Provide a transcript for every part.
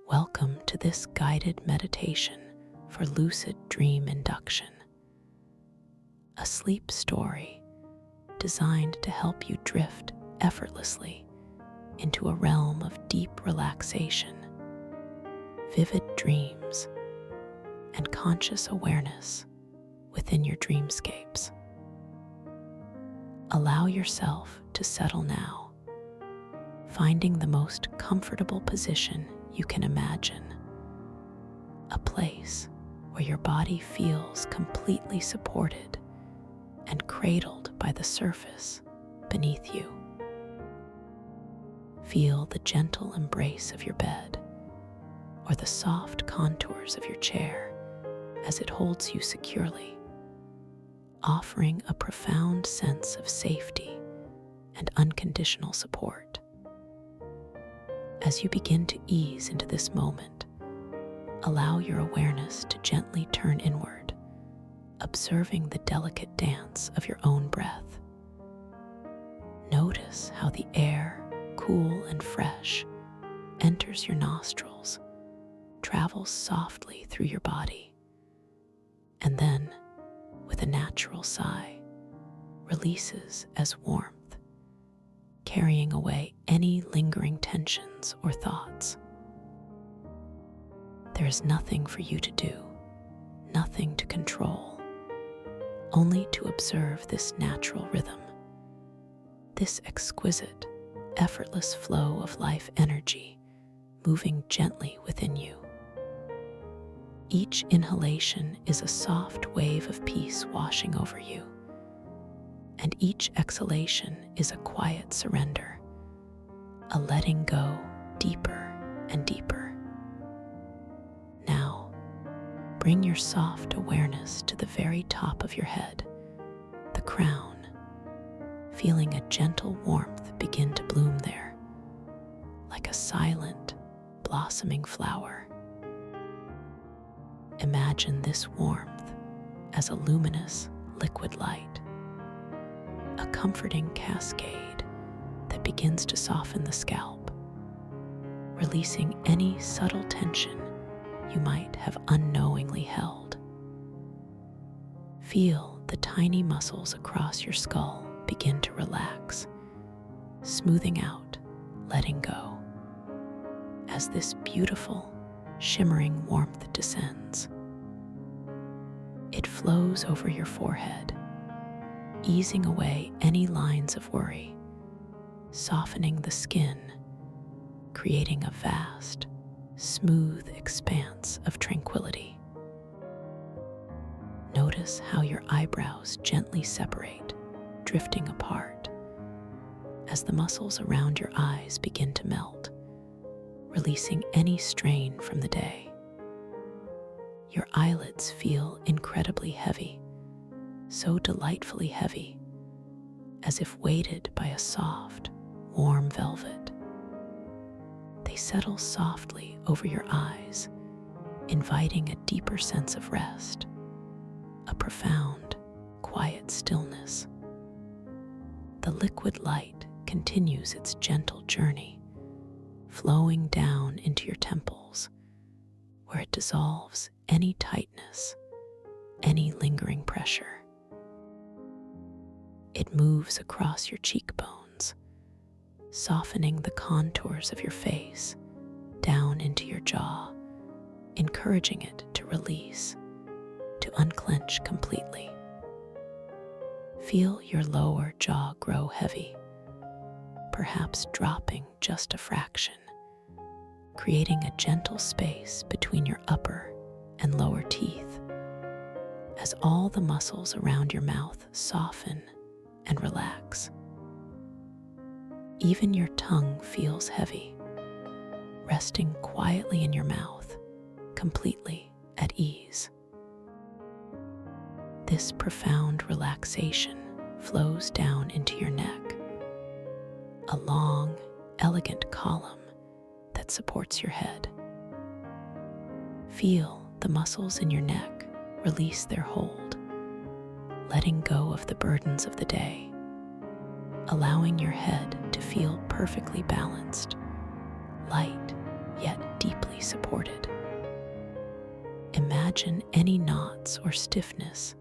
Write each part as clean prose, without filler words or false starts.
Welcome to this guided meditation for lucid dream induction, a sleep story designed to help you drift effortlessly into a realm of deep relaxation, vivid dreams, and conscious awareness within your dreamscapes. Allow yourself to settle now, finding the most comfortable position you can imagine, a place where your body feels completely supported and cradled by the surface beneath you. Feel the gentle embrace of your bed or the soft contours of your chair as it holds you securely, offering a profound sense of safety and unconditional support. As you begin to ease into this moment, allow your awareness to gently turn inward, observing the delicate dance of your own breath. Notice how the air, cool and fresh, enters your nostrils, travels softly through your body, and then, with a natural sigh, releases as warmth, carrying away any lingering tensions or thoughts. There is nothing for you to do, nothing to control, only to observe this natural rhythm, this exquisite, effortless flow of life energy moving gently within you. Each inhalation is a soft wave of peace washing over you, and each exhalation is a quiet surrender, a letting go deeper and deeper. Now, bring your soft awareness to the very top of your head, the crown, feeling a gentle warmth begin to bloom there, like a silent, blossoming flower. Imagine this warmth as a luminous, liquid light, a comforting cascade that begins to soften the scalp, releasing any subtle tension you might have unknowingly held. Feel the tiny muscles across your skull begin to relax, smoothing out, letting go, as this beautiful, shimmering warmth descends. It flows over your forehead, easing away any lines of worry, softening the skin, creating a vast, smooth expanse of tranquility. Notice how your eyebrows gently separate, drifting apart, as the muscles around your eyes begin to melt, releasing any strain from the day. Your eyelids feel incredibly heavy, so delightfully heavy, as if weighted by a soft, warm velvet. They settle softly over your eyes, inviting a deeper sense of rest, a profound, quiet stillness. The liquid light continues its gentle journey, flowing down into your temples, where it dissolves any tightness, any lingering pressure. It moves across your cheekbones, softening the contours of your face down into your jaw, encouraging it to release, to unclench completely. Feel your lower jaw grow heavy, perhaps dropping just a fraction, creating a gentle space between your upper and lower teeth, as all the muscles around your mouth soften and relax. Even your tongue feels heavy, resting quietly in your mouth, completely at ease. This profound relaxation flows down into your neck, a long, elegant column that supports your head. Feel the muscles in your neck release their hold, letting go of the burdens of the day, allowing your head to feel perfectly balanced, light yet deeply supported. Imagine any knots or stiffness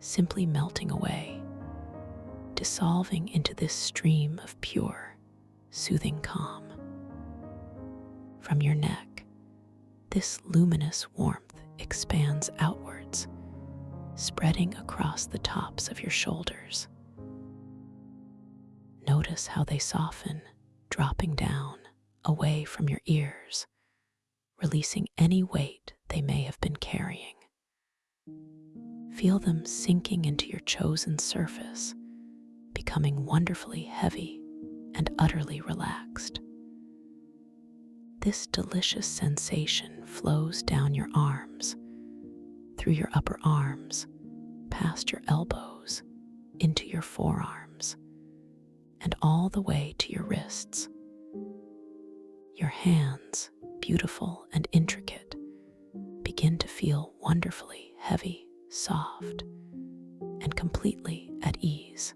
simply melting away, dissolving into this stream of pure, soothing calm. From your neck, this luminous warmth expands outwards, spreading across the tops of your shoulders. Notice how they soften, dropping down, away from your ears, releasing any weight they may have been carrying. Feel them sinking into your chosen surface, becoming wonderfully heavy and utterly relaxed. This delicious sensation flows down your arms, through your upper arms, past your elbows, into your forearms, and all the way to your wrists. Your hands, beautiful and intricate, begin to feel wonderfully heavy, soft, and completely at ease.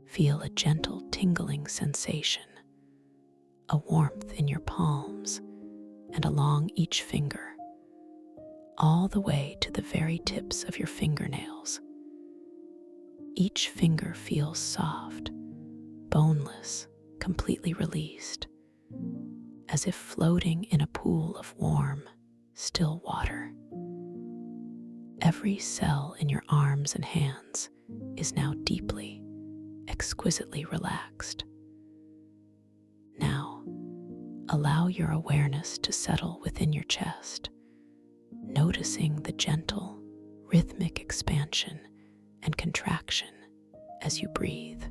Feel a gentle tingling sensation, a warmth in your palms and along each finger, all the way to the very tips of your fingernails. Each finger feels soft, boneless, completely released, as if floating in a pool of warm, still water. Every cell in your arms and hands is now deeply, exquisitely relaxed. Now, allow your awareness to settle within your chest, noticing the gentle, rhythmic expansion and contraction as you breathe.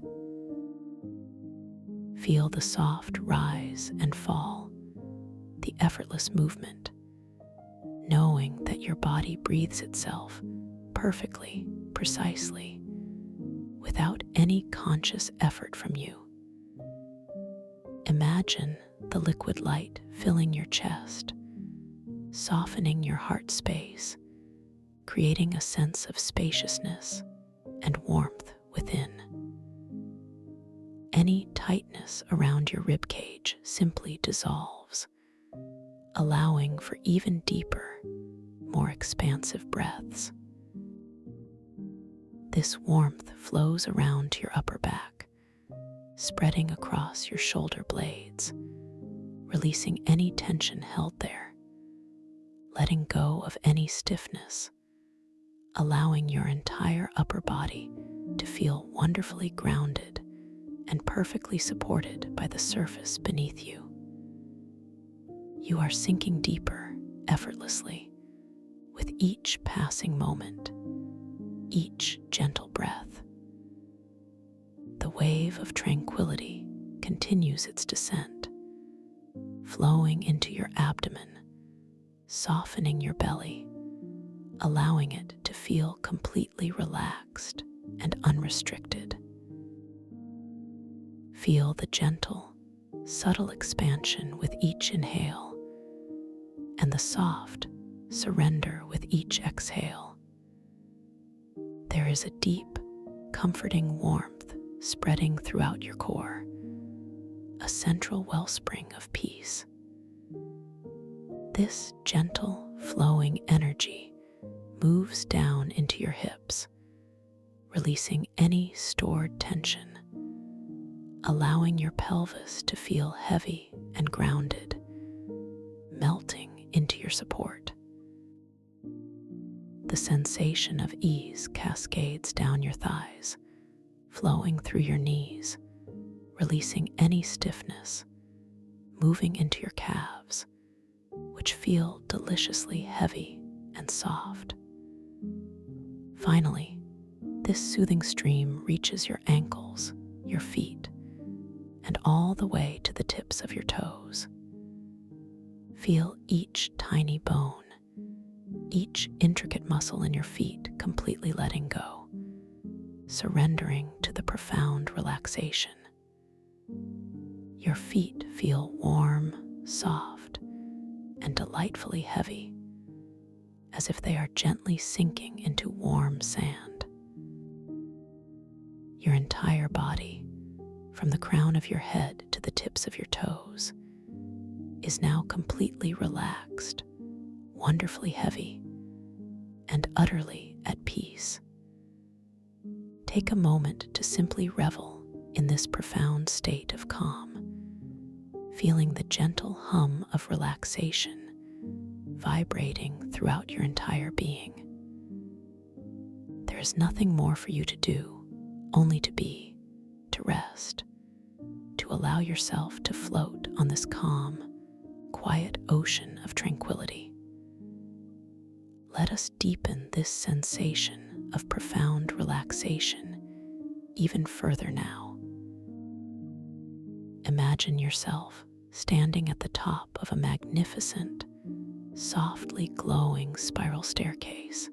Feel the soft rise and fall, the effortless movement, knowing that your body breathes itself perfectly, precisely, without any conscious effort from you. Imagine the liquid light filling your chest, softening your heart space, creating a sense of spaciousness and warmth within. Any tightness around your rib cage simply dissolves, allowing for even deeper, more expansive breaths. This warmth flows around to your upper back, spreading across your shoulder blades, releasing any tension held there, letting go of any stiffness, allowing your entire upper body to feel wonderfully grounded and perfectly supported by the surface beneath you. You are sinking deeper, effortlessly, with each passing moment, each gentle breath. The wave of tranquility continues its descent, flowing into your abdomen, softening your belly, allowing it to feel completely relaxed and unrestricted. Feel the gentle, subtle expansion with each inhale, and the soft surrender with each exhale. There is a deep, comforting warmth spreading throughout your core, a central wellspring of peace. This gentle, flowing energy moves down into your hips, releasing any stored tension, allowing your pelvis to feel heavy and grounded, melting into your support. The sensation of ease cascades down your thighs, flowing through your knees, releasing any stiffness, moving into your calves, which feel deliciously heavy and soft. Finally, this soothing stream reaches your ankles, your feet, and all the way to the tips of your toes. Feel each tiny bone, each intricate muscle in your feet completely letting go, surrendering to the profound relaxation. Your feet feel warm, soft, and delightfully heavy, as if they are gently sinking into warm sand. Your entire body, from the crown of your head to the tips of your toes, is now completely relaxed, wonderfully heavy, and utterly at peace. Take a moment to simply revel in this profound state of calm, feeling the gentle hum of relaxation vibrating throughout your entire being. There is nothing more for you to do, only to be, to rest, to allow yourself to float on this calm, quiet ocean of tranquility. Let us deepen this sensation of profound relaxation even further now. Imagine yourself standing at the top of a magnificent, softly glowing spiral staircase.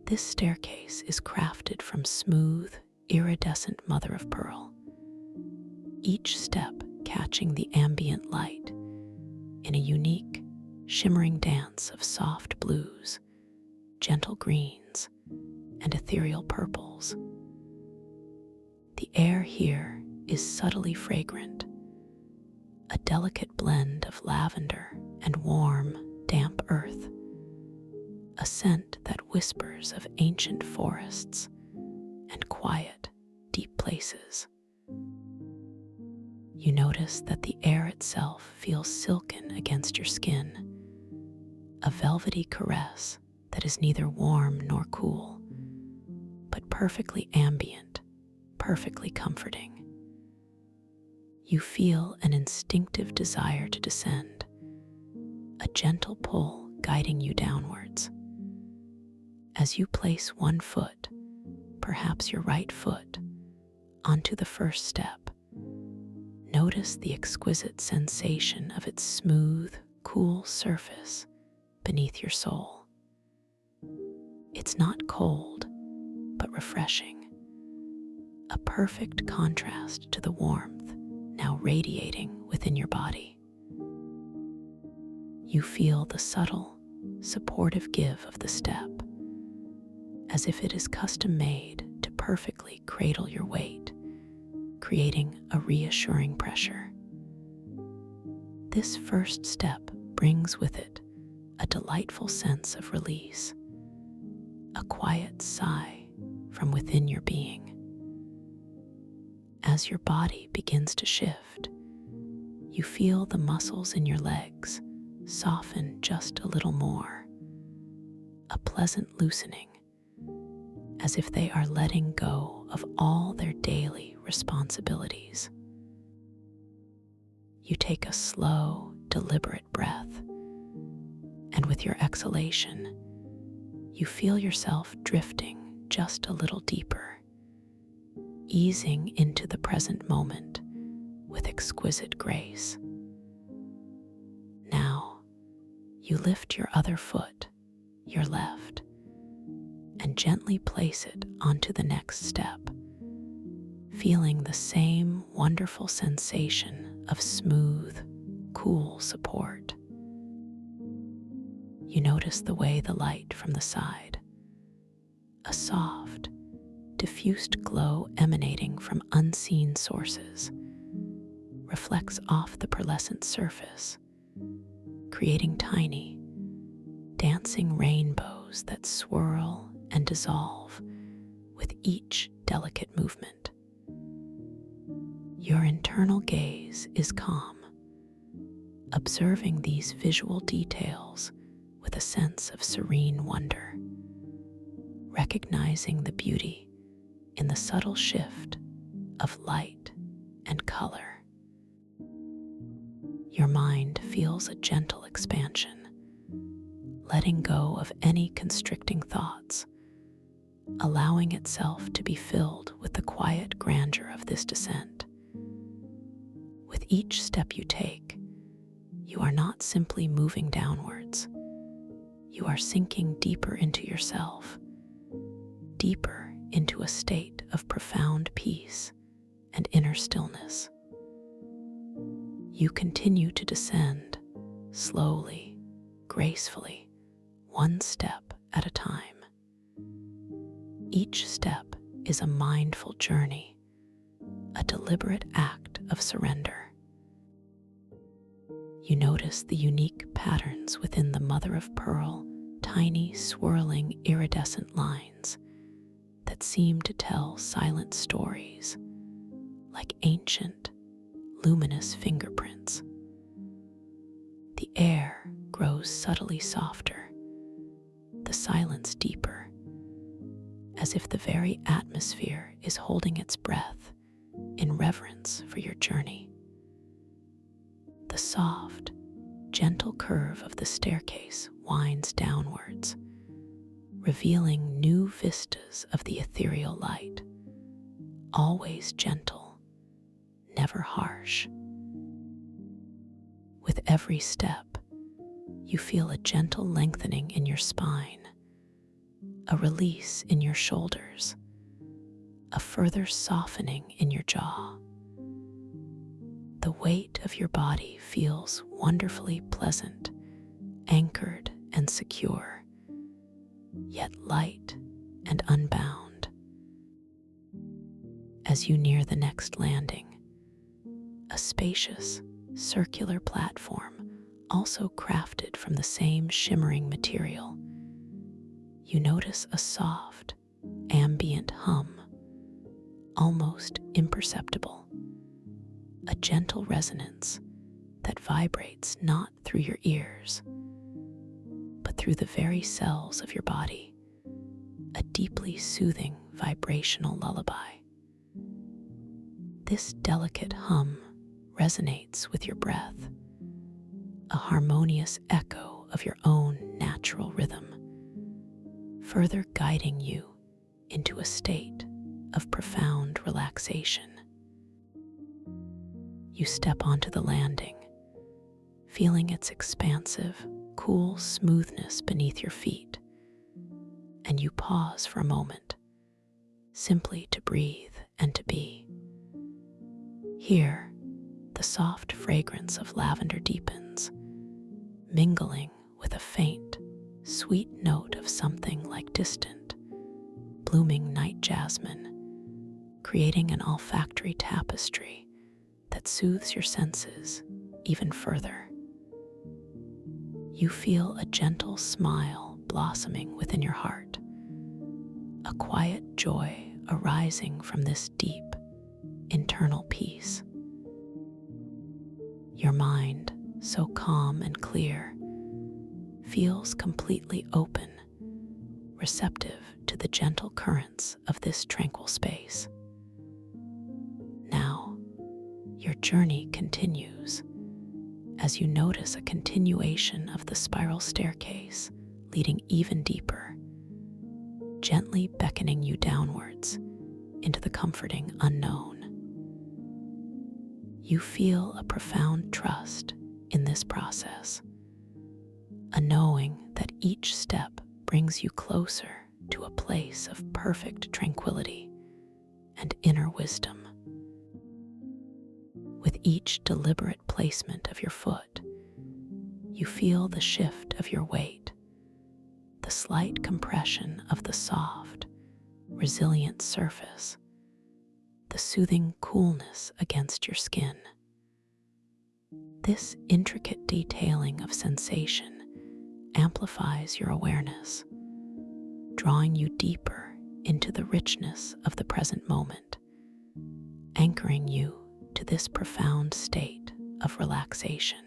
This staircase is crafted from smooth, iridescent mother of pearl, each step catching the ambient light in a unique, shimmering dance of soft blues, gentle greens, and ethereal purples. The air here is subtly fragrant, a delicate blend of lavender and warm, damp earth, a scent that whispers of ancient forests and quiet, deep places. You notice that the air itself feels silken against your skin, a velvety caress that is neither warm nor cool, but perfectly ambient, perfectly comforting. You feel an instinctive desire to descend, a gentle pull guiding you downwards. As you place one foot, perhaps your right foot, onto the first step, notice the exquisite sensation of its smooth, cool surface beneath your sole. It's not cold, but refreshing, a perfect contrast to the warmth now radiating within your body. You feel the subtle, supportive give of the step, as if it is custom made to perfectly cradle your weight, creating a reassuring pressure. This first step brings with it a delightful sense of release, a quiet sigh from within your being. As your body begins to shift, you feel the muscles in your legs soften just a little more, a pleasant loosening, as if they are letting go of all their daily responsibilities. You take a slow, deliberate breath, and with your exhalation, you feel yourself drifting just a little deeper, easing into the present moment with exquisite grace. Now, you lift your other foot, your left, and gently place it onto the next step, feeling the same wonderful sensation of smooth, cool support. You notice the way the light from the side, a soft, diffused glow emanating from unseen sources, reflects off the pearlescent surface, creating tiny, dancing rainbows that swirl and dissolve with each delicate movement. Your internal gaze is calm, observing these visual details with a sense of serene wonder, recognizing the beauty in the subtle shift of light and color. Your mind feels a gentle expansion, letting go of any constricting thoughts, allowing itself to be filled with the quiet grandeur of this descent. With each step you take, you are not simply moving downwards. You are sinking deeper into yourself, deeper into a state of profound peace and inner stillness. You continue to descend slowly, gracefully, one step at a time. Each step is a mindful journey, a deliberate act of surrender. You notice the unique patterns within the mother of pearl, tiny, swirling, iridescent lines that seem to tell silent stories, like ancient, luminous fingerprints. The air grows subtly softer, the silence deeper, as if the very atmosphere is holding its breath in reverence for your journey. The soft, gentle curve of the staircase winds downwards, revealing new vistas of the ethereal light, always gentle, never harsh. With every step, you feel a gentle lengthening in your spine, a release in your shoulders, a further softening in your jaw. The weight of your body feels wonderfully pleasant, anchored and secure, yet light and unbound. As you near the next landing, a spacious, circular platform, also crafted from the same shimmering material, you notice a soft, ambient hum, almost imperceptible, a gentle resonance that vibrates not through your ears, but through the very cells of your body, a deeply soothing vibrational lullaby. This delicate hum resonates with your breath, a harmonious echo of your own natural rhythm, further guiding you into a state of profound relaxation. You step onto the landing, feeling its expansive, cool smoothness beneath your feet, and you pause for a moment, simply to breathe and to be. Here, the soft fragrance of lavender deepens, mingling with a faint, sweet note of something like distant, blooming night jasmine, creating an olfactory tapestry that soothes your senses even further. You feel a gentle smile blossoming within your heart, a quiet joy arising from this deep, internal peace. Your mind, so calm and clear, feels completely open, receptive to the gentle currents of this tranquil space. Now, your journey continues as you notice a continuation of the spiral staircase leading even deeper, gently beckoning you downwards into the comforting unknown. You feel a profound trust in this process, a knowing that each step brings you closer to a place of perfect tranquility and inner wisdom. With each deliberate placement of your foot, you feel the shift of your weight, the slight compression of the soft, resilient surface, the soothing coolness against your skin. This intricate detailing of sensation amplifies your awareness, drawing you deeper into the richness of the present moment, anchoring you to this profound state of relaxation.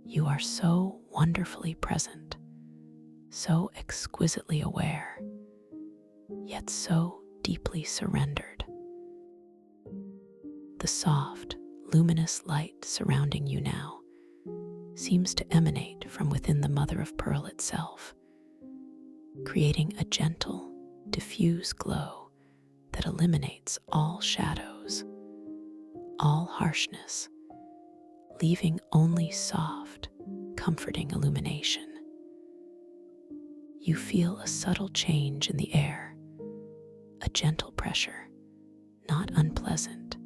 You are so wonderfully present, so exquisitely aware, yet so deeply surrendered. The soft, luminous light surrounding you now seems to emanate from within the mother of pearl itself, creating a gentle, diffuse glow that eliminates all shadows, all harshness, leaving only soft, comforting illumination. You feel a subtle change in the air, a gentle pressure, not unpleasant,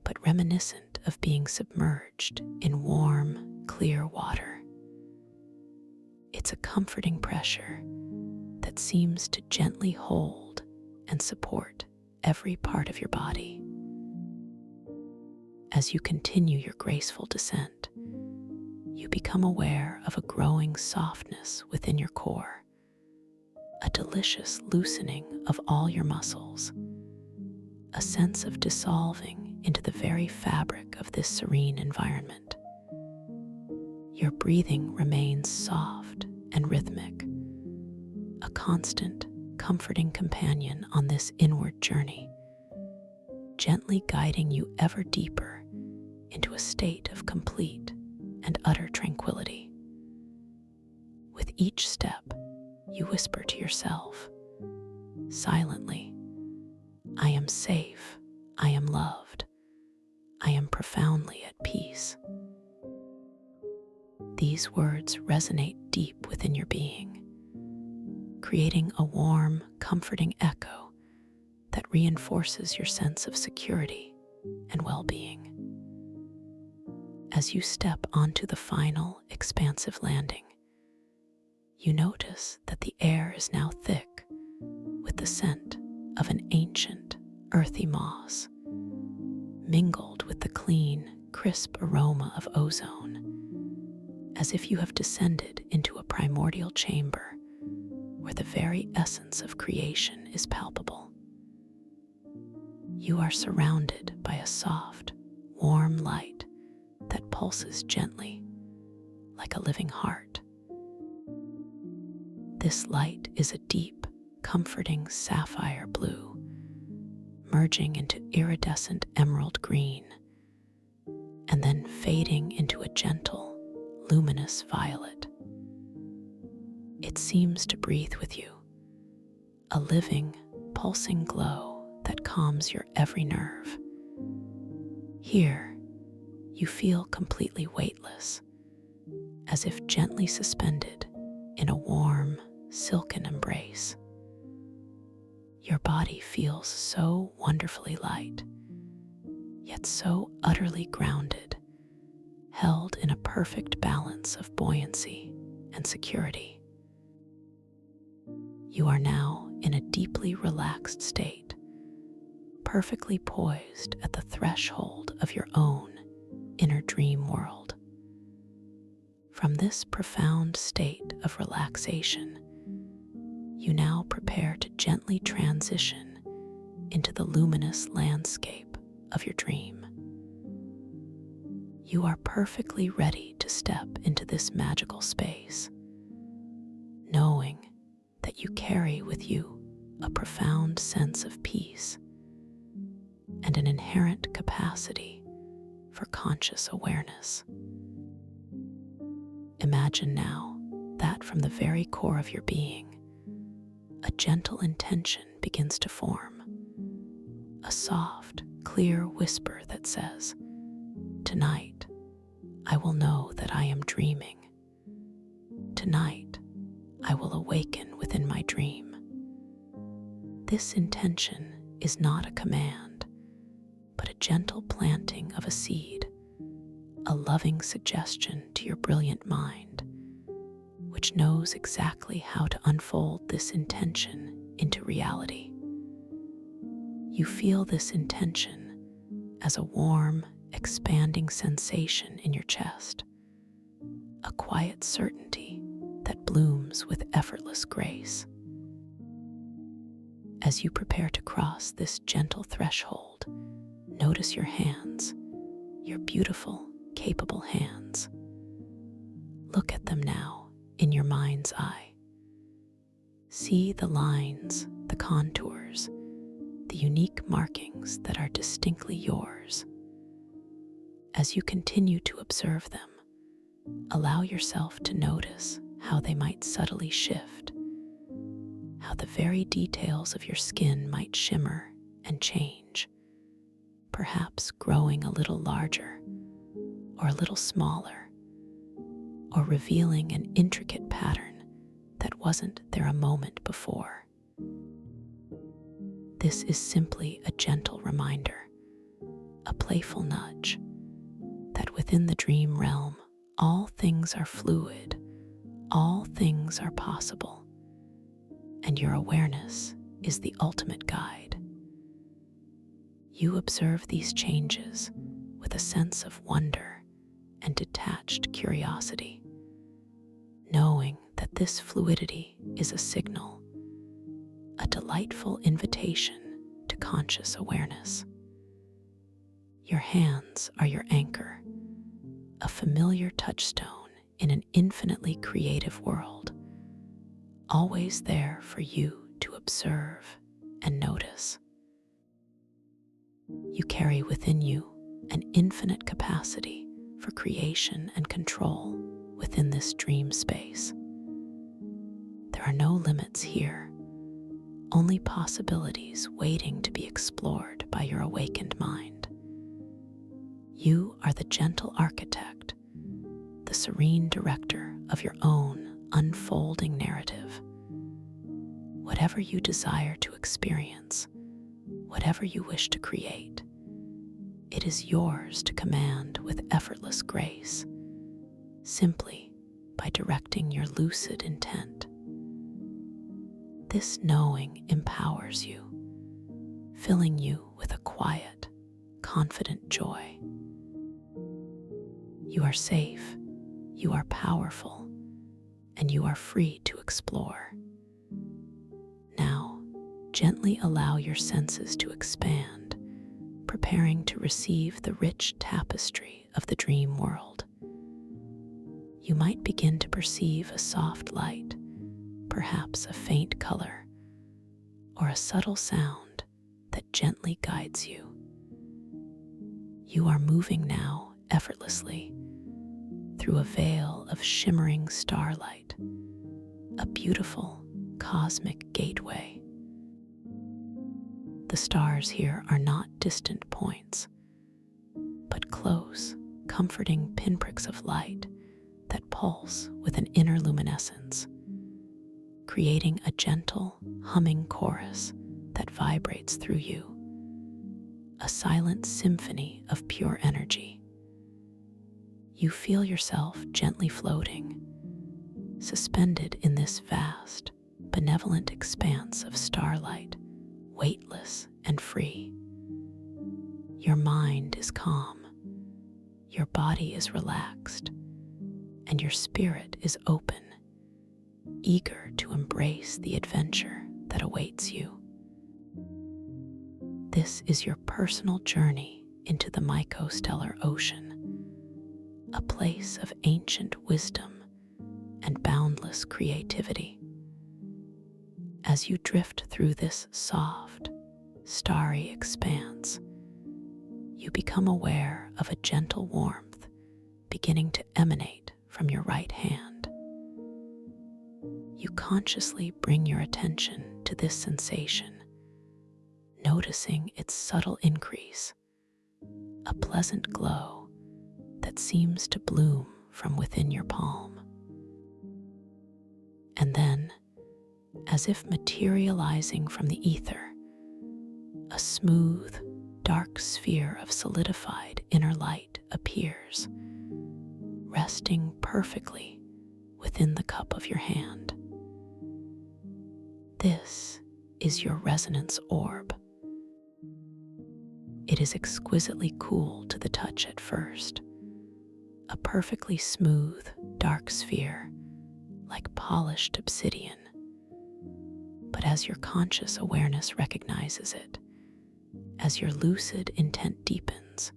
but reminiscent of being submerged in warm, clear water. It's a comforting pressure that seems to gently hold and support every part of your body. As you continue your graceful descent, you become aware of a growing softness within your core, a delicious loosening of all your muscles, a sense of dissolving into the very fabric of this serene environment. Your breathing remains soft and rhythmic, a constant, comforting companion on this inward journey, gently guiding you ever deeper into a state of complete and utter tranquility. With each step, you whisper to yourself, silently, "I am safe, I am loved, I am profoundly at peace." These words resonate deep within your being, creating a warm, comforting echo that reinforces your sense of security and well-being. As you step onto the final, expansive landing, you notice that the air is now thick with the scent of an ancient, earthy moss, mingled with the clean, crisp aroma of ozone, as if you have descended into a primordial chamber where the very essence of creation is palpable. You are surrounded by a soft, warm light that pulses gently, like a living heart. This light is a deep, comforting sapphire blue, merging into iridescent emerald green, and then fading into a gentle, luminous violet. It seems to breathe with you, a living, pulsing glow that calms your every nerve. Here, you feel completely weightless, as if gently suspended in a warm, silken embrace. Your body feels so wonderfully light, yet so utterly grounded, held in a perfect balance of buoyancy and security. You are now in a deeply relaxed state, perfectly poised at the threshold of your own inner dream world. From this profound state of relaxation, you now prepare to gently transition into the luminous landscape of your dream. You are perfectly ready to step into this magical space, knowing that you carry with you a profound sense of peace and an inherent capacity for conscious awareness. Imagine now that from the very core of your being, a gentle intention begins to form, a soft, clear whisper that says, "Tonight, I will know that I am dreaming. Tonight, I will awaken within my dream." This intention is not a command, but a gentle planting of a seed, a loving suggestion to your brilliant mind, which knows exactly how to unfold this intention into reality. You feel this intention as a warm, expanding sensation in your chest, a quiet certainty that blooms with effortless grace. As you prepare to cross this gentle threshold, notice your hands, your beautiful, capable hands. Look at them now in your mind's eye. See the lines, the contours, the unique markings that are distinctly yours. As you continue to observe them, allow yourself to notice how they might subtly shift, how the very details of your skin might shimmer and change, perhaps growing a little larger or a little smaller, or revealing an intricate pattern that wasn't there a moment before. This is simply a gentle reminder, a playful nudge, that within the dream realm, all things are fluid, all things are possible, and your awareness is the ultimate guide. You observe these changes with a sense of wonder and detached curiosity, knowing that this fluidity is a signal, a delightful invitation to conscious awareness. Your hands are your anchor, a familiar touchstone in an infinitely creative world, always there for you to observe and notice. You carry within you an infinite capacity for creation and control within this dream space. There are no limits here, only possibilities waiting to be explored by your awakened mind. You are the gentle architect, the serene director of your own unfolding narrative. Whatever you desire to experience, whatever you wish to create, it is yours to command with effortless grace, simply by directing your lucid intent. This knowing empowers you, filling you with a quiet, confident joy. You are safe, you are powerful, and you are free to explore. Now, gently allow your senses to expand, preparing to receive the rich tapestry of the dream world. You might begin to perceive a soft light, perhaps a faint color, or a subtle sound that gently guides you. You are moving now effortlessly through a veil of shimmering starlight, a beautiful cosmic gateway. The stars here are not distant points, but close, comforting pinpricks of light that pulse with an inner luminescence, creating a gentle, humming chorus that vibrates through you, a silent symphony of pure energy. You feel yourself gently floating, suspended in this vast, benevolent expanse of starlight, weightless and free. Your mind is calm, your body is relaxed, and your spirit is open, eager to embrace the adventure that awaits you. This is your personal journey into the mycostellar ocean, a place of ancient wisdom and boundless creativity. As you drift through this soft, starry expanse, you become aware of a gentle warmth beginning to emanate from your right hand. You consciously bring your attention to this sensation, noticing its subtle increase, a pleasant glow that seems to bloom from within your palm. And then, as if materializing from the ether, a smooth, dark sphere of solidified inner light appears, resting perfectly within the cup of your hand. This is your resonance orb. It is exquisitely cool to the touch at first, a perfectly smooth, dark sphere, like polished obsidian. But as your conscious awareness recognizes it, as your lucid intent deepens,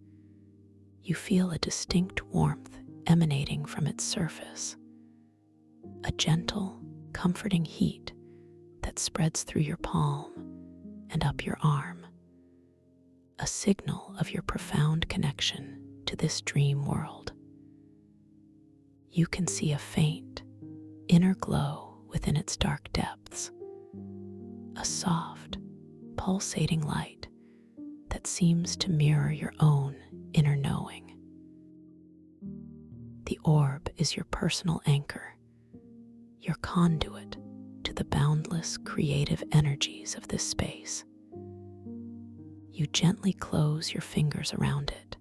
you feel a distinct warmth emanating from its surface, a gentle, comforting heat that spreads through your palm and up your arm, a signal of your profound connection to this dream world. You can see a faint, inner glow within its dark depths, a soft, pulsating light that seems to mirror your own inner knowing. The orb is your personal anchor, your conduit to the boundless creative energies of this space. You gently close your fingers around it,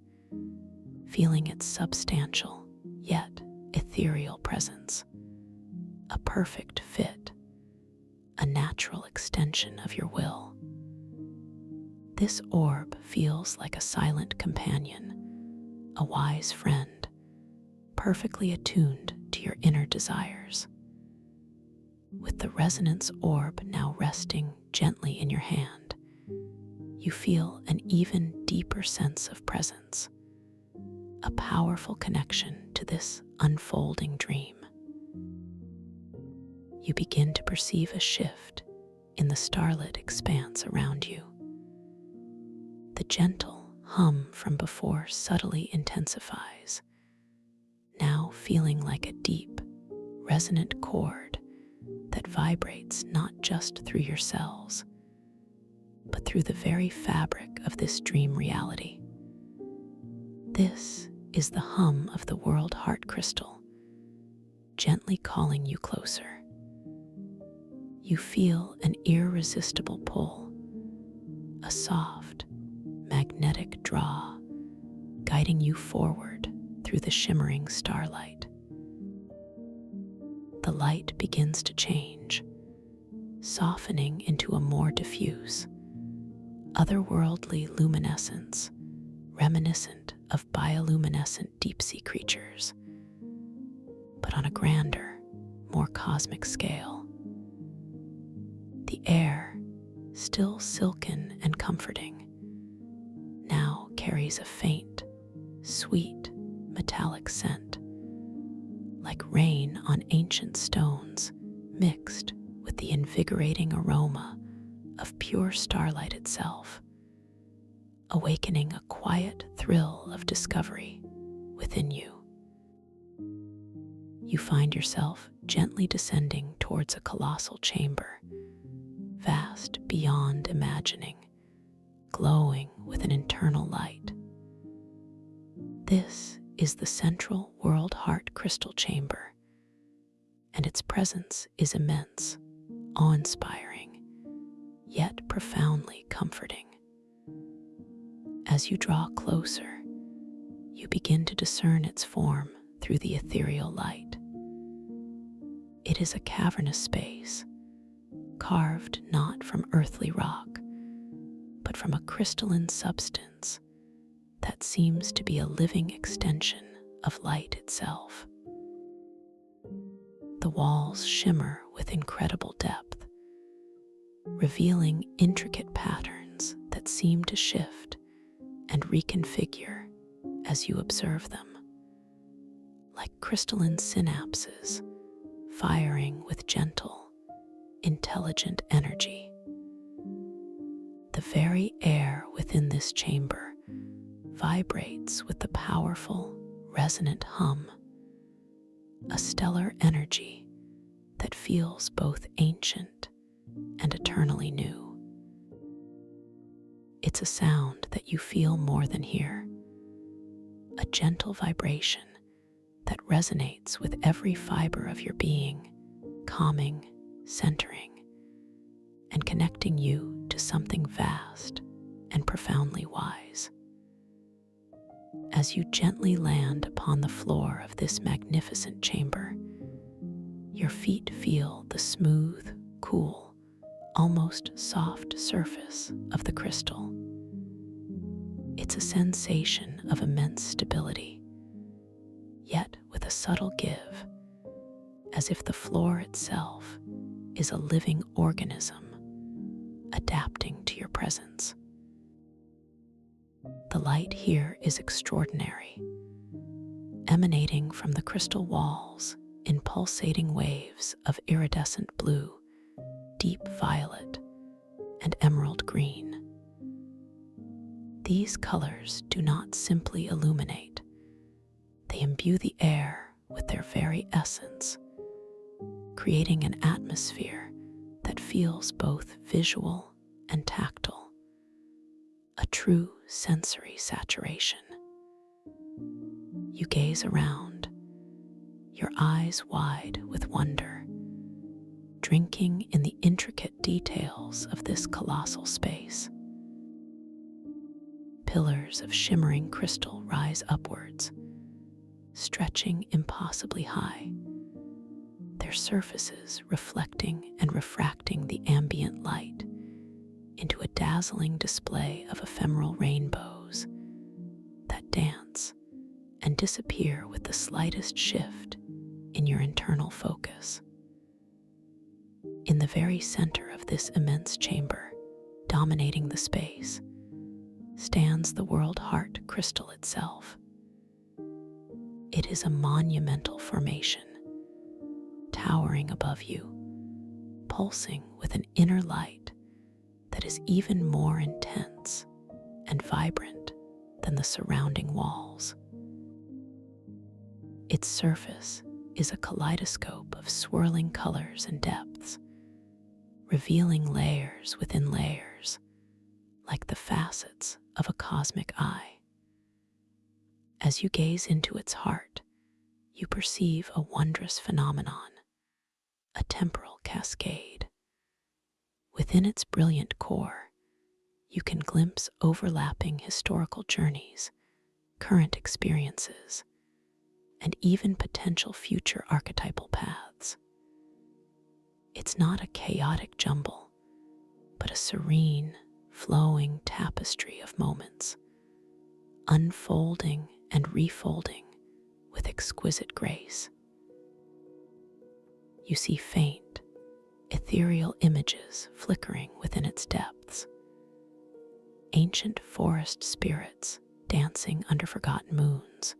feeling its substantial yet ethereal presence, a perfect fit, a natural extension of your will. This orb feels like a silent companion, a wise friend, perfectly attuned to your inner desires. With the resonance orb now resting gently in your hand, you feel an even deeper sense of presence, a powerful connection to this unfolding dream. You begin to perceive a shift in the starlit expanse around you. The gentle hum from before subtly intensifies, now feeling like a deep, resonant chord that vibrates not just through your cells, but through the very fabric of this dream reality. This is the hum of the world heart crystal, gently calling you closer. You feel an irresistible pull, a soft, magnetic draw, guiding you forward through the shimmering starlight. The light begins to change, softening into a more diffuse, otherworldly luminescence, reminiscent of bioluminescent deep-sea creatures, but on a grander, more cosmic scale. The air, still silken and comforting, now carries a faint, sweet, metallic scent, like rain on ancient stones mixed with the invigorating aroma of pure starlight itself, awakening a quiet thrill of discovery within you. You find yourself gently descending towards a colossal chamber, vast beyond imagining, glowing with an internal light. This is the central world heart crystal chamber, and its presence is immense, awe-inspiring, yet profoundly comforting. As you draw closer, you begin to discern its form through the ethereal light. It is a cavernous space, carved not from earthly rock, but from a crystalline substance that seems to be a living extension of light itself. The walls shimmer with incredible depth, revealing intricate patterns that seem to shift and reconfigure as you observe them, like crystalline synapses firing with gentle, intelligent energy. The very air within this chamber vibrates with the powerful, resonant hum, a stellar energy that feels both ancient and eternally new. It's a sound that you feel more than hear, a gentle vibration that resonates with every fiber of your being, calming, centering, and connecting you to something vast and profoundly wise. As you gently land upon the floor of this magnificent chamber, your feet feel the smooth, cool, almost soft surface of the crystal. It's a sensation of immense stability, yet with a subtle give, as if the floor itself is a living organism adapting to your presence. The light here is extraordinary, emanating from the crystal walls in pulsating waves of iridescent blue, deep violet, and emerald green. These colors do not simply illuminate, they imbue the air with their very essence, creating an atmosphere that feels both visual and tactile, a true sensory saturation. You gaze around, your eyes wide with wonder, drinking in the intricate details of this colossal space. Pillars of shimmering crystal rise upwards, stretching impossibly high, their surfaces reflecting and refracting the ambient light into a dazzling display of ephemeral rainbows that dance can disappear with the slightest shift in your internal focus. In the very center of this immense chamber, dominating the space, stands the world heart crystal itself. It is a monumental formation, towering above you, pulsing with an inner light that is even more intense and vibrant than the surrounding walls. Its surface is a kaleidoscope of swirling colors and depths, revealing layers within layers, like the facets of a cosmic eye. As you gaze into its heart, you perceive a wondrous phenomenon, a temporal cascade. Within its brilliant core, you can glimpse overlapping historical journeys, current experiences, and even potential future archetypal paths. It's not a chaotic jumble, but a serene, flowing tapestry of moments, unfolding and refolding with exquisite grace. You see faint, ethereal images flickering within its depths, ancient forest spirits dancing under forgotten moons,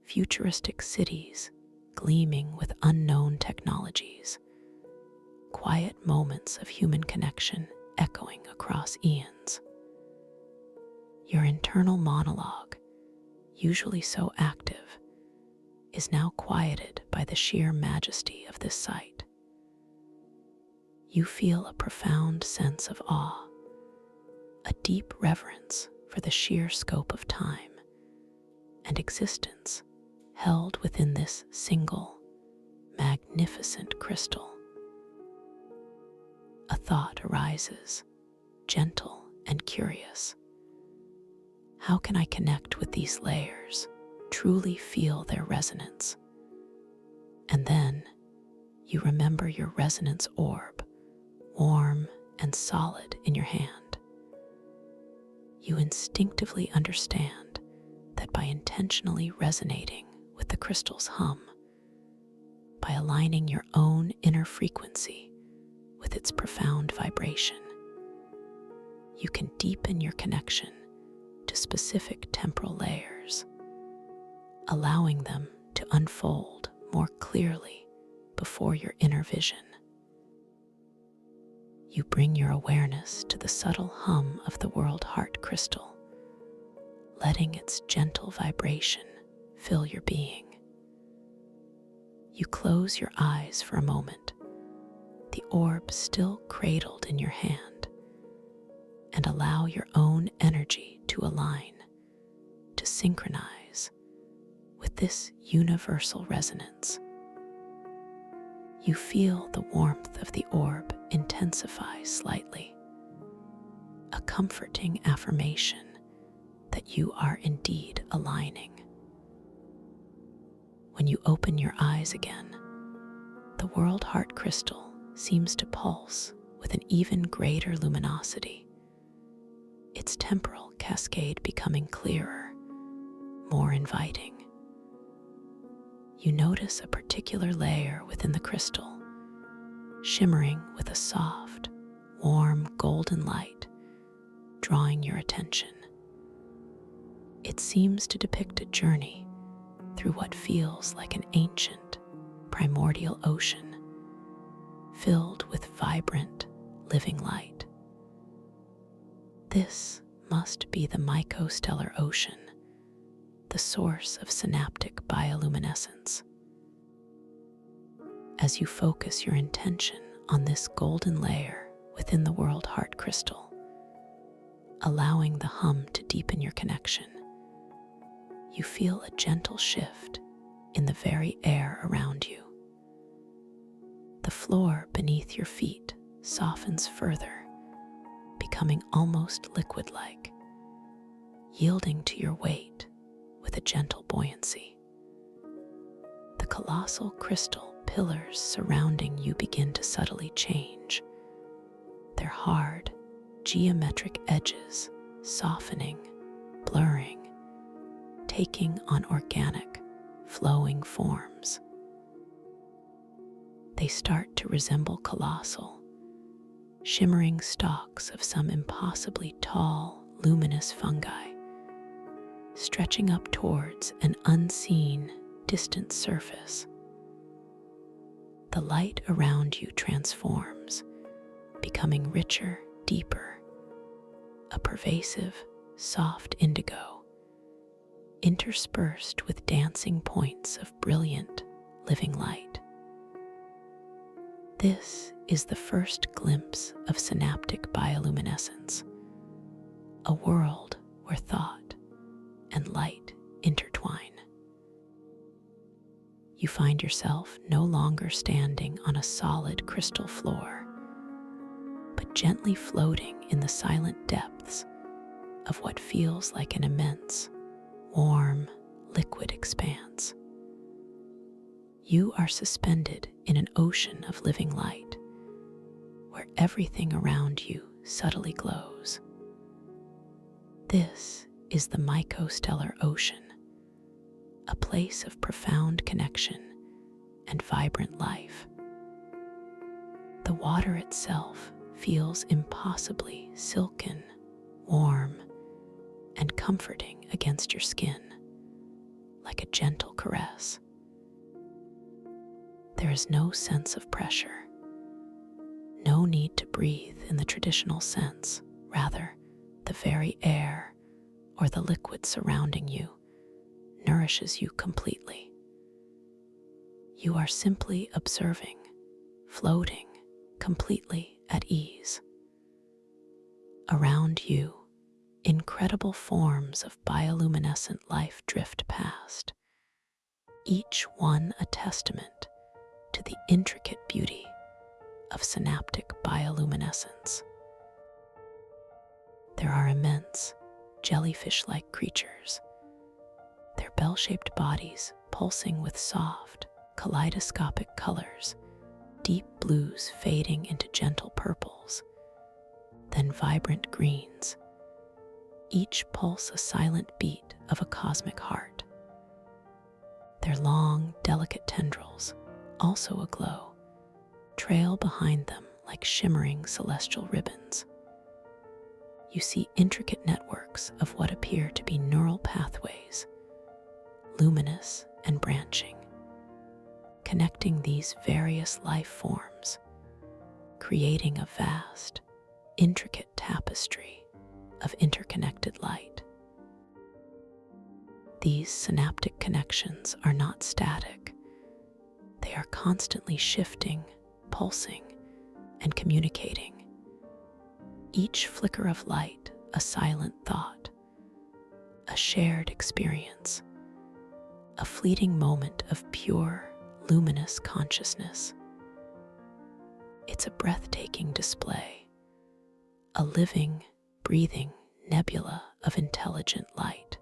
futuristic cities gleaming with unknown technologies, quiet moments of human connection echoing across eons. Your internal monologue, usually so active, is now quieted by the sheer majesty of this sight. You feel a profound sense of awe, a deep reverence for the sheer scope of time and existence held within this single, magnificent crystal. A thought arises, gentle and curious. How can I connect with these layers, truly feel their resonance? And then you remember your resonance orb, warm and solid in your hand. You instinctively understand that by intentionally resonating with the crystal's hum, by aligning your own inner frequency with its profound vibration, you can deepen your connection to specific temporal layers, allowing them to unfold more clearly before your inner vision. You bring your awareness to the subtle hum of the world heart crystal, letting its gentle vibration fill your being. You close your eyes for a moment, the orb still cradled in your hand, and allow your own energy to align, to synchronize with this universal resonance. You feel the warmth of the orb intensify slightly, a comforting affirmation that you are indeed aligning. When you open your eyes again, the world heart crystal seems to pulse with an even greater luminosity, its temporal cascade becoming clearer, more inviting. You notice a particular layer within the crystal, shimmering with a soft, warm golden light, drawing your attention. It seems to depict a journey through what feels like an ancient, primordial ocean, filled with vibrant, living light. This must be the mycostellar ocean, the source of synaptic bioluminescence. As you focus your intention on this golden layer within the world heart crystal, allowing the hum to deepen your connection, you feel a gentle shift in the very air around you. The floor beneath your feet softens further, becoming almost liquid-like, yielding to your weight with a gentle buoyancy. The colossal crystal pillars surrounding you begin to subtly change, their hard, geometric edges softening, blurring, taking on organic, flowing forms. They start to resemble colossal, shimmering stalks of some impossibly tall, luminous fungi, stretching up towards an unseen, distant surface. The light around you transforms, becoming richer, deeper, a pervasive, soft indigo, interspersed with dancing points of brilliant, living light. This is the first glimpse of synaptic bioluminescence, a world where thought and light intertwine. You find yourself no longer standing on a solid crystal floor, but gently floating in the silent depths of what feels like an immense, warm, liquid expanse. You are suspended in an ocean of living light, where everything around you subtly glows. This is the mycostellar ocean, a place of profound connection and vibrant life. The water itself feels impossibly silken, warm, and comforting against your skin, like a gentle caress. There is no sense of pressure, no need to breathe in the traditional sense. Rather, the very air or the liquid surrounding you nourishes you completely. You are simply observing, floating completely at ease. Around you, incredible forms of bioluminescent life drift past, each one a testament to the intricate beauty of synaptic bioluminescence. There are immense, jellyfish-like creatures, their bell-shaped bodies pulsing with soft, kaleidoscopic colors, deep blues fading into gentle purples, then vibrant greens, each pulse a silent beat of a cosmic heart. Their long, delicate tendrils, also aglow, trail behind them like shimmering celestial ribbons. You see intricate networks of what appear to be neural pathways, luminous and branching, connecting these various life forms, creating a vast, intricate tapestry of interconnected light. These synaptic connections are not static. They are constantly shifting, pulsing, and communicating. Each flicker of light a silent thought, a shared experience, a fleeting moment of pure, luminous consciousness. It's a breathtaking display, a living, breathing nebula of intelligent light.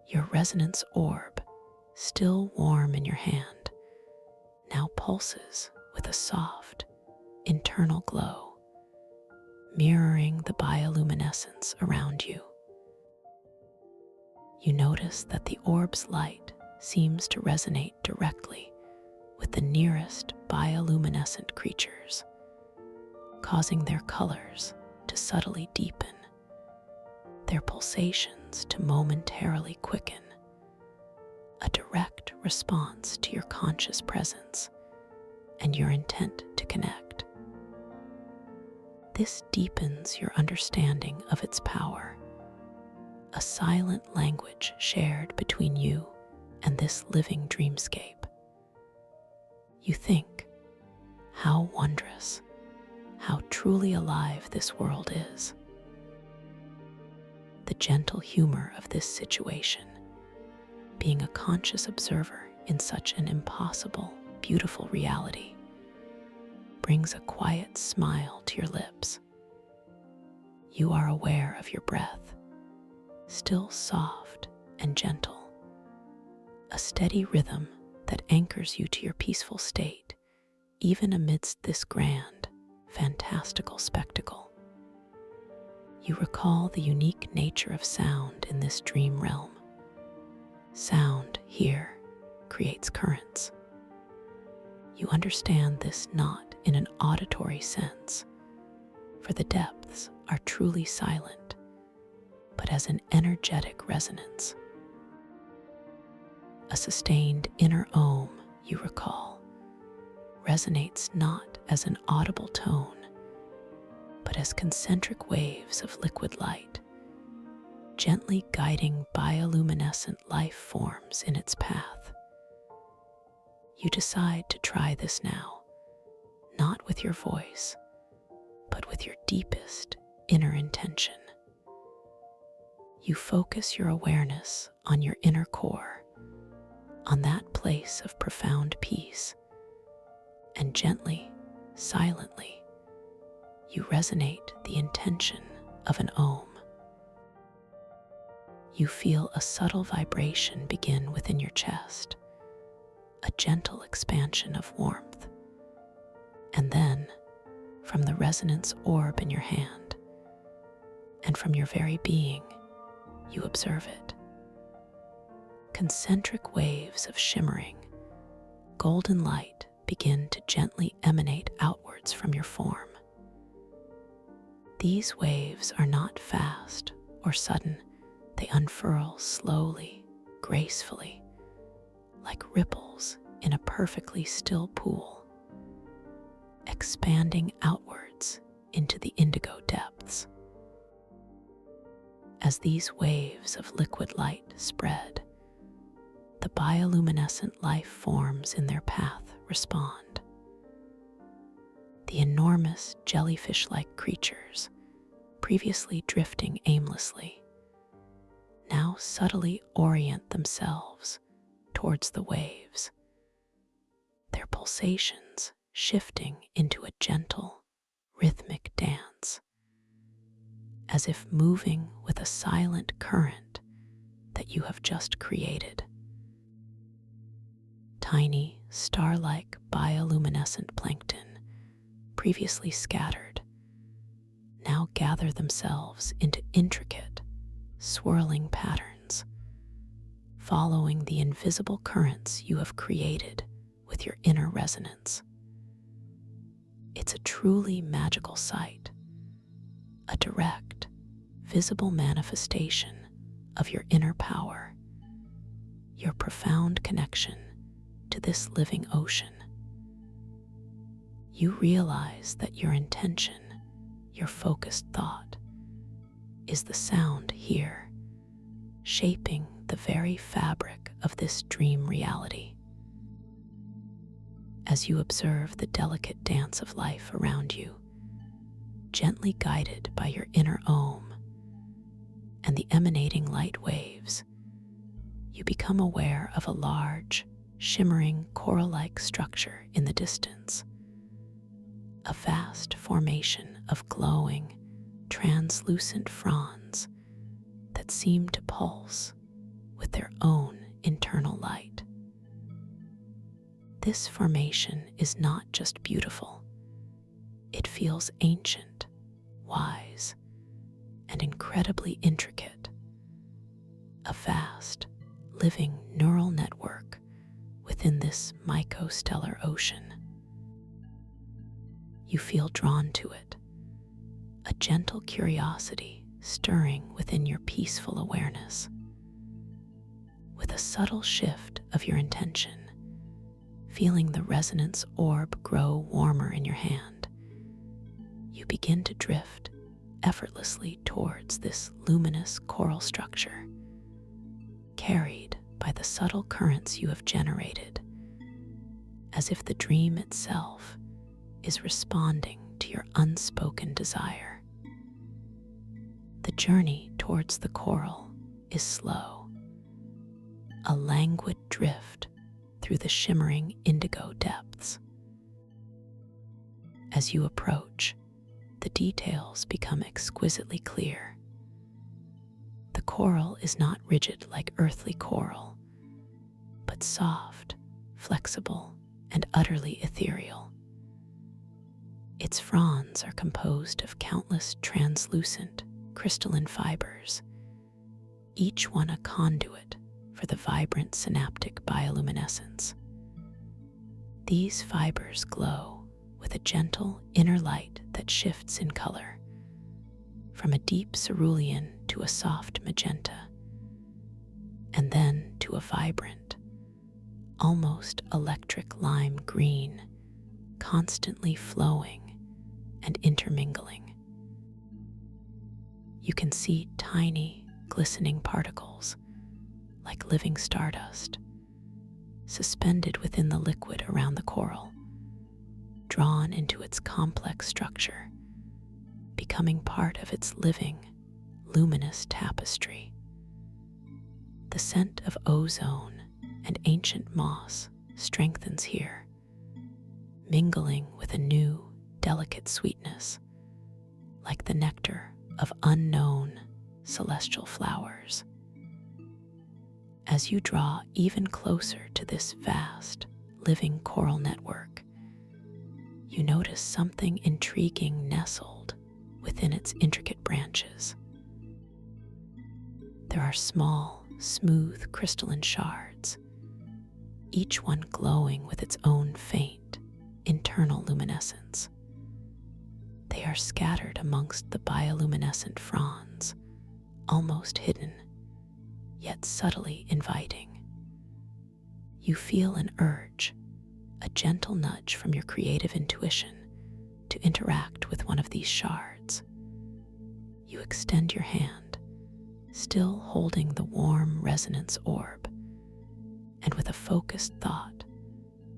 Your resonance orb, still warm in your hand, now pulses with a soft, internal glow, mirroring the bioluminescence around you. You notice that the orb's light seems to resonate directly with the nearest bioluminescent creatures, causing their colors to subtly deepen, their pulsations to momentarily quicken, a direct response to your conscious presence and your intent to connect. This deepens your understanding of its power, a silent language shared between you and this living dreamscape. You think, how wondrous, how truly alive this world is. The gentle humor of this situation, being a conscious observer in such an impossible, beautiful reality, brings a quiet smile to your lips. You are aware of your breath, still soft and gentle, a steady rhythm that anchors you to your peaceful state, even amidst this grand, fantastical spectacle. You recall the unique nature of sound in this dream realm, Sound here creates currents. You understand this not in an auditory sense, for the depths are truly silent, but as an energetic resonance. A sustained inner ohm, you recall, resonates not as an audible tone, but as concentric waves of liquid light, gently guiding bioluminescent life forms in its path. You decide to try this now, not with your voice, but with your deepest inner intention. You focus your awareness on your inner core, on that place of profound peace, and gently, silently, you resonate the intention of an ohm. You feel a subtle vibration begin within your chest, a gentle expansion of warmth, and then, from the resonance orb in your hand, and from your very being, you observe it. Concentric waves of shimmering, golden light begin to gently emanate outwards from your form. These waves are not fast or sudden. They unfurl slowly, gracefully, like ripples in a perfectly still pool, expanding outwards into the indigo depths. As these waves of liquid light spread, the bioluminescent life forms in their path respond. The enormous jellyfish-like creatures, previously drifting aimlessly, now subtly orient themselves towards the waves, their pulsations shifting into a gentle, rhythmic dance, as if moving with a silent current that you have just created. Tiny, star-like bioluminescent plankton, previously scattered, now gather themselves into intricate, swirling patterns, following the invisible currents you have created with your inner resonance. It's a truly magical sight, a direct, visible manifestation of your inner power, your profound connection to this living ocean. You realize that your intention, your focused thought, is the sound here, shaping the very fabric of this dream reality. As you observe the delicate dance of life around you, gently guided by your inner ohm and the emanating light waves, you become aware of a large, shimmering coral-like structure in the distance, a vast formation of glowing, translucent fronds that seem to pulse with their own internal light. This formation is not just beautiful, it feels ancient, wise, and incredibly intricate, a vast, living neural network within this mycostellar ocean. You feel drawn to it, a gentle curiosity stirring within your peaceful awareness. With a subtle shift of your intention, feeling the resonance orb grow warmer in your hand, you begin to drift effortlessly towards this luminous coral structure, carried by the subtle currents you have generated, as if the dream itself is responding to your unspoken desire. The journey towards the coral is slow, a languid drift through the shimmering indigo depths. As you approach, the details become exquisitely clear. The coral is not rigid like earthly coral, but soft, flexible, and utterly ethereal. Its fronds are composed of countless translucent, crystalline fibers, each one a conduit for the vibrant synaptic bioluminescence. These fibers glow with a gentle inner light that shifts in color, from a deep cerulean to a soft magenta, and then to a vibrant, almost electric lime green, constantly flowing and intermingling. You can see tiny, glistening particles, like living stardust, suspended within the liquid around the coral, drawn into its complex structure, becoming part of its living, luminous tapestry. The scent of ozone and ancient moss strengthens here, mingling with a new, delicate sweetness, like the nectar of unknown celestial flowers. As you draw even closer to this vast, living coral network, you notice something intriguing nestled within its intricate branches. There are small, smooth crystalline shards, each one glowing with its own faint, internal luminescence. They are scattered amongst the bioluminescent fronds, almost hidden, yet subtly inviting. You feel an urge, a gentle nudge from your creative intuition to interact with one of these shards. You extend your hand, still holding the warm resonance orb, and with a focused thought,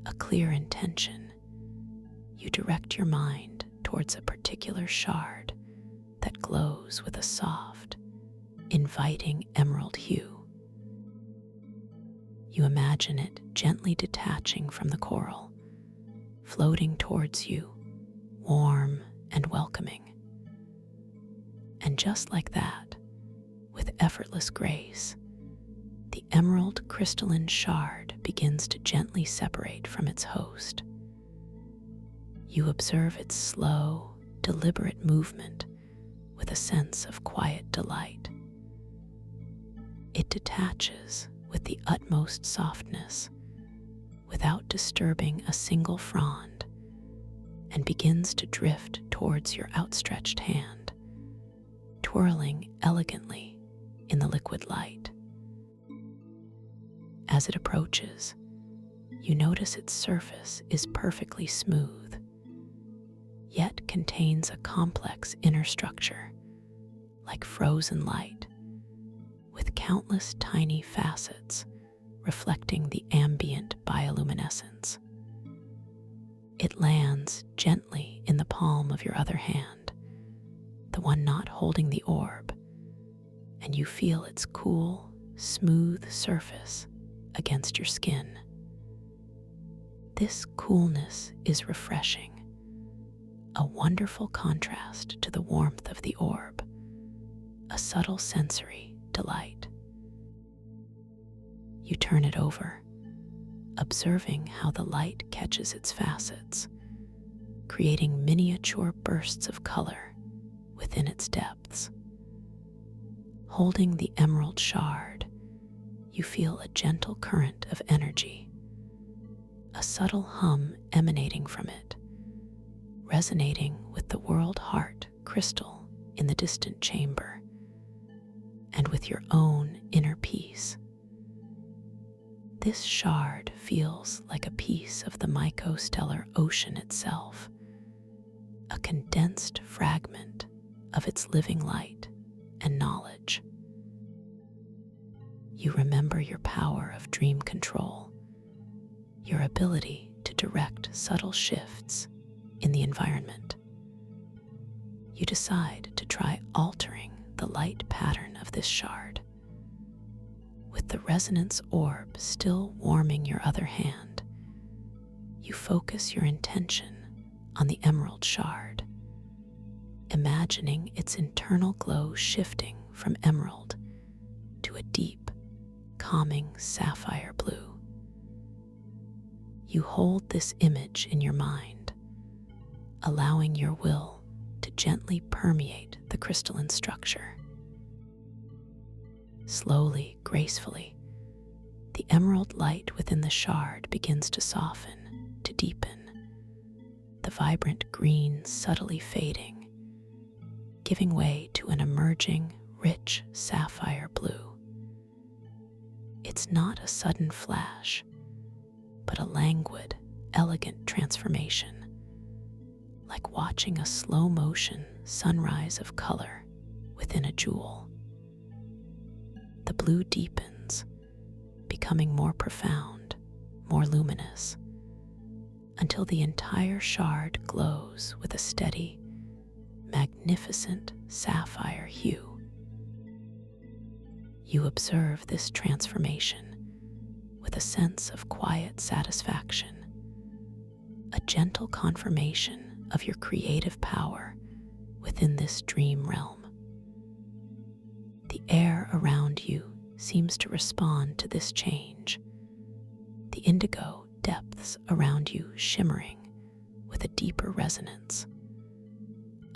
a clear intention, you direct your mind towards a particular shard that glows with a soft, inviting emerald hue. You imagine it gently detaching from the coral, floating towards you, warm and welcoming. And just like that, with effortless grace, the emerald crystalline shard begins to gently separate from its host. You observe its slow, deliberate movement with a sense of quiet delight. It detaches with the utmost softness, without disturbing a single frond, and begins to drift towards your outstretched hand, twirling elegantly in the liquid light. As it approaches, you notice its surface is perfectly smooth, yet contains a complex inner structure, like frozen light, with countless tiny facets reflecting the ambient bioluminescence. It lands gently in the palm of your other hand, the one not holding the orb, and you feel its cool, smooth surface against your skin. This coolness is refreshing, a wonderful contrast to the warmth of the orb, a subtle sensory delight. You turn it over, observing how the light catches its facets, creating miniature bursts of color within its depths. Holding the emerald shard, you feel a gentle current of energy, a subtle hum emanating from it, resonating with the world heart crystal in the distant chamber, and with your own inner peace. This shard feels like a piece of the mycostellar ocean itself, a condensed fragment of its living light and knowledge. You remember your power of dream control, your ability to direct subtle shifts in the environment. You decide to try altering the light pattern of this shard. With the resonance orb still warming your other hand, you focus your intention on the emerald shard, imagining its internal glow shifting from emerald to a deep, calming sapphire blue. You hold this image in your mind, allowing your will to gently permeate the crystalline structure. Slowly, gracefully, The emerald light within the shard begins to soften, to deepen, the vibrant green subtly fading, giving way to an emerging, rich sapphire blue. It's not a sudden flash, but a languid, elegant transformation, like watching a slow-motion sunrise of color within a jewel. The blue deepens, becoming more profound, more luminous, until the entire shard glows with a steady, magnificent sapphire hue. You observe this transformation with a sense of quiet satisfaction, a gentle confirmation of your creative power within this dream realm. The air around you seems to respond to this change, the indigo depths around you shimmering with a deeper resonance,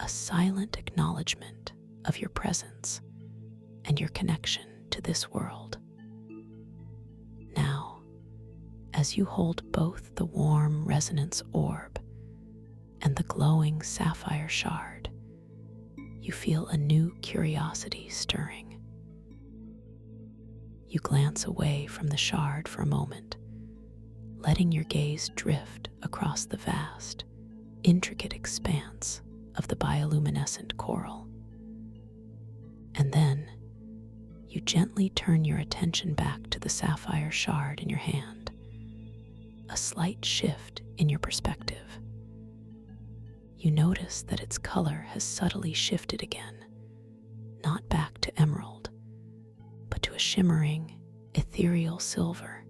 a silent acknowledgement of your presence and your connection to this world. Now, as you hold both the warm resonance orb and the glowing sapphire shard, you feel a new curiosity stirring. You glance away from the shard for a moment, letting your gaze drift across the vast, intricate expanse of the bioluminescent coral. And then, you gently turn your attention back to the sapphire shard in your hand, a slight shift in your perspective. You notice that its color has subtly shifted again, not back to emerald, but to a shimmering, ethereal silver,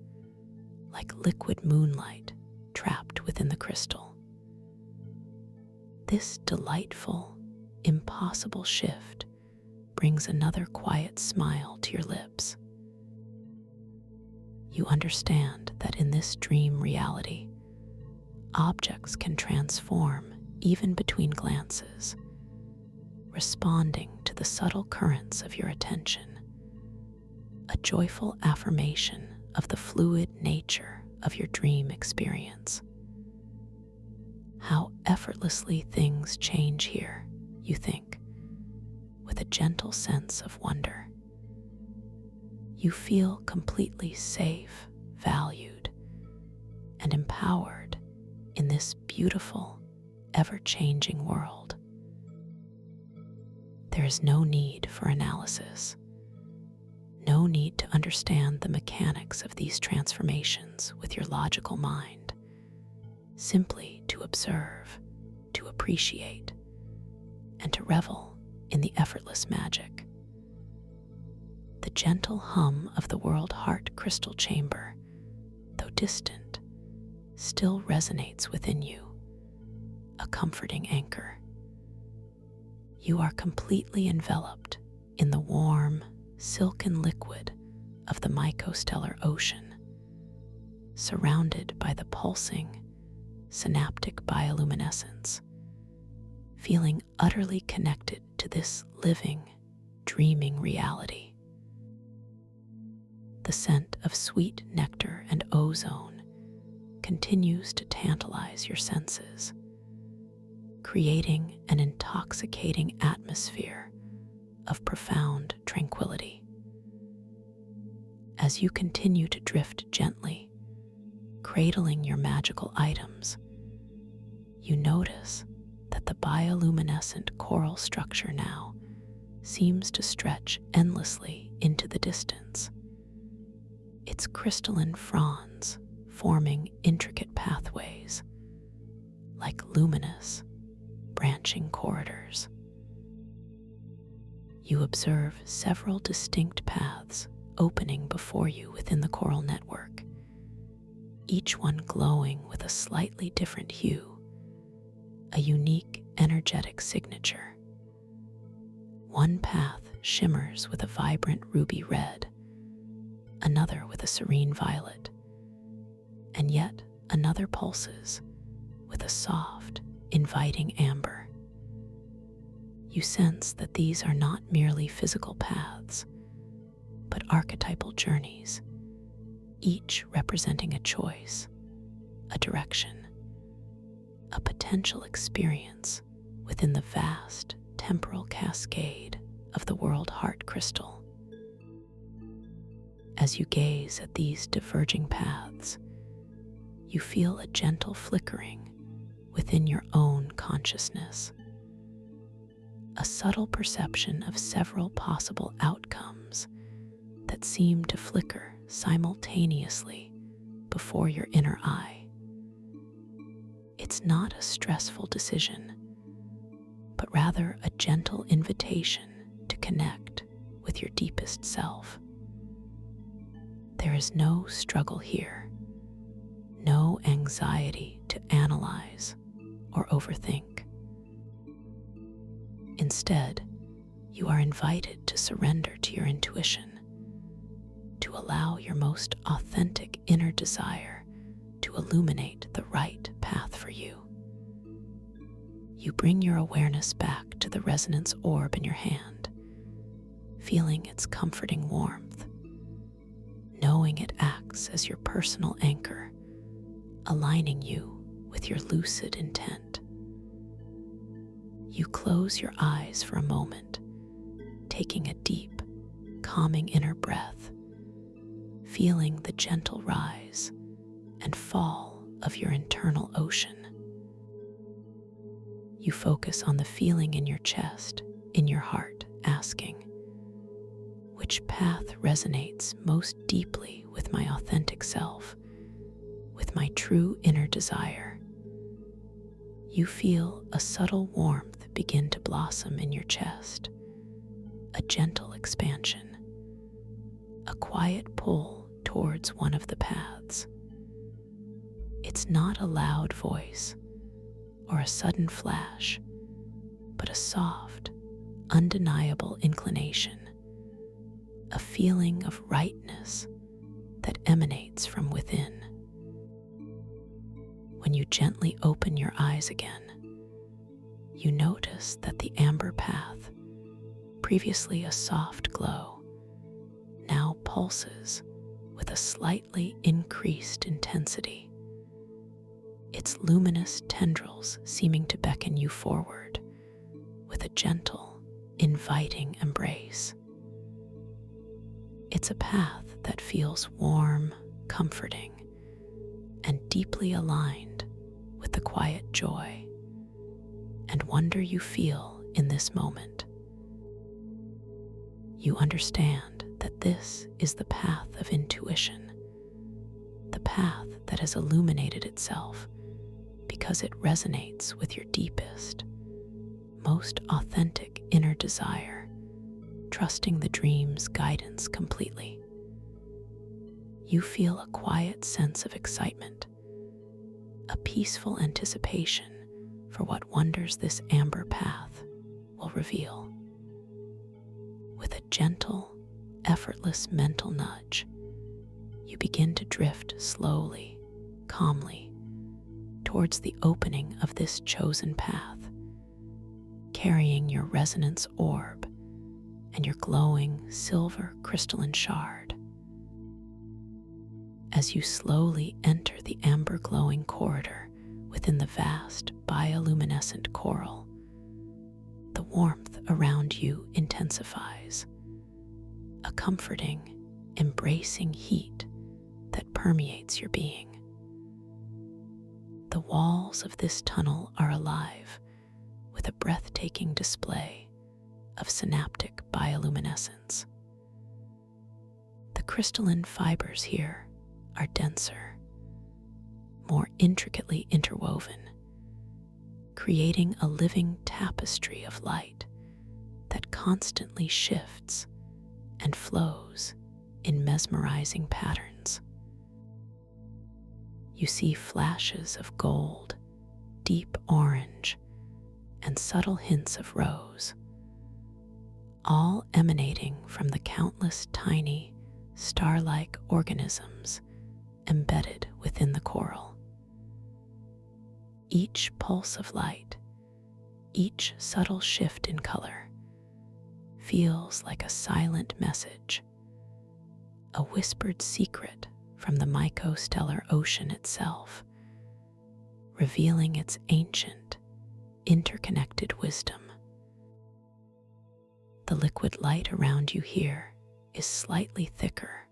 like liquid moonlight trapped within the crystal. This delightful, impossible shift brings another quiet smile to your lips. You understand that in this dream reality, objects can transform even between glances, responding to the subtle currents of your attention, a joyful affirmation of the fluid nature of your dream experience. How effortlessly things change here, you think, with a gentle sense of wonder. You feel completely safe, valued, and empowered in this beautiful, ever-changing world. There is no need for analysis, no need to understand the mechanics of these transformations with your logical mind, simply to observe, to appreciate, and to revel in the effortless magic. The gentle hum of the World Heart crystal chamber, though distant, still resonates within you, a comforting anchor. You are completely enveloped in the warm, silken liquid of the mycostellar ocean, surrounded by the pulsing, synaptic bioluminescence, feeling utterly connected to this living, dreaming reality. The scent of sweet nectar and ozone continues to tantalize your senses, creating an intoxicating atmosphere of profound tranquility. As you continue to drift gently, cradling your magical items, you notice that the bioluminescent coral structure now seems to stretch endlessly into the distance, its crystalline fronds forming intricate pathways, like luminous, branching corridors. You observe several distinct paths opening before you within the coral network, each one glowing with a slightly different hue, a unique energetic signature. One path shimmers with a vibrant ruby red, another with a serene violet, and yet another pulses with a soft, inviting amber. You sense that these are not merely physical paths, but archetypal journeys, each representing a choice, a direction, a potential experience within the vast temporal cascade of the world heart crystal. As you gaze at these diverging paths, you feel a gentle flickering within your own consciousness, a subtle perception of several possible outcomes that seem to flicker simultaneously before your inner eye. It's not a stressful decision, but rather a gentle invitation to connect with your deepest self. There is no struggle here, no anxiety to analyze or overthink. Instead, you are invited to surrender to your intuition, to allow your most authentic inner desire to illuminate the right path for you. You bring your awareness back to the resonance orb in your hand, feeling its comforting warmth, knowing it acts as your personal anchor, aligning you with your lucid intent. You close your eyes for a moment, taking a deep, calming inner breath, feeling the gentle rise and fall of your internal ocean. You focus on the feeling in your chest, in your heart, asking, which path resonates most deeply with my authentic self, with my true inner desire? You feel a subtle warmth begin to blossom in your chest, a gentle expansion, a quiet pull towards one of the paths. It's not a loud voice or a sudden flash, but a soft, undeniable inclination, a feeling of rightness that emanates from within. When you gently open your eyes again, you notice that the amber path, previously a soft glow, now pulses with a slightly increased intensity, its luminous tendrils seeming to beckon you forward with a gentle, inviting embrace. It's a path that feels warm, comforting, and deeply aligned with the quiet joy and wonder you feel in this moment. You understand that this is the path of intuition, the path that has illuminated itself because it resonates with your deepest, most authentic inner desire, trusting the dream's guidance completely. You feel a quiet sense of excitement, a peaceful anticipation for what wonders this amber path will reveal. With a gentle, effortless mental nudge, you begin to drift slowly, calmly, towards the opening of this chosen path, carrying your resonance orb and your glowing silver crystalline shard. As you slowly enter the amber glowing corridor within the vast bioluminescent coral, the warmth around you intensifies, a comforting, embracing heat that permeates your being. The walls of this tunnel are alive with a breathtaking display of synaptic bioluminescence. The crystalline fibers here are denser, more intricately interwoven, creating a living tapestry of light that constantly shifts and flows in mesmerizing patterns. You see flashes of gold, deep orange, and subtle hints of rose, all emanating from the countless tiny, star-like organisms embedded within the coral. Each pulse of light, each subtle shift in color, feels like a silent message, a whispered secret from the mycostellar ocean itself, revealing its ancient, interconnected wisdom. The liquid light around you here is slightly thicker,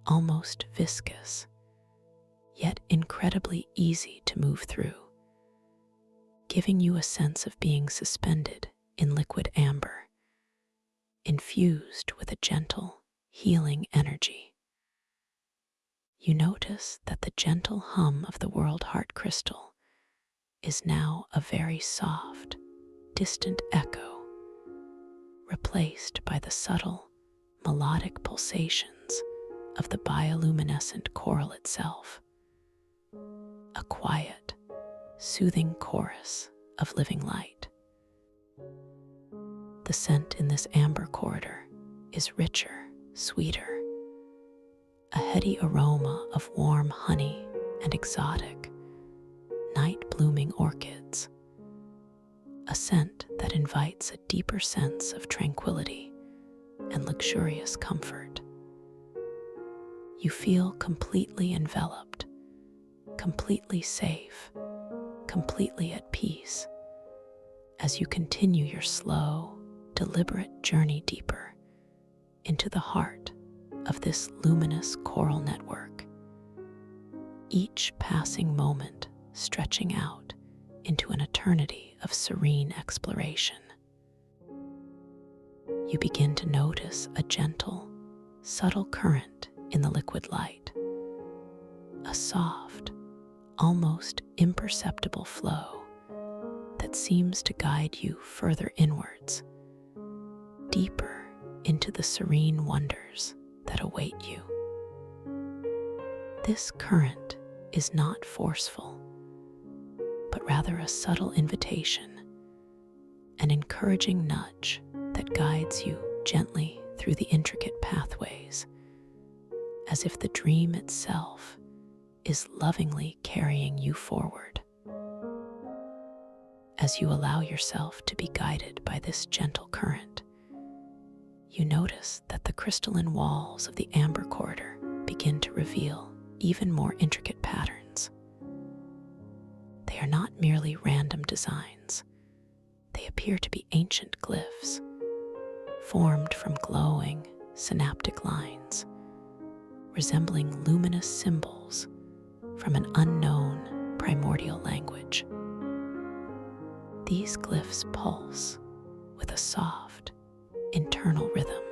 almost viscous, yet incredibly easy to move through, giving you a sense of being suspended in liquid amber, infused with a gentle, healing energy. You notice that the gentle hum of the world heart crystal is now a very soft, distant echo, replaced by the subtle, melodic pulsations of the bioluminescent coral itself, a quiet, soothing chorus of living light. The scent in this amber corridor is richer, sweeter, a heady aroma of warm honey and exotic, night-blooming orchids, a scent that invites a deeper sense of tranquility and luxurious comfort. You feel completely enveloped, completely safe, completely at peace as you continue your slow, deliberate journey deeper into the heart of this luminous coral network, each passing moment stretching out into an eternity of serene exploration. You begin to notice a gentle, subtle current in the liquid light, a soft, almost imperceptible flow that seems to guide you further inwards, deeper into the serene wonders that await you. This current is not forceful, but rather a subtle invitation, an encouraging nudge that guides you gently through the intricate pathways, as if the dream itself is lovingly carrying you forward. As you allow yourself to be guided by this gentle current, you notice that the crystalline walls of the amber corridor begin to reveal even more intricate patterns. They are not merely random designs. They appear to be ancient glyphs, formed from glowing, synaptic lines, resembling luminous symbols from an unknown primordial language. These glyphs pulse with a soft, internal rhythm,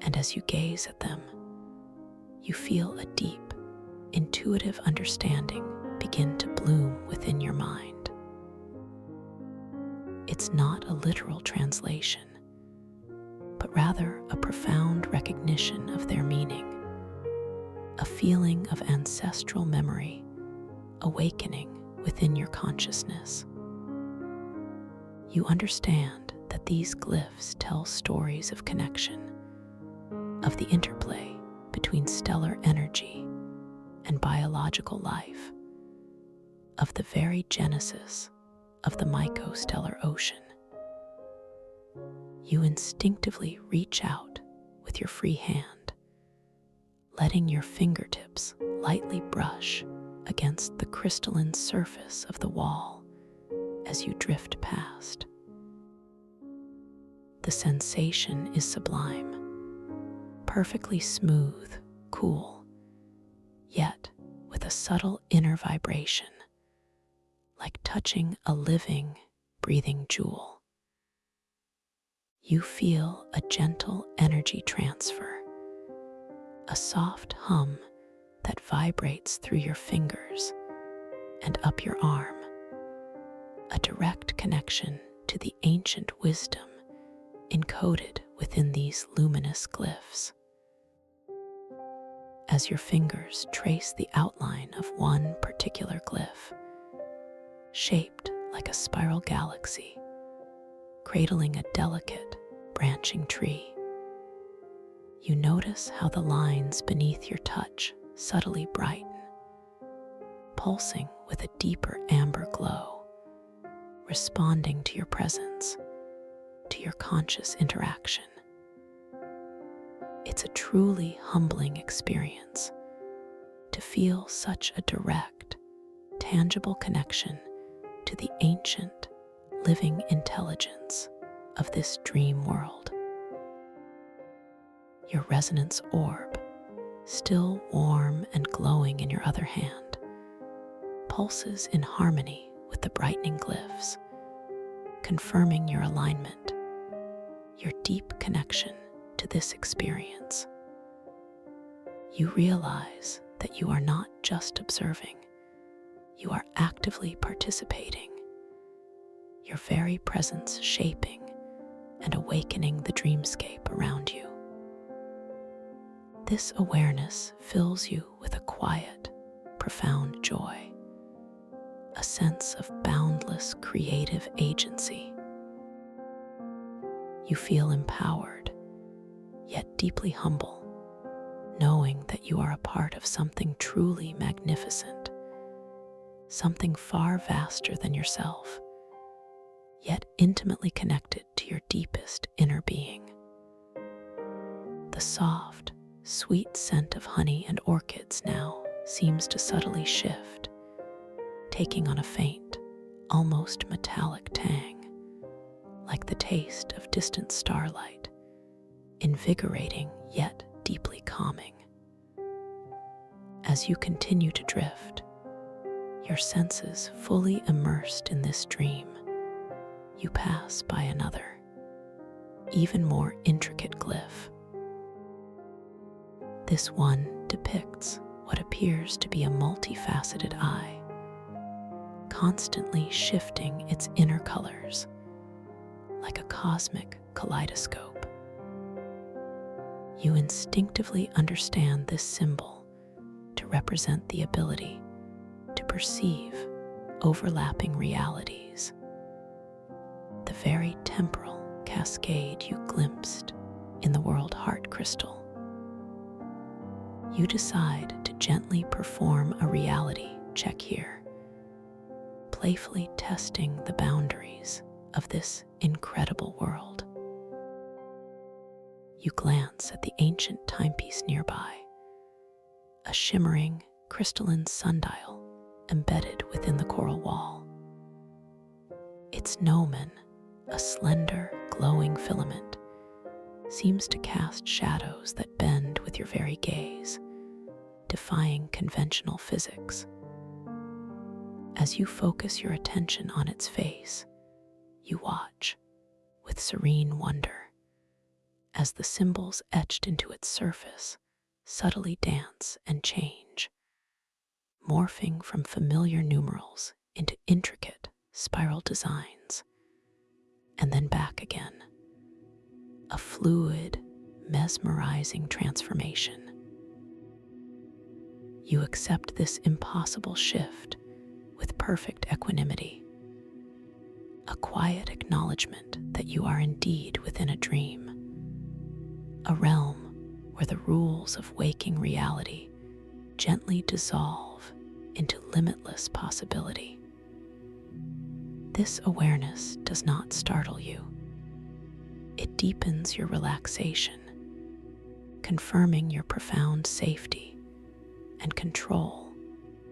and as you gaze at them, you feel a deep, intuitive understanding begin to bloom within your mind. It's not a literal translation, but rather a profound recognition of their meaning, a feeling of ancestral memory awakening within your consciousness. You understand that these glyphs tell stories of connection, of the interplay between stellar energy and biological life, of the very genesis of the mycostellar ocean. You instinctively reach out with your free hand, letting your fingertips lightly brush against the crystalline surface of the wall as you drift past. The sensation is sublime, perfectly smooth, cool, yet with a subtle inner vibration, like touching a living, breathing jewel. You feel a gentle energy transfer, a soft hum that vibrates through your fingers and up your arm, a direct connection to the ancient wisdom encoded within these luminous glyphs. As your fingers trace the outline of one particular glyph, shaped like a spiral galaxy, cradling a delicate, branching tree, you notice how the lines beneath your touch subtly brighten, pulsing with a deeper amber glow, responding to your presence, to your conscious interaction. It's a truly humbling experience to feel such a direct, tangible connection to the ancient, living intelligence of this dream world. Your resonance orb, still warm and glowing in your other hand, pulses in harmony with the brightening glyphs, confirming your alignment, your deep connection to this experience. You realize that you are not just observing, you are actively participating, your very presence shaping and awakening the dreamscape around you. This awareness fills you with a quiet, profound joy, a sense of boundless creative agency. You feel empowered, yet deeply humble, knowing that you are a part of something truly magnificent, something far vaster than yourself, yet intimately connected to your deepest inner being. The soft, sweet scent of honey and orchids now seems to subtly shift, taking on a faint, almost metallic tang, like the taste of distant starlight, invigorating yet deeply calming. As you continue to drift, your senses fully immersed in this dream, you pass by another, even more intricate glyph. This one depicts what appears to be a multifaceted eye, constantly shifting its inner colors like a cosmic kaleidoscope. You instinctively understand this symbol to represent the ability to perceive overlapping realities, the very temporal cascade you glimpsed in the world heart crystal. You decide to gently perform a reality check here, playfully testing the boundaries of this incredible world. You glance at the ancient timepiece nearby, a shimmering crystalline sundial embedded within the coral wall. Its gnomon, a slender, glowing filament, seems to cast shadows that bend with your very gaze, defying conventional physics. As you focus your attention on its face, you watch with serene wonder as the symbols etched into its surface subtly dance and change, morphing from familiar numerals into intricate spiral designs, and then back again. A fluid, mesmerizing transformation. You accept this impossible shift with perfect equanimity, a quiet acknowledgement that you are indeed within a dream, a realm where the rules of waking reality gently dissolve into limitless possibility. This awareness does not startle you. It deepens your relaxation, confirming your profound safety and control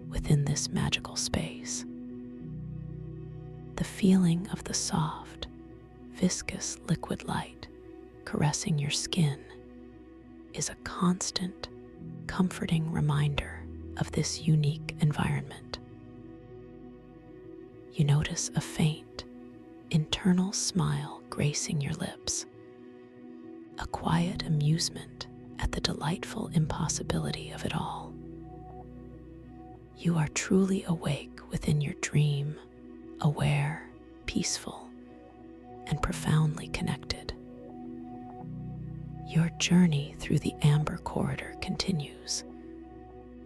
within this magical space. The feeling of the soft, viscous liquid light caressing your skin is a constant, comforting reminder of this unique environment. You notice a faint, internal smile gracing your lips, a quiet amusement at the delightful impossibility of it all. You are truly awake within your dream, aware, peaceful, and profoundly connected. Your journey through the amber corridor continues,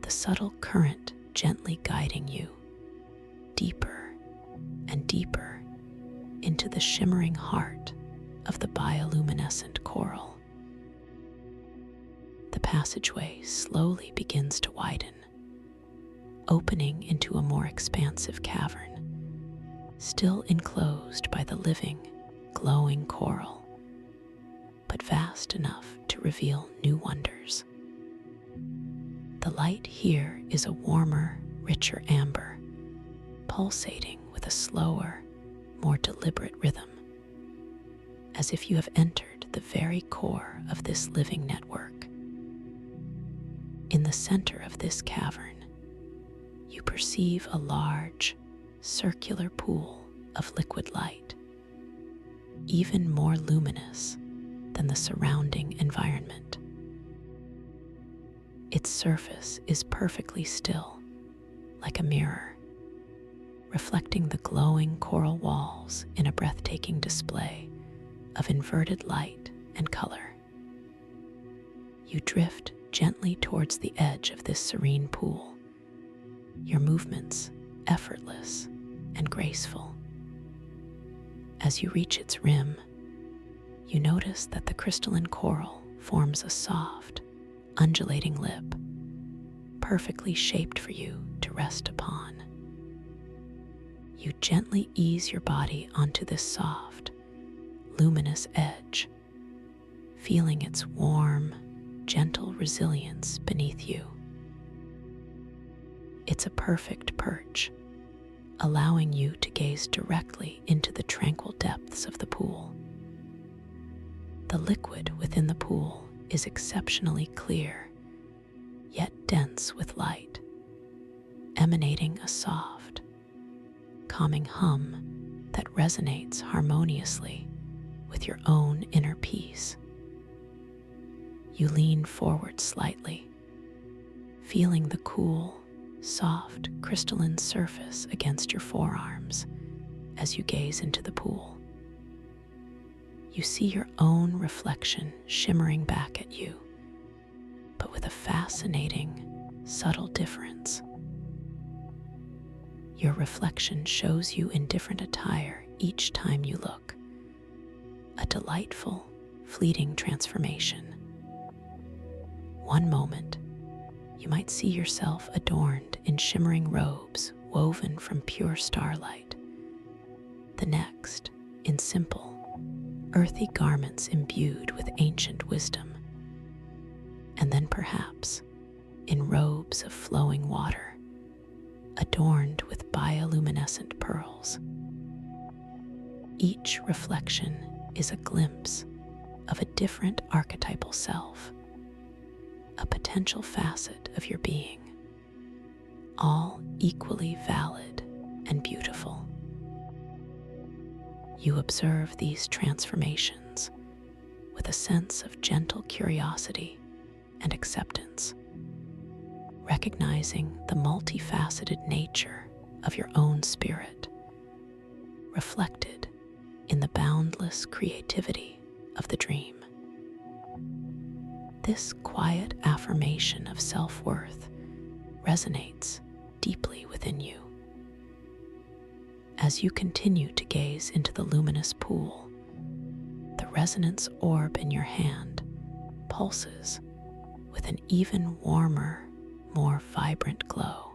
the subtle current gently guiding you deeper and deeper into the shimmering heart of the bioluminescent coral. The passageway slowly begins to widen, opening into a more expansive cavern, still enclosed by the living, glowing coral. but vast enough to reveal new wonders. The light here is a warmer, richer amber, pulsating with a slower, more deliberate rhythm, as if you have entered the very core of this living network. In the center of this cavern, you perceive a large, circular pool of liquid light, even more luminous than the surrounding environment. Its surface is perfectly still, like a mirror, reflecting the glowing coral walls in a breathtaking display of inverted light and color. You drift gently towards the edge of this serene pool, your movements effortless and graceful. As you reach its rim, you notice that the crystalline coral forms a soft, undulating lip, perfectly shaped for you to rest upon. You gently ease your body onto this soft, luminous edge, feeling its warm, gentle resilience beneath you. It's a perfect perch, allowing you to gaze directly into the tranquil depths of the pool. The liquid within the pool is exceptionally clear, yet dense with light, emanating a soft, calming hum that resonates harmoniously with your own inner peace. You lean forward slightly, feeling the cool, soft, crystalline surface against your forearms as you gaze into the pool. You see your own reflection shimmering back at you, but with a fascinating, subtle difference. Your reflection shows you in different attire each time you look, a delightful, fleeting transformation. One moment, you might see yourself adorned in shimmering robes woven from pure starlight. The next, in simple, earthy garments imbued with ancient wisdom. And then perhaps, in robes of flowing water, adorned with bioluminescent pearls. Each reflection is a glimpse of a different archetypal self, a potential facet of your being, all equally valid and beautiful. You observe these transformations with a sense of gentle curiosity and acceptance, recognizing the multifaceted nature of your own spirit, reflected in the boundless creativity of the dream. This quiet affirmation of self-worth resonates deeply within you. As you continue to gaze into the luminous pool, the resonance orb in your hand pulses with an even warmer, more vibrant glow,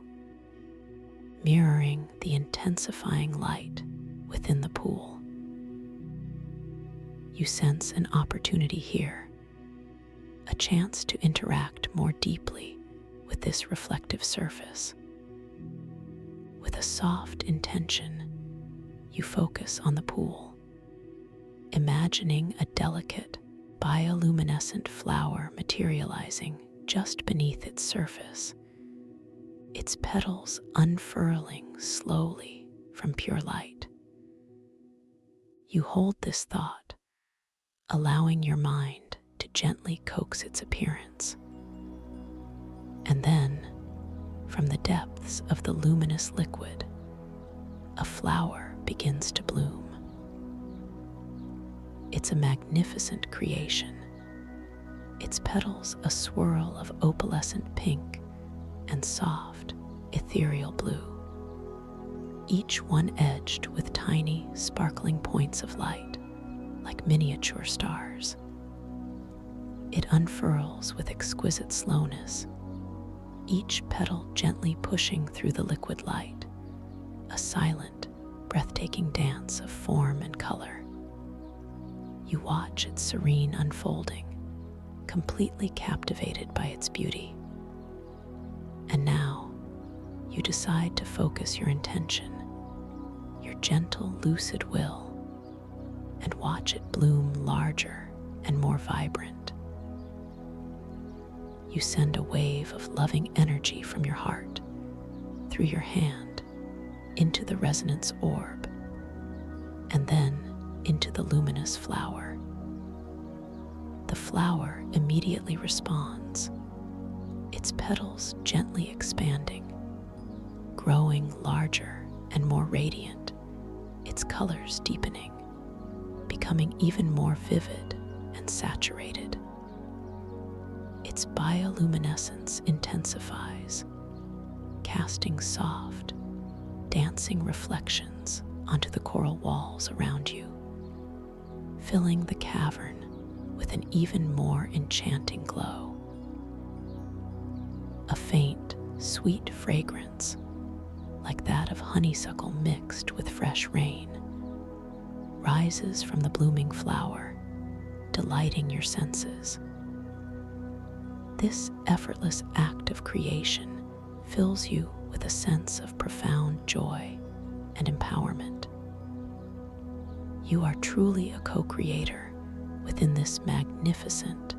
mirroring the intensifying light within the pool. You sense an opportunity here, a chance to interact more deeply with this reflective surface. With a soft intention, you focus on the pool, imagining a delicate, bioluminescent flower materializing just beneath its surface, its petals unfurling slowly from pure light. You hold this thought, allowing your mind to gently coax its appearance. And then, from the depths of the luminous liquid, a flower begins to bloom. It's a magnificent creation, its petals a swirl of opalescent pink and soft, ethereal blue, each one edged with tiny, sparkling points of light, like miniature stars. It unfurls with exquisite slowness, each petal gently pushing through the liquid light, a silent, breathtaking dance of form and color. You watch its serene unfolding, completely captivated by its beauty. And now, you decide to focus your intention, your gentle, lucid will, and watch it bloom larger and more vibrant. You send a wave of loving energy from your heart through your hand into the resonance orb, and then into the luminous flower. The flower immediately responds, its petals gently expanding, growing larger and more radiant, its colors deepening, becoming even more vivid and saturated. Its bioluminescence intensifies, casting soft, dancing reflections onto the coral walls around you, filling the cavern with an even more enchanting glow. A faint, sweet fragrance, like that of honeysuckle mixed with fresh rain, rises from the blooming flower, delighting your senses. This effortless act of creation fills you with a sense of profound joy and empowerment. You are truly a co-creator within this magnificent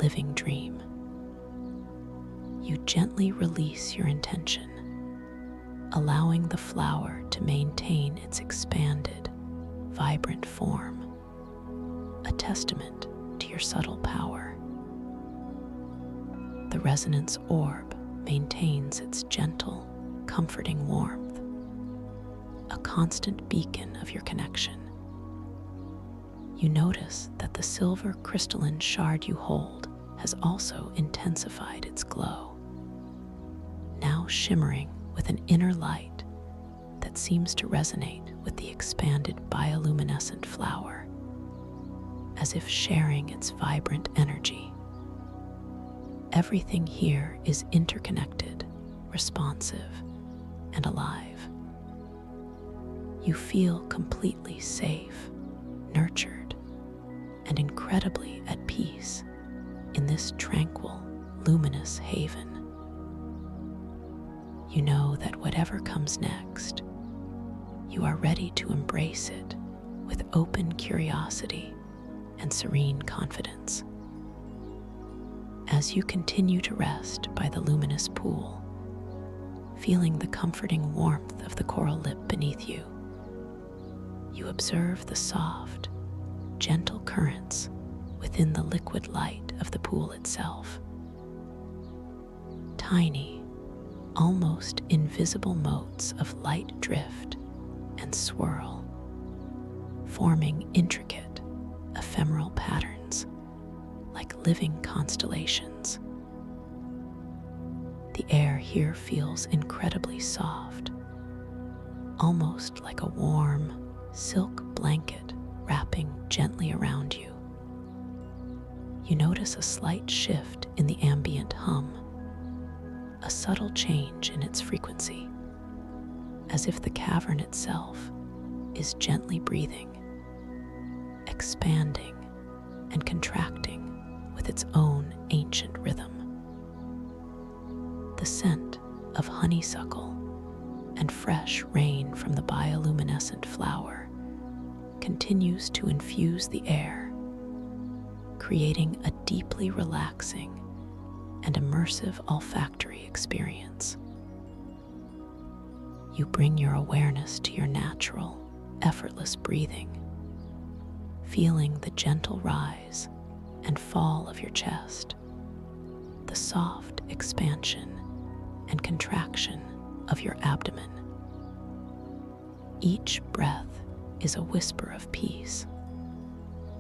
living dream. You gently release your intention, allowing the flower to maintain its expanded, vibrant form, a testament to your subtle power. The resonance orb maintains its gentle, comforting warmth, a constant beacon of your connection. You notice that the silver crystalline shard you hold has also intensified its glow, now shimmering with an inner light that seems to resonate with the expanded bioluminescent flower, as if sharing its vibrant energy. Everything here is interconnected, responsive, and alive. You feel completely safe, nurtured, and incredibly at peace in this tranquil, luminous haven. You know that whatever comes next, you are ready to embrace it with open curiosity and serene confidence. As you continue to rest by the luminous pool, feeling the comforting warmth of the coral lip beneath you, you observe the soft, gentle currents within the liquid light of the pool itself. Tiny, almost invisible motes of light drift and swirl, forming intricate, ephemeral patterns like living constellations. The air here feels incredibly soft, almost like a warm, silk blanket wrapping gently around you. You notice a slight shift in the ambient hum, a subtle change in its frequency, as if the cavern itself is gently breathing, expanding and contracting with its own ancient rhythm. The scent of honeysuckle and fresh rain from the bioluminescent flower continues to infuse the air, creating a deeply relaxing and immersive olfactory experience. You bring your awareness to your natural, effortless breathing, feeling the gentle rise and fall of your chest, the soft expansion and contraction of your abdomen. Each breath is a whisper of peace,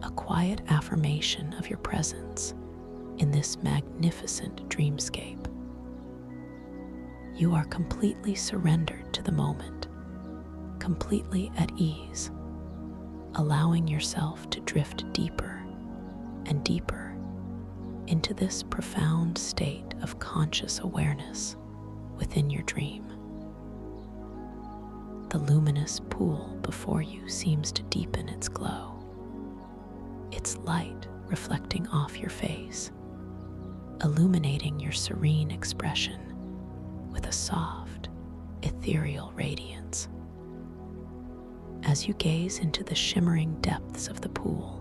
a quiet affirmation of your presence in this magnificent dreamscape. You are completely surrendered to the moment, completely at ease, allowing yourself to drift deeper and deeper into this profound state of conscious awareness within your dream. The luminous pool before you seems to deepen its glow, its light reflecting off your face, illuminating your serene expression with a soft, ethereal radiance. As you gaze into the shimmering depths of the pool,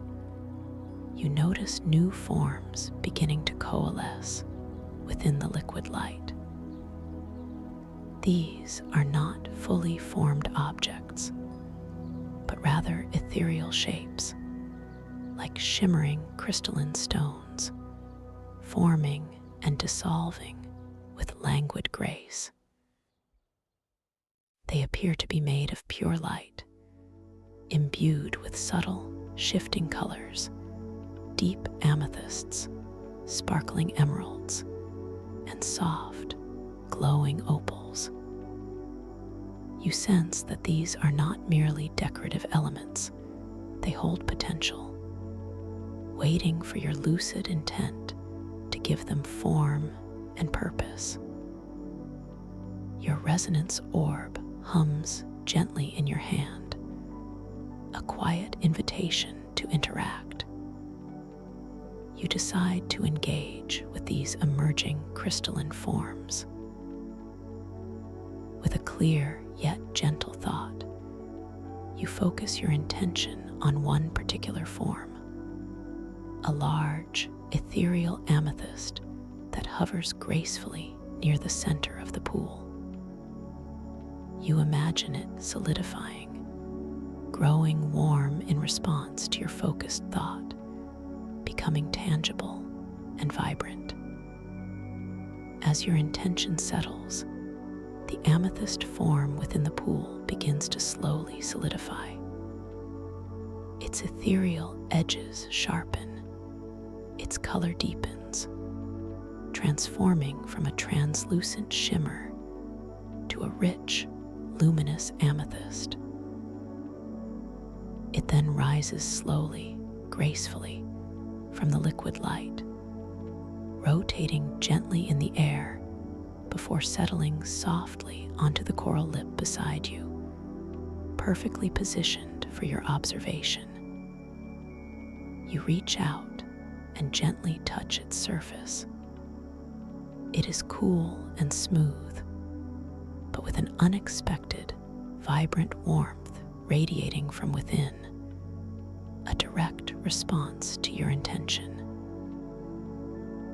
you notice new forms beginning to coalesce within the liquid light. These are not fully formed objects, but rather ethereal shapes, like shimmering crystalline stones, forming and dissolving with languid grace. They appear to be made of pure light, imbued with subtle, shifting colors, deep amethysts, sparkling emeralds, and soft, glowing opals. You sense that these are not merely decorative elements. They hold potential, waiting for your lucid intent to give them form and purpose. Your resonance orb hums gently in your hand, a quiet invitation to interact. You decide to engage with these emerging crystalline forms. With a clear yet gentle thought, you focus your intention on one particular form, a large, ethereal amethyst that hovers gracefully near the center of the pool. You imagine it solidifying, growing warm in response to your focused thought, becoming tangible and vibrant. As your intention settles, the amethyst form within the pool begins to slowly solidify. Its ethereal edges sharpen, its color deepens, transforming from a translucent shimmer to a rich, luminous amethyst. It then rises slowly, gracefully, from the liquid light, rotating gently in the air before settling softly onto the coral lip beside you, perfectly positioned for your observation. You reach out and gently touch its surface. It is cool and smooth, but with an unexpected, vibrant warmth radiating from within, a direct response to your intention.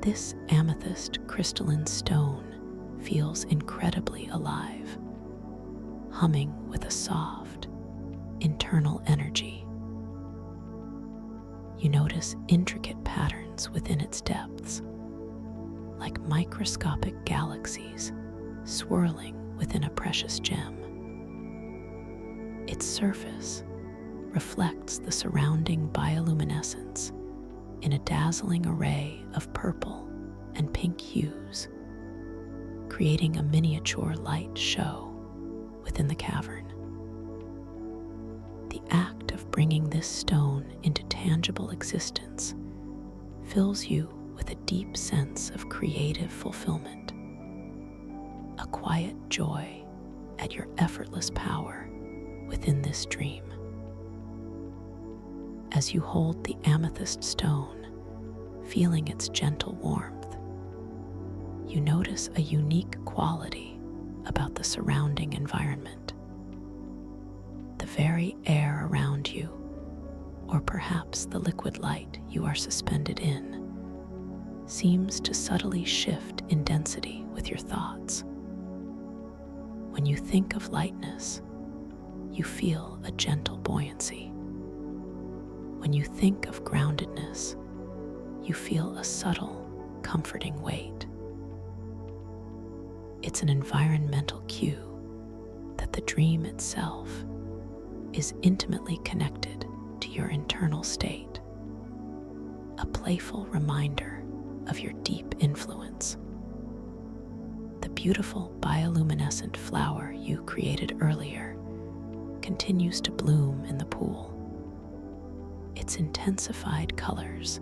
This amethyst crystalline stone feels incredibly alive, humming with a soft, internal energy. You notice intricate patterns within its depths, like microscopic galaxies swirling within a precious gem. Its surface reflects the surrounding bioluminescence in a dazzling array of purple and pink hues, creating a miniature light show within the cavern. The act of bringing this stone into tangible existence fills you with a deep sense of creative fulfillment, a quiet joy at your effortless power within this dream. As you hold the amethyst stone, feeling its gentle warmth, you notice a unique quality about the surrounding environment. The very air around you, or perhaps the liquid light you are suspended in, seems to subtly shift in density with your thoughts. When you think of lightness, you feel a gentle buoyancy. When you think of groundedness, you feel a subtle, comforting weight. It's an environmental cue that the dream itself is intimately connected to your internal state, a playful reminder of your deep influence. The beautiful bioluminescent flower you created earlier continues to bloom in the pool, its intensified colors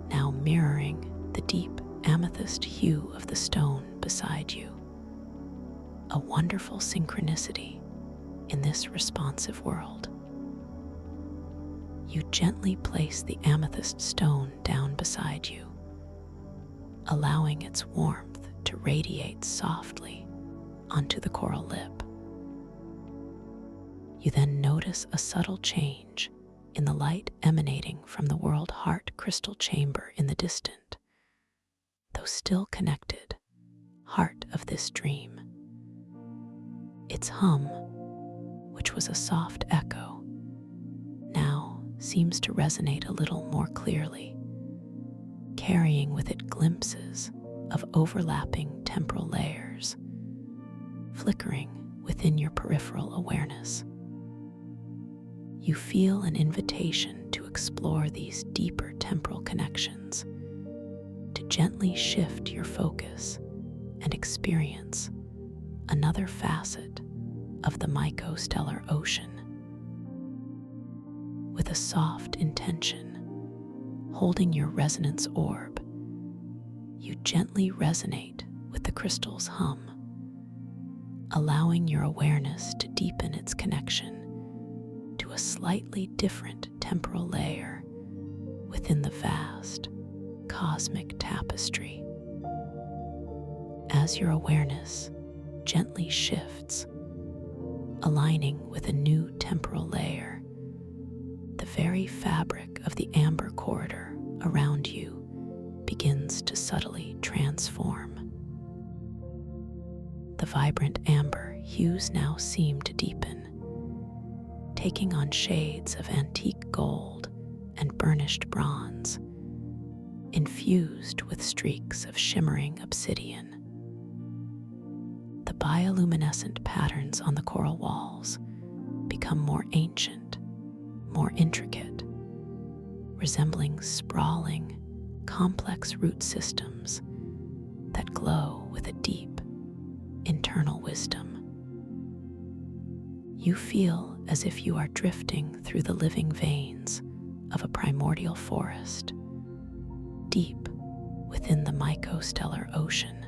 now mirroring the deep amethyst hue of the stone beside you. A wonderful synchronicity in this responsive world. You gently place the amethyst stone down beside you, allowing its warmth to radiate softly onto the coral lip. You then notice a subtle change in the light emanating from the World Heart crystal chamber in the distant, though still connected, heart of this dream. Its hum, which was a soft echo, now seems to resonate a little more clearly, carrying with it glimpses of overlapping temporal layers, flickering within your peripheral awareness. You feel an invitation to explore these deeper temporal connections, to gently shift your focus and experience another facet of the mycostellar ocean. With a soft intention, holding your resonance orb, you gently resonate with the crystal's hum, allowing your awareness to deepen its connection to a slightly different temporal layer within the vast cosmic tapestry. As your awareness gently shifts, aligning with a new temporal layer, the very fabric of the amber corridor around you begins to subtly transform. The vibrant amber hues now seem to deepen, taking on shades of antique gold and burnished bronze, infused with streaks of shimmering obsidian. The bioluminescent patterns on the coral walls become more ancient, more intricate, resembling sprawling, complex root systems that glow with a deep, internal wisdom. You feel as if you are drifting through the living veins of a primordial forest, deep within the mycostellar ocean.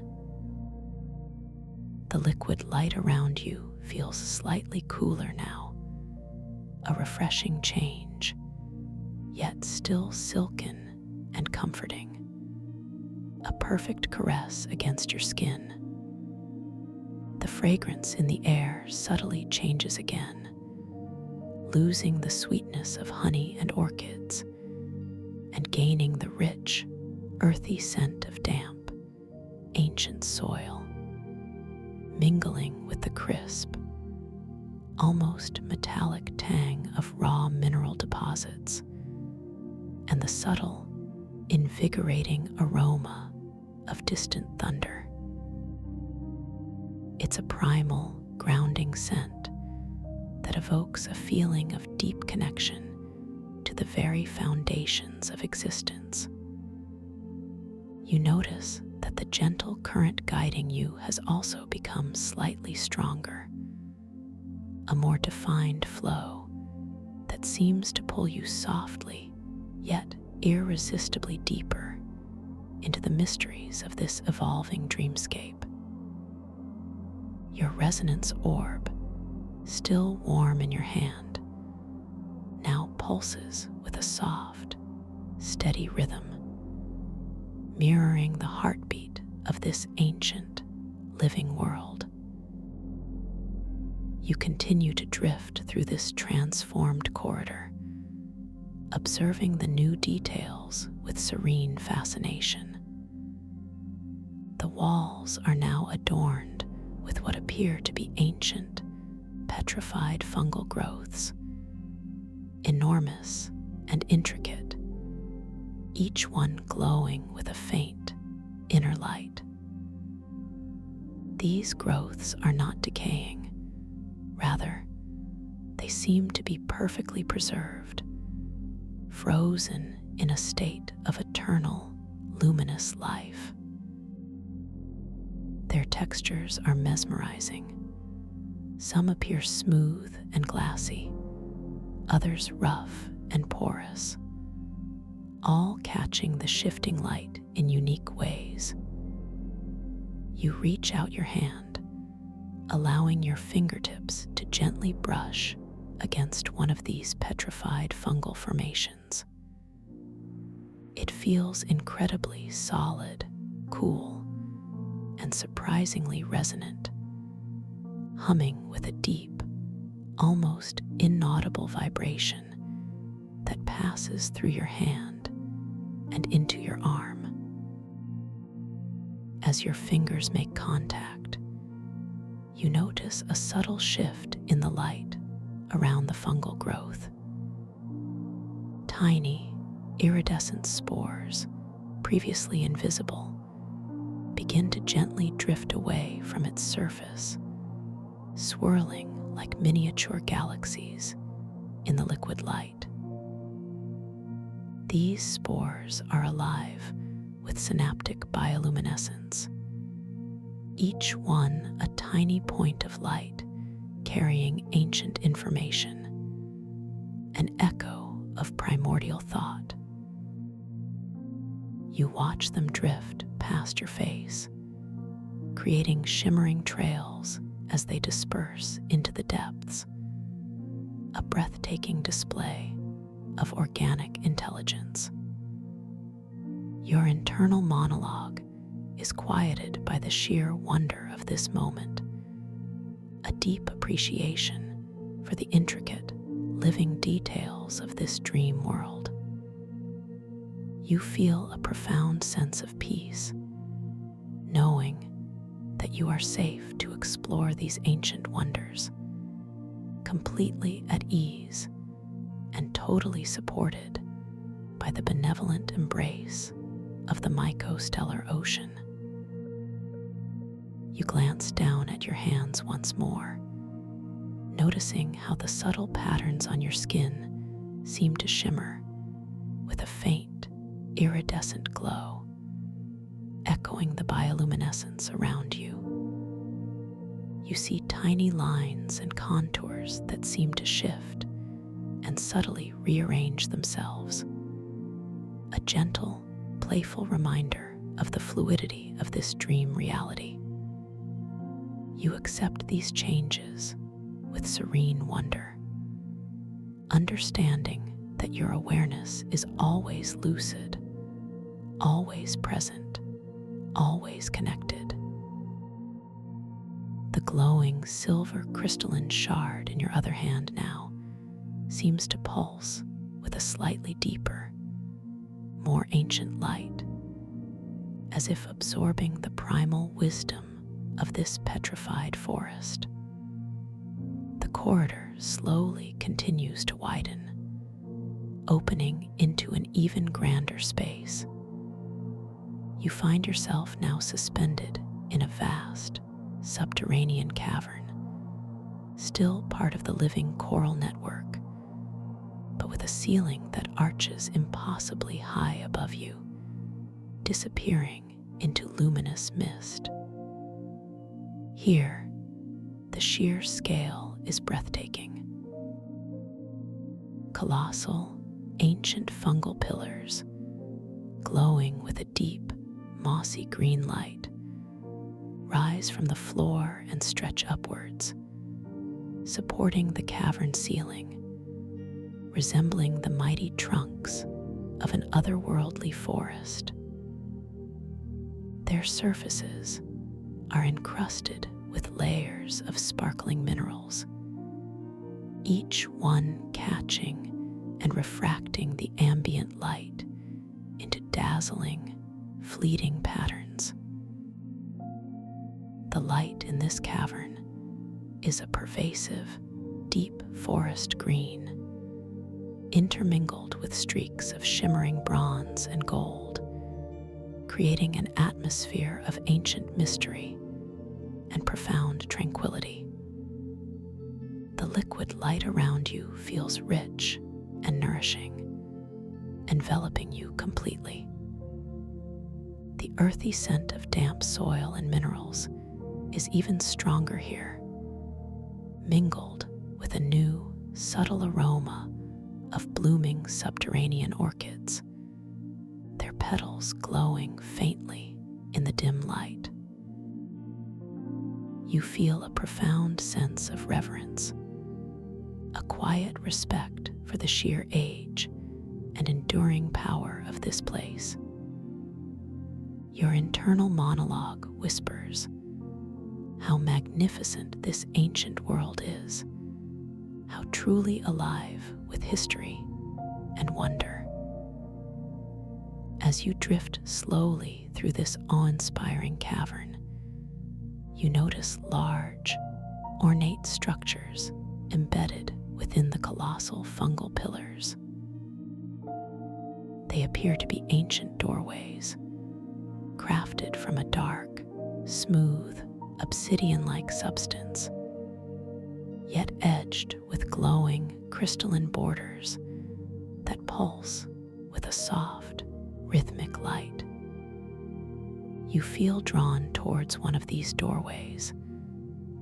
The liquid light around you feels slightly cooler now, a refreshing change, yet still silken and comforting, a perfect caress against your skin. The fragrance in the air subtly changes again, losing the sweetness of honey and orchids, and gaining the rich, earthy scent of damp, ancient soil, mingling with the crisp, almost metallic tang of raw mineral deposits, and the subtle, invigorating aroma of distant thunder. It's a primal, grounding scent that evokes a feeling of deep connection to the very foundations of existence. You notice that the gentle current guiding you has also become slightly stronger, a more defined flow that seems to pull you softly, yet irresistibly deeper into the mysteries of this evolving dreamscape. Your resonance orb, still warm in your hand, now pulses with a soft, steady rhythm, mirroring the heartbeat of this ancient, living world. You continue to drift through this transformed corridor, observing the new details with serene fascination. The walls are now adorned with what appear to be ancient, petrified fungal growths, enormous and intricate, each one glowing with a faint inner light. These growths are not decaying. Rather, they seem to be perfectly preserved, frozen in a state of eternal, luminous life. Their textures are mesmerizing. Some appear smooth and glassy, others rough and porous, all catching the shifting light in unique ways. You reach out your hand, allowing your fingertips to gently brush against one of these petrified fungal formations. It feels incredibly solid, cool, and surprisingly resonant, humming with a deep, almost inaudible vibration that passes through your hand and into your arm. As your fingers make contact, you notice a subtle shift in the light around the fungal growth. Tiny, iridescent spores, previously invisible, begin to gently drift away from its surface, swirling like miniature galaxies in the liquid light. These spores are alive with synaptic bioluminescence, each one a tiny point of light carrying ancient information, an echo of primordial thought. You watch them drift past your face, creating shimmering trails as they disperse into the depths, a breathtaking display of organic intelligence. Your internal monologue is quieted by the sheer wonder of this moment, a deep appreciation for the intricate, living details of this dream world. You feel a profound sense of peace, knowing that you are safe to explore these ancient wonders, completely at ease and totally supported by the benevolent embrace of the mycostellar ocean. You glance down at your hands once more, noticing how the subtle patterns on your skin seem to shimmer with a faint, iridescent glow, echoing the bioluminescence around you. You see tiny lines and contours that seem to shift and subtly rearrange themselves, a gentle, playful reminder of the fluidity of this dream reality. You accept these changes with serene wonder, understanding that your awareness is always lucid, always present, always connected. The glowing silver crystalline shard in your other hand now seems to pulse with a slightly deeper, more ancient light, as if absorbing the primal wisdom of this petrified forest. The corridor slowly continues to widen, opening into an even grander space. You find yourself now suspended in a vast, subterranean cavern, still part of the living coral network, but with a ceiling that arches impossibly high above you, disappearing into luminous mist. Here, the sheer scale is breathtaking. Colossal, ancient fungal pillars, glowing with a deep, mossy green light, rise from the floor and stretch upwards, supporting the cavern ceiling, resembling the mighty trunks of an otherworldly forest. Their surfaces are encrusted with layers of sparkling minerals, each one catching and refracting the ambient light into dazzling, fleeting patterns. The light in this cavern is a pervasive, deep forest green, intermingled with streaks of shimmering bronze and gold, creating an atmosphere of ancient mystery and profound tranquility. The liquid light around you feels rich and nourishing, enveloping you completely. The earthy scent of damp soil and minerals is even stronger here, mingled with a new, subtle aroma of blooming subterranean orchids, their petals glowing faintly in the dim light. You feel a profound sense of reverence, a quiet respect for the sheer age and enduring power of this place. Your internal monologue whispers how magnificent this ancient world is, how truly alive with history and wonder. As you drift slowly through this awe-inspiring cavern, you notice large, ornate structures embedded within the colossal fungal pillars. They appear to be ancient doorways, crafted from a dark, smooth, obsidian-like substance, yet edged with glowing crystalline borders that pulse with a soft, rhythmic light. You feel drawn towards one of these doorways,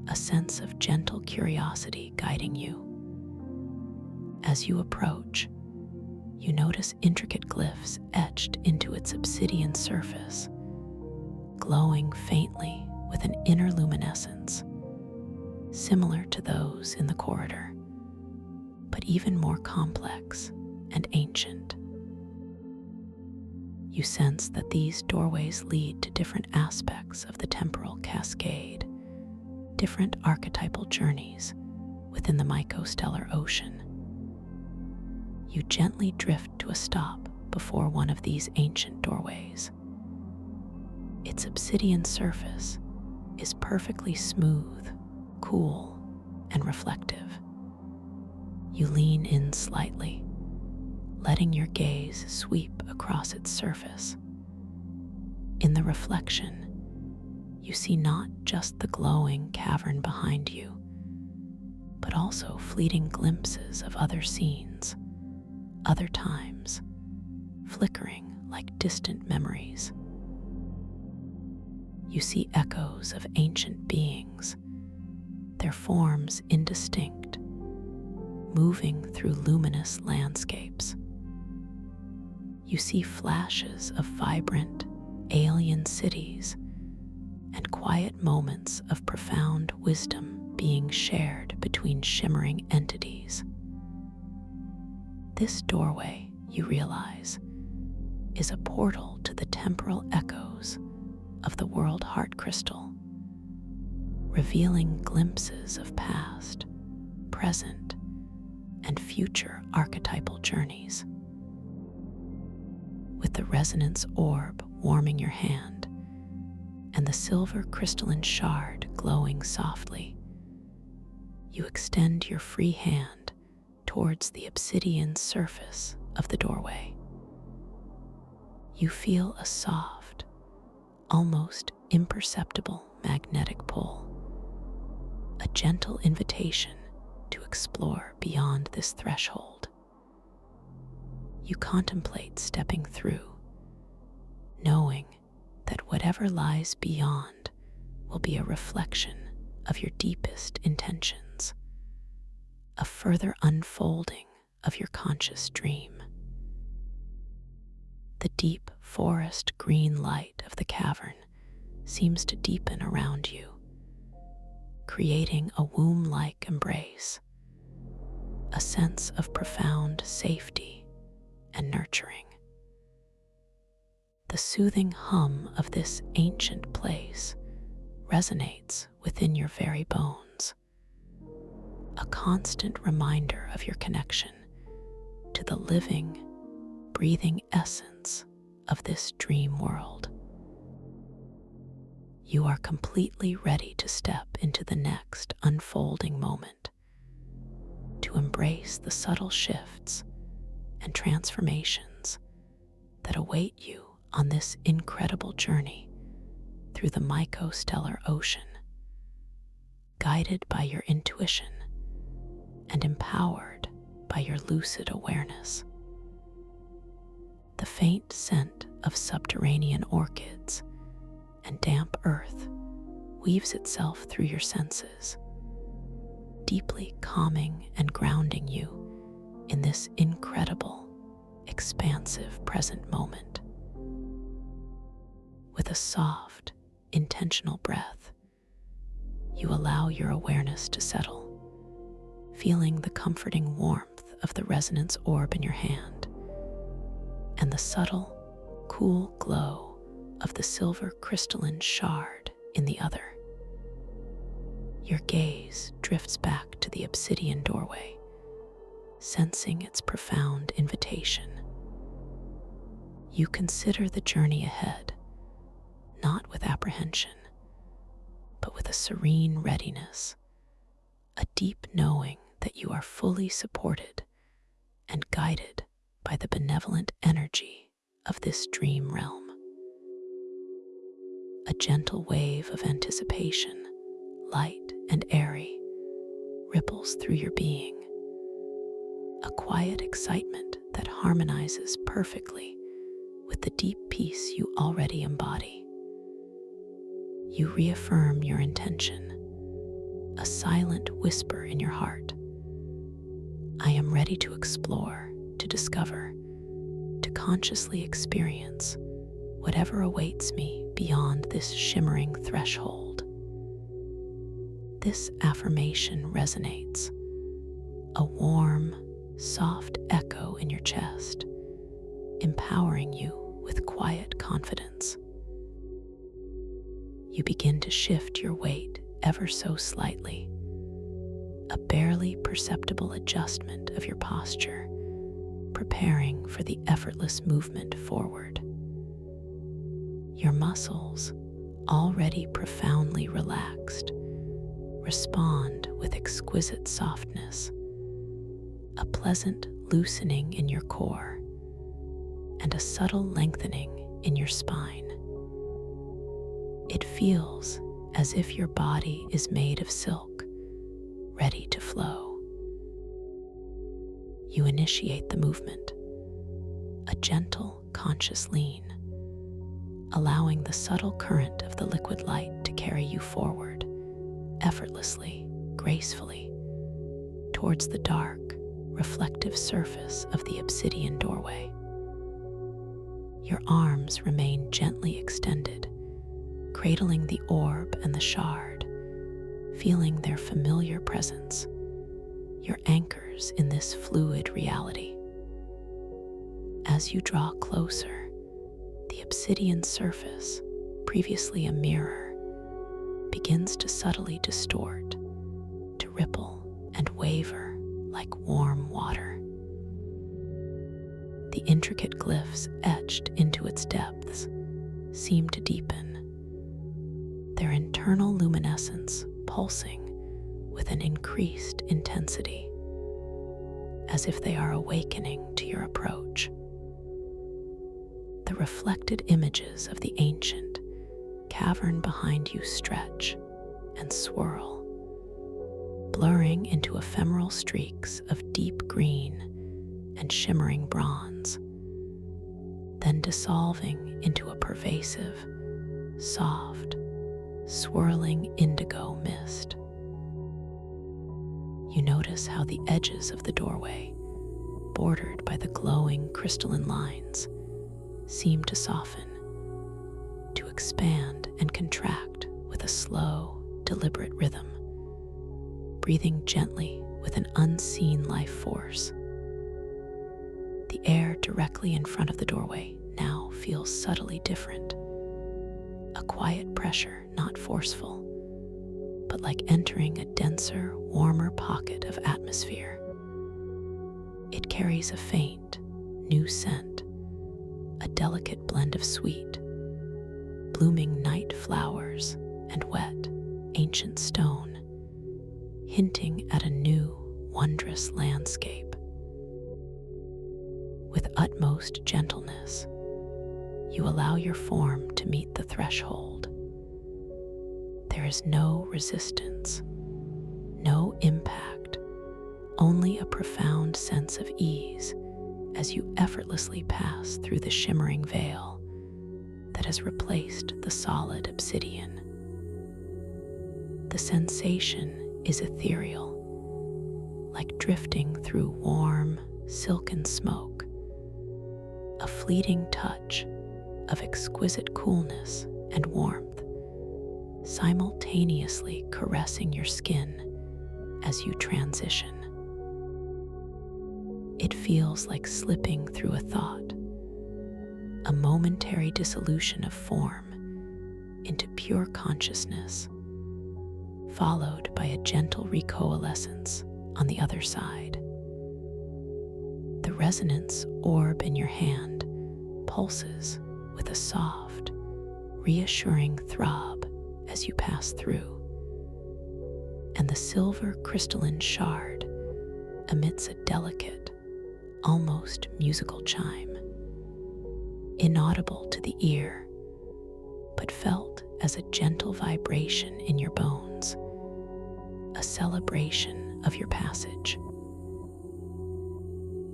a sense of gentle curiosity guiding you. As you approach, you notice intricate glyphs etched into its obsidian surface, glowing faintly with an inner luminescence, similar to those in the corridor, but even more complex and ancient. You sense that these doorways lead to different aspects of the temporal cascade, different archetypal journeys within the mycostellar ocean. You gently drift to a stop before one of these ancient doorways. Its obsidian surface is perfectly smooth, cool, and reflective. You lean in slightly, letting your gaze sweep across its surface. In the reflection, you see not just the glowing cavern behind you, but also fleeting glimpses of other scenes, other times, flickering like distant memories. You see echoes of ancient beings, their forms indistinct, moving through luminous landscapes. You see flashes of vibrant, alien cities and quiet moments of profound wisdom being shared between shimmering entities. This doorway, you realize, is a portal to the temporal echoes of the world heart crystal, revealing glimpses of past, present, and future archetypal journeys. With the resonance orb warming your hand and the silver crystalline shard glowing softly, you extend your free hand towards the obsidian surface of the doorway. You feel a soft, almost imperceptible magnetic pull, a gentle invitation to explore beyond this threshold. You contemplate stepping through, knowing that whatever lies beyond will be a reflection of your deepest intentions, a further unfolding of your conscious dream. The deep forest green light of the cavern seems to deepen around you, creating a womb-like embrace, a sense of profound safety and nurturing. The soothing hum of this ancient place resonates within your very bones, a constant reminder of your connection to the living, breathing essence of this dream world. You are completely ready to step into the next unfolding moment, to embrace the subtle shifts and transformations that await you on this incredible journey through the mycostellar ocean, guided by your intuition and empowered by your lucid awareness. The faint scent of subterranean orchids and damp earth weaves itself through your senses, deeply calming and grounding you in this incredible, expansive present moment. With a soft, intentional breath, you allow your awareness to settle, feeling the comforting warmth of the resonance orb in your hand and the subtle, cool glow of the silver crystalline shard in the other. Your gaze drifts back to the obsidian doorway, sensing its profound invitation. You consider the journey ahead, not with apprehension, but with a serene readiness, a deep knowing that you are fully supported and guided by the benevolent energy of this dream realm. A gentle wave of anticipation, light and airy, ripples through your being, a quiet excitement that harmonizes perfectly with the deep peace you already embody. You reaffirm your intention, a silent whisper in your heart. I am ready to explore, to discover, to consciously experience whatever awaits me beyond this shimmering threshold. This affirmation resonates, a warm, soft echo in your chest, empowering you with quiet confidence. You begin to shift your weight ever so slightly, a barely perceptible adjustment of your posture, preparing for the effortless movement forward. Your muscles, already profoundly relaxed, respond with exquisite softness, a pleasant loosening in your core, and a subtle lengthening in your spine. It feels as if your body is made of silk, ready to flow. You initiate the movement, a gentle, conscious lean, allowing the subtle current of the liquid light to carry you forward, effortlessly, gracefully, towards the dark, reflective surface of the obsidian doorway. Your arms remain gently extended, cradling the orb and the shard, feeling their familiar presence, your anchors in this fluid reality. As you draw closer, the obsidian surface, previously a mirror, begins to subtly distort, to ripple and waver like warm water. The intricate glyphs etched into its depths seem to deepen, their internal luminescence pulsing with an increased intensity, as if they are awakening to your approach. The reflected images of the ancient cavern behind you stretch and swirl, blurring into ephemeral streaks of deep green and shimmering bronze, then dissolving into a pervasive, soft, swirling indigo mist. You notice how the edges of the doorway, bordered by the glowing crystalline lines, seem to soften, to expand and contract with a slow, deliberate rhythm, breathing gently with an unseen life force. The air directly in front of the doorway now feels subtly different, a quiet pressure, not forceful, but like entering a denser, warmer pocket of atmosphere. It carries a faint, new scent, a delicate blend of sweet, blooming night flowers and wet, ancient stone, hinting at a new, wondrous landscape. With utmost gentleness, you allow your form to meet the threshold. There is no resistance, no impact, only a profound sense of ease as you effortlessly pass through the shimmering veil that has replaced the solid obsidian. The sensation is ethereal, like drifting through warm, silken smoke, a fleeting touch of exquisite coolness and warmth, simultaneously caressing your skin as you transition. It feels like slipping through a thought, a momentary dissolution of form into pure consciousness, followed by a gentle recoalescence on the other side. The resonance orb in your hand pulses with a soft, reassuring throb as you pass through, and the silver crystalline shard emits a delicate, almost musical chime, inaudible to the ear, but felt as a gentle vibration in your bones, a celebration of your passage.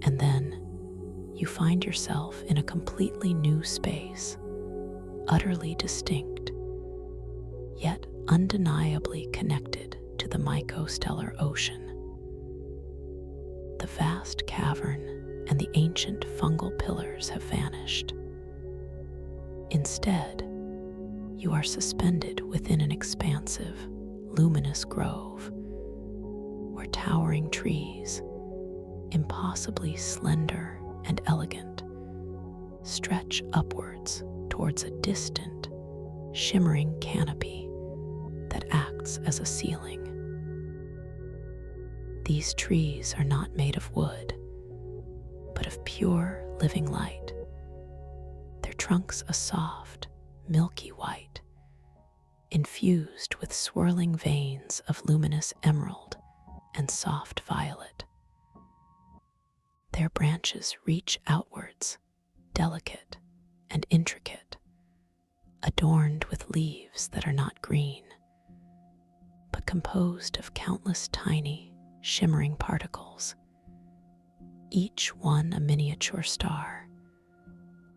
And then you find yourself in a completely new space, utterly distinct, yet undeniably connected to the mycostellar ocean. The vast cavern and the ancient fungal pillars have vanished. Instead, you are suspended within an expansive, luminous grove, where towering trees, impossibly slender and elegant, stretch upwards towards a distant, shimmering canopy that acts as a ceiling. These trees are not made of wood, but of pure living light, their trunks a soft, milky white, infused with swirling veins of luminous emerald and soft violet. Their branches reach outwards, delicate and intricate, adorned with leaves that are not green, but composed of countless tiny, shimmering particles, each one a miniature star,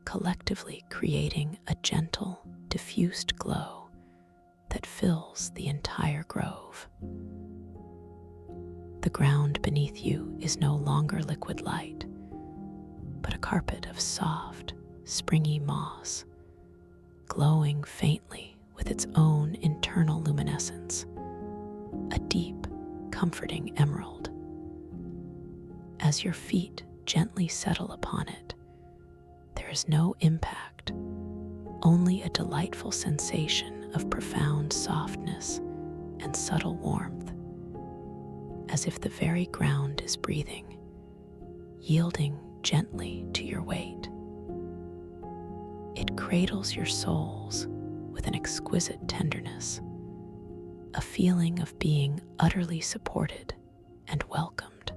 collectively creating a gentle, diffused glow that fills the entire grove. The ground beneath you is no longer liquid light, but a carpet of soft, springy moss, glowing faintly with its own internal luminescence, a deep, comforting emerald. As your feet gently settle upon it, there is no impact, only a delightful sensation of profound softness and subtle warmth, as if the very ground is breathing, yielding gently to your weight. It cradles your souls with an exquisite tenderness, a feeling of being utterly supported and welcomed.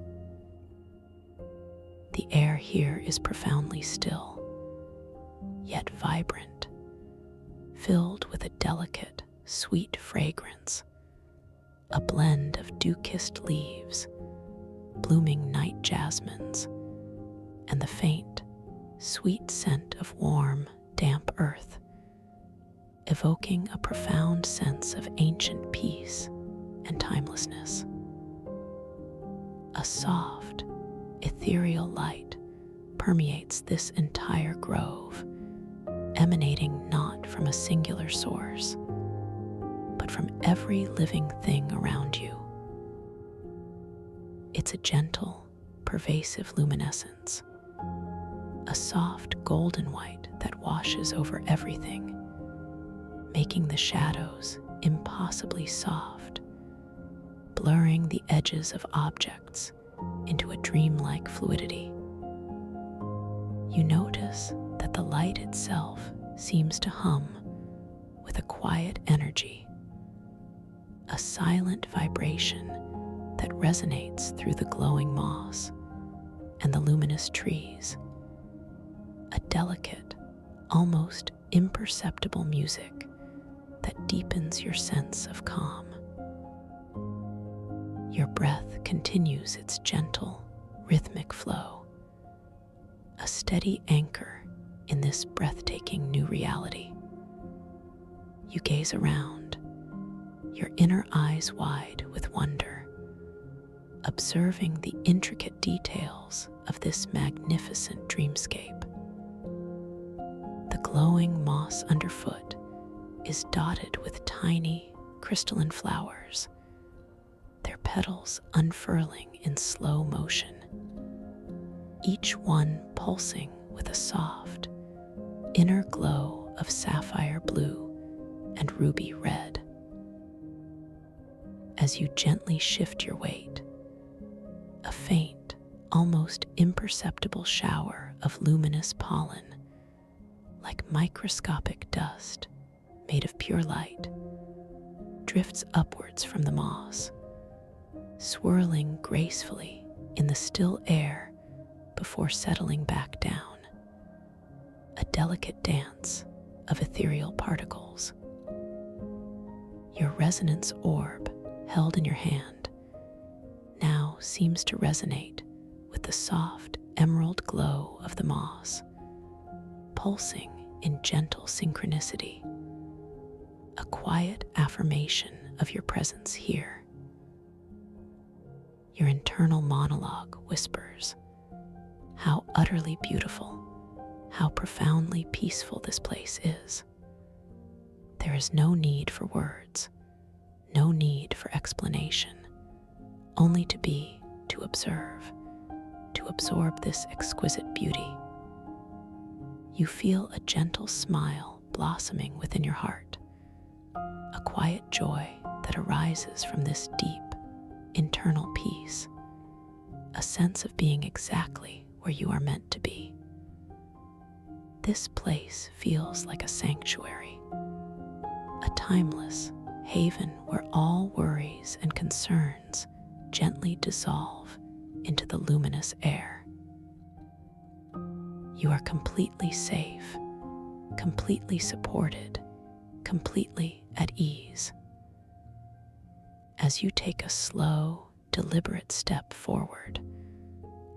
The air here is profoundly still, yet vibrant, filled with a delicate, sweet fragrance, a blend of dew-kissed leaves, blooming night jasmines, and the faint, sweet scent of warm, damp earth, evoking a profound sense of ancient peace and timelessness. A soft, ethereal light permeates this entire grove, emanating not from a singular source, but from every living thing around you. It's a gentle, pervasive luminescence, a soft golden white that washes over everything, making the shadows impossibly soft, blurring the edges of objects into a dreamlike fluidity. You notice that the light itself seems to hum with a quiet energy, a silent vibration that resonates through the glowing moss and the luminous trees, a delicate, almost imperceptible music that deepens your sense of calm. Your breath continues its gentle, rhythmic flow, a steady anchor in this breathtaking new reality. You gaze around, your inner eyes wide with wonder, observing the intricate details of this magnificent dreamscape. The glowing moss underfoot is dotted with tiny, crystalline flowers, their petals unfurling in slow motion. each one pulsing with a soft, inner glow of sapphire blue and ruby red. As you gently shift your weight, a faint, almost imperceptible shower of luminous pollen, like microscopic dust made of pure light, drifts upwards from the moss, swirling gracefully in the still air before settling back down, a delicate dance of ethereal particles. Your resonance orb, held in your hand, now seems to resonate with the soft emerald glow of the moss, pulsing in gentle synchronicity, a quiet affirmation of your presence here. Your internal monologue whispers, how utterly beautiful, how profoundly peaceful this place is. There is no need for words, no need for explanation, only to be, to observe, to absorb this exquisite beauty. You feel a gentle smile blossoming within your heart, a quiet joy that arises from this deep, internal peace, a sense of being exactly where you are meant to be. This place feels like a sanctuary, a timeless haven where all worries and concerns gently dissolve into the luminous air. You are completely safe, completely supported, completely at ease. As you take a slow, deliberate step forward,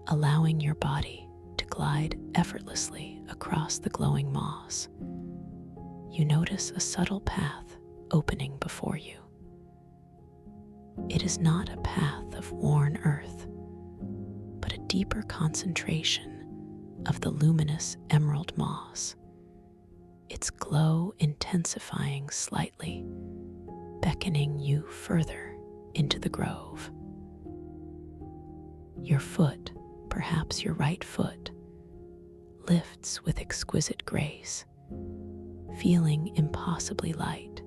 allowing your body to glide effortlessly across the glowing moss, you notice a subtle path opening before you. It is not a path of worn earth, but a deeper concentration of the luminous emerald moss, its glow intensifying slightly, beckoning you further into the grove. Your foot, perhaps your right foot, lifts with exquisite grace, feeling impossibly light,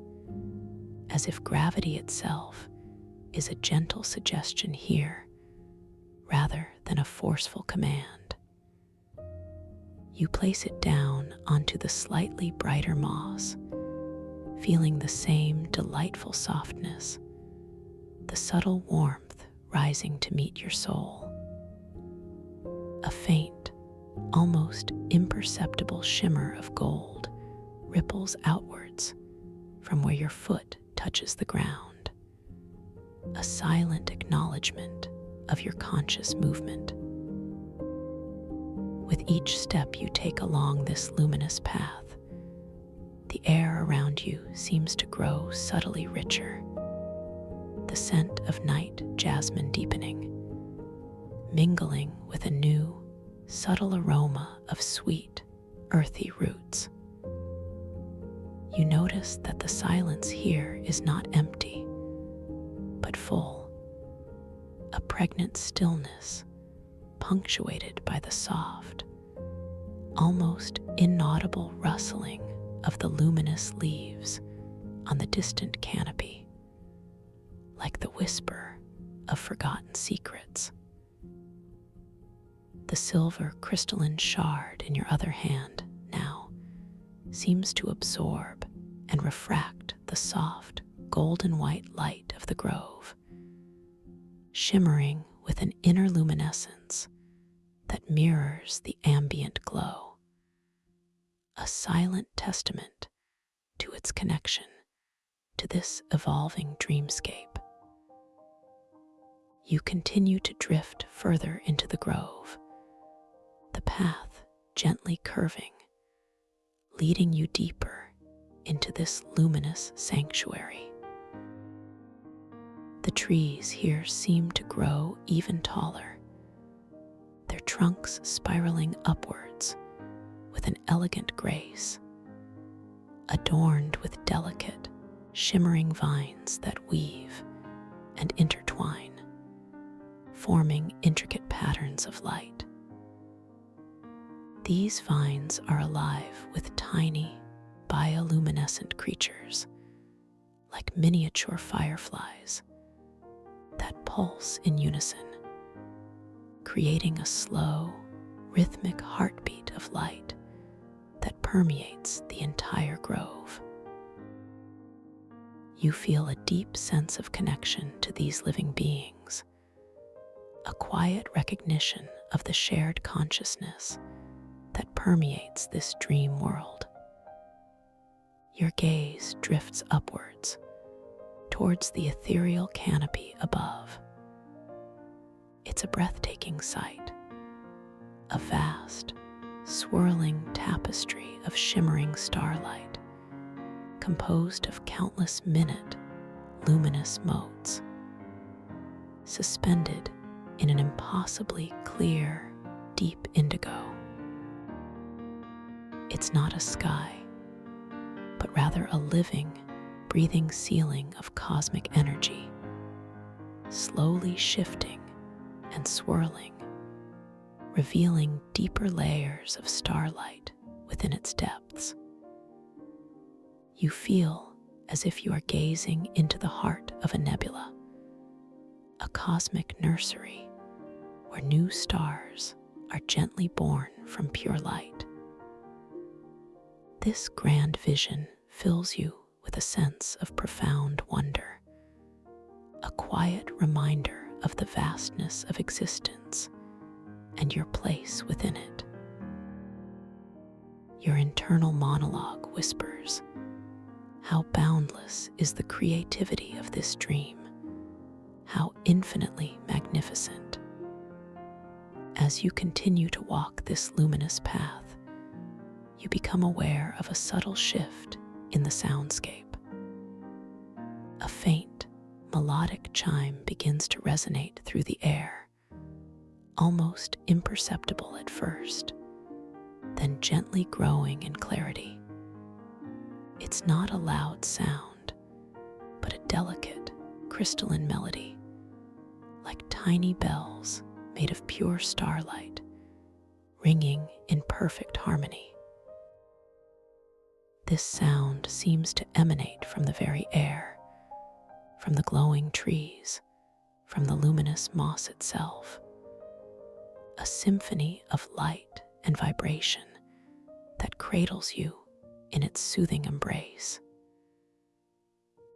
as if gravity itself is a gentle suggestion here rather than a forceful command. You place it down onto the slightly brighter moss, feeling the same delightful softness, the subtle warmth rising to meet your soul. A faint, almost imperceptible shimmer of gold ripples outwards from where your foot touches the ground, a silent acknowledgement of your conscious movement. With each step you take along this luminous path, the air around you seems to grow subtly richer, the scent of night jasmine deepening, mingling with a new, subtle aroma of sweet, earthy roots. You notice that the silence here is not empty, but full, a pregnant stillness punctuated by the soft, almost inaudible rustling of the luminous leaves on the distant canopy, like the whisper of forgotten secrets. The silver crystalline shard in your other hand now seems to absorb and refract the soft, golden white light of the grove, shimmering with an inner luminescence that mirrors the ambient glow, a silent testament to its connection to this evolving dreamscape. You continue to drift further into the grove, the path gently curving, leading you deeper into this luminous sanctuary. The trees here seem to grow even taller, their trunks spiraling upwards with an elegant grace, adorned with delicate, shimmering vines that weave and intertwine, forming intricate patterns of light. These vines are alive with tiny, bioluminescent creatures, like miniature fireflies, that pulse in unison, creating a slow, rhythmic heartbeat of light that permeates the entire grove. You feel a deep sense of connection to these living beings, a quiet recognition of the shared consciousness that permeates this dream world. Your gaze drifts upwards, towards the ethereal canopy above. It's a breathtaking sight, a vast, swirling tapestry of shimmering starlight, composed of countless minute, luminous motes, suspended in an impossibly clear, deep indigo. It's not a sky, but rather a living, breathing ceiling of cosmic energy, slowly shifting and swirling, revealing deeper layers of starlight within its depths. You feel as if you are gazing into the heart of a nebula, a cosmic nursery where new stars are gently born from pure light. This grand vision fills you with a sense of profound wonder, a quiet reminder of the vastness of existence and your place within it. Your internal monologue whispers, how boundless is the creativity of this dream, how infinitely magnificent. As you continue to walk this luminous path, you become aware of a subtle shift in the soundscape. A faint, melodic chime begins to resonate through the air, almost imperceptible at first, then gently growing in clarity. It's not a loud sound, but a delicate, crystalline melody, like tiny bells made of pure starlight, ringing in perfect harmony. This sound seems to emanate from the very air, from the glowing trees, from the luminous moss itself, a symphony of light and vibration that cradles you in its soothing embrace.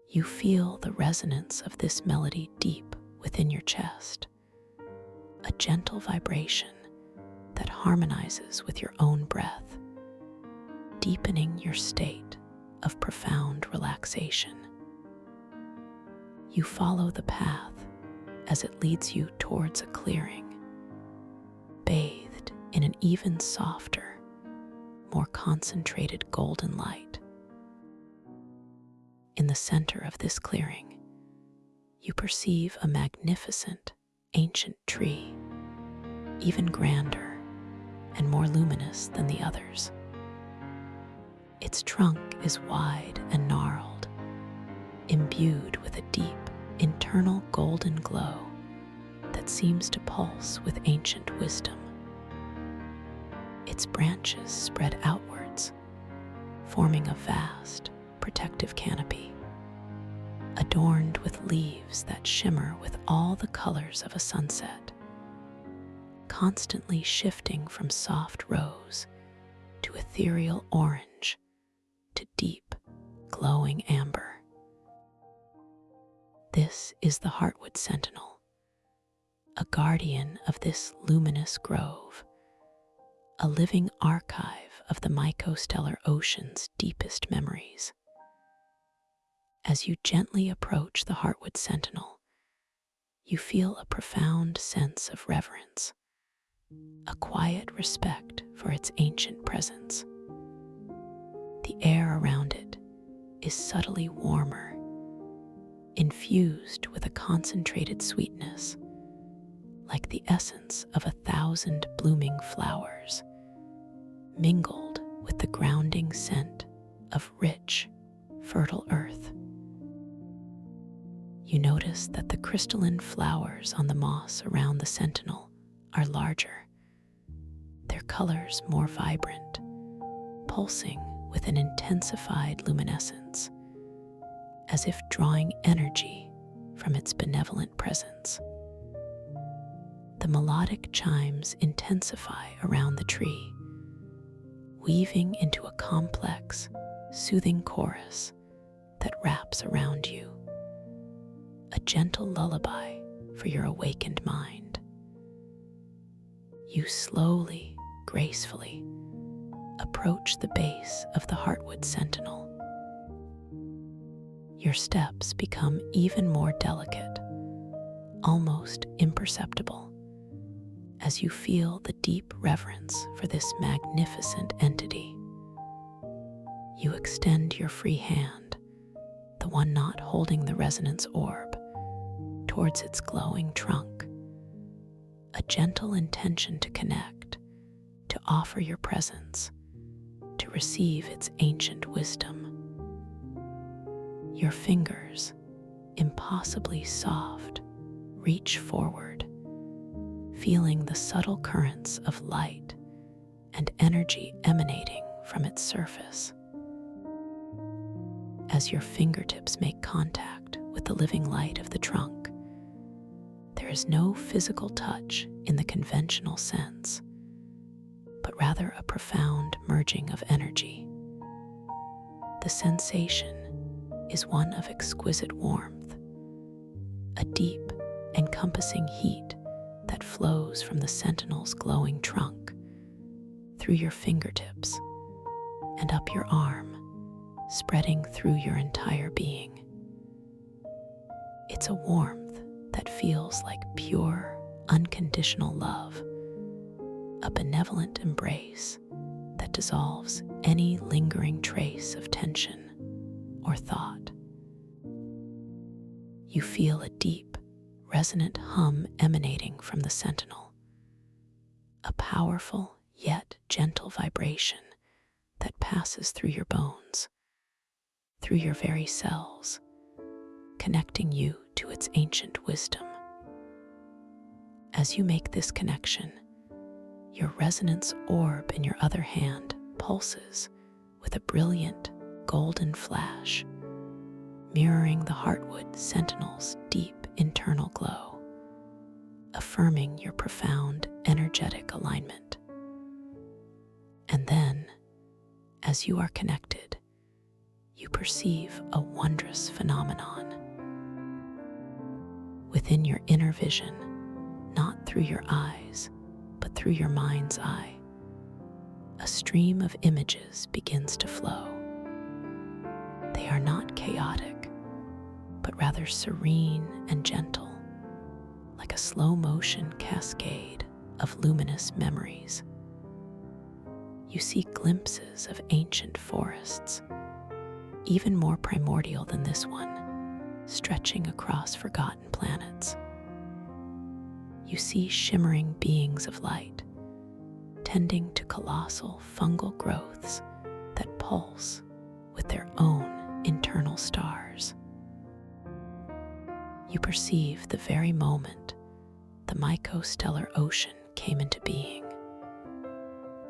You feel the resonance of this melody deep within your chest, a gentle vibration that harmonizes with your own breath, deepening your state of profound relaxation. You follow the path as it leads you towards a clearing, bathed in an even softer, more concentrated golden light. In the center of this clearing, you perceive a magnificent, ancient tree, even grander and more luminous than the others. Its trunk is wide and gnarled, imbued with a deep, internal golden glow that seems to pulse with ancient wisdom. Its branches spread outwards, forming a vast, protective canopy, adorned with leaves that shimmer with all the colors of a sunset, constantly shifting from soft rose to ethereal orange to deep, glowing amber. This is the Heartwood Sentinel, a guardian of this luminous grove, a living archive of the mycostellar ocean's deepest memories. As you gently approach the Heartwood Sentinel, you feel a profound sense of reverence, a quiet respect for its ancient presence. The air around it is subtly warmer, infused with a concentrated sweetness, like the essence of 1,000 blooming flowers, mingled with the grounding scent of rich, fertile earth. You notice that the crystalline flowers on the moss around the sentinel are larger, their colors more vibrant, pulsing with an intensified luminescence, as if drawing energy from its benevolent presence. The melodic chimes intensify around the tree, weaving into a complex, soothing chorus that wraps around you, a gentle lullaby for your awakened mind. You slowly, gracefully approach the base of the Heartwood Sentinel. Your steps become even more delicate, almost imperceptible, as you feel the deep reverence for this magnificent entity. You extend your free hand, the one not holding the resonance orb, towards its glowing trunk, a gentle intention to connect, to offer your presence, to receive its ancient wisdom. Your fingers, impossibly soft, reach forward, feeling the subtle currents of light and energy emanating from its surface. As your fingertips make contact with the living light of the trunk, there is no physical touch in the conventional sense, but rather a profound merging of energy. The sensation is one of exquisite warmth, a deep, encompassing heat that flows from the sentinel's glowing trunk, through your fingertips, and up your arm, spreading through your entire being. It's a warmth that feels like pure, unconditional love, a benevolent embrace that dissolves any lingering trace of tension or thought. You feel a deep, resonant hum emanating from the sentinel, a powerful yet gentle vibration that passes through your bones, through your very cells, connecting you to its ancient wisdom. As you make this connection, your resonance orb in your other hand pulses with a brilliant golden flash, mirroring the Heartwood Sentinel's deep internal glow, affirming your profound energetic alignment. And then, as you are connected, you perceive a wondrous phenomenon. Within your inner vision, not through your eyes, but through your mind's eye, a stream of images begins to flow. They are not chaotic, but rather serene and gentle, like a slow-motion cascade of luminous memories. You see glimpses of ancient forests, even more primordial than this one, stretching across forgotten planets. You see shimmering beings of light, tending to colossal fungal growths that pulse with their own internal stars. You perceive the very moment the mycostellar ocean came into being,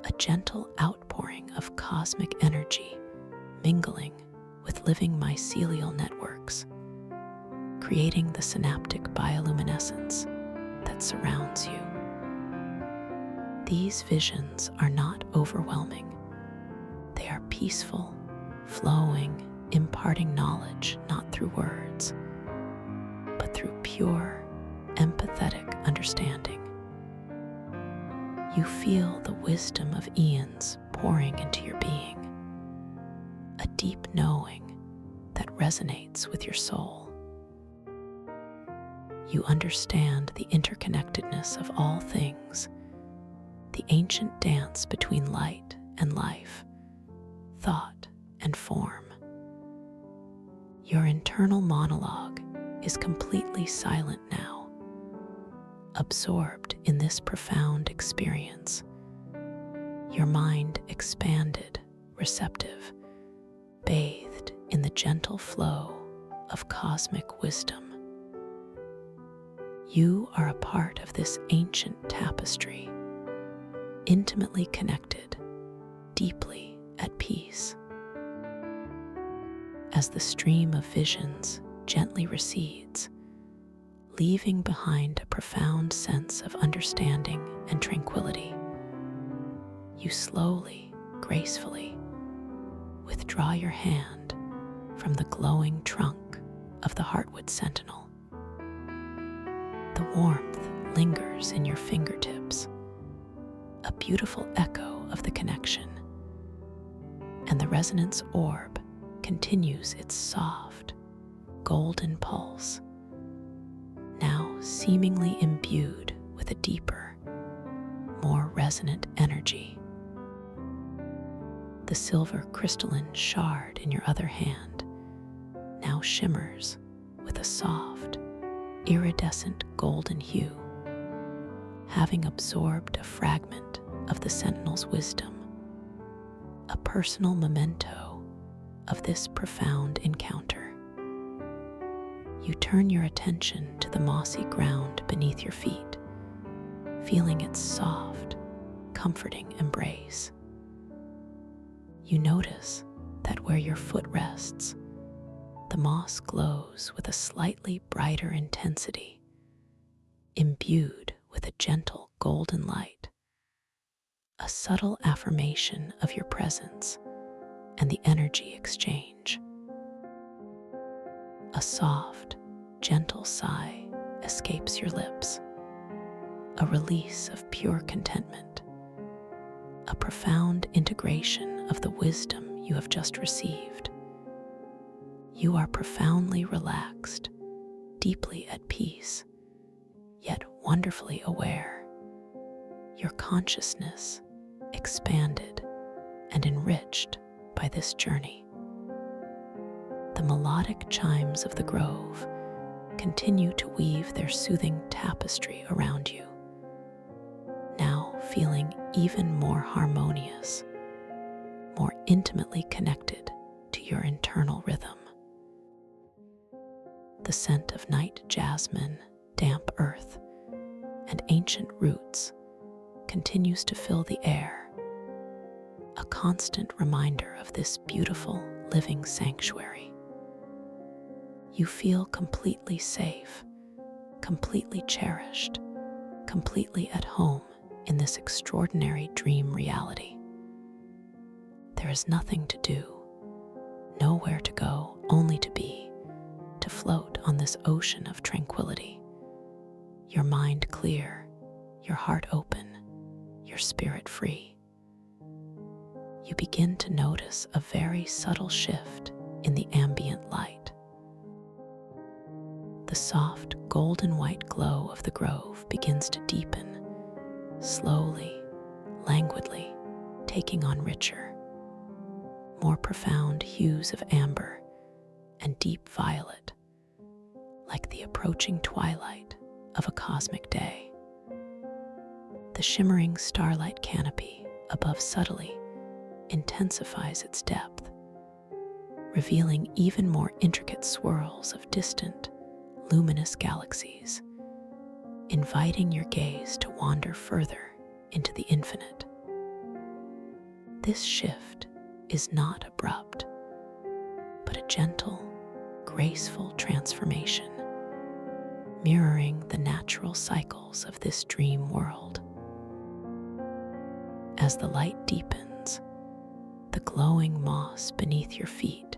a gentle outpouring of cosmic energy mingling with living mycelial networks, creating the synaptic bioluminescence that surrounds you. These visions are not overwhelming. They are peaceful, flowing, imparting knowledge not through words, but through pure, empathetic understanding. You feel the wisdom of eons pouring into your being, a deep knowing that resonates with your soul. You understand the interconnectedness of all things, the ancient dance between light and life, thought and form. Your internal monologue is completely silent now, absorbed in this profound experience. Your mind expanded, receptive, bathed in the gentle flow of cosmic wisdom. You are a part of this ancient tapestry, intimately connected, deeply at peace. As the stream of visions gently recedes, leaving behind a profound sense of understanding and tranquility, you slowly, gracefully withdraw your hand from the glowing trunk of the heartwood sentinel. The warmth lingers in your fingertips, a beautiful echo of the connection, and the resonance orb continues its soft, golden pulse, now seemingly imbued with a deeper, more resonant energy. The silver crystalline shard in your other hand now shimmers with a soft, iridescent golden hue, having absorbed a fragment of the sentinel's wisdom, a personal memento of this profound encounter. You turn your attention to the mossy ground beneath your feet, feeling its soft, comforting embrace. You notice that where your foot rests, the moss glows with a slightly brighter intensity, imbued with a gentle golden light, a subtle affirmation of your presence and the energy exchange. A soft, gentle sigh escapes your lips, a release of pure contentment, a profound integration of the wisdom you have just received. You are profoundly relaxed, deeply at peace, yet wonderfully aware. Your consciousness expanded and enriched by this journey. The melodic chimes of the grove continue to weave their soothing tapestry around you, now feeling even more harmonious, more intimately connected to your internal rhythm. The scent of night jasmine, damp earth, and ancient roots continues to fill the air, a constant reminder of this beautiful living sanctuary. You feel completely safe, completely cherished, completely at home in this extraordinary dream reality. There is nothing to do, nowhere to go, only to be, to float on this ocean of tranquility. Your mind clear, your heart open, your spirit free. You begin to notice a very subtle shift in the ambient light. The soft golden white glow of the grove begins to deepen, slowly, languidly, taking on richer, more profound hues of amber and deep violet, like the approaching twilight of a cosmic day. The shimmering starlight canopy above subtly intensifies its depth, revealing even more intricate swirls of distant, luminous galaxies, inviting your gaze to wander further into the infinite. This shift is not abrupt, but a gentle, graceful transformation, mirroring the natural cycles of this dream world. As the light deepens, the glowing moss beneath your feet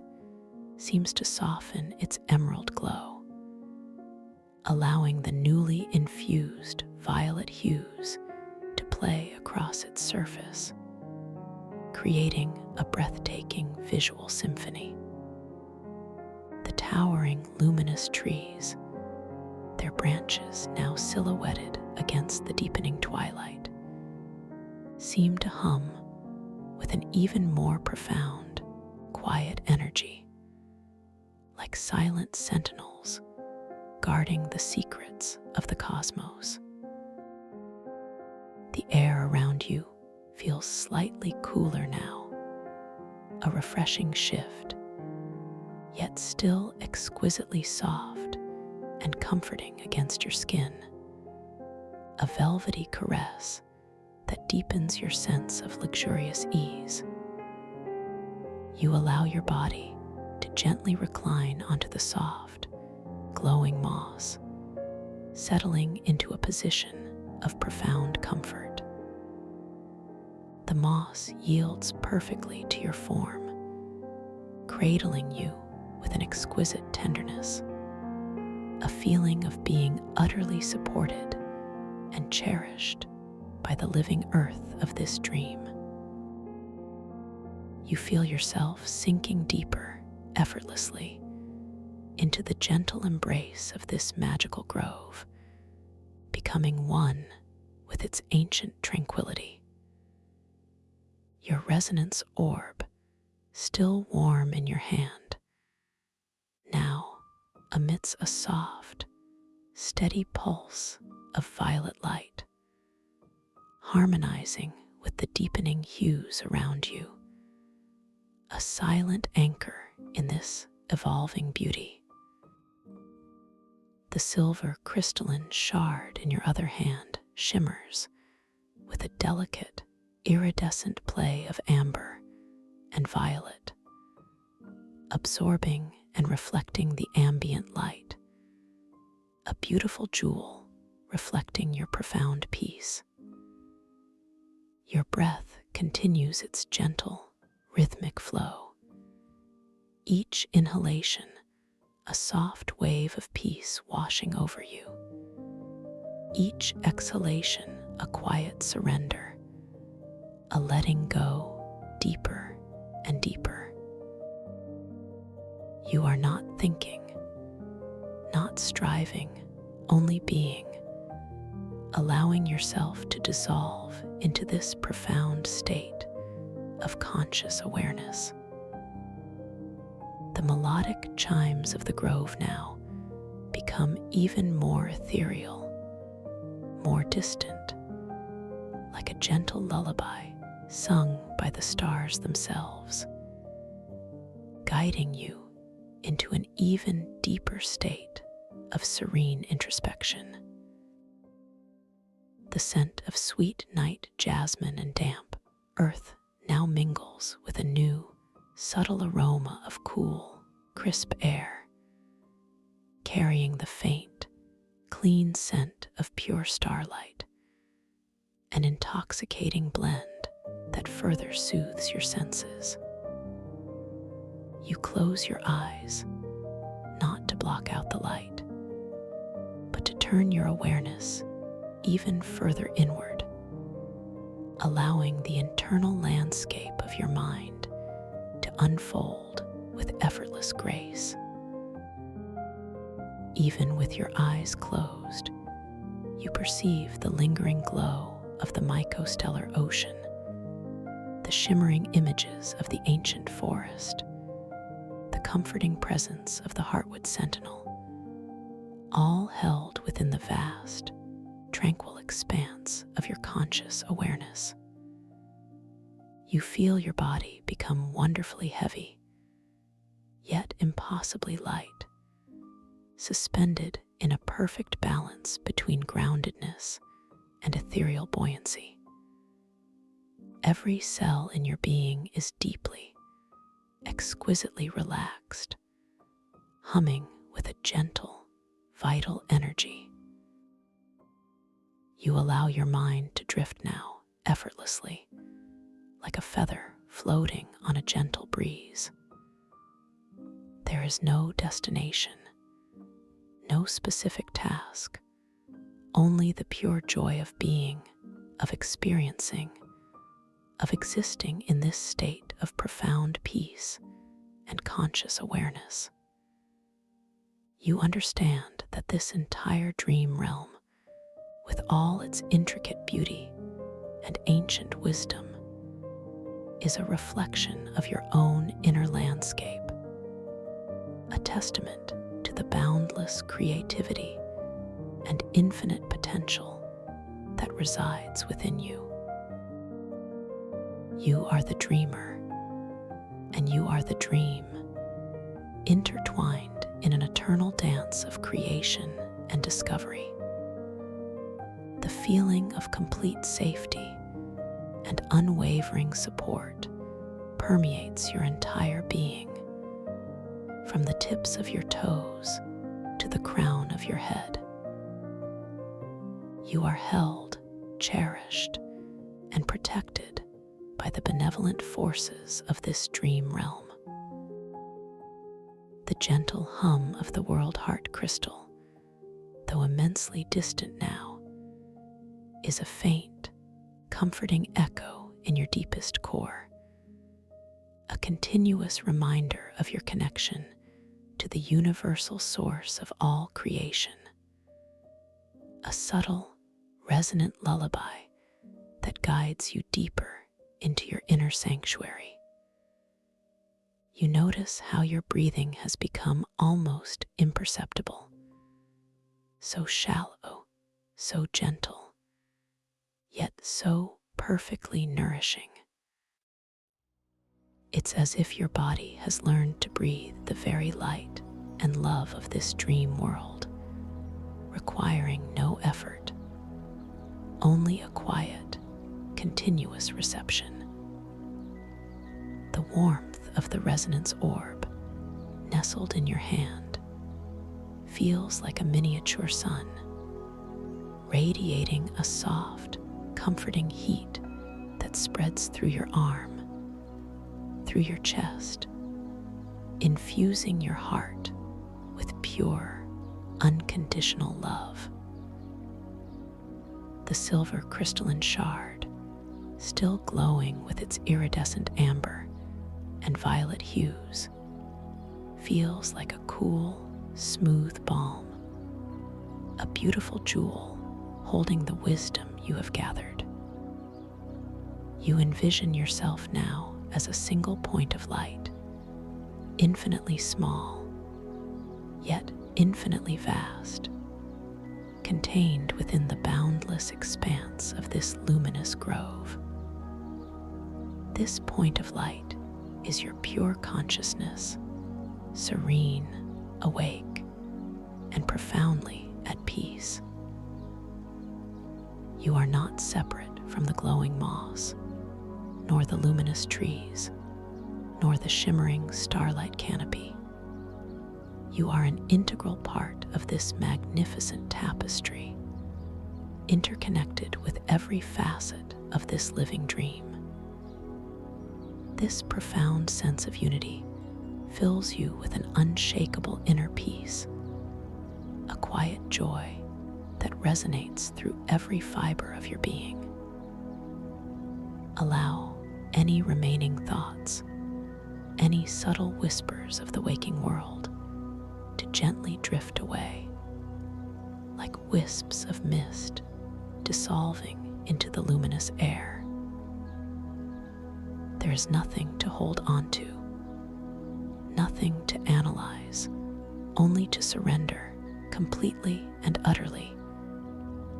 seems to soften its emerald glow, allowing the newly infused violet hues to play across its surface, creating a breathtaking visual symphony. The towering luminous trees, their branches now silhouetted against the deepening twilight, seem to hum with an even more profound, quiet energy, like silent sentinels guarding the secrets of the cosmos. The air around you feels slightly cooler now, a refreshing shift, yet still exquisitely soft and comforting against your skin, a velvety caress that deepens your sense of luxurious ease. You allow your body to gently recline onto the soft, glowing moss, settling into a position of profound comfort. The moss yields perfectly to your form, cradling you with an exquisite tenderness, a feeling of being utterly supported and cherished by the living earth of this dream. You feel yourself sinking deeper, effortlessly, into the gentle embrace of this magical grove, becoming one with its ancient tranquility. Your resonance orb, still warm in your hand, now emits a soft, steady pulse of violet light, harmonizing with the deepening hues around you, a silent anchor in this evolving beauty. The silver crystalline shard in your other hand shimmers with a delicate, iridescent play of amber and violet, absorbing and reflecting the ambient light, a beautiful jewel reflecting your profound peace. Your breath continues its gentle, rhythmic flow, each inhalation a soft wave of peace washing over you, each exhalation a quiet surrender, a letting go deeper and deeper. You are not thinking, not striving, only being, allowing yourself to dissolve into this profound state of conscious awareness. The melodic chimes of the grove now become even more ethereal, more distant, like a gentle lullaby sung by the stars themselves, guiding you into an even deeper state of serene introspection. The scent of sweet night jasmine and damp earth now mingles with a new, subtle aroma of cool, crisp air, carrying the faint, clean scent of pure starlight, an intoxicating blend that further soothes your senses. You close your eyes, not to block out the light, but to turn your awareness even further inward, allowing the internal landscape of your mind to unfold with effortless grace. Even with your eyes closed, you perceive the lingering glow of the mycostellar ocean, the shimmering images of the ancient forest, the comforting presence of the heartwood sentinel, all held within the vast, tranquil expanse of your conscious awareness. You feel your body become wonderfully heavy, yet impossibly light, suspended in a perfect balance between groundedness and ethereal buoyancy. Every cell in your being is deeply, exquisitely relaxed, humming with a gentle, vital energy. You allow your mind to drift now effortlessly, like a feather floating on a gentle breeze. There is no destination, no specific task, only the pure joy of being, of experiencing, of existing in this state of profound peace and conscious awareness. You understand that this entire dream realm, with all its intricate beauty and ancient wisdom, is a reflection of your own inner landscape, a testament to the boundless creativity and infinite potential that resides within you. You are the dreamer, and you are the dream, intertwined in an eternal dance of creation and discovery. The feeling of complete safety and unwavering support permeates your entire being, from the tips of your toes to the crown of your head. You are held, cherished, and protected by the benevolent forces of this dream realm. The gentle hum of the world heart crystal, though immensely distant now, is a faint, comforting echo in your deepest core, a continuous reminder of your connection to the universal source of all creation, a subtle, resonant lullaby that guides you deeper into your inner sanctuary. You notice how your breathing has become almost imperceptible, so shallow, so gentle, yet so perfectly nourishing. It's as if your body has learned to breathe the very light and love of this dream world, requiring no effort, only a quiet, continuous reception. The warmth of the resonance orb, nestled in your hand, feels like a miniature sun, radiating a soft, comforting heat that spreads through your arm, through your chest, infusing your heart with pure, unconditional love. The silver crystalline shard, still glowing with its iridescent amber and violet hues, feels like a cool, smooth balm, a beautiful jewel holding the wisdom you have gathered. You envision yourself now as a single point of light, infinitely small, yet infinitely vast, contained within the boundless expanse of this luminous grove. This point of light is your pure consciousness, serene, awake, and profoundly at peace. You are not separate from the glowing moss, nor the luminous trees, nor the shimmering starlight canopy. You are an integral part of this magnificent tapestry, interconnected with every facet of this living dream. This profound sense of unity fills you with an unshakable inner peace, a quiet joy that resonates through every fiber of your being. Allow any remaining thoughts, any subtle whispers of the waking world to gently drift away, like wisps of mist dissolving into the luminous air. There is nothing to hold on to, nothing to analyze, only to surrender completely and utterly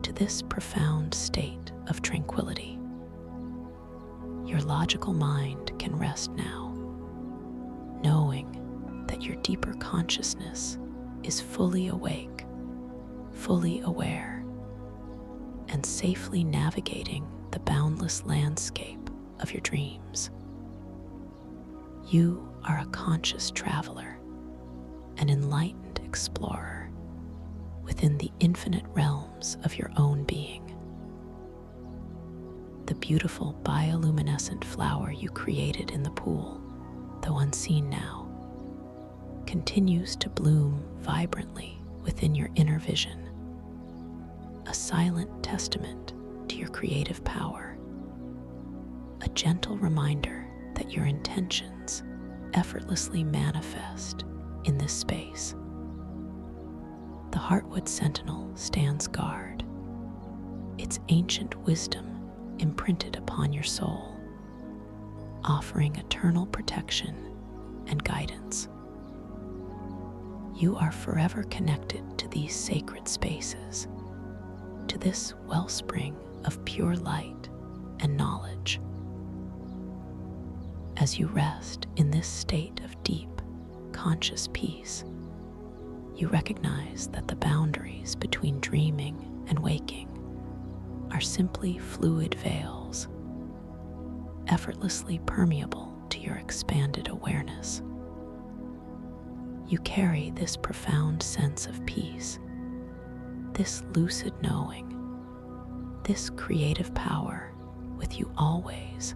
to this profound state of tranquility. Your logical mind can rest now, knowing that your deeper consciousness is fully awake, fully aware, and safely navigating the boundless landscape of your dreams. You are a conscious traveler, an enlightened explorer within the infinite realms of your own being. The beautiful bioluminescent flower you created in the pool, though unseen now, continues to bloom vibrantly within your inner vision, a silent testament to your creative power, a gentle reminder that your intentions effortlessly manifest in this space. The Heartwood Sentinel stands guard, its ancient wisdom imprinted upon your soul, offering eternal protection and guidance. You are forever connected to these sacred spaces, to this wellspring of pure light and knowledge. As you rest in this state of deep, conscious peace, you recognize that the boundaries between dreaming and waking are simply fluid veils, effortlessly permeable to your expanded awareness. You carry this profound sense of peace, this lucid knowing, this creative power with you always,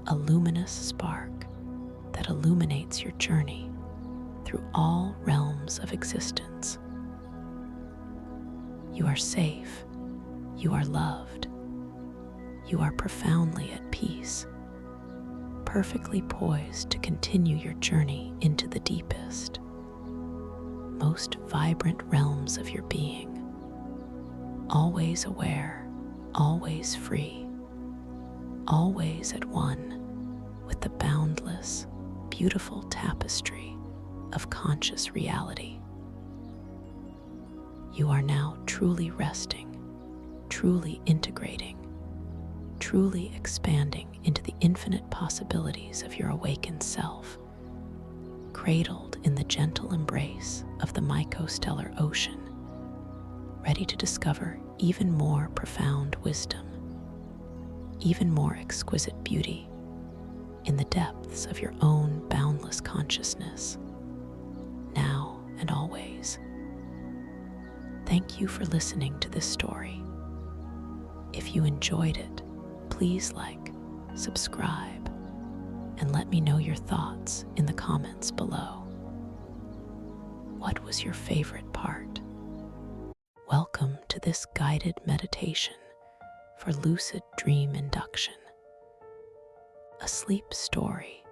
a luminous spark that illuminates your journey through all realms of existence. You are safe, you are loved, you are profoundly at peace, perfectly poised to continue your journey into the deepest, most vibrant realms of your being, always aware, always free, always at one with the boundless, beautiful tapestry of conscious reality. You are now truly resting, truly integrating, truly expanding into the infinite possibilities of your awakened self, cradled in the gentle embrace of the mycostellar ocean, ready to discover even more profound wisdom, even more exquisite beauty in the depths of your own boundless consciousness, now and always. Thank you for listening to this story. If you enjoyed it, please like, subscribe, and let me know your thoughts in the comments below. What was your favorite part? Welcome to this guided meditation for lucid dream induction, a sleep story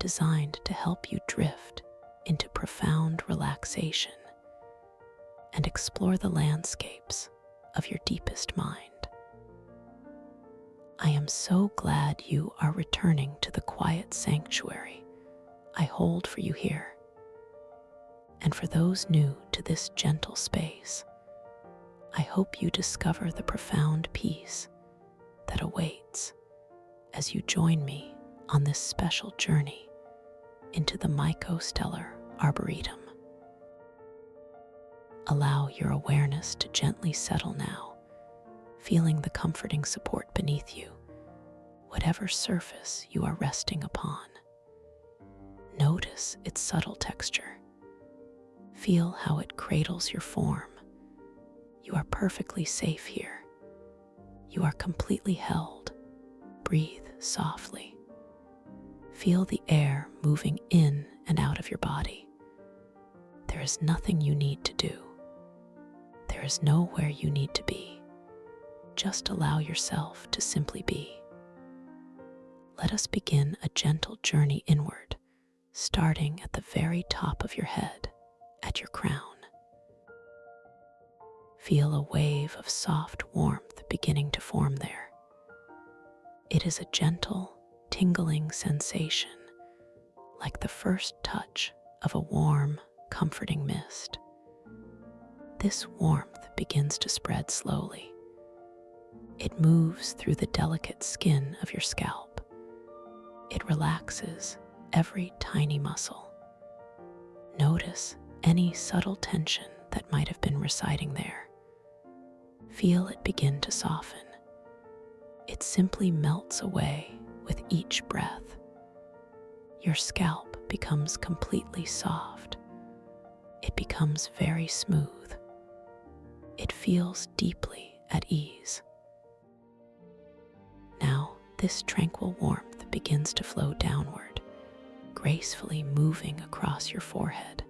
designed to help you drift into profound relaxation and explore the landscapes of your deepest mind. I am so glad you are returning to the quiet sanctuary I hold for you here. And for those new to this gentle space, I hope you discover the profound peace that awaits as you join me on this special journey into the mycostellar arboretum. Allow your awareness to gently settle now, feeling the comforting support beneath you, whatever surface you are resting upon. Notice its subtle texture. Feel how it cradles your form. You are perfectly safe here. You are completely held. Breathe softly. Feel the air moving in and out of your body. There is nothing you need to do. There is nowhere you need to be. Just allow yourself to simply be. Let us begin a gentle journey inward, starting at the very top of your head, at your crown. Feel a wave of soft warmth beginning to form there. It is a gentle, tingling sensation, like the first touch of a warm, comforting mist. This warmth begins to spread slowly. It moves through the delicate skin of your scalp. It relaxes every tiny muscle. Notice any subtle tension that might have been residing there. Feel it begin to soften. It simply melts away with each breath. Your scalp becomes completely soft. It becomes very smooth. It feels deeply at ease. Now, this tranquil warmth begins to flow downward, gracefully moving across your forehead.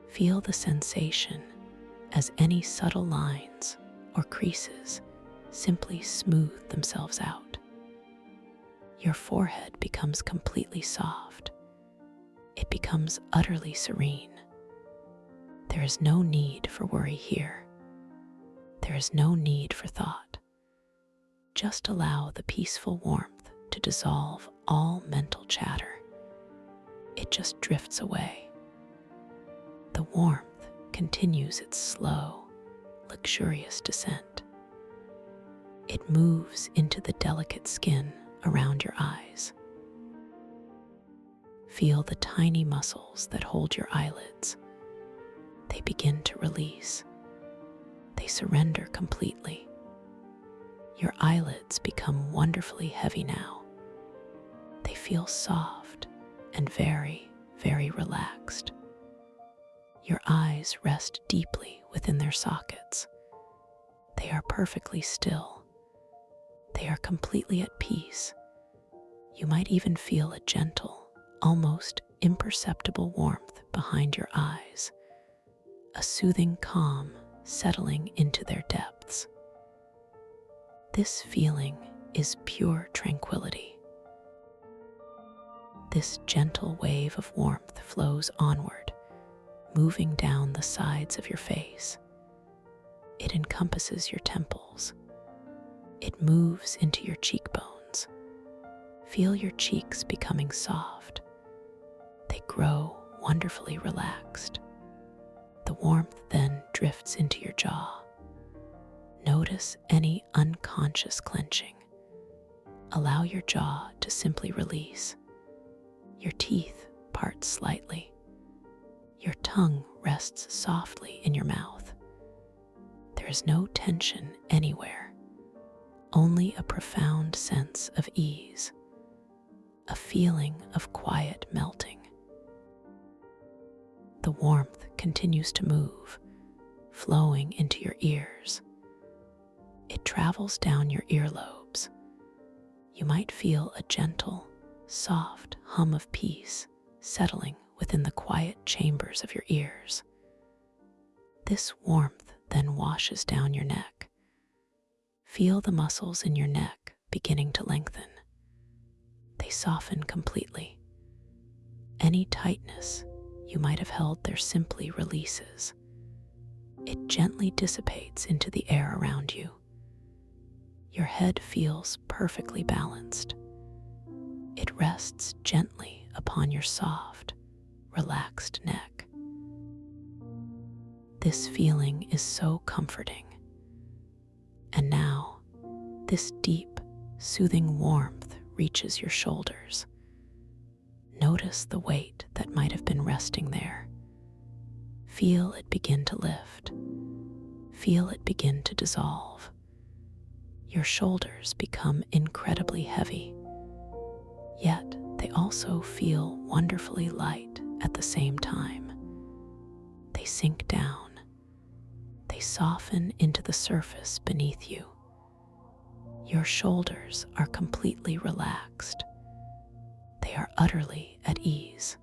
Feel the sensation as any subtle lines or creases simply smooth themselves out. Your forehead becomes completely soft. It becomes utterly serene. There is no need for worry here. There is no need for thought. Just allow the peaceful warmth to dissolve all mental chatter. It just drifts away. The warmth continues its slow, luxurious descent. It moves into the delicate skin around your eyes. Feel the tiny muscles that hold your eyelids. They begin to release. They surrender completely. Your eyelids become wonderfully heavy now. They feel soft and very, very relaxed. Your eyes rest deeply within their sockets. They are perfectly still. They are completely at peace. You might even feel a gentle, almost imperceptible warmth behind your eyes, a soothing calm settling into their depths. This feeling is pure tranquility. This gentle wave of warmth flows onward, moving down the sides of your face. It encompasses your temples. It moves into your cheekbones. Feel your cheeks becoming soft. They grow wonderfully relaxed. The warmth then drifts into your jaw. Notice any unconscious clenching. Allow your jaw to simply release. Your teeth part slightly. Your tongue rests softly in your mouth. There is no tension anywhere, only a profound sense of ease, a feeling of quiet melting. The warmth continues to move, flowing into your ears. It travels down your earlobes. You might feel a gentle, soft hum of peace settling within the quiet chambers of your ears. This warmth then washes down your neck. Feel the muscles in your neck beginning to lengthen. They soften completely. Any tightness you might have held there simply releases. It gently dissipates into the air around you. Your head feels perfectly balanced. It rests gently upon your soft, relaxed neck. This feeling is so comforting. And now, this deep, soothing warmth reaches your shoulders. Notice the weight that might have been resting there. Feel it begin to lift. Feel it begin to dissolve. Your shoulders become incredibly heavy, yet they also feel wonderfully light at the same time. They sink down. They soften into the surface beneath you. Your shoulders are completely relaxed. They are utterly at ease.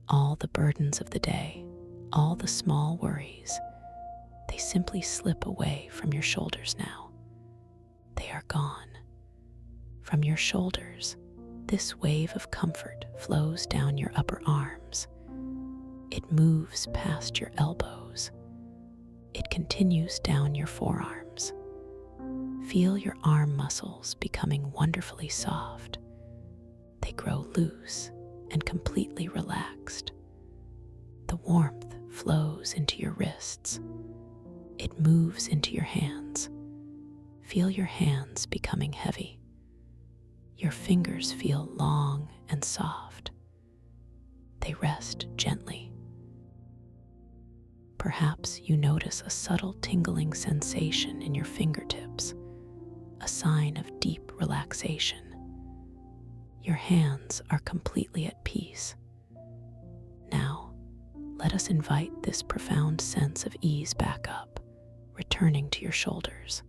All the burdens of the day, all the small worries, they simply slip away from your shoulders now. They are gone. From your shoulders, this wave of comfort flows down your upper arms. It moves past your elbows. It continues down your forearms. Feel your arm muscles becoming wonderfully soft. They grow loose and completely relaxed. The warmth flows into your wrists. It moves into your hands. Feel your hands becoming heavy. Your fingers feel long and soft. They rest gently. Perhaps you notice a subtle tingling sensation in your fingertips, a sign of deep relaxation. Your hands are completely at peace. Now, let us invite this profound sense of ease back up, returning to your shoulders.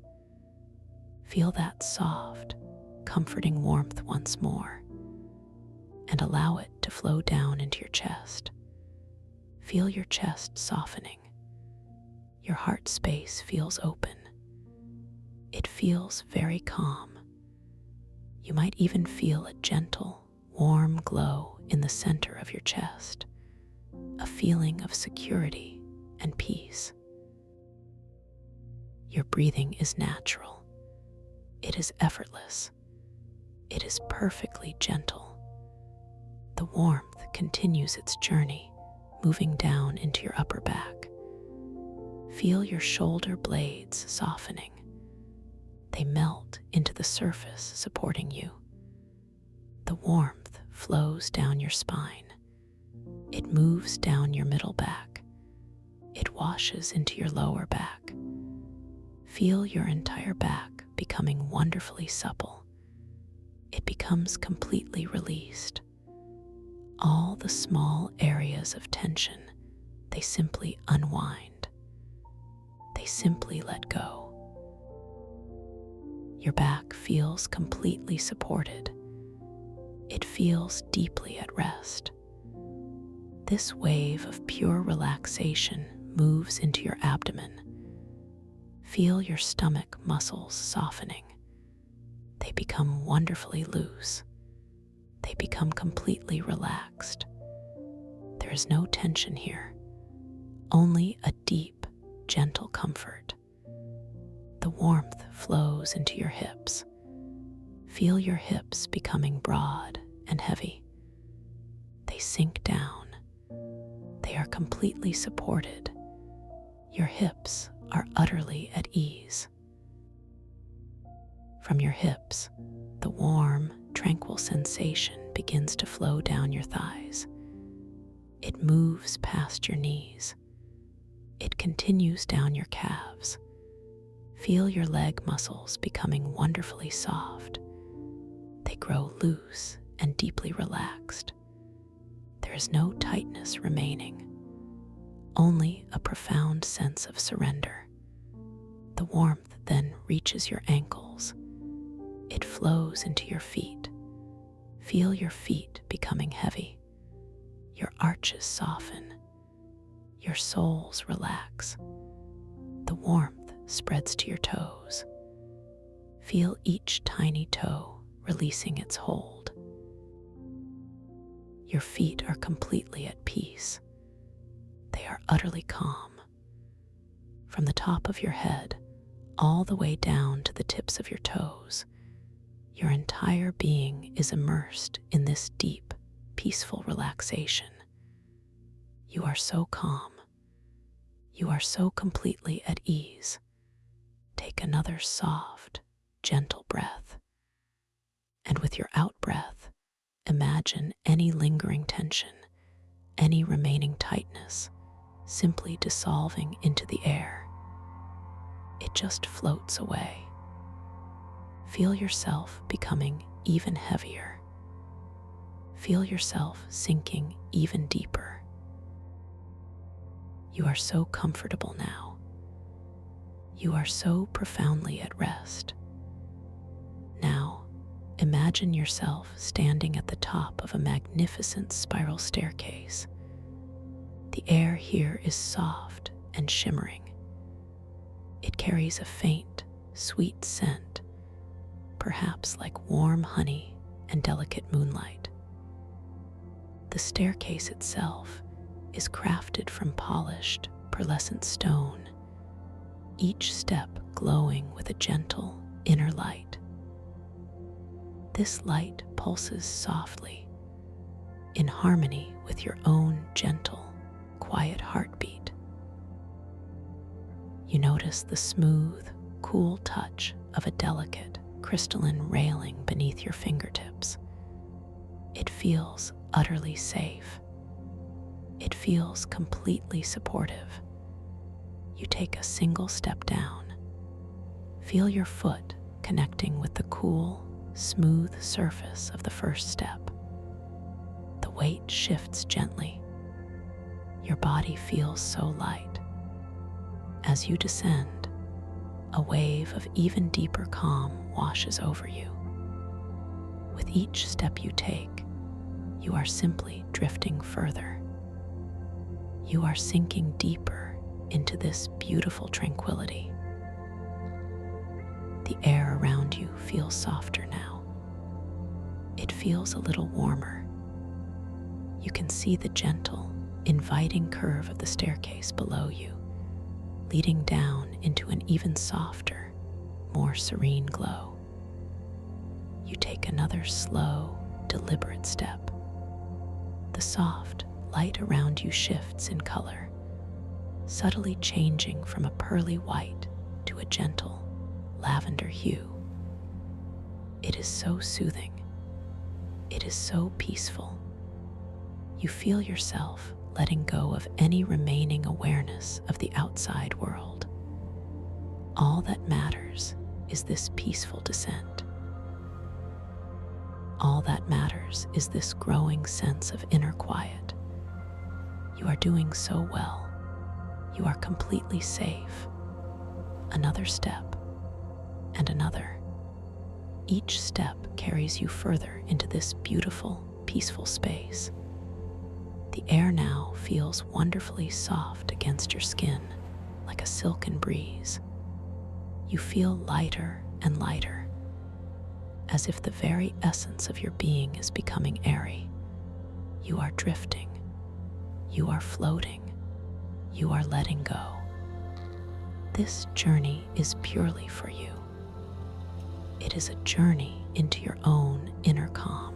Feel that soft, comforting warmth once more, and allow it to flow down into your chest. Feel your chest softening. Your heart space feels open. It feels very calm. You might even feel a gentle, warm glow in the center of your chest, a feeling of security and peace. Your breathing is natural. It is effortless. It is perfectly gentle. The warmth continues its journey, moving down into your upper back. Feel your shoulder blades softening. They melt into the surface supporting you. The warmth flows down your spine. It moves down your middle back. It washes into your lower back. Feel your entire back becoming wonderfully supple. It becomes completely released. All the small areas of tension, they simply unwind. They simply let go. Your back feels completely supported. It feels deeply at rest. This wave of pure relaxation moves into your abdomen. Feel your stomach muscles softening. They become wonderfully loose. They become completely relaxed. There is no tension here, only a deep, gentle comfort. The warmth flows into your hips. Feel your hips becoming broad and heavy. They sink down. They are completely supported. Your hips are utterly at ease. From your hips, the warm, tranquil sensation begins to flow down your thighs. It moves past your knees. It continues down your calves. Feel your leg muscles becoming wonderfully soft. They grow loose and deeply relaxed. There is no tightness remaining, only a profound sense of surrender. The warmth then reaches your ankles. It flows into your feet. Feel your feet becoming heavy. Your arches soften. Your soles relax. The warmth spreads to your toes. Feel each tiny toe releasing its hold. Your feet are completely at peace. They are utterly calm. From the top of your head all the way down to the tips of your toes, your entire being is immersed in this deep, peaceful relaxation. You are so calm. You are so completely at ease. Take another soft, gentle breath. And with your out breath, imagine any lingering tension, any remaining tightness, simply dissolving into the air. It just floats away. Feel yourself becoming even heavier. Feel yourself sinking even deeper. You are so comfortable now. You are so profoundly at rest. Now, imagine yourself standing at the top of a magnificent spiral staircase. The air here is soft and shimmering. It carries a faint, sweet scent, perhaps like warm honey and delicate moonlight. The staircase itself is crafted from polished, pearlescent stone, each step glowing with a gentle inner light. This light pulses softly, in harmony with your own gentle, quiet heartbeat. You notice the smooth, cool touch of a delicate, crystalline railing beneath your fingertips. It feels utterly safe. It feels completely supportive. You take a single step down. Feel your foot connecting with the cool, smooth surface of the first step. The weight shifts gently. Your body feels so light. As you descend, a wave of even deeper calm washes over you. With each step you take, you are simply drifting further. You are sinking deeper into this beautiful tranquility. The air around you feels softer now. It feels a little warmer. You can see the gentle, inviting curve of the staircase below you, leading down into an even softer, more serene glow. You take another slow, deliberate step. The soft light around you shifts in color, subtly changing from a pearly white to a gentle lavender hue. It is so soothing. It is so peaceful. You feel yourself letting go of any remaining awareness of the outside world. All that matters is this peaceful descent. All that matters is this growing sense of inner quiet. You are doing so well. You are completely safe. Another step, and another. Each step carries you further into this beautiful, peaceful space. The air now feels wonderfully soft against your skin, like a silken breeze. You feel lighter and lighter, as if the very essence of your being is becoming airy. You are drifting. You are floating. You are letting go. This journey is purely for you. It is a journey into your own inner calm.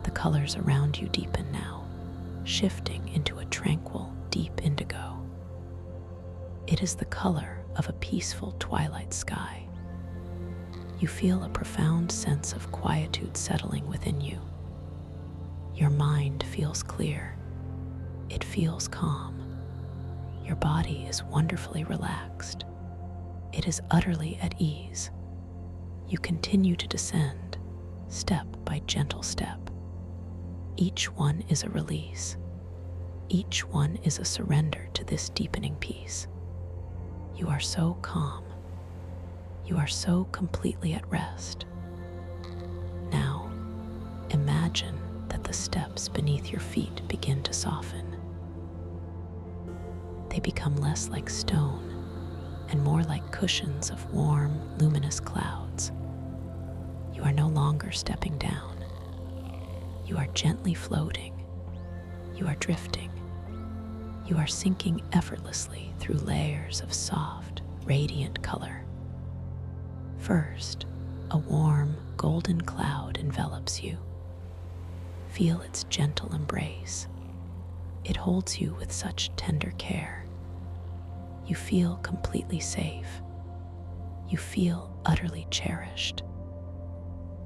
The colors around you deepen now, shifting into a tranquil, deep indigo. It is the color of a peaceful twilight sky. You feel a profound sense of quietude settling within you. Your mind feels clear. It feels calm. Your body is wonderfully relaxed. It is utterly at ease. You continue to descend, step by gentle step. Each one is a release. Each one is a surrender to this deepening peace. You are so calm. You are so completely at rest. Now, imagine that the steps beneath your feet begin to soften. They become less like stone and more like cushions of warm, luminous clouds. You are no longer stepping down. You are gently floating. You are drifting. You are sinking effortlessly through layers of soft, radiant color. First, a warm, golden cloud envelops you. Feel its gentle embrace. It holds you with such tender care. You feel completely safe. You feel utterly cherished.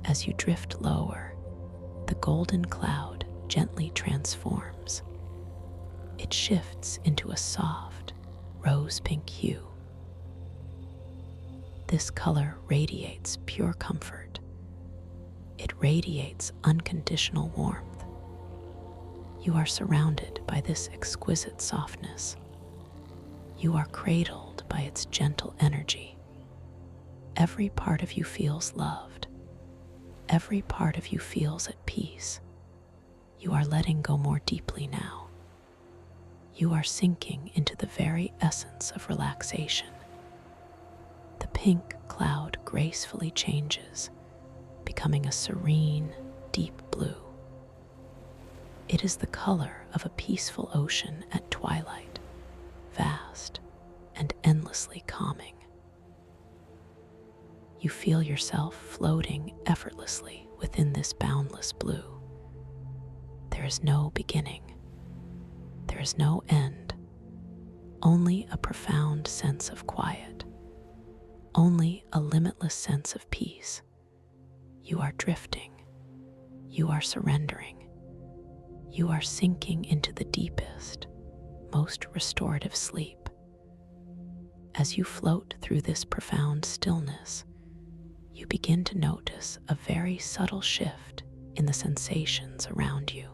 As you drift lower, the golden cloud gently transforms. It shifts into a soft, rose-pink hue. This color radiates pure comfort. It radiates unconditional warmth. You are surrounded by this exquisite softness. You are cradled by its gentle energy. Every part of you feels loved. Every part of you feels at peace. You are letting go more deeply now. You are sinking into the very essence of relaxation. The pink cloud gracefully changes, becoming a serene, deep blue. It is the color of a peaceful ocean at twilight, vast and endlessly calming. You feel yourself floating effortlessly within this boundless blue. There is no beginning. There is no end. Only a profound sense of quiet. Only a limitless sense of peace. You are drifting. You are surrendering. You are sinking into the deepest, most restorative sleep. As you float through this profound stillness, you begin to notice a very subtle shift in the sensations around you.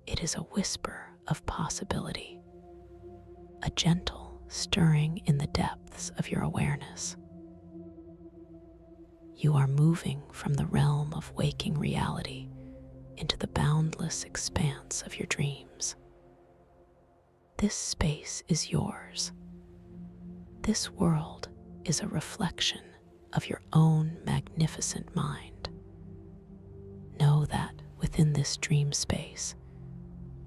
It is a whisper of possibility, a gentle stirring in the depths of your awareness. You are moving from the realm of waking reality into the boundless expanse of your dreams. This space is yours. This world is a reflection of your own magnificent mind. Know that within this dream space,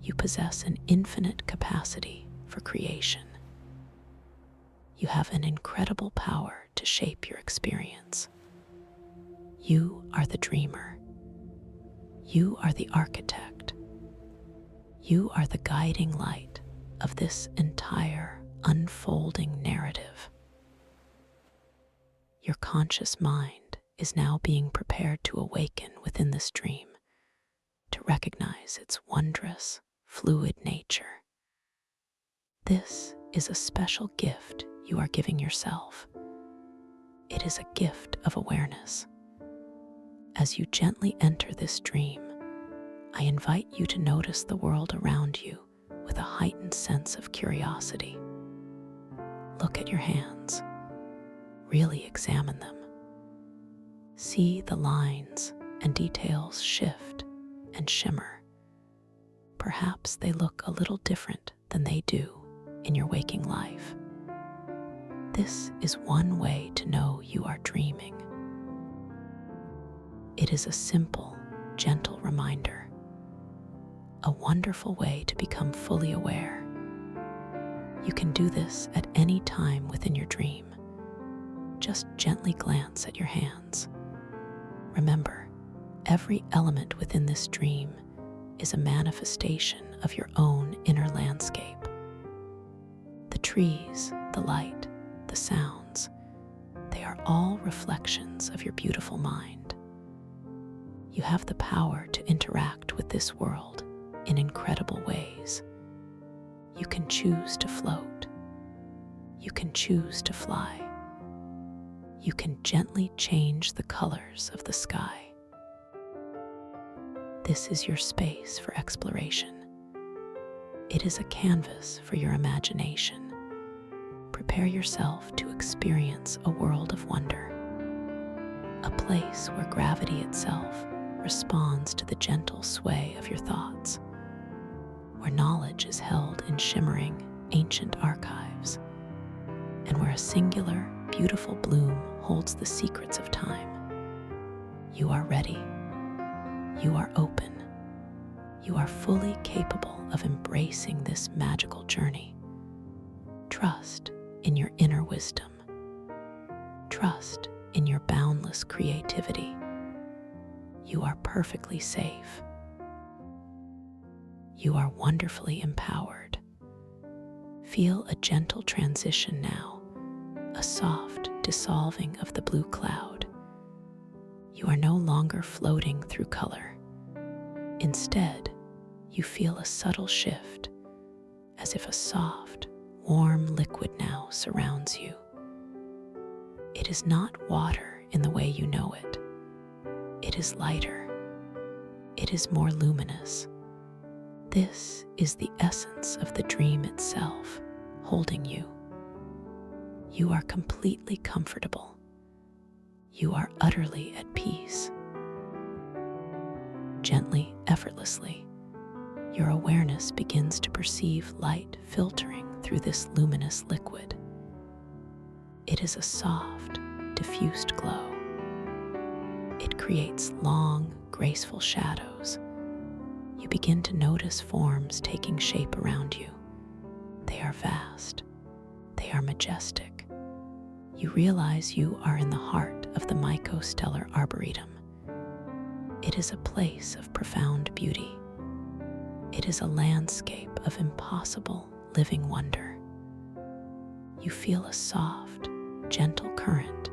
you possess an infinite capacity for creation. You have an incredible power to shape your experience. You are the dreamer. You are the architect. You are the guiding light of this entire unfolding narrative. Your conscious mind is now being prepared to awaken within this dream, to recognize its wondrous, fluid nature. This is a special gift you are giving yourself. It is a gift of awareness. As you gently enter this dream, I invite you to notice the world around you with a heightened sense of curiosity. Look at your hands. Really examine them. See the lines and details shift and shimmer. Perhaps they look a little different than they do in your waking life. This is one way to know you are dreaming. It is a simple, gentle reminder, a wonderful way to become fully aware. You can do this at any time within your dream. Just gently glance at your hands. Remember, every element within this dream is a manifestation of your own inner landscape. The trees, the light, the sounds, they are all reflections of your beautiful mind. You have the power to interact with this world in incredible ways. You can choose to float. You can choose to fly. You can gently change the colors of the sky. This is your space for exploration. It is a canvas for your imagination. Prepare yourself to experience a world of wonder, a place where gravity itself responds to the gentle sway of your thoughts, where knowledge is held in shimmering, ancient archives, and where a singular, beautiful bloom holds the secrets of time. You are ready. You are open. You are fully capable of embracing this magical journey. Trust in your inner wisdom. Trust in your boundless creativity. You are perfectly safe. You are wonderfully empowered. Feel a gentle transition now, a soft dissolving of the blue cloud. You are no longer floating through color. Instead, you feel a subtle shift, as if a soft, warm liquid now surrounds you. It is not water in the way you know it. It is lighter. It is more luminous. This is the essence of the dream itself, holding you. You are completely comfortable. You are utterly at peace. Gently, effortlessly, your awareness begins to perceive light filtering through this luminous liquid. It is a soft, diffused glow. It creates long, graceful shadows. You begin to notice forms taking shape around you. They are vast. They are majestic. You realize you are in the heart of the Mycostellar Arboretum. It is a place of profound beauty. It is a landscape of impossible living wonder. You feel a soft, gentle current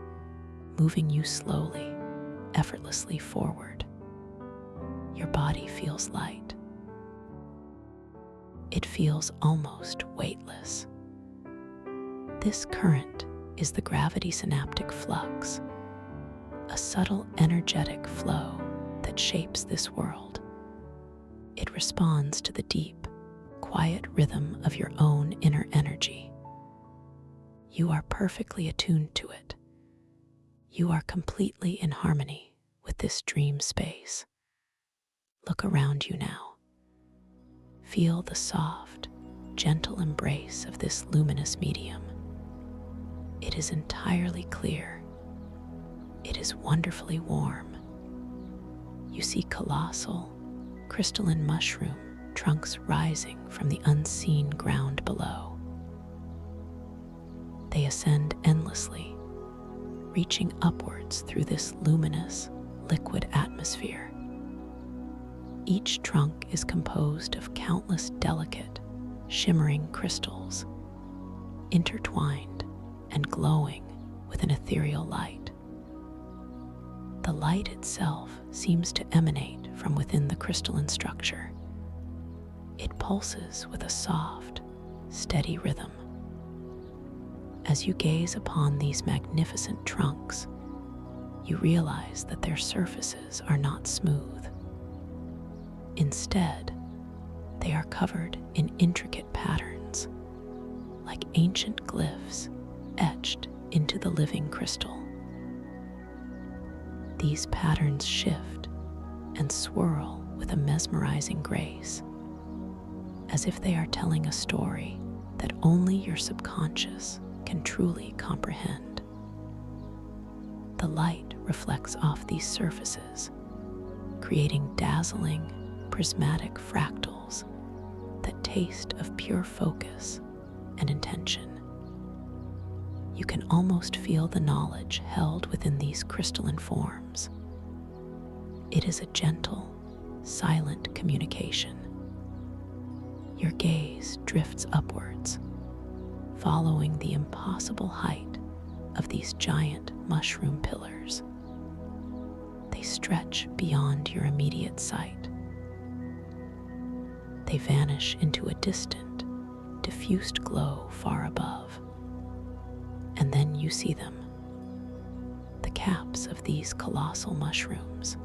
moving you slowly, effortlessly forward. Your body feels light. It feels almost weightless. This current is the gravity synaptic flux, a subtle energetic flow that shapes this world. It responds to the deep, quiet rhythm of your own inner energy. You are perfectly attuned to it. You are completely in harmony with this dream space. Look around you now. Feel the soft, gentle embrace of this luminous medium. It is entirely clear. It is wonderfully warm. You see colossal, crystalline mushroom trunks rising from the unseen ground below. They ascend endlessly, reaching upwards through this luminous, liquid atmosphere. Each trunk is composed of countless delicate, shimmering crystals, intertwined and glowing with an ethereal light. The light itself seems to emanate from within the crystalline structure. It pulses with a soft, steady rhythm, As you gaze upon these magnificent trunks, you realize that their surfaces are not smooth. Instead, they are covered in intricate patterns, like ancient glyphs etched into the living crystal. These patterns shift and swirl with a mesmerizing grace, as if they are telling a story that only your subconscious can truly comprehend. The light reflects off these surfaces, creating dazzling, prismatic fractals that taste of pure focus and intention. You can almost feel the knowledge held within these crystalline forms. It is a gentle, silent communication. Your gaze drifts upwards, following the impossible height of these giant mushroom pillars. They stretch beyond your immediate sight. They vanish into a distant, diffused glow far above. And then you see them, the caps of these colossal mushrooms.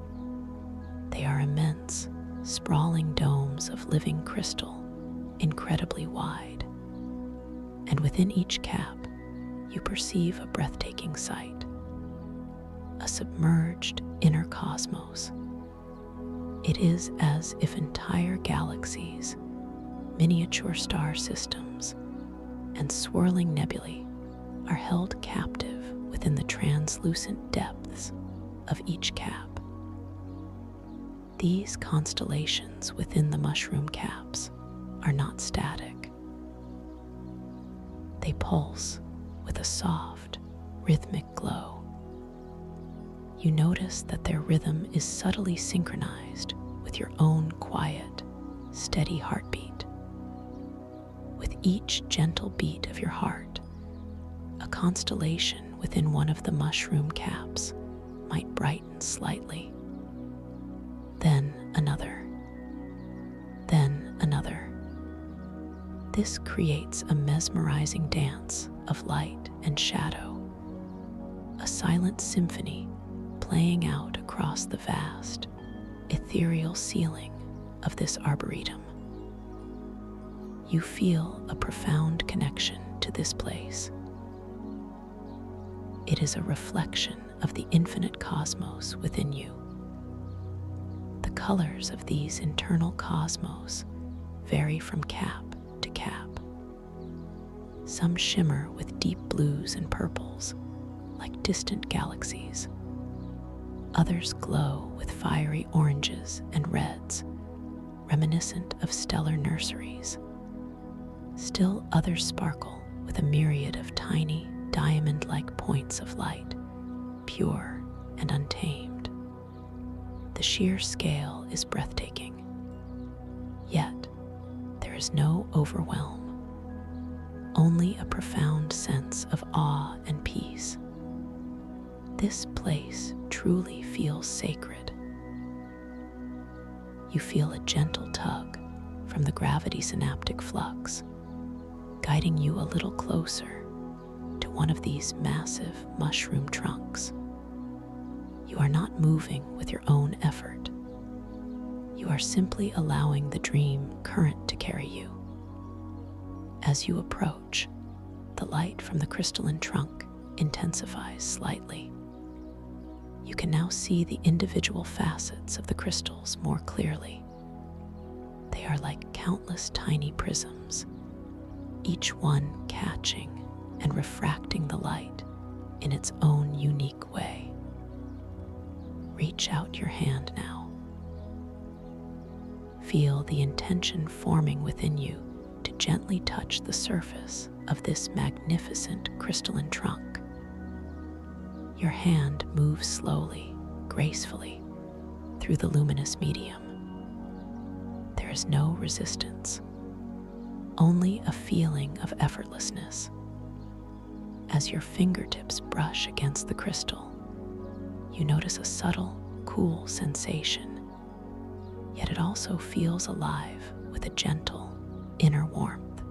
They are immense, sprawling domes of living crystal, incredibly wide. And within each cap, you perceive a breathtaking sight, a submerged inner cosmos. It is as if entire galaxies, miniature star systems, and swirling nebulae are held captive within the translucent depths of each cap. These constellations within the mushroom caps are not static. They pulse with a soft, rhythmic glow. You notice that their rhythm is subtly synchronized with your own quiet, steady heartbeat. With each gentle beat of your heart, a constellation within one of the mushroom caps might brighten slightly. Then another. Then another. This creates a mesmerizing dance of light and shadow, a silent symphony playing out across the vast, ethereal ceiling of this arboretum. You feel a profound connection to this place. It is a reflection of the infinite cosmos within you. The colors of these internal cosmos vary from cap to cap. Some shimmer with deep blues and purples, like distant galaxies. Others glow with fiery oranges and reds, reminiscent of stellar nurseries. Still others sparkle with a myriad of tiny, diamond-like points of light, pure and untamed. The sheer scale is breathtaking. Yet, there is no overwhelm, only a profound sense of awe and peace. This place truly feels sacred. You feel a gentle tug from the gravity synaptic flux, guiding you a little closer to one of these massive mushroom trunks. You are not moving with your own effort. You are simply allowing the dream current to carry you. As you approach, the light from the crystalline trunk intensifies slightly. You can now see the individual facets of the crystals more clearly. They are like countless tiny prisms, each one catching and refracting the light in its own unique way. Reach out your hand now. Feel the intention forming within you to gently touch the surface of this magnificent crystalline trunk. Your hand moves slowly, gracefully, through the luminous medium. There is no resistance, only a feeling of effortlessness. As your fingertips brush against the crystal, you notice a subtle, cool sensation, yet it also feels alive with a gentle, inner warmth.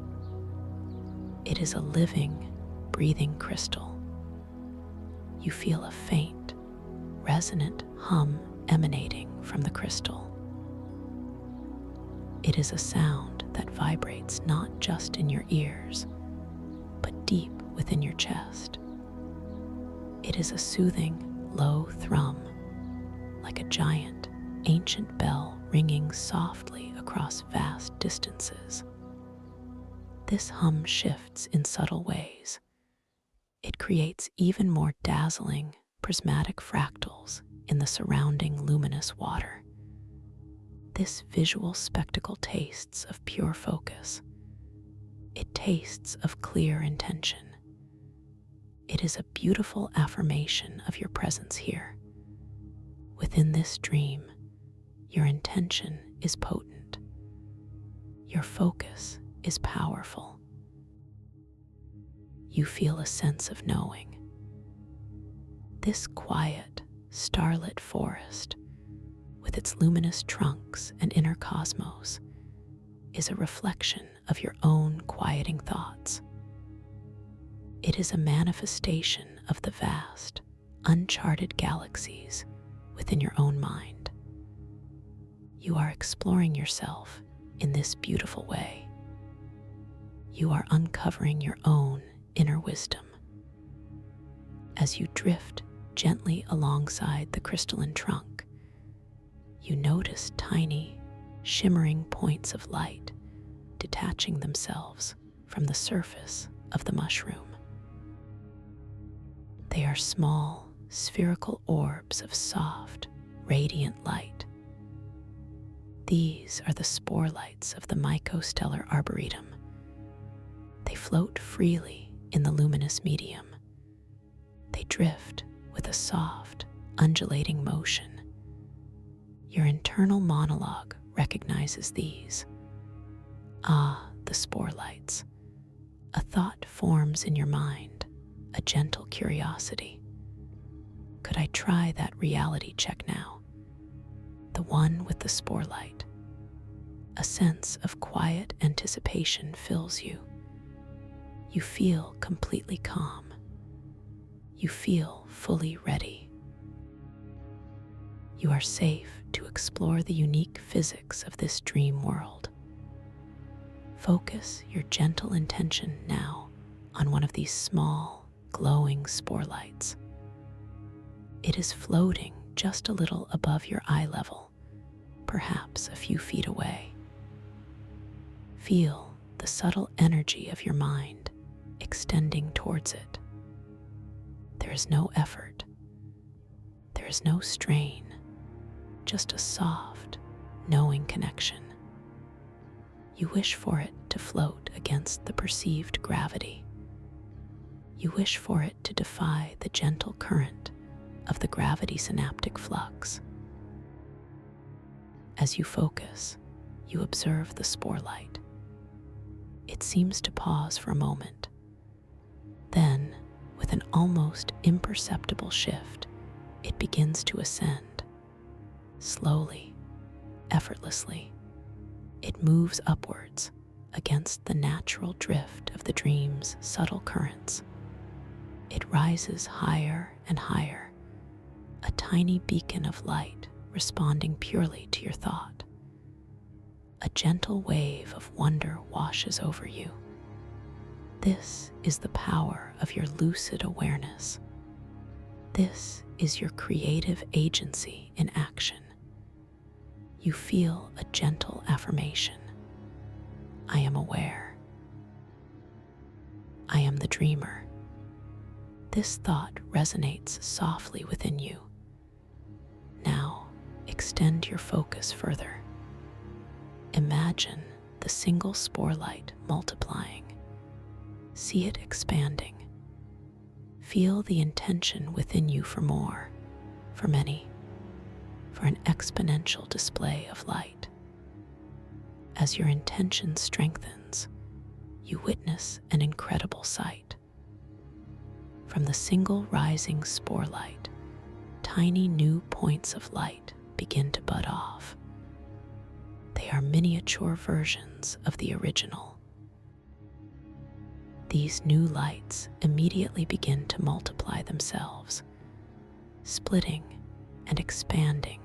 It is a living, breathing crystal. You feel a faint, resonant hum emanating from the crystal. It is a sound that vibrates not just in your ears, but deep within your chest. It is a soothing, low thrum, like a giant, ancient bell ringing softly across vast distances. This hum shifts in subtle ways. It creates even more dazzling, prismatic fractals in the surrounding luminous water. This visual spectacle tastes of pure focus. It tastes of clear intention. It is a beautiful affirmation of your presence here. Within this dream, your intention is potent. Your focus is powerful. You feel a sense of knowing. This quiet, starlit forest, with its luminous trunks and inner cosmos, is a reflection of your own quieting thoughts. It is a manifestation of the vast, uncharted galaxies within your own mind. You are exploring yourself in this beautiful way. You are uncovering your own inner wisdom. As you drift gently alongside the crystalline trunk, you notice tiny, shimmering points of light detaching themselves from the surface of the mushroom. They are small, spherical orbs of soft, radiant light. These are the spore lights of the mycostellar arboretum. They float freely in the luminous medium. They drift with a soft, undulating motion. Your internal monologue recognizes these. Ah, the spore lights. A thought forms in your mind, a gentle curiosity. Could I try that reality check now? The one with the spore light. A sense of quiet anticipation fills you. You feel completely calm. You feel fully ready. You are safe to explore the unique physics of this dream world. Focus your gentle intention now on one of these small, glowing spore lights. It is floating just a little above your eye level, perhaps a few feet away. Feel the subtle energy of your mind extending towards it. There is no effort. There is no strain, just a soft, knowing connection. You wish for it to float against the perceived gravity. You wish for it to defy the gentle current of the gravity synaptic flux. As you focus, you observe the spore light. It seems to pause for a moment. Then, with an almost imperceptible shift, it begins to ascend. Slowly, effortlessly, it moves upwards against the natural drift of the dream's subtle currents. It rises higher and higher, a tiny beacon of light responding purely to your thought. A gentle wave of wonder washes over you. This is the power of your lucid awareness. This is your creative agency in action. You feel a gentle affirmation. I am aware. I am the dreamer. This thought resonates softly within you. Now, extend your focus further. Imagine the single spore light multiplying. See it expanding. Feel the intention within you for more, for many, for an exponential display of light. As your intention strengthens, you witness an incredible sight. From the single rising spore light, tiny new points of light begin to bud off. They are miniature versions of the original. These new lights immediately begin to multiply themselves, splitting and expanding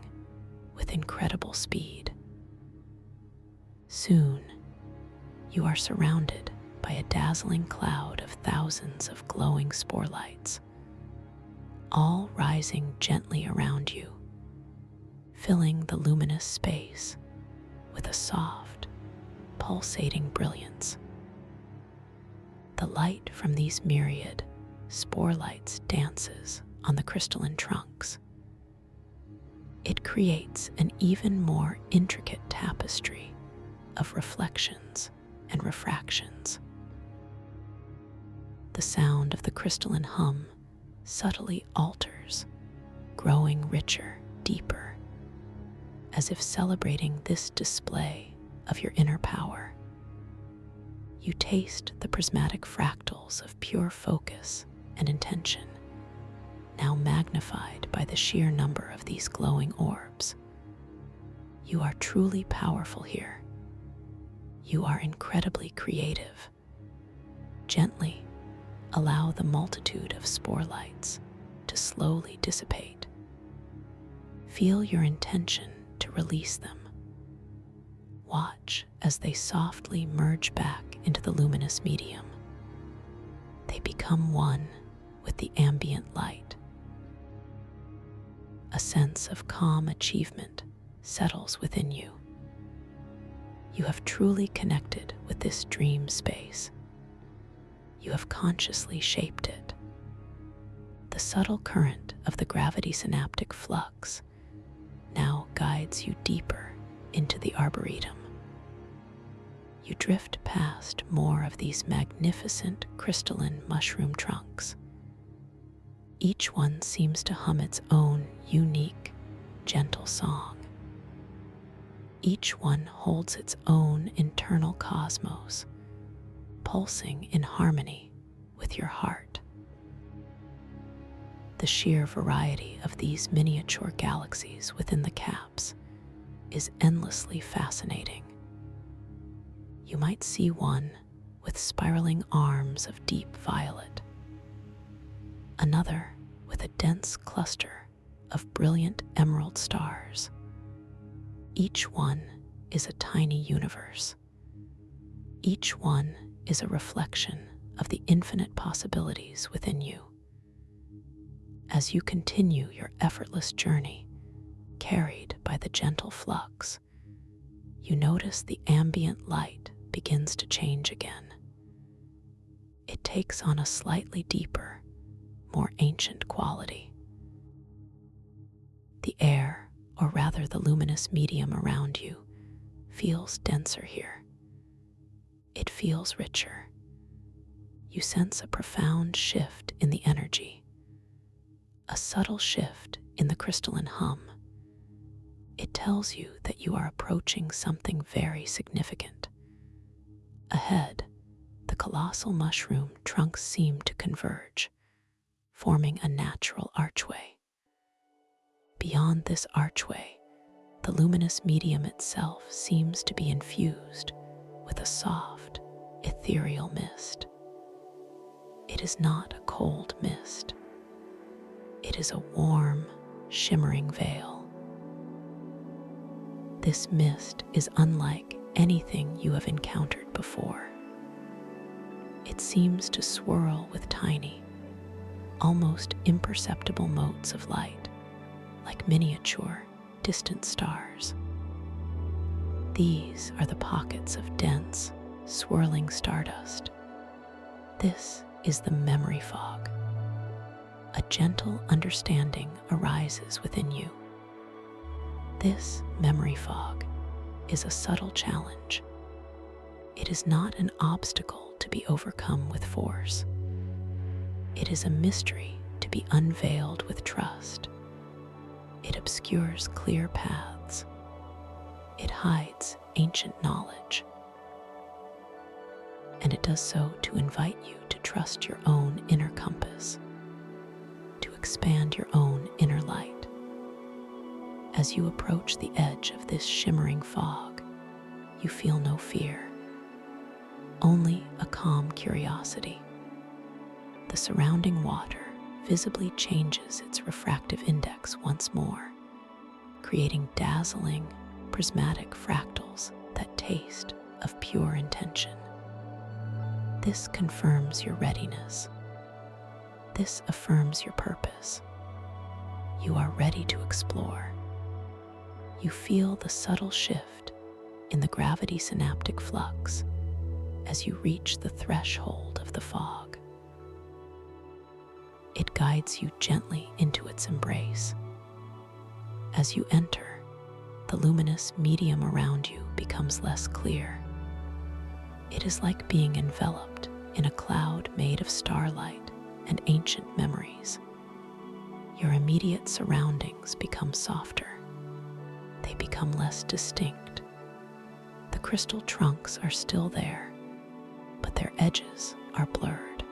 with incredible speed. Soon, you are surrounded by a dazzling cloud of thousands of glowing spore lights, all rising gently around you, filling the luminous space with a soft, pulsating brilliance. The light from these myriad spore lights dances on the crystalline trunks. It creates an even more intricate tapestry of reflections and refractions. The sound of the crystalline hum subtly alters, growing richer, deeper, as if celebrating this display of your inner power. You taste the prismatic fractals of pure focus and intention, now magnified by the sheer number of these glowing orbs. You are truly powerful here. You are incredibly creative. Gently allow the multitude of spore lights to slowly dissipate. Feel your intention to release them. Watch as they softly merge back into the luminous medium. They become one with the ambient light. A sense of calm achievement settles within you. You have truly connected with this dream space. You have consciously shaped it. The subtle current of the gravity synaptic flux now guides you deeper into the arboretum. You drift past more of these magnificent crystalline mushroom trunks. Each one seems to hum its own unique, gentle song. Each one holds its own internal cosmos, pulsing in harmony with your heart. The sheer variety of these miniature galaxies within the caps is endlessly fascinating. You might see one with spiraling arms of deep violet, another with a dense cluster of brilliant emerald stars. Each one is a tiny universe. Each one is a reflection of the infinite possibilities within you. As you continue your effortless journey, carried by the gentle flux, you notice the ambient light begins to change again. It takes on a slightly deeper, more ancient quality. The air, or rather the luminous medium around you, feels denser here. It feels richer. You sense a profound shift in the energy, a subtle shift in the crystalline hum. It tells you that you are approaching something very significant. Ahead, the colossal mushroom trunks seem to converge, forming a natural archway. Beyond this archway, the luminous medium itself seems to be infused with a soft, ethereal mist. It is not a cold mist. It is a warm, shimmering veil. This mist is unlike anything you have encountered before. It seems to swirl with tiny, almost imperceptible motes of light, like miniature, distant stars. These are the pockets of dense, swirling stardust. This is the memory fog. A gentle understanding arises within you. This memory fog is a subtle challenge. It is not an obstacle to be overcome with force. It is a mystery to be unveiled with trust. It obscures clear paths. It hides ancient knowledge. And it does so to invite you to trust your own inner compass, to expand your own inner light. As you approach the edge of this shimmering fog, you feel no fear. only a calm curiosity. The surrounding water visibly changes its refractive index once more, creating dazzling, prismatic fractals that taste of pure intention. This confirms your readiness. This affirms your purpose. You are ready to explore. You feel the subtle shift in the gravity synaptic flux as you reach the threshold of the fog. It guides you gently into its embrace. As you enter, the luminous medium around you becomes less clear. It is like being enveloped in a cloud made of starlight and ancient memories. Your immediate surroundings become softer. They become less distinct. The crystal trunks are still there, but their edges are blurred.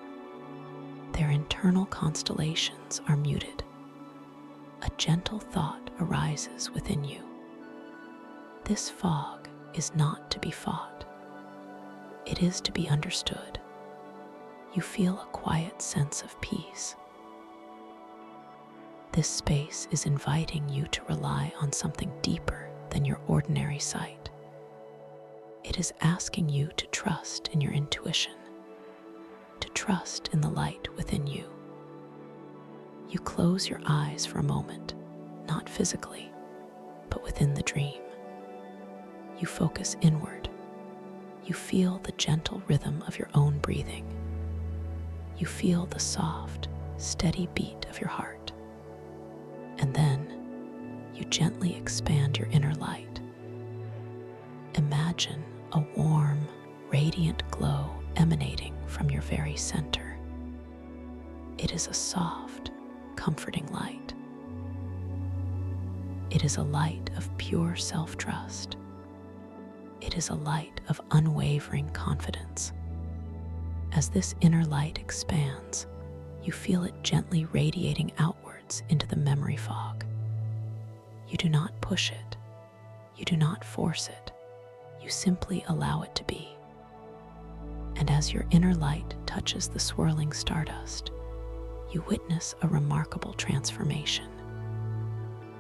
Their internal constellations are muted. A gentle thought arises within you. This fog is not to be fought. It is to be understood. You feel a quiet sense of peace. This space is inviting you to rely on something deeper than your ordinary sight. It is asking you to trust in your intuition, to trust in the light within you. You close your eyes for a moment, not physically, but within the dream. You focus inward. You feel the gentle rhythm of your own breathing. You feel the soft, steady beat of your heart. And then you gently expand your inner light. Imagine a warm, radiant glow emanating from your very center. It is a soft, comforting light. It is a light of pure self-trust. It is a light of unwavering confidence. As this inner light expands, you feel it gently radiating outwards into the memory fog. You do not push it. You do not force it. You simply allow it to be. And as your inner light touches the swirling stardust, you witness a remarkable transformation.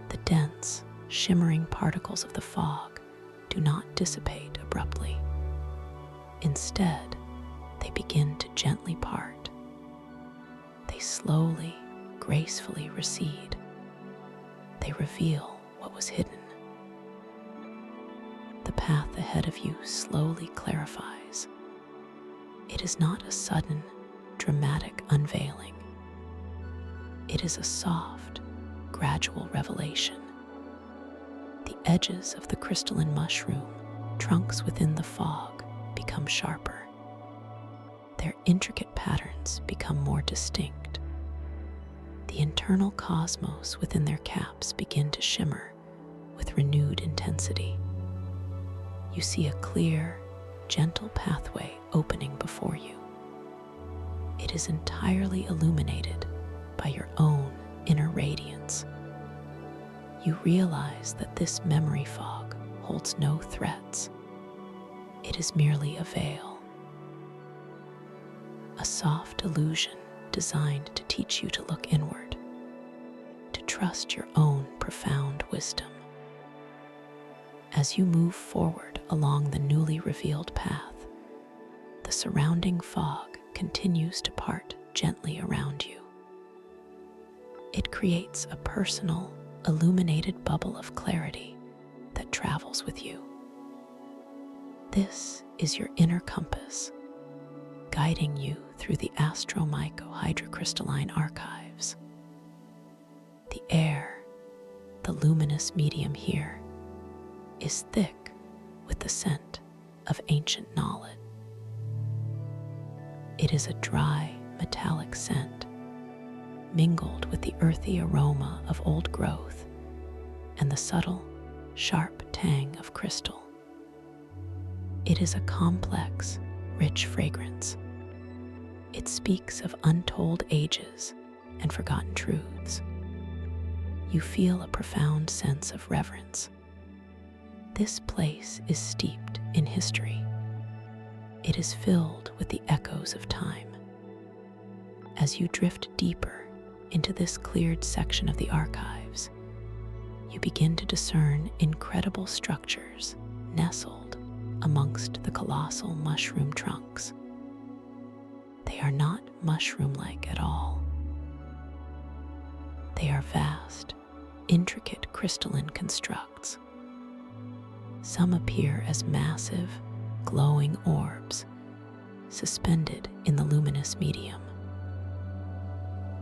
The dense, shimmering particles of the fog do not dissipate abruptly. Instead, they begin to gently part. They slowly, gracefully recede. They reveal what was hidden. The path ahead of you slowly clarifies. It is not a sudden, dramatic unveiling. It is a soft, gradual revelation. The edges of the crystalline mushroom trunks within the fog become sharper. Their intricate patterns become more distinct. The internal cosmos within their caps begin to shimmer with renewed intensity. You see a clear, gentle pathway opening before you. It is entirely illuminated by your own inner radiance. You realize that this memory fog holds no threats. It is merely a veil, a soft illusion designed to teach you to look inward, to trust your own profound wisdom. As you move forward along the newly revealed path, the surrounding fog continues to part gently around you. It creates a personal, illuminated bubble of clarity that travels with you. This is your inner compass, guiding you through the astromyco-hydrocrystalline archives. The air, the luminous medium here, is thick with the scent of ancient knowledge. It is a dry, metallic scent, mingled with the earthy aroma of old growth and the subtle, sharp tang of crystal. It is a complex, rich fragrance. It speaks of untold ages and forgotten truths. You feel a profound sense of reverence. This place is steeped in history. It is filled with the echoes of time. As you drift deeper into this cleared section of the archives, you begin to discern incredible structures nestled amongst the colossal mushroom trunks. They are not mushroom-like at all. They are vast, intricate crystalline constructs. Some appear as massive, glowing orbs suspended in the luminous medium.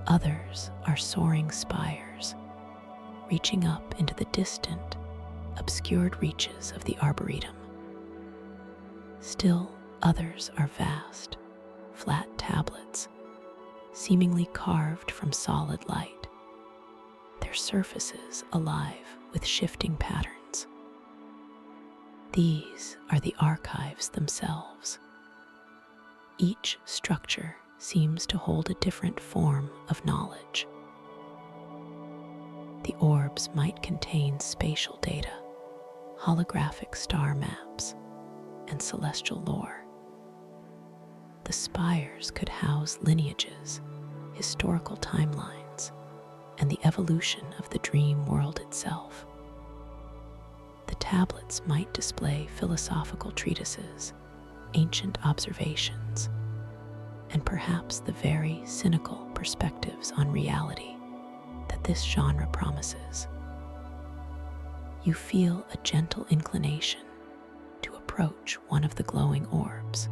Others are soaring spires, reaching up into the distant, obscured reaches of the arboretum. Still others are vast, flat tablets, seemingly carved from solid light, their surfaces alive with shifting patterns. These are the archives themselves. Each structure seems to hold a different form of knowledge. The orbs might contain spatial data, holographic star maps, and celestial lore. The spires could house lineages, historical timelines, and the evolution of the dream world itself. The tablets might display philosophical treatises, ancient observations, and perhaps the very cynical perspectives on reality that this genre promises. You feel a gentle inclination to approach one of the glowing orbs.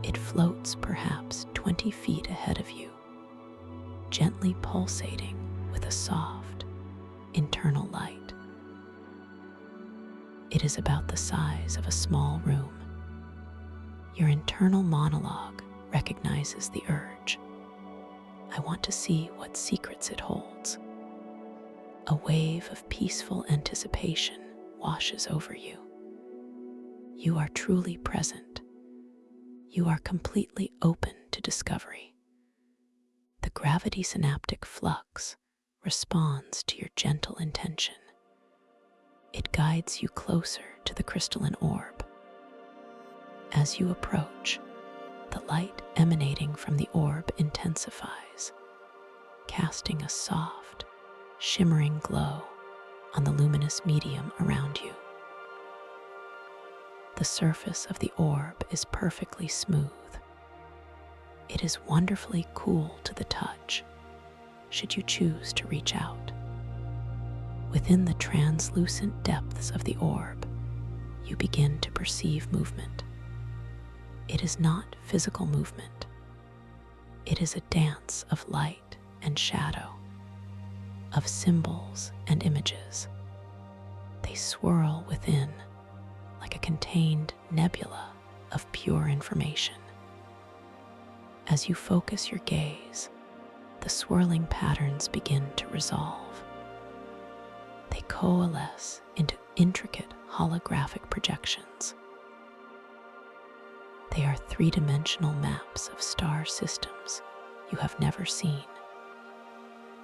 It floats perhaps 20 feet ahead of you, gently pulsating with a soft, internal light. It is about the size of a small room. Your internal monologue recognizes the urge. I want to see what secrets it holds. A wave of peaceful anticipation washes over you. You are truly present. You are completely open to discovery. The gravity synaptic flux responds to your gentle intention. It guides you closer to the crystalline orb. As you approach, the light emanating from the orb intensifies, casting a soft, shimmering glow on the luminous medium around you. The surface of the orb is perfectly smooth. It is wonderfully cool to the touch, should you choose to reach out. Within the translucent depths of the orb, you begin to perceive movement. It is not physical movement. It is a dance of light and shadow, of symbols and images. They swirl within like a contained nebula of pure information. As you focus your gaze, the swirling patterns begin to resolve. They coalesce into intricate holographic projections. They are three-dimensional maps of star systems you have never seen.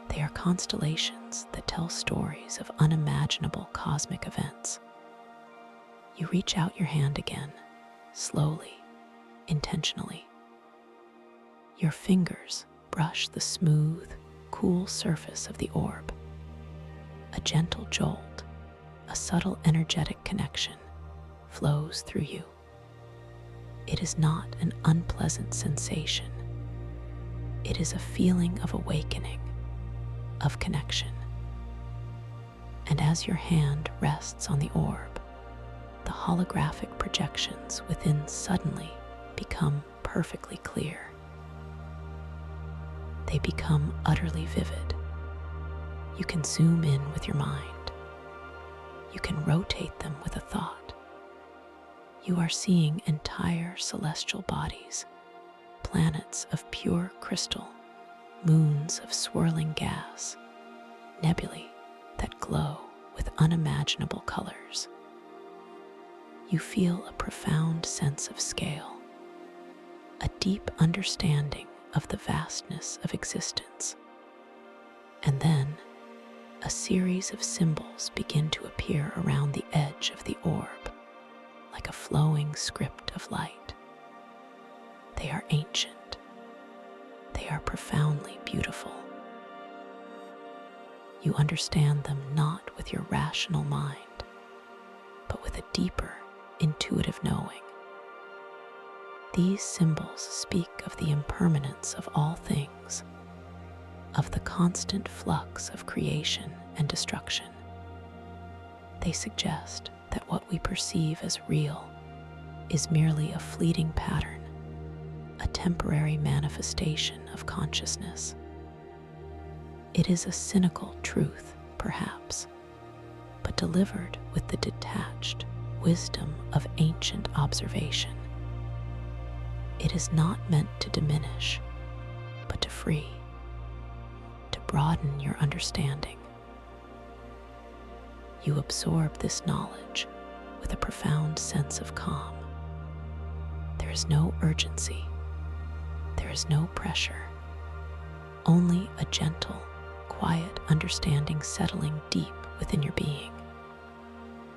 They are constellations that tell stories of unimaginable cosmic events. You reach out your hand again, slowly, intentionally. Your fingers brush the smooth, cool surface of the orb. A gentle jolt, a subtle energetic connection flows through you. It is not an unpleasant sensation. It is a feeling of awakening, of connection. And as your hand rests on the orb, the holographic projections within suddenly become perfectly clear. They become utterly vivid. You can zoom in with your mind. You can rotate them with a thought. You are seeing entire celestial bodies, planets of pure crystal, moons of swirling gas, nebulae that glow with unimaginable colors. You feel a profound sense of scale, a deep understanding of the vastness of existence. And then, a series of symbols begin to appear around the edge of the orb, like a flowing script of light. They are ancient. They are profoundly beautiful. You understand them not with your rational mind, but with a deeper, intuitive knowing. These symbols speak of the impermanence of all things, of the constant flux of creation and destruction. They suggest that what we perceive as real is merely a fleeting pattern, a temporary manifestation of consciousness. It is a cynical truth, perhaps, but delivered with the detached wisdom of ancient observation. It is not meant to diminish, but to free, to broaden your understanding. You absorb this knowledge with a profound sense of calm. There is no urgency. There is no pressure. Only a gentle, quiet understanding settling deep within your being.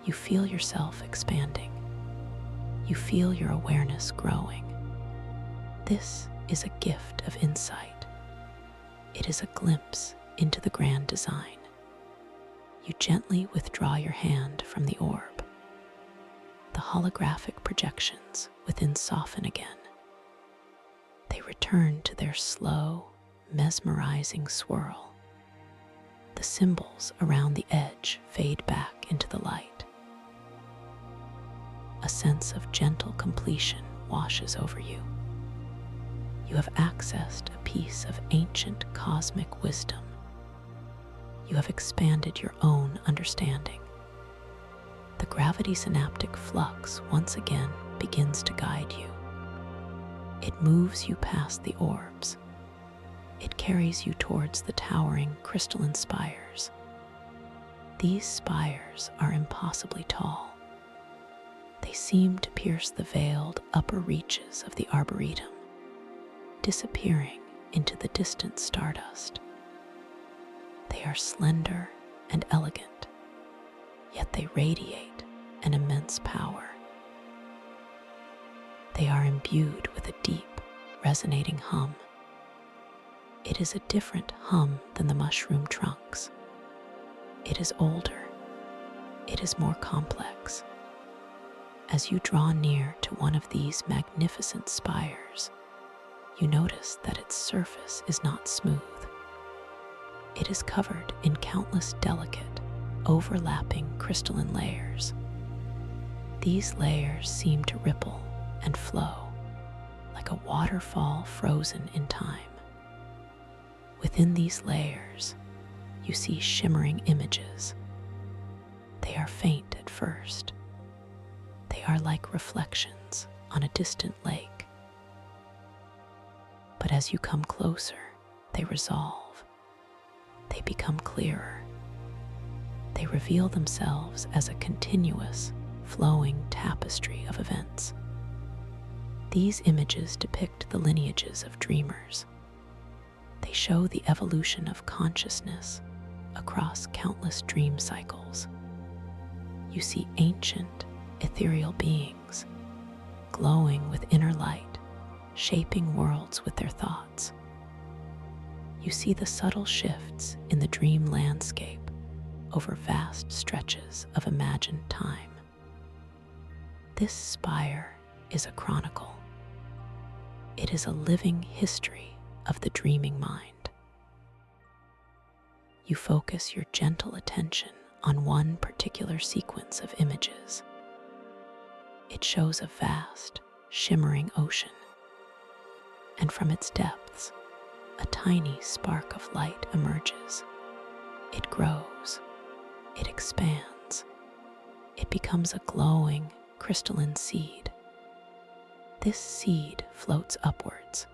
You feel yourself expanding. You feel your awareness growing. This is a gift of insight. It is a glimpse into the grand design. You gently withdraw your hand from the orb. The holographic projections within soften again. They return to their slow, mesmerizing swirl. The symbols around the edge fade back into the light. A sense of gentle completion washes over you. You have accessed a piece of ancient cosmic wisdom. You have expanded your own understanding. The gravity synaptic flux once again begins to guide you. It moves you past the orbs. It carries you towards the towering crystalline spires. These spires are impossibly tall. They seem to pierce the veiled upper reaches of the arboretum, disappearing into the distant stardust. They are slender and elegant, yet they radiate an immense power. They are imbued with a deep, resonating hum. It is a different hum than the mushroom trunks. It is older. It is more complex. As you draw near to one of these magnificent spires, you notice that its surface is not smooth. It is covered in countless delicate, overlapping crystalline layers. These layers seem to ripple and flow like a waterfall frozen in time. Within these layers, you see shimmering images. They are faint at first. They are like reflections on a distant lake. But as you come closer, they resolve. They become clearer. They reveal themselves as a continuous, flowing tapestry of events. These images depict the lineages of dreamers. They show the evolution of consciousness across countless dream cycles. You see ancient, ethereal beings, glowing with inner light, shaping worlds with their thoughts. You see the subtle shifts in the dream landscape over vast stretches of imagined time. This spire is a chronicle. It is a living history of the dreaming mind. You focus your gentle attention on one particular sequence of images. It shows a vast, shimmering ocean, and from its depths, a tiny spark of light emerges. It grows, it expands, it becomes a glowing, crystalline seed. This seed floats upwards.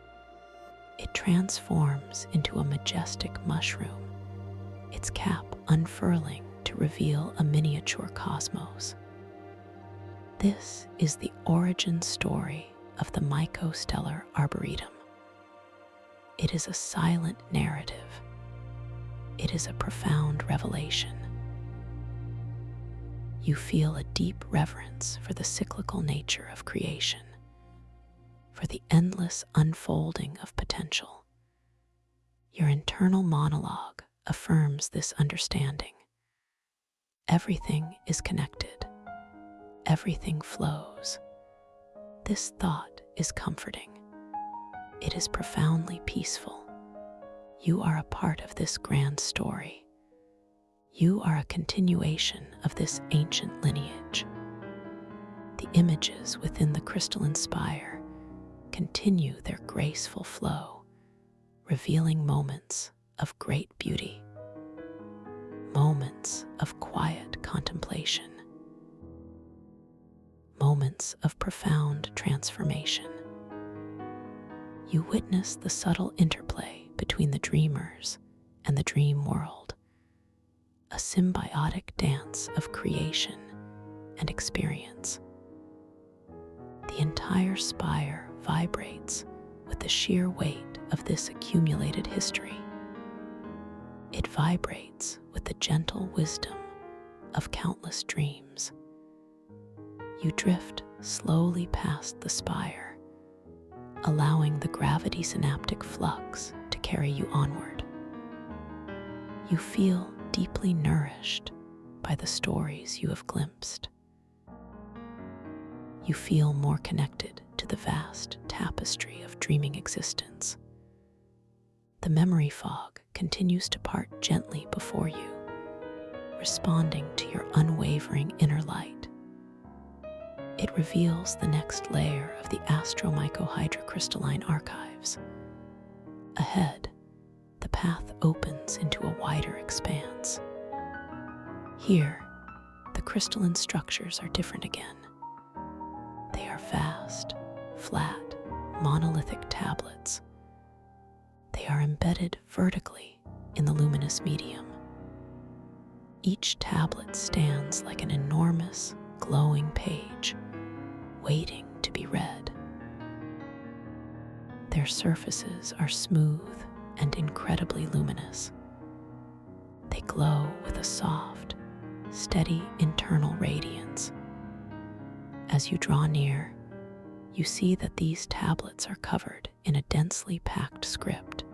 It transforms into a majestic mushroom, its cap unfurling to reveal a miniature cosmos. This is the origin story of the mycostellar arboretum. It is a silent narrative. It is a profound revelation. You feel a deep reverence for the cyclical nature of creation, for the endless unfolding of potential. Your internal monologue affirms this understanding. Everything is connected. Everything flows. This thought is comforting. It is profoundly peaceful. You are a part of this grand story. You are a continuation of this ancient lineage. The images within the crystalline spire continue their graceful flow, revealing moments of great beauty, moments of quiet contemplation, moments of profound transformation. You witness the subtle interplay between the dreamers and the dream world, a symbiotic dance of creation and experience. The entire spire vibrates with the sheer weight of this accumulated history. It vibrates with the gentle wisdom of countless dreams. You drift slowly past the spire, allowing the gravity synaptic flux to carry you onward. You feel deeply nourished by the stories you have glimpsed. You feel more connected to the vast tapestry of dreaming existence. The memory fog continues to part gently before you, responding to your unwavering inner light. It reveals the next layer of the astromycohydrocrystalline archives. Ahead, the path opens into a wider expanse. Here, the crystalline structures are different again. They are vast, flat, monolithic tablets. They are embedded vertically in the luminous medium. Each tablet stands like an enormous, glowing page, waiting to be read. Their surfaces are smooth and incredibly luminous. They glow with a soft, steady internal radiance. As you draw near, you see that these tablets are covered in a densely packed script.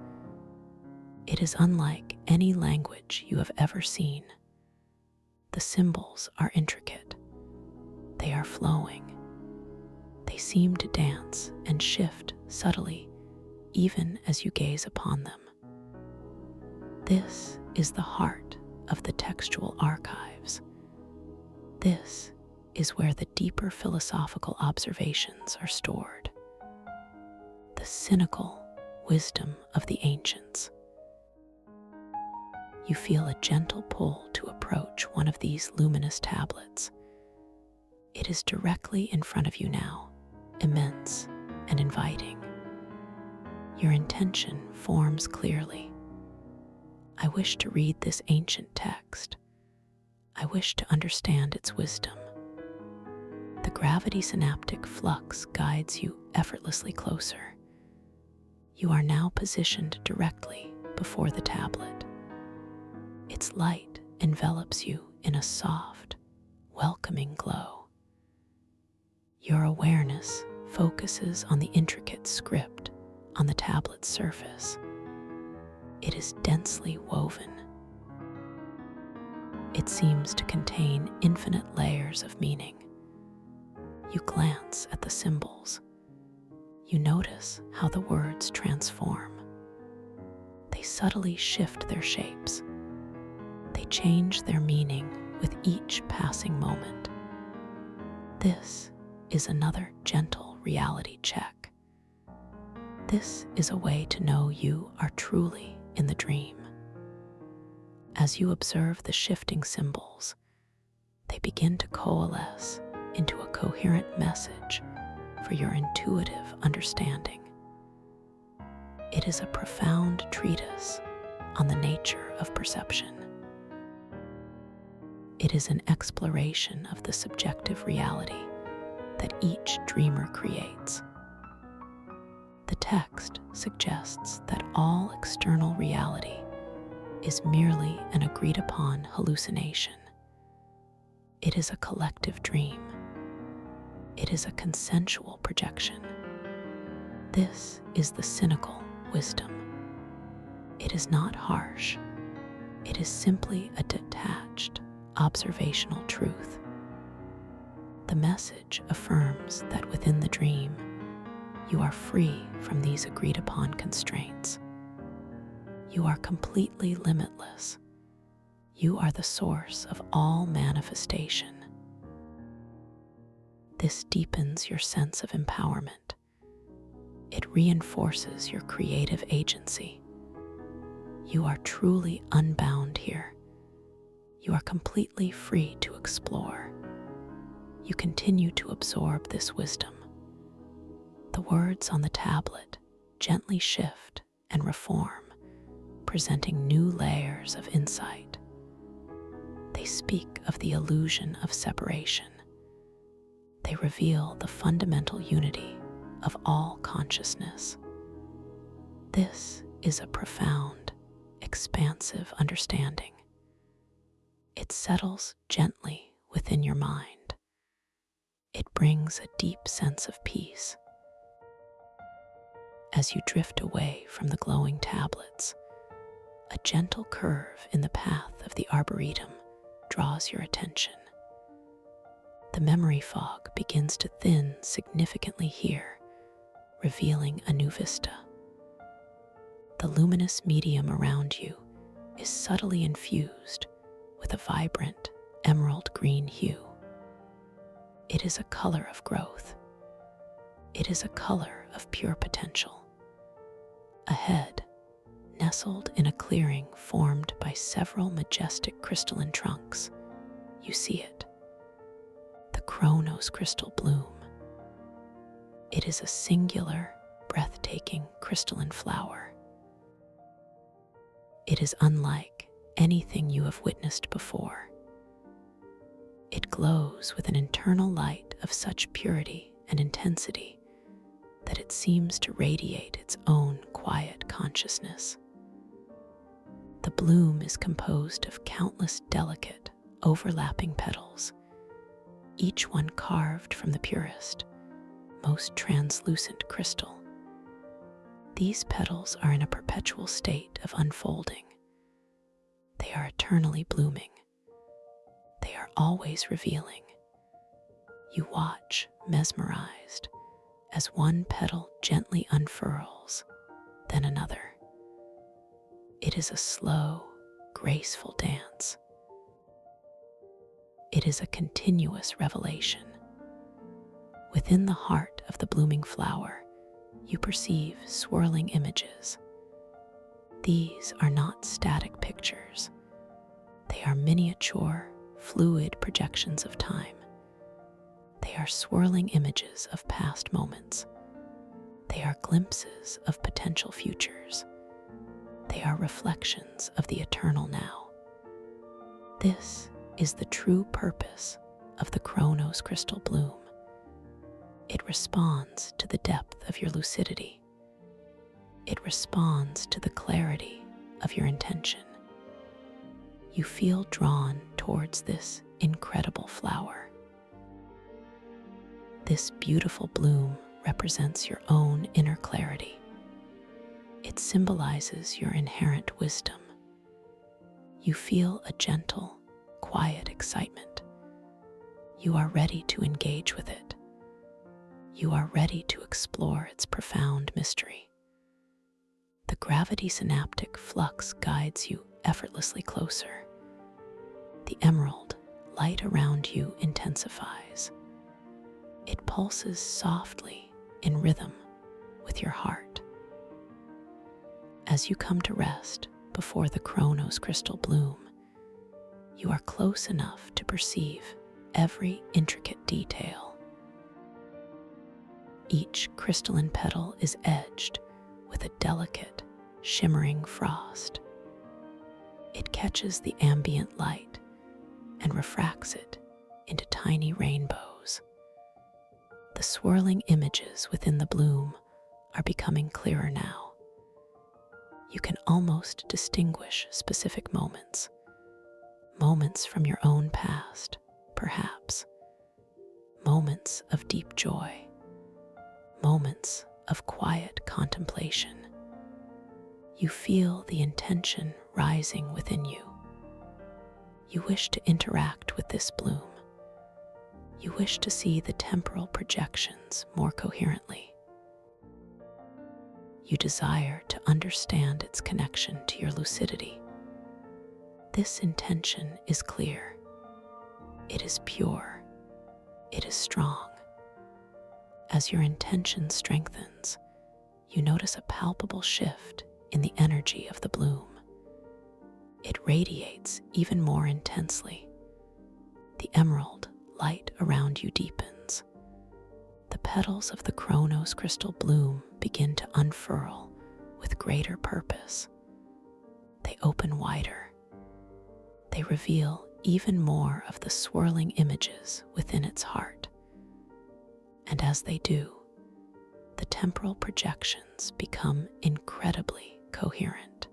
It is unlike any language you have ever seen. The symbols are intricate. They are flowing. They seem to dance and shift subtly, even as you gaze upon them. This is the heart of the textual archives. This is where the deeper philosophical observations are stored. The cynical wisdom of the ancients. You feel a gentle pull to approach one of these luminous tablets. It is directly in front of you now, immense and inviting. Your intention forms clearly. I wish to read this ancient text. I wish to understand its wisdom. The gravity synaptic flux guides you effortlessly closer. You are now positioned directly before the tablet. Its light envelops you in a soft, welcoming glow. Your awareness focuses on the intricate script on the tablet's surface. It is densely woven. It seems to contain infinite layers of meaning. You glance at the symbols. You notice how the words transform. They subtly shift their shapes. They change their meaning with each passing moment. This is another gentle reality check. This is a way to know you are truly in the dream. As you observe the shifting symbols, they begin to coalesce into a coherent message for your intuitive understanding. It is a profound treatise on the nature of perception. It is an exploration of the subjective reality that each dreamer creates. The text suggests that all external reality is merely an agreed-upon hallucination. It is a collective dream. It is a consensual projection. This is the cynical wisdom. It is not harsh. It is simply a detached, observational truth. The message affirms that within the dream, you are free from these agreed-upon constraints. You are completely limitless. You are the source of all manifestation. This deepens your sense of empowerment. It reinforces your creative agency. You are truly unbound here. You are completely free to explore. You continue to absorb this wisdom. The words on the tablet gently shift and reform, presenting new layers of insight. They speak of the illusion of separation. They reveal the fundamental unity of all consciousness. This is a profound, expansive understanding. It settles gently within your mind. It brings a deep sense of peace. As you drift away from the glowing tablets, a gentle curve in the path of the arboretum draws your attention. The memory fog begins to thin significantly here, revealing a new vista. The luminous medium around you is subtly infused with a vibrant emerald green hue. It is a color of growth. It is a color of pure potential. Ahead, nestled in a clearing formed by several majestic crystalline trunks, you see it. The Chronos crystal bloom. It is a singular, breathtaking crystalline flower. It is unlike anything you have witnessed before. It glows with an internal light of such purity and intensity that it seems to radiate its own quiet consciousness. The bloom is composed of countless delicate, overlapping petals, each one carved from the purest, most translucent crystal. These petals are in a perpetual state of unfolding. They are eternally blooming. They are always revealing. You watch, mesmerized, as one petal gently unfurls, then another. It is a slow, graceful dance. It is a continuous revelation. Within the heart of the blooming flower, you perceive swirling images. These are not static pictures. They are miniature, fluid projections of time. They are swirling images of past moments. They are glimpses of potential futures. They are reflections of the eternal now. This is the true purpose of the Chronos crystal bloom. It responds to the depth of your lucidity. It responds to the clarity of your intention. You feel drawn towards this incredible flower. This beautiful bloom represents your own inner clarity. It symbolizes your inherent wisdom. You feel a gentle, quiet excitement. You are ready to engage with it. You are ready to explore its profound mystery. The gravity synaptic flux guides you effortlessly closer. The emerald light around you intensifies. It pulses softly in rhythm with your heart. As you come to rest before the Chronos crystal bloom, you are close enough to perceive every intricate detail. Each crystalline petal is edged with a delicate, shimmering frost. It catches the ambient light and refracts it into tiny rainbows. The swirling images within the bloom are becoming clearer now. You can almost distinguish specific moments from your own past perhaps. Moments of deep joy, moments of quiet contemplation. You feel the intention rising within you. You wish to interact with this bloom. You wish to see the temporal projections more coherently. You desire to understand its connection to your lucidity. This intention is clear. It is pure. It is strong. As your intention strengthens, you notice a palpable shift in the energy of the bloom. It radiates even more intensely. The emerald light around you deepens. The petals of the Chronos crystal bloom begin to unfurl with greater purpose. They open wider. They reveal even more of the swirling images within its heart. And as they do, the temporal projections become incredibly coherent.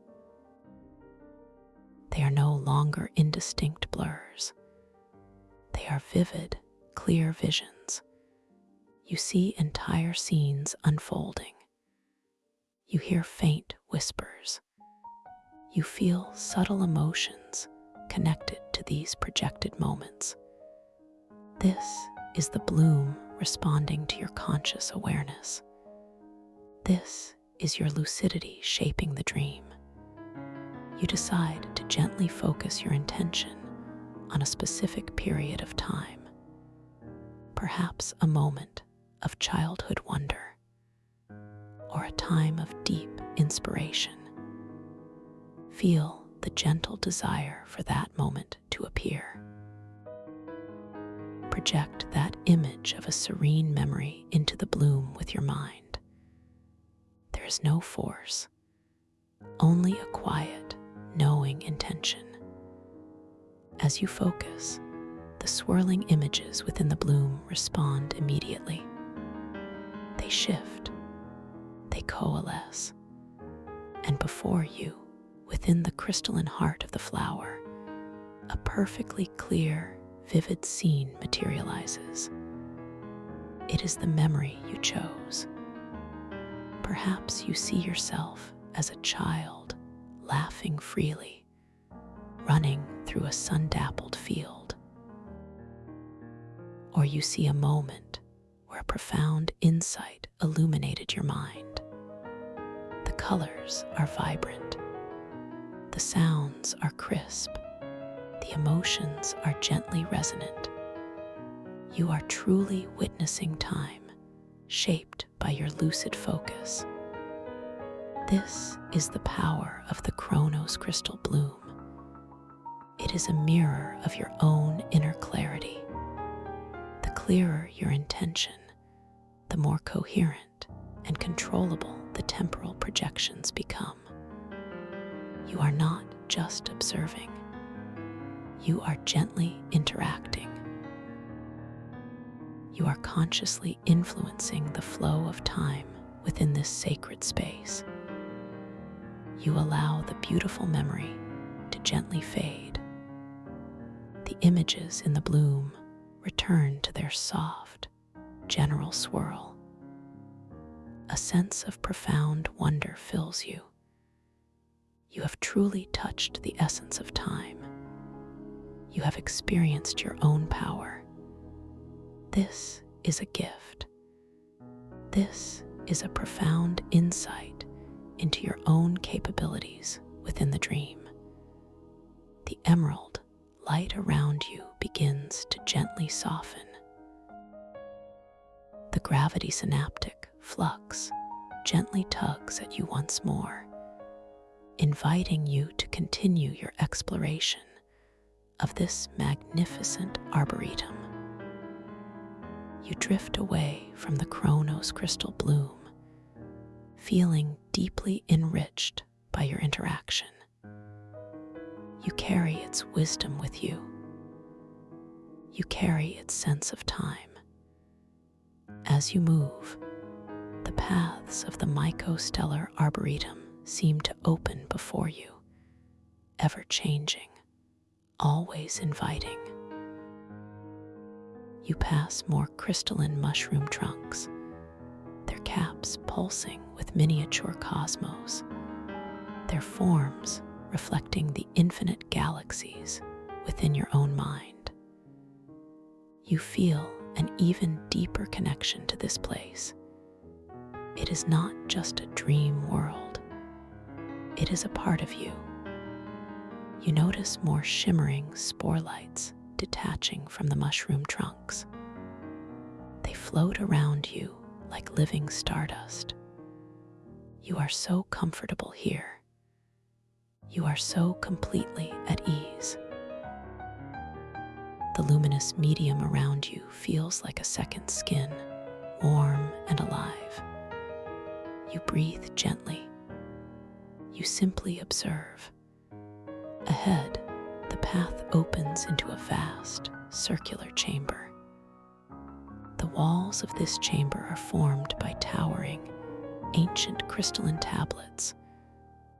They are no longer indistinct blurs. They are vivid, clear visions. You see entire scenes unfolding. You hear faint whispers. You feel subtle emotions connected to these projected moments. This is the bloom responding to your conscious awareness. This is your lucidity shaping the dream. You decide to gently focus your intention on a specific period of time, perhaps a moment of childhood wonder or a time of deep inspiration. Feel the gentle desire for that moment to appear. Project that image of a serene memory into the bloom with your mind. There is no force, only a quiet, knowing intention. As you focus, the swirling images within the bloom respond immediately. They shift, they coalesce, and before you, within the crystalline heart of the flower, a perfectly clear, vivid scene materializes. It is the memory you chose. Perhaps you see yourself as a child, laughing freely, running through a sun-dappled field. Or you see a moment where a profound insight illuminated your mind. The colors are vibrant. The sounds are crisp. The emotions are gently resonant. You are truly witnessing time, shaped by your lucid focus. This is the power of the Chronos crystal bloom. It is a mirror of your own inner clarity. The clearer your intention, the more coherent and controllable the temporal projections become. You are not just observing. You are gently interacting. You are consciously influencing the flow of time within this sacred space. You allow the beautiful memory to gently fade. The images in the bloom return to their soft, general swirl. A sense of profound wonder fills you. You have truly touched the essence of time. You have experienced your own power. This is a gift. This is a profound insight into your own capabilities within the dream. The emerald light around you begins to gently soften. The gravity synaptic flux gently tugs at you once more, inviting you to continue your exploration of this magnificent arboretum. You drift away from the Chronos crystal bloom, feeling deeply enriched by your interaction. You carry its wisdom with you. You carry its sense of time. As you move, the paths of the mycostellar arboretum seem to open before you, ever changing, always inviting. You pass more crystalline mushroom trunks, their caps pulsing with miniature cosmos, their forms reflecting the infinite galaxies within your own mind. You feel an even deeper connection to this place. It is not just a dream world. It is a part of you. You notice more shimmering spore lights detaching from the mushroom trunks. They float around you like living stardust. You are so comfortable here. You are so completely at ease. The luminous medium around you feels like a second skin, warm and alive. You breathe gently. You simply observe. Ahead, the path opens into a vast, circular chamber. The walls of this chamber are formed by towering, ancient crystalline tablets,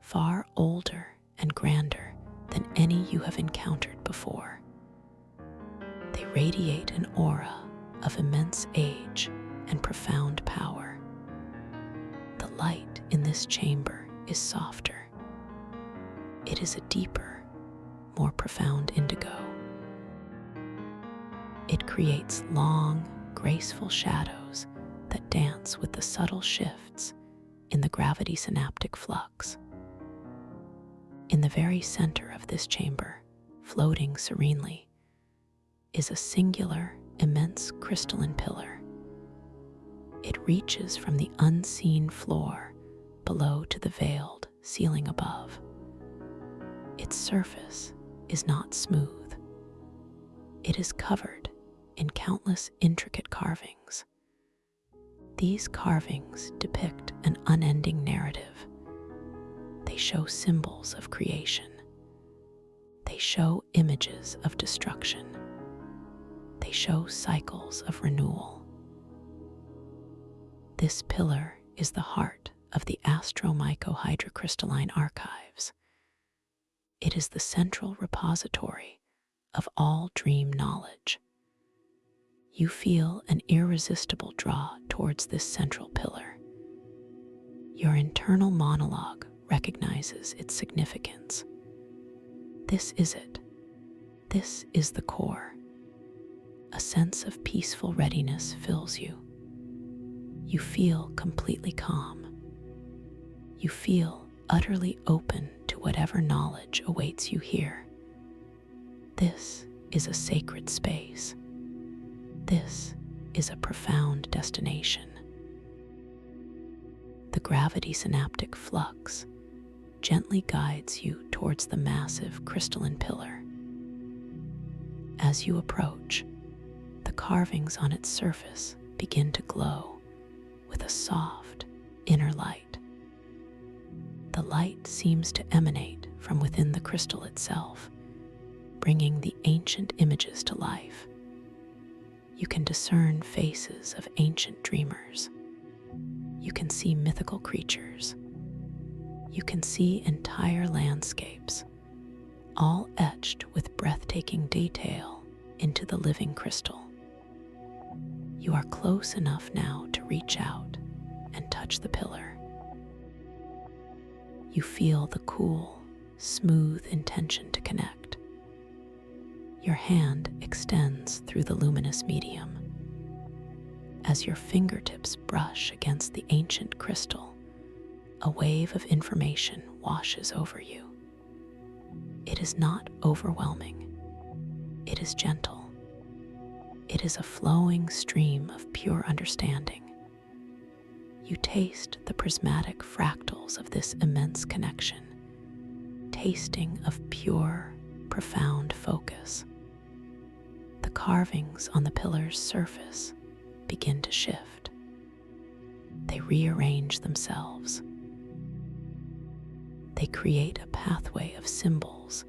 far older and grander than any you have encountered before. They radiate an aura of immense age and profound power. The light in this chamber is softer. It is a deeper, more profound indigo. It creates long, graceful shadows that dance with the subtle shifts in the gravity synaptic flux. In the very center of this chamber, floating serenely, is a singular, immense crystalline pillar. It reaches from the unseen floor below to the veiled ceiling above. Its surface is not smooth. It is covered in countless intricate carvings. These carvings depict an unending narrative. They show symbols of creation. They show images of destruction. They show cycles of renewal. This pillar is the heart of the astromycohydrocrystalline archives. It is the central repository of all dream knowledge. You feel an irresistible draw towards this central pillar. Your internal monologue recognizes its significance. This is it. This is the core. A sense of peaceful readiness fills you. You feel completely calm. You feel utterly open to whatever knowledge awaits you here. This is a sacred space. This is a profound destination. The gravity synaptic flux gently guides you towards the massive crystalline pillar. As you approach, the carvings on its surface begin to glow with a soft inner light. The light seems to emanate from within the crystal itself, bringing the ancient images to life. You can discern faces of ancient dreamers. You can see mythical creatures. You can see entire landscapes, all etched with breathtaking detail into the living crystal. You are close enough now to reach out and touch the pillar. You feel the cool, smooth intention to connect. Your hand extends through the luminous medium. As your fingertips brush against the ancient crystal, a wave of information washes over you. It is not overwhelming. It is gentle. It is a flowing stream of pure understanding. You taste the prismatic fractals of this immense connection, tasting of pure, profound focus. The carvings on the pillar's surface begin to shift. They rearrange themselves. They create a pathway of symbols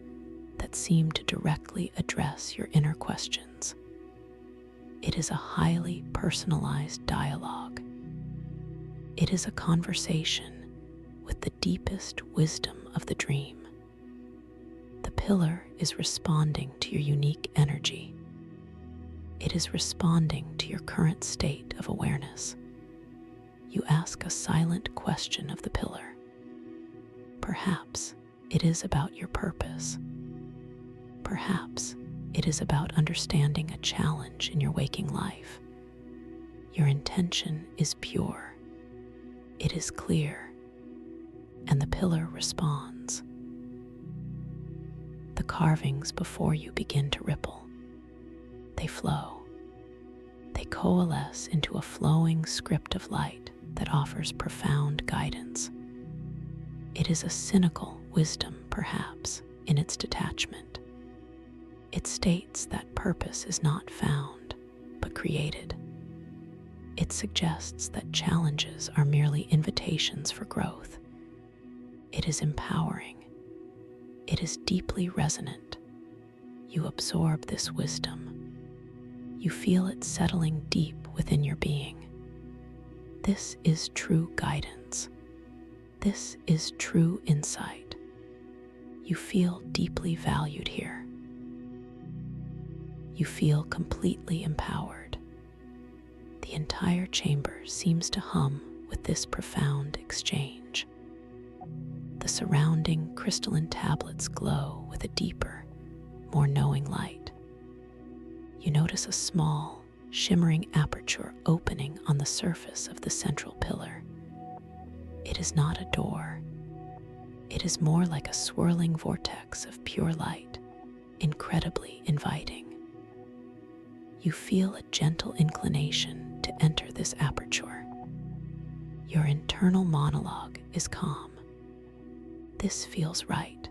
that seem to directly address your inner questions. It is a highly personalized dialogue. It is a conversation with the deepest wisdom of the dream. The pillar is responding to your unique energy. It is responding to your current state of awareness. You ask a silent question of the pillar. Perhaps it is about your purpose. Perhaps it is about understanding a challenge in your waking life. Your intention is pure. It is clear, and the pillar responds. The carvings before you begin to ripple. They flow. They coalesce into a flowing script of light that offers profound guidance. It is a cynical wisdom, perhaps, in its detachment. It states that purpose is not found, but created. It suggests that challenges are merely invitations for growth. It is empowering. It is deeply resonant. You absorb this wisdom. You feel it settling deep within your being. This is true guidance. This is true insight. You feel deeply valued here. You feel completely empowered. The entire chamber seems to hum with this profound exchange. The surrounding crystalline tablets glow with a deeper, more knowing light. You notice a small, shimmering aperture opening on the surface of the central pillar. It is not a door. It is more like a swirling vortex of pure light, incredibly inviting. You feel a gentle inclination to enter this aperture. Your internal monologue is calm. This feels right.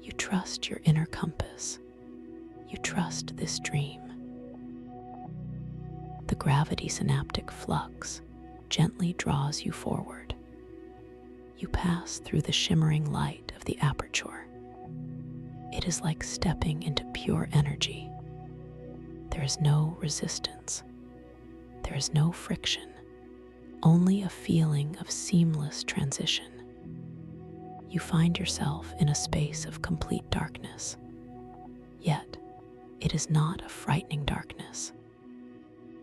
You trust your inner compass. You trust this dream. The gravity synaptic flux gently draws you forward. You pass through the shimmering light of the aperture. It is like stepping into pure energy. There is no resistance. There is no friction, only a feeling of seamless transition. You find yourself in a space of complete darkness. Yet, it is not a frightening darkness.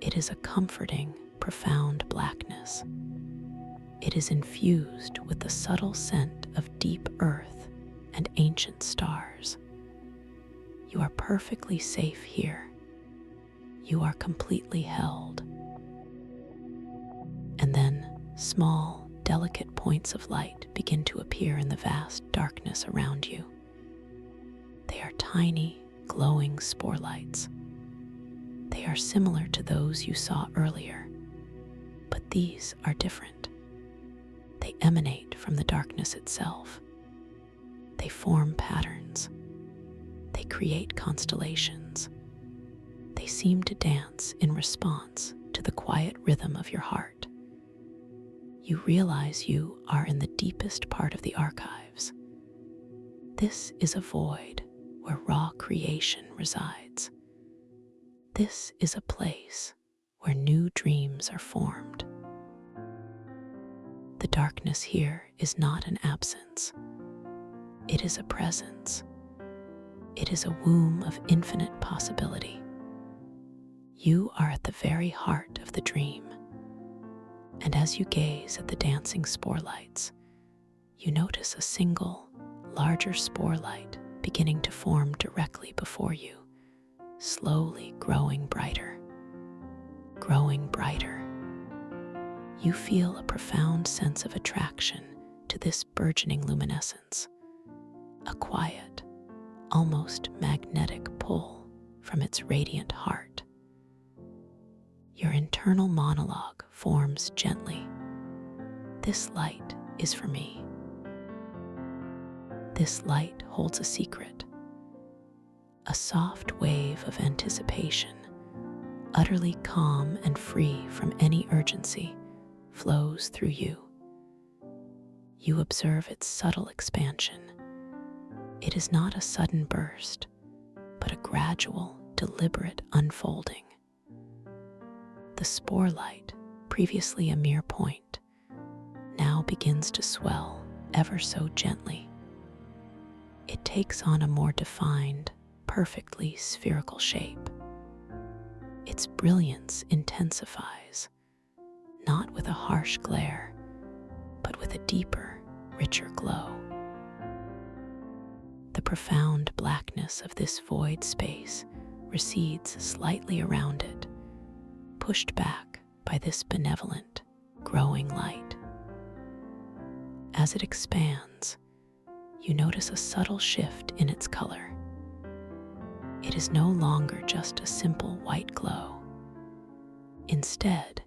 It is a comforting, profound blackness. It is infused with the subtle scent of deep earth and ancient stars. You are perfectly safe here. You are completely held. And then, small, delicate points of light begin to appear in the vast darkness around you. They are tiny, glowing spore lights. They are similar to those you saw earlier, but these are different. They emanate from the darkness itself. They form patterns. They create constellations. They seem to dance in response to the quiet rhythm of your heart. You realize you are in the deepest part of the archives. This is a void where raw creation resides. This is a place where new dreams are formed. The darkness here is not an absence. It is a presence. It is a womb of infinite possibility. You are at the very heart of the dream. And as you gaze at the dancing spore lights, you notice a single, larger spore light beginning to form directly before you, slowly growing brighter. Growing brighter. You feel a profound sense of attraction to this burgeoning luminescence, a quiet, almost magnetic pull from its radiant heart. Your internal monologue forms gently. This light is for me. This light holds a secret. A soft wave of anticipation, utterly calm and free from any urgency, flows through you. You observe its subtle expansion. It is not a sudden burst, but a gradual, deliberate unfolding. The spore light, previously a mere point, now begins to swell ever so gently. It takes on a more defined, perfectly spherical shape. its brilliance intensifies, not with a harsh glare, but with a deeper, richer glow. The profound blackness of this void space recedes slightly around it, pushed back by this benevolent, growing light. As it expands, you notice a subtle shift in its color. It is no longer just a simple white glow. Instead,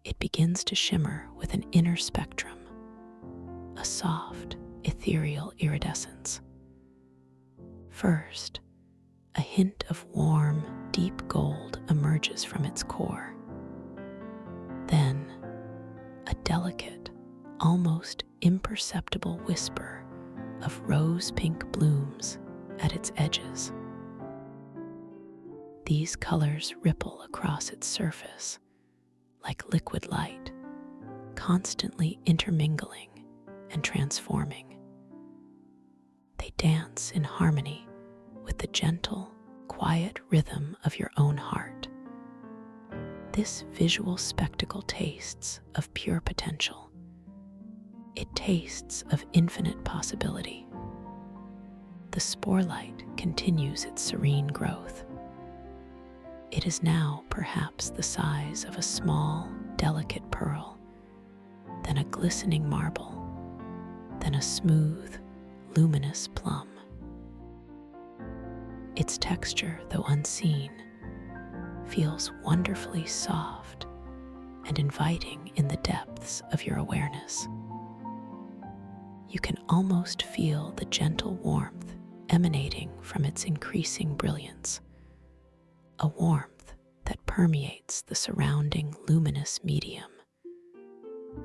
it begins to shimmer with an inner spectrum, a soft, ethereal iridescence. First, a hint of warm, deep gold emerges from its core. Then, a delicate, almost imperceptible whisper of rose-pink blooms at its edges. These colors ripple across its surface like liquid light, constantly intermingling and transforming. They dance in harmony with the gentle, quiet rhythm of your own heart. This visual spectacle tastes of pure potential. It tastes of infinite possibility. The spore light continues its serene growth. It is now perhaps the size of a small, delicate pearl, then a glistening marble, then a smooth, luminous plum. Its texture, though unseen, feels wonderfully soft and inviting in the depths of your awareness. You can almost feel the gentle warmth emanating from its increasing brilliance, a warmth that permeates the surrounding luminous medium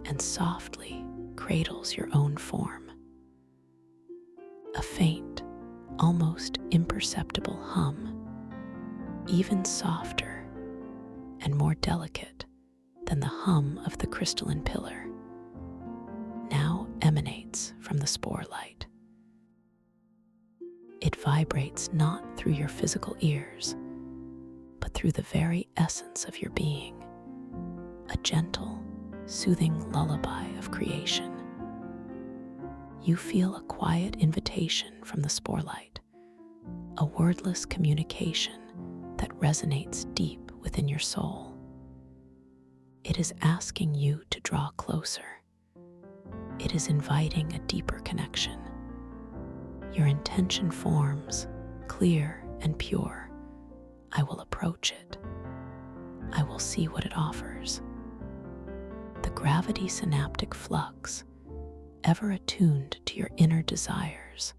and softly cradles your own form. A faint, almost imperceptible hum, even softer and more delicate than the hum of the crystalline pillar, now emanates from the spore light. It vibrates not through your physical ears, but through the very essence of your being, a gentle, soothing lullaby of creation. You feel a quiet invitation from the spore light, a wordless communication that resonates deep within your soul. It is asking you to draw closer. It is inviting a deeper connection. Your intention forms, clear and pure. I will approach it. I will see what it offers. The gravity synaptic flux, ever attuned to your inner desires,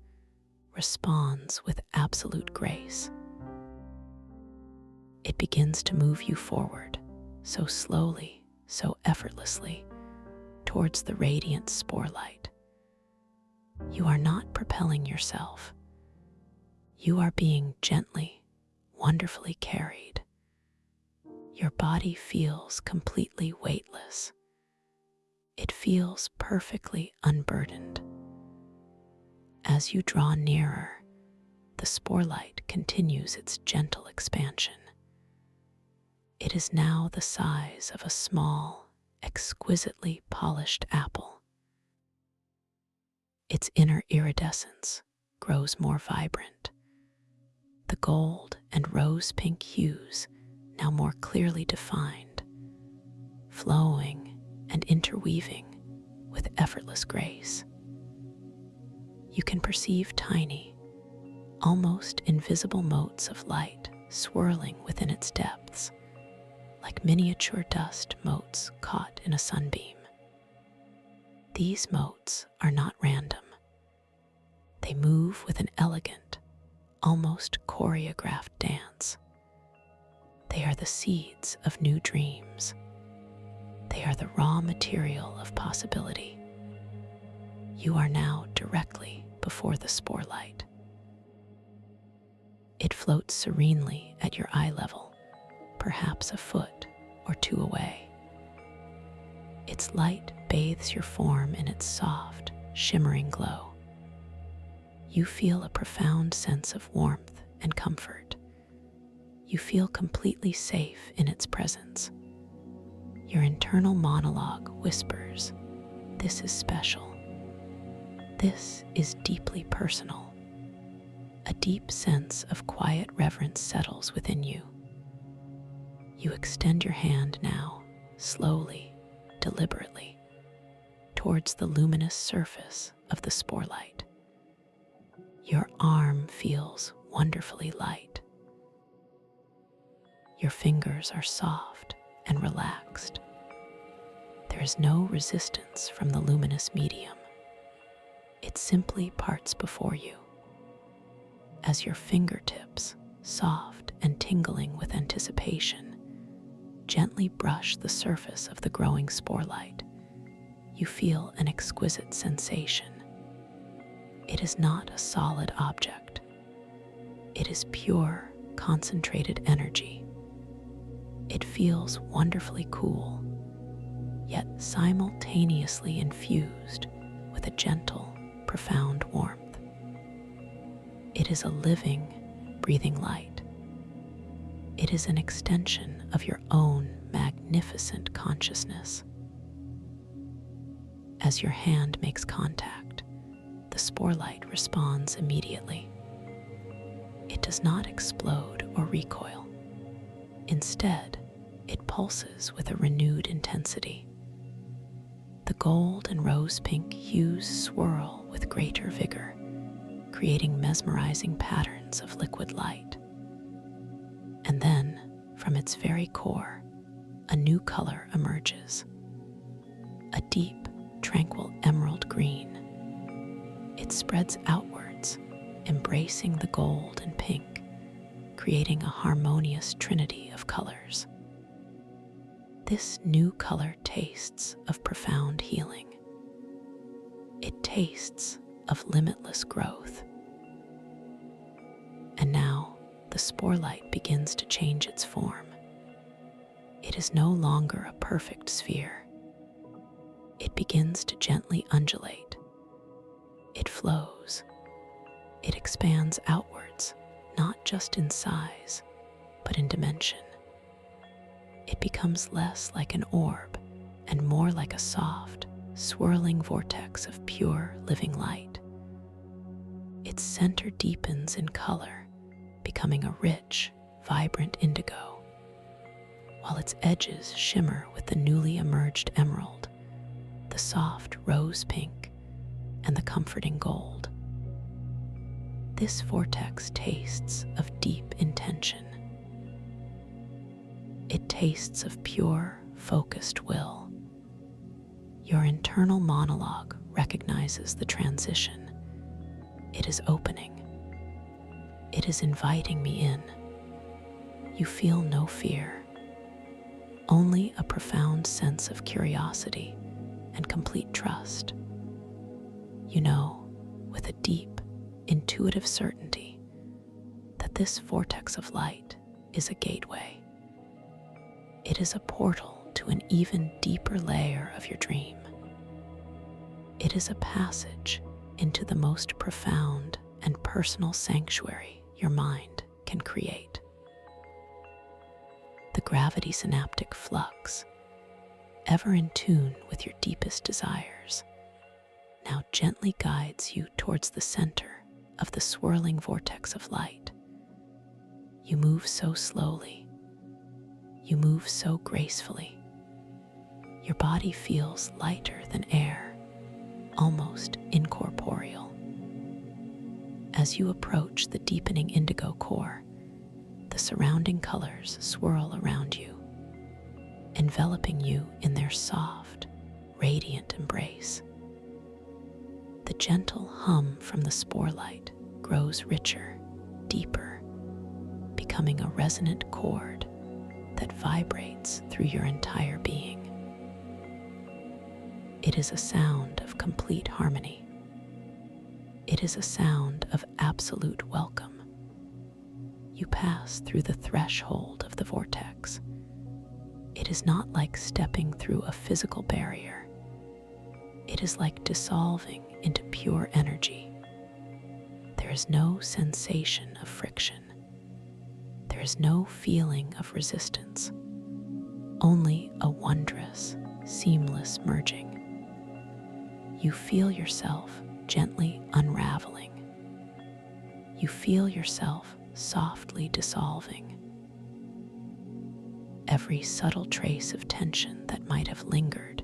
responds with absolute grace. It begins to move you forward, so slowly, so effortlessly, towards the radiant spore light. You are not propelling yourself. You are being gently, wonderfully carried. Your body feels completely weightless. It feels perfectly unburdened. As you draw nearer, the spore light continues its gentle expansion. It is now the size of a small, exquisitely polished apple. Its inner iridescence grows more vibrant. The gold and rose-pink hues now more clearly defined, flowing and interweaving with effortless grace. You can perceive tiny, almost invisible motes of light swirling within its depths, like miniature dust motes caught in a sunbeam. These motes are not random. They move with an elegant, almost choreographed dance. They are the seeds of new dreams. They are the raw material of possibility. You are now directly before the spore light. It floats serenely at your eye level, perhaps a foot or two away. Its light bathes your form in its soft, shimmering glow. You feel a profound sense of warmth and comfort. You feel completely safe in its presence. Your internal monologue whispers, "This is special. This is deeply personal." A deep sense of quiet reverence settles within you. You extend your hand now, slowly, deliberately, towards the luminous surface of the spore light. Your arm feels wonderfully light. Your fingers are soft and relaxed. There is no resistance from the luminous medium. It simply parts before you. As your fingertips, soft and tingling with anticipation, gently brush the surface of the growing spore light, you feel an exquisite sensation. It is not a solid object. It is pure, concentrated energy. It feels wonderfully cool, yet simultaneously infused with a gentle, profound warmth. It is a living, breathing light. It is an extension of your own magnificent consciousness. As your hand makes contact, the spore light responds immediately. It does not explode or recoil. Instead, it pulses with a renewed intensity. The gold and rose-pink hues swirl with greater vigor, creating mesmerizing patterns of liquid light. And then, from its very core, a new color emerges. A deep, tranquil emerald green. It spreads outwards, embracing the gold and pink, creating a harmonious trinity of colors. This new color tastes of profound healing. It tastes of limitless growth. And now, the spore light begins to change its form. It is no longer a perfect sphere. It begins to gently undulate. It flows. It expands outwards, not just in size, but in dimension. It becomes less like an orb and more like a soft, swirling vortex of pure, living light. Its center deepens in color, becoming a rich, vibrant indigo, while its edges shimmer with the newly emerged emerald, the soft rose pink, and the comforting gold. This vortex tastes of deep intention. It tastes of pure, focused will. Your internal monologue recognizes the transition. It is opening. It is inviting me in. You feel no fear, only a profound sense of curiosity and complete trust. You know, with a deep, intuitive certainty, that this vortex of light is a gateway. It is a portal to an even deeper layer of your dream. It is a passage into the most profound and personal sanctuary your mind can create. The gravity synaptic flux, ever in tune with your deepest desires, now gently guides you towards the center of the swirling vortex of light. You move so slowly. You move so gracefully. Your body feels lighter than air, almost incorporeal. As you approach the deepening indigo core, the surrounding colors swirl around you, enveloping you in their soft, radiant embrace. The gentle hum from the spore light grows richer, deeper, becoming a resonant chord that vibrates through your entire being. It is a sound of complete harmony. It is a sound of absolute welcome. You pass through the threshold of the vortex. It is not like stepping through a physical barrier. It is like dissolving into pure energy. There is no sensation of friction. There There is no feeling of resistance, only a wondrous, seamless merging. You feel yourself gently unraveling. You feel yourself softly dissolving. Every subtle trace of tension that might have lingered,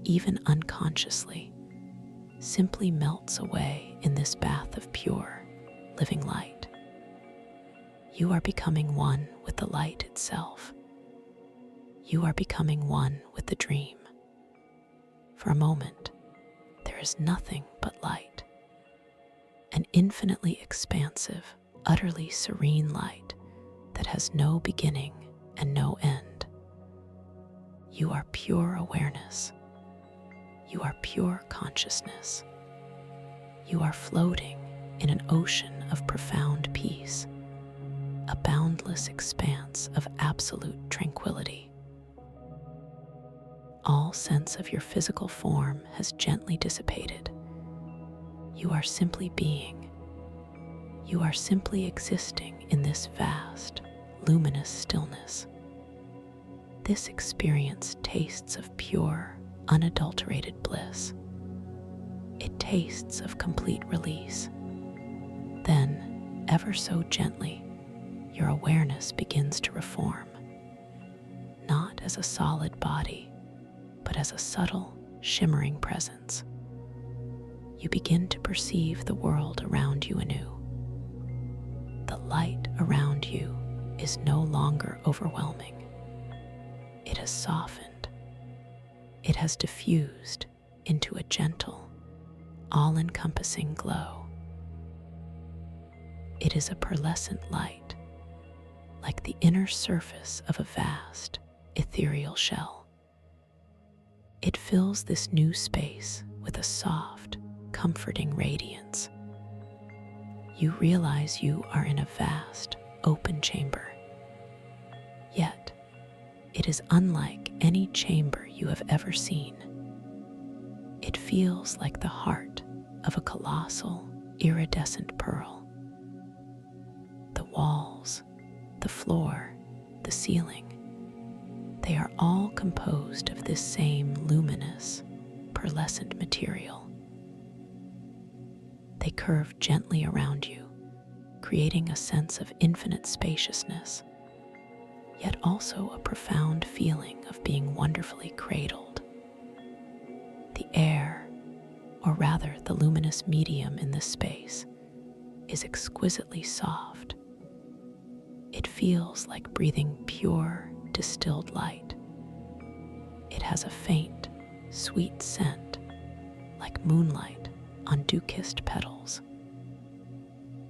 even unconsciously, simply melts away in this bath of pure, living light. You are becoming one with the light itself. You are becoming one with the dream. For a moment, there is nothing but light. An infinitely expansive, utterly serene light that has no beginning and no end. You are pure awareness. You are pure consciousness. You are floating in an ocean of profound peace, a boundless expanse of absolute tranquility. All sense of your physical form has gently dissipated. You are simply being. You are simply existing in this vast, luminous stillness. This experience tastes of pure, unadulterated bliss. It tastes of complete release. Then, ever so gently, your awareness begins to reform, not as a solid body, but as a subtle, shimmering presence. You begin to perceive the world around you anew. The light around you is no longer overwhelming. It has softened. It has diffused into a gentle, all-encompassing glow. It is a pearlescent light, like the inner surface of a vast, ethereal shell. It fills this new space with a soft, comforting radiance. You realize you are in a vast, open chamber. Yet, it is unlike any chamber you have ever seen. It feels like the heart of a colossal, iridescent pearl. The walls, the floor, the ceiling, they are all composed of this same luminous, pearlescent material. They curve gently around you, creating a sense of infinite spaciousness, yet also a profound feeling of being wonderfully cradled. The air, or rather the luminous medium in this space, is exquisitely soft. It feels like breathing pure, distilled light. It has a faint, sweet scent, like moonlight on dew-kissed petals.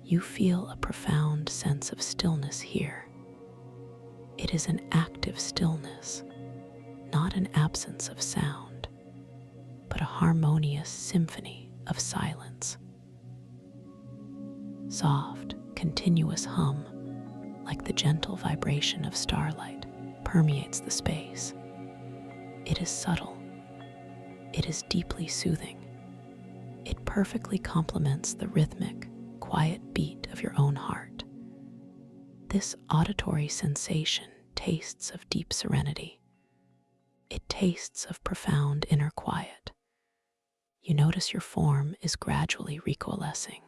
You feel a profound sense of stillness here. It is an active stillness, not an absence of sound, but a harmonious symphony of silence. Soft, continuous hum, like the gentle vibration of starlight, permeates the space. It is subtle. It is deeply soothing. It perfectly complements the rhythmic, quiet beat of your own heart. This auditory sensation tastes of deep serenity. It tastes of profound inner quiet. You notice your form is gradually recoalescing.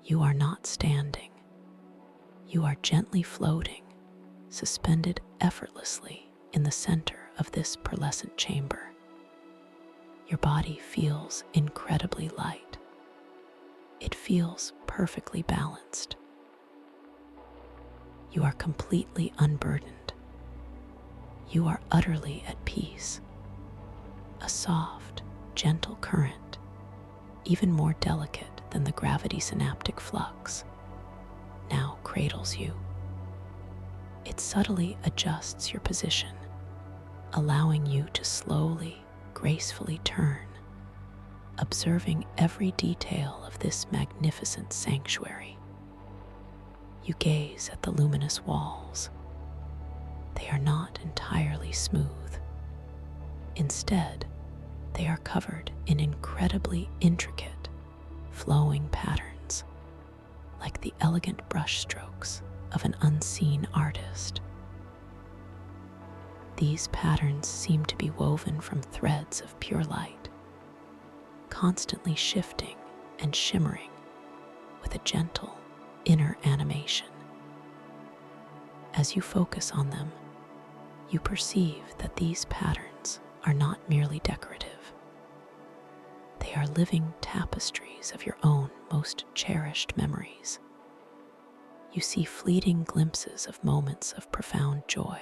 You are not standing. You are gently floating, suspended effortlessly in the center of this pearlescent chamber. Your body feels incredibly light. It feels perfectly balanced. You are completely unburdened. You are utterly at peace. A soft, gentle current, even more delicate than the gravity synaptic flux, now cradles you. It subtly adjusts your position, allowing you to slowly, gracefully turn, observing every detail of this magnificent sanctuary. You gaze at the luminous walls. They are not entirely smooth. Instead, they are covered in incredibly intricate, flowing patterns, like the elegant brushstrokes of an unseen artist. These patterns seem to be woven from threads of pure light, constantly shifting and shimmering with a gentle inner animation. As you focus on them, you perceive that these patterns are not merely decorative. They are living tapestries of your own most cherished memories. You see fleeting glimpses of moments of profound joy,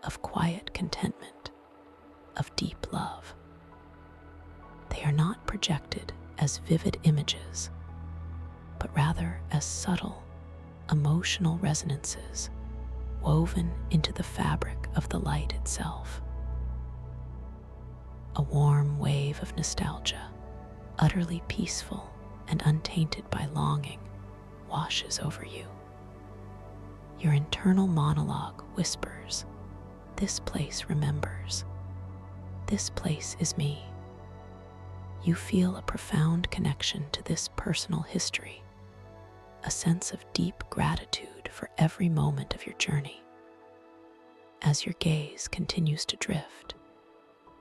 of quiet contentment, of deep love. They are not projected as vivid images, but rather as subtle, emotional resonances woven into the fabric of the light itself. A warm wave of nostalgia, utterly peaceful and untainted by longing, washes over you. Your internal monologue whispers, "This place remembers. This place is me." You feel a profound connection to this personal history, a sense of deep gratitude for every moment of your journey. As your gaze continues to drift,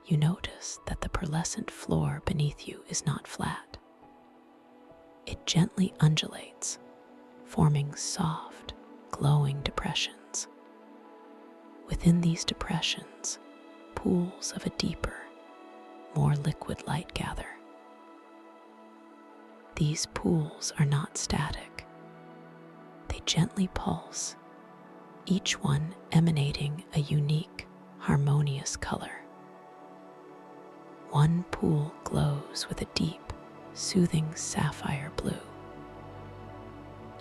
you notice that the pearlescent floor beneath you is not flat. It gently undulates, forming soft, glowing depressions. Within these depressions, pools of a deeper, more liquid light gather. These pools are not static. They gently pulse, each one emanating a unique, harmonious color. One pool glows with a deep, soothing sapphire blue.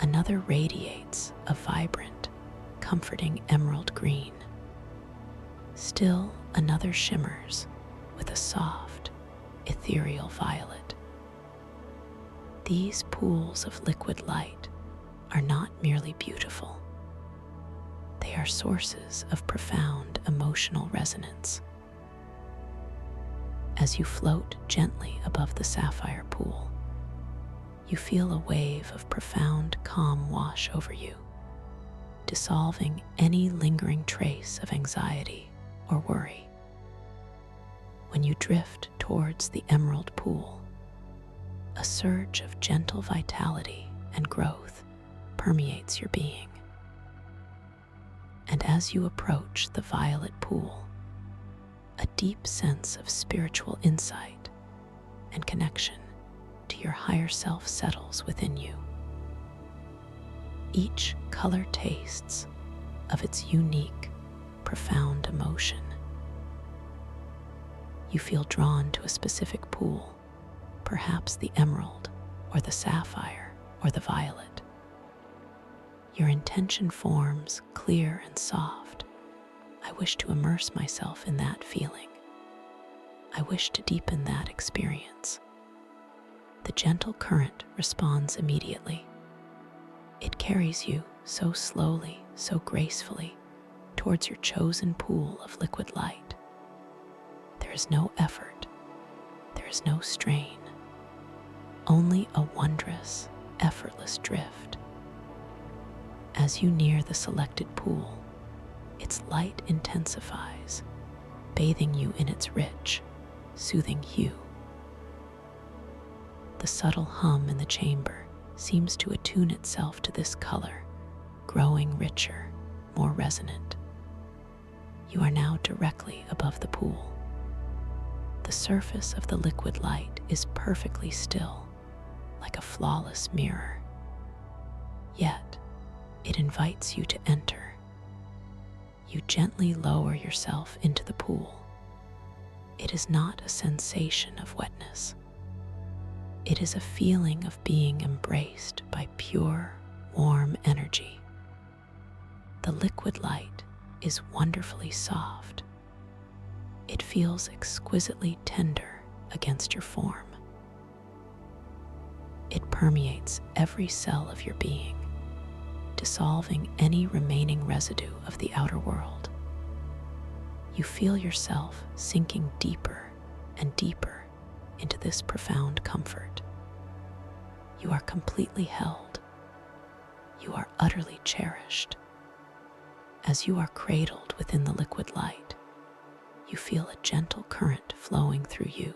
Another radiates a vibrant, comforting emerald green. Still another shimmers with a soft, ethereal violet. These pools of liquid light are not merely beautiful. They are sources of profound emotional resonance. As you float gently above the sapphire pool, you feel a wave of profound calm wash over you, dissolving any lingering trace of anxiety or worry. When you drift towards the emerald pool, a surge of gentle vitality and growth permeates your being. And as you approach the violet pool, a deep sense of spiritual insight and connection to your higher self settles within you. Each color tastes of its unique, profound emotion. You feel drawn to a specific pool, perhaps the emerald or the sapphire or the violet. Your intention forms clear and soft. I wish to immerse myself in that feeling. I wish to deepen that experience. The gentle current responds immediately. It carries you so slowly, so gracefully, towards your chosen pool of liquid light. There is no effort. There is no strain. Only a wondrous, effortless drift. As you near the selected pool, its light intensifies, bathing you in its rich, soothing hue. The subtle hum in the chamber seems to attune itself to this color, growing richer, more resonant. You are now directly above the pool. The surface of the liquid light is perfectly still, like a flawless mirror. Yet, it invites you to enter. You gently lower yourself into the pool. It is not a sensation of wetness. It is a feeling of being embraced by pure, warm energy. The liquid light is wonderfully soft. It feels exquisitely tender against your form. It permeates every cell of your being, dissolving any remaining residue of the outer world. You feel yourself sinking deeper and deeper into this profound comfort. You are completely held. You are utterly cherished. As you are cradled within the liquid light, you feel a gentle current flowing through you,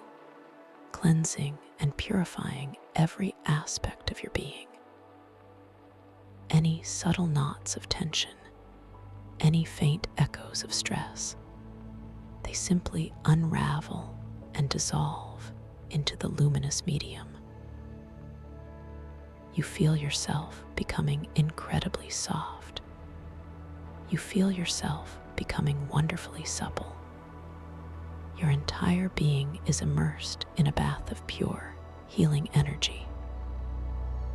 cleansing and purifying every aspect of your being. Any subtle knots of tension, any faint echoes of stress, they simply unravel and dissolve into the luminous medium. You feel yourself becoming incredibly soft. You feel yourself becoming wonderfully supple. Your entire being is immersed in a bath of pure, healing energy.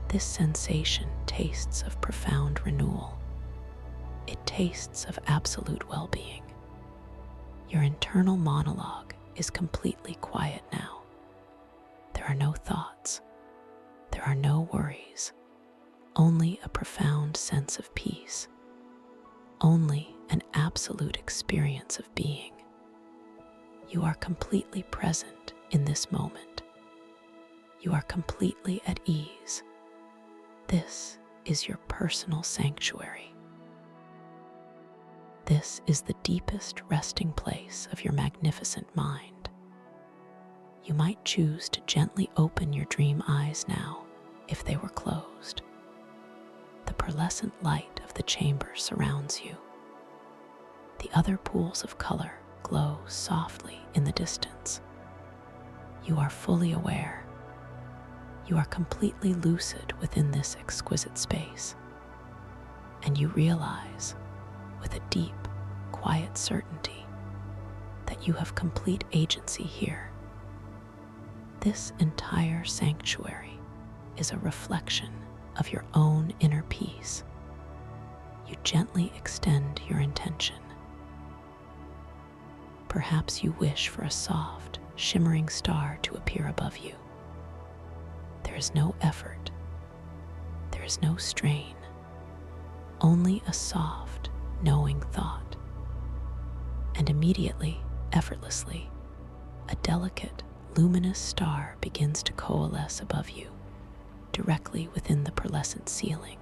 This sensation tastes of profound renewal. It tastes of absolute well-being. Your internal monologue is completely quiet now. There are no thoughts. There are no worries. Only a profound sense of peace. Only an absolute experience of being. You are completely present in this moment. You are completely at ease. This is your personal sanctuary. This is the deepest resting place of your magnificent mind. You might choose to gently open your dream eyes now if they were closed. The pearlescent light of the chamber surrounds you. The other pools of color glow softly in the distance. You are fully aware. You are completely lucid within this exquisite space. And you realize, with a deep, quiet certainty, that you have complete agency here. This entire sanctuary is a reflection of your own inner peace. You gently extend your intention. Perhaps you wish for a soft, shimmering star to appear above you. There is no effort. There is no strain. Only a soft, knowing thought. And immediately, effortlessly, a delicate, luminous star begins to coalesce above you, directly within the pearlescent ceiling.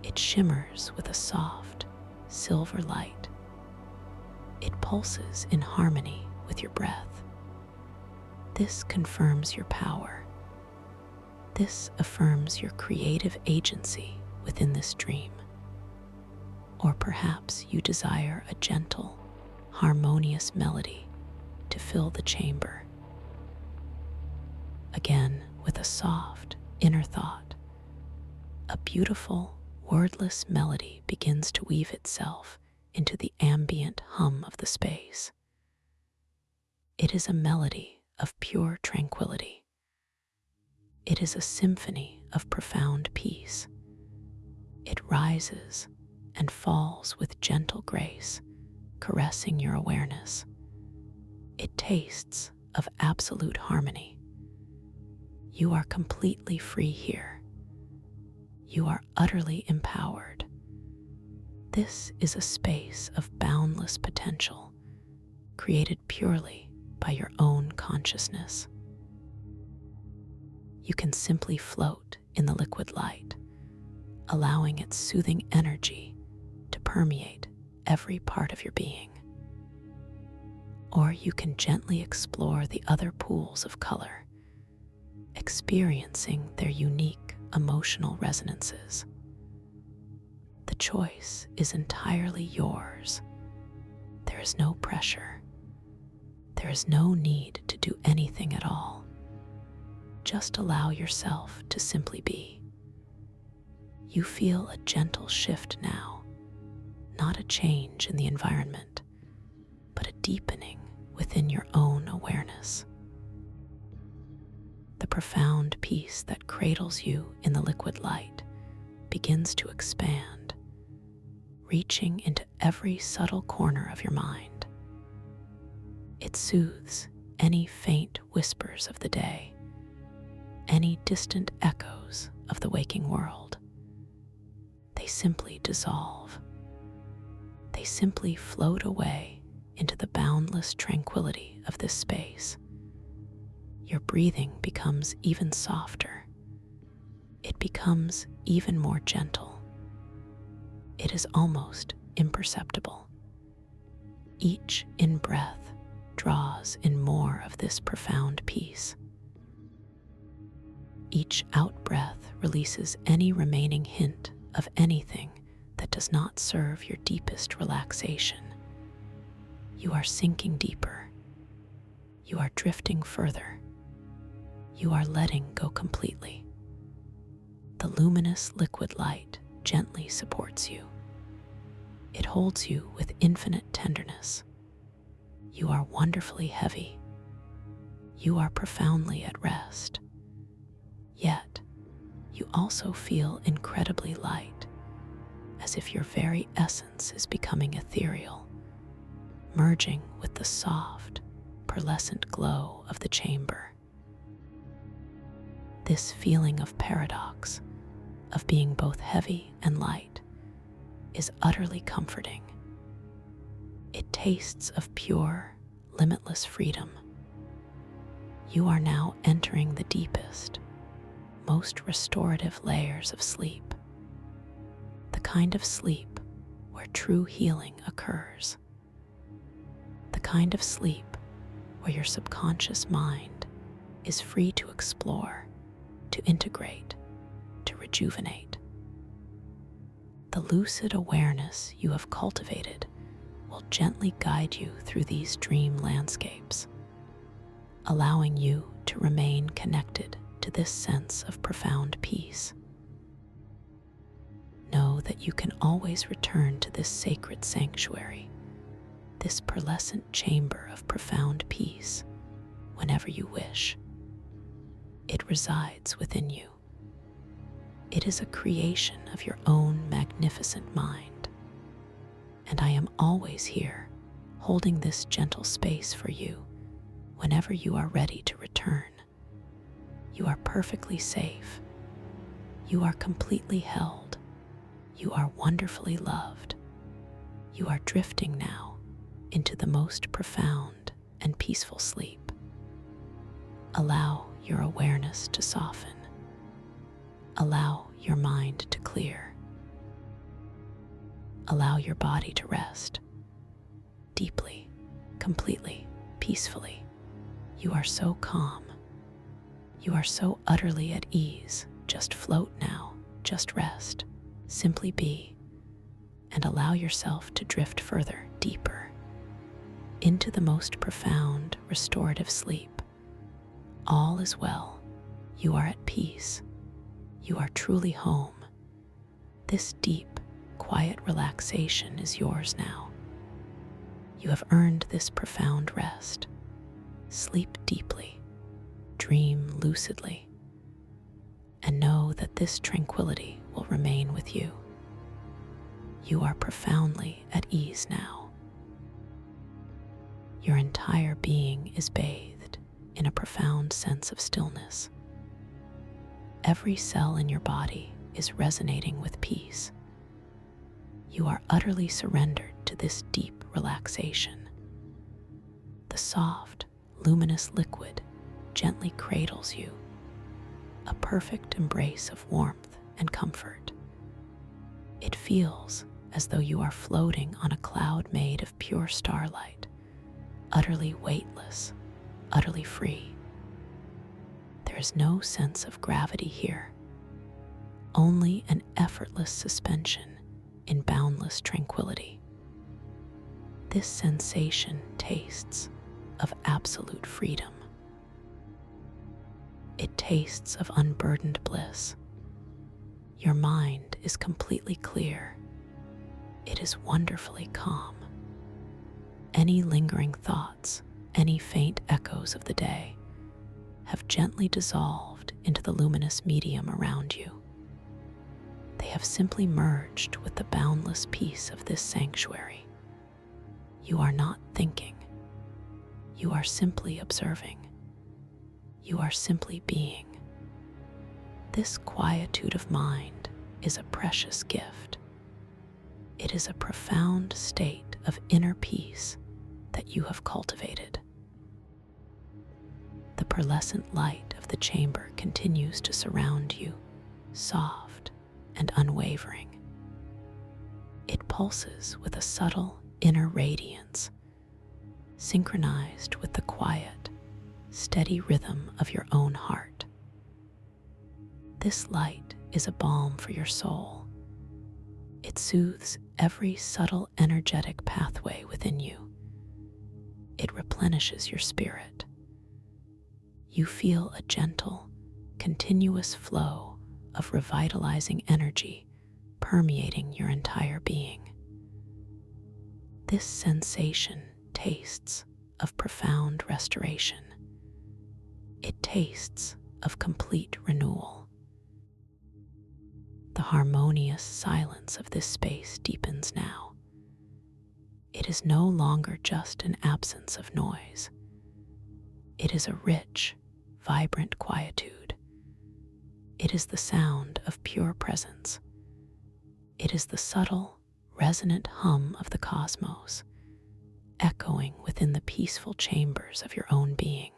It shimmers with a soft, silver light. It pulses in harmony with your breath. This confirms your power. This affirms your creative agency within this dream. Or perhaps you desire a gentle, harmonious melody to fill the chamber. Again, with a soft, inner thought, a beautiful, wordless melody begins to weave itself into the ambient hum of the space. It is a melody of pure tranquility. It is a symphony of profound peace. It rises and falls with gentle grace, caressing your awareness. It tastes of absolute harmony. You are completely free here. You are utterly empowered. This is a space of boundless potential, created purely by your own consciousness. You can simply float in the liquid light, allowing its soothing energy to permeate every part of your being. Or you can gently explore the other pools of color, experiencing their unique emotional resonances. The choice is entirely yours. There is no pressure. There is no need to do anything at all. Just allow yourself to simply be. You feel a gentle shift now, not a change in the environment, but a deepening within your own awareness. The profound peace that cradles you in the liquid light begins to expand, reaching into every subtle corner of your mind. It soothes any faint whispers of the day, any distant echoes of the waking world. They simply dissolve. They simply float away into the boundless tranquility of this space. Your breathing becomes even softer. it becomes even more gentle. It is almost imperceptible. Each in-breath draws in more of this profound peace. Each out-breath releases any remaining hint of anything that does not serve your deepest relaxation. You are sinking deeper. You are drifting further. You are letting go completely. The luminous liquid light gently supports you. It holds you with infinite tenderness. You are wonderfully heavy. You are profoundly at rest. Yet, you also feel incredibly light, as if your very essence is becoming ethereal, merging with the soft, pearlescent glow of the chamber. This feeling of paradox, of being both heavy and light, is utterly comforting. It tastes of pure, limitless freedom. You are now entering the deepest, most restorative layers of sleep, the kind of sleep where true healing occurs, the kind of sleep where your subconscious mind is free to explore, to integrate, to rejuvenate. The lucid awareness you have cultivated will gently guide you through these dream landscapes, allowing you to remain connected to this sense of profound peace. Know that you can always return to this sacred sanctuary, this pearlescent chamber of profound peace, whenever you wish. It resides within you. It is a creation of your own magnificent mind, and I am always here, holding this gentle space for you whenever you are ready to return. You are perfectly safe. You are completely held. You are wonderfully loved. You are drifting now into the most profound and peaceful sleep. Allow your awareness to soften. Allow your mind to clear. Allow your body to rest deeply, completely, peacefully. You are so calm. You are so utterly at ease. Just float now. Just rest. Simply be, and allow yourself to drift further, deeper, into the most profound, restorative sleep. All is well. You are at peace. You are truly home. This deep, quiet relaxation is yours now. You have earned this profound rest. Sleep deeply, dream lucidly, and know that this tranquility will remain with you. You are profoundly at ease now. Your entire being is bathed in a profound sense of stillness. Every cell in your body is resonating with peace. You are utterly surrendered to this deep relaxation. The soft, luminous liquid gently cradles you, a perfect embrace of warmth and comfort. It feels as though you are floating on a cloud made of pure starlight, utterly weightless, utterly free. There is no sense of gravity here, only an effortless suspension in boundless tranquility. This sensation tastes of absolute freedom. It tastes of unburdened bliss. Your mind is completely clear. It is wonderfully calm. Any lingering thoughts, any faint echoes of the day, have gently dissolved into the luminous medium around you. They have simply merged with the boundless peace of this sanctuary. You are not thinking. You are simply observing. You are simply being. This quietude of mind is a precious gift. It is a profound state of inner peace that you have cultivated. The pearlescent light of the chamber continues to surround you, soft, and unwavering. It pulses with a subtle inner radiance, synchronized with the quiet, steady rhythm of your own heart. This light is a balm for your soul. It soothes every subtle energetic pathway within you. It replenishes your spirit. You feel a gentle, continuous flow of revitalizing energy permeating your entire being. This sensation tastes of profound restoration. It tastes of complete renewal. The harmonious silence of this space deepens now. It is no longer just an absence of noise. It is a rich, vibrant quietude. It is the sound of pure presence. It is the subtle, resonant hum of the cosmos, echoing within the peaceful chambers of your own being.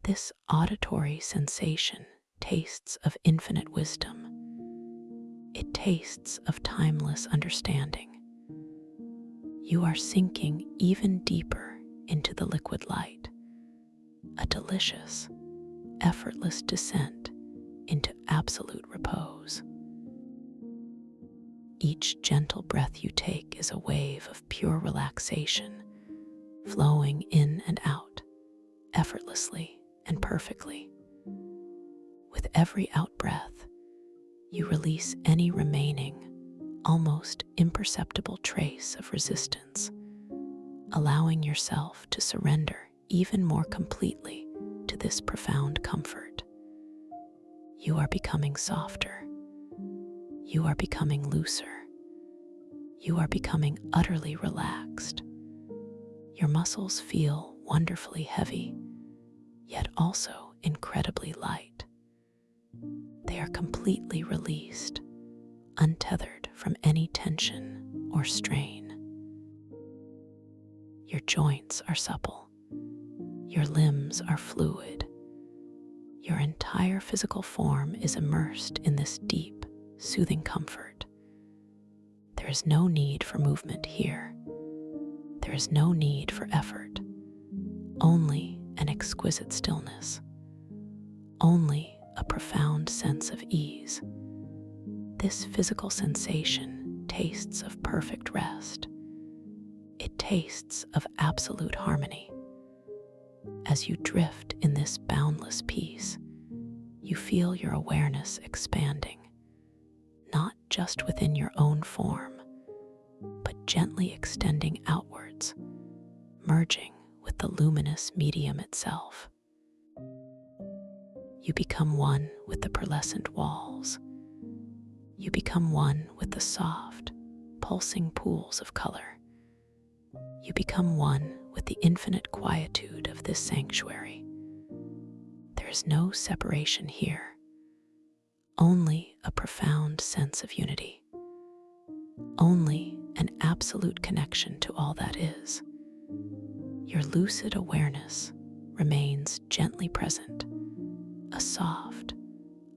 This auditory sensation tastes of infinite wisdom. It tastes of timeless understanding. You are sinking even deeper into the liquid light, a delicious, effortless descent into absolute repose. Each gentle breath you take is a wave of pure relaxation, flowing in and out, effortlessly and perfectly. With every out-breath, you release any remaining, almost imperceptible trace of resistance, allowing yourself to surrender even more completely to this profound comfort. You are becoming softer. You are becoming looser. You are becoming utterly relaxed. Your muscles feel wonderfully heavy, yet also incredibly light. They are completely released, untethered from any tension or strain. Your joints are supple. Your limbs are fluid. Your entire physical form is immersed in this deep, soothing comfort. There is no need for movement here. There is no need for effort. Only an exquisite stillness. Only a profound sense of ease. This physical sensation tastes of perfect rest. It tastes of absolute harmony. As you drift in this boundless peace, you feel your awareness expanding, not just within your own form, but gently extending outwards, merging with the luminous medium itself. You become one with the pearlescent walls. You become one with the soft, pulsing pools of color. You become one with the infinite quietude of this sanctuary. There is no separation here, only a profound sense of unity, only an absolute connection to all that is. Your lucid awareness remains gently present, a soft,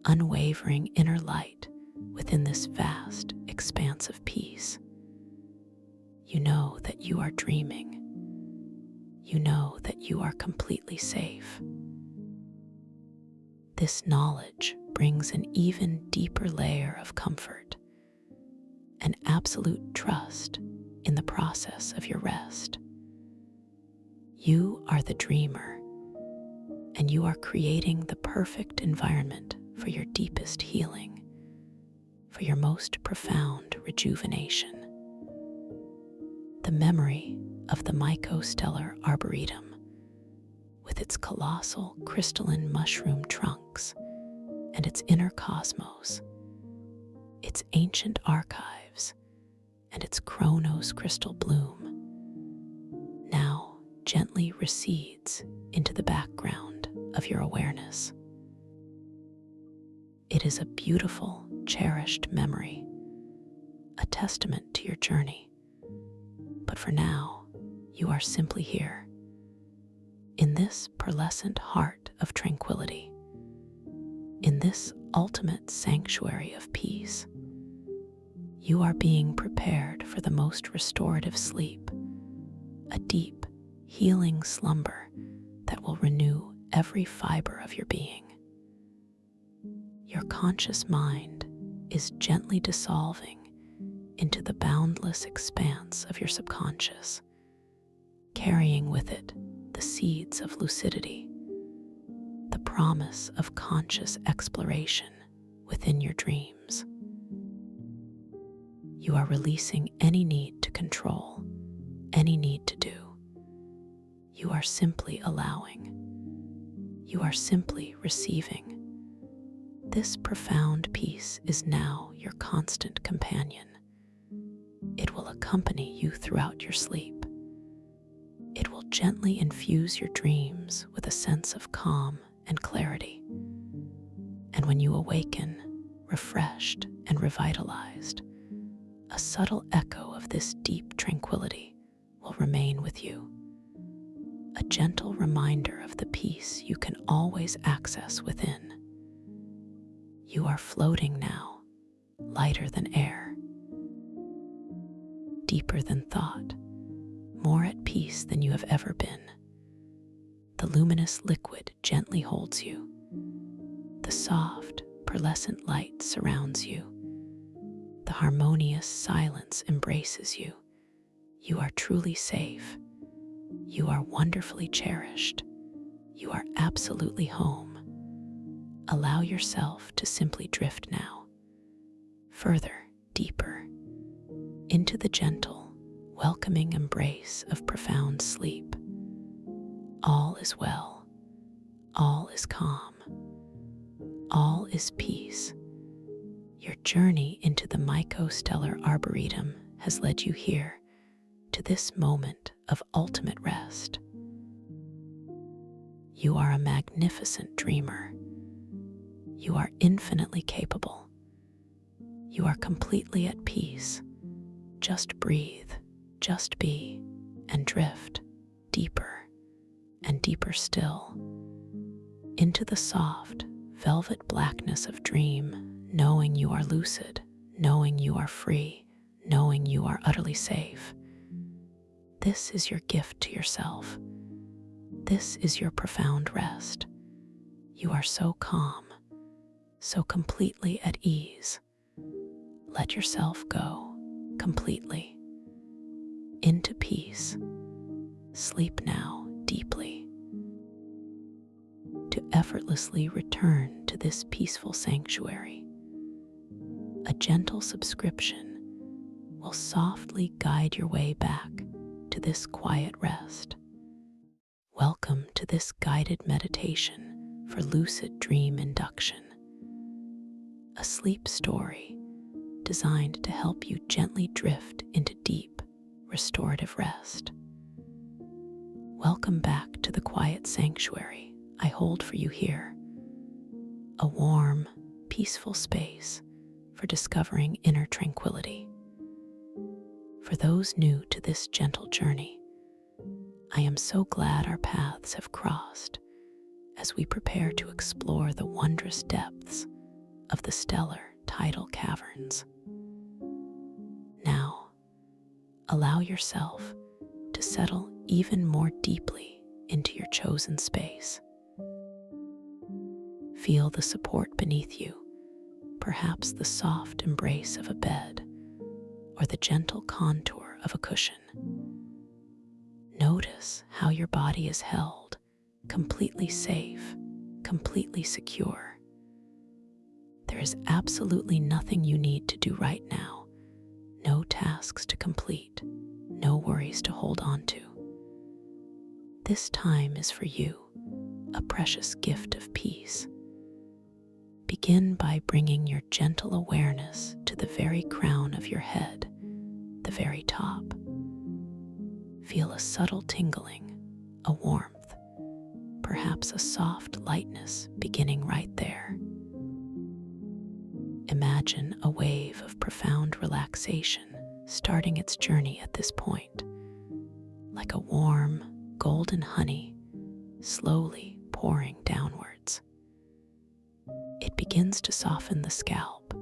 unwavering inner light within this vast expanse of peace. You know that you are dreaming. You know that you are completely safe. This knowledge brings an even deeper layer of comfort, an absolute trust in the process of your rest. You are the dreamer, and you are creating the perfect environment for your deepest healing, for your most profound rejuvenation. The memory of the mycostellar arboretum, with its colossal crystalline mushroom trunks and its inner cosmos, its ancient archives, and its chronos crystal bloom, now gently recedes into the background of your awareness. It is a beautiful, cherished memory, a testament to your journey. But for now, you are simply here, in this pearlescent heart of tranquility, In this ultimate sanctuary of peace, you are being prepared for the most restorative sleep, a deep, healing slumber that will renew every fiber of your being. Your conscious mind is gently dissolving into the boundless expanse of your subconscious, carrying with it the seeds of lucidity, the promise of conscious exploration within your dreams. You are releasing any need to control, any need to do. You are simply allowing. You are simply receiving. This profound peace is now your constant companion. It will accompany you throughout your sleep. It will gently infuse your dreams with a sense of calm and clarity. And when you awaken, refreshed and revitalized, a subtle echo of this deep tranquility will remain with you, a gentle reminder of the peace you can always access within. You are floating now, lighter than air, deeper than thought, more at peace than you have ever been. The luminous liquid gently holds you. The soft, pearlescent light surrounds you. The harmonious silence embraces you. You are truly safe. You are wonderfully cherished. You are absolutely home. Allow yourself to simply drift now, further, deeper, into the gentle, welcoming embrace of profound sleep. All is well. All is calm. All is peace. Your journey into the mycostellar arboretum has led you here, to this moment of ultimate rest. You are a magnificent dreamer. You are infinitely capable. You are completely at peace. Just breathe, just be, and drift deeper and deeper still into the soft, velvet blackness of dream, knowing you are lucid, knowing you are free, knowing you are utterly safe. This is your gift to yourself. This is your profound rest. You are so calm, so completely at ease. Let yourself go completely into peace. Sleep now deeply, to effortlessly return to this peaceful sanctuary. A gentle subscription will softly guide your way back to this quiet rest. Welcome to this guided meditation for lucid dream induction, a sleep story designed to help you gently drift into deep, restorative rest. Welcome back to the quiet sanctuary I hold for you here, a warm, peaceful space for discovering inner tranquility. For those new to this gentle journey, I am so glad our paths have crossed as we prepare to explore the wondrous depths of the stellar tidal caverns. Now, allow yourself to settle even more deeply into your chosen space. Feel the support beneath you, perhaps the soft embrace of a bed or the gentle contour of a cushion. Notice how your body is held, completely safe, completely secure. There is absolutely nothing you need to do right now, no tasks to complete, no worries to hold on to. This time is for you, a precious gift of peace. Begin by bringing your gentle awareness to the very crown of your head, the very top. Feel a subtle tingling, a warmth, perhaps a soft lightness beginning right there. Imagine a wave of profound relaxation starting its journey at this point, like a warm, golden honey slowly pouring downwards. It begins to soften the scalp,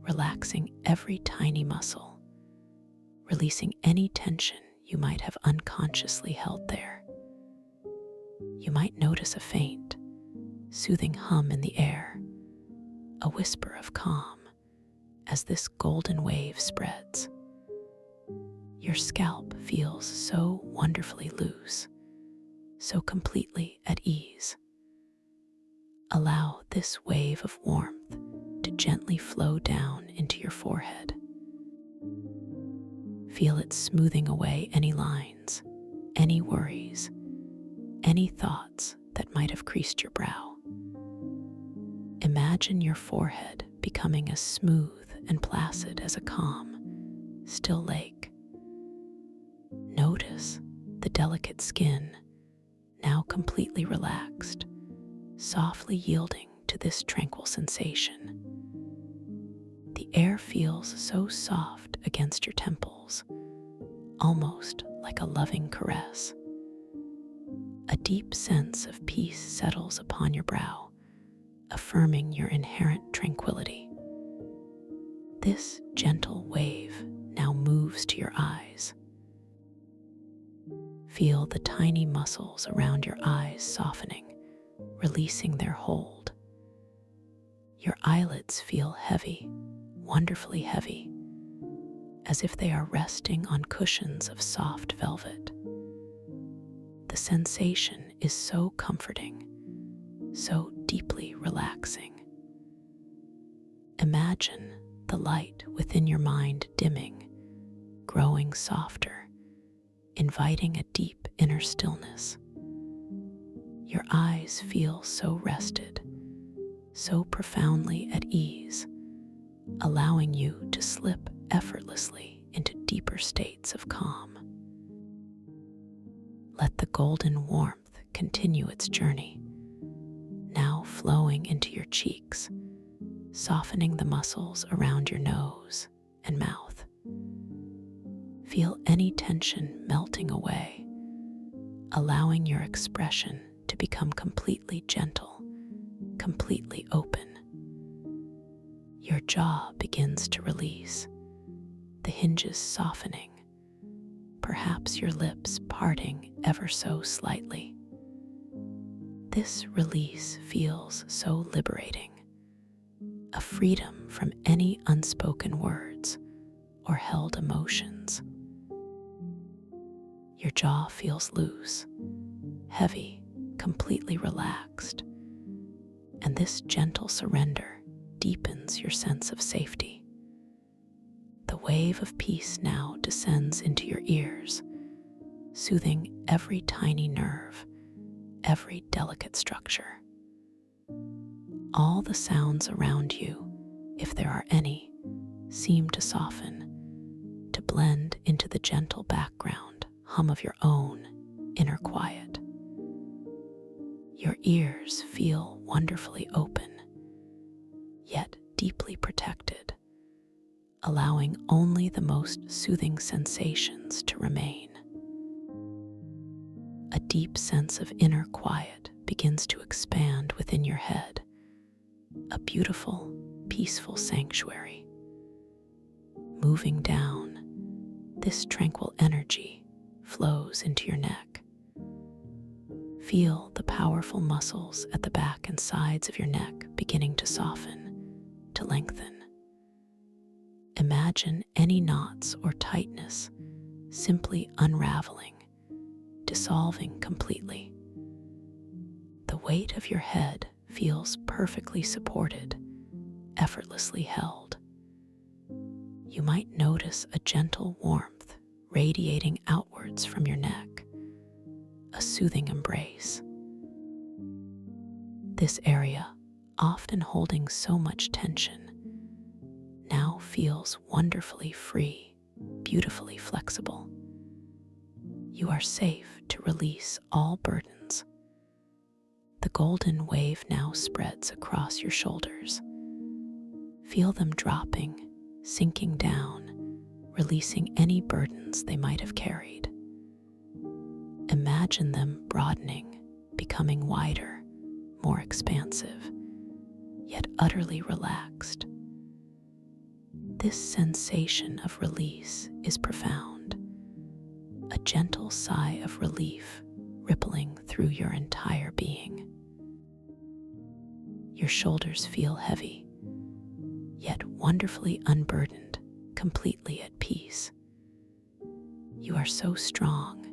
relaxing every tiny muscle, releasing any tension you might have unconsciously held there. You might notice a faint, soothing hum in the air, a whisper of calm as this golden wave spreads. Your scalp feels so wonderfully loose, so completely at ease. Allow this wave of warmth to gently flow down into your forehead. Feel it smoothing away any lines, any worries, any thoughts that might have creased your brow. Imagine your forehead becoming as smooth and placid as a calm, still lake. Notice the delicate skin, now completely relaxed, softly yielding to this tranquil sensation. The air feels so soft against your temples, almost like a loving caress. A deep sense of peace settles upon your brow, affirming your inherent tranquility. This gentle wave now moves to your eyes. Feel the tiny muscles around your eyes softening, releasing their hold. Your eyelids feel heavy, wonderfully heavy, as if they are resting on cushions of soft velvet. The sensation is so comforting, so deeply relaxing. Imagine the light within your mind dimming, growing softer, inviting a deep inner stillness. Your eyes feel so rested, so profoundly at ease, allowing you to slip effortlessly into deeper states of calm. Let the golden warmth continue its journey, now flowing into your cheeks, softening the muscles around your nose and mouth. Feel any tension melting away, allowing your expression to become completely gentle, completely open. Your jaw begins to release, the hinges softening, perhaps your lips parting ever so slightly. This release feels so liberating, a freedom from any unspoken words or held emotions. Your jaw feels loose, heavy, completely relaxed, and this gentle surrender deepens your sense of safety. The wave of peace now descends into your ears, soothing every tiny nerve, every delicate structure. All the sounds around you, if there are any, seem to soften, to blend into the gentle background hum of your own inner quiet. Your ears feel wonderfully open, yet deeply protected, allowing only the most soothing sensations to remain. A deep sense of inner quiet begins to expand within your head, a beautiful, peaceful sanctuary. Moving down, this tranquil energy flows into your neck. Feel the powerful muscles at the back and sides of your neck beginning to soften, to lengthen. Imagine any knots or tightness simply unraveling, dissolving completely. The weight of your head feels perfectly supported, effortlessly held. You might notice a gentle warmth radiating outwards from your neck, a soothing embrace. This area, often holding so much tension, now feels wonderfully free, beautifully flexible. You are safe to release all burdens. The golden wave now spreads across your shoulders. Feel them dropping, sinking down, releasing any burdens they might have carried. Imagine them broadening, becoming wider, more expansive. yet utterly relaxed. This sensation of release is profound, a gentle sigh of relief rippling through your entire being. Your shoulders feel heavy, yet wonderfully unburdened, completely at peace. You are so strong,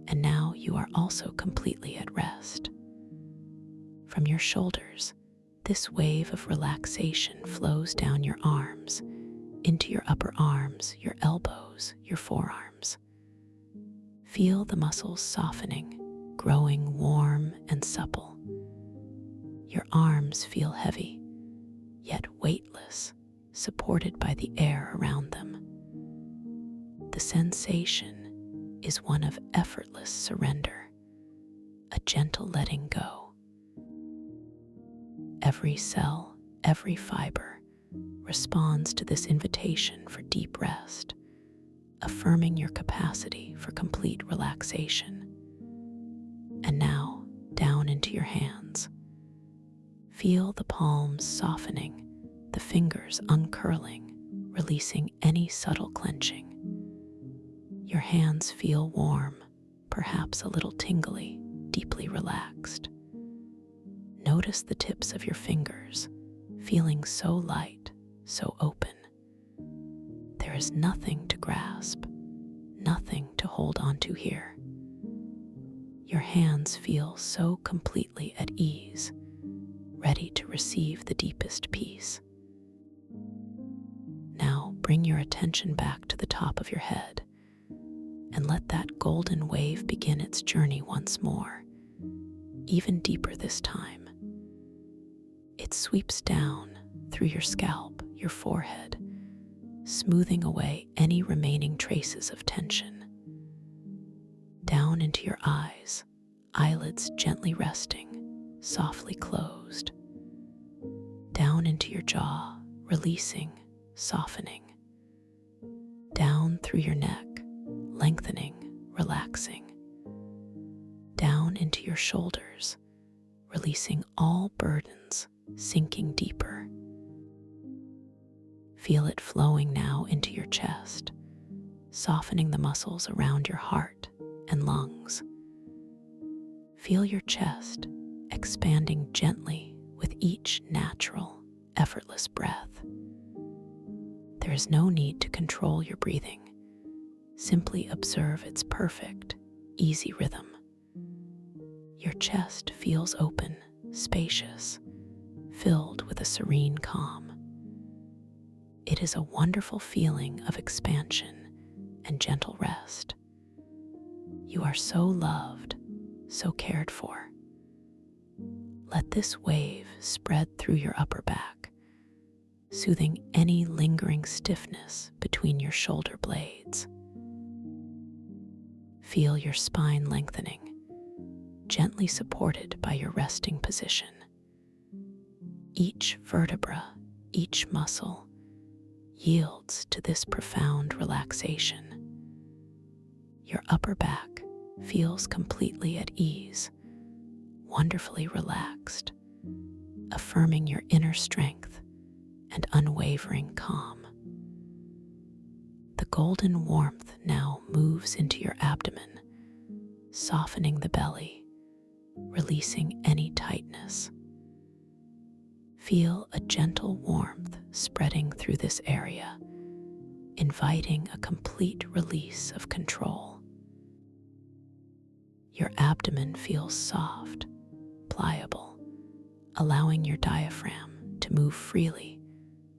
and now you are also completely at rest. From your shoulders, this wave of relaxation flows down your arms, into your upper arms, your elbows, your forearms. Feel the muscles softening, growing warm and supple. Your arms feel heavy, yet weightless, supported by the air around them. The sensation is one of effortless surrender, a gentle letting go. Every cell, every fiber responds to this invitation for deep rest, affirming your capacity for complete relaxation. And now, down into your hands. Feel the palms softening, the fingers uncurling, releasing any subtle clenching. Your hands feel warm, perhaps a little tingly, deeply relaxed. Notice the tips of your fingers, feeling so light, so open. There is nothing to grasp, nothing to hold onto here. Your hands feel so completely at ease, ready to receive the deepest peace. Now bring your attention back to the top of your head and let that golden wave begin its journey once more, even deeper this time. It sweeps down through your scalp, your forehead, smoothing away any remaining traces of tension. Down into your eyes, eyelids gently resting, softly closed. Down into your jaw, releasing, softening. Down through your neck, lengthening, relaxing. Down into your shoulders, releasing all burdens, sinking deeper. Feel it flowing now into your chest, softening the muscles around your heart and lungs. Feel your chest expanding gently with each natural, effortless breath. There is no need to control your breathing. Simply observe its perfect, easy rhythm. Your chest feels open, spacious, filled with a serene calm. It is a wonderful feeling of expansion and gentle rest. You are so loved, so cared for. Let this wave spread through your upper back, soothing any lingering stiffness between your shoulder blades. Feel your spine lengthening, gently supported by your resting position. Each vertebra, each muscle, yields to this profound relaxation. Your upper back feels completely at ease, wonderfully relaxed, affirming your inner strength and unwavering calm. The golden warmth now moves into your abdomen, softening the belly, releasing any tightness. Feel a gentle warmth spreading through this area, inviting a complete release of control. Your abdomen feels soft, pliable, allowing your diaphragm to move freely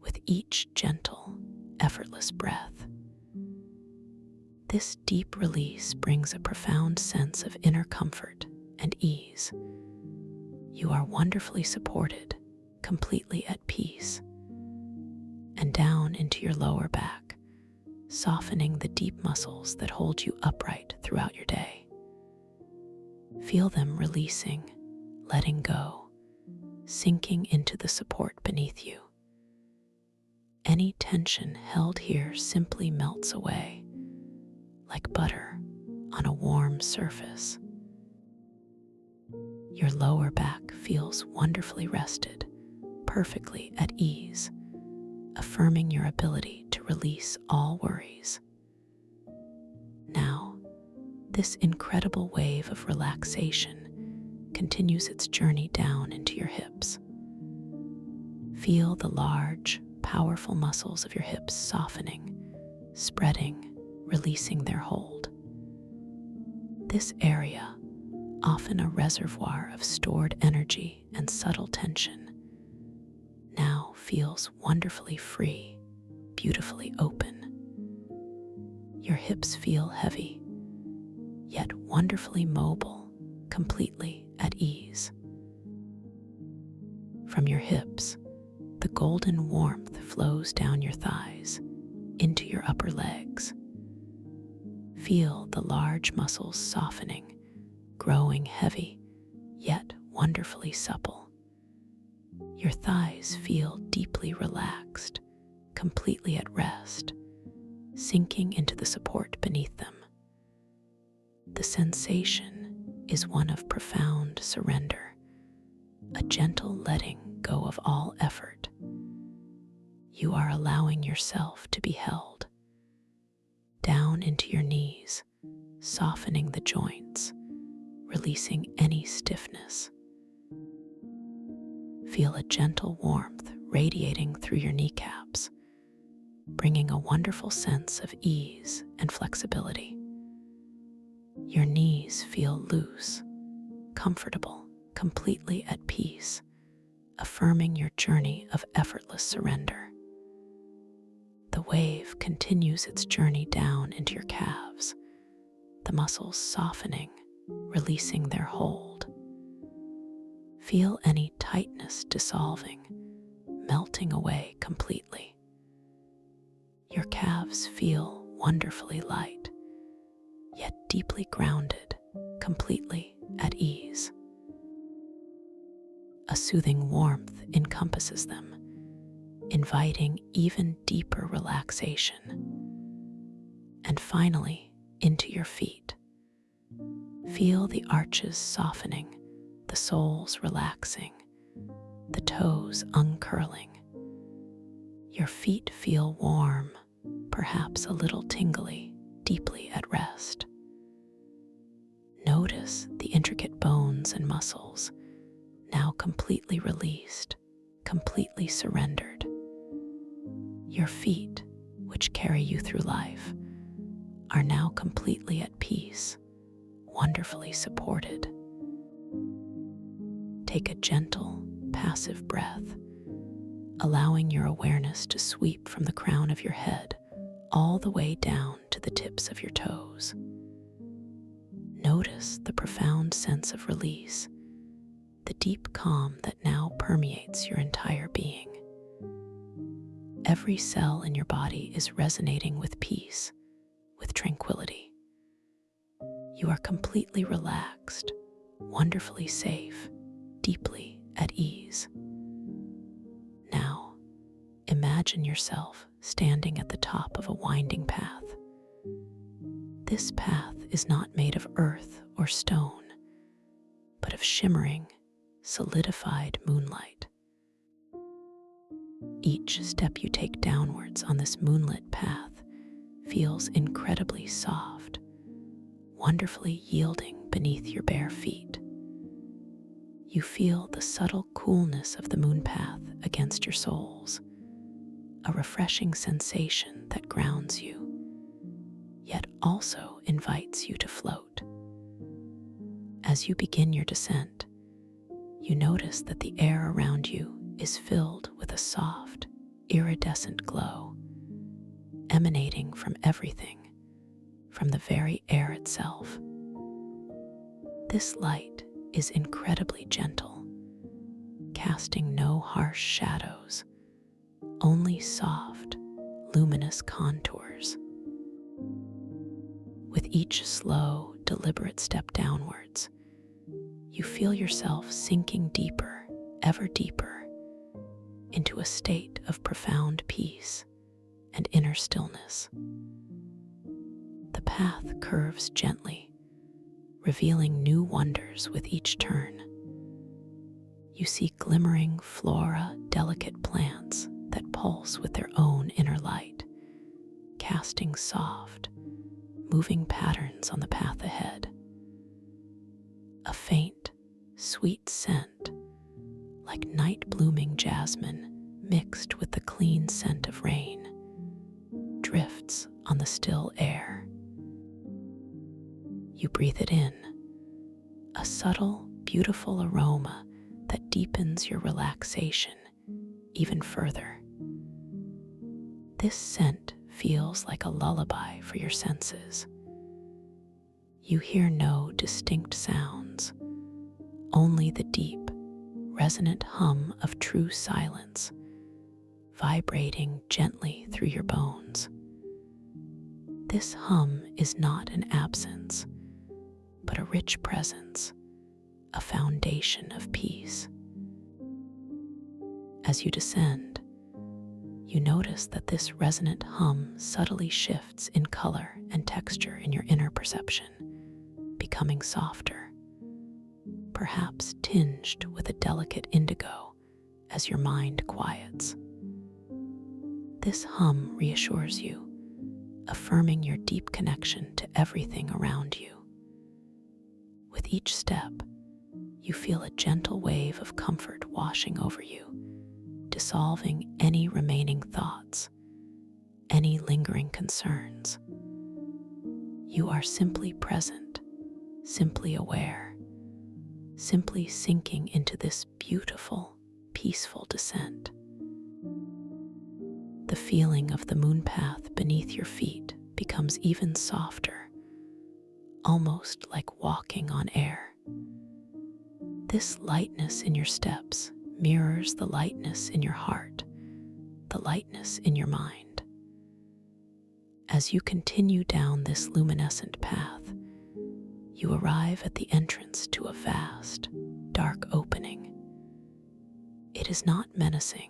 with each gentle, effortless breath. This deep release brings a profound sense of inner comfort and ease. You are wonderfully supported, completely at peace. And down into your lower back, softening the deep muscles that hold you upright throughout your day. Feel them releasing, letting go, sinking into the support beneath you. Any tension held here simply melts away, like butter on a warm surface. Your lower back feels wonderfully rested, perfectly at ease, affirming your ability to release all worries. Now, this incredible wave of relaxation continues its journey down into your hips. Feel the large, powerful muscles of your hips softening, spreading, releasing their hold. This area, often a reservoir of stored energy and subtle tension, now feels wonderfully free, beautifully open. Your hips feel heavy, yet wonderfully mobile, completely at ease. From your hips, the golden warmth flows down your thighs, into your upper legs. Feel the large muscles softening, growing heavy, yet wonderfully supple. Your thighs feel deeply relaxed, completely at rest, sinking into the support beneath them. The sensation is one of profound surrender, a gentle letting go of all effort. You are allowing yourself to be held down into your knees, softening the joints, releasing any stiffness. Feel a gentle warmth radiating through your kneecaps, bringing a wonderful sense of ease and flexibility. Your knees feel loose, comfortable, completely at peace, affirming your journey of effortless surrender. The wave continues its journey down into your calves, the muscles softening, releasing their hold. Feel any tightness dissolving, melting away completely. Your calves feel wonderfully light, yet deeply grounded, completely at ease. A soothing warmth encompasses them, inviting even deeper relaxation. And finally, into your feet. Feel the arches softening, the soles relaxing, the toes uncurling. Your feet feel warm, perhaps a little tingly, deeply at rest. Notice the intricate bones and muscles, now completely released, completely surrendered. Your feet, which carry you through life, are now completely at peace, wonderfully supported. Take a gentle, passive breath, allowing your awareness to sweep from the crown of your head all the way down to the tips of your toes. Notice the profound sense of release, the deep calm that now permeates your entire being. Every cell in your body is resonating with peace, with tranquility. You are completely relaxed, wonderfully safe, deeply at ease. Now, imagine yourself standing at the top of a winding path. This path is not made of earth or stone, but of shimmering, solidified moonlight. Each step you take downwards on this moonlit path feels incredibly soft, wonderfully yielding beneath your bare feet. You feel the subtle coolness of the moon path against your soles, a refreshing sensation that grounds you, yet also invites you to float. As you begin your descent, you notice that the air around you is filled with a soft, iridescent glow, emanating from everything, from the very air itself. This light is incredibly gentle, casting no harsh shadows, only soft, luminous contours. With each slow, deliberate step downwards, you feel yourself sinking deeper, ever deeper, into a state of profound peace and inner stillness. The path curves gently, revealing new wonders with each turn. You see glimmering flora, delicate plants that pulse with their own inner light, casting soft, moving patterns on the path ahead. A faint, sweet scent, like night-blooming jasmine mixed with the clean scent of rain, drifts on the still air. You breathe it in, a subtle, beautiful aroma that deepens your relaxation even further. This scent feels like a lullaby for your senses. You hear no distinct sounds, only the deep, resonant hum of true silence, vibrating gently through your bones. This hum is not an absence, but a rich presence, a foundation of peace. As you descend, you notice that this resonant hum subtly shifts in color and texture in your inner perception, becoming softer, perhaps tinged with a delicate indigo as your mind quiets. This hum reassures you, affirming your deep connection to everything around you. With each step, you feel a gentle wave of comfort washing over you, dissolving any remaining thoughts, any lingering concerns. You are simply present, simply aware, simply sinking into this beautiful, peaceful descent. The feeling of the moon path beneath your feet becomes even softer, almost like walking on air. This lightness in your steps mirrors the lightness in your heart, the lightness in your mind. As you continue down this luminescent path, you arrive at the entrance to a vast, dark opening. It is not menacing,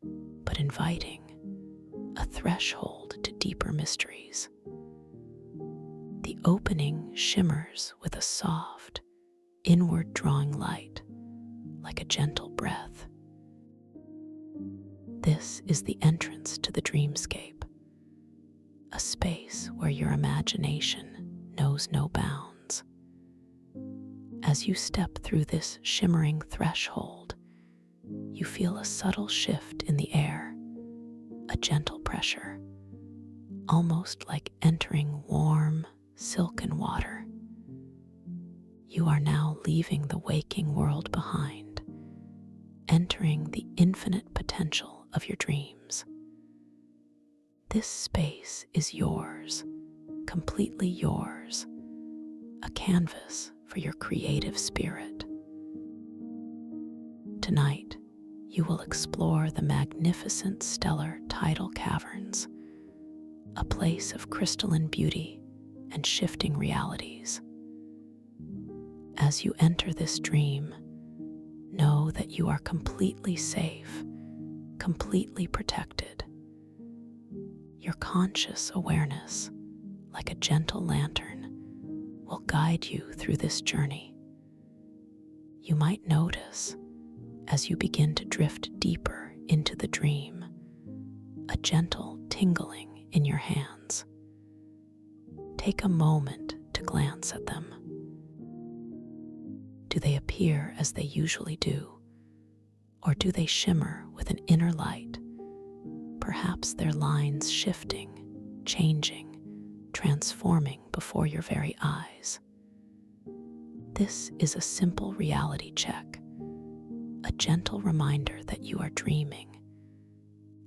but inviting, a threshold to deeper mysteries. The opening shimmers with a soft, inward drawing light, like a gentle breath. This is the entrance to the dreamscape, a space where your imagination knows no bounds. As you step through this shimmering threshold, you feel a subtle shift in the air, a gentle pressure, almost like entering warm, silken water. You are now leaving the waking world behind, entering the infinite potential of your dreams. This space is yours, completely yours, a canvas for your creative spirit. Tonight, you will explore the magnificent stellar tidal caverns, a place of crystalline beauty and shifting realities. As you enter this dream, know that you are completely safe, completely protected. Your conscious awareness, like a gentle lantern, will guide you through this journey. You might notice, as you begin to drift deeper into the dream, a gentle tingling in your hands. Take a moment to glance at them. Do they appear as they usually do, or do they shimmer with an inner light, perhaps their lines shifting, changing, transforming before your very eyes? This is a simple reality check, a gentle reminder that you are dreaming,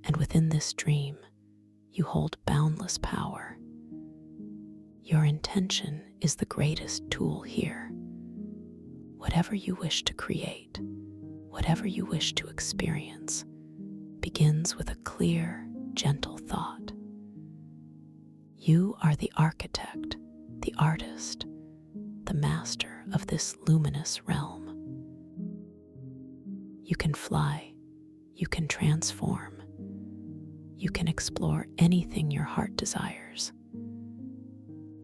and within this dream, you hold boundless power. Your intention is the greatest tool here. Whatever you wish to create, whatever you wish to experience, begins with a clear, gentle thought. You are the architect, the artist, the master of this luminous realm. You can fly, you can transform, you can explore anything your heart desires.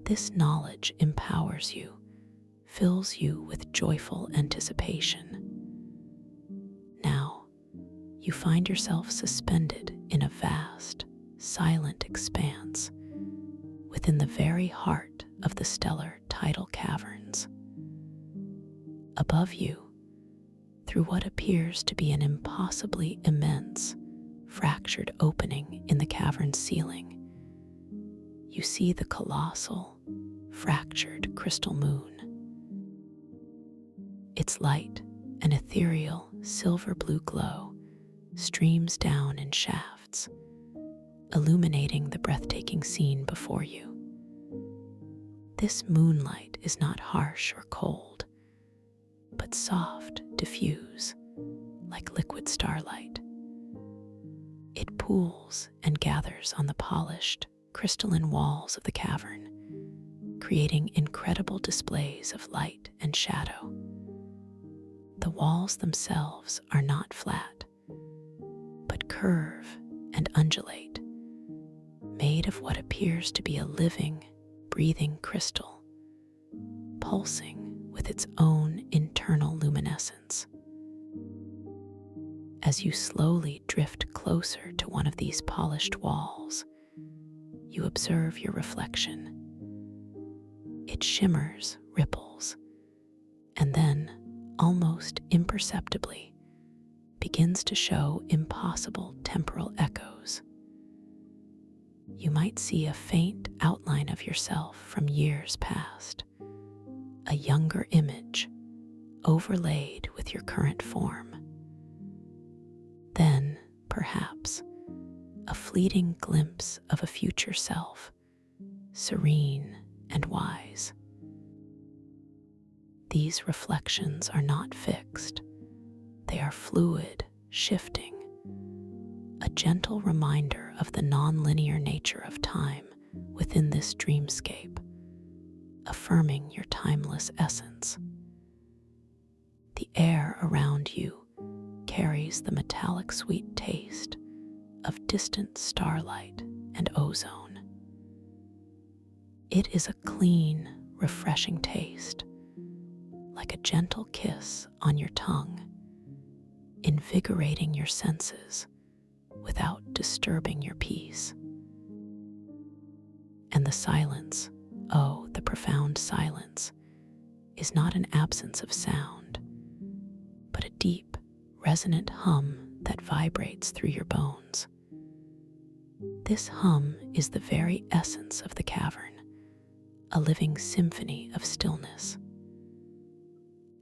This knowledge empowers you, fills you with joyful anticipation. you find yourself suspended in a vast, silent expanse within the very heart of the stellar tidal caverns. Above you, through what appears to be an impossibly immense, fractured opening in the cavern's ceiling, you see the colossal, fractured crystal moon. Its light, an ethereal silver-blue glow, streams down in shafts, illuminating the breathtaking scene before you. This moonlight is not harsh or cold, but soft, diffuse, like liquid starlight. It pools and gathers on the polished, crystalline walls of the cavern, creating incredible displays of light and shadow. The walls themselves are not flat, but curve and undulate, made of what appears to be a living, breathing crystal, pulsing with its own internal luminescence. As you slowly drift closer to one of these polished walls, you observe your reflection. It shimmers, ripples, and then, almost imperceptibly, begins to show impossible temporal echoes. You might see a faint outline of yourself from years past, a younger image overlaid with your current form. Then, perhaps, a fleeting glimpse of a future self, serene and wise. These reflections are not fixed. They are fluid, shifting, a gentle reminder of the non-linear nature of time within this dreamscape, affirming your timeless essence. The air around you carries the metallic sweet taste of distant starlight and ozone. It is a clean, refreshing taste, like a gentle kiss on your tongue, invigorating your senses without disturbing your peace. And the silence, oh, the profound silence, is not an absence of sound, but a deep, resonant hum that vibrates through your bones. This hum is the very essence of the cavern, a living symphony of stillness.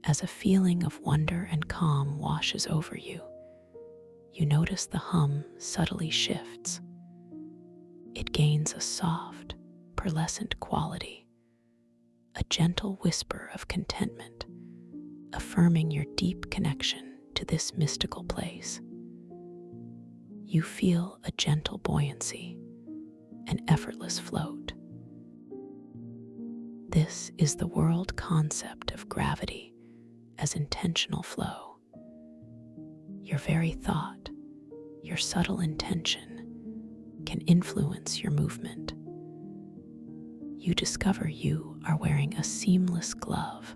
As a feeling of wonder and calm washes over you, you notice the hum subtly shifts. It gains a soft, pearlescent quality, a gentle whisper of contentment, affirming your deep connection to this mystical place. You feel a gentle buoyancy, an effortless float. This is the world concept of gravity as intentional flow. Your very thought, your subtle intention, can influence your movement. You discover you are wearing a seamless glove,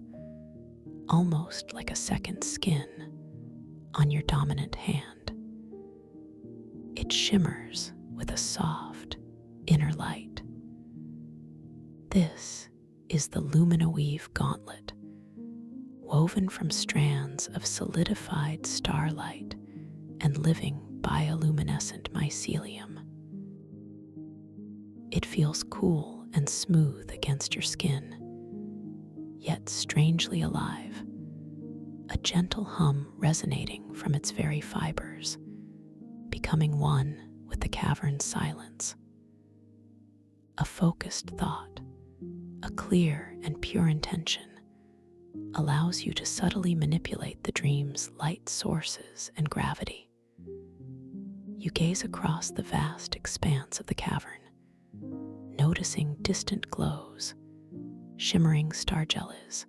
almost like a second skin, on your dominant hand. It shimmers with a soft, inner light. This is the Luminoweave gauntlet, woven from strands of solidified starlight and living bioluminescent mycelium. It feels cool and smooth against your skin, yet strangely alive, a gentle hum resonating from its very fibers, becoming one with the cavern's silence. A focused thought, a clear and pure intention, allows you to subtly manipulate the dream's light sources and gravity. You gaze across the vast expanse of the cavern, noticing distant glows, shimmering starjellies,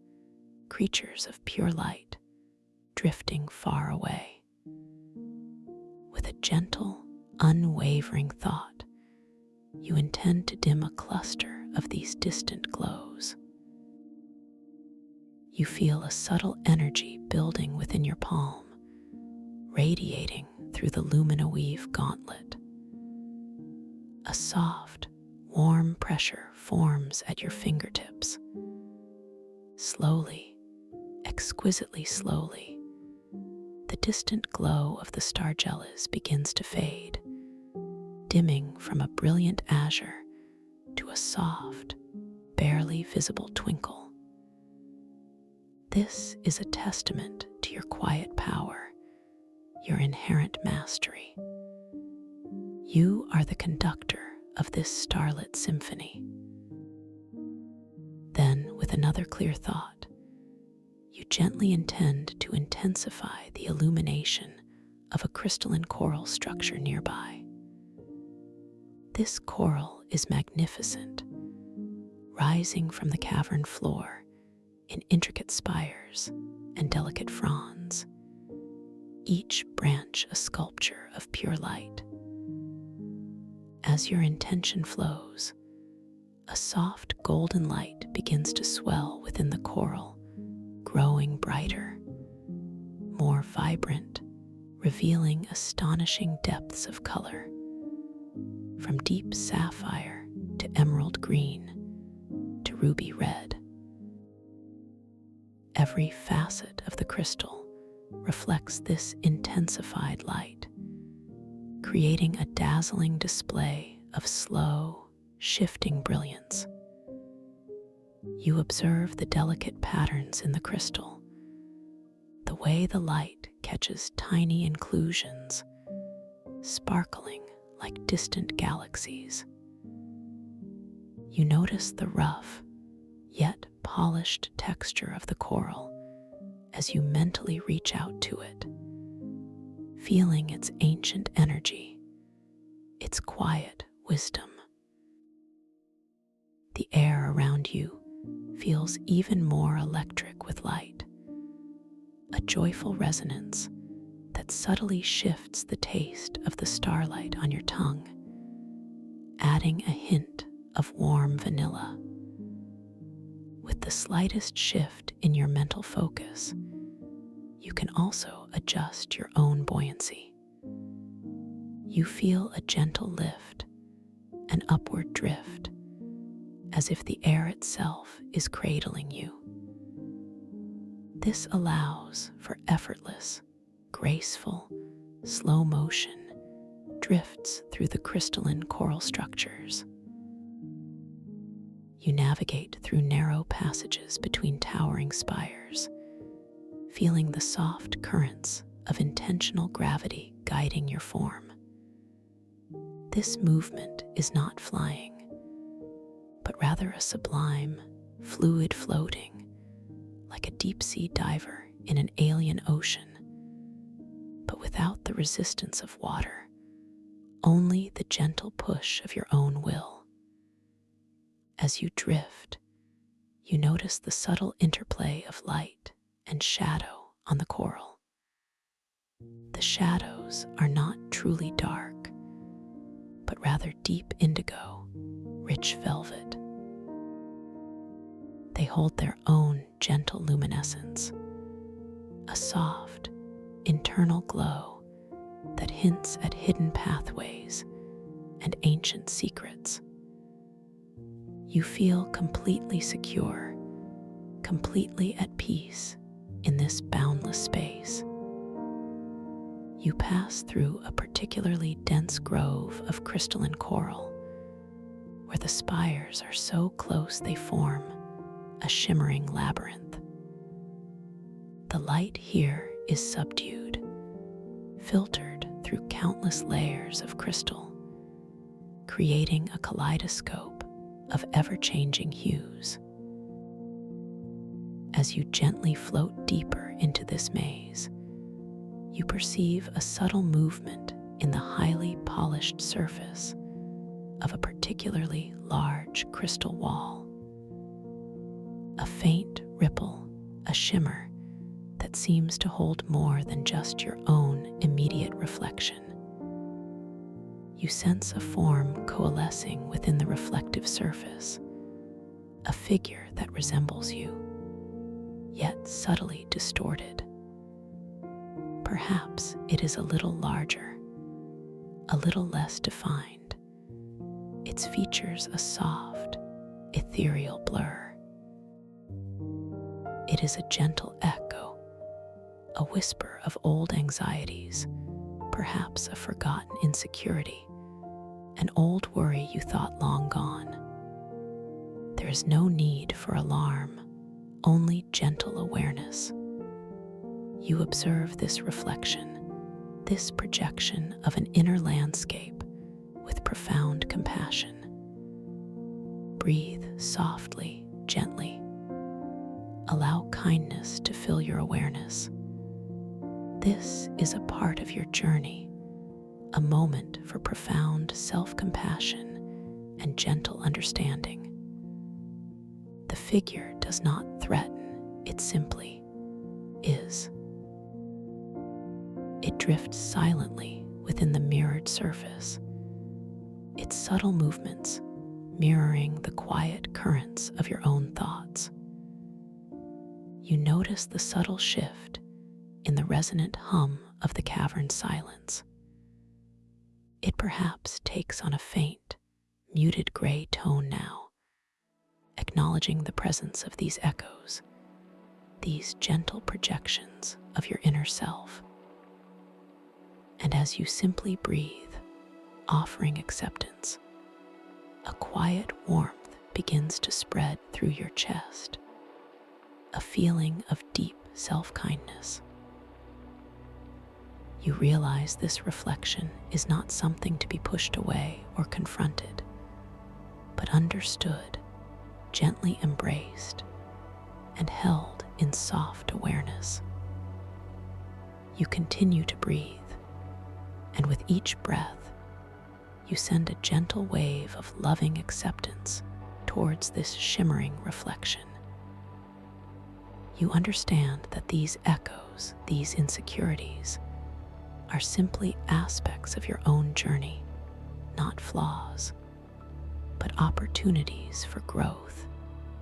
creatures of pure light, drifting far away. With a gentle, unwavering thought, you intend to dim a cluster of these distant glows. You feel a subtle energy building within your palm, radiating through the luminoweave gauntlet. A soft, warm pressure forms at your fingertips. Slowly, exquisitely slowly, the distant glow of the starjellas begins to fade, dimming from a brilliant azure to a soft, barely visible twinkle. This is a testament to your quiet power, your inherent mastery. You are the conductor of this starlit symphony. Then, with another clear thought, you gently intend to intensify the illumination of a crystalline coral structure nearby. This coral is magnificent, rising from the cavern floor in intricate spires and delicate fronds, each branch a sculpture of pure light. As your intention flows, a soft golden light begins to swell within the coral, growing brighter, more vibrant, revealing astonishing depths of color, from deep sapphire to emerald green to ruby red. Every facet of the crystal reflects this intensified light, creating a dazzling display of slow, shifting brilliance. You observe the delicate patterns in the crystal, the way the light catches tiny inclusions, sparkling like distant galaxies. You notice the rough, yet polished texture of the coral as you mentally reach out to it, feeling its ancient energy, its quiet wisdom. The air around you feels even more electric with light, a joyful resonance that subtly shifts the taste of the starlight on your tongue, adding a hint of warm vanilla. With the slightest shift in your mental focus, you can also adjust your own buoyancy. You feel a gentle lift, an upward drift, as if the air itself is cradling you. This allows for effortless, graceful, slow motion drifts through the crystalline coral structures. You navigate through narrow passages between towering spires, feeling the soft currents of intentional gravity guiding your form. This movement is not flying, but rather a sublime, fluid floating, like a deep-sea diver in an alien ocean, but without the resistance of water, only the gentle push of your own will. As you drift, you notice the subtle interplay of light and shadow on the coral. The shadows are not truly dark, but rather deep indigo, rich velvet. They hold their own gentle luminescence, a soft, internal glow that hints at hidden pathways and ancient secrets. You feel completely secure, completely at peace in this boundless space. You pass through a particularly dense grove of crystalline coral, where the spires are so close they form a shimmering labyrinth. The light here is subdued, filtered through countless layers of crystal, creating a kaleidoscope of ever-changing hues. As you gently float deeper into this maze, you perceive a subtle movement in the highly polished surface of a particularly large crystal wall. A faint ripple, a shimmer that seems to hold more than just your own immediate reflection. You sense a form coalescing within the reflective surface, a figure that resembles you, yet subtly distorted. Perhaps it is a little larger, a little less defined, its features a soft, ethereal blur. It is a gentle echo, a whisper of old anxieties, perhaps a forgotten insecurity, an old worry you thought long gone. There is no need for alarm, only gentle awareness. You observe this reflection, this projection of an inner landscape with profound compassion. Breathe softly, gently. Allow kindness to fill your awareness. This is a part of your journey, a moment for profound self-compassion and gentle understanding. The figure does not threaten, it simply is. It drifts silently within the mirrored surface, its subtle movements mirroring the quiet currents of your own thoughts. You notice the subtle shift in the resonant hum of the cavern's silence. It perhaps takes on a faint, muted gray tone now, acknowledging the presence of these echoes, these gentle projections of your inner self. And as you simply breathe, offering acceptance, a quiet warmth begins to spread through your chest, a feeling of deep self-kindness. You realize this reflection is not something to be pushed away or confronted, but understood, gently embraced, and held in soft awareness. You continue to breathe, and with each breath, you send a gentle wave of loving acceptance towards this shimmering reflection. You understand that these echoes, these insecurities, are simply aspects of your own journey, not flaws, but opportunities for growth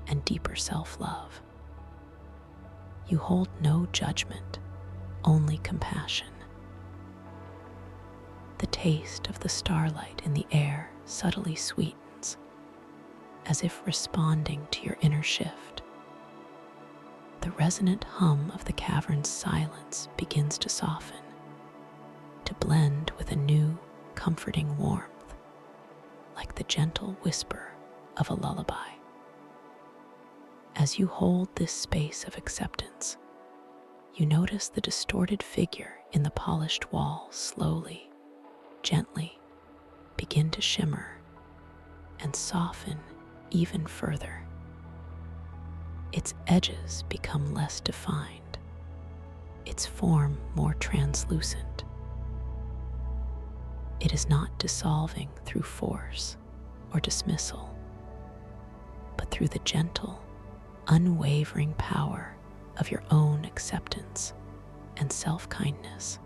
and deeper self-love. You hold no judgment, only compassion. The taste of the starlight in the air subtly sweetens, as if responding to your inner shift. The resonant hum of the cavern's silence begins to soften, to blend with a new, comforting warmth, like the gentle whisper of a lullaby. As you hold this space of acceptance, you notice the distorted figure in the polished wall slowly, gently begin to shimmer and soften even further. Its edges become less defined, its form more translucent. It is not dissolving through force or dismissal, but through the gentle, unwavering power of your own acceptance and self-kindness.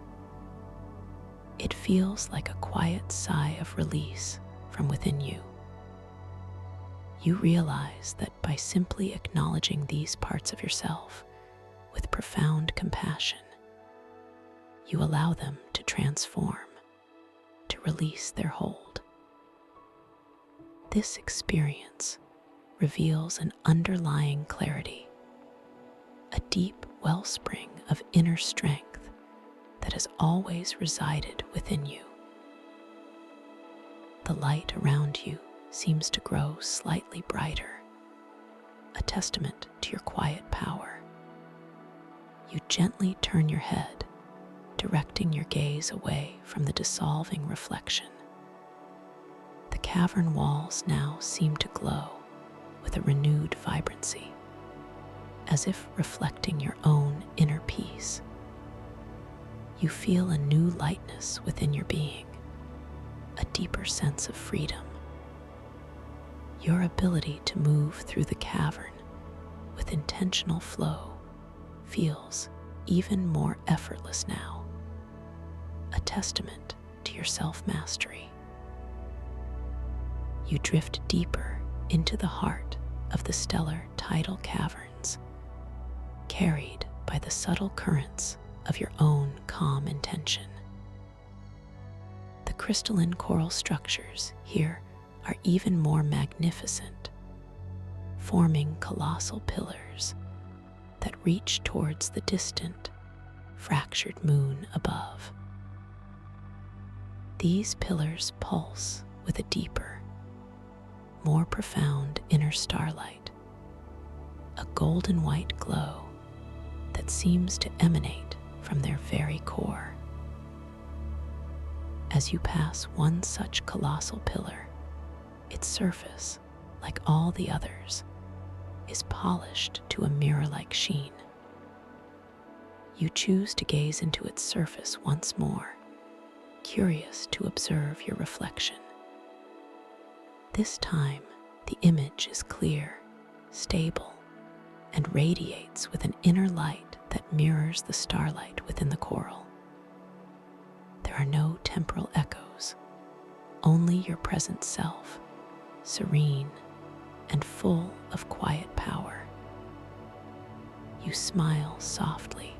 It feels like a quiet sigh of release from within you. You realize that by simply acknowledging these parts of yourself with profound compassion, you allow them to transform, to release their hold. This experience reveals an underlying clarity, a deep wellspring of inner strength that has always resided within you. The light around you seems to grow slightly brighter, a testament to your quiet power. You gently turn your head, directing your gaze away from the dissolving reflection. The cavern walls now seem to glow with a renewed vibrancy, as if reflecting your own inner peace. You feel a new lightness within your being, a deeper sense of freedom. Your ability to move through the cavern with intentional flow feels even more effortless now, a testament to your self-mastery. You drift deeper into the heart of the stellar tidal caverns, carried by the subtle currents of your own calm intention. The crystalline coral structures here are even more magnificent, forming colossal pillars that reach towards the distant, fractured moon above. These pillars pulse with a deeper, more profound inner starlight, a golden white glow that seems to emanate from their very core. As you pass one such colossal pillar, its surface, like all the others, is polished to a mirror-like sheen. You choose to gaze into its surface once more, curious to observe your reflection. This time, the image is clear, stable, and radiates with an inner light that mirrors the starlight within the coral. There are no temporal echoes, only your present self, serene and full of quiet power. You smile softly,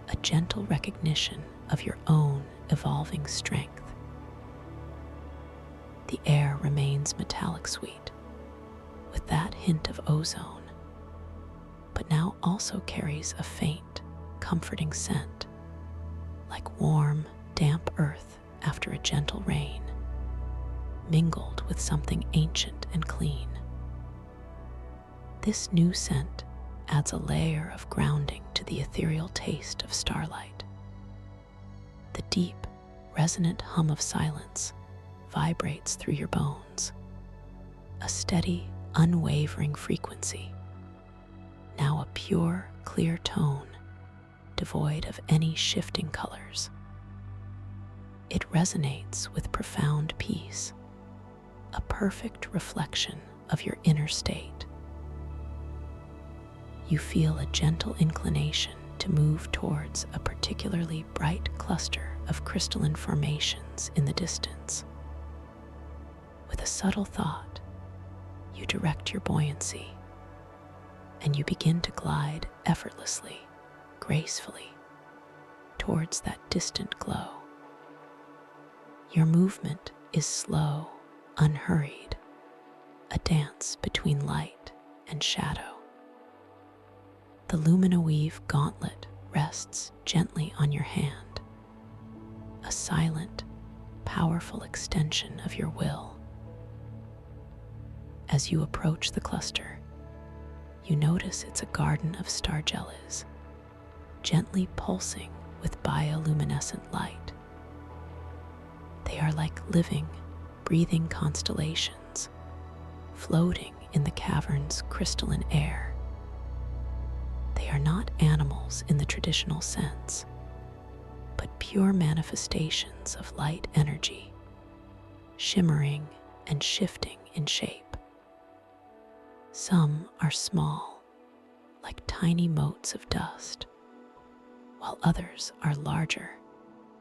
a gentle recognition of your own evolving strength. The air remains metallic sweet, with that hint of ozone, but now also carries a faint, comforting scent, like warm, damp earth after a gentle rain, mingled with something ancient and clean. This new scent adds a layer of grounding to the ethereal taste of starlight. The deep, resonant hum of silence vibrates through your bones, a steady, unwavering frequency, now a pure, clear tone, devoid of any shifting colors. It resonates with profound peace, a perfect reflection of your inner state. You feel a gentle inclination to move towards a particularly bright cluster of crystalline formations in the distance. With a subtle thought, you direct your buoyancy, and you begin to glide effortlessly, gracefully, towards that distant glow. Your movement is slow, unhurried, a dance between light and shadow. The luminoweave gauntlet rests gently on your hand, a silent, powerful extension of your will. As you approach the cluster, you notice it's a garden of star jellies, gently pulsing with bioluminescent light. They are like living, breathing constellations, floating in the cavern's crystalline air. They are not animals in the traditional sense, but pure manifestations of light energy, shimmering and shifting in shape. Some are small, like tiny motes of dust, while others are larger,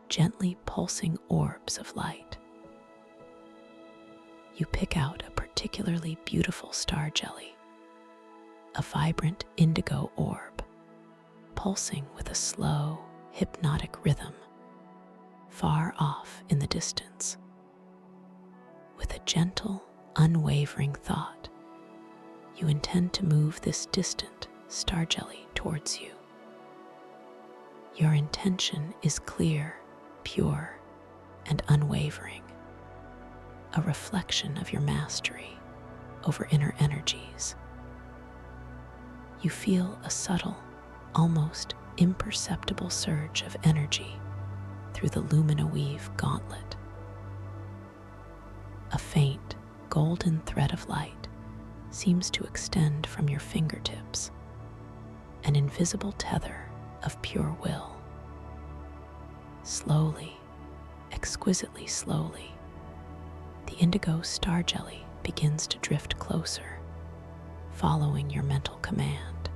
gently pulsing orbs of light. You pick out a particularly beautiful star jelly, a vibrant indigo orb, pulsing with a slow, hypnotic rhythm, far off in the distance. With a gentle, unwavering thought, you intend to move this distant star jelly towards you. Your intention is clear, pure, and unwavering, a reflection of your mastery over inner energies. You feel a subtle, almost imperceptible surge of energy through the luminoweave gauntlet. A faint, golden thread of light seems to extend from your fingertips, an invisible tether of pure will. Slowly, exquisitely slowly, the indigo star jelly begins to drift closer, following your mental command.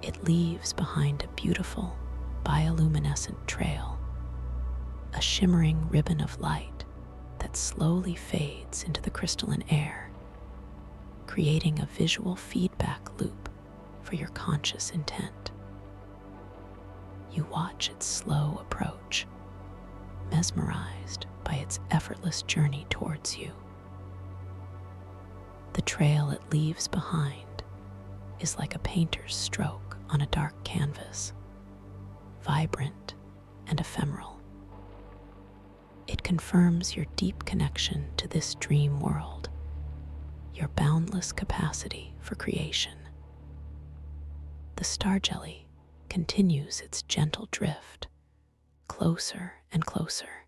It leaves behind a beautiful, bioluminescent trail, a shimmering ribbon of light that slowly fades into the crystalline air, creating a visual feedback loop for your conscious intent. You watch its slow approach, mesmerized by its effortless journey towards you. The trail it leaves behind is like a painter's stroke on a dark canvas, vibrant and ephemeral. It confirms your deep connection to this dream world, your boundless capacity for creation. The star jelly continues its gentle drift, closer and closer,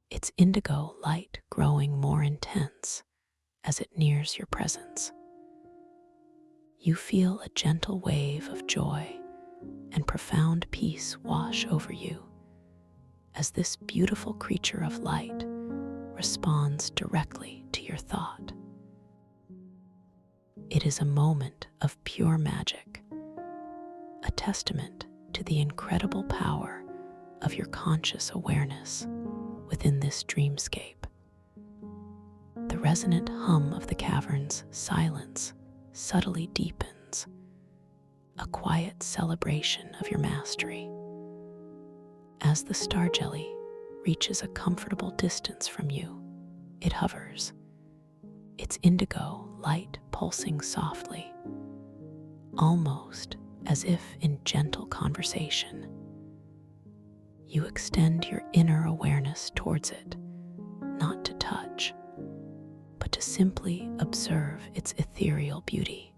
its indigo light growing more intense as it nears your presence. You feel a gentle wave of joy and profound peace wash over you as this beautiful creature of light responds directly to your thought. It is a moment of pure magic, a testament to the incredible power of your conscious awareness within this dreamscape. The resonant hum of the cavern's silence subtly deepens, a quiet celebration of your mastery. As the star jelly reaches a comfortable distance from you, it hovers, its indigo light pulsing softly, almost as if in gentle conversation. You extend your inner awareness towards it, not to touch, but to simply observe its ethereal beauty.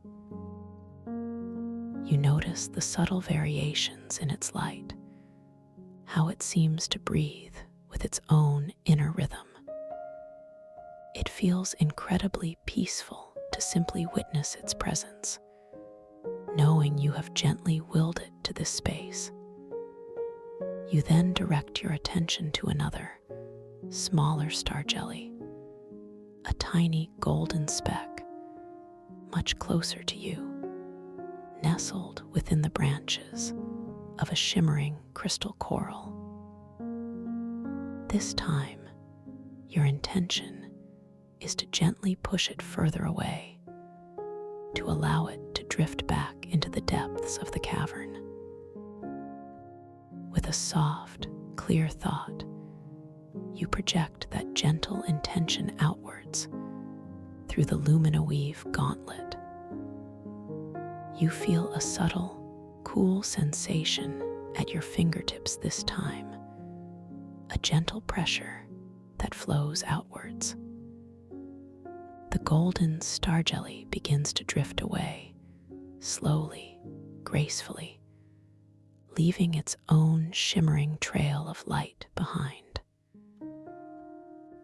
You notice the subtle variations in its light, how it seems to breathe with its own inner rhythm. It feels incredibly peaceful to simply witness its presence, knowing you have gently willed it to this space. You then direct your attention to another, smaller star jelly, a tiny golden speck, much closer to you, nestled within the branches of a shimmering crystal coral. This time, your intention is to gently push it further away, to allow it to drift back into the depths of the cavern. With a soft, clear thought, you project that gentle intention outwards through the luminoweave gauntlet. You feel a subtle, cool sensation at your fingertips this time, a gentle pressure that flows outwards. The golden star jelly begins to drift away, slowly, gracefully, leaving its own shimmering trail of light behind.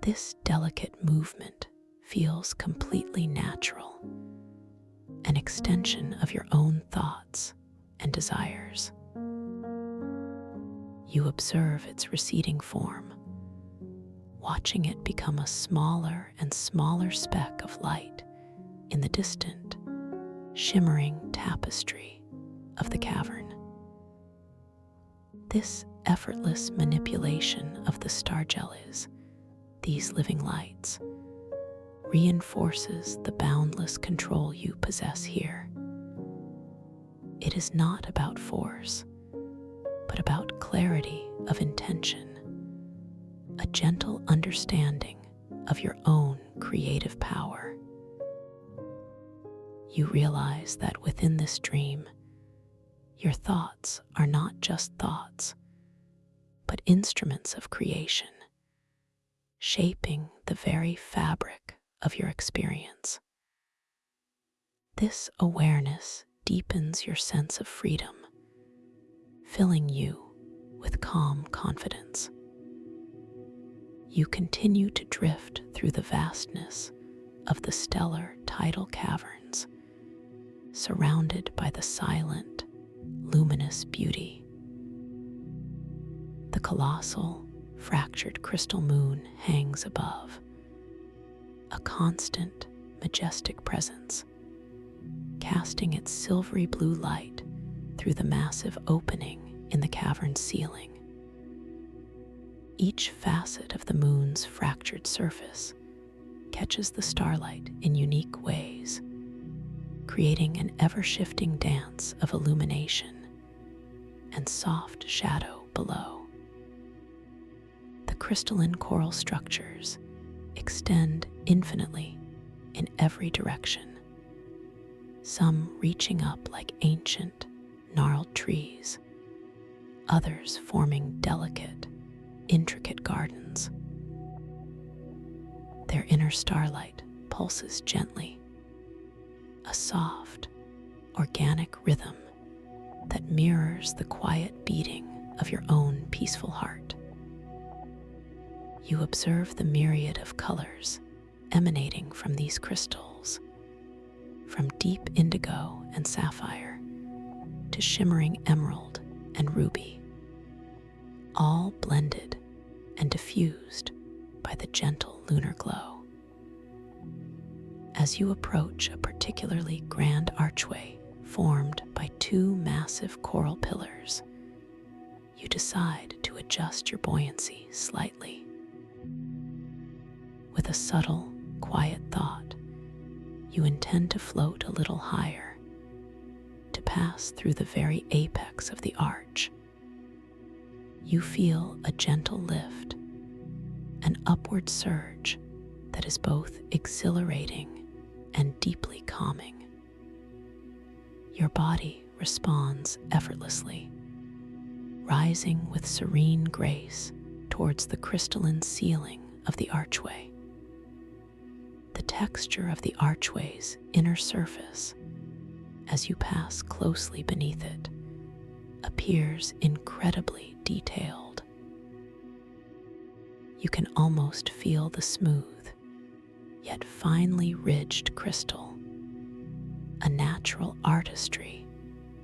This delicate movement feels completely natural, an extension of your own thoughts and desires. You observe its receding form, watching it become a smaller and smaller speck of light in the distant, shimmering tapestry of the cavern. This effortless manipulation of the star jellies, these living lights, reinforces the boundless control you possess here. It is not about force, but about clarity of intention, a gentle understanding of your own creative power. You realize that within this dream, your thoughts are not just thoughts, but instruments of creation, shaping the very fabric of your experience. This awareness deepens your sense of freedom, filling you with calm confidence. You continue to drift through the vastness of the stellar tidal caverns, surrounded by the silent, luminous beauty. The colossal, fractured crystal moon hangs above, a constant, majestic presence, casting its silvery blue light through the massive opening in the cavern's ceiling. Each facet of the moon's fractured surface catches the starlight in unique ways, creating an ever-shifting dance of illumination and soft shadow below. The crystalline coral structures extend infinitely in every direction, some reaching up like ancient, gnarled trees, others forming delicate, intricate gardens. Their inner starlight pulses gently, a soft, organic rhythm that mirrors the quiet beating of your own peaceful heart. You observe the myriad of colors emanating from these crystals, from deep indigo and sapphire to shimmering emerald and ruby, all blended and diffused by the gentle lunar glow. As you approach a particularly grand archway formed by two massive coral pillars, you decide to adjust your buoyancy slightly. With a subtle, quiet thought, you intend to float a little higher, to pass through the very apex of the arch. You feel a gentle lift, an upward surge that is both exhilarating and deeply calming. Your body responds effortlessly, rising with serene grace towards the crystalline ceiling of the archway. The texture of the archway's inner surface, as you pass closely beneath it, appears incredibly detailed. You can almost feel the smooth, yet finely ridged crystal, a natural artistry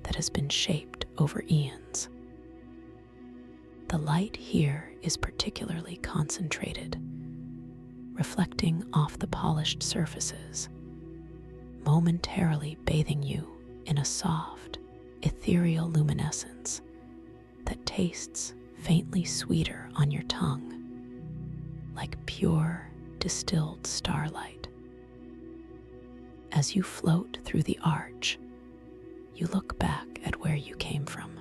that has been shaped over eons. The light here is particularly concentrated, reflecting off the polished surfaces, momentarily bathing you in a soft, ethereal luminescence that tastes faintly sweeter on your tongue, like pure, distilled starlight. As you float through the arch, you look back at where you came from.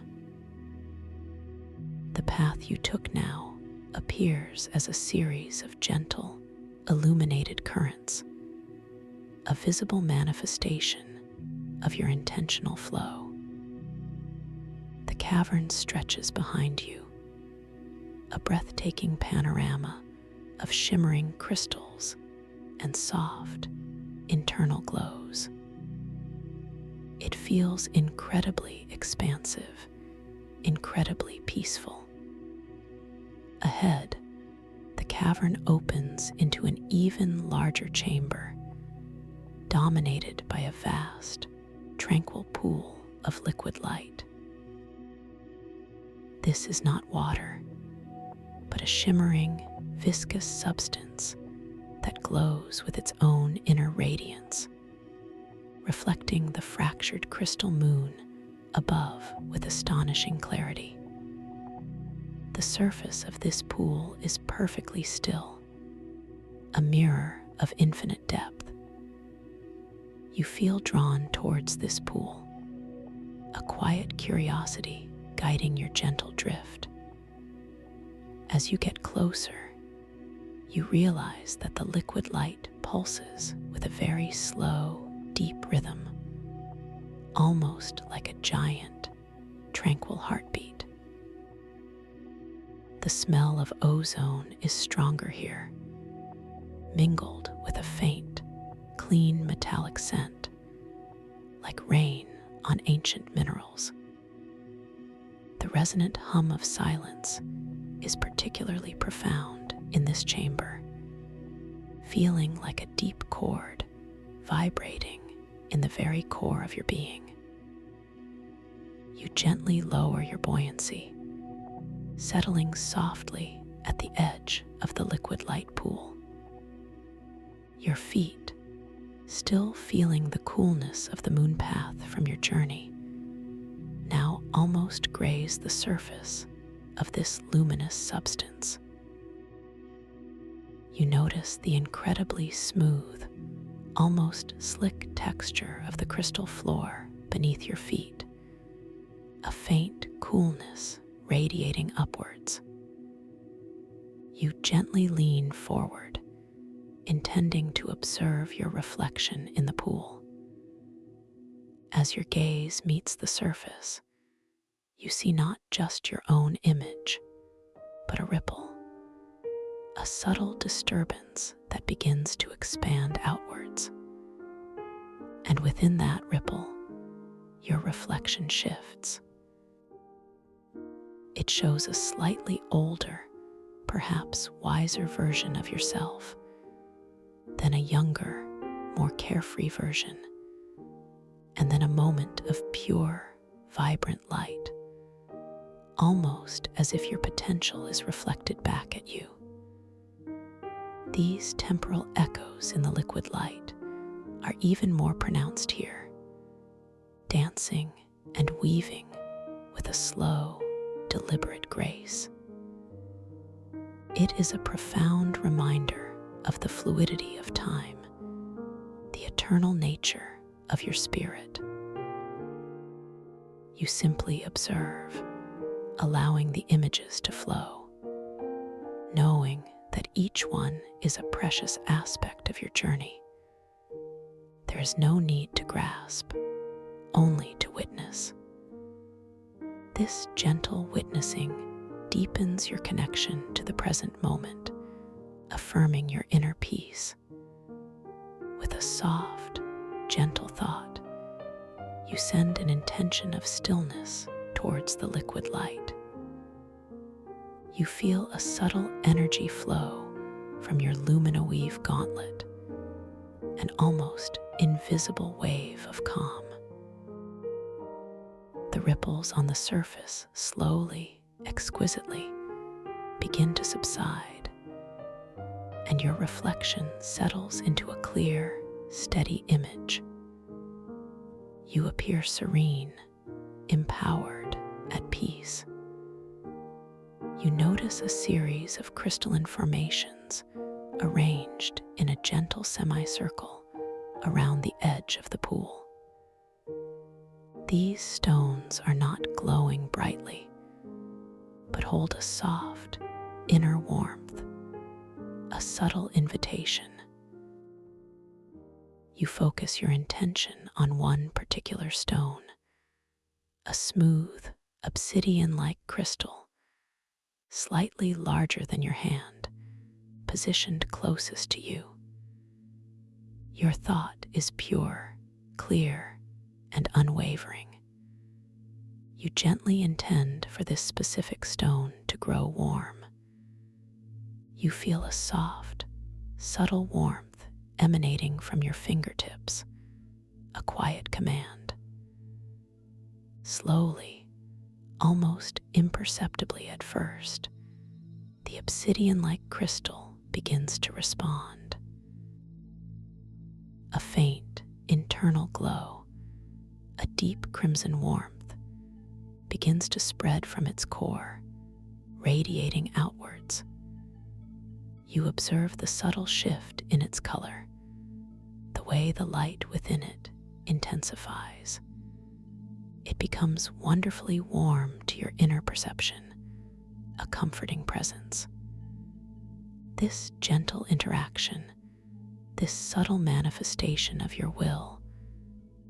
The path you took now appears as a series of gentle, illuminated currents, a visible manifestation of your intentional flow. The cavern stretches behind you, a breathtaking panorama of shimmering crystals and soft, internal glows. It feels incredibly expansive, incredibly peaceful. Ahead, the cavern opens into an even larger chamber, dominated by a vast, tranquil pool of liquid light. This is not water, but a shimmering, viscous substance that glows with its own inner radiance, reflecting the fractured crystal moon above with astonishing clarity. The surface of this pool is perfectly still, a mirror of infinite depth. You feel drawn towards this pool, a quiet curiosity guiding your gentle drift. As you get closer, you realize that the liquid light pulses with a very slow, deep rhythm, almost like a giant, tranquil heartbeat. The smell of ozone is stronger here, mingled with a faint, clean metallic scent, like rain on ancient minerals. The resonant hum of silence is particularly profound in this chamber, feeling like a deep chord vibrating in the very core of your being. You gently lower your buoyancy, settling softly at the edge of the liquid light pool. Your feet, still feeling the coolness of the moon path from your journey, now almost graze the surface of this luminous substance. You notice the incredibly smooth, almost slick texture of the crystal floor beneath your feet, a faint, cool coolness radiating upwards. You gently lean forward, intending to observe your reflection in the pool. As your gaze meets the surface, you see not just your own image, but a ripple, a subtle disturbance that begins to expand outwards. And within that ripple, your reflection shifts. It shows a slightly older, perhaps wiser version of yourself, then a younger, more carefree version, and then a moment of pure, vibrant light, almost as if your potential is reflected back at you. These temporal echoes in the liquid light are even more pronounced here, dancing and weaving with a slow, deliberate grace. It is a profound reminder of the fluidity of time, the eternal nature of your spirit. You simply observe, allowing the images to flow, knowing that each one is a precious aspect of your journey. There is no need to grasp, only to witness. This gentle witnessing deepens your connection to the present moment, affirming your inner peace. With a soft, gentle thought, you send an intention of stillness towards the liquid light. You feel a subtle energy flow from your lumino-weave gauntlet, an almost invisible wave of calm. The ripples on the surface slowly, exquisitely begin to subside, and your reflection settles into a clear, steady image. You appear serene, empowered, at peace. You notice a series of crystalline formations arranged in a gentle semicircle around the edge of the pool. These stones are not glowing brightly, but hold a soft, inner warmth, a subtle invitation. You focus your intention on one particular stone, a smooth, obsidian-like crystal, slightly larger than your hand, positioned closest to you. Your thought is pure, clear, and unwavering. You gently intend for this specific stone to grow warm. You feel a soft, subtle warmth emanating from your fingertips, a quiet command. Slowly, almost imperceptibly at first, the obsidian-like crystal begins to respond. A faint, internal glow, a deep crimson warmth, begins to spread from its core, radiating outwards. You observe the subtle shift in its color, the way the light within it intensifies. It becomes wonderfully warm to your inner perception, a comforting presence. This gentle interaction, this subtle manifestation of your will,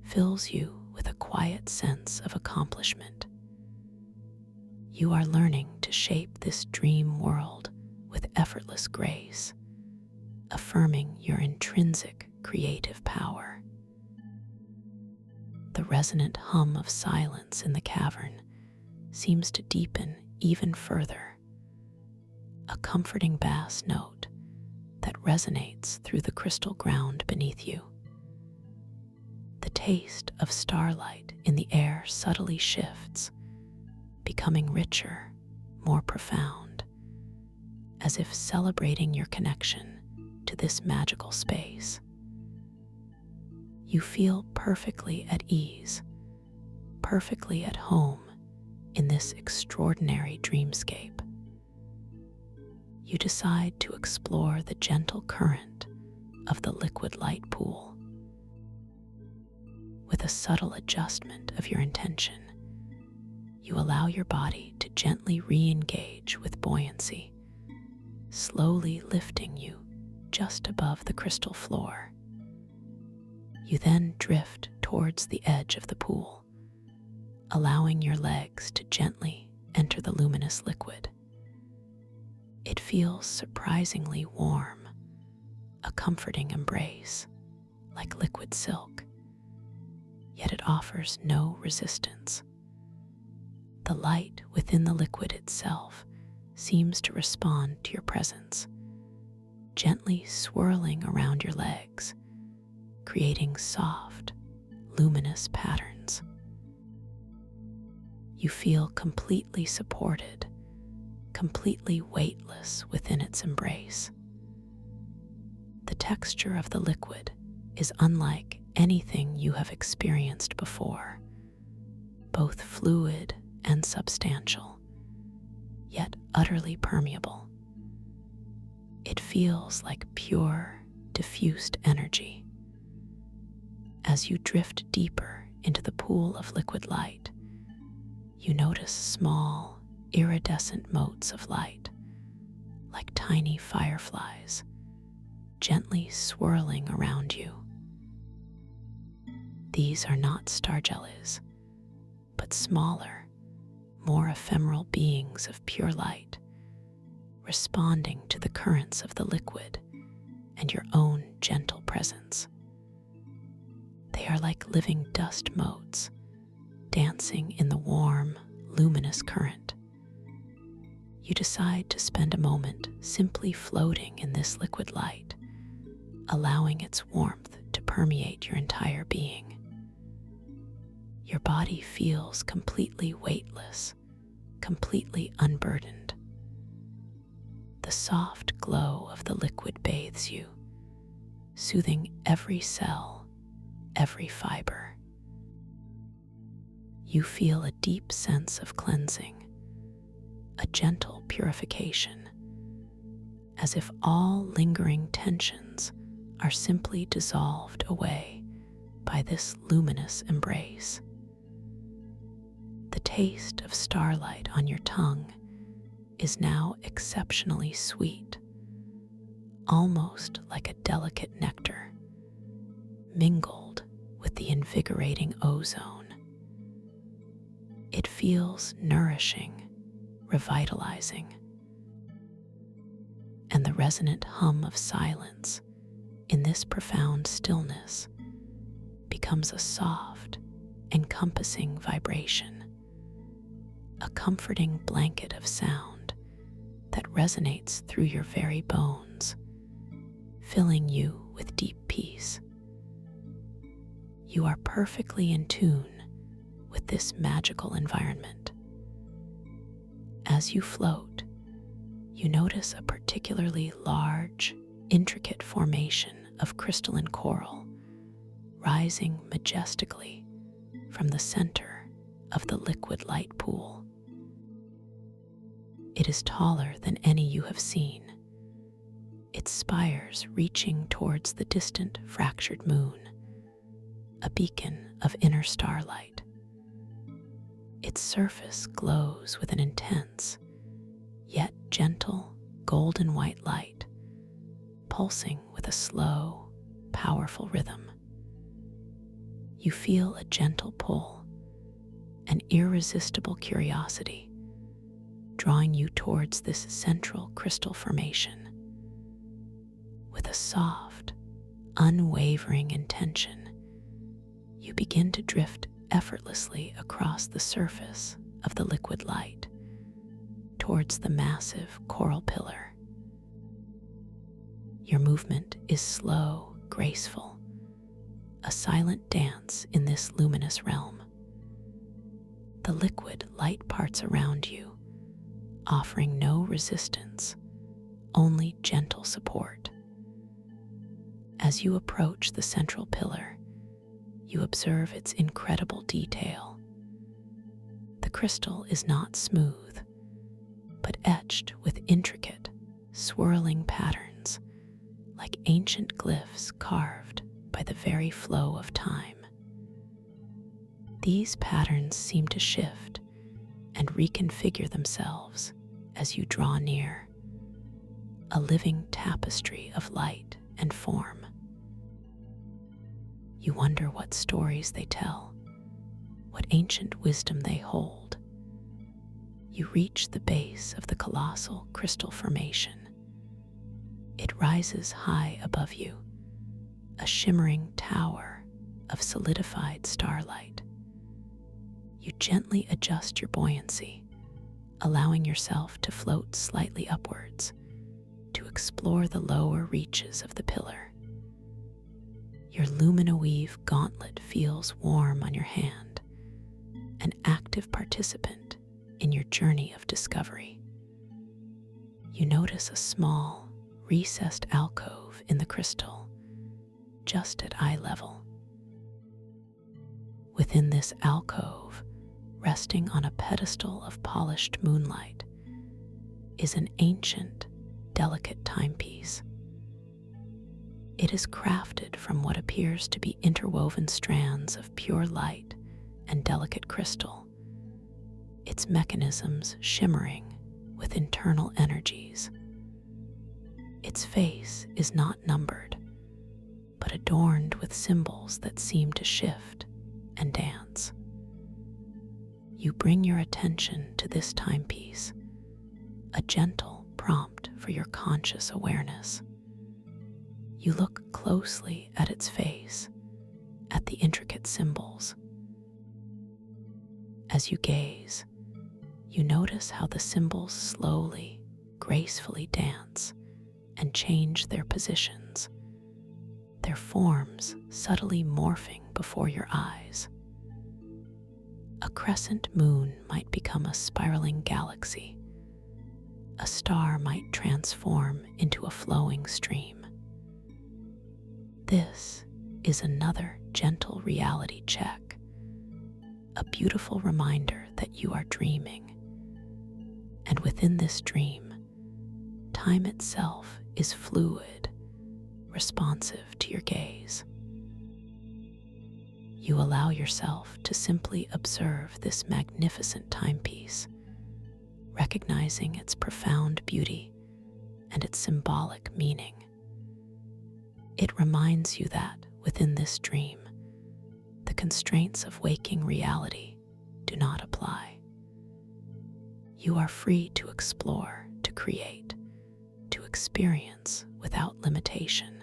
fills you with a quiet sense of accomplishment. You are learning to shape this dream world with effortless grace, affirming your intrinsic creative power. The resonant hum of silence in the cavern seems to deepen even further, a comforting bass note that resonates through the crystal ground beneath you. The taste of starlight in the air subtly shifts, becoming richer, more profound, as if celebrating your connection to this magical space. You feel perfectly at ease, perfectly at home in this extraordinary dreamscape. You decide to explore the gentle current of the liquid light pool. With a subtle adjustment of your intention, you allow your body to gently re-engage with buoyancy, slowly lifting you just above the crystal floor. You then drift towards the edge of the pool, allowing your legs to gently enter the luminous liquid. It feels surprisingly warm, a comforting embrace, like liquid silk, yet it offers no resistance. The light within the liquid itself seems to respond to your presence, gently swirling around your legs, creating soft, luminous patterns. You feel completely supported, completely weightless within its embrace. The texture of the liquid is unlike anything you have experienced before, both fluid and substantial, yet utterly permeable. It feels like pure, diffused energy. As you drift deeper into the pool of liquid light, you notice small, iridescent motes of light, like tiny fireflies, gently swirling around you. These are not star jellies, but smaller, more ephemeral beings of pure light, responding to the currents of the liquid and your own gentle presence. They are like living dust motes, dancing in the warm, luminous current. You decide to spend a moment simply floating in this liquid light, allowing its warmth to permeate your entire being. Your body feels completely weightless, completely unburdened. The soft glow of the liquid bathes you, soothing every cell, every fiber. You feel a deep sense of cleansing, a gentle purification, as if all lingering tensions are simply dissolved away by this luminous embrace. The taste of starlight on your tongue is now exceptionally sweet, almost like a delicate nectar, mingled with the invigorating ozone. It feels nourishing, revitalizing, and the resonant hum of silence in this profound stillness becomes a soft, encompassing vibration, a comforting blanket of sound that resonates through your very bones, filling you with deep peace. You are perfectly in tune with this magical environment. As you float, you notice a particularly large, intricate formation of crystalline coral rising majestically from the center of the liquid light pool. It is taller than any you have seen, its spires reaching towards the distant fractured moon, a beacon of inner starlight. Its surface glows with an intense, yet gentle, golden white light, pulsing with a slow, powerful rhythm. You feel a gentle pull, an irresistible curiosity, drawing you towards this central crystal formation. With a soft, unwavering intention, you begin to drift effortlessly across the surface of the liquid light towards the massive coral pillar. Your movement is slow, graceful, a silent dance in this luminous realm. The liquid light parts around you, offering no resistance, only gentle support. As you approach the central pillar, you observe its incredible detail. The crystal is not smooth, but etched with intricate, swirling patterns, like ancient glyphs carved by the very flow of time. These patterns seem to shift, and reconfigure themselves as you draw near, a living tapestry of light and form. You wonder what stories they tell, what ancient wisdom they hold. You reach the base of the colossal crystal formation. It rises high above you, a shimmering tower of solidified starlight. You gently adjust your buoyancy, allowing yourself to float slightly upwards to explore the lower reaches of the pillar. Your luminoweave gauntlet feels warm on your hand, an active participant in your journey of discovery. You notice a small, recessed alcove in the crystal, just at eye level. Within this alcove, resting on a pedestal of polished moonlight, is an ancient, delicate timepiece. It is crafted from what appears to be interwoven strands of pure light and delicate crystal, its mechanisms shimmering with internal energies. Its face is not numbered, but adorned with symbols that seem to shift and dance. You bring your attention to this timepiece, a gentle prompt for your conscious awareness. You look closely at its face, at the intricate symbols. As you gaze, you notice how the symbols slowly, gracefully dance and change their positions, their forms subtly morphing before your eyes. A crescent moon might become a spiraling galaxy. A star might transform into a flowing stream. This is another gentle reality check, a beautiful reminder that you are dreaming. And within this dream, time itself is fluid, responsive to your gaze. You allow yourself to simply observe this magnificent timepiece, recognizing its profound beauty and its symbolic meaning. It reminds you that within this dream, the constraints of waking reality do not apply. You are free to explore, to create, to experience without limitation.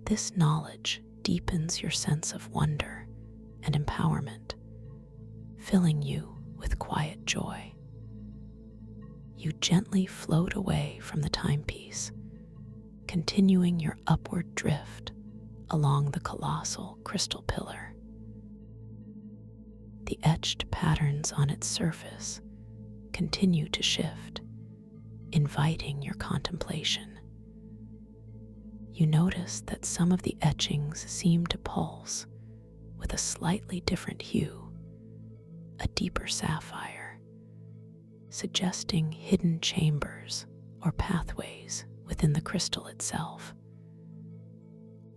This knowledge deepens your sense of wonder and empowerment, filling you with quiet joy. You gently float away from the timepiece, continuing your upward drift along the colossal crystal pillar. The etched patterns on its surface continue to shift, inviting your contemplation. You notice that some of the etchings seem to pulse with a slightly different hue, a deeper sapphire, suggesting hidden chambers or pathways within the crystal itself.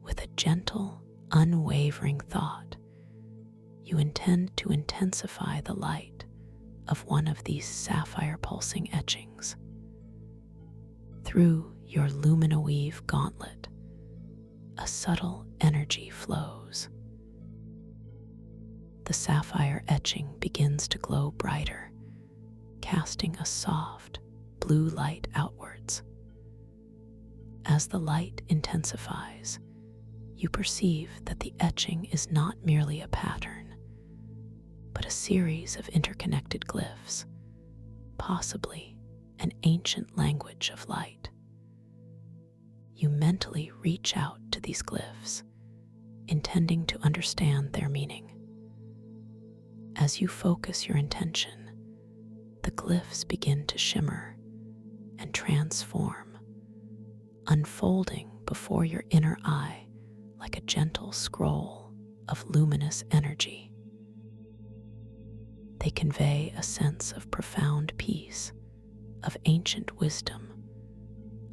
With a gentle, unwavering thought, you intend to intensify the light of one of these sapphire pulsing etchings. Through your luminoweave gauntlet, a subtle energy flows. The sapphire etching begins to glow brighter, casting a soft, blue light outwards. As the light intensifies, you perceive that the etching is not merely a pattern, but a series of interconnected glyphs, possibly an ancient language of light. You mentally reach out to these glyphs, intending to understand their meaning. As you focus your intention, the glyphs begin to shimmer and transform, unfolding before your inner eye like a gentle scroll of luminous energy. They convey a sense of profound peace, of ancient wisdom,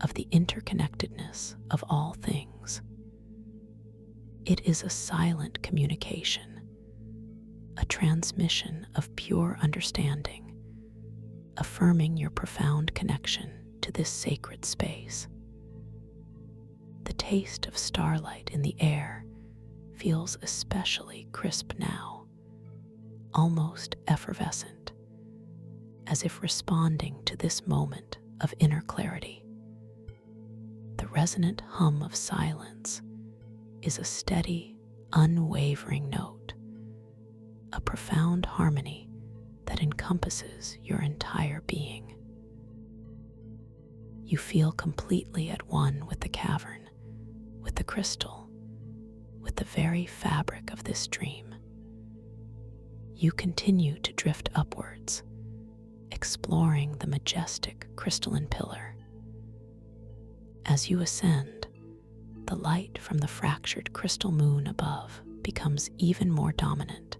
of the interconnectedness of all things. It is a silent communication, a transmission of pure understanding, affirming your profound connection to this sacred space. The taste of starlight in the air feels especially crisp now, almost effervescent, as if responding to this moment of inner clarity. The resonant hum of silence is a steady, unwavering note, a profound harmony that encompasses your entire being. You feel completely at one with the cavern, with the crystal, with the very fabric of this dream. You continue to drift upwards, exploring the majestic crystalline pillar. As you ascend, the light from the fractured crystal moon above becomes even more dominant,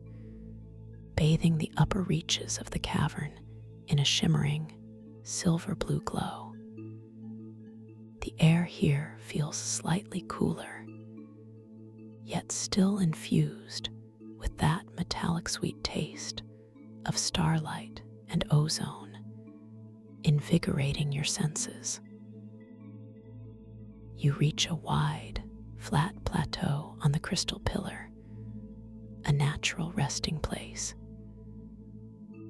bathing the upper reaches of the cavern in a shimmering, silver-blue glow. The air here feels slightly cooler, yet still infused with that metallic sweet taste of starlight and ozone, invigorating your senses. You reach a wide, flat plateau on the crystal pillar, a natural resting place.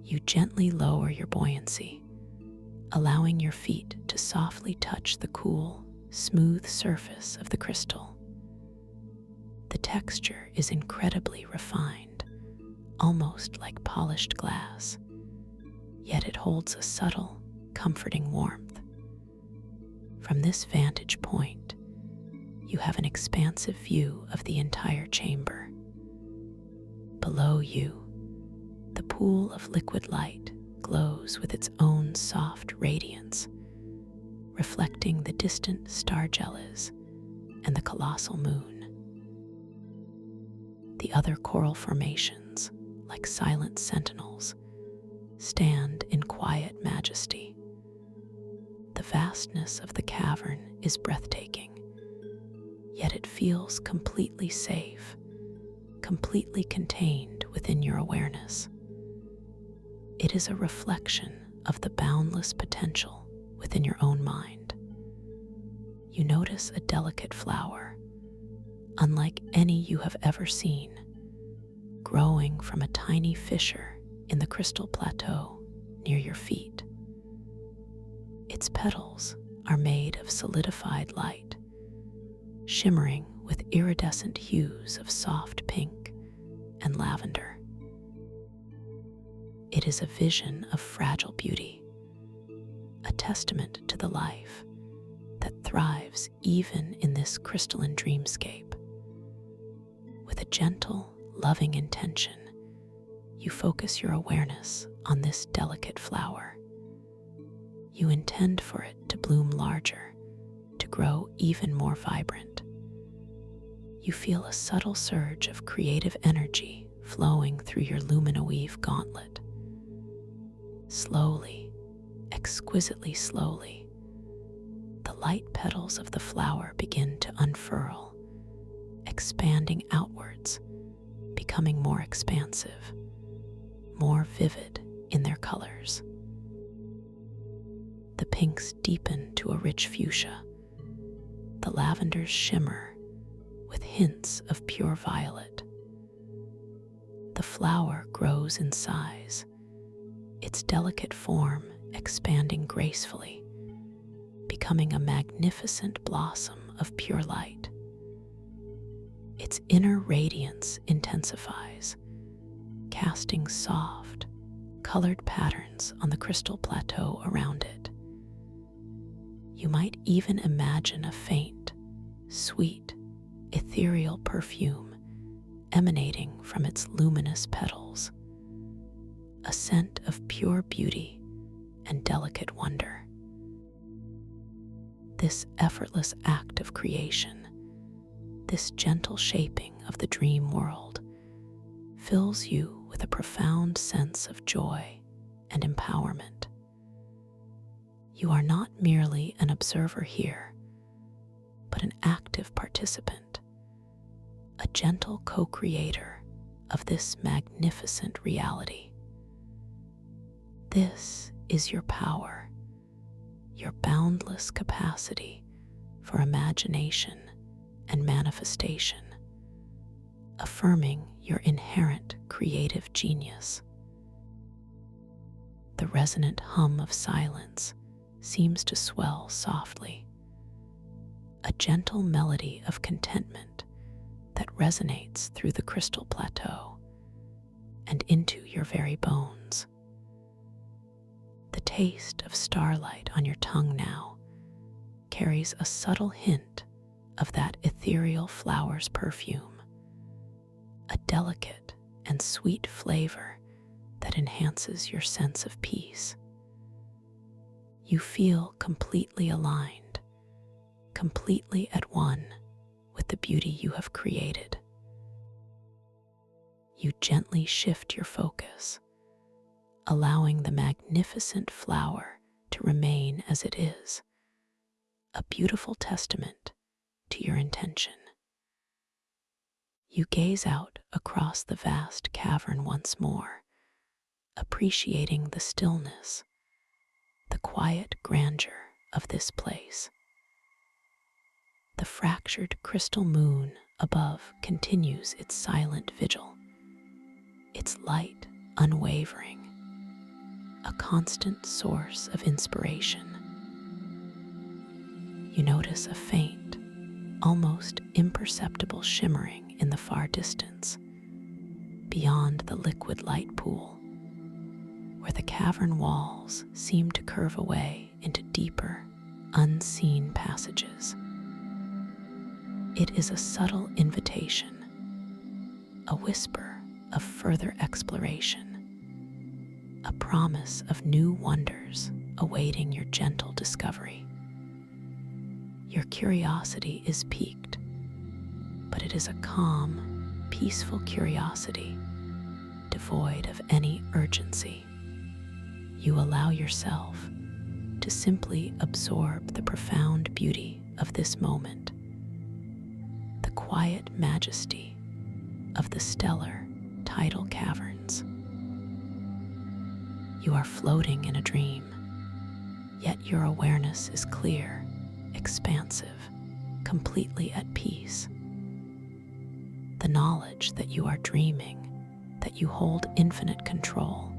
You gently lower your buoyancy, allowing your feet to softly touch the cool, smooth surface of the crystal. The texture is incredibly refined, almost like polished glass, yet it holds a subtle, comforting warmth. From this vantage point, you have an expansive view of the entire chamber. Below you, the pool of liquid light glows with its own soft radiance, reflecting the distant star jealous and the colossal moon. The other coral formations, like silent sentinels, stand in quiet majesty. The vastness of the cavern is breathtaking, yet it feels completely safe, completely contained within your awareness. It is a reflection of the boundless potential within your own mind. You notice a delicate flower, unlike any you have ever seen, growing from a tiny fissure in the crystal plateau near your feet. Its petals are made of solidified light, shimmering with iridescent hues of soft pink and lavender. It is a vision of fragile beauty, a testament to the life that thrives even in this crystalline dreamscape. With a gentle, loving intention, you focus your awareness on this delicate flower. You intend for it to bloom larger, to grow even more vibrant. You feel a subtle surge of creative energy flowing through your luminoweave gauntlet. Slowly, exquisitely slowly, the light petals of the flower begin to unfurl, expanding outwards, becoming more expansive, more vivid in their colors. The pinks deepen to a rich fuchsia, the lavenders shimmer with hints of pure violet. The flower grows in size, its delicate form expanding gracefully, becoming a magnificent blossom of pure light. Its inner radiance intensifies, casting soft, colored patterns on the crystal plateau around it. You might even imagine a faint, sweet, ethereal perfume emanating from its luminous petals, a scent of pure beauty and delicate wonder. This effortless act of creation, this gentle shaping of the dream world, fills you with a profound sense of joy and empowerment. You are not merely an observer here, but an active participant, a gentle co-creator of this magnificent reality. This is your power, your boundless capacity for imagination and manifestation, affirming your inherent creative genius. The resonant hum of silence seems to swell softly, a gentle melody of contentment that resonates through the crystal plateau and into your very bones. The taste of starlight on your tongue now carries a subtle hint of that ethereal flower's perfume, a delicate and sweet flavor that enhances your sense of peace. You feel completely aligned, completely at one with the beauty you have created. You gently shift your focus, allowing the magnificent flower to remain as it is, a beautiful testament to your intention. You gaze out across the vast cavern once more, appreciating the stillness, the quiet grandeur of this place. The fractured crystal moon above continues its silent vigil, its light unwavering, a constant source of inspiration. You notice a faint, almost imperceptible shimmering in the far distance, beyond the liquid light pool, where the cavern walls seem to curve away into deeper, unseen passages. It is a subtle invitation, a whisper of further exploration, a promise of new wonders awaiting your gentle discovery. Your curiosity is piqued, but it is a calm, peaceful curiosity, devoid of any urgency. You allow yourself to simply absorb the profound beauty of this moment, the quiet majesty of the stellar tidal caverns. You are floating in a dream, yet your awareness is clear, expansive, completely at peace. The knowledge that you are dreaming, that you hold infinite control,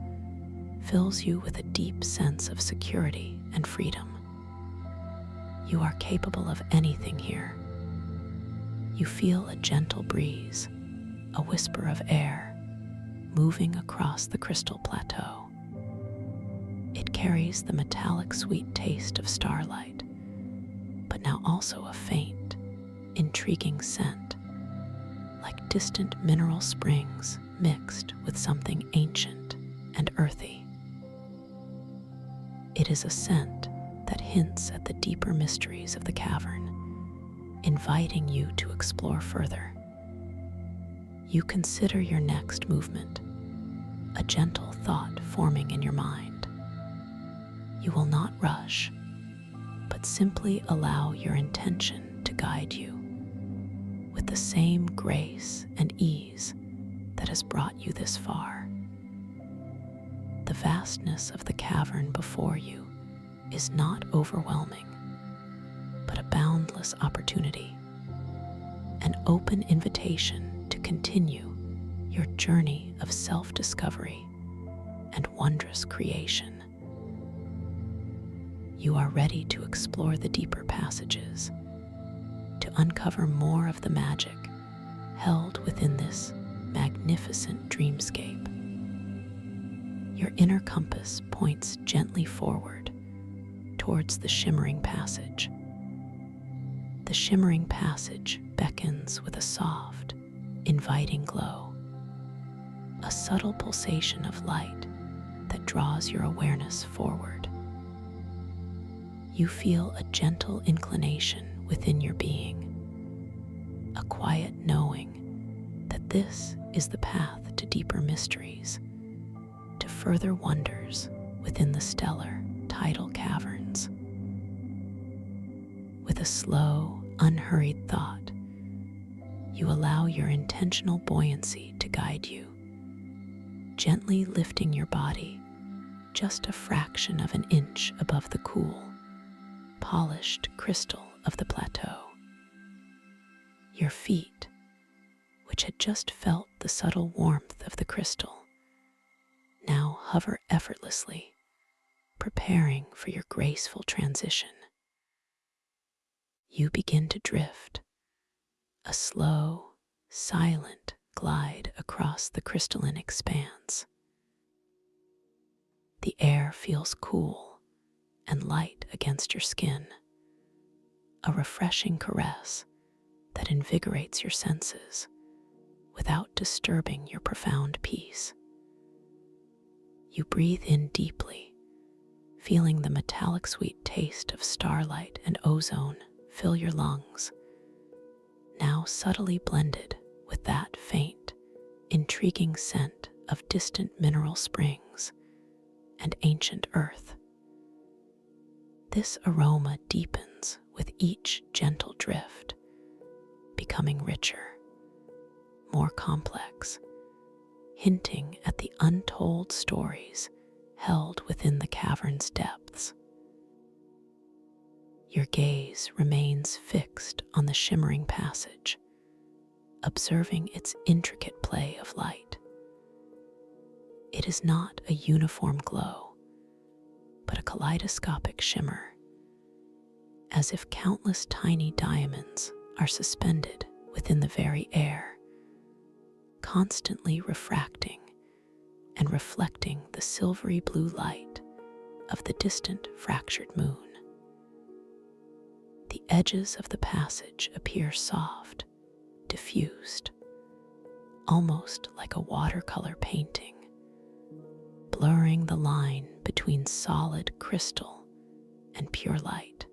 fills you with a deep sense of security and freedom. You are capable of anything here. You feel a gentle breeze, a whisper of air, moving across the crystal plateau. It carries the metallic sweet taste of starlight, but now also a faint, intriguing scent, like distant mineral springs mixed with something ancient and earthy. It is a scent that hints at the deeper mysteries of the cavern, inviting you to explore further. You consider your next movement, a gentle thought forming in your mind. You will not rush, but simply allow your intention to guide you with the same grace and ease that has brought you this far. The vastness of the cavern before you is not overwhelming, but a boundless opportunity, an open invitation to continue your journey of self-discovery and wondrous creation. You are ready to explore the deeper passages, to uncover more of the magic held within this magnificent dreamscape. Your inner compass points gently forward towards the shimmering passage. The shimmering passage beckons with a soft, inviting glow, a subtle pulsation of light that draws your awareness forward. You feel a gentle inclination within your being, a quiet knowing that this is the path to deeper mysteries, to further wonders within the stellar tidal caverns. With a slow, unhurried thought, you allow your intentional buoyancy to guide you, gently lifting your body just a fraction of an inch above the cool, polished crystal of the plateau. Your feet, which had just felt the subtle warmth of the crystal, now hover effortlessly, preparing for your graceful transition. You begin to drift, a slow, silent glide across the crystalline expanse. The air feels cool and light against your skin, a refreshing caress that invigorates your senses without disturbing your profound peace. You breathe in deeply, feeling the metallic sweet taste of starlight and ozone fill your lungs, now subtly blended with that faint, intriguing scent of distant mineral springs and ancient earth. This aroma deepens with each gentle drift, becoming richer, more complex, hinting at the untold stories held within the cavern's depths. Your gaze remains fixed on the shimmering passage, observing its intricate play of light. It is not a uniform glow, but a kaleidoscopic shimmer, as if countless tiny diamonds are suspended within the very air, constantly refracting and reflecting the silvery blue light of the distant fractured moon. The edges of the passage appear soft, diffused, almost like a watercolor painting, blurring the line between solid crystal and pure light.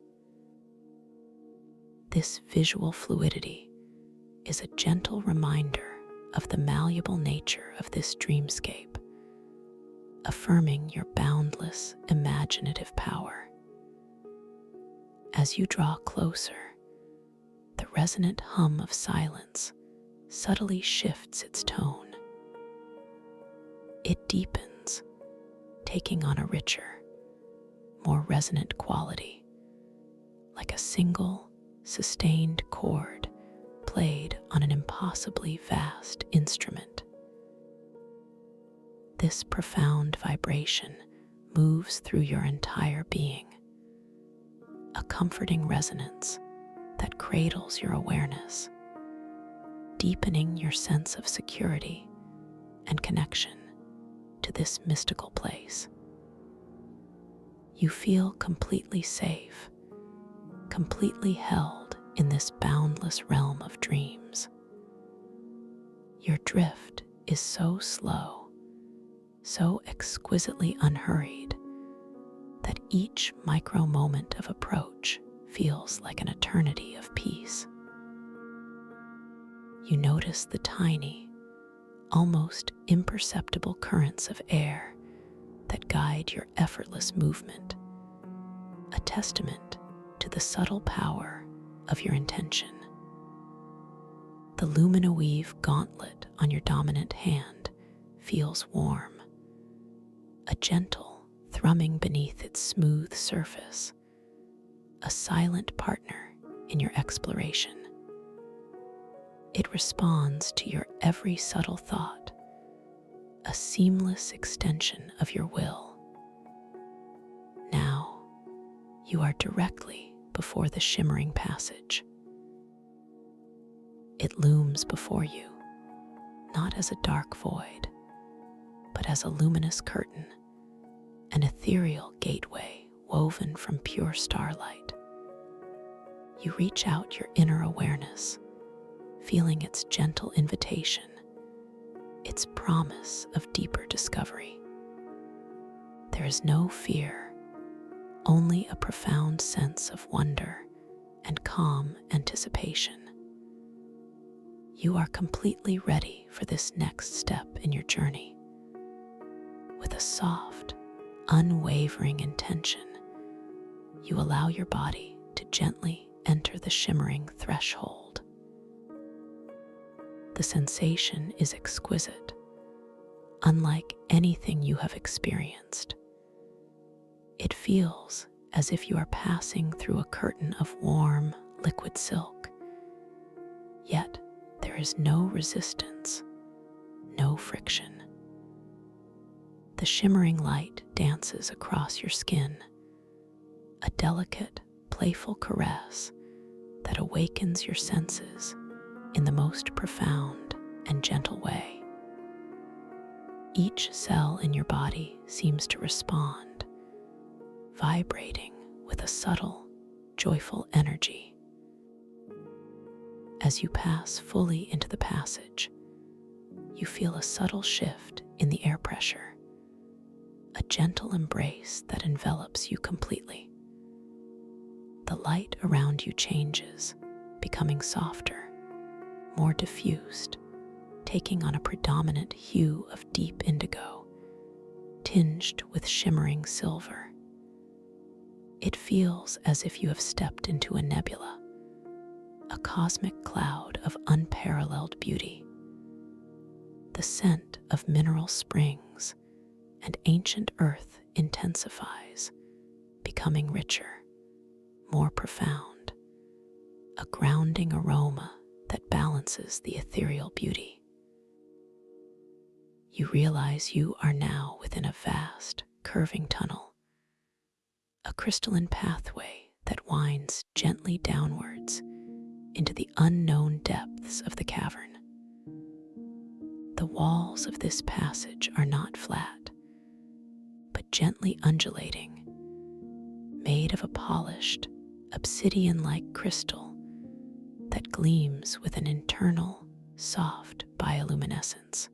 This visual fluidity is a gentle reminder of the malleable nature of this dreamscape, affirming your boundless imaginative power. As you draw closer, the resonant hum of silence subtly shifts its tone. It deepens, taking on a richer, more resonant quality, like a single, sustained chord played on an impossibly vast instrument. This profound vibration moves through your entire being, a comforting resonance that cradles your awareness, deepening your sense of security and connection to this mystical place. You feel completely safe, completely held in this boundless realm of dreams. Your drift is so slow, so exquisitely unhurried, that each micro moment of approach feels like an eternity of peace. You notice the tiny, almost imperceptible currents of air that guide your effortless movement, a testament to the subtle power of your intention. The luminoweave gauntlet on your dominant hand feels warm, a gentle thrumming beneath its smooth surface, a silent partner in your exploration. It responds to your every subtle thought, a seamless extension of your will. Now, you are directly before the shimmering passage. It looms before you, not as a dark void, but as a luminous curtain, an ethereal gateway woven from pure starlight. You reach out your inner awareness, feeling its gentle invitation, its promise of deeper discovery. There is no fear, only a profound sense of wonder and calm anticipation. You are completely ready for this next step in your journey. With a soft, unwavering intention, you allow your body to gently enter the shimmering threshold. The sensation is exquisite, unlike anything you have experienced. It feels as if you are passing through a curtain of warm, liquid silk. Yet there is no resistance, no friction. The shimmering light dances across your skin, a delicate, playful caress that awakens your senses in the most profound and gentle way. Each cell in your body seems to respond, vibrating with a subtle, joyful energy. As you pass fully into the passage, you feel a subtle shift in the air pressure, a gentle embrace that envelops you completely. The light around you changes, becoming softer, more diffused, taking on a predominant hue of deep indigo, tinged with shimmering silver. It feels as if you have stepped into a nebula, a cosmic cloud of unparalleled beauty. The scent of mineral springs and ancient earth intensifies, becoming richer, more profound, a grounding aroma that balances the ethereal beauty. You realize you are now within a vast, curving tunnel, a crystalline pathway that winds gently downwards into the unknown depths of the cavern. The walls of this passage are not flat, but gently undulating, made of a polished, obsidian-like crystal that gleams with an internal, soft bioluminescence.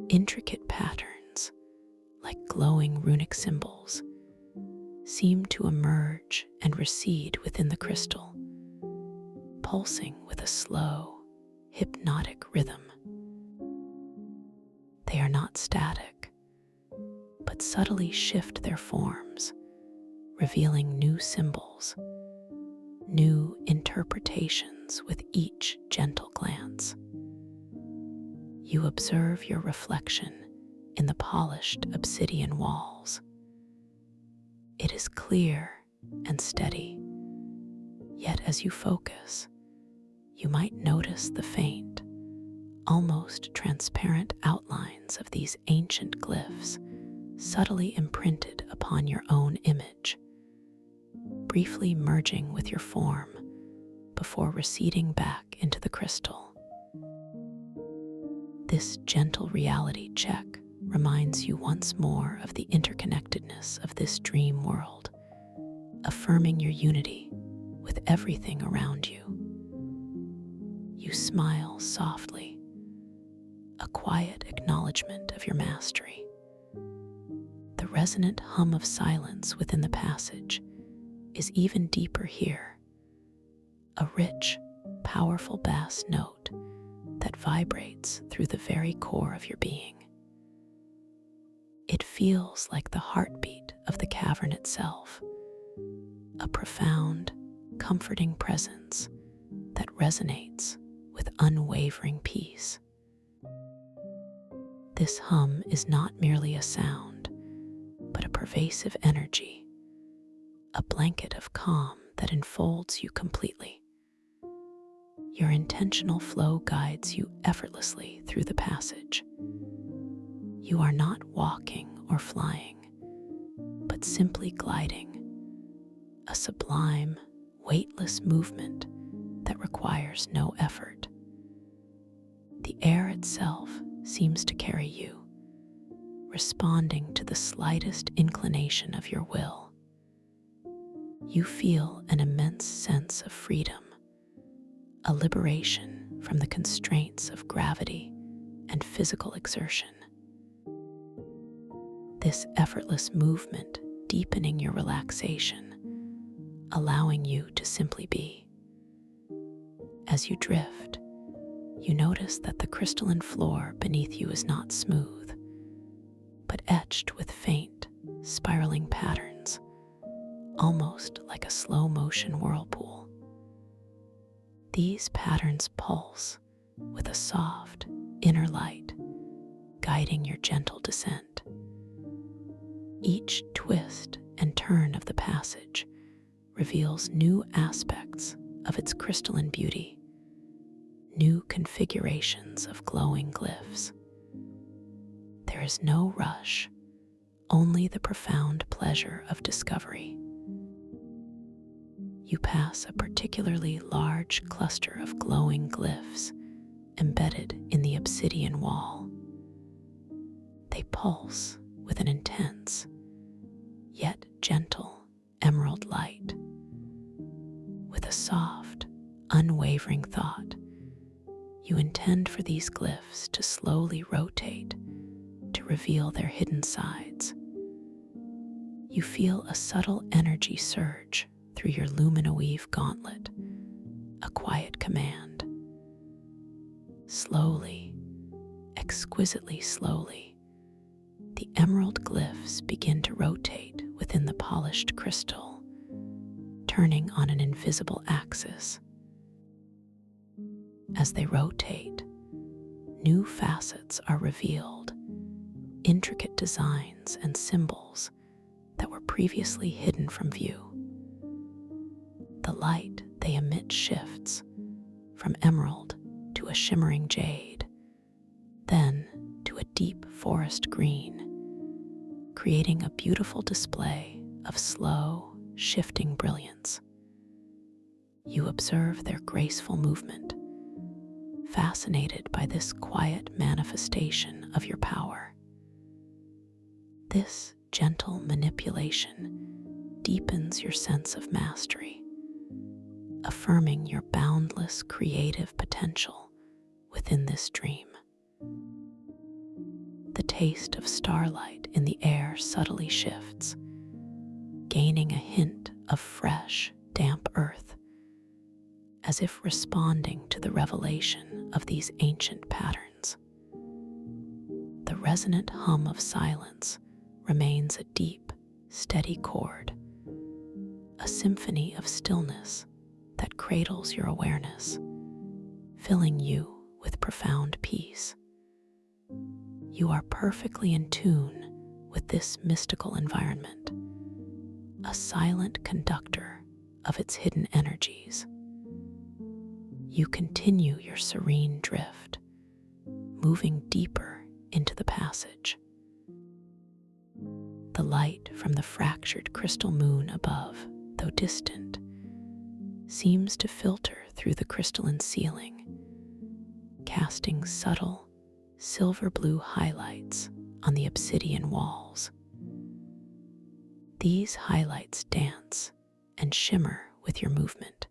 Intricate patterns, like glowing runic symbols, seem to emerge and recede within the crystal, pulsing with a slow, hypnotic rhythm. They are not static, but subtly shift their forms, revealing new symbols, new interpretations with each gentle glance. You observe your reflection in the polished obsidian walls. It is clear and steady, yet as you focus, you might notice the faint, almost transparent outlines of these ancient glyphs subtly imprinted upon your own image, briefly merging with your form before receding back into the crystal. This gentle reality check reminds you once more of the interconnectedness of this dream world, affirming your unity with everything around you. You smile softly, a quiet acknowledgement of your mastery. The resonant hum of silence within the passage is even deeper here, a rich, powerful bass note that vibrates through the very core of your being. It feels like the heartbeat of the cavern itself, a profound, comforting presence that resonates with unwavering peace. This hum is not merely a sound, but a pervasive energy, a blanket of calm that enfolds you completely. Your intentional flow guides you effortlessly through the passage. You are not walking or flying, but simply gliding, a sublime, weightless movement that requires no effort. The air itself seems to carry you, responding to the slightest inclination of your will. You feel an immense sense of freedom, a liberation from the constraints of gravity and physical exertion. This effortless movement deepening your relaxation, allowing you to simply be. As you drift, you notice that the crystalline floor beneath you is not smooth, but etched with faint, spiraling patterns, almost like a slow-motion whirlpool. These patterns pulse, with a soft inner light guiding your gentle descent. Each twist and turn of the passage reveals new aspects of its crystalline beauty, new configurations of glowing glyphs. There is no rush, only the profound pleasure of discovery. You pass a particularly large cluster of glowing glyphs embedded in the obsidian wall. They pulse with an intense, yet gentle emerald light. With a soft, unwavering thought, you intend for these glyphs to slowly rotate to reveal their hidden sides. You feel a subtle energy surge through your luminoweave gauntlet, a quiet command. Slowly, exquisitely slowly, the emerald glyphs begin to rotate within the polished crystal, turning on an invisible axis. As they rotate, new facets are revealed, intricate designs and symbols that were previously hidden from view. The light they emit shifts from emerald to a shimmering jade, then to a deep forest green, creating a beautiful display of slow, shifting brilliance. You observe their graceful movement, fascinated by this quiet manifestation of your power. This gentle manipulation deepens your sense of mastery, affirming your boundless creative potential within this dream. The taste of starlight in the air subtly shifts, gaining a hint of fresh, damp earth, as if responding to the revelation of these ancient patterns. The resonant hum of silence remains a deep, steady chord, a symphony of stillness that cradles your awareness, filling you with profound peace. You are perfectly in tune with this mystical environment, a silent conductor of its hidden energies. You continue your serene drift, moving deeper into the passage. The light from the fractured crystal moon above, though distant, seems to filter through the crystalline ceiling, casting subtle, silver blue highlights on the obsidian walls. These highlights dance and shimmer with your movement,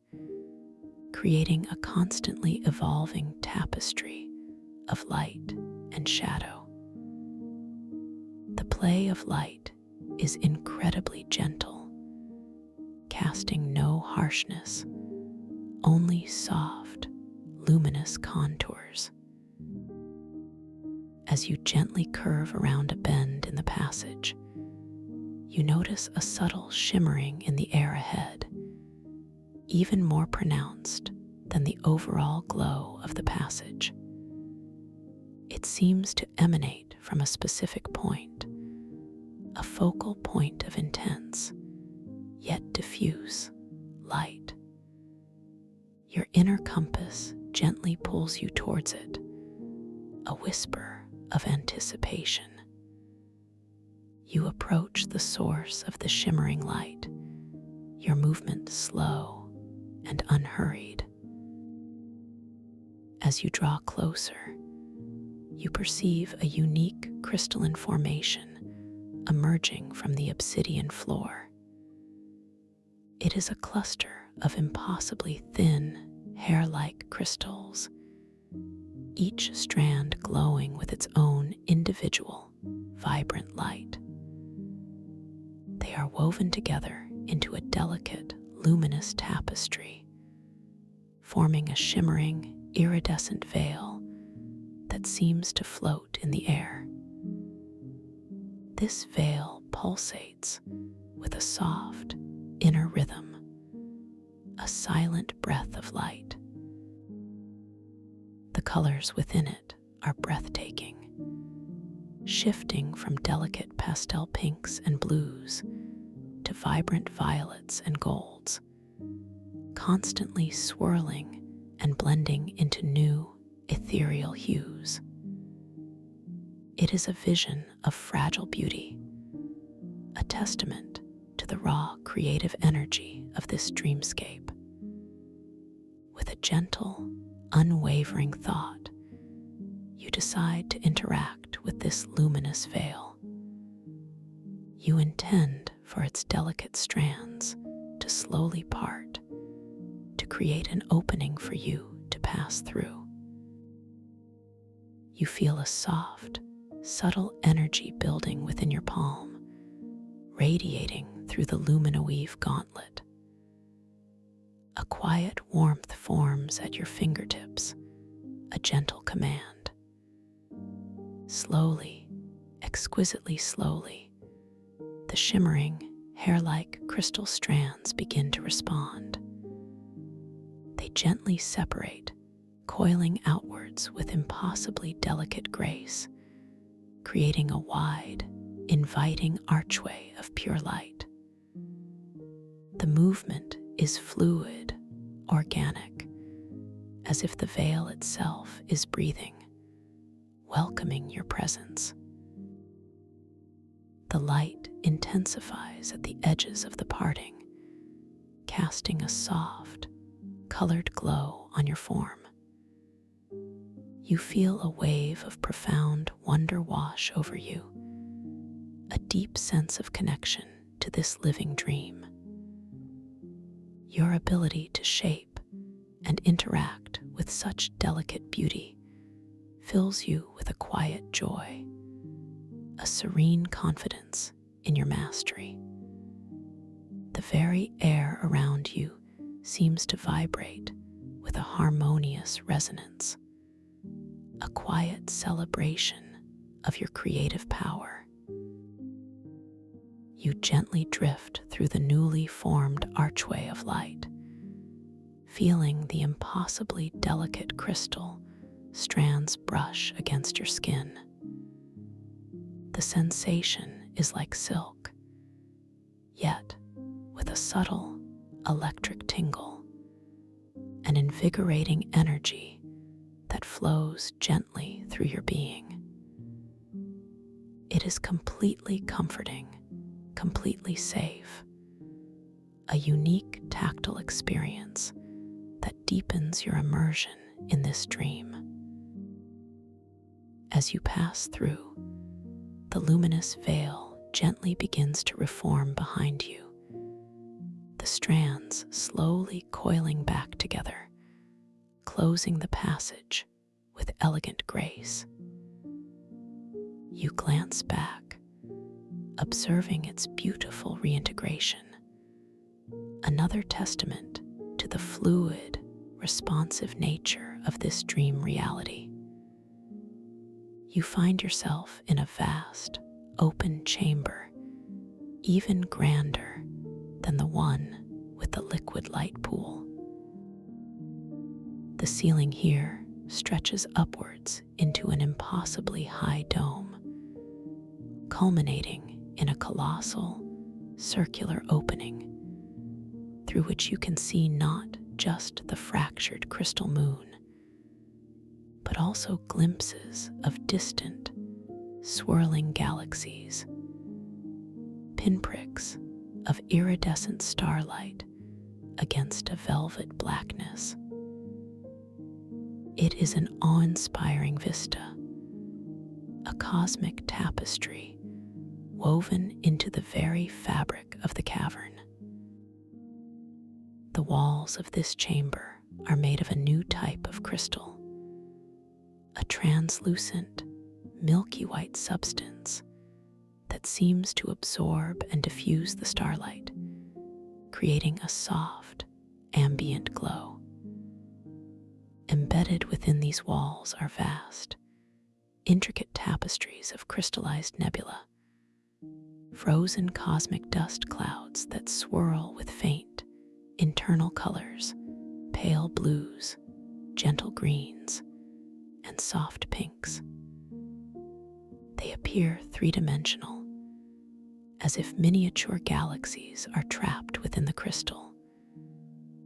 creating a constantly evolving tapestry of light and shadow. The play of light is incredibly gentle, casting no harshness, only soft, luminous contours. As you gently curve around a bend in the passage, you notice a subtle shimmering in the air ahead, even more pronounced than the overall glow of the passage. It seems to emanate from a specific point, a focal point of intense, yet diffuse, light. Your inner compass gently pulls you towards it, a whisper of anticipation. You approach the source of the shimmering light, your movement slow and unhurried. As you draw closer, you perceive a unique crystalline formation emerging from the obsidian floor. It is a cluster of impossibly thin, hair-like crystals, each strand glowing with its own individual, vibrant light. They are woven together into a delicate, luminous tapestry, forming a shimmering, iridescent veil that seems to float in the air. This veil pulsates with a soft, inner rhythm, a silent breath of light. The colors within it are breathtaking, shifting from delicate pastel pinks and blues to vibrant violets and golds, constantly swirling and blending into new, ethereal hues. It is a vision of fragile beauty, a testament to the raw creative energy of this dreamscape. With a gentle, unwavering thought, you decide to interact with this luminous veil. You intend for its delicate strands to slowly part, to create an opening for you to pass through. You feel a soft, subtle energy building within your palm, radiating through the luminoweave gauntlet. A quiet warmth forms at your fingertips, a gentle command. Slowly, exquisitely slowly, the shimmering, hair-like crystal strands begin to respond. They gently separate, coiling outwards with impossibly delicate grace, creating a wide, inviting archway of pure light. The movement is fluid, organic, as if the veil itself is breathing, welcoming your presence. The light intensifies at the edges of the parting, casting a soft, colored glow on your form. You feel a wave of profound wonder wash over you, a deep sense of connection to this living dream. Your ability to shape and interact with such delicate beauty fills you with a quiet joy, a serene confidence in your mastery. The very air around you seems to vibrate with a harmonious resonance, a quiet celebration of your creative power. You gently drift through the newly formed archway of light, feeling the impossibly delicate crystal strands brush against your skin. The sensation is like silk, yet with a subtle electric tingle, an invigorating energy that flows gently through your being. It is completely comforting, completely safe, a unique tactile experience that deepens your immersion in this dream. As you pass through, the luminous veil gently begins to reform behind you, the strands slowly coiling back together, closing the passage with elegant grace. You glance back, observing its beautiful reintegration, another testament to the fluid, responsive nature of this dream reality. You find yourself in a vast, open chamber, even grander than the one with the liquid light pool. The ceiling here stretches upwards into an impossibly high dome, culminating in a colossal, circular opening through which you can see not just the fractured crystal moon, but also glimpses of distant, swirling galaxies, pinpricks of iridescent starlight against a velvet blackness. It is an awe-inspiring vista, a cosmic tapestry woven into the very fabric of the cavern. The walls of this chamber are made of a new type of crystal, a translucent, milky white substance that seems to absorb and diffuse the starlight, creating a soft, ambient glow. Embedded within these walls are vast, intricate tapestries of crystallized nebula, frozen cosmic dust clouds that swirl with faint, internal colors, pale blues, gentle greens, and soft pinks. They appear three-dimensional, as if miniature galaxies are trapped within the crystal,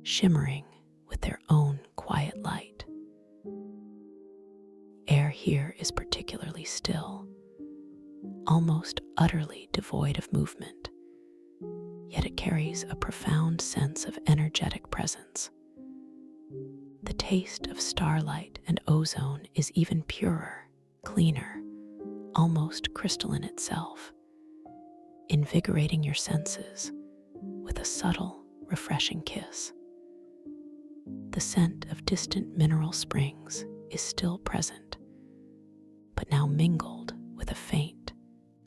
shimmering with their own quiet light. Air here is particularly still, almost utterly devoid of movement, yet it carries a profound sense of energetic presence. The taste of starlight and ozone is even purer, cleaner, almost crystalline itself, invigorating your senses with a subtle, refreshing kiss. The scent of distant mineral springs is still present, but now mingled with a faint,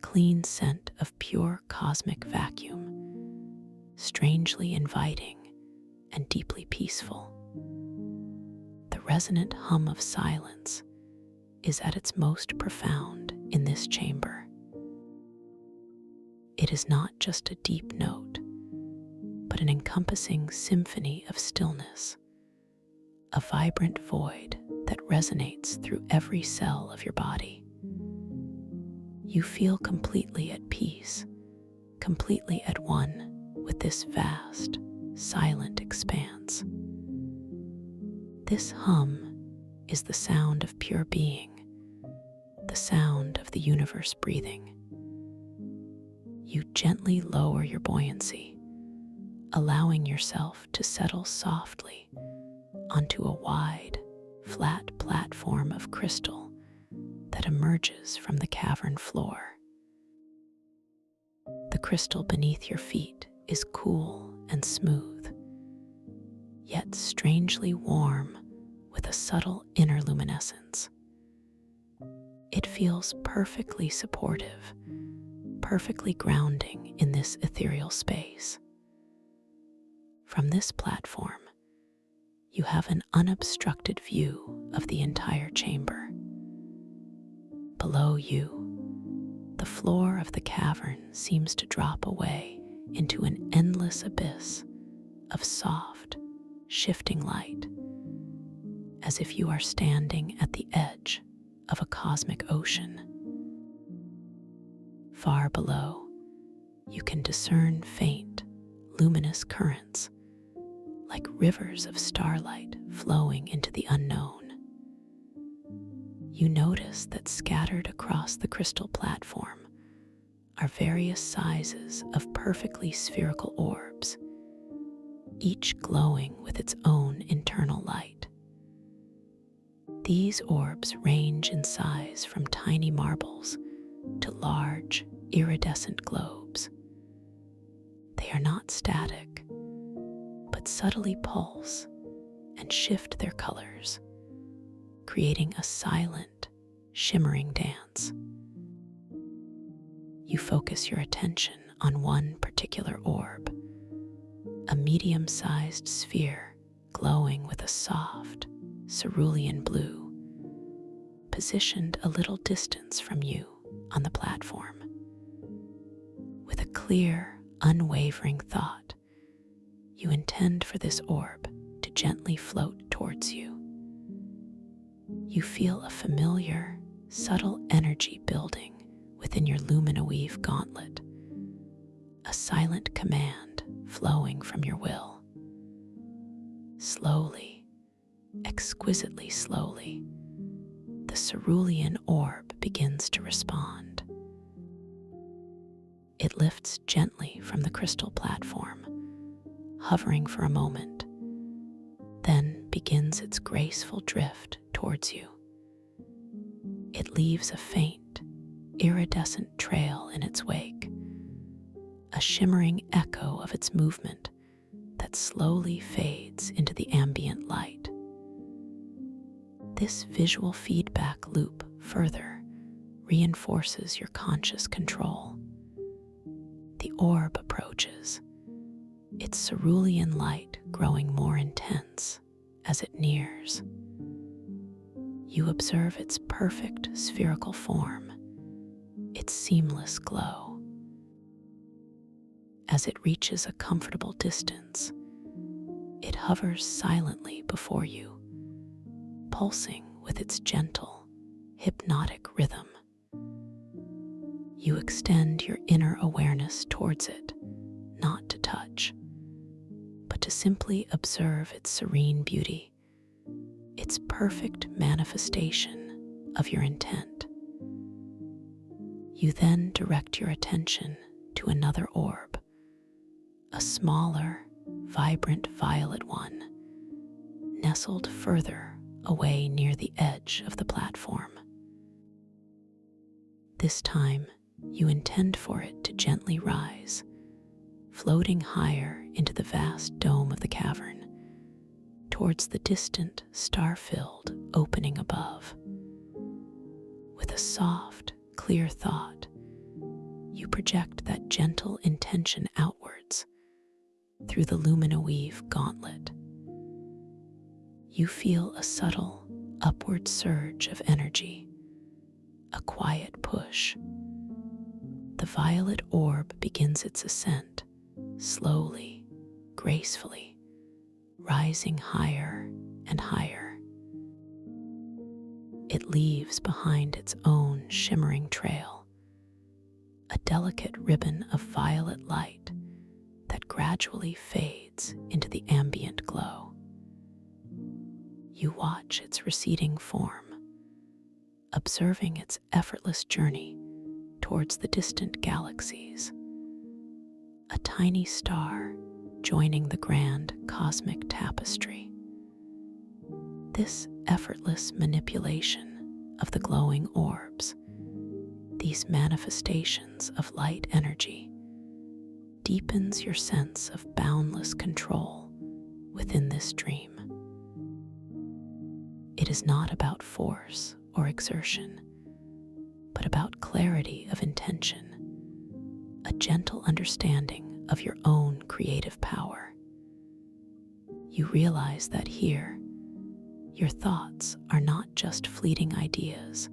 clean scent of pure cosmic vacuum, strangely inviting and deeply peaceful. The resonant hum of silence is at its most profound in this chamber. It is not just a deep note, but an encompassing symphony of stillness, a vibrant void that resonates through every cell of your body. You feel completely at peace, completely at one with this vast, silent expanse. This hum is the sound of pure being, the sound of the universe breathing. You gently lower your buoyancy, allowing yourself to settle softly onto a wide, flat platform of crystal that emerges from the cavern floor. The crystal beneath your feet is cool and smooth, yet strangely warm with a subtle inner luminescence. It feels perfectly supportive, perfectly grounding in this ethereal space. From this platform, you have an unobstructed view of the entire chamber. Below you, the floor of the cavern seems to drop away into an endless abyss of soft, shifting light, as if you are standing at the edge of a cosmic ocean. Far below, you can discern faint, luminous currents, like rivers of starlight flowing into the unknown. You notice that scattered across the crystal platform are various sizes of perfectly spherical orbs, each glowing with its own internal light. These orbs range in size from tiny marbles to large, iridescent globes. They are not static, but subtly pulse and shift their colors, creating a silent, shimmering dance. You focus your attention on one particular orb, a medium-sized sphere glowing with a soft, cerulean blue, positioned a little distance from you on the platform. With a clear, unwavering thought, you intend for this orb to gently float towards you. You feel a familiar, subtle energy building within your lumina-weave gauntlet, a silent command flowing from your will. Slowly, exquisitely slowly, the cerulean orb begins to respond. It lifts gently from the crystal platform, hovering for a moment, then begins its graceful drift towards you. It leaves a faint, iridescent trail in its wake, a shimmering echo of its movement that slowly fades into the ambient light. This visual feedback loop further reinforces your conscious control. The orb approaches, its cerulean light growing more intense as it nears. You observe its perfect spherical form, its seamless glow. As it reaches a comfortable distance, it hovers silently before you, pulsing with its gentle, hypnotic rhythm. You extend your inner awareness towards it, not to touch, but to simply observe its serene beauty, its perfect manifestation of your intent. You then direct your attention to another orb, a smaller, vibrant violet one, nestled further away near the edge of the platform. This time, you intend for it to gently rise, floating higher into the vast dome of the cavern, towards the distant, star-filled opening above. With a soft, clear thought, you project that gentle intention outwards through the luminoweave gauntlet. You feel a subtle, upward surge of energy, a quiet push. The violet orb begins its ascent, slowly, gracefully, rising higher and higher. It leaves behind its own shimmering trail, a delicate ribbon of violet light that gradually fades into the ambient glow. You watch its receding form, observing its effortless journey towards the distant galaxies, a tiny star joining the grand cosmic tapestry. This effortless manipulation of the glowing orbs, these manifestations of light energy, deepens your sense of boundless control within this dream. It is not about force or exertion, but about clarity of intention, a gentle understanding of your own creative power. You realize that here, your thoughts are not just fleeting ideas,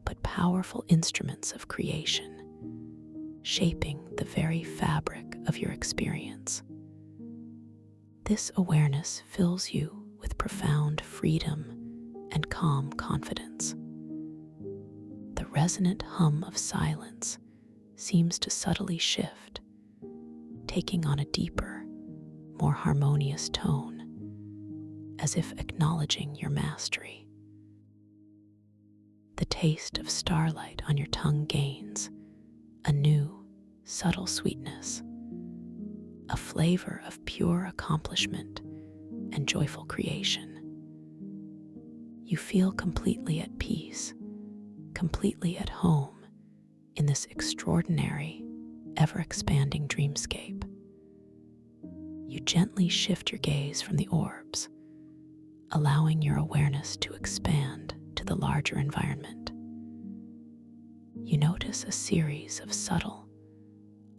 but powerful instruments of creation, shaping the very fabric of your experience. This awareness fills you with profound freedom and calm confidence. The resonant hum of silence seems to subtly shift, taking on a deeper, more harmonious tone, as if acknowledging your mastery. The taste of starlight on your tongue gains a new, subtle sweetness, a flavor of pure accomplishment and joyful creation. You feel completely at peace, completely at home in this extraordinary, ever-expanding dreamscape. You gently shift your gaze from the orbs, allowing your awareness to expand to the larger environment. You notice a series of subtle,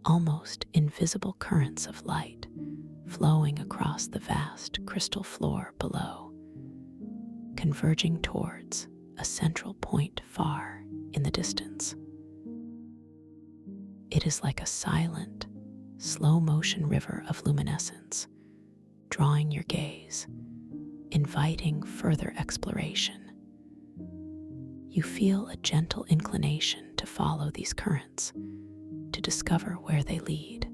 almost invisible currents of light flowing across the vast crystal floor below, converging towards a central point far in the distance. It is like a silent, slow-motion river of luminescence, drawing your gaze, inviting further exploration. You feel a gentle inclination to follow these currents, to discover where they lead.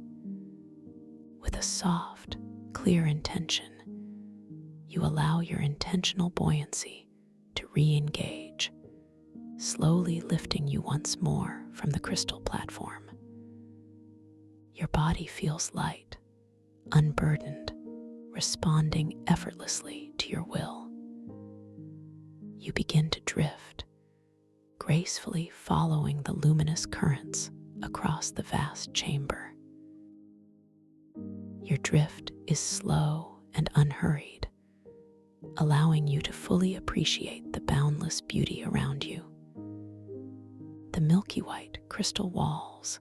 With a soft, clear intention, you allow your intentional buoyancy to re-engage, slowly lifting you once more from the crystal platform. Your body feels light, unburdened, responding effortlessly to your will. You begin to drift, gracefully following the luminous currents across the vast chamber. Your drift is slow and unhurried, allowing you to fully appreciate the boundless beauty around you. The milky white crystal walls,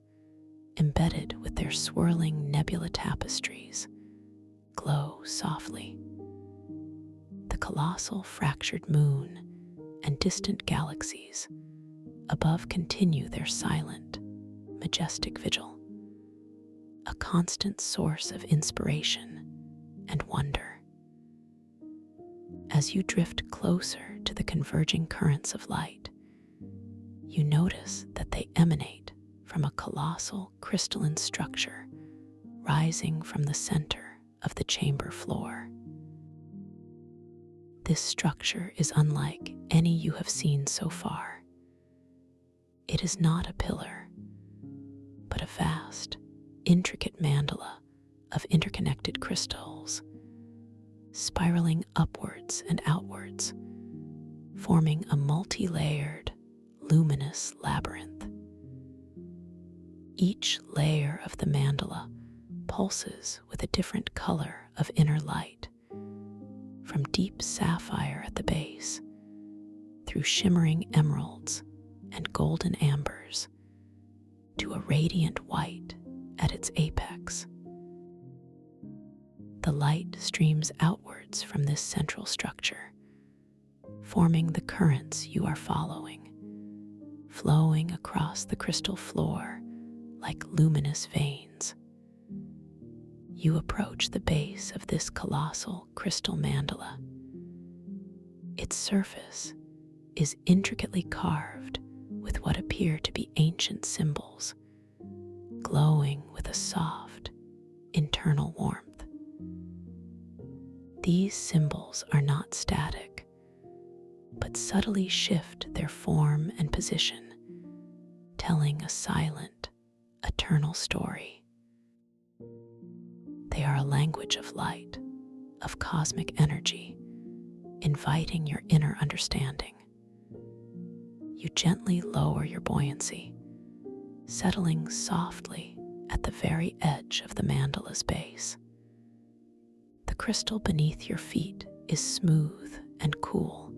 embedded with their swirling nebula tapestries, glow softly. The colossal fractured moon and distant galaxies above continue their silent, majestic vigil, a constant source of inspiration and wonder. As you drift closer to the converging currents of light, you notice that they emanate from a colossal crystalline structure rising from the center of the chamber floor. This structure is unlike any you have seen so far. It is not a pillar, but a vast, intricate mandala of interconnected crystals, spiraling upwards and outwards, forming a multi-layered, luminous labyrinth. Each layer of the mandala pulses with a different color of inner light, from deep sapphire at the base, through shimmering emeralds and golden ambers, to a radiant white at its apex. The light streams outwards from this central structure, forming the currents you are following, flowing across the crystal floor like luminous veins. You approach the base of this colossal crystal mandala. Its surface is intricately carved with what appear to be ancient symbols, glowing with a soft, internal warmth. These symbols are not static, but subtly shift their form and position, telling a silent, eternal story. They are a language of light, of cosmic energy, inviting your inner understanding. You gently lower your buoyancy, settling softly at the very edge of the mandala's base. The crystal beneath your feet is smooth and cool,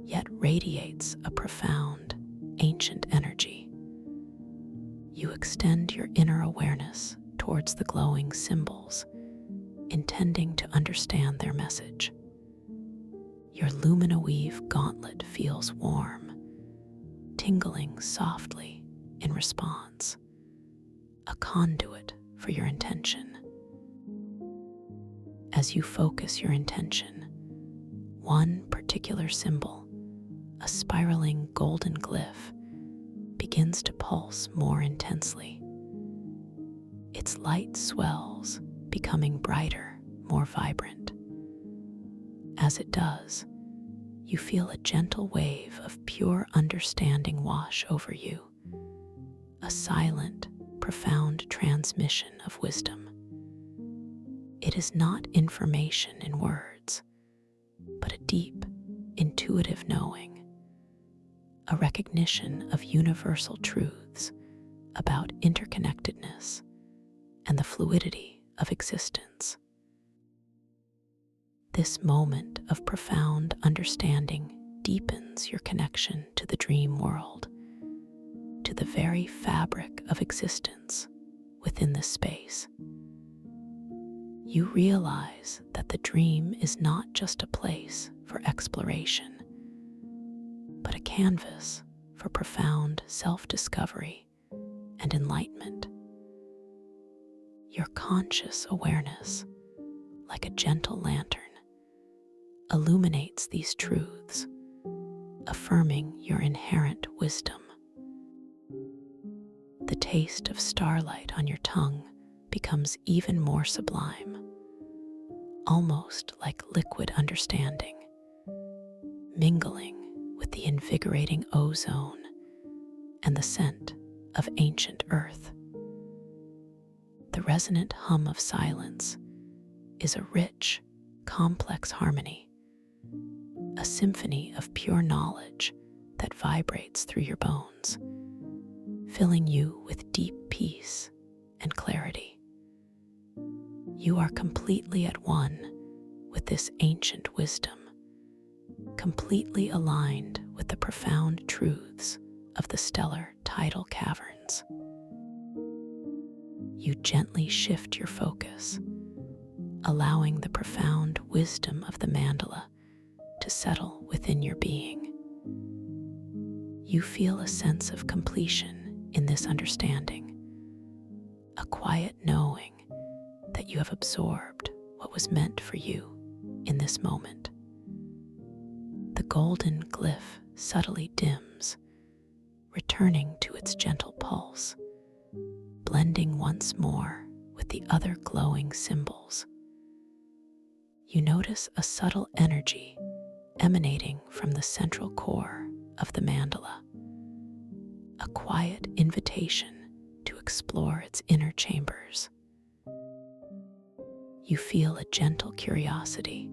yet radiates a profound, ancient energy. You extend your inner awareness towards the glowing symbols, intending to understand their message. Your lumina weave gauntlet feels warm, tingling softly in response, a conduit for your intention. As you focus your intention, one particular symbol, a spiraling golden glyph, begins to pulse more intensely. Its light swells, becoming brighter, more vibrant. As it does, you feel a gentle wave of pure understanding wash over you, a silent, profound transmission of wisdom. It is not information in words, but a deep, intuitive knowing, a recognition of universal truths about interconnectedness and the fluidity of existence. This moment of profound understanding deepens your connection to the dream world, to the very fabric of existence within this space. You realize that the dream is not just a place for exploration, but a canvas for profound self-discovery and enlightenment. Your conscious awareness, like a gentle lantern, illuminates these truths, affirming your inherent wisdom. The taste of starlight on your tongue becomes even more sublime, almost like liquid understanding, mingling with the invigorating ozone and the scent of ancient earth. The resonant hum of silence is a rich, complex harmony, a symphony of pure knowledge that vibrates through your bones, filling you with deep peace and clarity. You are completely at one with this ancient wisdom, completely aligned with the profound truths of the stellar tidal caverns. You gently shift your focus, allowing the profound wisdom of the mandala to settle within your being. You feel a sense of completion in this understanding, a quiet knowing that you have absorbed what was meant for you in this moment. The golden glyph subtly dims, returning to its gentle pulse, blending once more with the other glowing symbols. You notice a subtle energy emanating from the central core of the mandala, a quiet invitation to explore its inner chambers. You feel a gentle curiosity,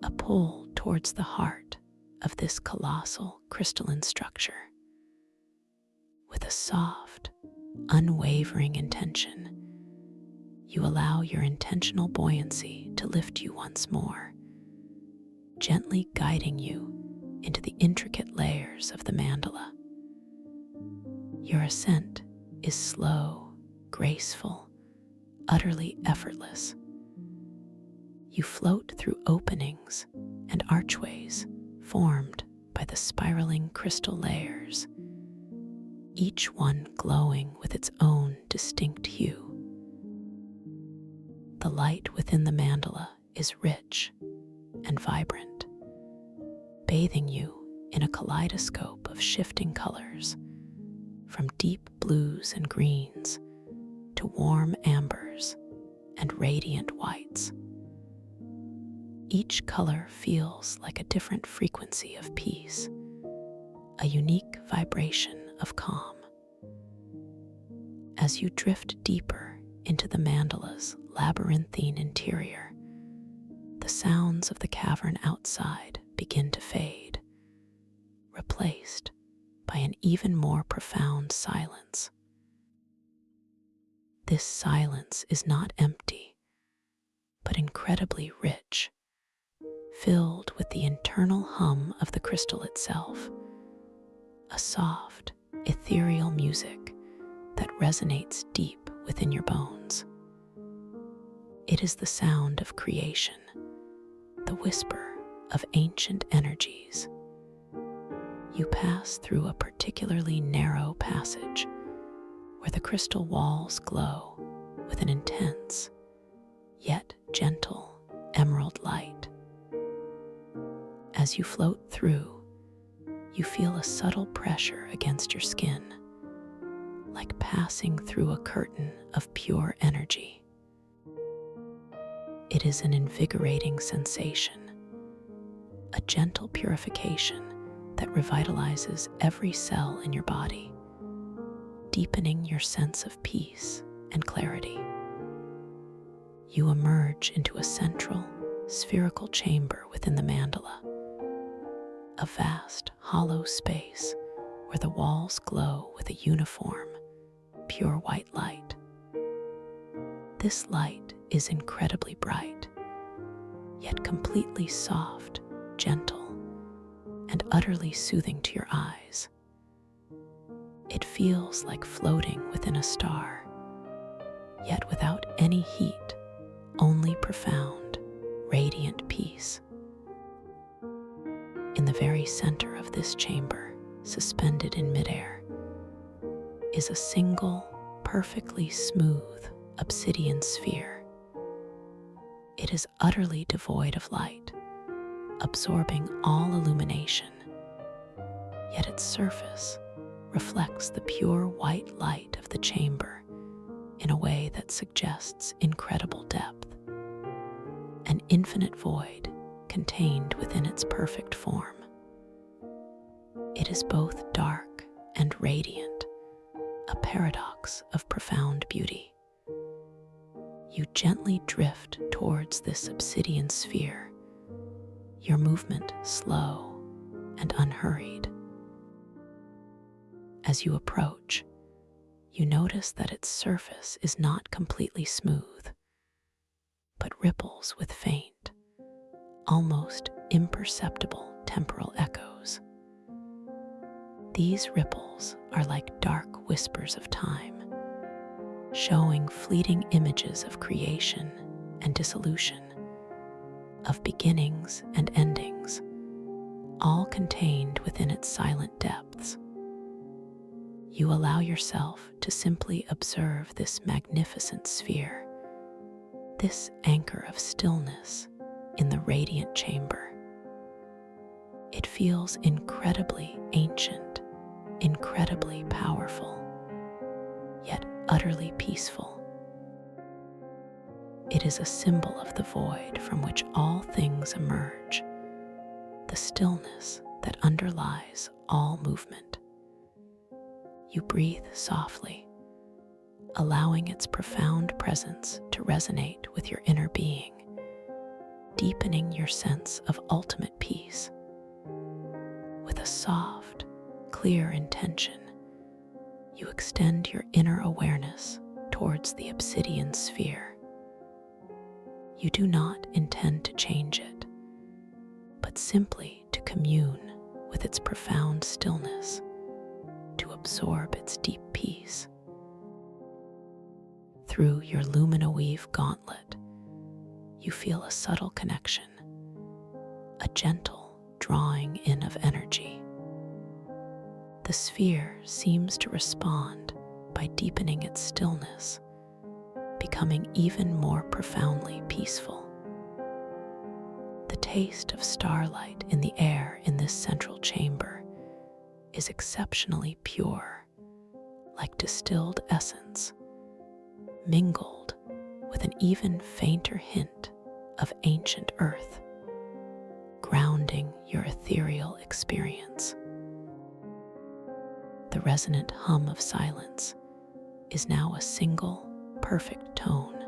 a pull towards the heart of this colossal crystalline structure. With a soft, unwavering intention, you allow your intentional buoyancy to lift you once more, gently guiding you into the intricate layers of the mandala. Your ascent is slow, graceful, utterly effortless. You float through openings and archways formed by the spiraling crystal layers, each one glowing with its own distinct hue. The light within the mandala is rich and vibrant, bathing you in a kaleidoscope of shifting colors, from deep blues and greens to warm ambers and radiant whites. Each color feels like a different frequency of peace, a unique vibration of calm. As you drift deeper into the mandala's labyrinthine interior, the sounds of the cavern outside begin to fade, replaced by an even more profound silence. This silence is not empty, but incredibly rich, filled with the internal hum of the crystal itself, a soft, ethereal music that resonates deep within your bones. It is the sound of creation, the whisper of ancient energies. You pass through a particularly narrow passage where the crystal walls glow with an intense, yet gentle emerald light. As you float through, you feel a subtle pressure against your skin, like passing through a curtain of pure energy. It is an invigorating sensation, a gentle purification that revitalizes every cell in your body, deepening your sense of peace and clarity. You emerge into a central, spherical chamber within the mandala, a vast, hollow space where the walls glow with a uniform, pure white light. This light is incredibly bright, yet completely soft, gentle, and utterly soothing to your eyes. It feels like floating within a star, yet without any heat, only profound, radiant peace. In the very center of this chamber, suspended in midair, is a single, perfectly smooth obsidian sphere. It is utterly devoid of light, absorbing all illumination, yet its surface reflects the pure white light of the chamber in a way that suggests incredible depth, an infinite void contained within its perfect form. It is both dark and radiant, a paradox of profound beauty. You gently drift towards this obsidian sphere, your movement slow and unhurried. As you approach, you notice that its surface is not completely smooth, but ripples with faint, almost imperceptible temporal echoes. These ripples are like dark whispers of time, showing fleeting images of creation and dissolution, of beginnings and endings, all contained within its silent depths. You allow yourself to simply observe this magnificent sphere, this anchor of stillness in the radiant chamber. feels incredibly ancient, incredibly powerful, yet utterly peaceful. It is a symbol of the void from which all things emerge, the stillness that underlies all movement. You breathe softly, allowing its profound presence to resonate with your inner being, deepening your sense of ultimate peace. With a soft, clear intention, you extend your inner awareness towards the obsidian sphere. You do not intend to change it, but simply to commune with its profound stillness, to absorb its deep peace. Through your lumina-weave gauntlet, you feel a subtle connection, a gentle drawing in of energy. The sphere seems to respond by deepening its stillness, becoming even more profoundly peaceful. The taste of starlight in the air in this central chamber is exceptionally pure, like distilled essence, mingled with an even fainter hint of ancient earth, grounding your ethereal experience. The resonant hum of silence is now a single, perfect tone,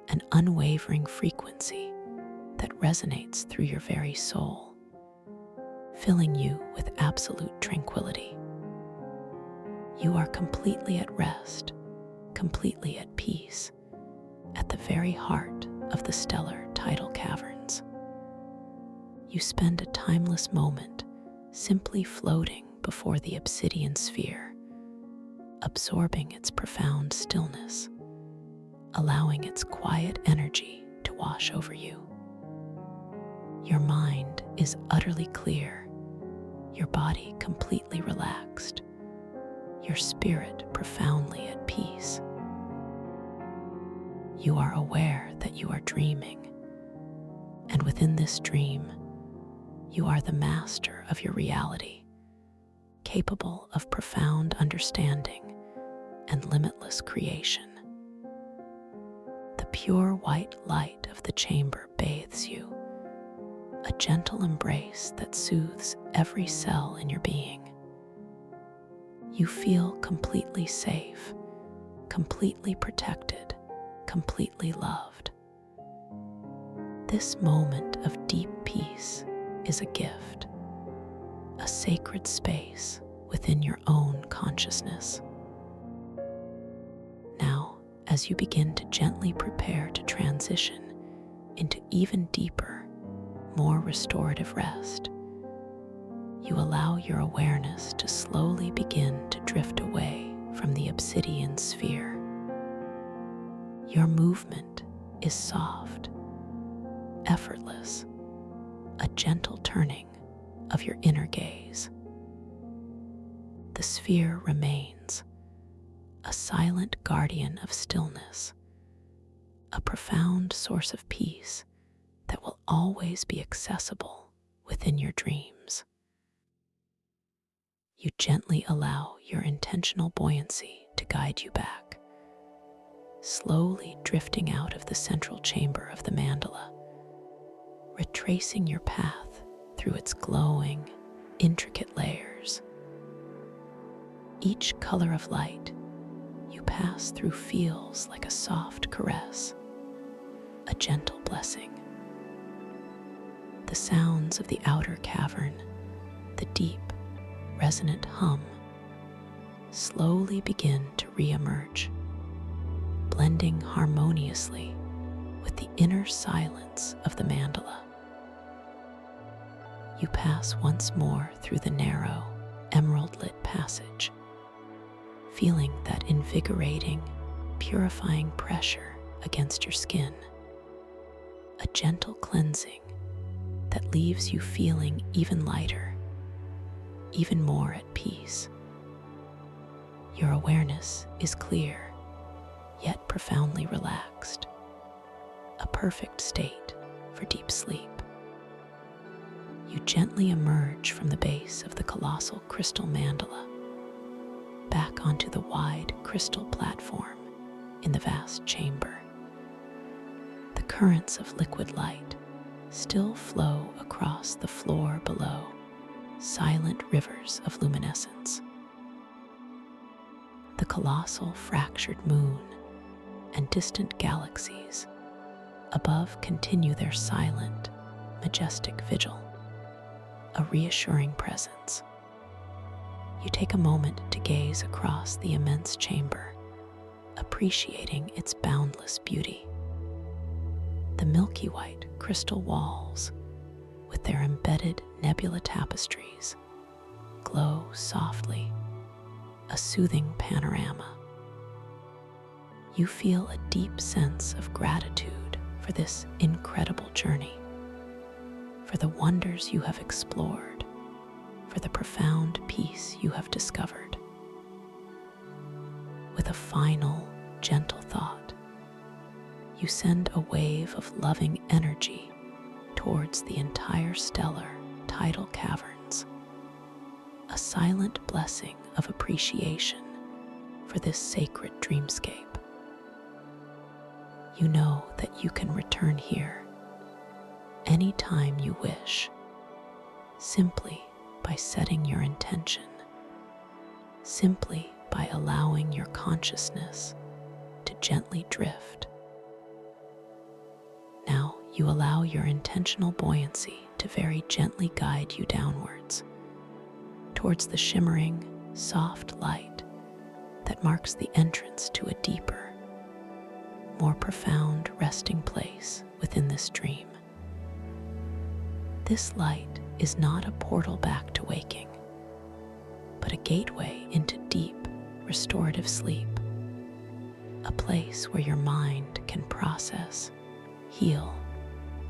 an unwavering frequency that resonates through your very soul, filling you with absolute tranquility. You are completely at rest, completely at peace, at the very heart of the stellar tidal caverns. You spend a timeless moment simply floating before the obsidian sphere, absorbing its profound stillness, allowing its quiet energy to wash over you. Your mind is utterly clear, your body completely relaxed, your spirit profoundly at peace. You are aware that you are dreaming, and within this dream, you are the master of your reality, capable of profound understanding and limitless creation. The pure white light of the chamber bathes you, a gentle embrace that soothes every cell in your being. You feel completely safe, completely protected, completely loved. This moment of deep peace is a gift, a sacred space within your own consciousness. Now, as you begin to gently prepare to transition into even deeper, more restorative rest, you allow your awareness to slowly begin to drift away from the obsidian sphere. Your movement is soft, effortless, a gentle turning of your inner gaze. The sphere remains, a silent guardian of stillness, a profound source of peace that will always be accessible within your dreams. You gently allow your intentional buoyancy to guide you back, slowly drifting out of the central chamber of the mandala, retracing your path through its glowing, intricate layers. Each color of light you pass through feels like a soft caress, a gentle blessing. The sounds of the outer cavern, the deep, resonant hum, slowly begin to re-emerge, blending harmoniously with the inner silence of the mandala. You pass once more through the narrow, emerald-lit passage, feeling that invigorating, purifying pressure against your skin, a gentle cleansing that leaves you feeling even lighter, even more at peace. Your awareness is clear, yet profoundly relaxed, a perfect state for deep sleep. you gently emerge from the base of the colossal crystal mandala, back onto the wide crystal platform in the vast chamber. The currents of liquid light still flow across the floor below, silent rivers of luminescence. The colossal fractured moon and distant galaxies above continue their silent, majestic vigil, a reassuring presence. You take a moment to gaze across the immense chamber, appreciating its boundless beauty. The milky white crystal walls, with their embedded nebula tapestries, glow softly, a soothing panorama. You feel a deep sense of gratitude for this incredible journey, for the wonders you have explored, for the profound peace you have discovered. With a final, gentle thought, you send a wave of loving energy towards the entire stellar tidal caverns, a silent blessing of appreciation for this sacred dreamscape. You know that you can return here anytime you wish, simply by setting your intention, simply by allowing your consciousness to gently drift. Now you allow your intentional buoyancy to very gently guide you downwards, towards the shimmering, soft light that marks the entrance to a deeper, more profound resting place within this dream. This light is not a portal back to waking, but a gateway into deep, restorative sleep, a place where your mind can process, heal,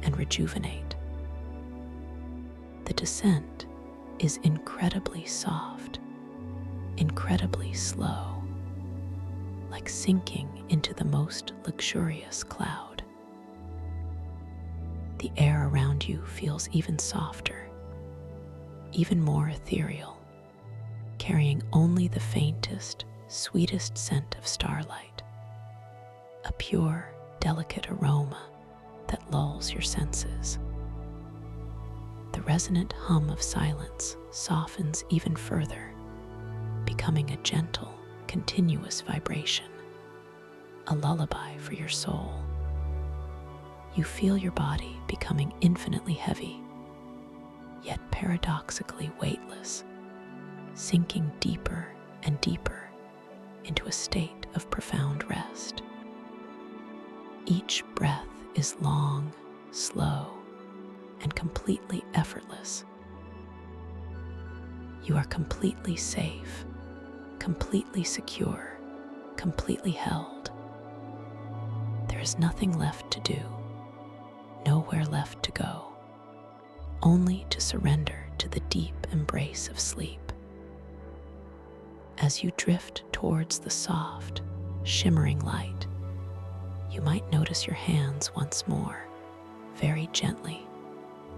and rejuvenate. The descent is incredibly soft, incredibly slow, like sinking into the most luxurious cloud. The air around you feels even softer, even more ethereal, carrying only the faintest, sweetest scent of starlight, a pure, delicate aroma that lulls your senses. The resonant hum of silence softens even further, becoming a gentle, continuous vibration, a lullaby for your soul. You feel your body becoming infinitely heavy, yet paradoxically weightless, sinking deeper and deeper into a state of profound rest. Each breath is long, slow, and completely effortless. You are completely safe, completely secure, completely held. There is nothing left to do, nowhere left to go, only to surrender to the deep embrace of sleep. As you drift towards the soft, shimmering light, you might notice your hands once more, very gently,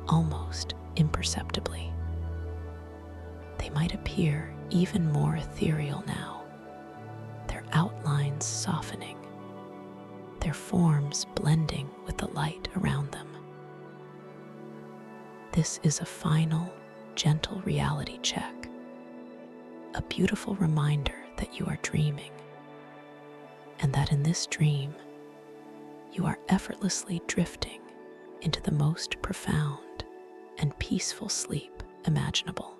almost imperceptibly. They might appear even more ethereal now, their outlines softening, their forms blending with the light around them. This is a final, gentle reality check, a beautiful reminder that you are dreaming, and that in this dream, you are effortlessly drifting into the most profound and peaceful sleep imaginable.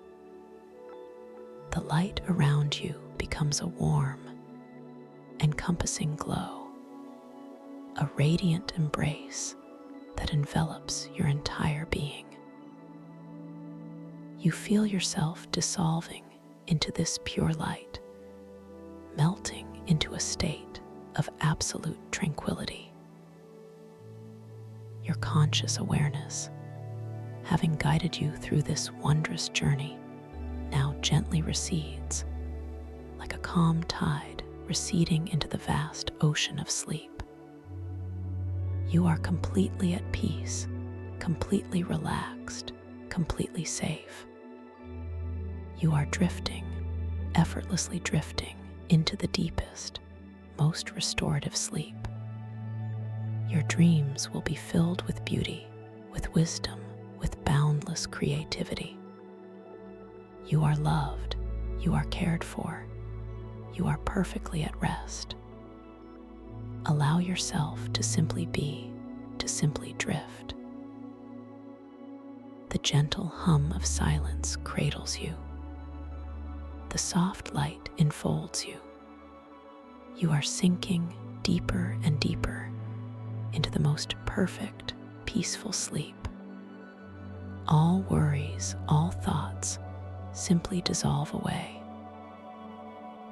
The light around you becomes a warm, encompassing glow, a radiant embrace that envelops your entire being. You feel yourself dissolving into this pure light, melting into a state of absolute tranquility. Your conscious awareness, having guided you through this wondrous journey, now gently recedes, like a calm tide receding into the vast ocean of sleep. You are completely at peace, completely relaxed, completely safe. You are drifting, effortlessly drifting into the deepest, most restorative sleep. Your dreams will be filled with beauty, with wisdom, with boundless creativity. You are loved, you are cared for, you are perfectly at rest. Allow yourself to simply be, to simply drift. The gentle hum of silence cradles you. The soft light enfolds you. You are sinking deeper and deeper into the most perfect, peaceful sleep. All worries, all thoughts simply dissolve away.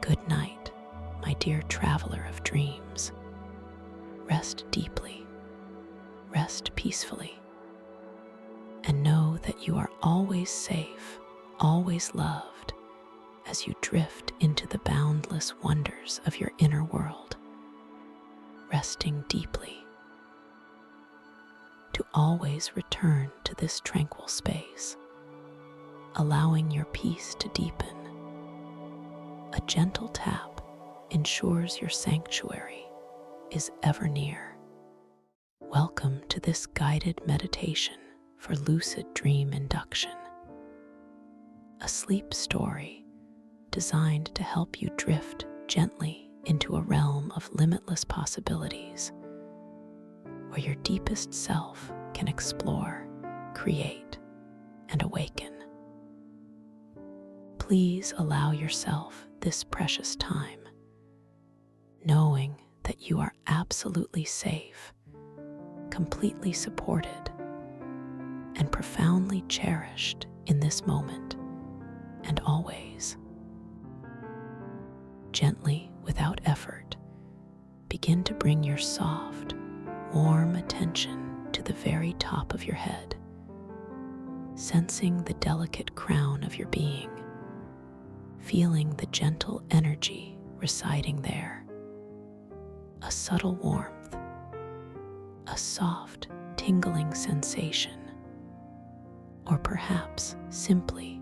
Good night, my dear traveler of dreams. Rest deeply, rest peacefully, and know that you are always safe, always loved, as you drift into the boundless wonders of your inner world, resting deeply, to always return to this tranquil space, allowing your peace to deepen. A gentle tap ensures your sanctuary is ever near. Welcome to this guided meditation for lucid dream induction, a sleep story designed to help you drift gently into a realm of limitless possibilities, where your deepest self can explore, create, and awaken. Please allow yourself this precious time, knowing that you are absolutely safe, completely supported, and profoundly cherished in this moment and always. Gently, without effort, begin to bring your soft, warm attention to the very top of your head, sensing the delicate crown of your being, feeling the gentle energy residing there. A subtle warmth, a soft, tingling sensation, or perhaps simply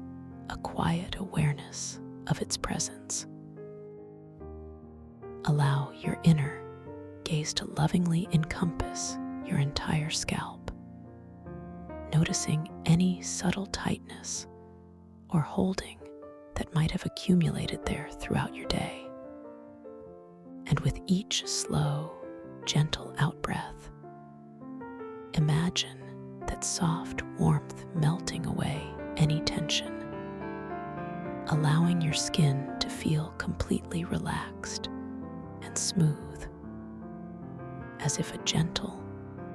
a quiet awareness of its presence. Allow your inner gaze to lovingly encompass your entire scalp, noticing any subtle tightness or holding that might have accumulated there throughout your day. And with each slow, gentle out-breath, imagine that soft warmth melting away any tension, allowing your skin to feel completely relaxed and smooth, as if a gentle,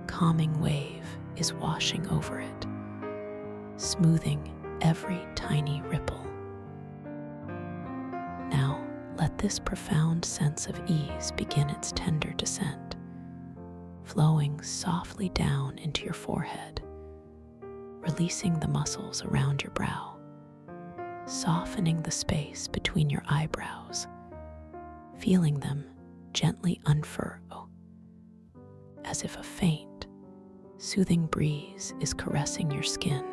calming wave is washing over it, smoothing every tiny ripple. Now, let this profound sense of ease begin its tender descent, flowing softly down into your forehead, releasing the muscles around your brow, softening the space between your eyebrows, feeling them gently unfurrow, as if a faint, soothing breeze is caressing your skin,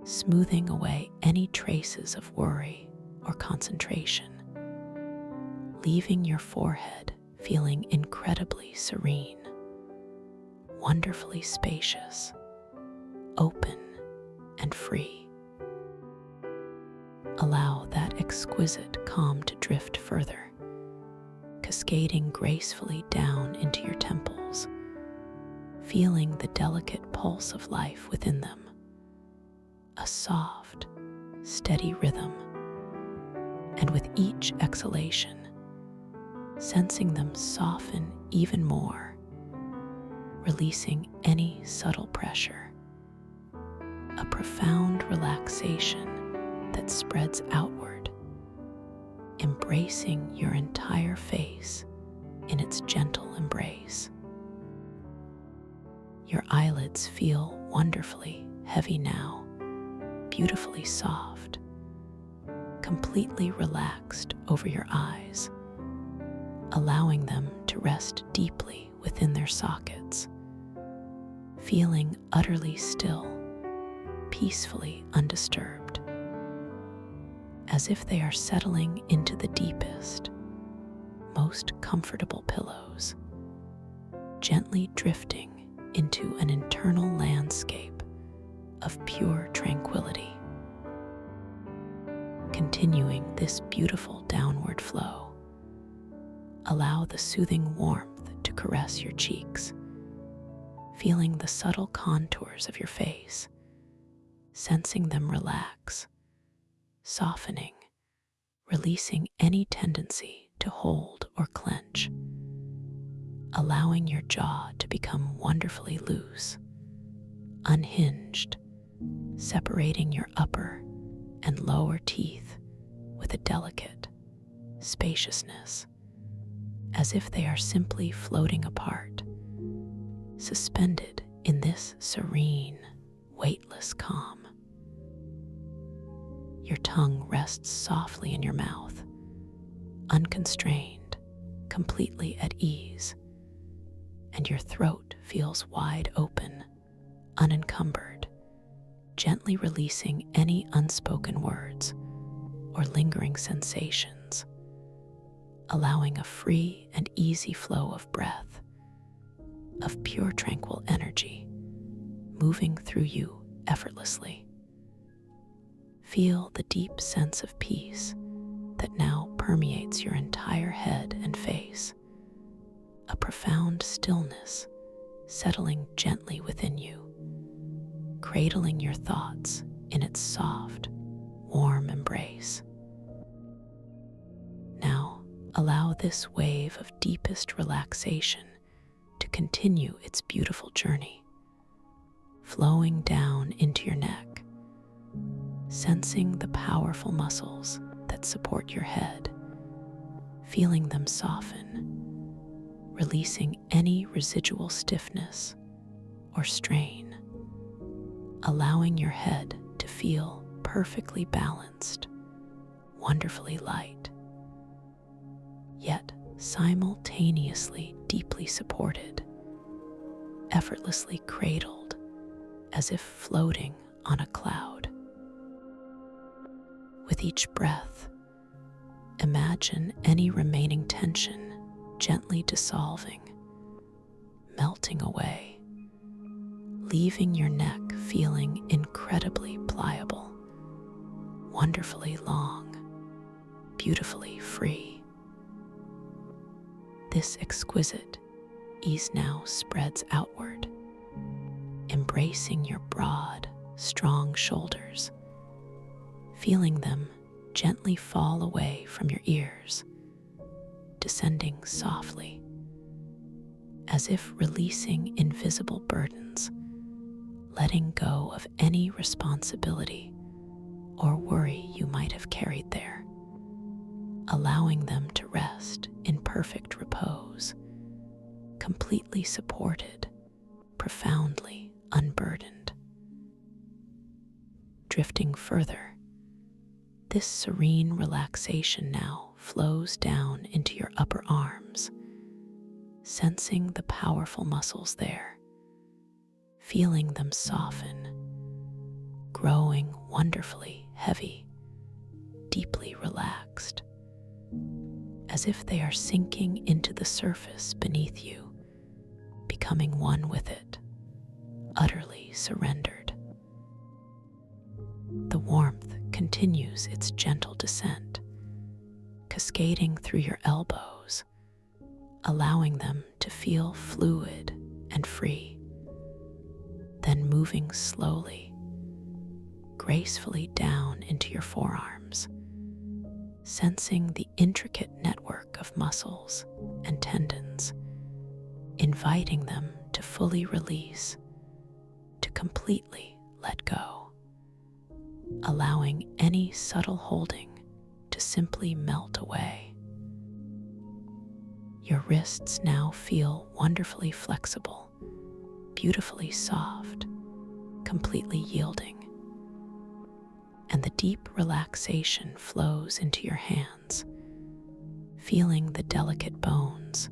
smoothing away any traces of worry or concentration, leaving your forehead feeling incredibly serene, wonderfully spacious, open and free. Allow that exquisite calm to drift further, cascading gracefully down into your temples, feeling the delicate pulse of life within them, a soft, steady rhythm, and with each exhalation, sensing them soften even more, releasing any subtle pressure, a profound relaxation that spreads outward, embracing your entire face in its gentle embrace. Your eyelids feel wonderfully heavy now, beautifully soft, completely relaxed over your eyes, allowing them to rest deeply within their sockets, feeling utterly still, peacefully undisturbed, as if they are settling into the deepest, most comfortable pillows, gently drifting into an internal landscape of pure tranquility. Continuing this beautiful downward flow, allow the soothing warmth to caress your cheeks, feeling the subtle contours of your face, sensing them relax, softening, releasing any tendency to hold or clench, allowing your jaw to become wonderfully loose, unhinged, separating your upper and lower teeth with a delicate spaciousness, as if they are simply floating apart, suspended in this serene, weightless calm. Your tongue rests softly in your mouth, unconstrained, completely at ease, and your throat feels wide open, unencumbered, gently releasing any unspoken words or lingering sensations, allowing a free and easy flow of breath, of pure tranquil energy, moving through you effortlessly. Feel the deep sense of peace that now permeates your entire head and face, a profound stillness settling gently within you, cradling your thoughts in its soft, warm embrace. Now, allow this wave of deepest relaxation to continue its beautiful journey, flowing down into your neck, sensing the powerful muscles that support your head, feeling them soften, releasing any residual stiffness or strain, allowing your head to feel perfectly balanced, wonderfully light, yet simultaneously deeply supported, effortlessly cradled as if floating on a cloud. With each breath, imagine any remaining tension gently dissolving, melting away, leaving your neck feeling incredibly pliable, wonderfully long, beautifully free. This exquisite ease now spreads outward, embracing your broad, strong shoulders, feeling them gently fall away from your ears, descending softly, as if releasing invisible burdens, letting go of any responsibility or worry you might have carried there, allowing them to rest in perfect repose, completely supported, profoundly unburdened. Drifting further, this serene relaxation now flows down into your upper arms, sensing the powerful muscles there, feeling them soften, growing wonderfully heavy, deeply relaxed, as if they are sinking into the surface beneath you, becoming one with it, utterly surrendered. The warmth continues its gentle descent, cascading through your elbows, allowing them to feel fluid and free, then moving slowly, gracefully down into your forearms, sensing the intricate network of muscles and tendons, inviting them to fully release, to completely let go, allowing any subtle holding to simply melt away. Your wrists now feel wonderfully flexible, beautifully soft, completely yielding, and the deep relaxation flows into your hands, feeling the delicate bones,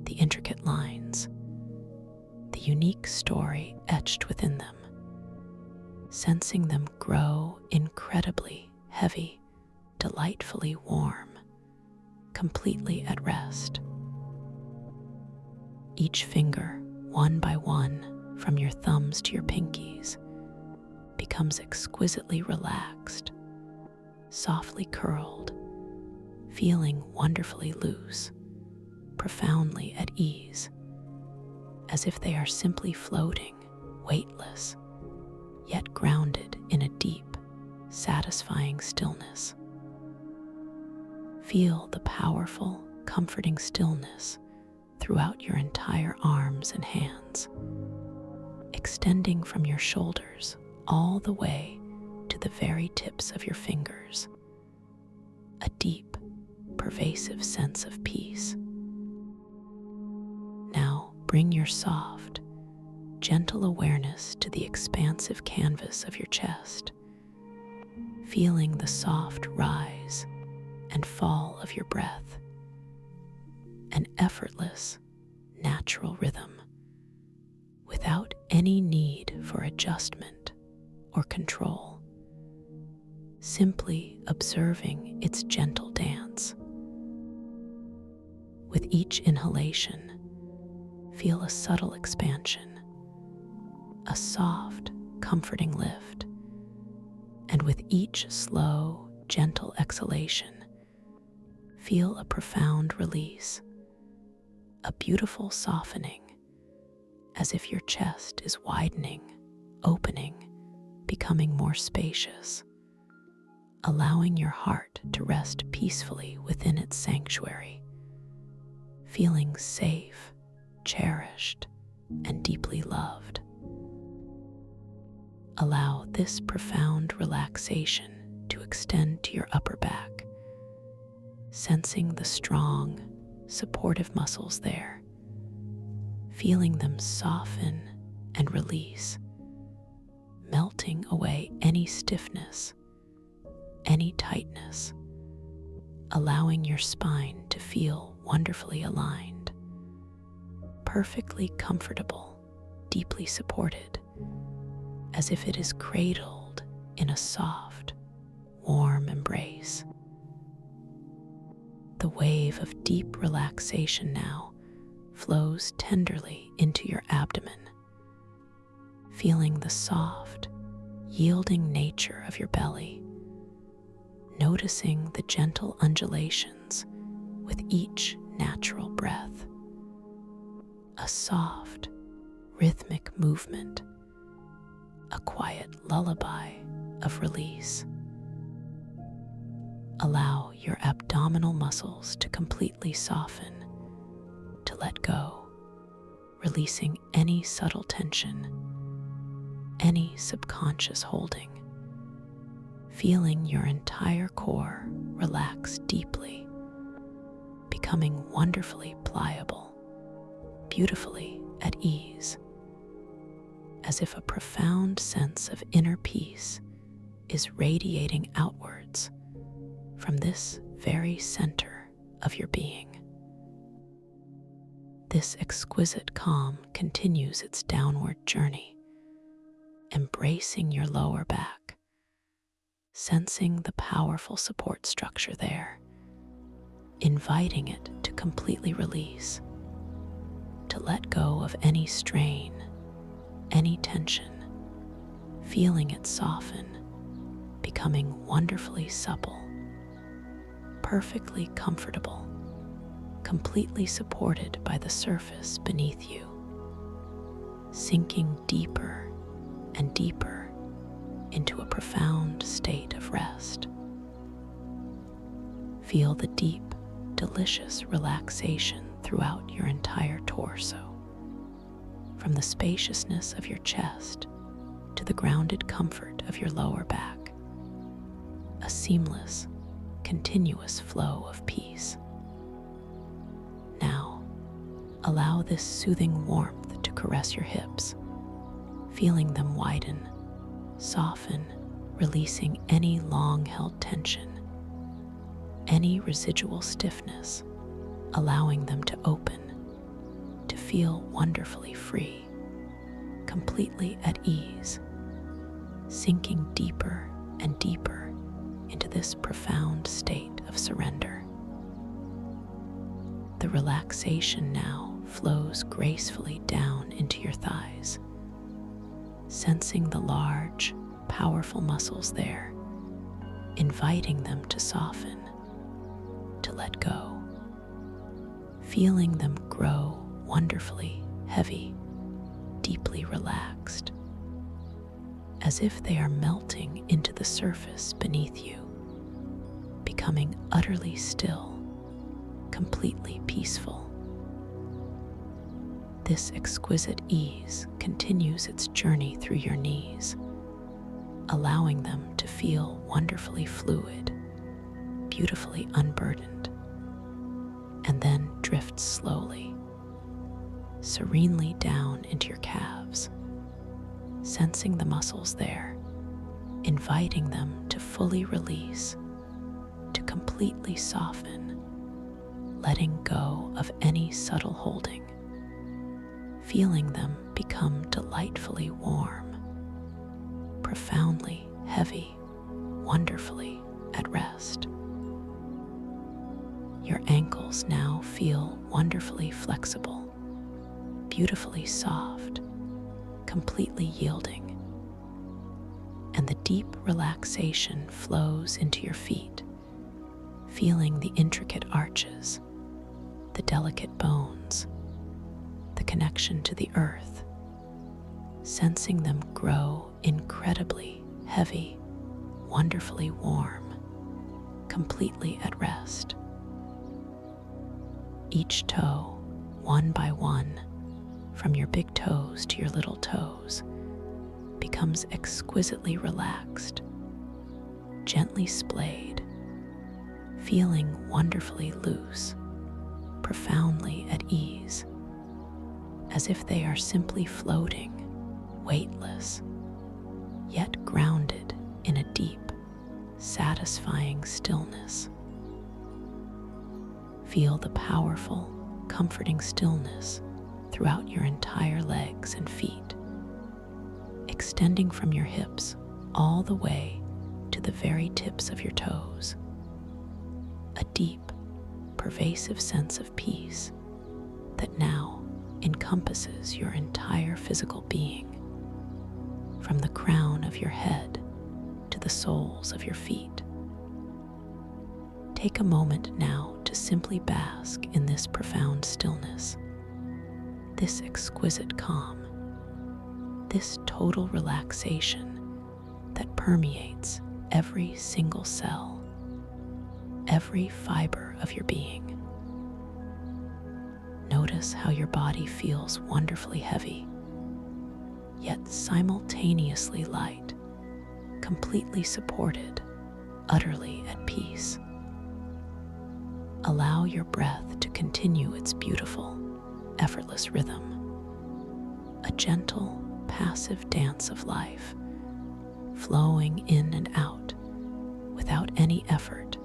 the intricate lines, the unique story etched within them, sensing them grow incredibly heavy, delightfully warm, completely at rest. Each finger, one by one, from your thumbs to your pinkies, becomes exquisitely relaxed, softly curled, feeling wonderfully loose, profoundly at ease, as if they are simply floating, weightless, yet grounded in a deep, satisfying stillness. Feel the powerful, comforting stillness throughout your entire arms and hands, extending from your shoulders all the way to the very tips of your fingers. A deep, pervasive sense of peace. Now bring your soft, gentle awareness to the expansive canvas of your chest, feeling the soft rise and fall of your breath, an effortless, natural rhythm, without any need for adjustment or control, simply observing its gentle dance. With each inhalation, feel a subtle expansion, a soft, comforting lift, and with each slow, gentle exhalation, feel a profound release, a beautiful softening, as if your chest is widening, opening, becoming more spacious, allowing your heart to rest peacefully within its sanctuary, feeling safe, cherished, and deeply loved. Allow this profound relaxation to extend to your upper back, sensing the strong, supportive muscles there, feeling them soften and release, melting away any stiffness, any tightness, allowing your spine to feel wonderfully aligned, perfectly comfortable, deeply supported, as if it is cradled in a soft, warm embrace. The wave of deep relaxation now flows tenderly into your abdomen, feeling the soft, yielding nature of your belly, noticing the gentle undulations with each natural breath. A soft, rhythmic movement, a quiet lullaby of release. Allow your abdominal muscles to completely soften, to let go, releasing any subtle tension, any subconscious holding, feeling your entire core relax deeply, becoming wonderfully pliable, beautifully at ease, as if a profound sense of inner peace is radiating outwards from this very center of your being. This exquisite calm continues its downward journey, embracing your lower back, sensing the powerful support structure there, inviting it to completely release, to let go of any strain, any tension, feeling it soften, becoming wonderfully supple, perfectly comfortable, completely supported by the surface beneath you, sinking deeper and deeper into a profound state of rest. Feel the deep, delicious relaxation throughout your entire torso, from the spaciousness of your chest to the grounded comfort of your lower back, a seamless, continuous flow of peace. Now, allow this soothing warmth to caress your hips, feeling them widen, soften, releasing any long-held tension, any residual stiffness, allowing them to open, to feel wonderfully free, completely at ease, sinking deeper and deeper into this profound state of surrender. The relaxation now flows gracefully down into your thighs, sensing the large, powerful muscles there, inviting them to soften, to let go, feeling them grow wonderfully heavy, deeply relaxed, as if they are melting into the surface beneath you, becoming utterly still, completely peaceful. This exquisite ease continues its journey through your knees, allowing them to feel wonderfully fluid, beautifully unburdened, and then drifts slowly, serenely down into your calves, sensing the muscles there, inviting them to fully release, to completely soften, letting go of any subtle holding, feeling them become delightfully warm, profoundly heavy, wonderfully at rest. Your ankles now feel wonderfully flexible, beautifully soft, completely yielding, and the deep relaxation flows into your feet, feeling the intricate arches, the delicate bones, the connection to the earth, sensing them grow incredibly heavy, wonderfully warm, completely at rest. Each toe, one by one, from your big toes to your little toes, becomes exquisitely relaxed, gently splayed, feeling wonderfully loose, profoundly at ease, as if they are simply floating, weightless, yet grounded in a deep, satisfying stillness. Feel the powerful, comforting stillness throughout your entire legs and feet, extending from your hips all the way to the very tips of your toes. A deep, pervasive sense of peace that now encompasses your entire physical being, from the crown of your head to the soles of your feet. Take a moment now to simply bask in this profound stillness, this exquisite calm, this total relaxation that permeates every single cell, every fiber of your being. Notice how your body feels wonderfully heavy, yet simultaneously light, completely supported, utterly at peace. Allow your breath to continue its beautiful, effortless rhythm, a gentle, passive dance of life, flowing in and out, without any effort,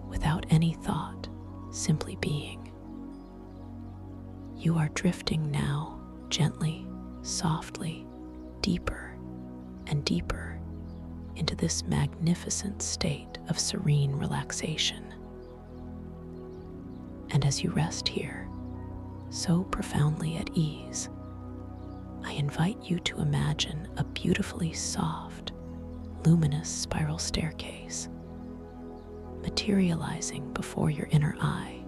without any thought, simply being. You are drifting now, gently, softly, deeper and deeper into this magnificent state of serene relaxation. And as you rest here, so profoundly at ease, I invite you to imagine a beautifully soft, luminous spiral staircase materializing before your inner eye,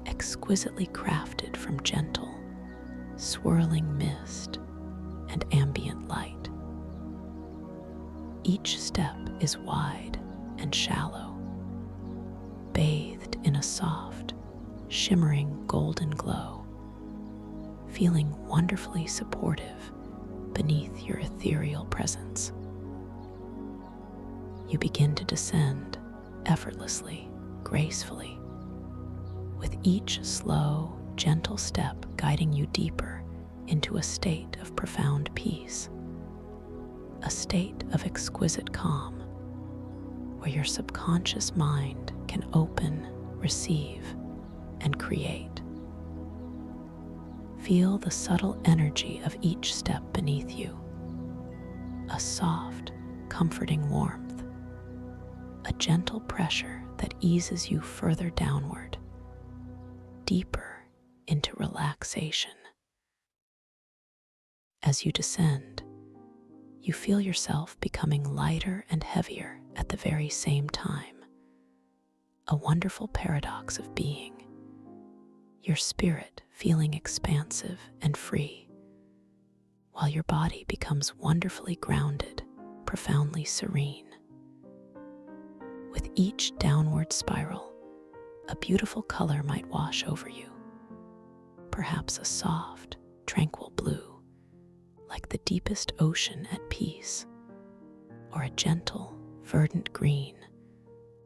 exquisitely crafted from gentle, swirling mist and ambient light. Each step is wide and shallow, bathed in a soft, shimmering golden glow, feeling wonderfully supportive beneath your ethereal presence. You begin to descend effortlessly, gracefully, with each slow, gentle step guiding you deeper into a state of profound peace, a state of exquisite calm, where your subconscious mind can open, receive, and create. Feel the subtle energy of each step beneath you, a soft, comforting warmth, a gentle pressure that eases you further downward, deeper into relaxation. As you descend, you feel yourself becoming lighter and heavier at the very same time, a wonderful paradox of being, your spirit feeling expansive and free, while your body becomes wonderfully grounded, profoundly serene. With each downward spiral, a beautiful color might wash over you, perhaps a soft, tranquil blue, like the deepest ocean at peace, or a gentle, verdant green,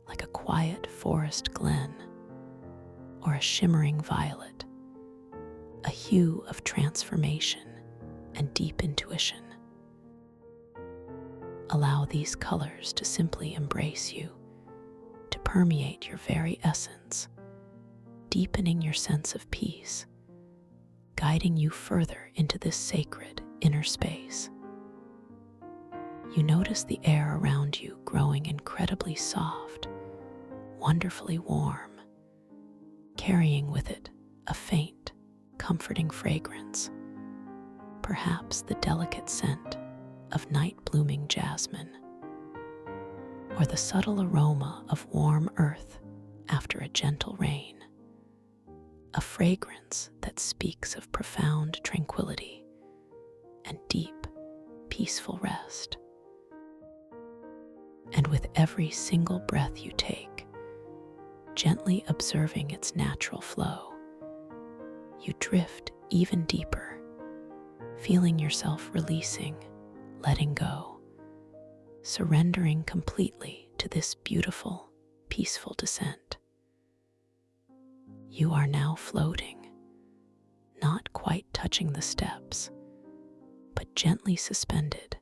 like a quiet forest glen, or a shimmering violet, a hue of transformation and deep intuition. Allow these colors to simply embrace you, to permeate your very essence, deepening your sense of peace, guiding you further into this sacred inner space. You notice the air around you growing incredibly soft, wonderfully warm, carrying with it a faint, comforting fragrance, perhaps the delicate scent of night-blooming jasmine, or the subtle aroma of warm earth after a gentle rain, a fragrance that speaks of profound tranquility and deep, peaceful rest. And with every single breath you take, gently observing its natural flow, you drift even deeper, feeling yourself releasing, letting go, surrendering completely to this beautiful, peaceful descent. You are now floating, not quite touching the steps, but gently suspended,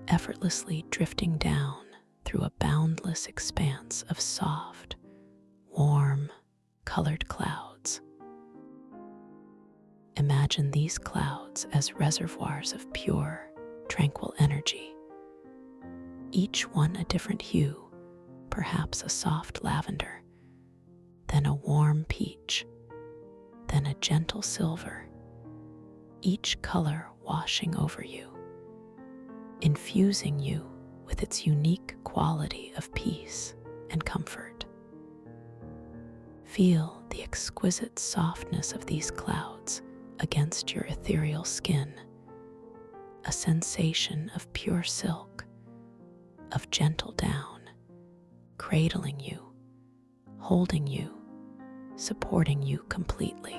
effortlessly drifting down through a boundless expanse of soft, warm, colored clouds. Imagine these clouds as reservoirs of pure, tranquil energy, each one a different hue, perhaps a soft lavender, then a warm peach, then a gentle silver, each color washing over you, infusing you with its unique quality of peace and comfort. Feel the exquisite softness of these clouds against your ethereal skin, a sensation of pure silk, of gentle down, cradling you, holding you, supporting you completely.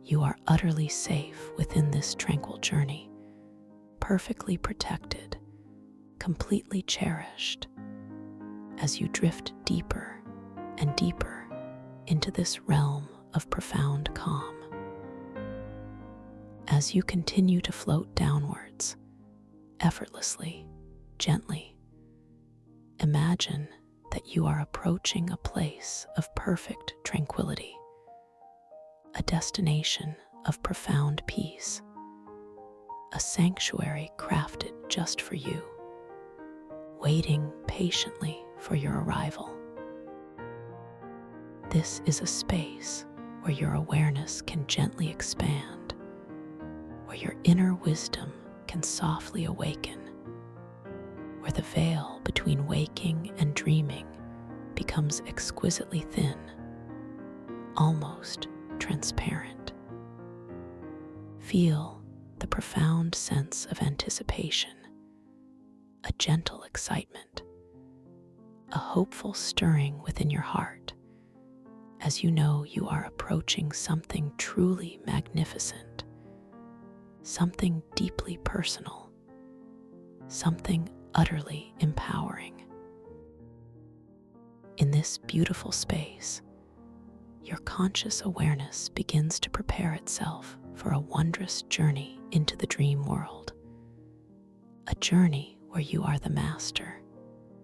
You are utterly safe within this tranquil journey, perfectly protected, completely cherished, as you drift deeper and deeper into this realm of profound calm. As you continue to float downwards, effortlessly, gently, imagine that you are approaching a place of perfect tranquility, a destination of profound peace, a sanctuary crafted just for you, waiting patiently for your arrival. This is a space where your awareness can gently expand, where your inner wisdom can softly awaken, where the veil between waking and dreaming becomes exquisitely thin, almost transparent. Feel the profound sense of anticipation, a gentle excitement, a hopeful stirring within your heart, as you know you are approaching something truly magnificent, something deeply personal, something utterly empowering. In this beautiful space, your conscious awareness begins to prepare itself for a wondrous journey into the dream world, a journey where you are the master,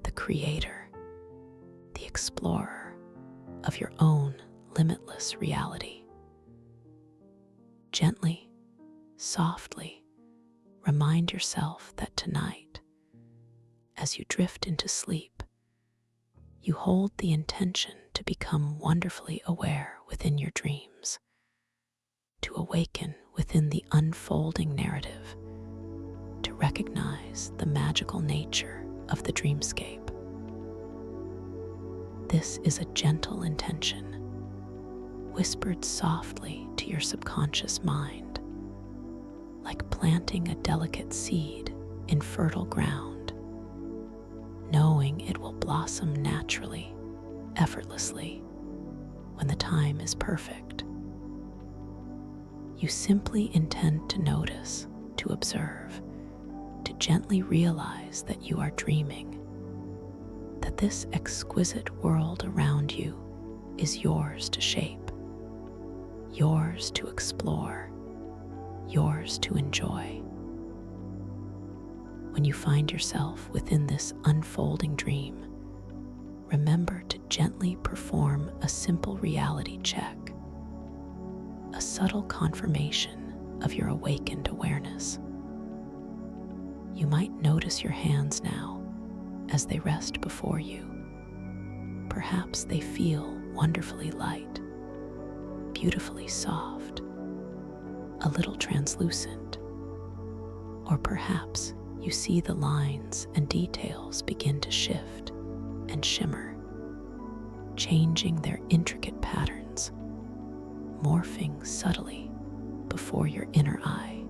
the creator, the explorer of your own limitless reality. Gently, softly, remind yourself that tonight, as you drift into sleep, you hold the intention to become wonderfully aware within your dreams, to awaken within the unfolding narrative, to recognize the magical nature of the dreamscape. This is a gentle intention, whispered softly to your subconscious mind, like planting a delicate seed in fertile ground, knowing it will blossom naturally, effortlessly, when the time is perfect. You simply intend to notice, to observe, to gently realize that you are dreaming, that this exquisite world around you is yours to shape, yours to explore, yours to enjoy. When you find yourself within this unfolding dream, remember to gently perform a simple reality check, a subtle confirmation of your awakened awareness. You might notice your hands now as they rest before you. Perhaps they feel wonderfully light, beautifully soft, a little translucent, or perhaps you see the lines and details begin to shift and shimmer, changing their intricate patterns, morphing subtly before your inner eye.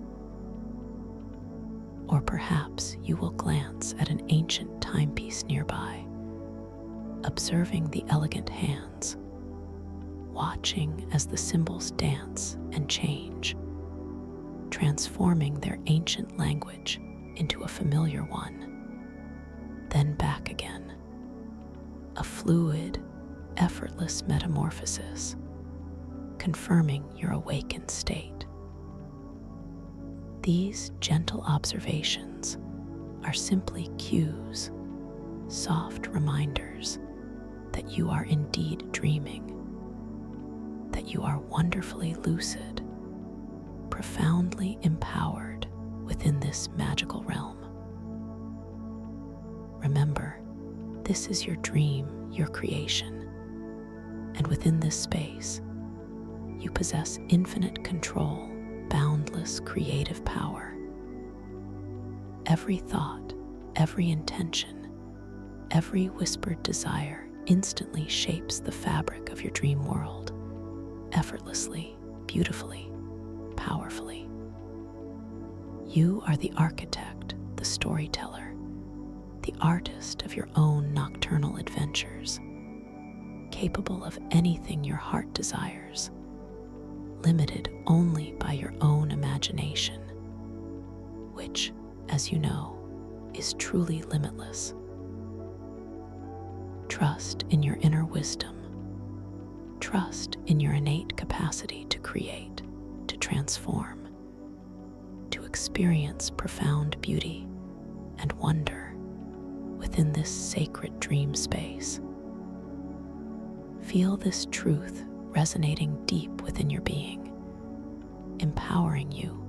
Or perhaps you will glance at an ancient timepiece nearby, observing the elegant hands, watching as the symbols dance and change, transforming their ancient language into a familiar one, then back again. A fluid, effortless metamorphosis, confirming your awakened state. These gentle observations are simply cues, soft reminders that you are indeed dreaming, that you are wonderfully lucid, profoundly empowered within this magical realm. Remember, this is your dream, your creation, and within this space, you possess infinite control, boundless creative power. Every thought, every intention, every whispered desire instantly shapes the fabric of your dream world, effortlessly, beautifully, powerfully. You are the architect, the storyteller, the artist of your own nocturnal adventures, capable of anything your heart desires, limited only by your own imagination, which, as you know, is truly limitless. Trust in your inner wisdom. Trust in your innate capacity to create, to transform, to experience profound beauty and wonder within this sacred dream space. Feel this truth resonating deep within your being, empowering you,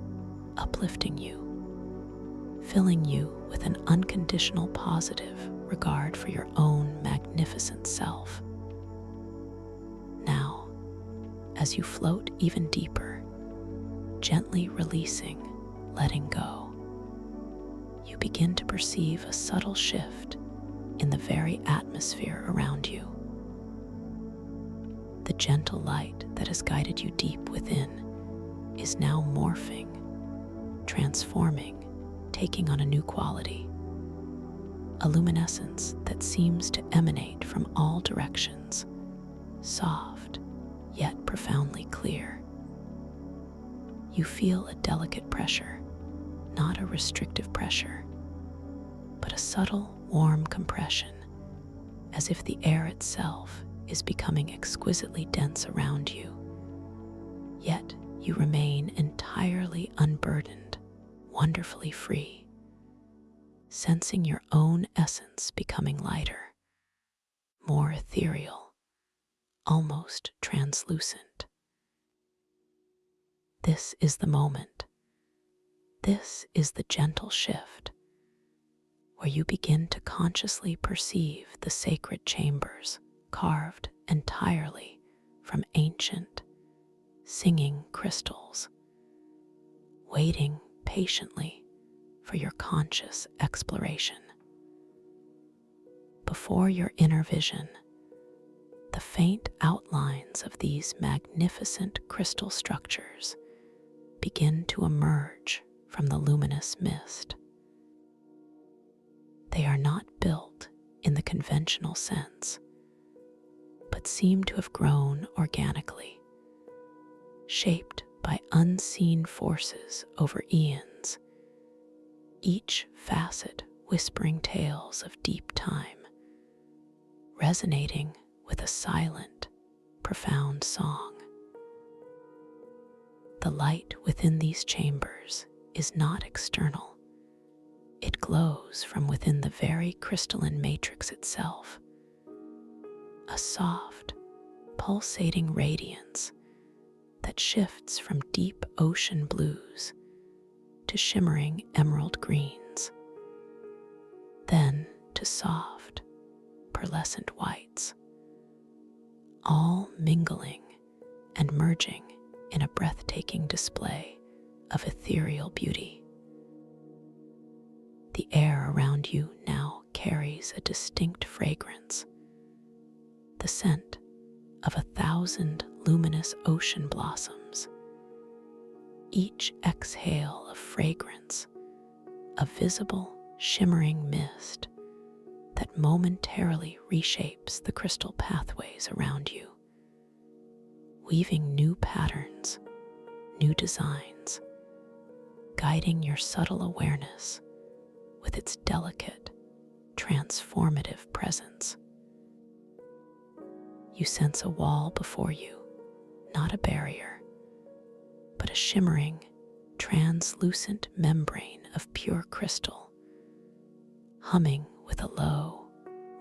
uplifting you, filling you with an unconditional positive regard for your own magnificent self. Now, as you float even deeper, gently releasing, letting go, you begin to perceive a subtle shift in the very atmosphere around you. The gentle light that has guided you deep within is now morphing, transforming, taking on a new quality, a luminescence that seems to emanate from all directions, soft yet profoundly clear. You feel a delicate pressure, not a restrictive pressure, but a subtle, warm compression, as if the air itself is becoming exquisitely dense around you. Yet you remain entirely unburdened, wonderfully free, sensing your own essence becoming lighter, more ethereal, almost translucent. This is the moment, This is the gentle shift where you begin to consciously perceive the sacred chambers carved entirely from ancient, singing crystals, waiting patiently for your conscious exploration. Before your inner vision, the faint outlines of these magnificent crystal structures begin to emerge from the luminous mist. They are not built in the conventional sense, but seem to have grown organically, shaped by unseen forces over eons, each facet whispering tales of deep time, resonating with a silent, profound song. The light within these chambers is not external. It glows from within the very crystalline matrix itself, a soft, pulsating radiance that shifts from deep ocean blues to shimmering emerald greens, then to soft, pearlescent whites, all mingling and merging in a breathtaking display of ethereal beauty. The air around you now carries a distinct fragrance, the scent of 1,000 luminous ocean blossoms, each exhale of fragrance, a visible, shimmering mist that momentarily reshapes the crystal pathways around you, weaving new patterns, new designs, guiding your subtle awareness with its delicate, transformative presence. You sense a wall before you, not a barrier, but a shimmering, translucent membrane of pure crystal, humming with a low,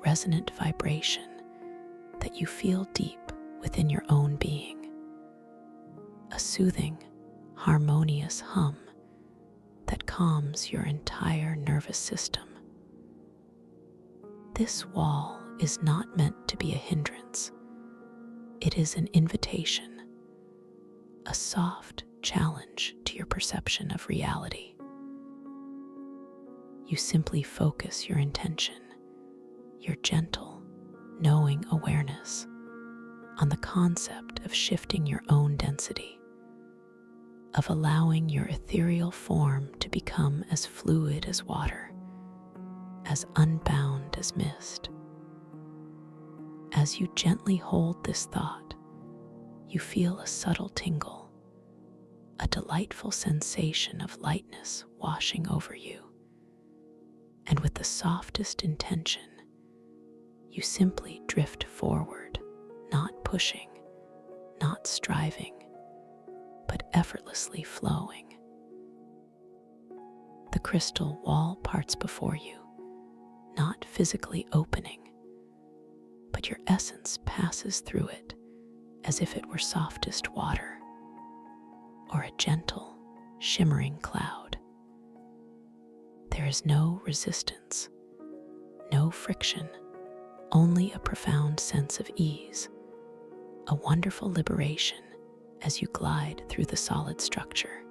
resonant vibration that you feel deep within your own being. A soothing, harmonious hum that calms your entire nervous system. This wall is not meant to be a hindrance. It is an invitation, a soft challenge to your perception of reality. You simply focus your intention, your gentle, knowing awareness on the concept of shifting your own density, of allowing your ethereal form to become as fluid as water, as unbound as mist. As you gently hold this thought, you feel a subtle tingle, a delightful sensation of lightness washing over you. And with the softest intention, you simply drift forward, not pushing, not striving, but effortlessly flowing. The crystal wall parts before you, not physically opening, but your essence passes through it as if it were softest water or a gentle, shimmering cloud. There is no resistance, no friction, only a profound sense of ease, a wonderful liberation as you glide through the solid structure,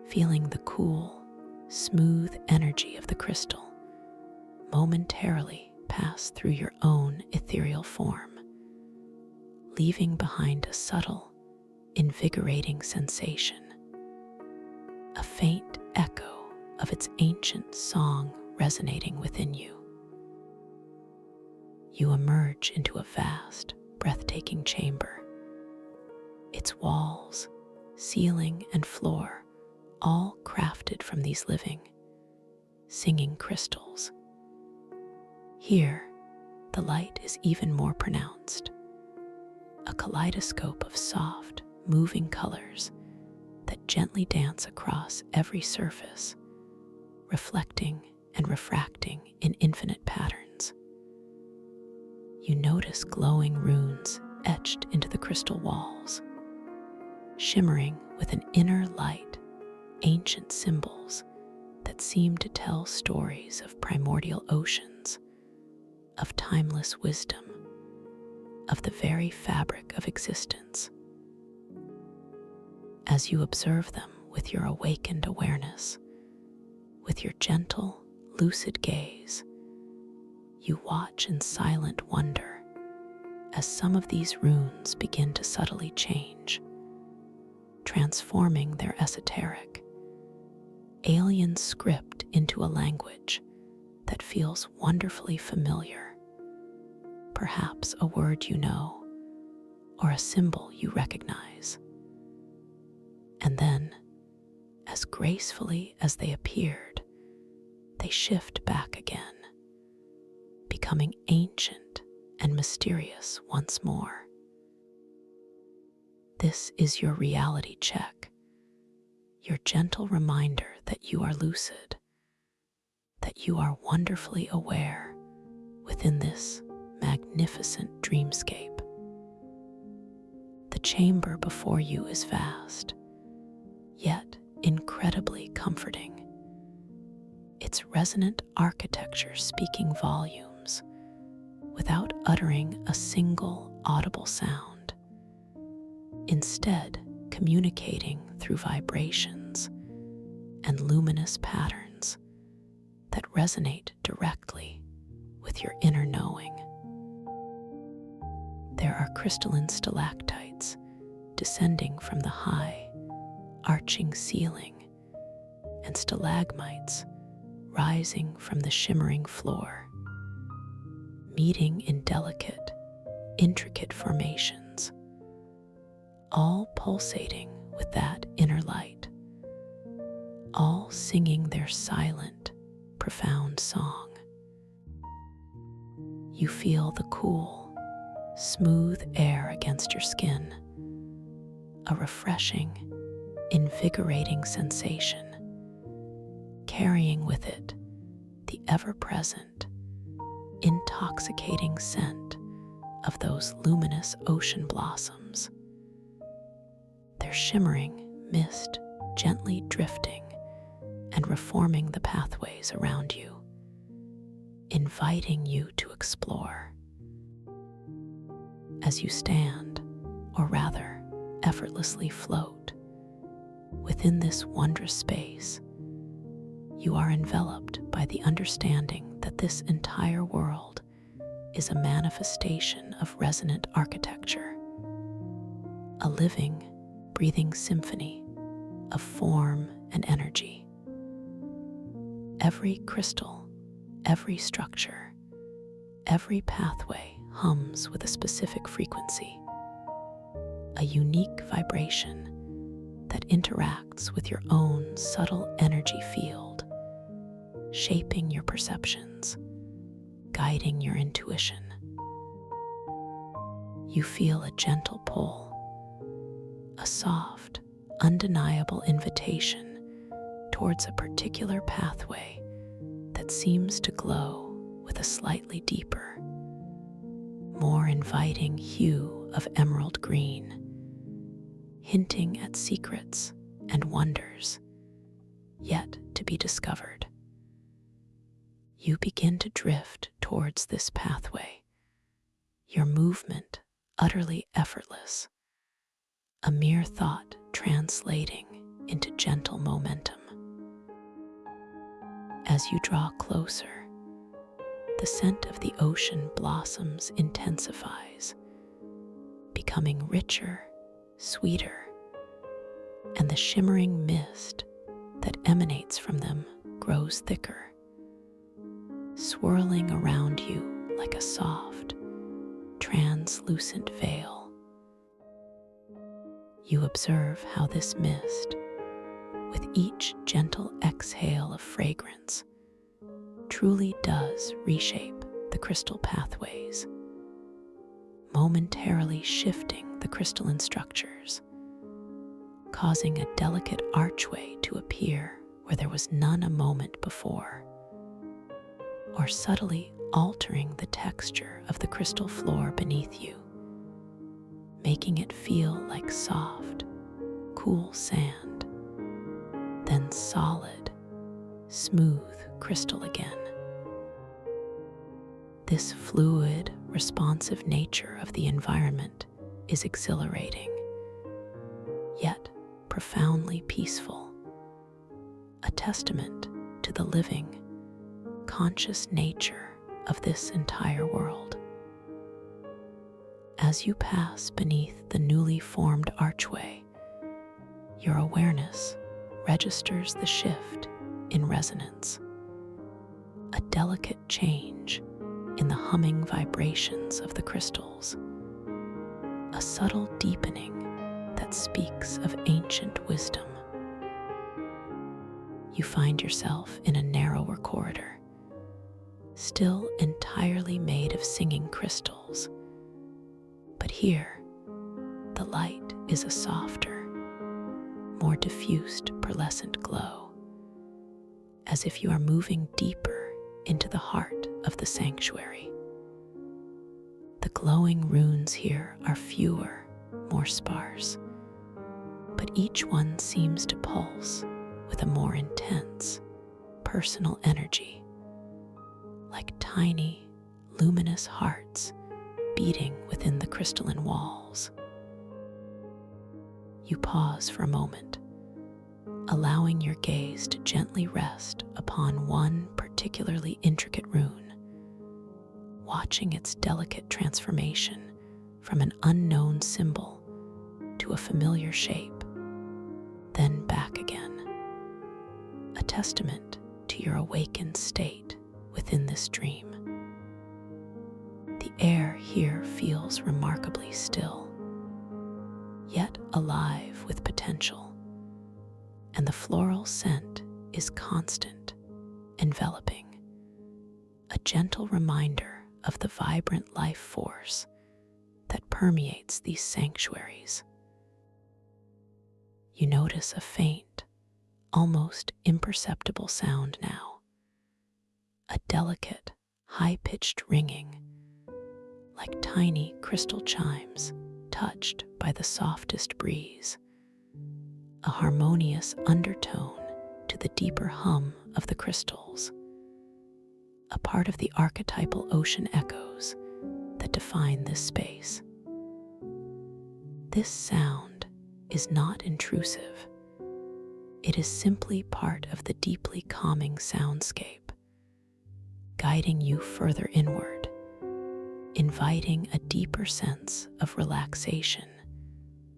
feeling the cool, smooth energy of the crystal momentarily pass through your own ethereal form, leaving behind a subtle, invigorating sensation, a faint echo of its ancient song resonating within you. You emerge into a vast, breathtaking chamber, its walls, ceiling, and floor all crafted from these living, singing crystals. Here, the light is even more pronounced, a kaleidoscope of soft, moving colors that gently dance across every surface, reflecting and refracting in infinite patterns. You notice glowing runes etched into the crystal walls, shimmering with an inner light ancient symbols that seem to tell stories of primordial oceans, of timeless wisdom, of the very fabric of existence. As you observe them with your awakened awareness, with your gentle, lucid gaze, you watch in silent wonder as some of these runes begin to subtly change, transforming their esoteric, alien script into a language that feels wonderfully familiar, perhaps a word you know or a symbol you recognize. And then, as gracefully as they appeared, they shift back again, becoming ancient and mysterious once more. This is your reality check, your gentle reminder that you are lucid, that you are wonderfully aware within this magnificent dreamscape. The chamber before you is vast, yet incredibly comforting, its resonant architecture speaking volumes without uttering a single audible sound, instead communicating through vibrations and luminous patterns that resonate directly with your inner knowing. There are crystalline stalactites descending from the high, arching ceiling, and stalagmites rising from the shimmering floor, meeting in delicate, intricate formations, all pulsating with that inner light, all singing their silent, profound song. You feel the cool, smooth air against your skin, a refreshing, invigorating sensation, carrying with it the ever-present, intoxicating scent of those luminous ocean blossoms, their shimmering mist gently drifting and reforming the pathways around you, inviting you to explore. As you stand, or rather, effortlessly float, within this wondrous space, you are enveloped by the understanding that this entire world is a manifestation of resonant architecture, a living, breathing symphony of form and energy. Every crystal, every structure, every pathway hums with a specific frequency, a unique vibration that interacts with your own subtle energy field, shaping your perceptions, guiding your intuition. You feel a gentle pull, a soft, undeniable invitation towards a particular pathway that seems to glow with a slightly deeper, more inviting hue of emerald green, hinting at secrets and wonders yet to be discovered. You begin to drift towards this pathway, your movement utterly effortless, a mere thought translating into gentle momentum. As you draw closer, the scent of the ocean blossoms intensifies, becoming richer, sweeter, and the shimmering mist that emanates from them grows thicker, swirling around you like a soft, translucent veil. You observe how this mist, with each gentle exhale of fragrance, truly does reshape the crystal pathways, momentarily shifting the crystalline structures, causing a delicate archway to appear where there was none a moment before, or subtly altering the texture of the crystal floor beneath you, making it feel like soft, cool sand. Then and solid, smooth crystal again. This fluid, responsive nature of the environment is exhilarating, yet profoundly peaceful, a testament to the living, conscious nature of this entire world. As you pass beneath the newly formed archway, your awareness registers the shift in resonance, a delicate change in the humming vibrations of the crystals, a subtle deepening that speaks of ancient wisdom. You find yourself in a narrower corridor, still entirely made of singing crystals, but here the light is a softer, more diffused pearlescent glow, as if you are moving deeper into the heart of the sanctuary. The glowing runes here are fewer, more sparse, but each one seems to pulse with a more intense, personal energy, like tiny, luminous hearts beating within the crystalline walls. You pause for a moment, allowing your gaze to gently rest upon one particularly intricate rune, watching its delicate transformation from an unknown symbol to a familiar shape, then back again, a testament to your awakened state within this dream. The air here feels remarkably still, yet alive with potential, and the floral scent is constant, enveloping, a gentle reminder of the vibrant life force that permeates these sanctuaries. You notice a faint, almost imperceptible sound now, a delicate, high-pitched ringing, like tiny crystal chimes touched by the softest breeze, a harmonious undertone to the deeper hum of the crystals, a part of the archetypal ocean echoes that define this space. This sound is not intrusive. It is simply part of the deeply calming soundscape, guiding you further inward, inviting a deeper sense of relaxation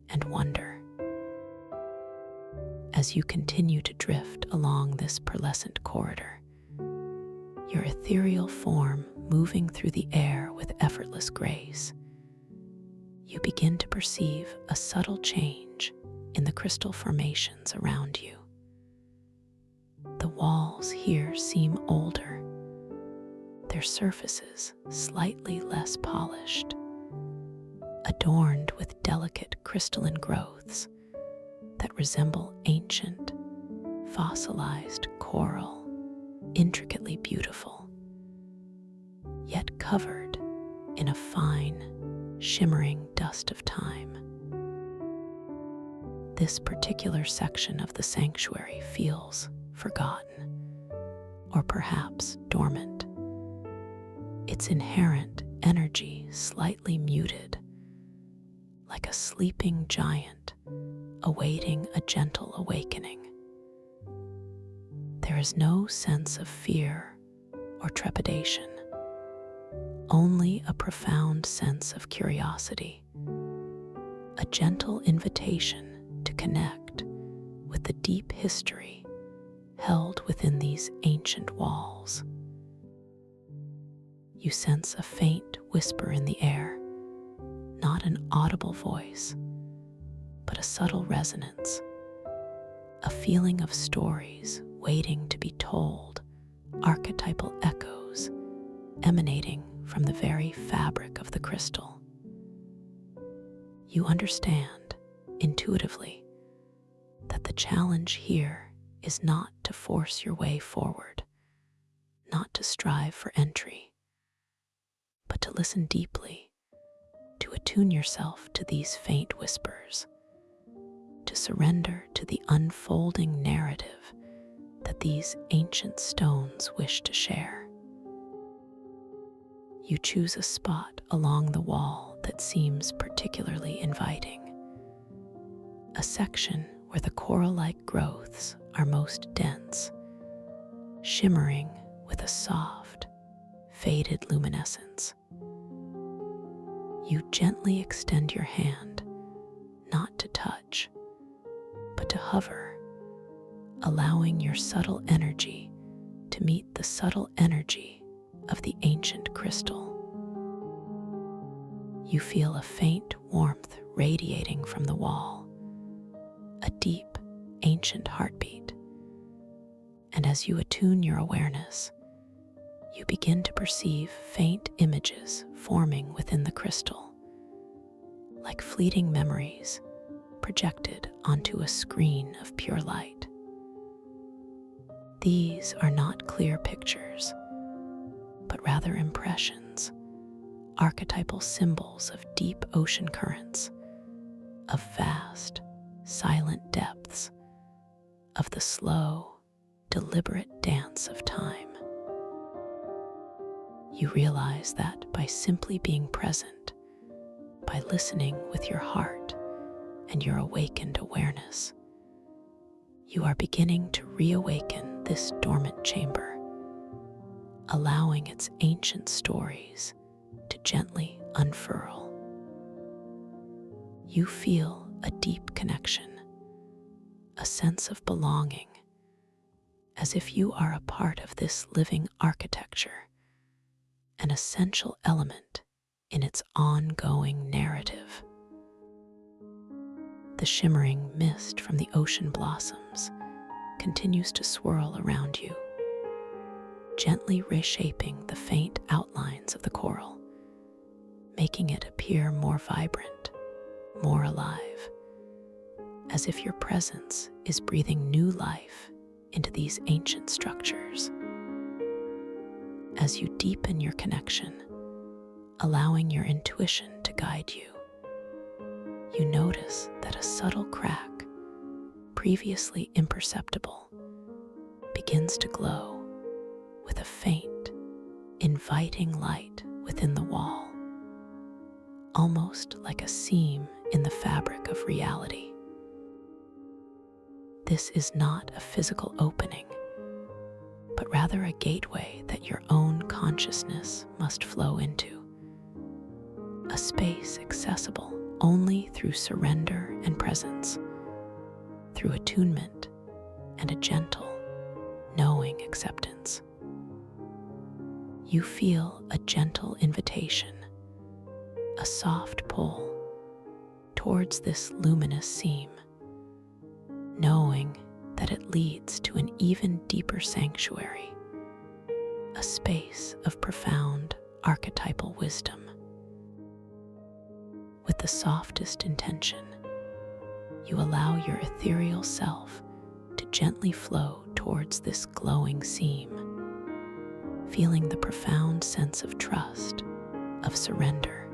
and wonder. As you continue to drift along this pearlescent corridor, your ethereal form moving through the air with effortless grace, you begin to perceive a subtle change in the crystal formations around you. The walls here seem older, their surfaces slightly less polished, adorned with delicate crystalline growths that resemble ancient, fossilized coral, intricately beautiful, yet covered in a fine, shimmering dust of time. This particular section of the sanctuary feels forgotten, or perhaps dormant, its inherent energy slightly muted, like a sleeping giant awaiting a gentle awakening. There is no sense of fear or trepidation, only a profound sense of curiosity, a gentle invitation to connect with the deep history held within these ancient walls. You sense a faint whisper in the air, not an audible voice, but a subtle resonance, a feeling of stories waiting to be told, archetypal echoes emanating from the very fabric of the crystal. You understand intuitively that the challenge here is not to force your way forward, not to strive for entry, but to listen deeply, to attune yourself to these faint whispers, to surrender to the unfolding narrative that these ancient stones wish to share. You choose a spot along the wall that seems particularly inviting, a section where the coral-like growths are most dense, shimmering with a soft, faded luminescence. You gently extend your hand, not to touch, but to hover, allowing your subtle energy to meet the subtle energy of the ancient crystal. You feel a faint warmth radiating from the wall, a deep, ancient heartbeat. And as you attune your awareness, you begin to perceive faint images forming within the crystal, like fleeting memories projected onto a screen of pure light. These are not clear pictures, but rather impressions, archetypal symbols of deep ocean currents, of vast, silent depths, of the slow, deliberate dance of time. You realize that by simply being present, by listening with your heart and your awakened awareness, you are beginning to reawaken this dormant chamber, allowing its ancient stories to gently unfurl. You feel a deep connection, a sense of belonging, as if you are a part of this living architecture, an essential element in its ongoing narrative. The shimmering mist from the ocean blossoms continues to swirl around you, gently reshaping the faint outlines of the coral, making it appear more vibrant, more alive, as if your presence is breathing new life into these ancient structures. As you deepen your connection, allowing your intuition to guide you, you notice that a subtle crack, previously imperceptible, begins to glow with a faint, inviting light within the wall, almost like a seam in the fabric of reality. This is not a physical opening, but rather a gateway that your own consciousness must flow into, a space accessible only through surrender and presence, through attunement and a gentle, knowing acceptance. You feel a gentle invitation, a soft pull towards this luminous seam, knowing that it leads to an even deeper sanctuary, a space of profound archetypal wisdom. With the softest intention, you allow your ethereal self to gently flow towards this glowing seam, feeling the profound sense of trust, of surrender,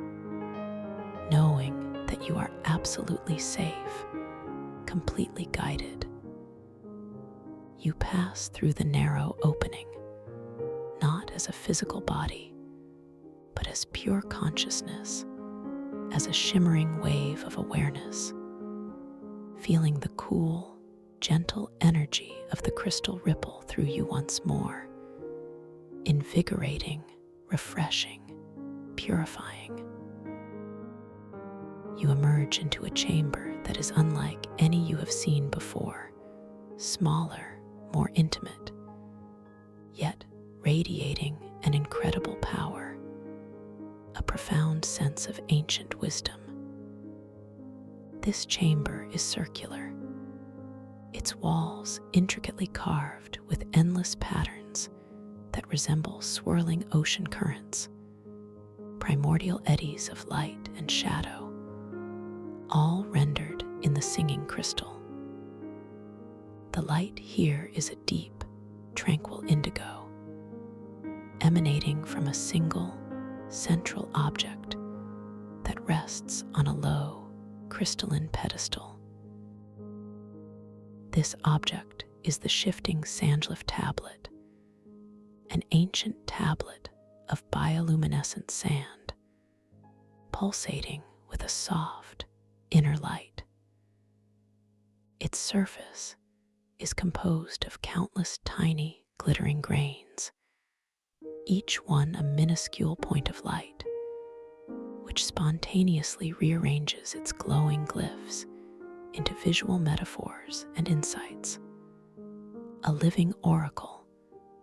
knowing that you are absolutely safe, completely guided. You pass through the narrow opening, not as a physical body, but as pure consciousness, as a shimmering wave of awareness, feeling the cool, gentle energy of the crystal ripple through you once more, invigorating, refreshing, purifying. You emerge into a chamber that is unlike any you have seen before, smaller, more intimate, yet radiating an incredible power, a profound sense of ancient wisdom. This chamber is circular, its walls intricately carved with endless patterns that resemble swirling ocean currents, primordial eddies of light and shadow, all rendered in the singing crystal. The light here is a deep, tranquil indigo, emanating from a single, central object that rests on a low, crystalline pedestal. This object is the shifting Sandlift tablet, an ancient tablet of bioluminescent sand, pulsating with a soft inner light. Its surface is composed of countless tiny, glittering grains, each one a minuscule point of light, which spontaneously rearranges its glowing glyphs into visual metaphors and insights, a living oracle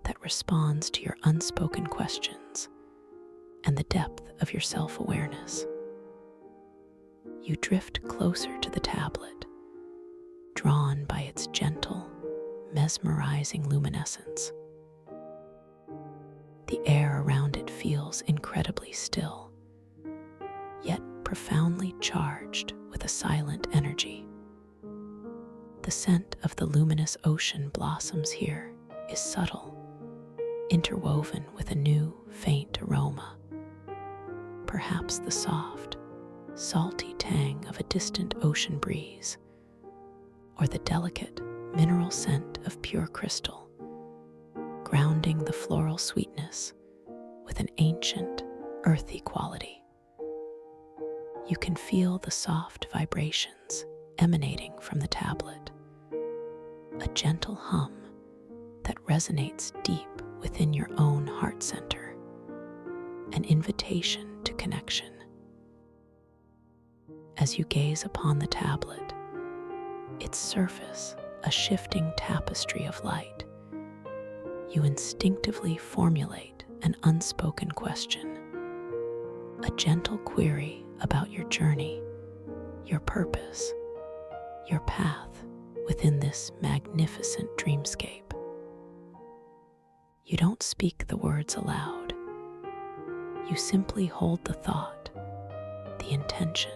that responds to your unspoken questions and the depth of your self-awareness. You drift closer to the tablet, drawn by its gentle, mesmerizing luminescence. The air around it feels incredibly still, yet profoundly charged with a silent energy. The scent of the luminous ocean blossoms here is subtle, interwoven with a new, faint aroma, perhaps the soft, salty tang of a distant ocean breeze, or the delicate, mineral scent of pure crystal, grounding the floral sweetness with an ancient, earthy quality. You can feel the soft vibrations emanating from the tablet, a gentle hum that resonates deep within your own heart center, an invitation to connection. As you gaze upon the tablet, its surface a shifting tapestry of light, you instinctively formulate an unspoken question, a gentle query about your journey, your purpose, your path within this magnificent dreamscape. You don't speak the words aloud. You simply hold the thought, the intention,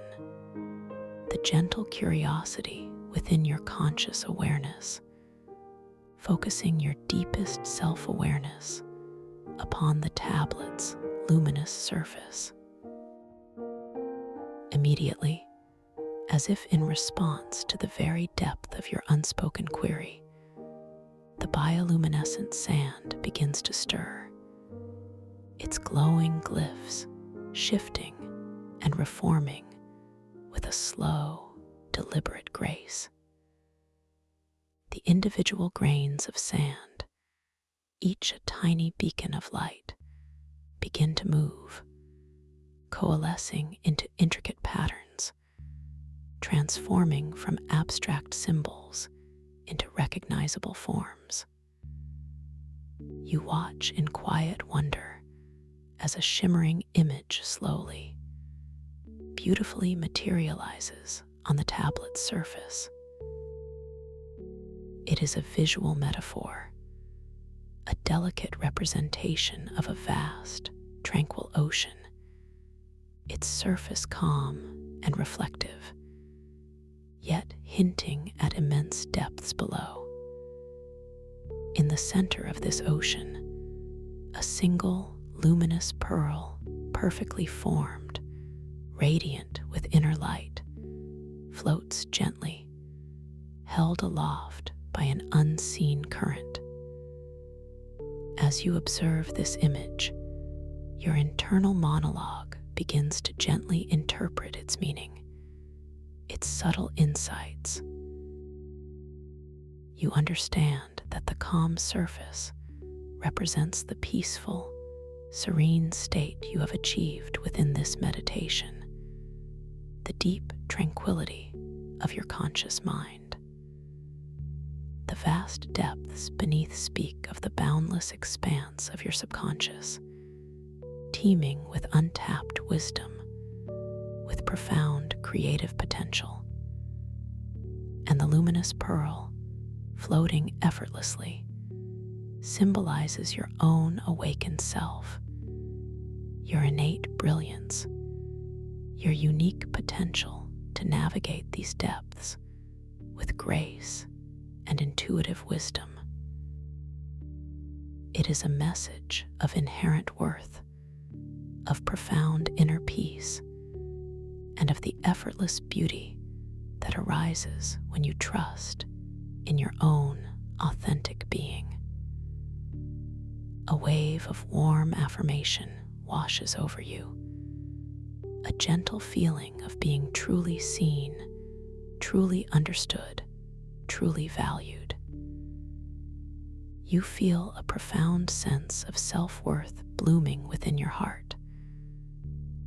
the gentle curiosity within your conscious awareness, focusing your deepest self-awareness upon the tablet's luminous surface. Immediately, as if in response to the very depth of your unspoken query, the bioluminescent sand begins to stir, its glowing glyphs shifting and reforming with a slow, deliberate grace. The individual grains of sand, each a tiny beacon of light, begin to move, coalescing into intricate patterns, transforming from abstract symbols into recognizable forms. You watch in quiet wonder as a shimmering image slowly, beautifully materializes on the tablet's surface. It is a visual metaphor, a delicate representation of a vast, tranquil ocean, its surface calm and reflective, yet hinting at immense depths below. In the center of this ocean, a single luminous pearl, perfectly formed, radiant with inner light, floats gently, held aloft by an unseen current. As you observe this image, your internal monologue begins to gently interpret its meaning, its subtle insights. You understand that the calm surface represents the peaceful, serene state you have achieved within this meditation, the deep tranquility of your conscious mind. The vast depths beneath speak of the boundless expanse of your subconscious, teeming with untapped wisdom, with profound creative potential. And the luminous pearl, floating effortlessly, symbolizes your own awakened self, your innate brilliance, your unique potential to navigate these depths with grace and intuitive wisdom. It is a message of inherent worth, of profound inner peace, and of the effortless beauty that arises when you trust in your own authentic being. A wave of warm affirmation washes over you, a gentle feeling of being truly seen, truly understood, truly valued. You feel a profound sense of self-worth blooming within your heart,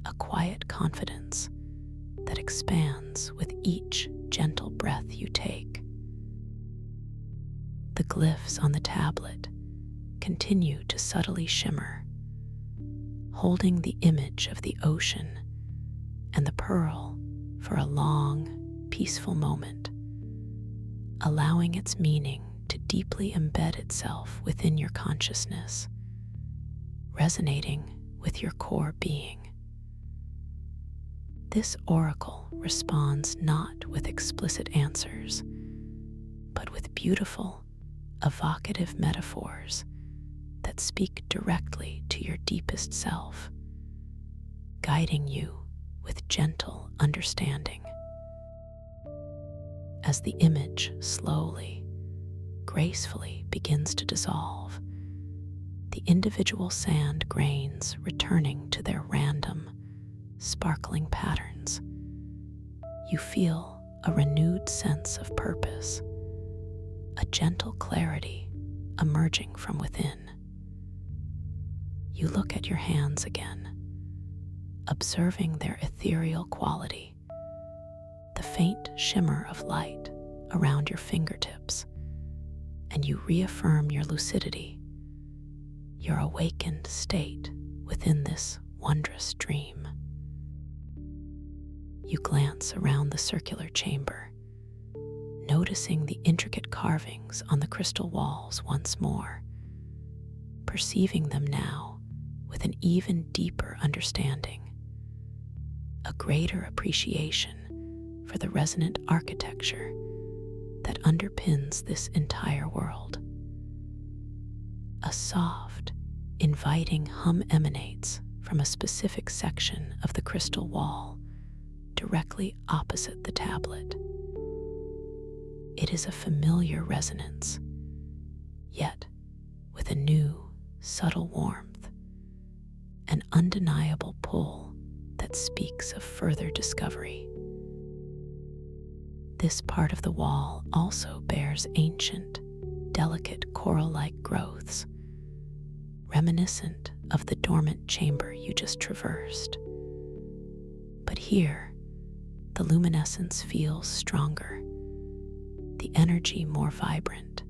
a quiet confidence that expands with each gentle breath you take. The glyphs on the tablet continue to subtly shimmer, holding the image of the ocean and the pearl for a long, peaceful moment, allowing its meaning to deeply embed itself within your consciousness, resonating with your core being. This oracle responds not with explicit answers, but with beautiful, evocative metaphors that speak directly to your deepest self, guiding you with gentle understanding. As the image slowly, gracefully begins to dissolve, the individual sand grains returning to their random, sparkling patterns, you feel a renewed sense of purpose, a gentle clarity emerging from within. You look at your hands again, observing their ethereal quality, the faint shimmer of light around your fingertips, and you reaffirm your lucidity, your awakened state within this wondrous dream. You glance around the circular chamber, noticing the intricate carvings on the crystal walls once more, perceiving them now with an even deeper understanding, a greater appreciation for the resonant architecture that underpins this entire world. A soft, inviting hum emanates from a specific section of the crystal wall directly opposite the tablet. It is a familiar resonance, yet with a new, subtle warmth, an undeniable pull that speaks of further discovery. This part of the wall also bears ancient, delicate coral-like growths, reminiscent of the dormant chamber you just traversed. But here, the luminescence feels stronger, the energy more vibrant,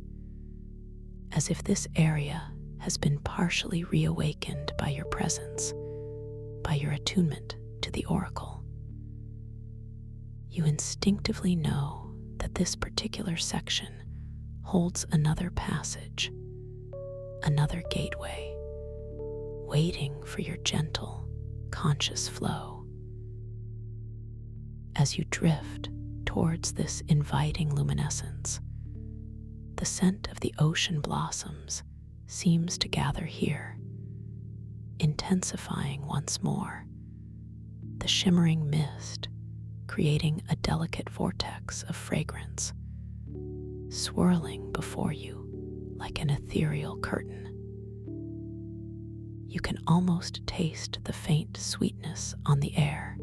as if this area has been partially reawakened by your presence, by your attunement to the oracle. You instinctively know that this particular section holds another passage, another gateway, waiting for your gentle, conscious flow. As you drift towards this inviting luminescence, the scent of the ocean blossoms seems to gather here, intensifying once more, the shimmering mist creating a delicate vortex of fragrance, swirling before you like an ethereal curtain. You can almost taste the faint sweetness on the air,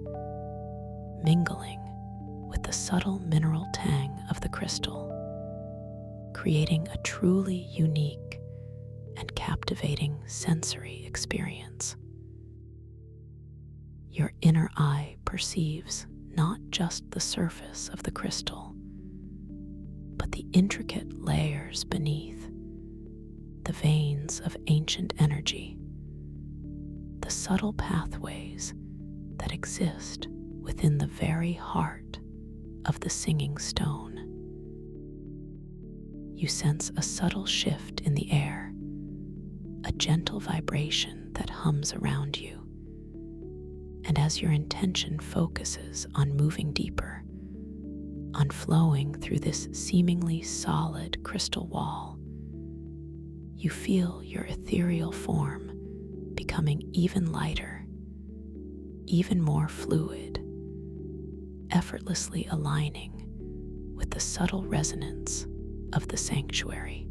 mingling with the subtle mineral tang of the crystal, creating a truly unique and captivating sensory experience. Your inner eye perceives not just the surface of the crystal, but the intricate layers beneath, the veins of ancient energy, the subtle pathways that exist within the very heart of the singing stone. You sense a subtle shift in the air, a gentle vibration that hums around you. And as your intention focuses on moving deeper, on flowing through this seemingly solid crystal wall, you feel your ethereal form becoming even lighter, even more fluid, effortlessly aligning with the subtle resonance of the sanctuary.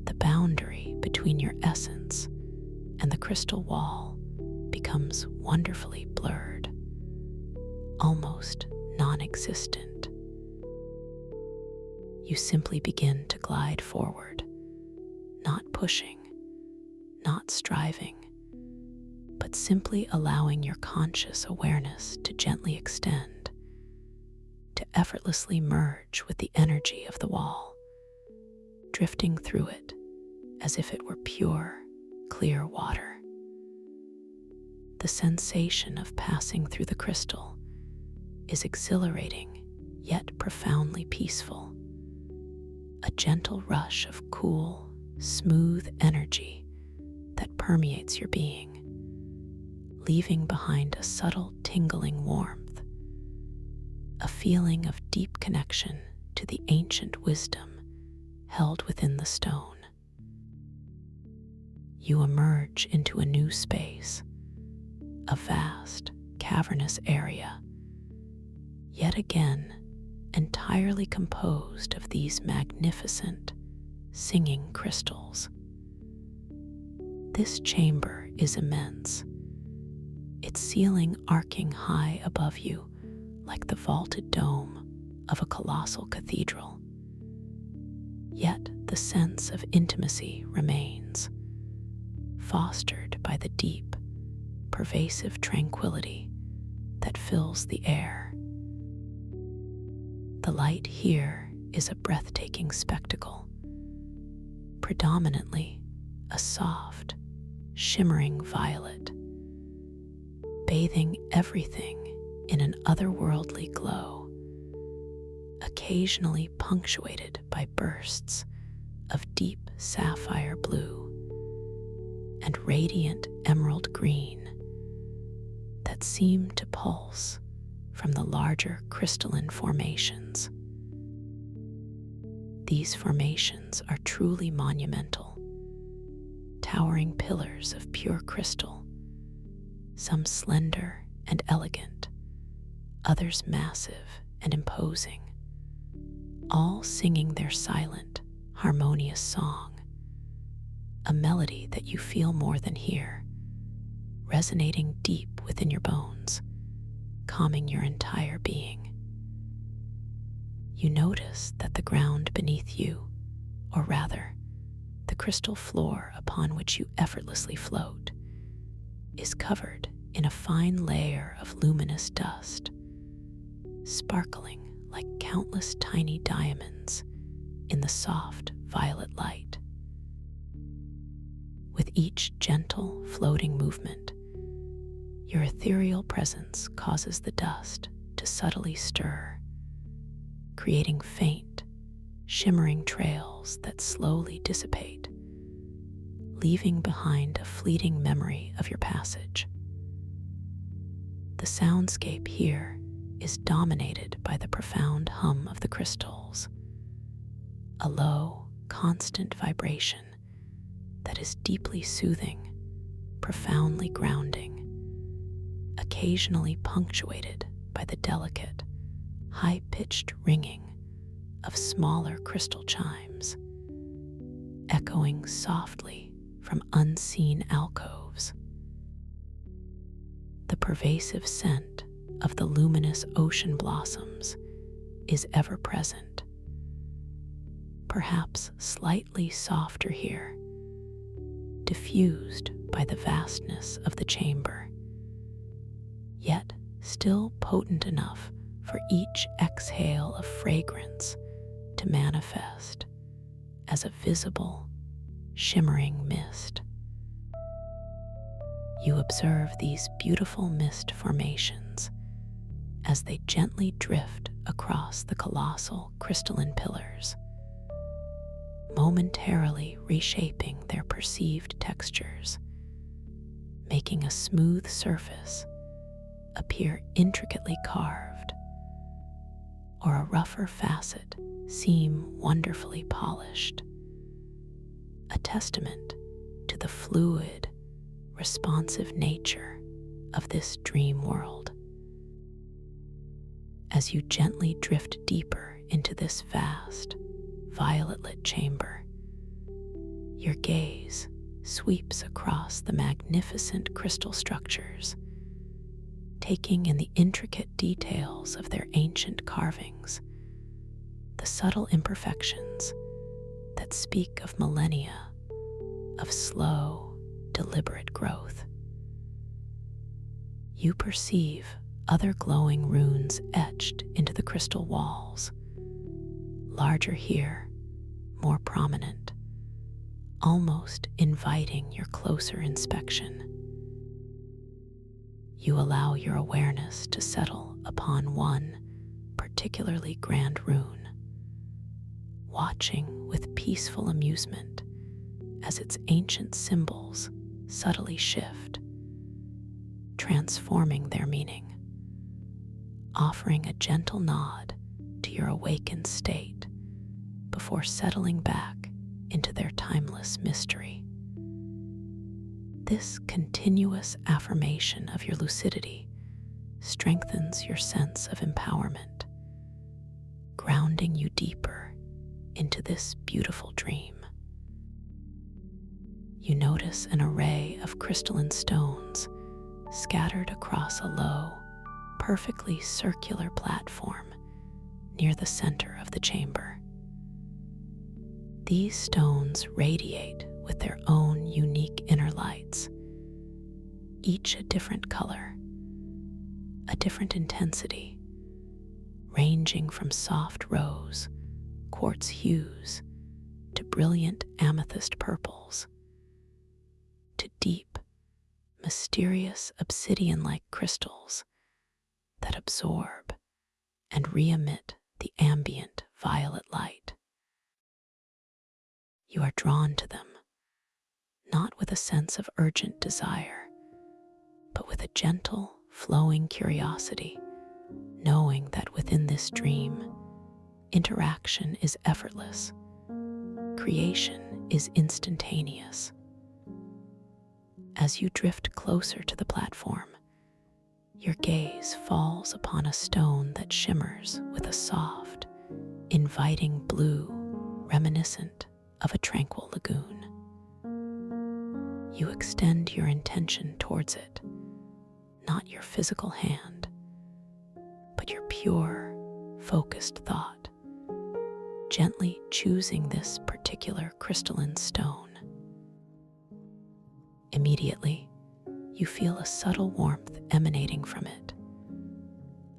The boundary between your essence and the crystal wall becomes wonderfully blurred, almost non-existent. You simply begin to glide forward, not pushing, not striving, but simply allowing your conscious awareness to gently extend, to effortlessly merge with the energy of the wall, drifting through it as if it were pure, clear water. The sensation of passing through the crystal is exhilarating yet profoundly peaceful. A gentle rush of cool, smooth energy that permeates your being, leaving behind a subtle tingling warmth, a feeling of deep connection to the ancient wisdom held within the stone. You emerge into a new space, a vast, cavernous area, yet again entirely composed of these magnificent, singing crystals. This chamber is immense, its ceiling arcing high above you like the vaulted dome of a colossal cathedral. Yet the sense of intimacy remains, fostered by the deep, pervasive tranquility that fills the air. The light here is a breathtaking spectacle, predominantly a soft, shimmering violet, bathing everything in an otherworldly glow, occasionally punctuated by bursts of deep sapphire blue and radiant emerald green that seem to pulse from the larger crystalline formations. These formations are truly monumental, towering pillars of pure crystal, some slender and elegant, others massive and imposing, all singing their silent, harmonious song, a melody that you feel more than hear, resonating deep within your bones, calming your entire being. You notice that the ground beneath you, or rather, the crystal floor upon which you effortlessly float, is covered in a fine layer of luminous dust, sparkling like countless tiny diamonds in the soft violet light. With each gentle, floating movement, your ethereal presence causes the dust to subtly stir, creating faint, shimmering trails that slowly dissipate, leaving behind a fleeting memory of your passage. The soundscape here is dominated by the profound hum of the crystals, a low, constant vibration that is deeply soothing, profoundly grounding, occasionally punctuated by the delicate, high-pitched ringing of smaller crystal chimes, echoing softly from unseen alcoves. The pervasive scent of the luminous ocean blossoms is ever present, perhaps slightly softer here, diffused by the vastness of the chamber, yet still potent enough for each exhale of fragrance to manifest as a visible, shimmering mist. You observe these beautiful mist formations as they gently drift across the colossal crystalline pillars, momentarily reshaping their perceived textures, making a smooth surface appear intricately carved, or a rougher facet seem wonderfully polished, a testament to the fluid, responsive nature of this dream world. As you gently drift deeper into this vast, violet-lit chamber, your gaze sweeps across the magnificent crystal structures, taking in the intricate details of their ancient carvings, the subtle imperfections that speak of millennia of slow, deliberate growth. You perceive other glowing runes etched into the crystal walls, larger here, more prominent, almost inviting your closer inspection. You allow your awareness to settle upon one particularly grand rune, watching with peaceful amusement as its ancient symbols subtly shift, transforming their meaning, offering a gentle nod to your awakened state before settling back into their timeless mystery. This continuous affirmation of your lucidity strengthens your sense of empowerment, grounding you deeper into this beautiful dream. You notice an array of crystalline stones scattered across a low, perfectly circular platform near the center of the chamber. These stones radiate with their own unique inner lights, each a different color, a different intensity, ranging from soft rose, quartz hues, to brilliant amethyst purples, to deep, mysterious obsidian-like crystals that absorb and re-emit the ambient violet light. You are drawn to them, not with a sense of urgent desire, but with a gentle, flowing curiosity, knowing that within this dream, interaction is effortless, creation is instantaneous. As you drift closer to the platform, your gaze falls upon a stone that shimmers with a soft, inviting blue reminiscent of a tranquil lagoon. You extend your intention towards it, not your physical hand, but your pure, focused thought, gently choosing this particular crystalline stone. Immediately, you feel a subtle warmth emanating from it,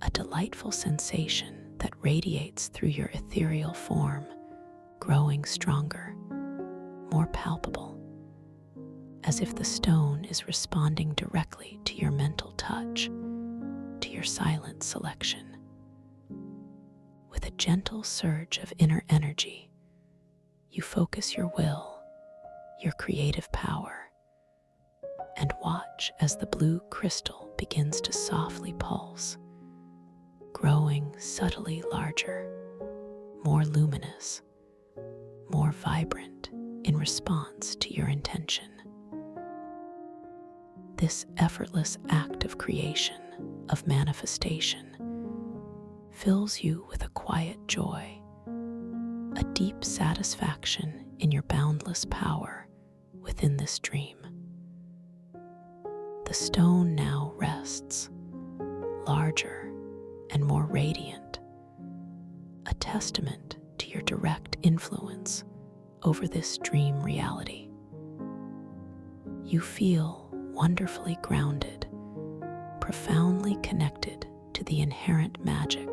a delightful sensation that radiates through your ethereal form, growing stronger, more palpable, as if the stone is responding directly to your mental touch, to your silent selection. With a gentle surge of inner energy, you focus your will, your creative power, and watch as the blue crystal begins to softly pulse, growing subtly larger, more luminous, more vibrant in response to your intention. This effortless act of creation, of manifestation, fills you with a quiet joy, a deep satisfaction in your boundless power within this dream. The stone now rests, larger and more radiant, a testament to your direct influence over this dream reality. You feel wonderfully grounded, profoundly connected to the inherent magic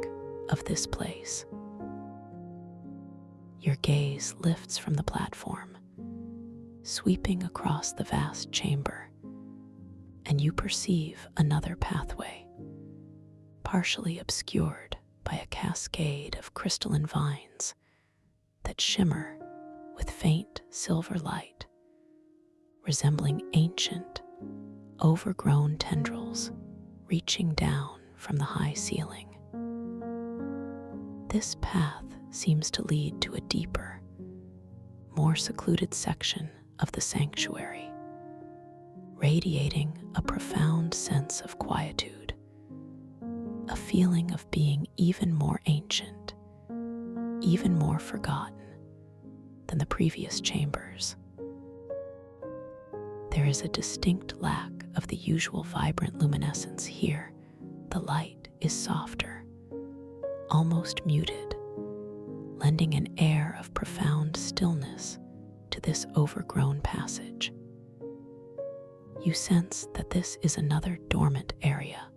of this place. Your gaze lifts from the platform, sweeping across the vast chamber, and you perceive another pathway, partially obscured by a cascade of crystalline vines that shimmer with faint silver light, resembling ancient, overgrown tendrils reaching down from the high ceiling. This path seems to lead to a deeper, more secluded section of the sanctuary, radiating a profound sense of quietude, a feeling of being even more ancient, even more forgotten than the previous chambers. There is a distinct lack of the usual vibrant luminescence here. The light is softer, almost muted, lending an air of profound stillness to this overgrown passage. You sense that this is another dormant area,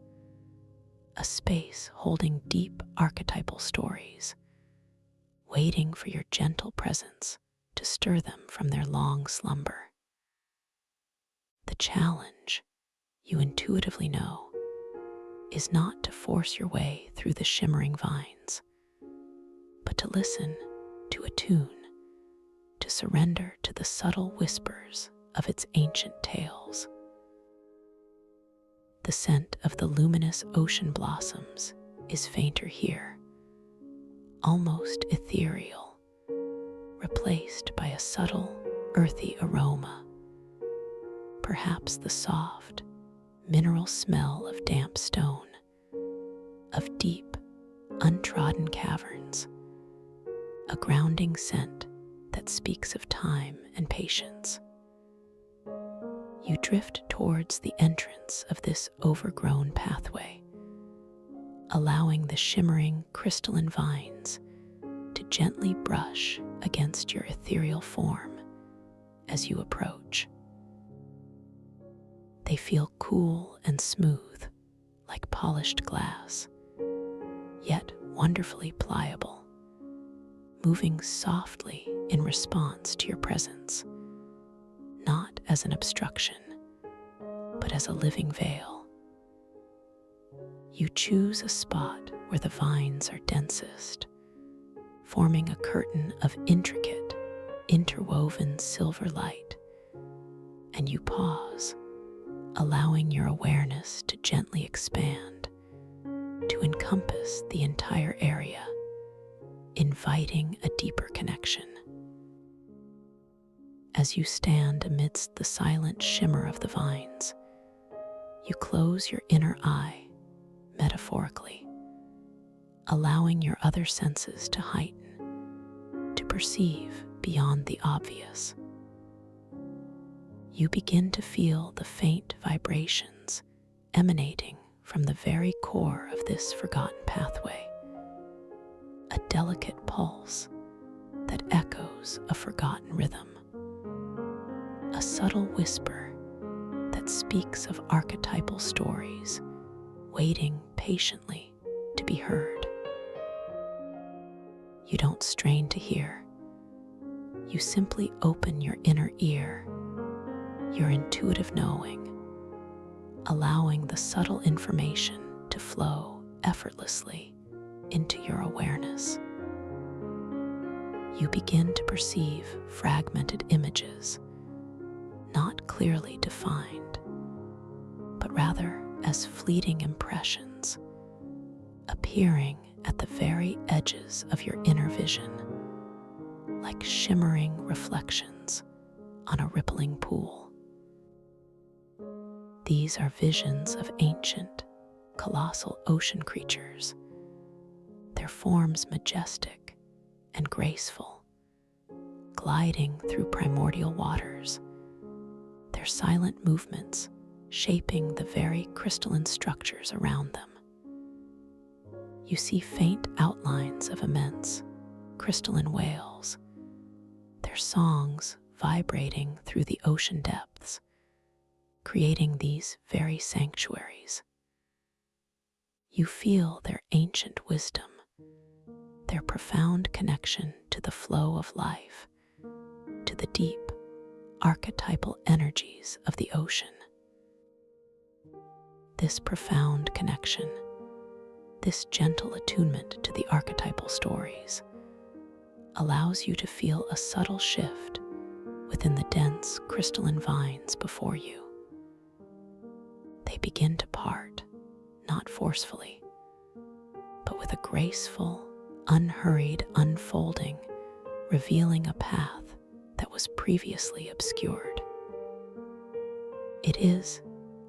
a space holding deep archetypal stories, waiting for your gentle presence to stir them from their long slumber. The challenge, you intuitively know, is not to force your way through the shimmering vines, but to listen, to attune, to surrender to the subtle whispers of its ancient tales. The scent of the luminous ocean blossoms is fainter here, almost ethereal, replaced by a subtle, earthy aroma, perhaps the soft, mineral smell of damp stone, of deep, untrodden caverns, a grounding scent that speaks of time and patience. You drift towards the entrance of this overgrown pathway, allowing the shimmering crystalline vines to gently brush against your ethereal form as you approach. They feel cool and smooth, like polished glass, yet wonderfully pliable, moving softly in response to your presence, not as an obstruction, but as a living veil. You choose a spot where the vines are densest, forming a curtain of intricate, interwoven silver light, and you pause, allowing your awareness to gently expand, to encompass the entire area, inviting a deeper connection. As you stand amidst the silent shimmer of the vines, you close your inner eye, metaphorically, allowing your other senses to heighten, to perceive beyond the obvious. You begin to feel the faint vibrations emanating from the very core of this forgotten pathway, a delicate pulse that echoes a forgotten rhythm, a subtle whisper that speaks of archetypal stories waiting patiently to be heard. You don't strain to hear. You simply open your inner ear, your intuitive knowing, allowing the subtle information to flow effortlessly into your awareness. You begin to perceive fragmented images, not clearly defined, but rather as fleeting impressions, appearing at the very edges of your inner vision, like shimmering reflections on a rippling pool. These are visions of ancient, colossal ocean creatures, their forms majestic and graceful, gliding through primordial waters, their silent movements shaping the very crystalline structures around them. You see faint outlines of immense, crystalline whales, their songs vibrating through the ocean depths, creating these very sanctuaries. You feel their ancient wisdom, their profound connection to the flow of life, to the deep, archetypal energies of the ocean. This profound connection, this gentle attunement to the archetypal stories, allows you to feel a subtle shift within the dense crystalline vines before you. They begin to part, not forcefully, but with a graceful, unhurried unfolding, revealing a path that was previously obscured. It is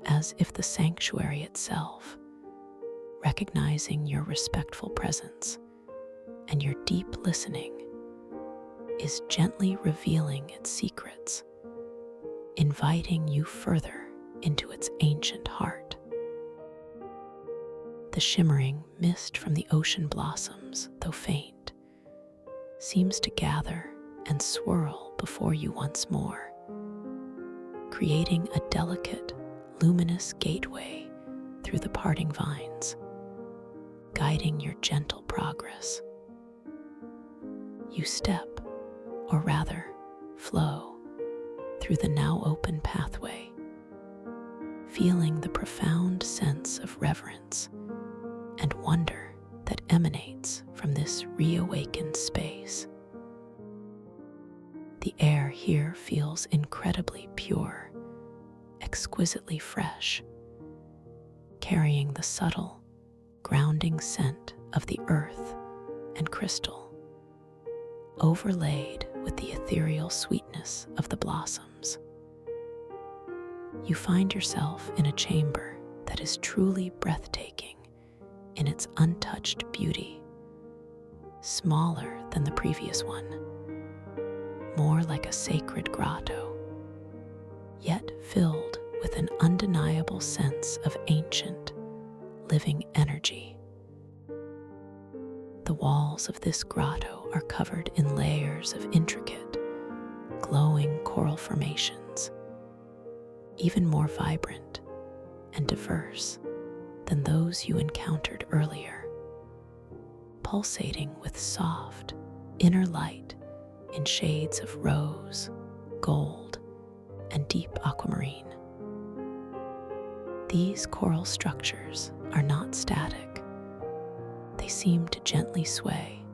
as if the sanctuary itself, recognizing your respectful presence and your deep listening is gently revealing its secrets, inviting you further into its ancient heart. The shimmering mist from the ocean blossoms, though faint, seems to gather and swirl before you once more, creating a delicate, luminous gateway through the parting vines, guiding your gentle progress. You step, or rather, flow, through the now open pathway, feeling the profound sense of reverence and wonder that emanates from this reawakened space. The air here feels incredibly pure, exquisitely fresh, carrying the subtle, grounding scent of the earth and crystal, overlaid with the ethereal sweetness of the blossoms. You find yourself in a chamber that is truly breathtaking in its untouched beauty, smaller than the previous one, more like a sacred grotto, yet filled with an undeniable sense of ancient, living energy. The walls of this grotto are covered in layers of intricate, glowing coral formations, even more vibrant and diverse than those you encountered earlier, pulsating with soft, inner light in shades of rose, gold, and deep aquamarine. These coral structures are not static. They seem to gently sway,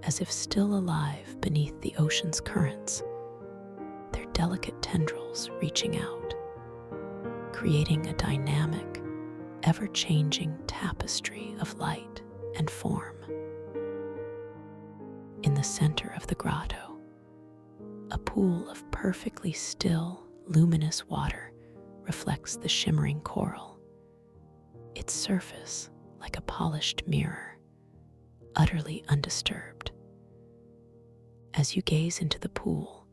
as if still alive beneath the ocean's currents, their delicate tendrils reaching out, creating a dynamic, ever-changing tapestry of light and form. In the center of the grotto, a pool of perfectly still, luminous water reflects the shimmering coral, its surface like a polished mirror, utterly undisturbed. As you gaze into the pool,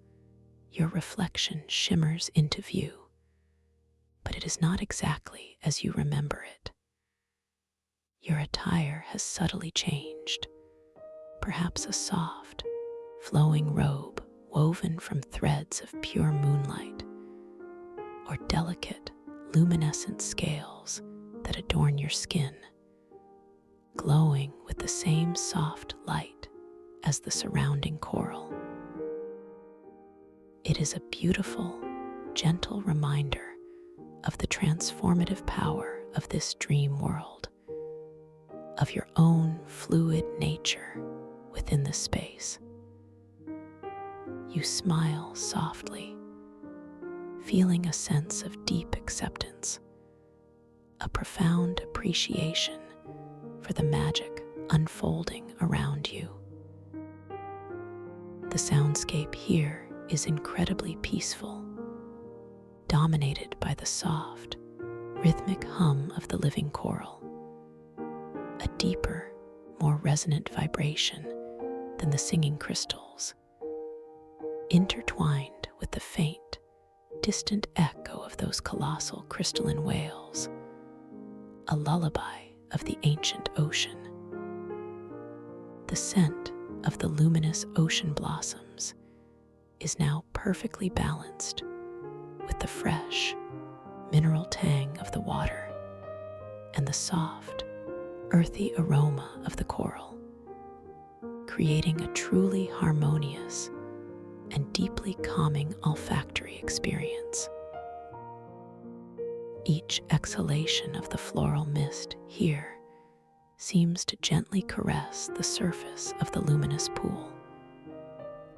your reflection shimmers into view, but it is not exactly as you remember it. Your attire has subtly changed, perhaps a soft, flowing robe woven from threads of pure moonlight, or delicate, luminescent scales that adorn your skin, glowing with the same soft light as the surrounding coral. It is a beautiful, gentle reminder of the transformative power of this dream world, of your own fluid nature within the space. You smile softly, feeling a sense of deep acceptance, a profound appreciation for the magic unfolding around you. The soundscape here is incredibly peaceful, dominated by the soft, rhythmic hum of the living coral, a deeper, more resonant vibration than the singing crystals, intertwined with the faint, distant echo of those colossal crystalline whales, a lullaby of the ancient ocean. The scent of the luminous ocean blossoms is now perfectly balanced with the fresh, mineral tang of the water and the soft, earthy aroma of the coral, creating a truly harmonious and deeply calming olfactory experience. Each exhalation of the floral mist here seems to gently caress the surface of the luminous pool,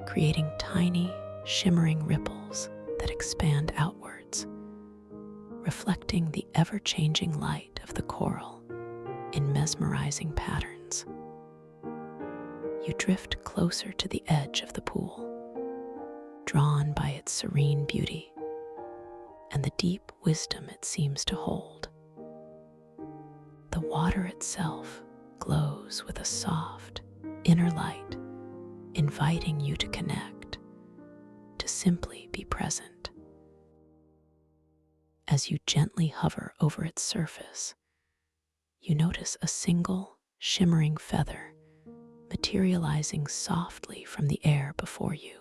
creating tiny, shimmering ripples that expand outwards, reflecting the ever-changing light of the coral in mesmerizing patterns. You drift closer to the edge of the pool, drawn by its serene beauty and the deep wisdom it seems to hold. The water itself glows with a soft, inner light, inviting you to connect, to simply be present. As you gently hover over its surface, you notice a single, shimmering feather materializing softly from the air before you.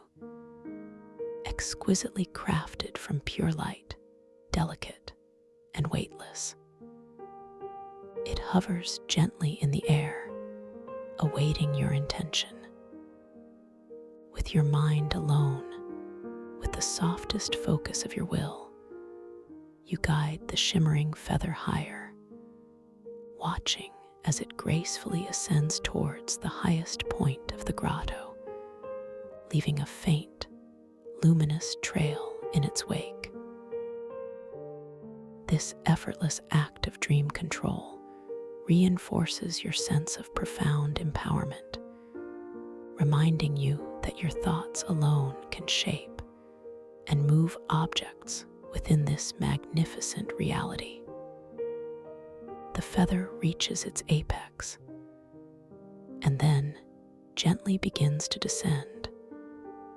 Exquisitely crafted from pure light, delicate and weightless. It hovers gently in the air, awaiting your intention. With your mind alone, with the softest focus of your will, you guide the shimmering feather higher, watching as it gracefully ascends towards the highest point of the grotto, leaving a faint, luminous trail in its wake. This effortless act of dream control reinforces your sense of profound empowerment, reminding you that your thoughts alone can shape and move objects within this magnificent reality. The feather reaches its apex and then gently begins to descend,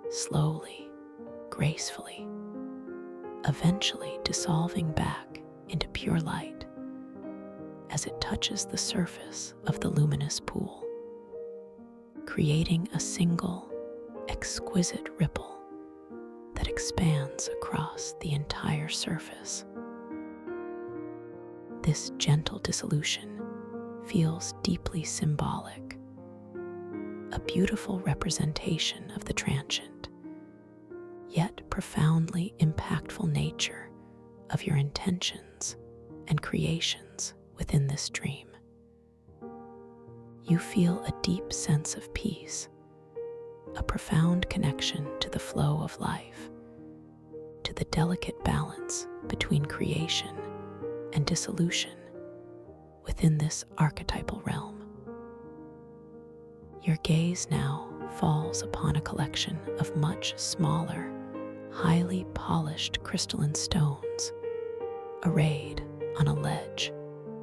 slowly, gracefully, eventually dissolving back into pure light as it touches the surface of the luminous pool, creating a single, exquisite ripple that expands across the entire surface. This gentle dissolution feels deeply symbolic, a beautiful representation of the transient, yet profoundly impactful nature of your intentions and creations within this dream. You feel a deep sense of peace, a profound connection to the flow of life, to the delicate balance between creation and dissolution within this archetypal realm. Your gaze now falls upon a collection of much smaller, highly polished crystalline stones arrayed on a ledge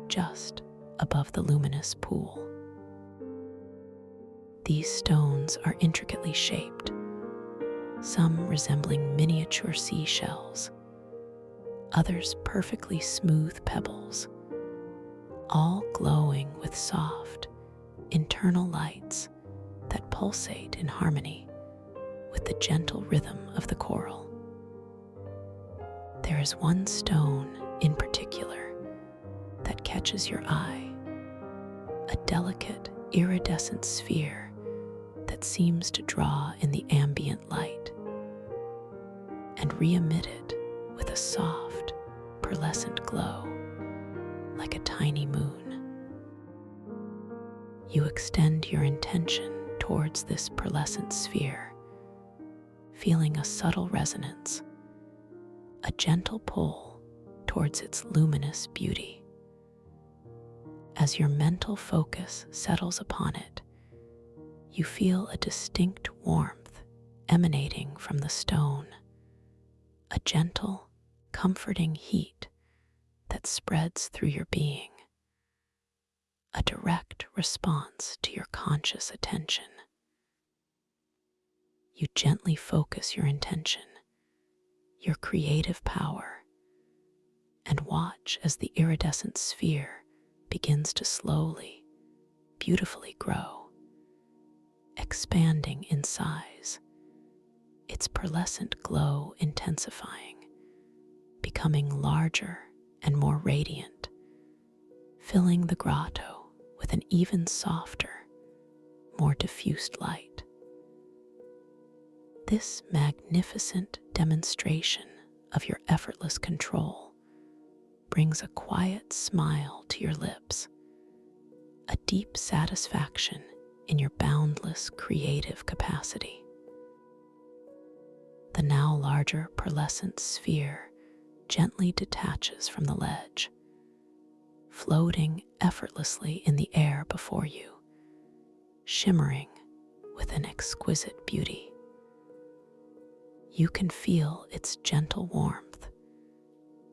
just above the luminous pool. These stones are intricately shaped, some resembling miniature seashells, others perfectly smooth pebbles, all glowing with soft, internal lights that pulsate in harmony with the gentle rhythm of the coral. There is one stone in particular that catches your eye, a delicate, iridescent sphere that seems to draw in the ambient light and re-emit it with a soft, pearlescent glow, like a tiny moon. You extend your intention towards this pearlescent sphere, feeling a subtle resonance, a gentle pull towards its luminous beauty. As your mental focus settles upon it, you feel a distinct warmth emanating from the stone, a gentle, comforting heat that spreads through your being, a direct response to your conscious attention. You gently focus your intention, your creative power, and watch as the iridescent sphere begins to slowly, beautifully grow, expanding in size, its pearlescent glow intensifying, becoming larger and more radiant, filling the grotto with an even softer, more diffused light. This magnificent demonstration of your effortless control brings a quiet smile to your lips, a deep satisfaction in your boundless creative capacity. The now larger pearlescent sphere gently detaches from the ledge, floating effortlessly in the air before you, shimmering with an exquisite beauty. You can feel its gentle warmth,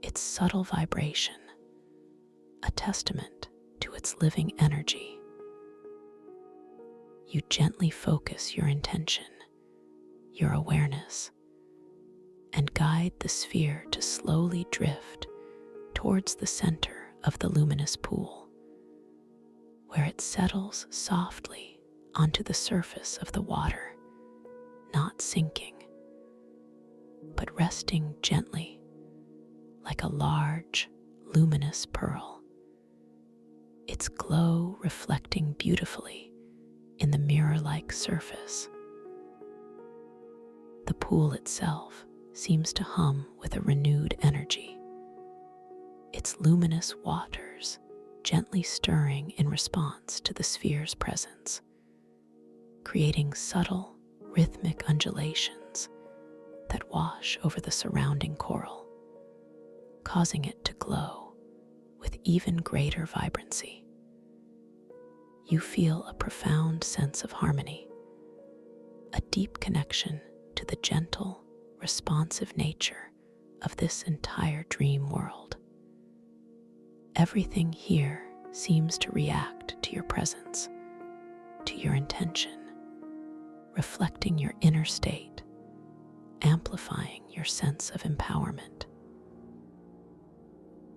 its subtle vibration, a testament to its living energy. you gently focus your intention, your awareness, and guide the sphere to slowly drift towards the center of the luminous pool, where it settles softly onto the surface of the water, not sinking, but resting gently like a large, luminous pearl, its glow reflecting beautifully in the mirror-like surface. The pool itself seems to hum with a renewed energy, its luminous waters gently stirring in response to the sphere's presence, creating subtle, rhythmic undulations that wash over the surrounding coral, causing it to glow with even greater vibrancy. You feel a profound sense of harmony, a deep connection to the gentle, responsive nature of this entire dream world. Everything here seems to react to your presence, to your intention, reflecting your inner state, amplifying your sense of empowerment.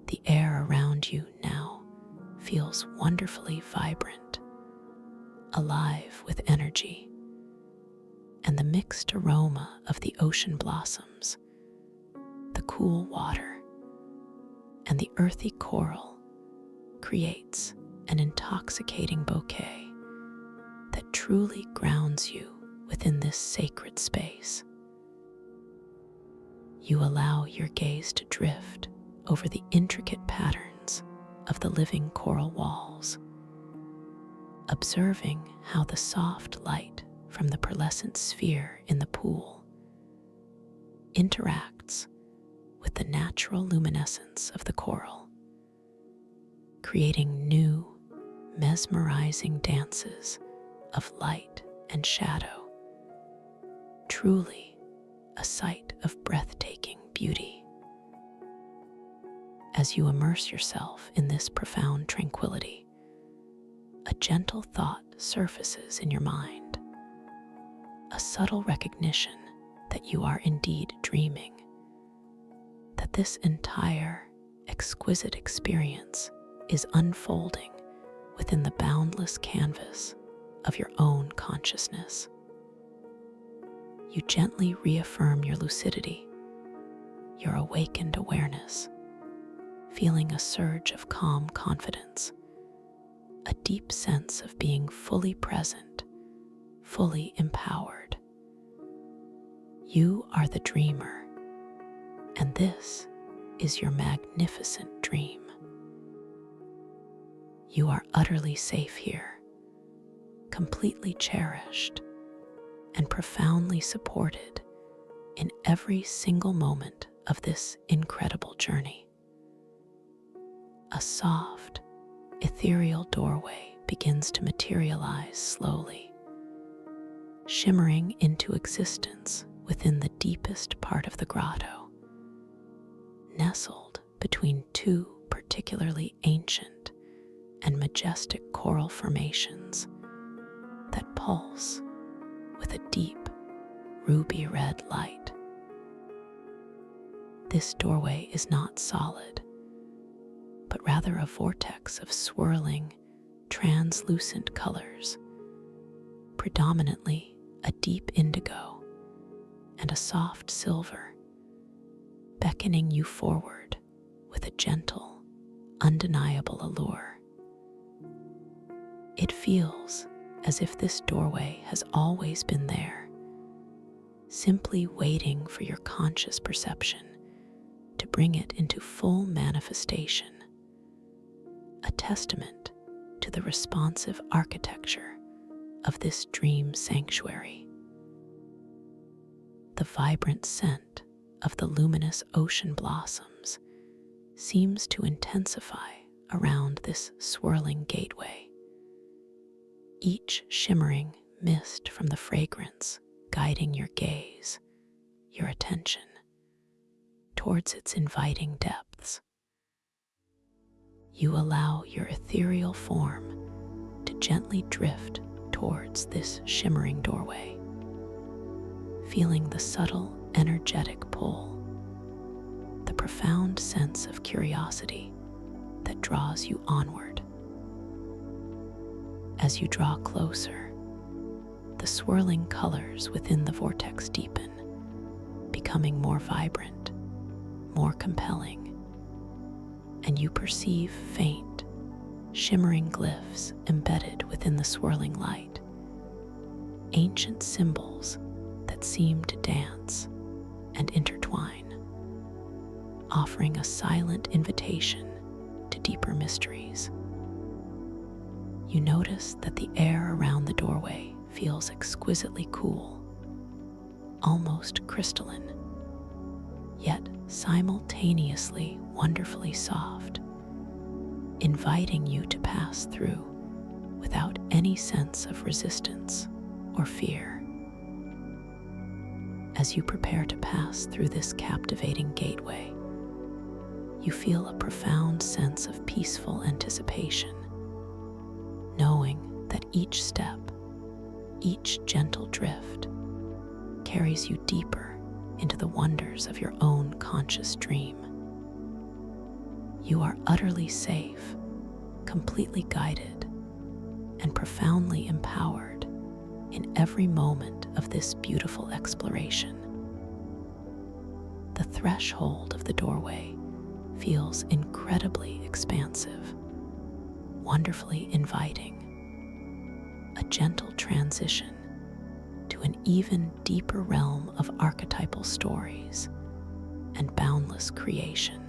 The air around you now feels wonderfully vibrant, alive with energy, and the mixed aroma of the ocean blossoms, the cool water, and the earthy coral creates an intoxicating bouquet that truly grounds you within this sacred space. You allow your gaze to drift over the intricate patterns of the living coral walls, observing how the soft light from the pearlescent sphere in the pool interacts with the natural luminescence of the coral, creating new, mesmerizing dances of light and shadow, truly a sight of breathtaking beauty. As you immerse yourself in this profound tranquility, a gentle thought surfaces in your mind, a subtle recognition that you are indeed dreaming, that this entire exquisite experience is unfolding within the boundless canvas of your own consciousness. You gently reaffirm your lucidity, your awakened awareness, feeling a surge of calm confidence, a deep sense of being fully present, fully empowered. You are the dreamer, and this is your magnificent dream. You are utterly safe here, completely cherished, and profoundly supported in every single moment of this incredible journey. A soft, ethereal doorway begins to materialize slowly, shimmering into existence within the deepest part of the grotto, nestled between two particularly ancient and majestic coral formations that pulse with a deep ruby red light. This doorway is not solid, but rather a vortex of swirling, translucent colors, predominantly a deep indigo and a soft silver, beckoning you forward with a gentle, undeniable allure. It feels as if this doorway has always been there, simply waiting for your conscious perception to bring it into full manifestation, a testament to the responsive architecture of this dream sanctuary. The vibrant scent of the luminous ocean blossoms seems to intensify around this swirling gateway, each shimmering mist from the fragrance guiding your gaze, your attention, towards its inviting depths. You allow your ethereal form to gently drift towards this shimmering doorway, feeling the subtle, energetic pull, the profound sense of curiosity that draws you onward. As you draw closer, the swirling colors within the vortex deepen, becoming more vibrant, more compelling, and you perceive faint, shimmering glyphs embedded within the swirling light, ancient symbols that seem to dance and intertwine, offering a silent invitation to deeper mysteries. You notice that the air around the doorway feels exquisitely cool, almost crystalline, yet simultaneously wonderfully soft, inviting you to pass through without any sense of resistance or fear. As you prepare to pass through this captivating gateway, you feel a profound sense of peaceful anticipation, knowing that each step, each gentle drift, carries you deeper into the wonders of your own conscious dream. You are utterly safe, completely guided, and profoundly empowered in every moment of this beautiful exploration. The threshold of the doorway feels incredibly expansive, wonderfully inviting, a gentle transition to an even deeper realm of archetypal stories and boundless creation.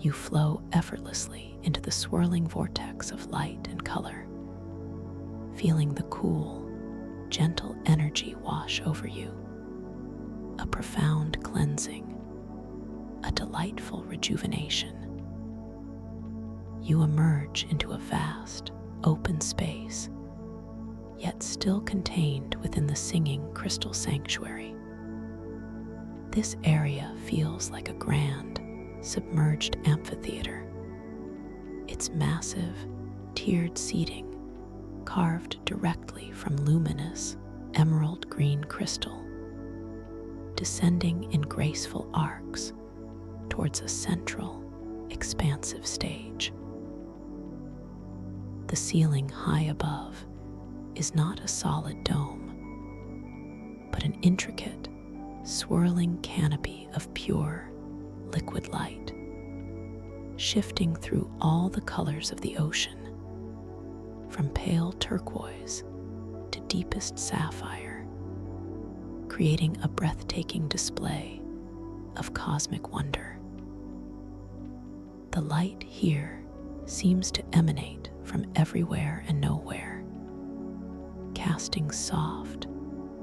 You flow effortlessly into the swirling vortex of light and color, feeling the cool, gentle energy wash over you, a profound cleansing, a delightful rejuvenation. You emerge into a vast, open space, yet still contained within the singing crystal sanctuary. This area feels like a grand, submerged amphitheater, its massive, tiered seating carved directly from luminous, emerald green crystal, descending in graceful arcs towards a central, expansive stage. The ceiling high above is not a solid dome, but an intricate, swirling canopy of pure, liquid light, shifting through all the colors of the ocean, from pale turquoise to deepest sapphire, creating a breathtaking display of cosmic wonder. The light here seems to emanate from everywhere and nowhere, casting soft,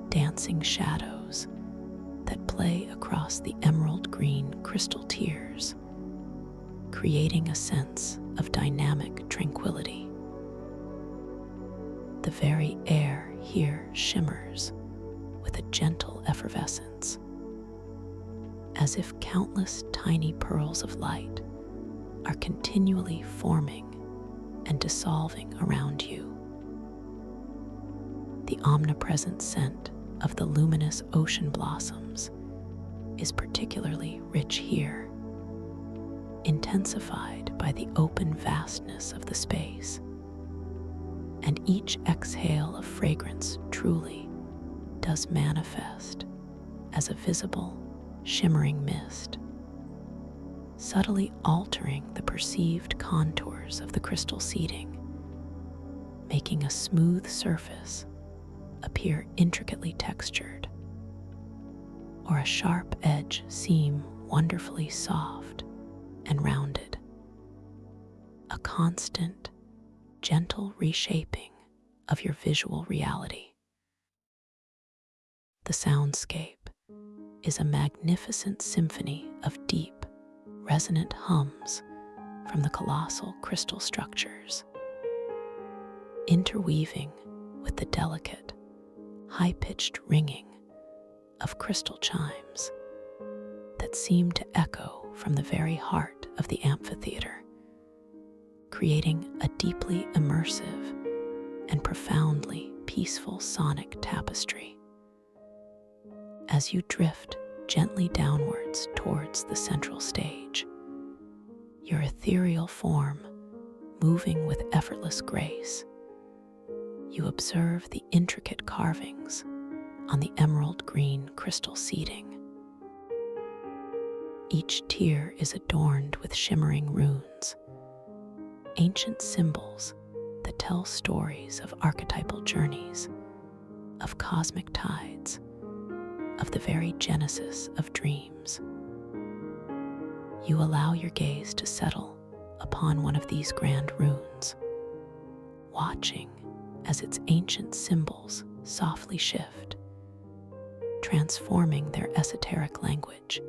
dancing shadows that play across the emerald green crystal tiers, creating a sense of dynamic tranquility. The very air here shimmers with a gentle effervescence, as if countless tiny pearls of light are continually forming and dissolving around you. The omnipresent scent of the luminous ocean blossoms is particularly rich here, intensified by the open vastness of the space, and each exhale of fragrance truly does manifest as a visible, shimmering mist, subtly altering the perceived contours of the crystal seating, making a smooth surface appear intricately textured, or a sharp edge seem wonderfully soft and rounded. A constant, gentle reshaping of your visual reality. The soundscape is a magnificent symphony of deep, resonant hums from the colossal crystal structures, interweaving with the delicate, high-pitched ringing of crystal chimes that seem to echo from the very heart of the amphitheater, creating a deeply immersive and profoundly peaceful sonic tapestry. As you drift gently downwards towards the central stage, your ethereal form moving with effortless grace, you observe the intricate carvings on the emerald green crystal seating. Each tier is adorned with shimmering runes, ancient symbols that tell stories of archetypal journeys, of cosmic tides, of the very genesis of dreams. You allow your gaze to settle upon one of these grand runes, watching as its ancient symbols softly shift, transforming their esoteric language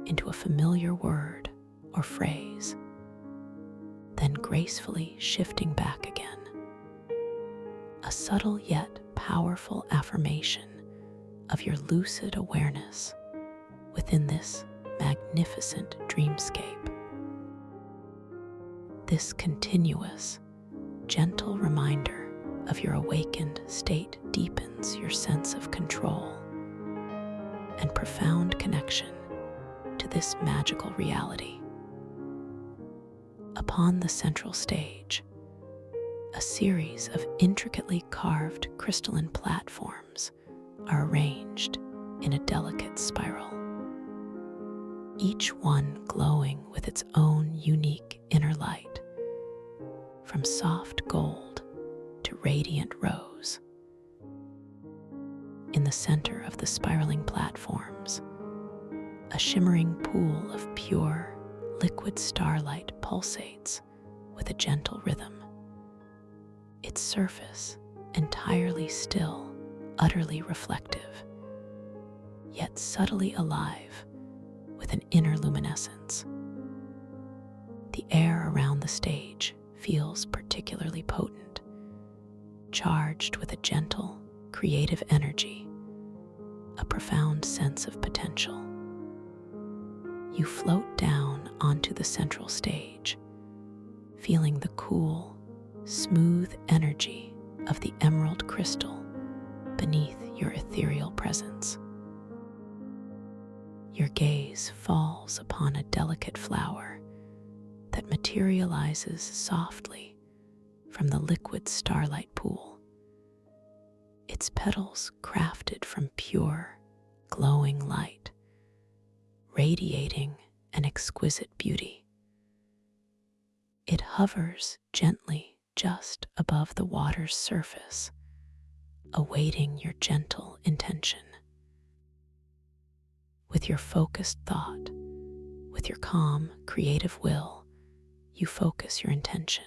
into a familiar word or phrase, then gracefully shifting back again. A subtle yet powerful affirmation of your lucid awareness within this magnificent dreamscape. This continuous, gentle reminder of your awakened state deepens your sense of control and profound connection to this magical reality. Upon the central stage, a series of intricately carved crystalline platforms are arranged in a delicate spiral, each one glowing with its own unique inner light, from soft gold to radiant rose. In the center of the spiraling platforms, a shimmering pool of pure, liquid starlight pulsates with a gentle rhythm, its surface entirely still, utterly reflective, yet subtly alive with an inner luminescence. The air around the stage feels particularly potent, charged with a gentle, creative energy, a profound sense of potential. You float down onto the central stage, feeling the cool, smooth energy of the emerald crystal beneath your ethereal presence. Your gaze falls upon a delicate flower that materializes softly from the liquid starlight pool, its petals crafted from pure, glowing light, radiating an exquisite beauty. It hovers gently just above the water's surface, awaiting your gentle intention. With your focused thought, with your calm, creative will, you focus your intention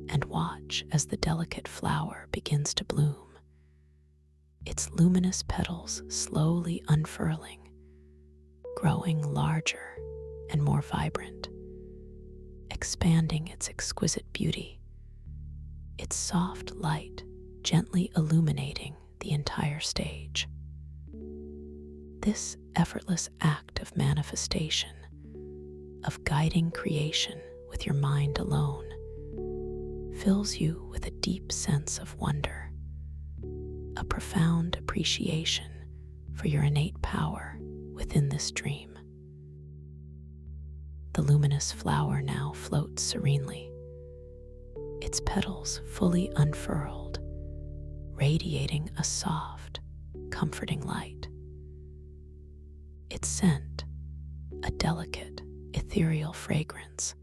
and watch as the delicate flower begins to bloom, its luminous petals slowly unfurling, growing larger and more vibrant, expanding its exquisite beauty, its soft light gently illuminating the entire stage. This effortless act of manifestation, of guiding creation with your mind alone, fills you with a deep sense of wonder, a profound appreciation for your innate power within this dream. The luminous flower now floats serenely, its petals fully unfurled, radiating a soft, comforting light. Its scent, a delicate, ethereal fragrance,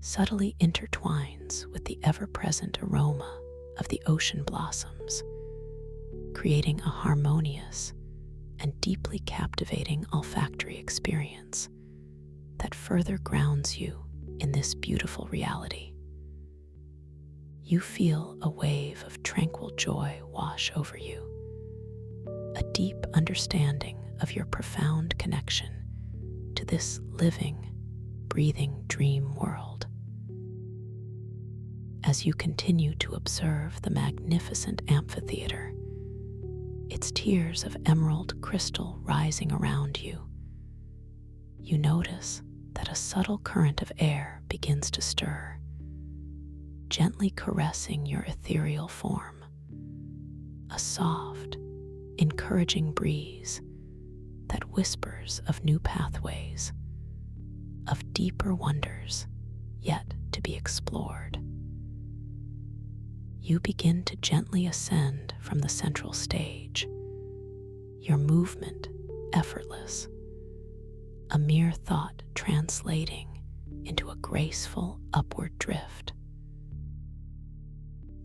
subtly intertwines with the ever-present aroma of the ocean blossoms, creating a harmonious and deeply captivating olfactory experience that further grounds you in this beautiful reality. You feel a wave of tranquil joy wash over you, a deep understanding of your profound connection to this living, breathing dream world. As you continue to observe the magnificent amphitheater, its tiers of emerald crystal rising around you, you notice that a subtle current of air begins to stir, gently caressing your ethereal form. A soft, encouraging breeze that whispers of new pathways, of deeper wonders yet to be explored. You begin to gently ascend from the central stage, your movement effortless, a mere thought translating into a graceful upward drift.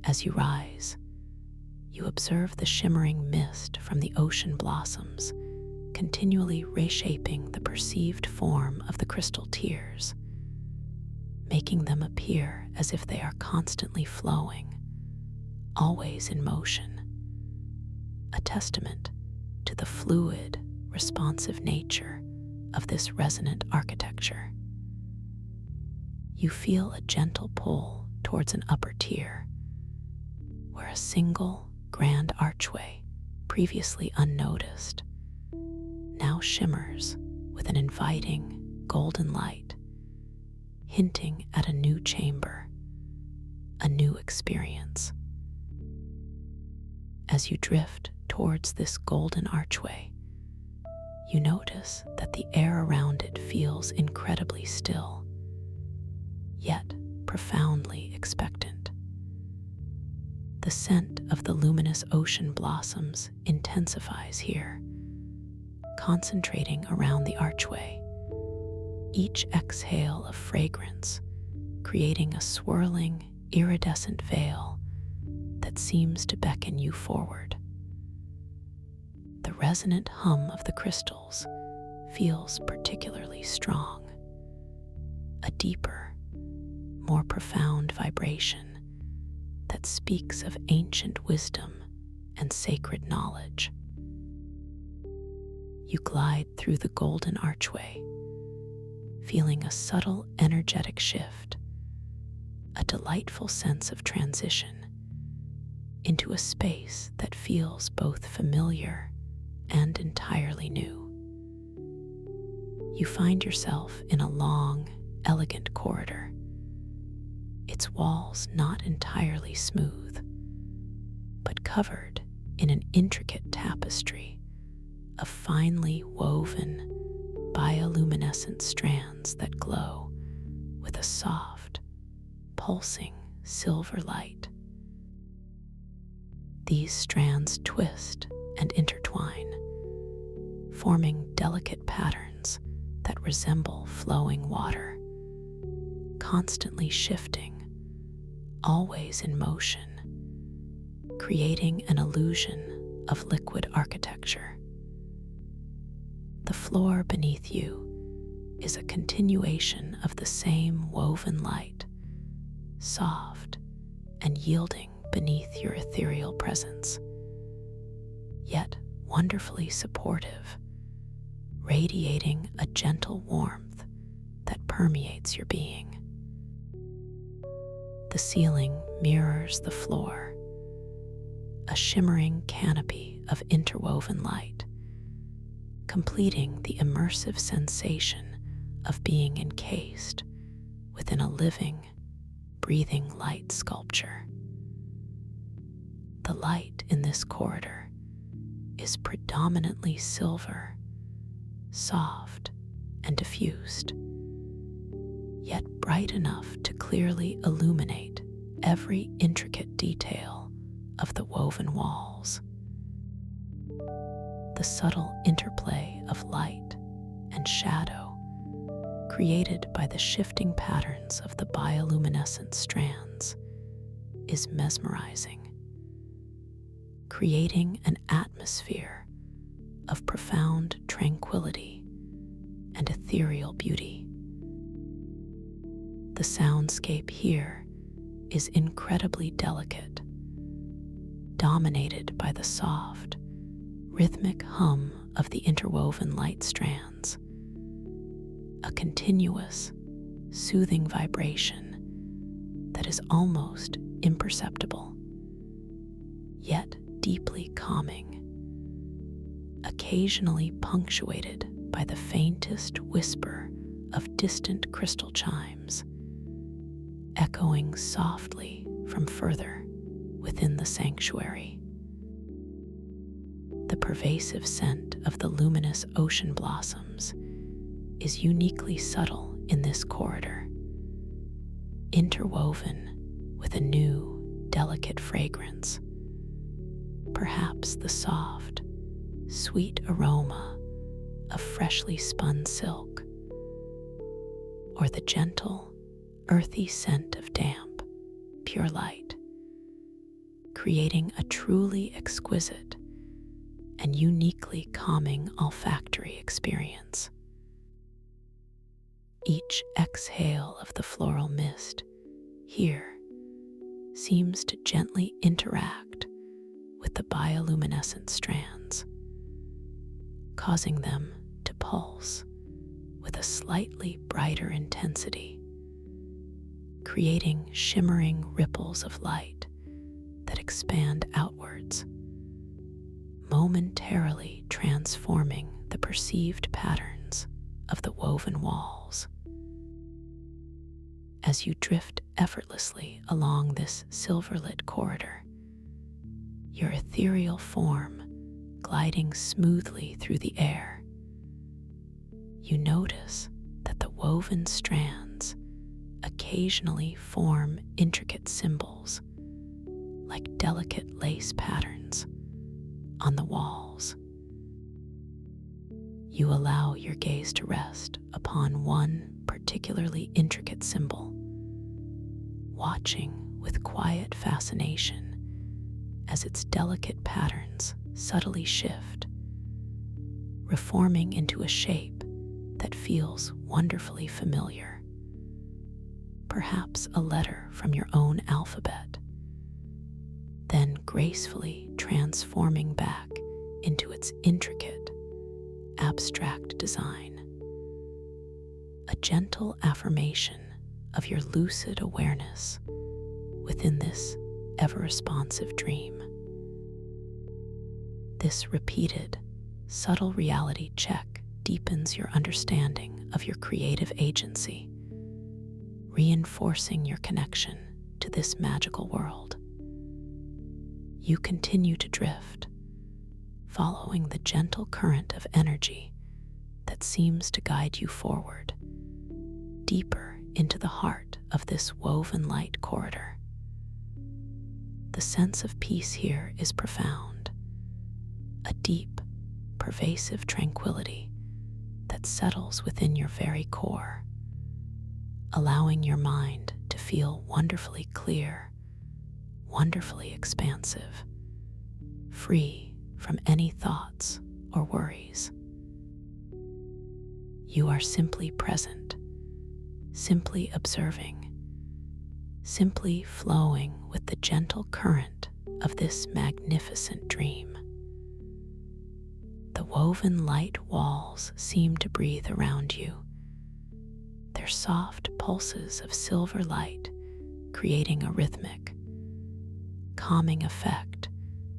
As you rise, you observe the shimmering mist from the ocean blossoms, continually reshaping the perceived form of the crystal tears, making them appear as if they are constantly flowing, always in motion, a testament to the fluid, responsive nature of this resonant architecture. You feel a gentle pull towards an upper tier, where a single grand archway, previously unnoticed, now shimmers with an inviting golden light, hinting at a new chamber, a new experience. As you drift towards this golden archway, you notice that the air around it feels incredibly still, yet profoundly expectant. The scent of the luminous ocean blossoms intensifies here, concentrating around the archway, each exhale of fragrance creating a swirling, iridescent veil that seems to beckon you forward. The resonant hum of the crystals feels particularly strong, a deeper, more profound vibration that speaks of ancient wisdom and sacred knowledge. You glide through the golden archway, feeling a subtle energetic shift, a delightful sense of transition into a space that feels both familiar and entirely new. You find yourself in a long, elegant corridor, its walls not entirely smooth, but covered in an intricate tapestry of finely woven, bioluminescent strands that glow with a soft, pulsing silver light. These strands twist and intertwine, forming delicate patterns that resemble flowing water, constantly shifting, always in motion, creating an illusion of liquid architecture. The floor beneath you is a continuation of the same woven light, soft and yielding beneath your ethereal presence, yet wonderfully supportive, radiating a gentle warmth that permeates your being. The ceiling mirrors the floor, a shimmering canopy of interwoven light, completing the immersive sensation of being encased within a living, breathing light sculpture. The light in this corridor is predominantly silver, soft and diffused, yet bright enough to clearly illuminate every intricate detail of the woven walls. The subtle interplay of light and shadow created by the shifting patterns of the bioluminescent strands is mesmerizing, creating an atmosphere of profound tranquility and ethereal beauty. The soundscape here is incredibly delicate, dominated by the soft, rhythmic hum of the interwoven light strands, a continuous, soothing vibration that is almost imperceptible, yet deeply calming, occasionally punctuated by the faintest whisper of distant crystal chimes, echoing softly from further within the sanctuary. The pervasive scent of the luminous ocean blossoms is uniquely subtle in this corridor, interwoven with a new, delicate fragrance, perhaps the soft, sweet aroma of freshly spun silk, or the gentle, earthy scent of damp, pure light, creating a truly exquisite and uniquely calming olfactory experience. Each exhale of the floral mist here seems to gently interact with the bioluminescent strands, causing them to pulse with a slightly brighter intensity, creating shimmering ripples of light that expand outwards, momentarily transforming the perceived patterns of the woven walls. As you drift effortlessly along this silver-lit corridor, your ethereal form gliding smoothly through the air, you notice that the woven strands occasionally form intricate symbols, like delicate lace patterns on the walls. You allow your gaze to rest upon one particularly intricate symbol, watching with quiet fascination as its delicate patterns subtly shift, reforming into a shape that feels wonderfully familiar, perhaps a letter from your own alphabet, then gracefully transforming back into its intricate, abstract design, a gentle affirmation of your lucid awareness within this ever-responsive dream. This repeated, subtle reality check deepens your understanding of your creative agency, reinforcing your connection to this magical world. You continue to drift, following the gentle current of energy that seems to guide you forward, deeper into the heart of this woven light corridor. The sense of peace here is profound, a deep, pervasive tranquility that settles within your very core, allowing your mind to feel wonderfully clear, wonderfully expansive, free from any thoughts or worries. You are simply present, simply observing, simply flowing with the gentle current of this magnificent dream. The woven light walls seem to breathe around you, their soft pulses of silver light creating a rhythmic, calming effect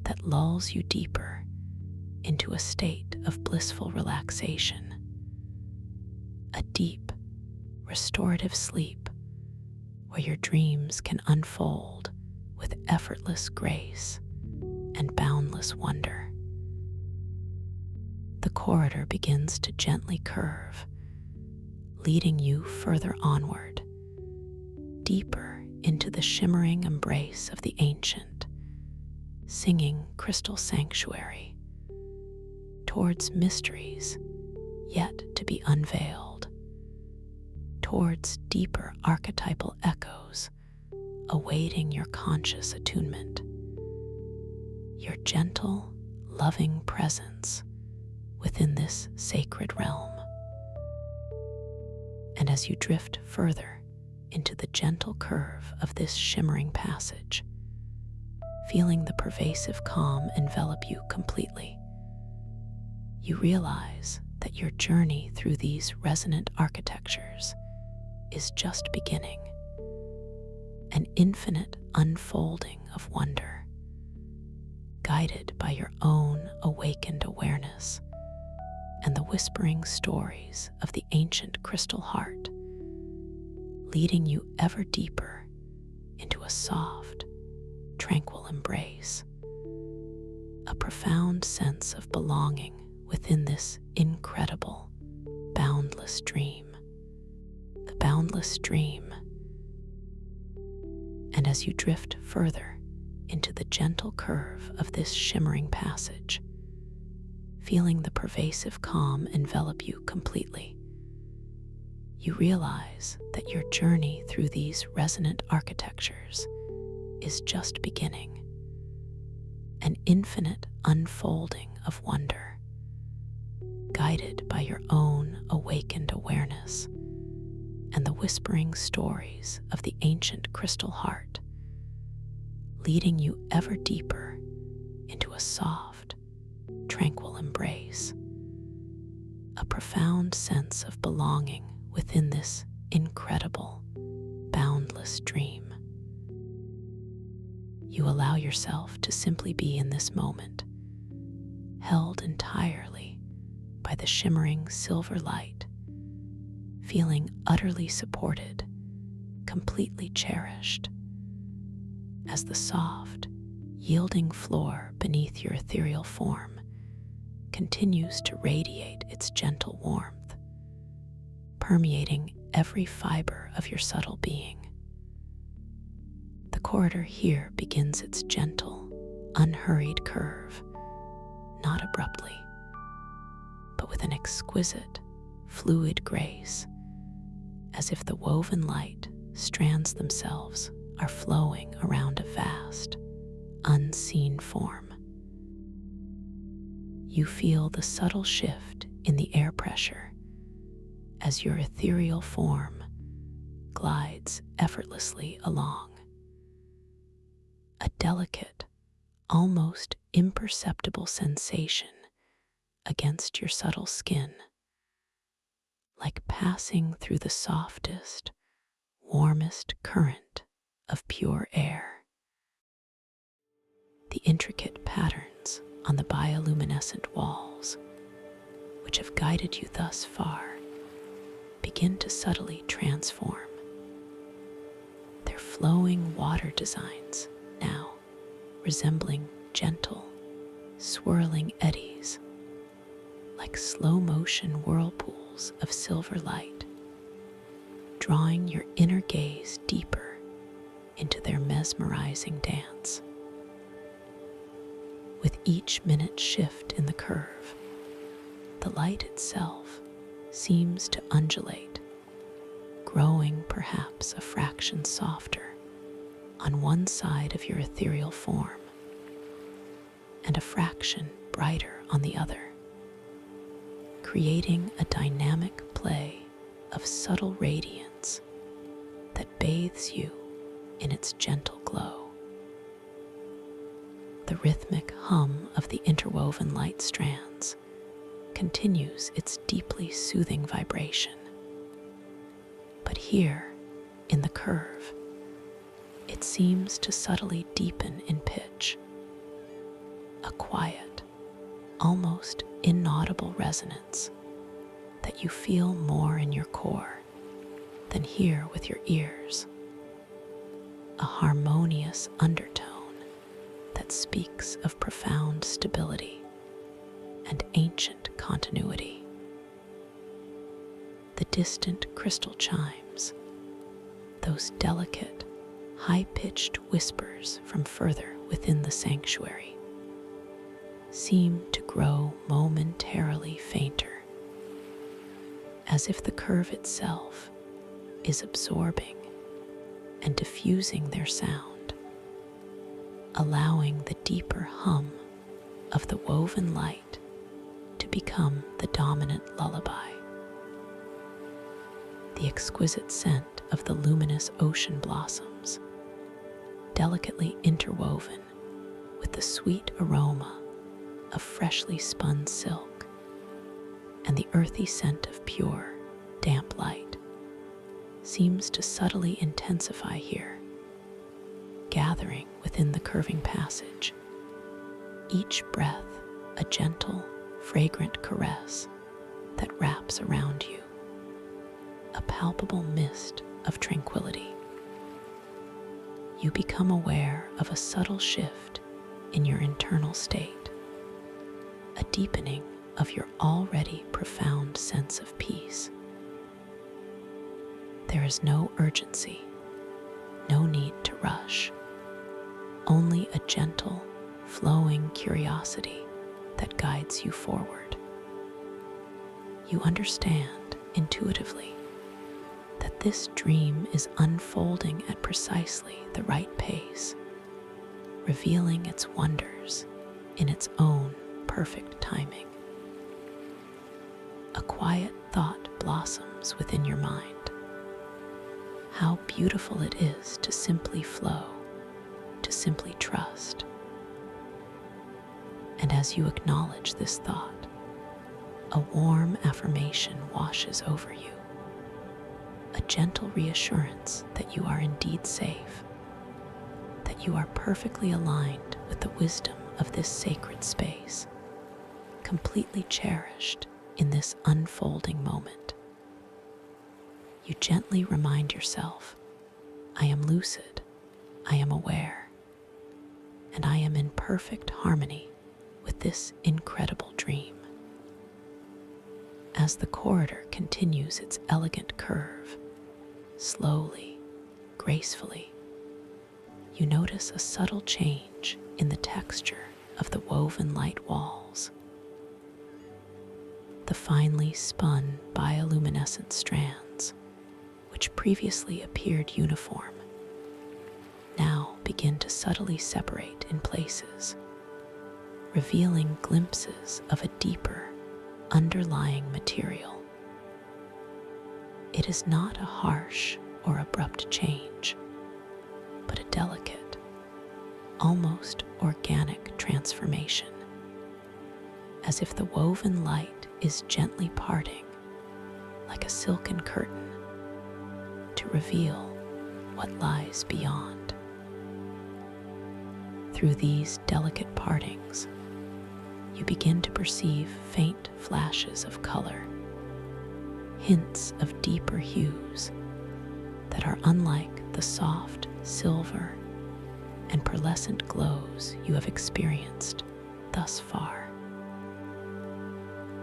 that lulls you deeper into a state of blissful relaxation, a deep, restorative sleep where your dreams can unfold with effortless grace and boundless wonder. The corridor begins to gently curve, leading you further onward, deeper into the shimmering embrace of the ancient, singing crystal sanctuary, towards mysteries yet to be unveiled, towards deeper archetypal echoes awaiting your conscious attunement. Your gentle, loving presence within this sacred realm. And as you drift further into the gentle curve of this shimmering passage, feeling the pervasive calm envelop you completely, you realize that your journey through these resonant architectures is just beginning, an infinite unfolding of wonder, guided by your own awakened awareness and the whispering stories of the ancient crystal heart, leading you ever deeper into a soft, tranquil embrace, a profound sense of belonging within this incredible, boundless dream. The boundless dream. And as you drift further into the gentle curve of this shimmering passage, feeling the pervasive calm envelop you completely, you realize that your journey through these resonant architectures is just beginning, an infinite unfolding of wonder, guided by your own awakened awareness and the whispering stories of the ancient crystal heart, leading you ever deeper into a soft, tranquil embrace, a profound sense of belonging within this incredible, boundless dream. You allow yourself to simply be in this moment, held entirely by the shimmering silver light, feeling utterly supported, completely cherished, as the soft, yielding floor beneath your ethereal form continues to radiate its gentle warmth, permeating every fiber of your subtle being. The corridor here begins its gentle, unhurried curve, not abruptly, but with an exquisite, fluid grace, as if the woven light strands themselves are flowing around a vast, unseen form. You feel the subtle shift in the air pressure as your ethereal form glides effortlessly along. A delicate, almost imperceptible sensation against your subtle skin, like passing through the softest, warmest current of pure air. The intricate patterns on the bioluminescent walls, which have guided you thus far, begin to subtly transform. Their flowing water designs now resembling gentle, swirling eddies, like slow-motion whirlpools of silver light, drawing your inner gaze deeper into their mesmerizing dance. With each minute shift in the curve, the light itself seems to undulate, growing perhaps a fraction softer on one side of your ethereal form and a fraction brighter on the other, creating a dynamic play of subtle radiance that bathes you in its gentle glow. The rhythmic hum of the interwoven light strands continues its deeply soothing vibration. But here, in the curve, it seems to subtly deepen in pitch, a quiet, almost inaudible resonance that you feel more in your core than hear with your ears, a harmonious undertone that speaks of profound stability and ancient continuity. The distant crystal chimes, those delicate, high-pitched whispers from further within the sanctuary, seem to grow momentarily fainter, as if the curve itself is absorbing and diffusing their sound, allowing the deeper hum of the woven light to become the dominant lullaby. The exquisite scent of the luminous ocean blossoms, delicately interwoven with the sweet aroma of freshly spun silk and the earthy scent of pure, damp light, seems to subtly intensify here, gathering within the curving passage, each breath a gentle, fragrant caress that wraps around you, a palpable mist of tranquility. you become aware of a subtle shift in your internal state, a deepening of your already profound sense of peace. There is no urgency, no need to rush, only a gentle, flowing curiosity that guides you forward. You understand intuitively that this dream is unfolding at precisely the right pace, revealing its wonders in its own perfect timing. A quiet thought blossoms within your mind. How beautiful it is to simply flow, to simply trust. And as you acknowledge this thought, a warm affirmation washes over you, a gentle reassurance that you are indeed safe, that you are perfectly aligned with the wisdom of this sacred space, completely cherished in this unfolding moment. You gently remind yourself, I am lucid, I am aware, and I am in perfect harmony with this incredible dream. As the corridor continues its elegant curve, slowly, gracefully, you notice a subtle change in the texture of the woven light walls. The finely spun bioluminescent strands, which previously appeared uniform, now begin to subtly separate in places, revealing glimpses of a deeper, underlying material. It is not a harsh or abrupt change, but a delicate, almost organic transformation, as if the woven light is gently parting, like a silken curtain, to reveal what lies beyond. Through these delicate partings, you begin to perceive faint flashes of color, hints of deeper hues that are unlike the soft silver and pearlescent glows you have experienced thus far.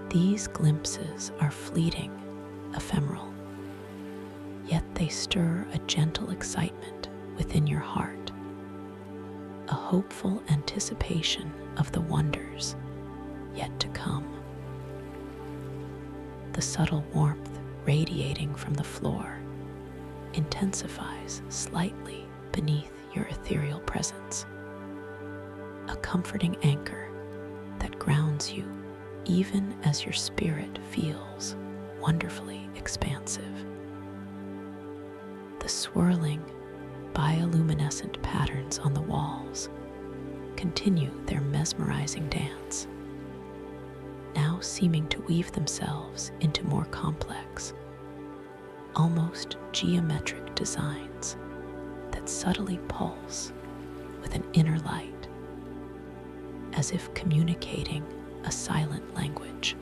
These glimpses are fleeting, ephemeral, yet they stir a gentle excitement within your heart, a hopeful anticipation of the wonders yet to come. The subtle warmth radiating from the floor intensifies slightly beneath your ethereal presence, a comforting anchor that grounds you even as your spirit feels wonderfully expansive. The swirling, bioluminescent patterns on the walls continue their mesmerizing dance, now seeming to weave themselves into more complex, almost geometric designs that subtly pulse with an inner light, as if communicating a silent language.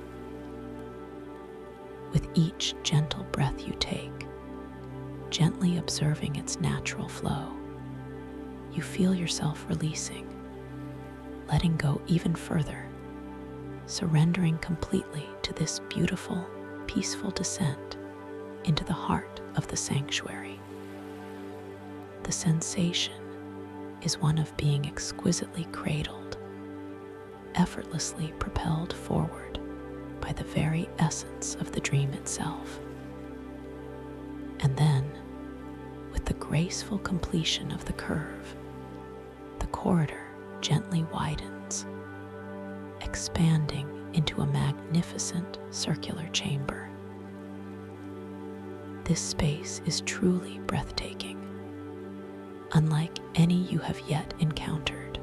With each gentle breath you take, gently observing its natural flow, you feel yourself releasing, letting go even further, surrendering completely to this beautiful, peaceful descent into the heart of the sanctuary. The sensation is one of being exquisitely cradled, effortlessly propelled forward by the very essence of the dream itself. And then, with the graceful completion of the curve, the corridor gently widens, expanding into a magnificent circular chamber. This space is truly breathtaking, unlike any you have yet encountered.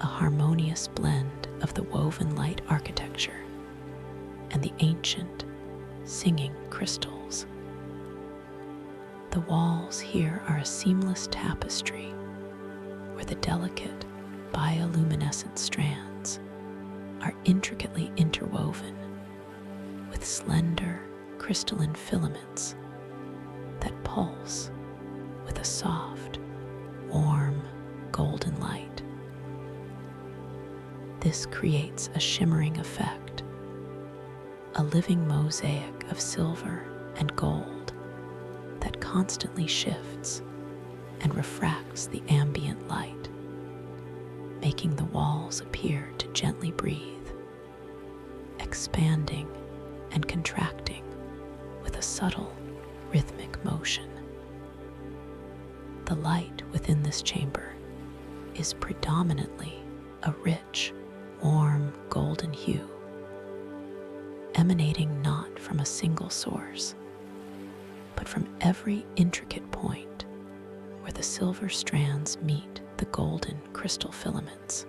A harmonious blend of the woven light architecture and the ancient, singing crystals. The walls here are a seamless tapestry where the delicate, bioluminescent strands are intricately interwoven with slender, crystalline filaments that pulse with a soft, This creates a shimmering effect, a living mosaic of silver and gold that constantly shifts and refracts the ambient light, making the walls appear to gently breathe, expanding and contracting with a subtle, rhythmic motion. The light within this chamber is predominantly a rich, warm golden hue, emanating not from a single source, but from every intricate point where the silver strands meet the golden crystal filaments.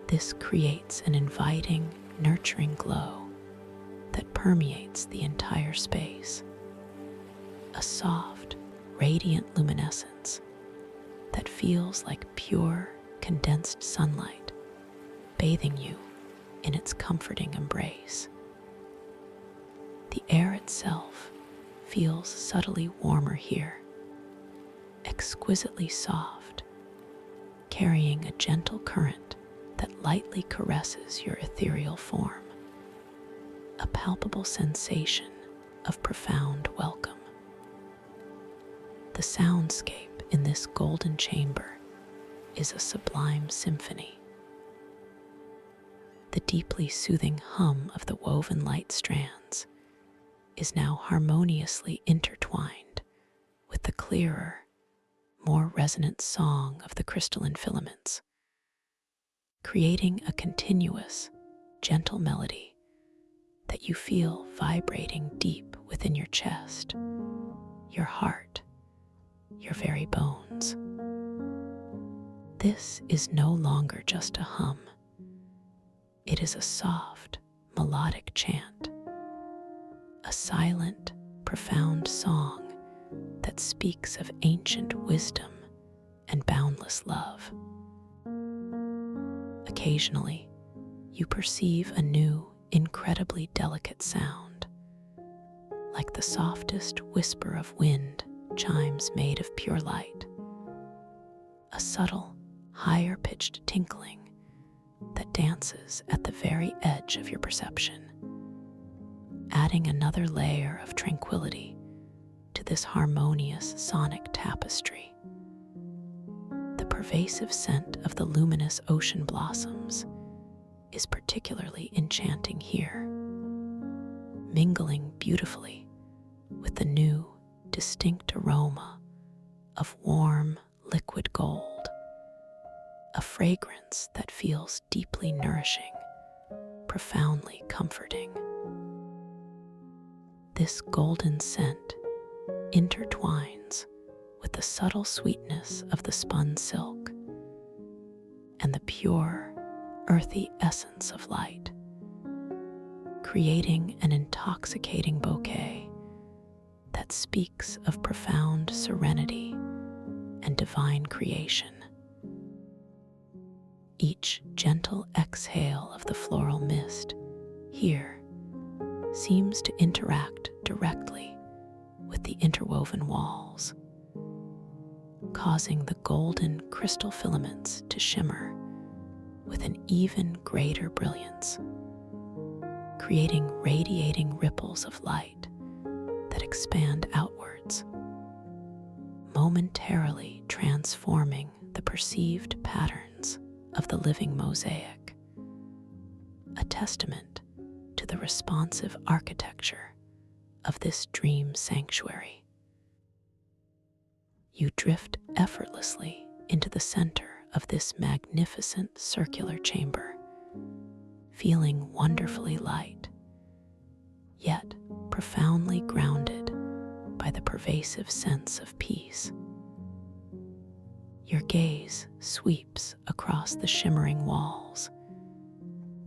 This creates an inviting, nurturing glow that permeates the entire space, a soft, radiant luminescence that feels like pure, condensed sunlight bathing you in its comforting embrace. The air itself feels subtly warmer here, exquisitely soft, carrying a gentle current that lightly caresses your ethereal form, a palpable sensation of profound welcome. The soundscape in this golden chamber is a sublime symphony. The deeply soothing hum of the woven light strands is now harmoniously intertwined with the clearer, more resonant song of the crystalline filaments, creating a continuous, gentle melody that you feel vibrating deep within your chest, your heart, your very bones. This is no longer just a hum. It is a soft, melodic chant, a silent, profound song that speaks of ancient wisdom and boundless love. Occasionally, you perceive a new, incredibly delicate sound, like the softest whisper of wind chimes made of pure light, a subtle, higher-pitched tinkling that dances at the very edge of your perception, adding another layer of tranquility to this harmonious sonic tapestry. The pervasive scent of the luminous ocean blossoms is particularly enchanting here, mingling beautifully with the new, distinct aroma of warm, liquid gold, a fragrance that feels deeply nourishing, profoundly comforting. This golden scent intertwines with the subtle sweetness of the spun silk and the pure, earthy essence of light, creating an intoxicating bouquet that speaks of profound serenity and divine creation. Each gentle exhale of the floral mist here seems to interact directly with the interwoven walls, causing the golden crystal filaments to shimmer with an even greater brilliance, creating radiating ripples of light that expand outwards, momentarily transforming the perceived patterns of the living mosaic, a testament to the responsive architecture of this dream sanctuary. You drift effortlessly into the center of this magnificent circular chamber, feeling wonderfully light, yet profoundly grounded by the pervasive sense of peace. Your gaze sweeps across the shimmering walls,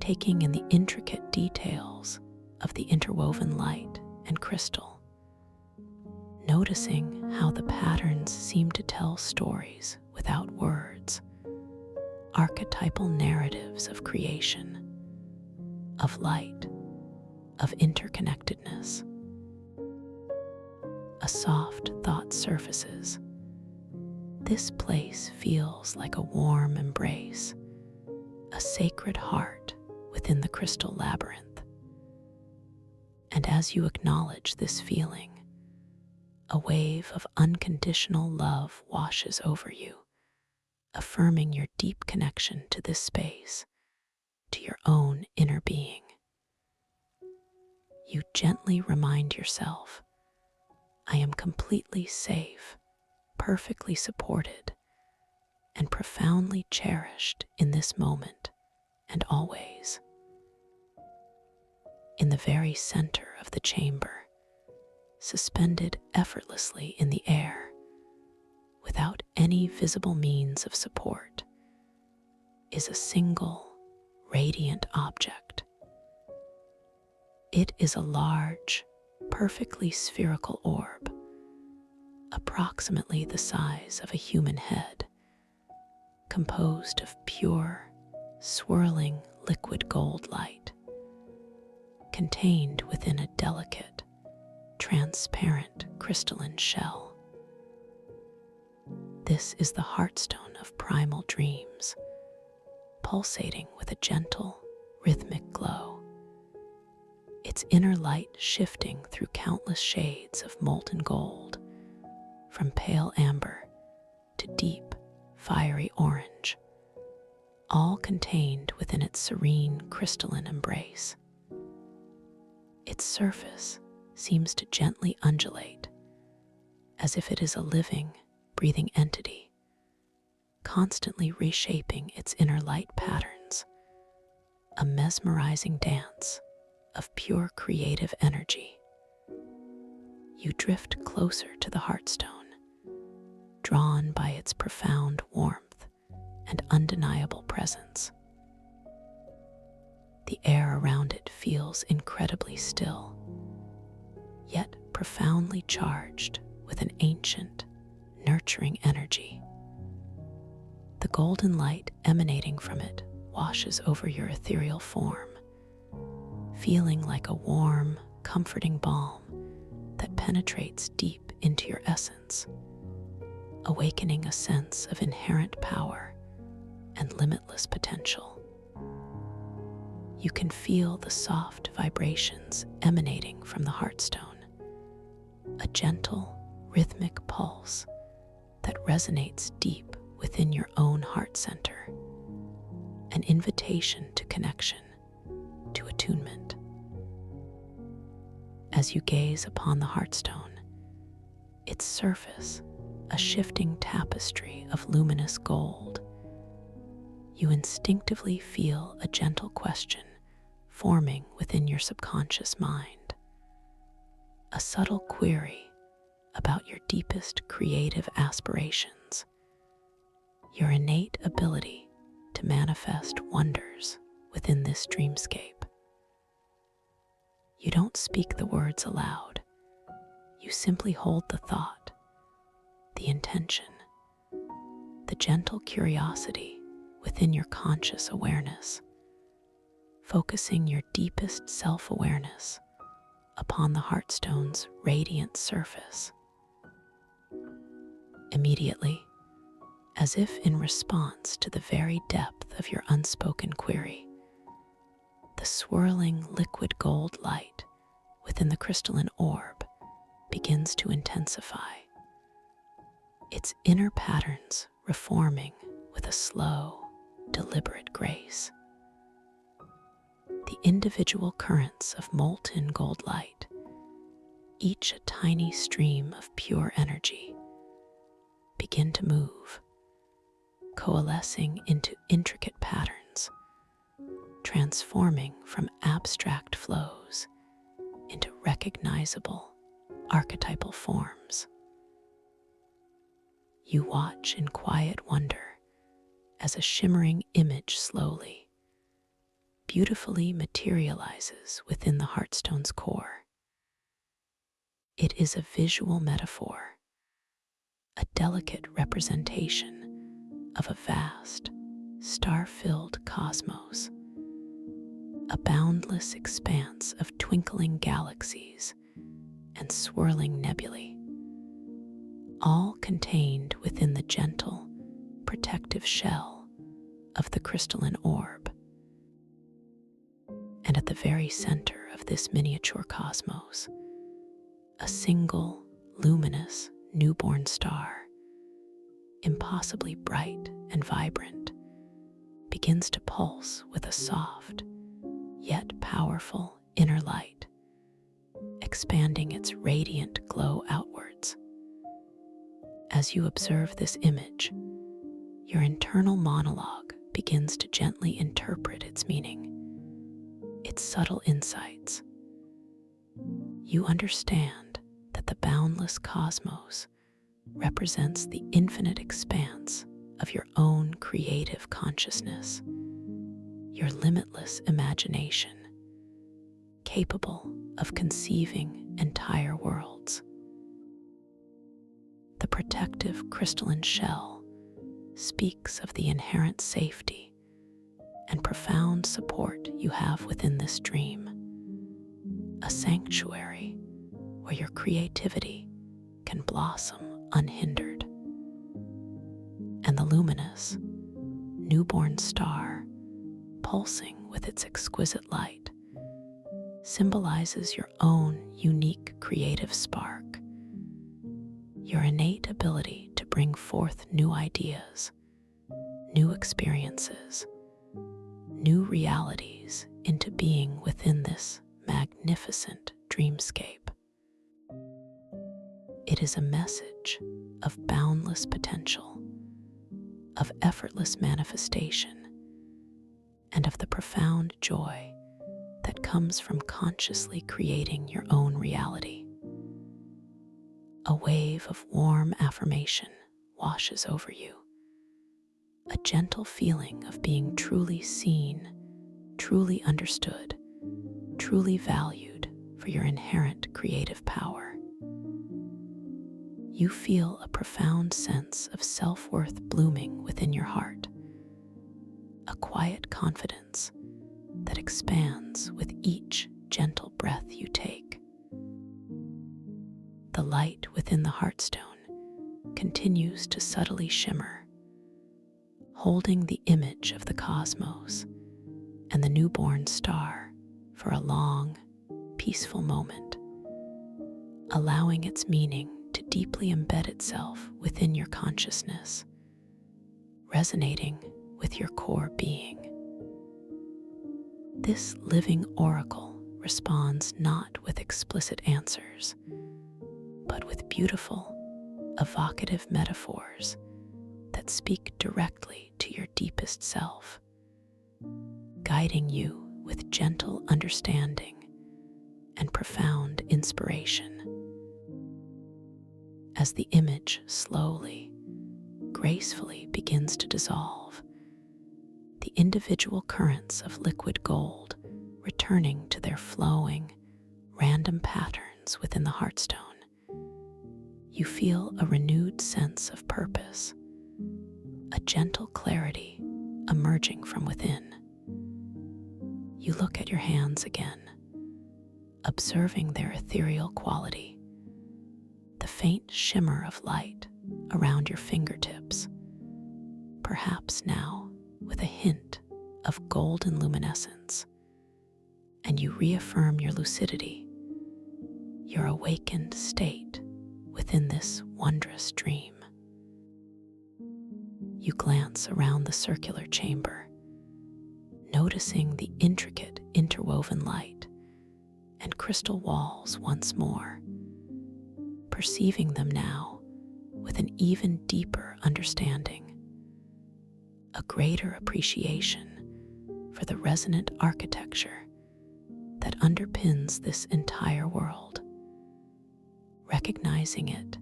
taking in the intricate details of the interwoven light and crystal, noticing how the patterns seem to tell stories without words, archetypal narratives of creation, of light, of interconnectedness. A soft thought surfaces. This place feels like a warm embrace, a sacred heart within the crystal labyrinth. And as you acknowledge this feeling, a wave of unconditional love washes over you, affirming your deep connection to this space, to your own inner being. You gently remind yourself, I am completely safe, perfectly supported, and profoundly cherished in this moment and always. In the very center of the chamber, suspended effortlessly in the air, without any visible means of support, is a single, radiant object. It is a large, perfectly spherical orb, approximately the size of a human head, composed of pure, swirling liquid gold light, contained within a delicate, transparent crystalline shell. This is the heartstone of primal dreams, pulsating with a gentle, rhythmic glow, its inner light shifting through countless shades of molten gold, from pale amber to deep, fiery orange, all contained within its serene crystalline embrace. Its surface seems to gently undulate, as if it is a living, breathing entity, constantly reshaping its inner light patterns, a mesmerizing dance of pure creative energy. You drift closer to the heartstone, drawn by its profound warmth and undeniable presence. The air around it feels incredibly still, yet profoundly charged with an ancient, nurturing energy. The golden light emanating from it washes over your ethereal form, feeling like a warm, comforting balm that penetrates deep into your essence, awakening a sense of inherent power and limitless potential. You can feel the soft vibrations emanating from the heartstone, a gentle, rhythmic pulse that resonates deep within your own heart center, an invitation to connection, to attunement. As you gaze upon the heartstone, its surface a shifting tapestry of luminous gold, you instinctively feel a gentle question forming within your subconscious mind, a subtle query about your deepest creative aspirations, your innate ability to manifest wonders within this dreamscape. You don't speak the words aloud. You simply hold the thought, the intention, the gentle curiosity within your conscious awareness, focusing your deepest self-awareness upon the heartstone's radiant surface. Immediately, as if in response to the very depth of your unspoken query, the swirling liquid gold light within the crystalline orb begins to intensify, its inner patterns reforming with a slow, deliberate grace. The individual currents of molten gold light, each a tiny stream of pure energy, begin to move, coalescing into intricate patterns, transforming from abstract flows into recognizable archetypal forms. You watch in quiet wonder as a shimmering image slowly, beautifully materializes within the heartstone's core. It is a visual metaphor, a delicate representation of a vast, star-filled cosmos, a boundless expanse of twinkling galaxies and swirling nebulae, all contained within the gentle, protective shell of the crystalline orb. And at the very center of this miniature cosmos, a single, luminous, newborn star, impossibly bright and vibrant, begins to pulse with a soft, yet powerful inner light, expanding its radiant glow outwards. As you observe this image, your internal monologue begins to gently interpret its meaning, its subtle insights. You understand that the boundless cosmos represents the infinite expanse of your own creative consciousness, your limitless imagination, capable of conceiving entire worlds. The protective crystalline shell speaks of the inherent safety and profound support you have within this dream, a sanctuary where your creativity can blossom unhindered. And the luminous, newborn star, pulsing with its exquisite light, symbolizes your own unique creative spark, your innate ability to bring forth new ideas, new experiences, new realities into being within this magnificent dreamscape. It is a message of boundless potential, of effortless manifestation, and of the profound joy that comes from consciously creating your own reality. A wave of warm affirmation washes over you, a gentle feeling of being truly seen, truly understood, truly valued for your inherent creative power. You feel a profound sense of self-worth blooming within your heart, a quiet confidence that expands with each gentle breath you take. The light within the heartstone continues to subtly shimmer, holding the image of the cosmos and the newborn star for a long, peaceful moment, allowing its meaning to deeply embed itself within your consciousness, resonating with your core being. This living oracle responds not with explicit answers, but with beautiful, evocative metaphors that speak directly to your deepest self, guiding you with gentle understanding and profound inspiration. As the image slowly, gracefully begins to dissolve, the individual currents of liquid gold returning to their flowing, random patterns within the heartstone, you feel a renewed sense of purpose, a gentle clarity emerging from within. You look at your hands again, observing their ethereal quality, the faint shimmer of light around your fingertips, perhaps now with a hint of golden luminescence, and you reaffirm your lucidity, your awakened state within this wondrous dream. You glance around the circular chamber, noticing the intricate interwoven light and crystal walls once more, perceiving them now with an even deeper understanding, a greater appreciation for the resonant architecture that underpins this entire world, recognizing it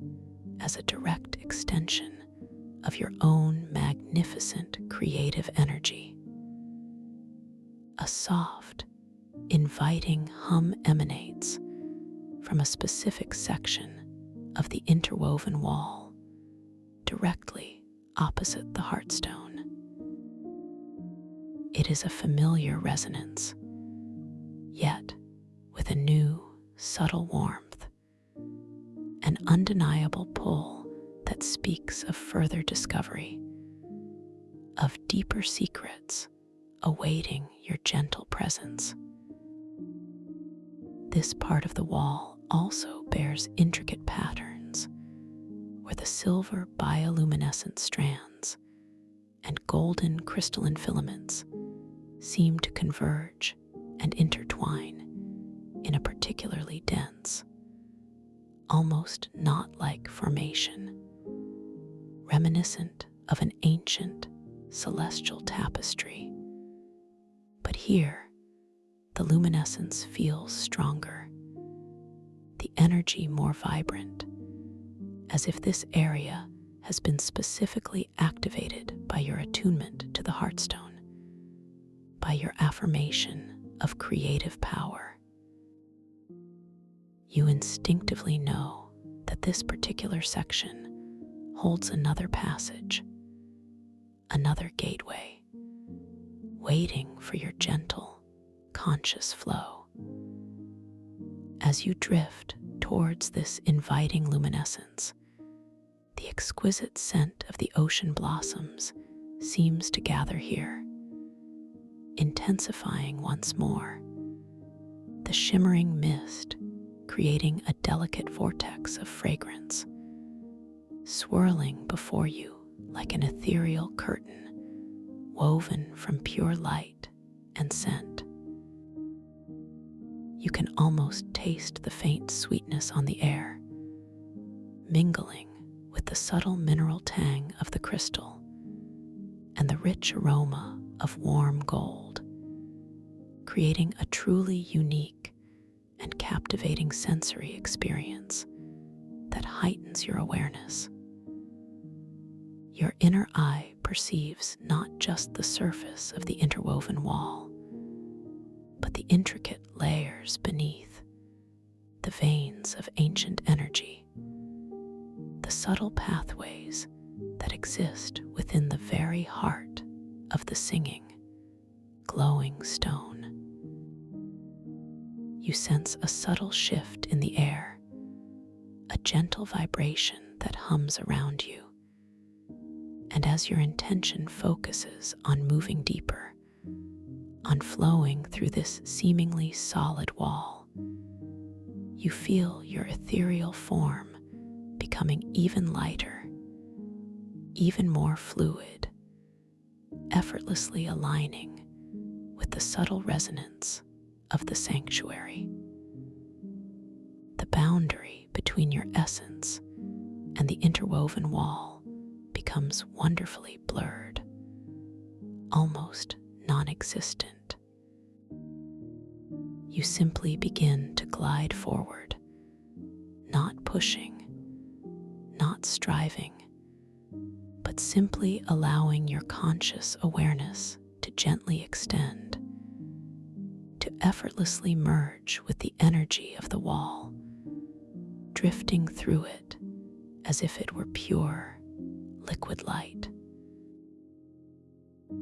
as a direct extension of your own magnificent creative energy. A soft, inviting hum emanates from a specific section of the interwoven wall directly opposite the heartstone. It is a familiar resonance, yet with a new, subtle warmth, an undeniable pull that speaks of further discovery, of deep deeper secrets awaiting your gentle presence. This part of the wall also bears intricate patterns where the silver bioluminescent strands and golden crystalline filaments seem to converge and intertwine in a particularly dense, almost knot-like formation, reminiscent of an ancient celestial tapestry. But here, the luminescence feels stronger, the energy more vibrant, as if this area has been specifically activated by your attunement to the heartstone, by your affirmation of creative power. You instinctively know that this particular section holds another passage, another gateway, waiting for your gentle, conscious flow. As you drift towards this inviting luminescence, the exquisite scent of the ocean blossoms seems to gather here, intensifying once more. The shimmering mist creating a delicate vortex of fragrance, swirling before you like an ethereal curtain woven from pure light and scent. You can almost taste the faint sweetness on the air, mingling with the subtle mineral tang of the crystal and the rich aroma of warm gold, creating a truly unique and captivating sensory experience that heightens your awareness. Your inner eye perceives not just the surface of the interwoven wall, but the intricate layers beneath, the veins of ancient energy, the subtle pathways that exist within the very heart of the singing, glowing stone. You sense a subtle shift in the air, a gentle vibration that hums around you. And as your intention focuses on moving deeper, on flowing through this seemingly solid wall, you feel your ethereal form becoming even lighter, even more fluid, effortlessly aligning with the subtle resonance of the sanctuary. The boundary between your essence and the interwoven wall becomes wonderfully blurred, almost non-existent. You simply begin to glide forward, not pushing, not striving, but simply allowing your conscious awareness to gently extend, to effortlessly merge with the energy of the wall, drifting through it as if it were pure, liquid light.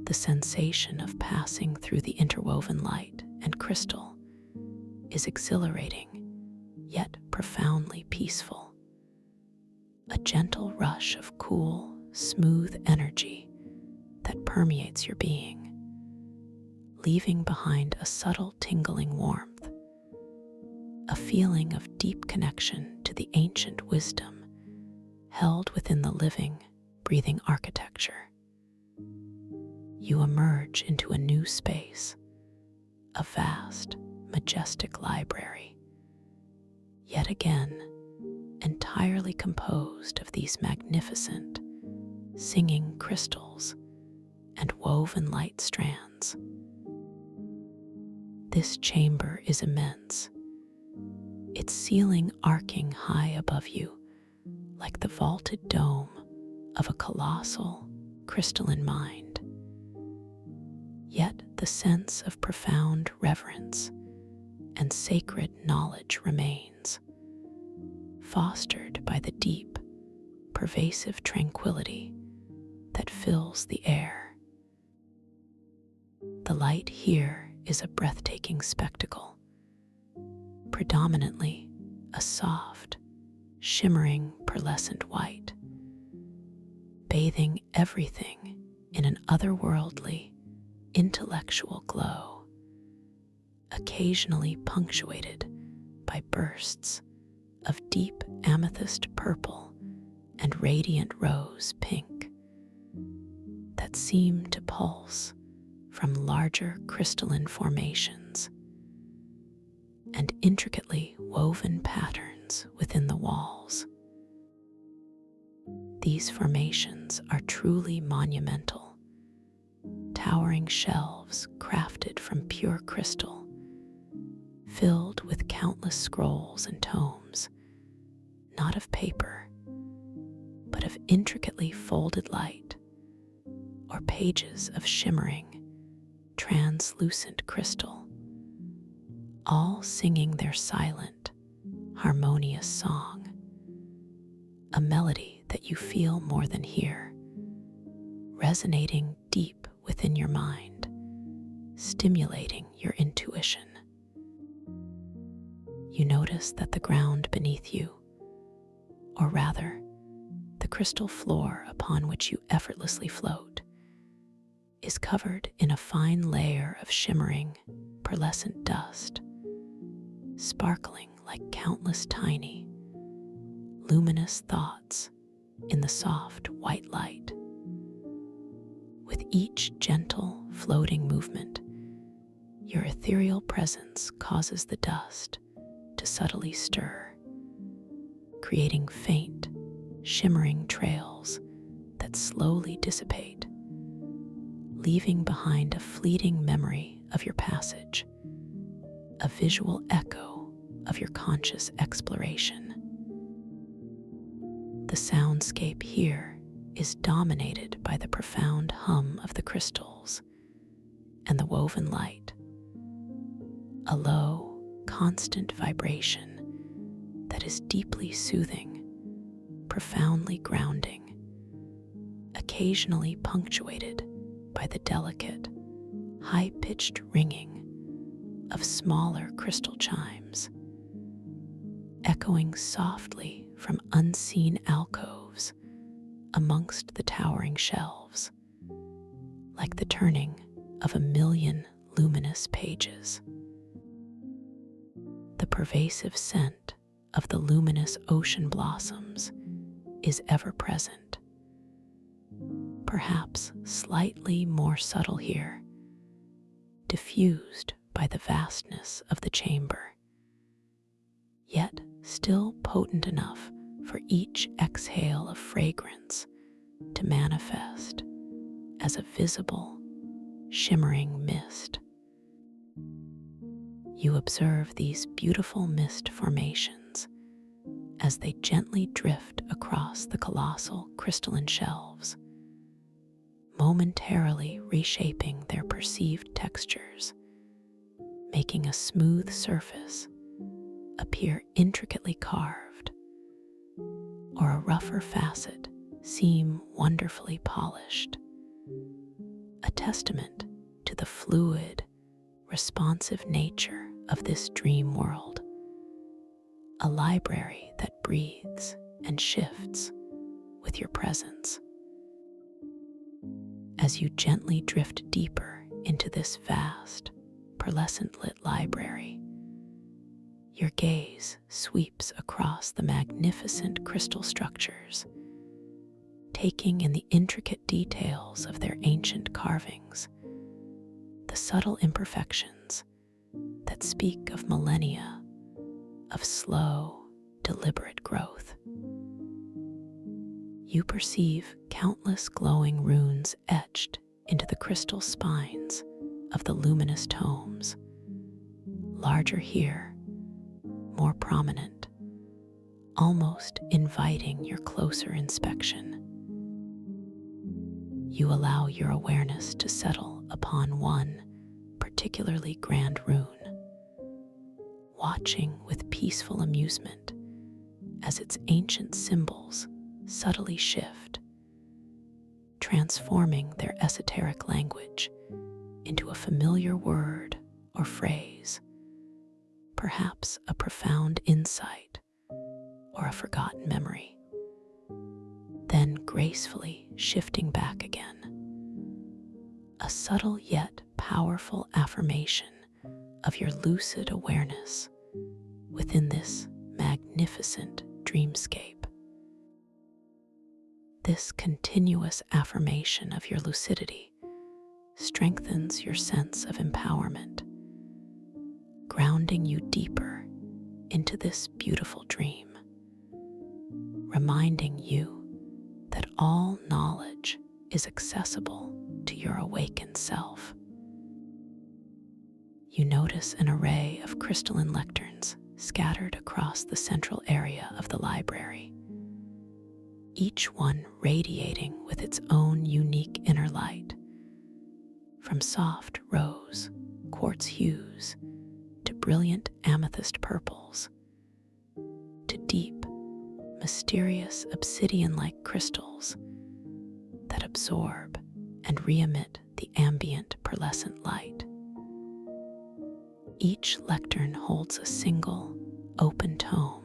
The sensation of passing through the interwoven light and crystal is exhilarating, yet profoundly peaceful. A gentle rush of cool, smooth energy that permeates your being, leaving behind a subtle tingling warmth, a feeling of deep connection to the ancient wisdom held within the living, breathing architecture. You emerge into a new space, a vast, majestic library, yet again entirely composed of these magnificent, singing crystals and woven light strands. This chamber is immense, its ceiling arcing high above you like the vaulted dome of a colossal, crystalline mind. Yet the sense of profound reverence and sacred knowledge remains, fostered by the deep, pervasive tranquility that fills the air. The light here is a breathtaking spectacle, predominantly a soft, shimmering pearlescent white, bathing everything in an otherworldly, intellectual glow, occasionally punctuated by bursts of deep amethyst purple and radiant rose pink that seem to pulse from larger crystalline formations and intricately woven patterns within the walls. These formations are truly monumental, towering shelves crafted from pure crystal, filled with countless scrolls and tomes, not of paper, but of intricately folded light, or pages of shimmering, translucent crystal, all singing their silent, harmonious song, a melody that you feel more than hear, resonating deep within your mind, stimulating your intuition. You notice that the ground beneath you, or rather, the crystal floor upon which you effortlessly float, is covered in a fine layer of shimmering, pearlescent dust, sparkling like countless tiny, luminous thoughts in the soft white light. With each gentle, floating movement, your ethereal presence causes the dust to subtly stir, creating faint, shimmering trails that slowly dissipate, leaving behind a fleeting memory of your passage, a visual echo of your conscious exploration. The soundscape here is dominated by the profound hum of the crystals and the woven light, a low, constant vibration that is deeply soothing, profoundly grounding, occasionally punctuated by the delicate, high-pitched ringing of smaller crystal chimes, echoing softly from unseen alcoves amongst the towering shelves, like the turning of a million luminous pages. The pervasive scent of the luminous ocean blossoms is ever present, perhaps slightly more subtle here, diffused by the vastness of the chamber, yet still potent enough for each exhale of fragrance to manifest as a visible, shimmering mist. You observe these beautiful mist formations as they gently drift across the colossal crystalline shelves, momentarily reshaping their perceived textures, making a smooth surface appear intricately carved, or a rougher facet seem wonderfully polished, a testament to the fluid, responsive nature of this dream world, a library that breathes and shifts with your presence. As you gently drift deeper into this vast, pearlescent-lit library, your gaze sweeps across the magnificent crystal structures, taking in the intricate details of their ancient carvings, the subtle imperfections that speak of millennia of slow, deliberate growth. You perceive countless glowing runes etched into the crystal spines of the luminous tomes, larger here, more prominent, almost inviting your closer inspection. You allow your awareness to settle upon one particularly grand rune, watching with peaceful amusement as its ancient symbols subtly shift, transforming their esoteric language into a familiar word or phrase, perhaps a profound insight or a forgotten memory, then gracefully shifting back again, a subtle yet powerful affirmation of your lucid awareness within this magnificent dreamscape. This continuous affirmation of your lucidity strengthens your sense of empowerment, grounding you deeper into this beautiful dream, reminding you that all knowledge is accessible to your awakened self. You notice an array of crystalline lecterns scattered across the central area of the library, each one radiating with its own unique inner light, from soft rose, quartz hues, to brilliant amethyst purples, to deep, mysterious obsidian-like crystals that absorb and re-emit the ambient pearlescent light. Each lectern holds a single, open tome,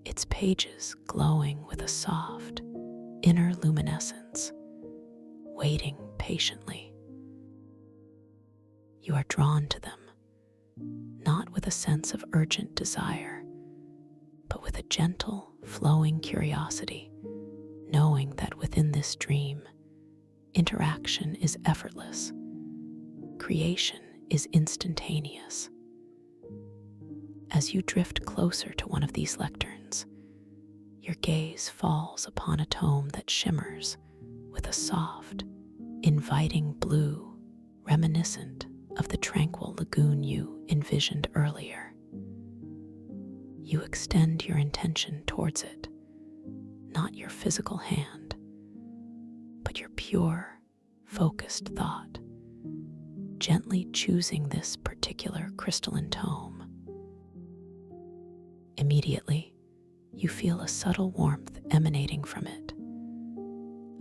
its pages glowing with a soft, inner luminescence, waiting patiently. You are drawn to them, not with a sense of urgent desire, but with a gentle, flowing curiosity, knowing that within this dream, interaction is effortless, creation is instantaneous. As you drift closer to one of these lecterns, your gaze falls upon a tome that shimmers with a soft, inviting blue reminiscent of the tranquil lagoon you envisioned earlier. You extend your intention towards it, not your physical hand, but your pure, focused thought, gently choosing this particular crystalline tome. Immediately, you feel a subtle warmth emanating from it,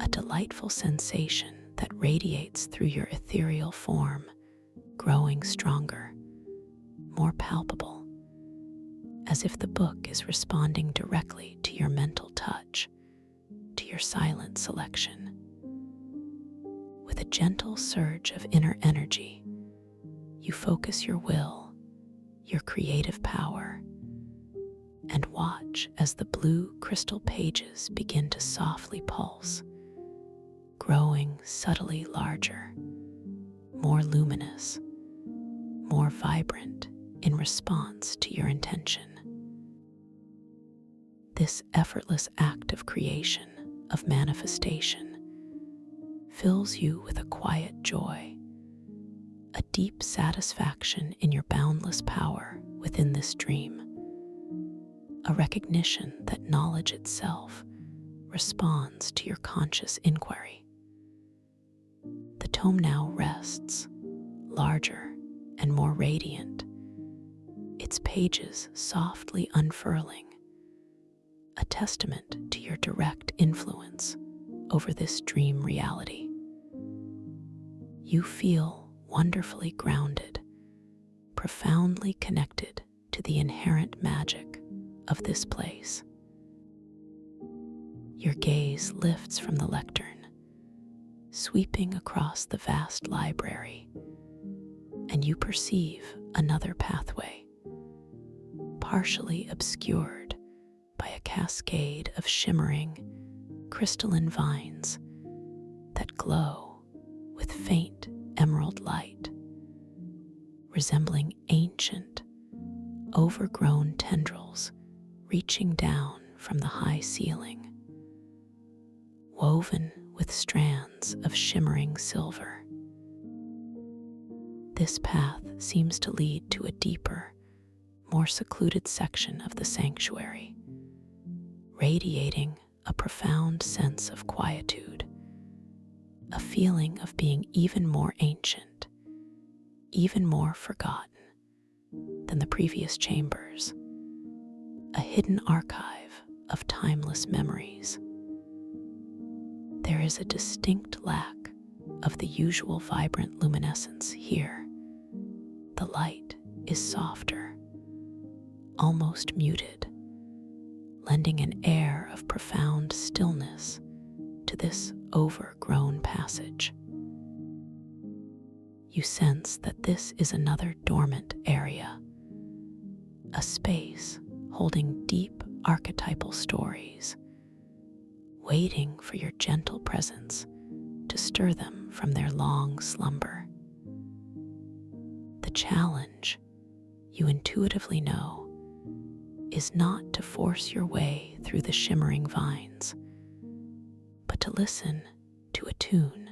a delightful sensation that radiates through your ethereal form, growing stronger, more palpable, as if the book is responding directly to your mental touch, to your silent selection. With a gentle surge of inner energy, you focus your will, your creative power, and watch as the blue crystal pages begin to softly pulse, growing subtly larger, more luminous, more vibrant in response to your intention. This effortless act of creation, of manifestation, fills you with a quiet joy, a deep satisfaction in your boundless power within this dream, a recognition that knowledge itself responds to your conscious inquiry. The tome now rests, larger and more radiant, its pages softly unfurling, a testament to your direct influence over this dream reality. You feel wonderfully grounded, profoundly connected to the inherent magic of this place. Your gaze lifts from the lectern, sweeping across the vast library, and you perceive another pathway, partially obscured by a cascade of shimmering, crystalline vines that glow with faint emerald light, resembling ancient, overgrown tendrils reaching down from the high ceiling, woven with strands of shimmering silver. This path seems to lead to a deeper, more secluded section of the sanctuary, radiating a profound sense of quietude, a feeling of being even more ancient, even more forgotten than the previous chambers, a hidden archive of timeless memories. There is a distinct lack of the usual vibrant luminescence here. The light is softer, almost muted, lending an air of profound stillness to this overgrown passage. you sense that this is another dormant area, a space holding deep archetypal stories, waiting for your gentle presence to stir them from their long slumber. The challenge, you intuitively know, is not to force your way through the shimmering vines, but to listen, to attune,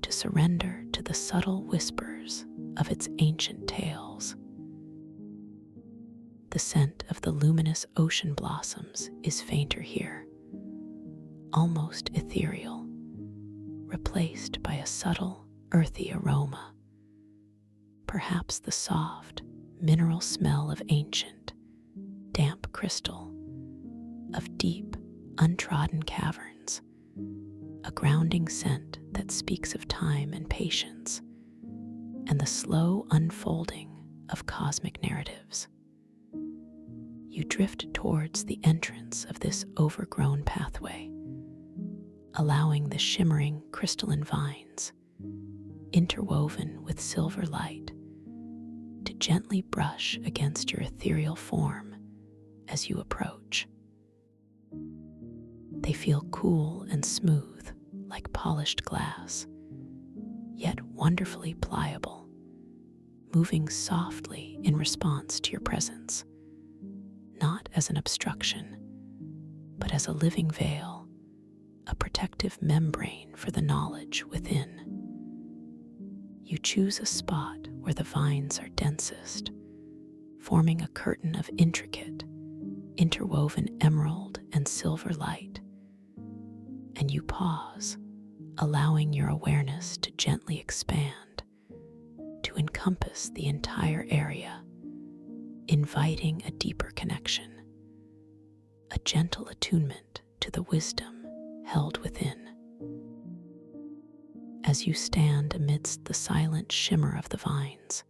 to surrender to the subtle whispers of its ancient tales. The scent of the luminous ocean blossoms is fainter here, almost ethereal, replaced by a subtle, earthy aroma, perhaps the soft, mineral smell of ancient, damp crystal, of deep, untrodden caverns, a grounding scent that speaks of time and patience, and the slow unfolding of cosmic narratives. You drift towards the entrance of this overgrown pathway, allowing the shimmering crystalline vines, interwoven with silver light, to gently brush against your ethereal form as you approach. They feel cool and smooth like polished glass, yet wonderfully pliable, moving softly in response to your presence, not as an obstruction, but as a living veil, a protective membrane for the knowledge within. You choose a spot where the vines are densest, forming a curtain of intricate, interwoven emerald and silver light, and you pause, allowing your awareness to gently expand, to encompass the entire area, inviting a deeper connection, a gentle attunement to the wisdom held within. As you stand amidst the silent shimmer of the vines,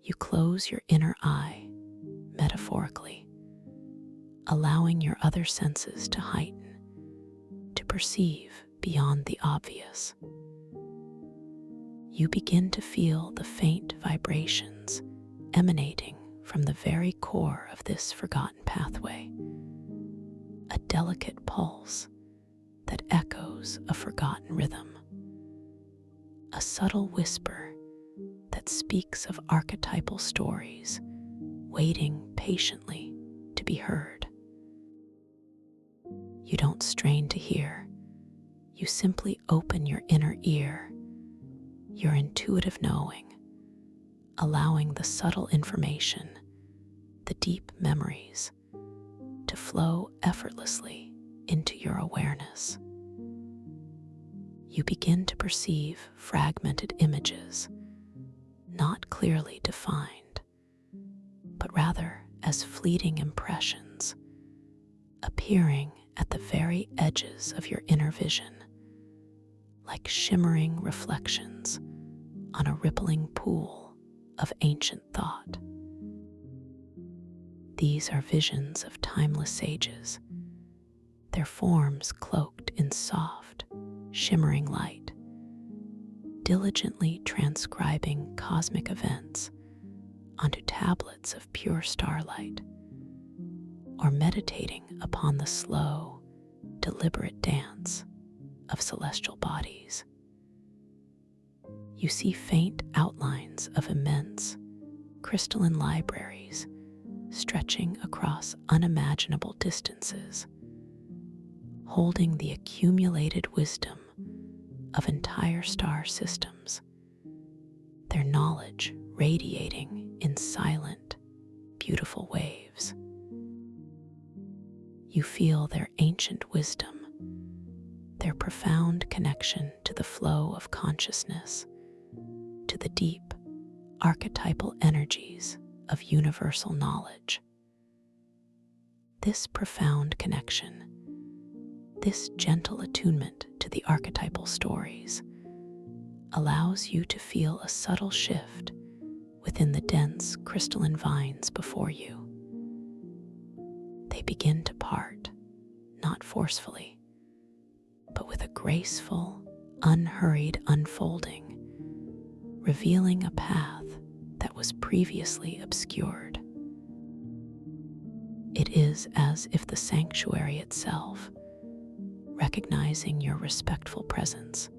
you close your inner eye, metaphorically, allowing your other senses to heighten, to perceive beyond the obvious. You begin to feel the faint vibrations emanating from the very core of this forgotten pathway, a delicate pulse that echoes a forgotten rhythm, a subtle whisper that speaks of archetypal stories waiting patiently to be heard. You don't strain to hear, you simply open your inner ear, your intuitive knowing, allowing the subtle information, the deep memories, to flow effortlessly into your awareness. You begin to perceive fragmented images, not clearly defined, but rather as fleeting impressions, appearing at the very edges of your inner vision, like shimmering reflections on a rippling pool of ancient thought. These are visions of timeless sages, their forms cloaked in soft, shimmering light, diligently transcribing cosmic events onto tablets of pure starlight, or meditating upon the slow, deliberate dance of celestial bodies. You see faint outlines of immense, crystalline libraries stretching across unimaginable distances, holding the accumulated wisdom of entire star systems, their knowledge radiating in silent, beautiful waves. You feel their ancient wisdom, their profound connection to the flow of consciousness, to the deep, archetypal energies of universal knowledge. This profound connection, this gentle attunement to the archetypal stories, allows you to feel a subtle shift within the dense crystalline vines before you. They begin to part, not forcefully, but with a graceful, unhurried unfolding, revealing a path that was previously obscured. It is as if the sanctuary itself, recognizing your respectful presence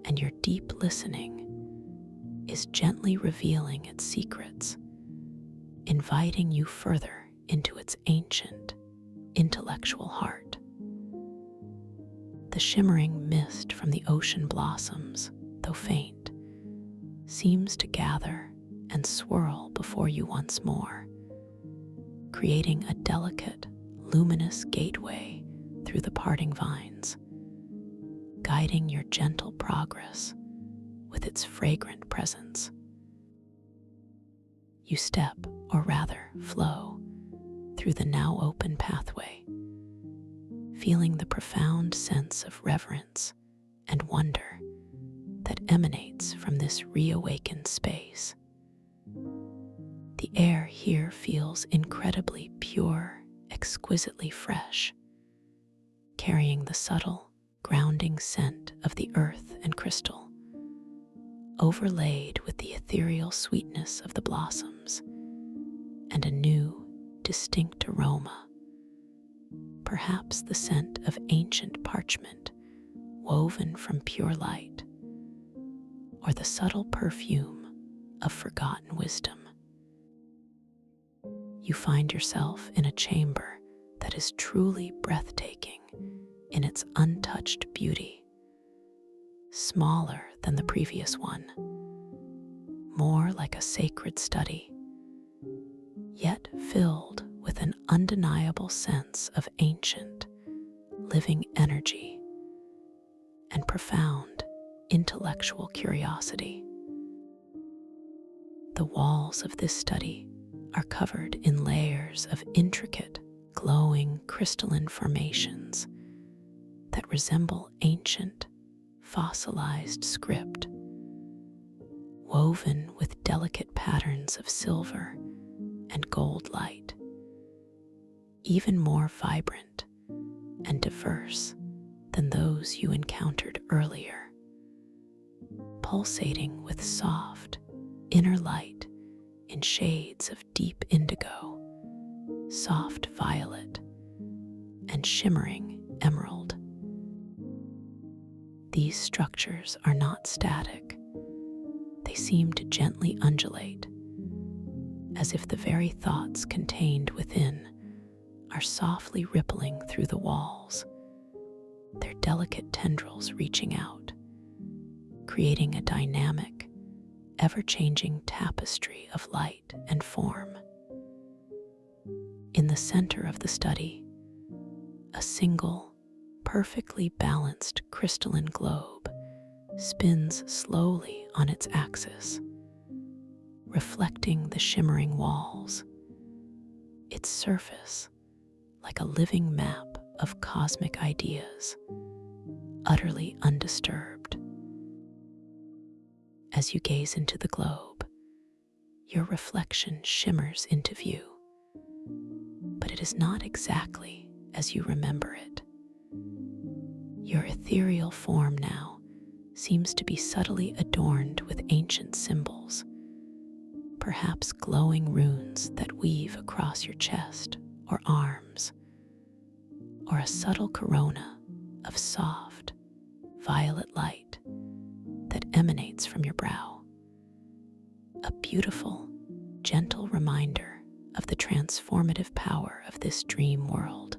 and your deep listening, is gently revealing its secrets, inviting you further into its ancient, intellectual heart. The shimmering mist from the ocean blossoms, though faint, seems to gather and swirl before you once more, creating a delicate, luminous gateway through the parting vines, guiding your gentle progress with its fragrant presence. You step, or rather flow, through the now open pathway, feeling the profound sense of reverence and wonder that emanates from this reawakened space. The air here feels incredibly pure, exquisitely fresh, carrying the subtle, grounding scent of the earth and crystal, overlaid with the ethereal sweetness of the blossoms and a new, distinct aroma, perhaps the scent of ancient parchment woven from pure light, or the subtle perfume of forgotten wisdom. You find yourself in a chamber that is truly breathtaking in its untouched beauty, smaller than the previous one, more like a sacred study, yet filled with an undeniable sense of ancient, living energy and profound intellectual curiosity. The walls of this study are covered in layers of intricate, glowing crystalline formations that resemble ancient, fossilized script, woven with delicate patterns of silver and gold light, even more vibrant and diverse than those you encountered earlier, pulsating with soft, inner light in shades of deep indigo, soft violet, and shimmering emerald. These structures are not static. They seem to gently undulate, as if the very thoughts contained within are softly rippling through the walls, their delicate tendrils reaching out, creating a dynamic, ever-changing tapestry of light and form. In the center of the study, a single, perfectly balanced crystalline globe spins slowly on its axis, reflecting the shimmering walls, its surface like a living map of cosmic ideas, utterly undisturbed. As you gaze into the globe, your reflection shimmers into view, but it is not exactly as you remember it. Your ethereal form now seems to be subtly adorned with ancient symbols, perhaps glowing runes that weave across your chest or arms, or a subtle corona of soft, violet light that emanates from your brow. A beautiful, gentle reminder of the transformative power of this dream world,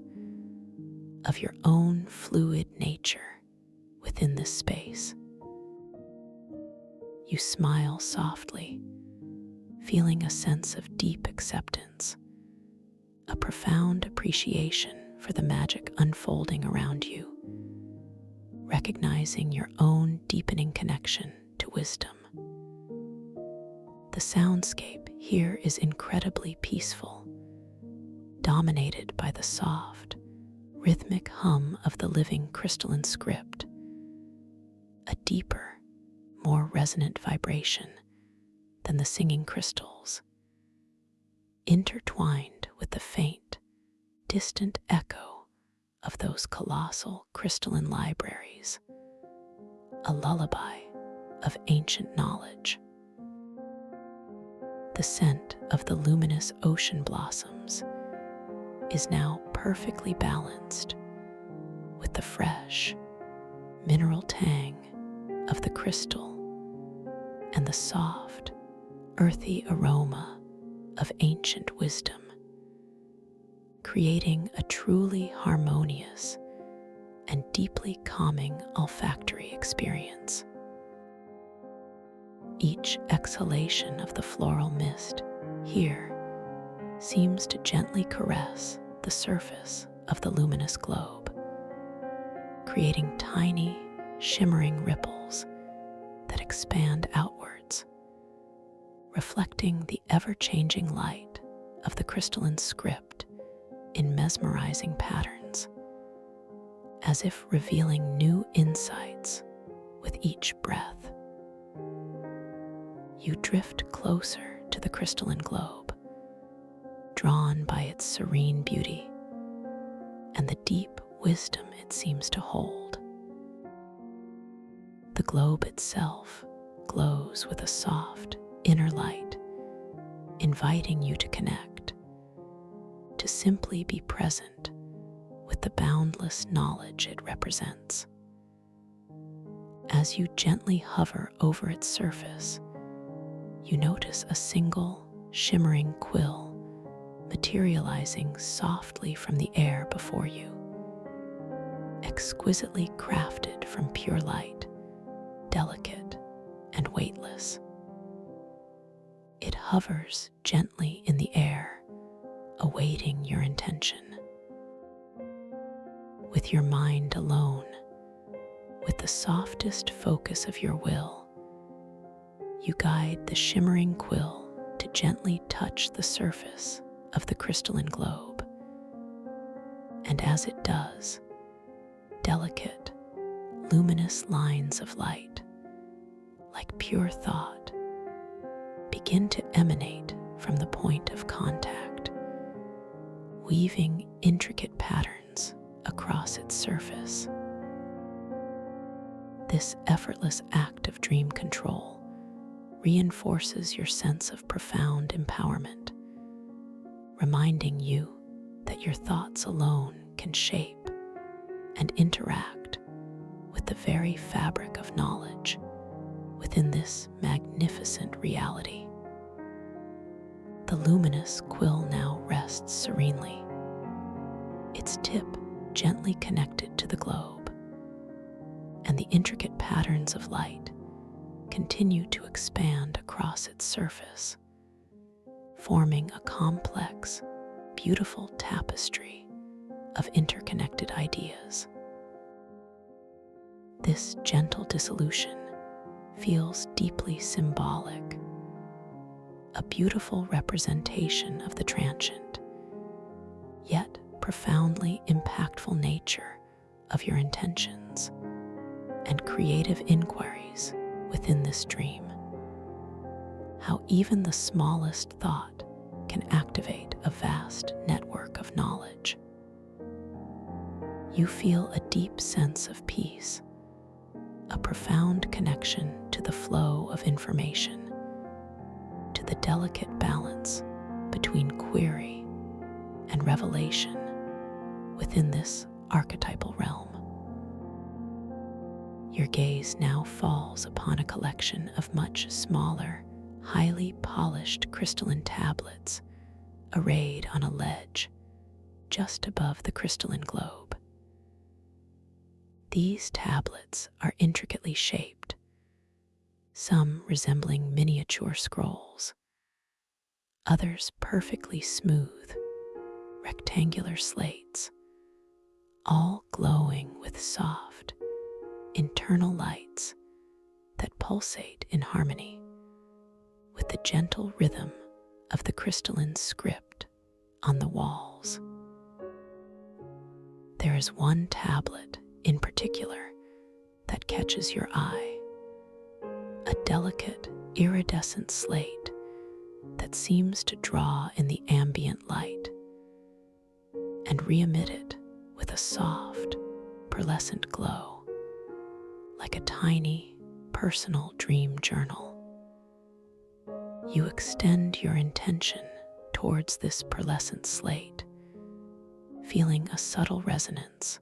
of your own fluid nature within this space. You smile softly, feeling a sense of deep acceptance, a profound appreciation for the magic unfolding around you, recognizing your own deepening connection to wisdom. The soundscape here is incredibly peaceful, dominated by the soft, rhythmic hum of the living crystalline script, a deeper, more resonant vibration than the singing crystals, intertwined with the faint, distant echo of those colossal crystalline libraries, a lullaby of ancient knowledge. The scent of the luminous ocean blossoms is now perfectly balanced with the fresh, mineral tang of the crystal and the soft, earthy aroma of ancient wisdom, creating a truly harmonious and deeply calming olfactory experience. Each exhalation of the floral mist here seems to gently caress the surface of the luminous globe, creating tiny, shimmering ripples that expand outwards, reflecting the ever-changing light of the crystalline script in mesmerizing patterns, as if revealing new insights with each breath. You drift closer to the crystalline globe, drawn by its serene beauty and the deep wisdom it seems to hold. The globe itself glows with a soft inner light, inviting you to connect, to simply be present with the boundless knowledge it represents. As you gently hover over its surface, you notice a single, shimmering quill materializing softly from the air before you, exquisitely crafted from pure light, delicate and weightless. It hovers gently in the air, awaiting your intention. With your mind alone, with the softest focus of your will, you guide the shimmering quill to gently touch the surface of the crystalline globe. And as it does, delicate, luminous lines of light, like pure thought, begin to emanate from the point of contact, weaving intricate patterns across its surface. This effortless act of dream control reinforces your sense of profound empowerment, reminding you that your thoughts alone can shape and interact with the very fabric of knowledge within this magnificent reality. The luminous quill now rests serenely, its tip gently connected to the globe, and the intricate patterns of light continue to expand across its surface, forming a complex, beautiful tapestry of interconnected ideas. This gentle dissolution feels deeply symbolic, a beautiful representation of the transient, yet profoundly impactful nature of your intentions and creative inquiries within this dream. How even the smallest thought can activate a vast network of knowledge. You feel a deep sense of peace, a profound connection to the flow of information, to the delicate balance between query and revelation within this archetypal realm. Your gaze now falls upon a collection of much smaller, highly polished crystalline tablets arrayed on a ledge just above the crystalline globe. These tablets are intricately shaped, some resembling miniature scrolls, others perfectly smooth, rectangular slates, all glowing with soft, internal lights that pulsate in harmony with the gentle rhythm of the crystalline script on the walls. There is one tablet in particular that catches your eye, a delicate, iridescent slate that seems to draw in the ambient light and re-emit it with a soft, pearlescent glow, like a tiny, personal dream journal. You extend your intention towards this pearlescent slate, feeling a subtle resonance,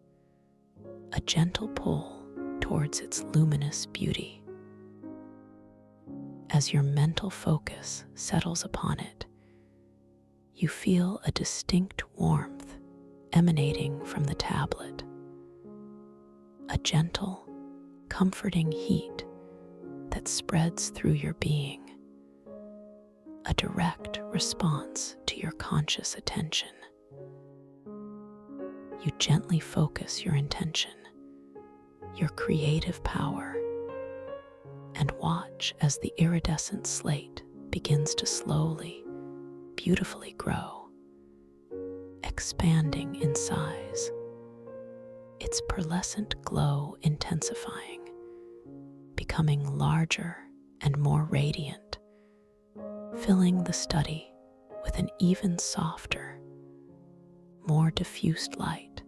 a gentle pull towards its luminous beauty. As your mental focus settles upon it, you feel a distinct warmth emanating from the tablet, a gentle, comforting heat that spreads through your being, a direct response to your conscious attention. You gently focus your intention, your creative power, and watch as the iridescent slate begins to slowly, beautifully grow, expanding in size, its pearlescent glow intensifying, becoming larger and more radiant, filling the study with an even softer, more diffused light,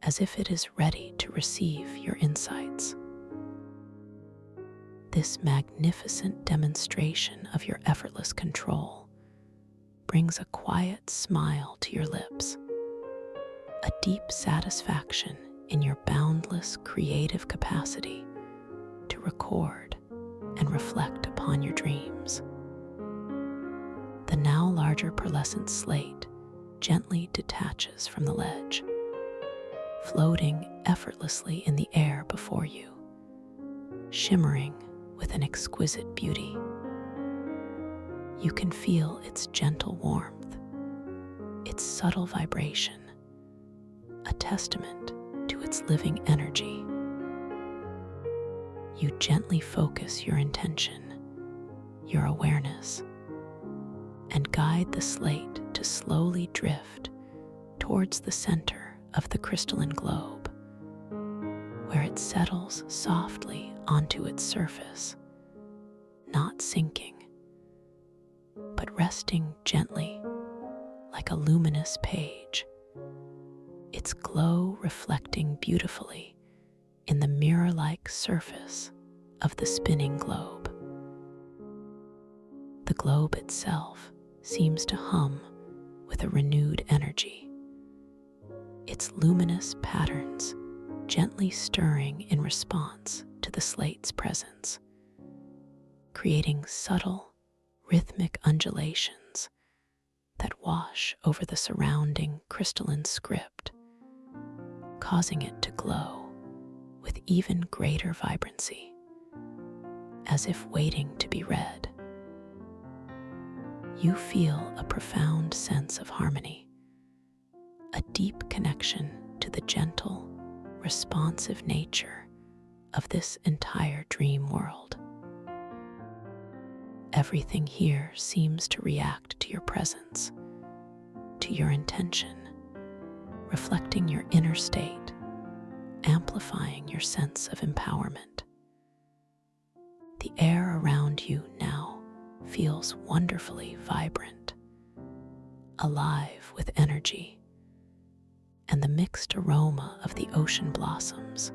as if it is ready to receive your insights. This magnificent demonstration of your effortless control brings a quiet smile to your lips, a deep satisfaction in your boundless creative capacity to record and reflect upon your dreams. The now larger pearlescent slate gently detaches from the ledge, floating effortlessly in the air before you, shimmering with an exquisite beauty. You can feel its gentle warmth, its subtle vibration, a testament to its living energy. You gently focus your intention, your awareness, and guide the slate to slowly drift towards the center of the crystalline globe, where it settles softly onto its surface, not sinking, but resting gently like a luminous page, its glow reflecting beautifully in the mirror-like surface of the spinning globe. The globe itself seems to hum with a renewed energy, its luminous patterns gently stirring in response to the slate's presence, creating subtle, rhythmic undulations that wash over the surrounding crystalline script, causing it to glow with even greater vibrancy, as if waiting to be read. You feel a profound sense of harmony, a deep connection to the gentle, responsive nature of this entire dream world. Everything here seems to react to your presence, to your intention, reflecting your inner state, amplifying your sense of empowerment. The air around you now feels wonderfully vibrant, alive with energy, and the mixed aroma of the ocean blossoms,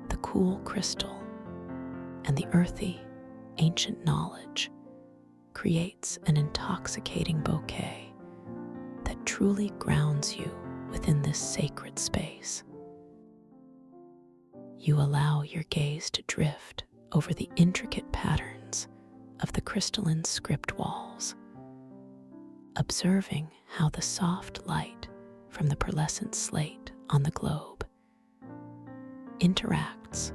the cool crystal, and the earthy, ancient knowledge creates an intoxicating bouquet that truly grounds you within this sacred space. You allow your gaze to drift over the intricate patterns of the crystalline script walls, observing how the soft light from the pearlescent slate on the globe interacts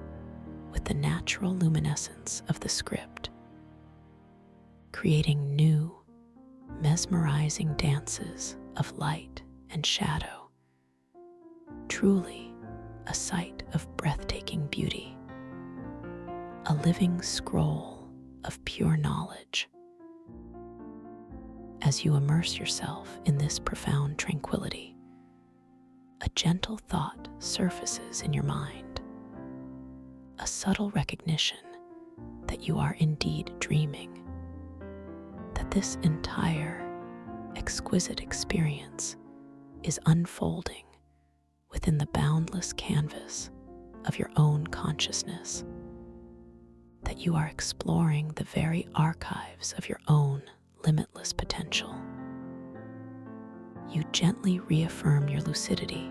with the natural luminescence of the script, creating new, mesmerizing dances of light and shadow. Truly a sight of breathtaking beauty, a living scroll of pure knowledge. As you immerse yourself in this profound tranquility, a gentle thought surfaces in your mind, a subtle recognition that you are indeed dreaming, that this entire exquisite experience is unfolding within the boundless canvas of your own consciousness. that you are exploring the very archives of your own limitless potential. You gently reaffirm your lucidity,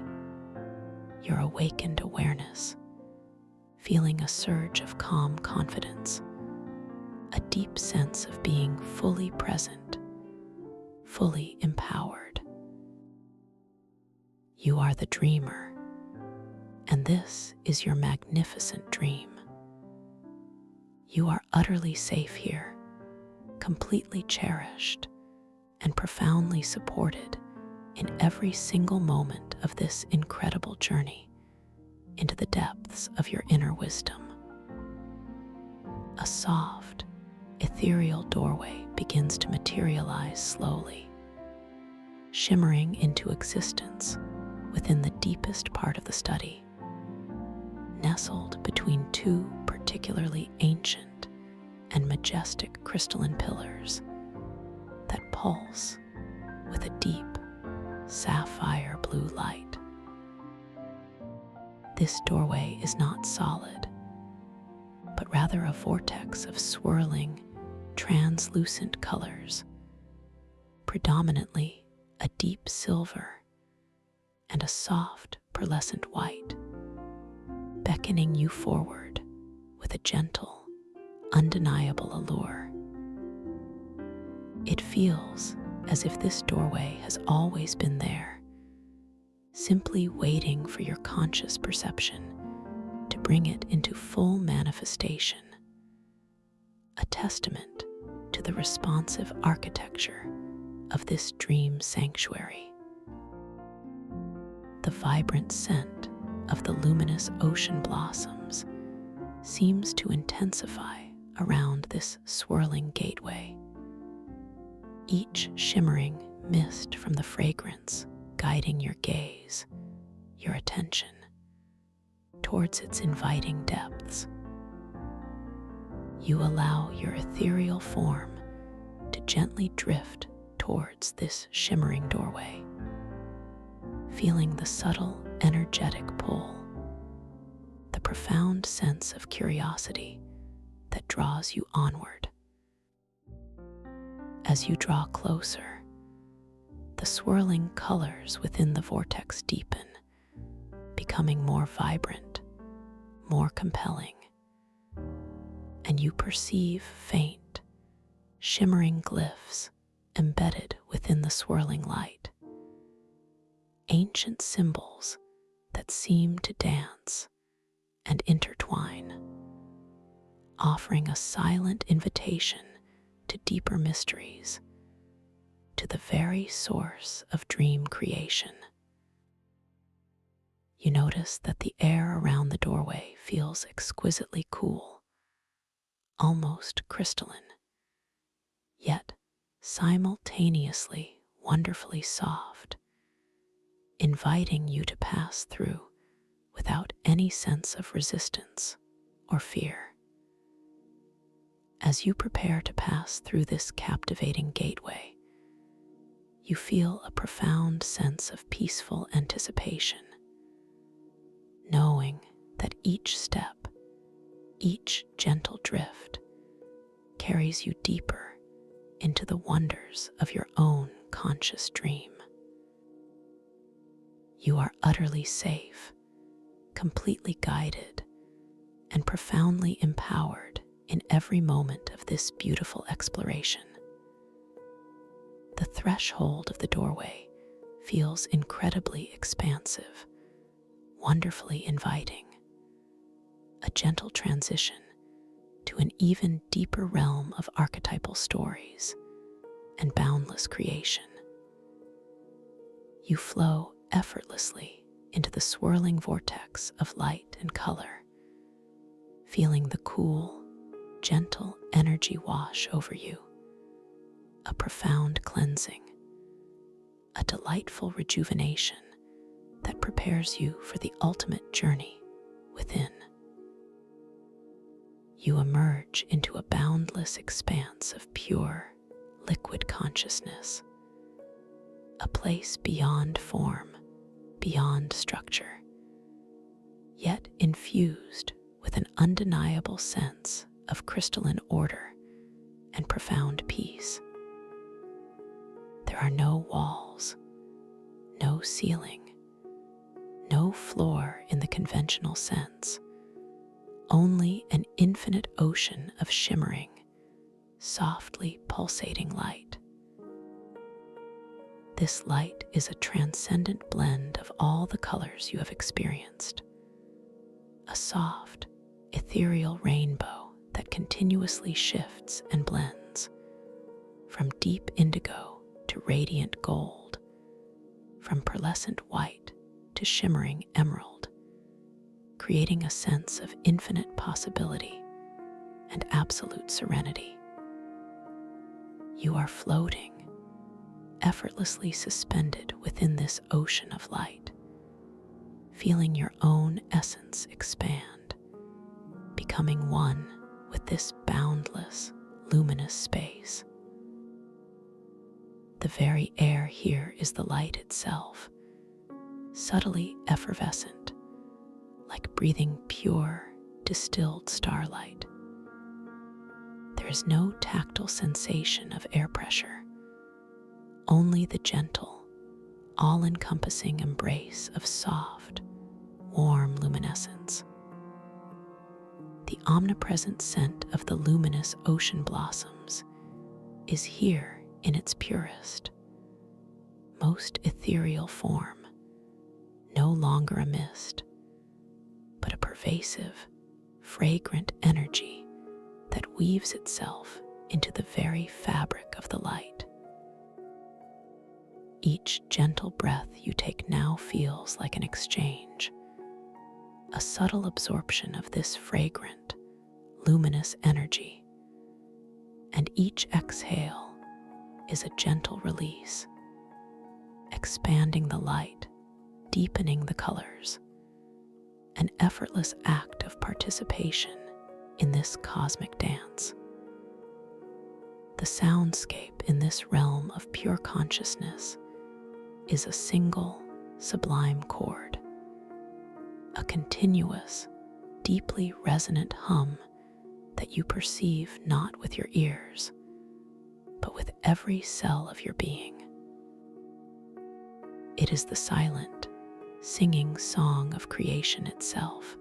your awakened awareness, feeling a surge of calm confidence, a deep sense of being fully present, fully empowered. You are the dreamer, and this is your magnificent dream. You are utterly safe here, completely cherished, and profoundly supported in every single moment of this incredible journey into the depths of your inner wisdom. A soft, ethereal doorway begins to materialize slowly, shimmering into existence within the deepest part of the study, nestled between two particularly ancient and majestic crystalline pillars that pulse with a deep sapphire blue light. This doorway is not solid, but rather a vortex of swirling, translucent colors, predominantly a deep silver and a soft pearlescent white, beckoning you forward with a gentle, undeniable allure. It feels as if this doorway has always been there, simply waiting for your conscious perception to bring it into full manifestation, a testament to the responsive architecture of this dream sanctuary. The vibrant scent of the luminous ocean blossoms seems to intensify around this swirling gateway, each shimmering mist from the fragrance guiding your gaze, your attention, towards its inviting depths. You allow your ethereal form to gently drift towards this shimmering doorway, feeling the subtle, energetic pull, the profound sense of curiosity that draws you onward. As you draw closer, the swirling colors within the vortex deepen, becoming more vibrant, more compelling, and you perceive faint, shimmering glyphs embedded within the swirling light, ancient symbols that seem to dance and intertwine, offering a silent invitation to deeper mysteries, to the very source of dream creation. You notice that the air around the doorway feels exquisitely cool, almost crystalline, yet simultaneously wonderfully soft, inviting you to pass through without any sense of resistance or fear. As you prepare to pass through this captivating gateway, you feel a profound sense of peaceful anticipation, knowing that each step, each gentle drift, carries you deeper into the wonders of your own conscious dream. You are utterly safe, completely guided, and profoundly empowered in every moment of this beautiful exploration. The threshold of the doorway feels incredibly expansive, wonderfully inviting, a gentle transition to an even deeper realm of archetypal stories and boundless creation. You flow effortlessly into the swirling vortex of light and color, feeling the cool, gentle energy wash over you, a profound cleansing, a delightful rejuvenation that prepares you for the ultimate journey within. You emerge into a boundless expanse of pure, liquid consciousness, a place beyond form, beyond structure, yet infused with an undeniable sense of crystalline order and profound peace. There are no walls, no ceiling, no floor in the conventional sense, only an infinite ocean of shimmering, softly pulsating light. This light is a transcendent blend of all the colors you have experienced, a soft, ethereal rainbow that continuously shifts and blends, from deep indigo to radiant gold, from pearlescent white to shimmering emerald, creating a sense of infinite possibility and absolute serenity. You are floating, effortlessly suspended within this ocean of light, feeling your own essence expand, becoming one with this boundless, luminous space. The very air here is the light itself, subtly effervescent, like breathing pure, distilled starlight. There is no tactile sensation of air pressure, only the gentle, all-encompassing embrace of soft, warm luminescence. The omnipresent scent of the luminous ocean blossoms is here in its purest, most ethereal form, no longer a mist, but a pervasive, fragrant energy that weaves itself into the very fabric of the light. Each gentle breath you take now feels like an exchange, a subtle absorption of this fragrant, luminous energy, and each exhale is a gentle release, expanding the light, deepening the colors, an effortless act of participation in this cosmic dance. The soundscape in this realm of pure consciousness is a single, sublime chord, a continuous, deeply resonant hum that you perceive not with your ears, but with every cell of your being. It is the silent, singing song of creation itself,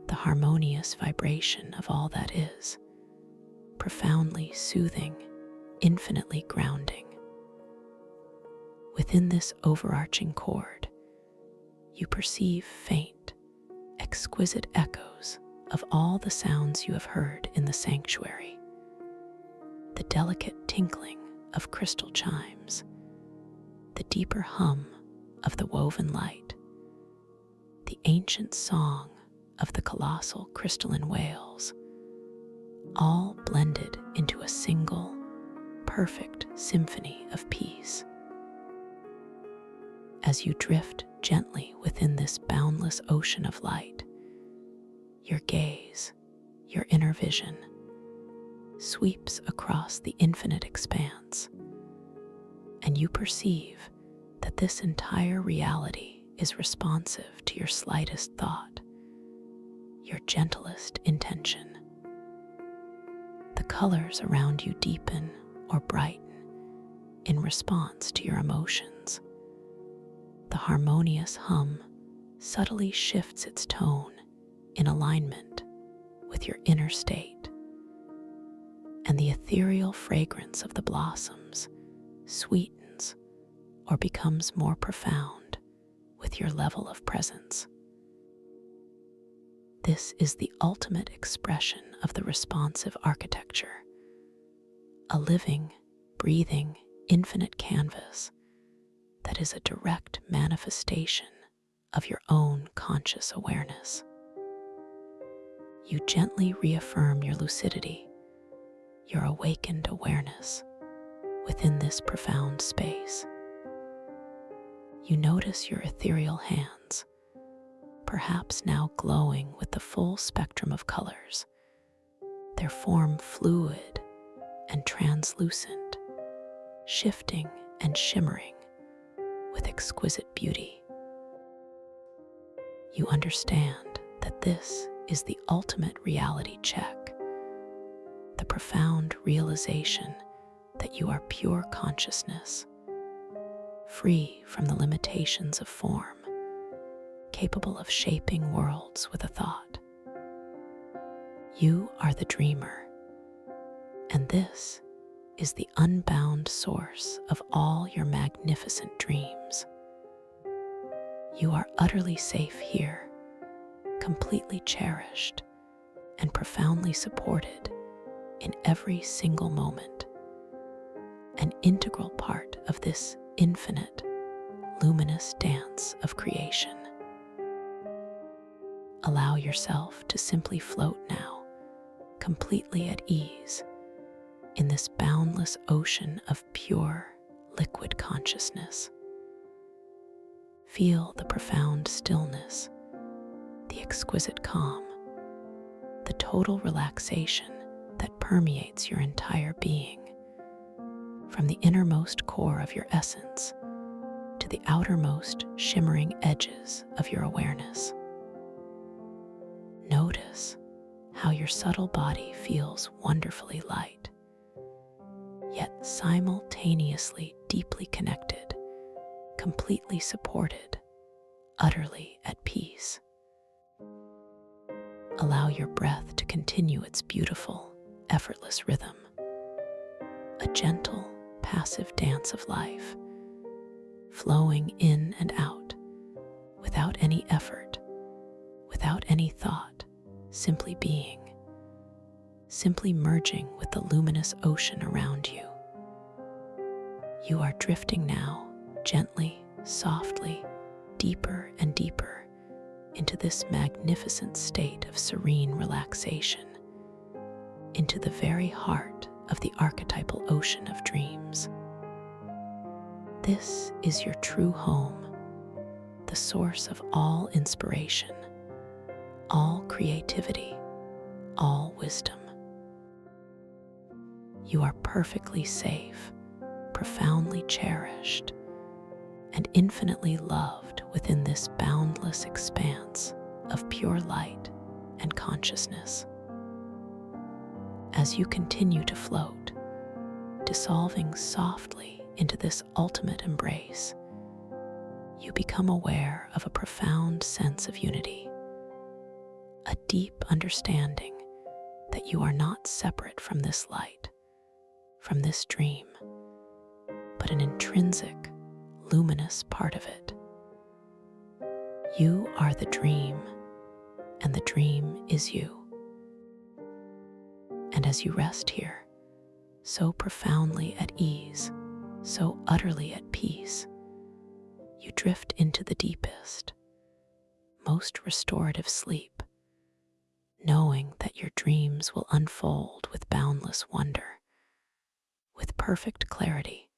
the harmonious vibration of all that is, profoundly soothing, infinitely grounding. Within this overarching chord, you perceive faint, exquisite echoes of all the sounds you have heard in the sanctuary, the delicate tinkling of crystal chimes, the deeper hum of the woven light, the ancient song of the colossal crystalline whales, all blended into a single, perfect symphony of peace. As you drift gently within this boundless ocean of light, your gaze, your inner vision, sweeps across the infinite expanse, and you perceive that this entire reality is responsive to your slightest thought, your gentlest intention. The colors around you deepen or brighten in response to your emotions. The harmonious hum subtly shifts its tone in alignment with your inner state, and the ethereal fragrance of the blossoms sweetens or becomes more profound with your level of presence. This is the ultimate expression of the responsive architecture, a living, breathing, infinite canvas that is a direct manifestation of your own conscious awareness. You gently reaffirm your lucidity, your awakened awareness within this profound space. You notice your ethereal hands, perhaps now glowing with the full spectrum of colors, their form fluid and translucent, shifting and shimmering with exquisite beauty. You understand that this is the ultimate reality check, the profound realization that you are pure consciousness, free from the limitations of form, capable of shaping worlds with a thought. You are the dreamer, and this is the unbound source of all your magnificent dreams. You are utterly safe here, completely cherished, and profoundly supported in every single moment, an integral part of this infinite, luminous dance of creation. Allow yourself to simply float now, completely at ease, in this boundless ocean of pure, liquid consciousness. Feel the profound stillness, the exquisite calm, the total relaxation that permeates your entire being, from the innermost core of your essence to the outermost shimmering edges of your awareness. Notice how your subtle body feels wonderfully light, yet simultaneously deeply connected, completely supported, utterly at peace. Allow your breath to continue its beautiful, effortless rhythm, a gentle, passive dance of life, flowing in and out, without any effort, without any thought, simply being, simply merging with the luminous ocean around you. You are drifting now, gently, softly, deeper and deeper, into this magnificent state of serene relaxation, into the very heart of the archetypal ocean of dreams. This is your true home, the source of all inspiration, all creativity, all wisdom. You are perfectly safe, profoundly cherished, and infinitely loved within this boundless expanse of pure light and consciousness. As you continue to float, dissolving softly into this ultimate embrace, you become aware of a profound sense of unity, a deep understanding that you are not separate from this light, from this dream, but an intrinsic, luminous part of it. You are the dream, and the dream is you. And as you rest here, so profoundly at ease, so utterly at peace, you drift into the deepest, most restorative sleep, knowing that your dreams will unfold with boundless wonder, with perfect clarity,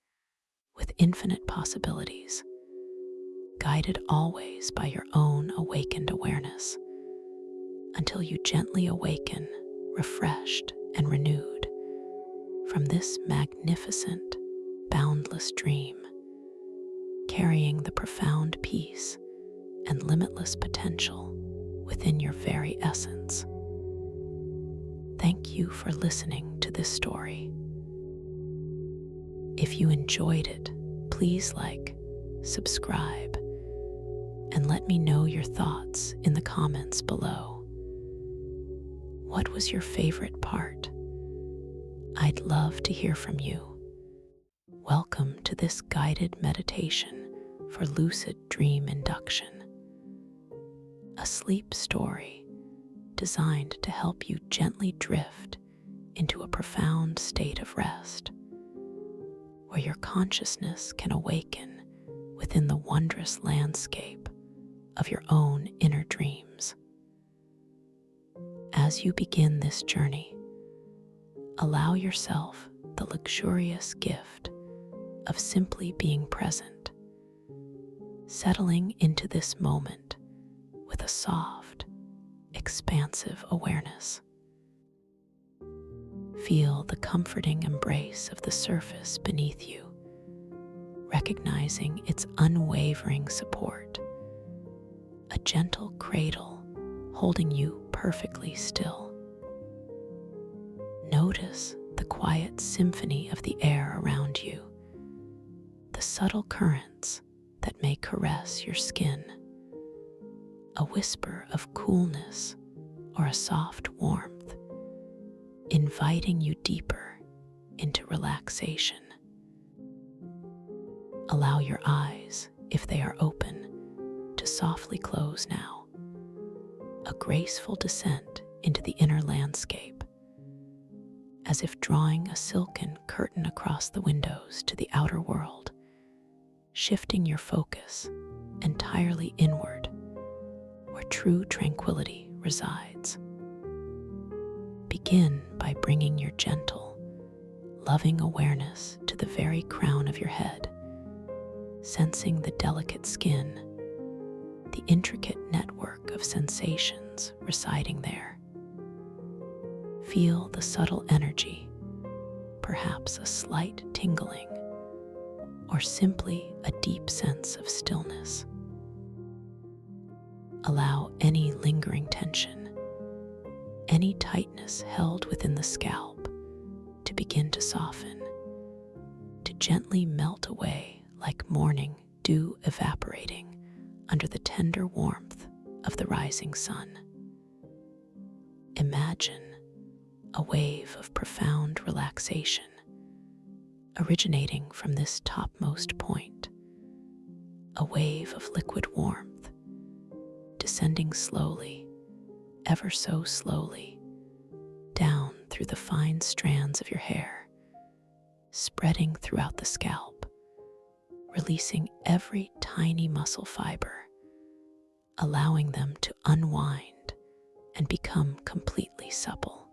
with infinite possibilities, guided always by your own awakened awareness, until you gently awaken, refreshed and renewed, from this magnificent, boundless dream, carrying the profound peace and limitless potential within your very essence. Thank you for listening to this story. If you enjoyed it, please like, subscribe, and let me know your thoughts in the comments below. What was your favorite part? I'd love to hear from you. Welcome to this guided meditation for lucid dream induction, a sleep story designed to help you gently drift into a profound state of rest, where your consciousness can awaken within the wondrous landscape of your own inner dreams. As you begin this journey, allow yourself the luxurious gift of simply being present, settling into this moment with a soft, expansive awareness. Feel the comforting embrace of the surface beneath you, recognizing its unwavering support, a gentle cradle holding you perfectly still. Notice notice the quiet symphony of the air around you, the subtle currents that may caress your skin, a whisper of coolness or a soft warmth, inviting you deeper into relaxation. Allow your eyes, if they are open, to softly close now, a graceful descent into the inner landscape, as if drawing a silken curtain across the windows to the outer world, shifting your focus entirely inward, where true tranquility resides. Begin by bringing your gentle, loving awareness to the very crown of your head, sensing the delicate skin, the intricate network of sensations residing there. Feel the subtle energy, perhaps a slight tingling, or simply a deep sense of stillness. Allow any lingering tension, any tightness held within the scalp, to begin to soften, to gently melt away like morning dew evaporating under the tender warmth of the rising sun. Imagine a wave of profound relaxation originating from this topmost point, a wave of liquid warmth descending slowly, ever so slowly, down through the fine strands of your hair, spreading throughout the scalp, releasing every tiny muscle fiber, allowing them to unwind and become completely supple.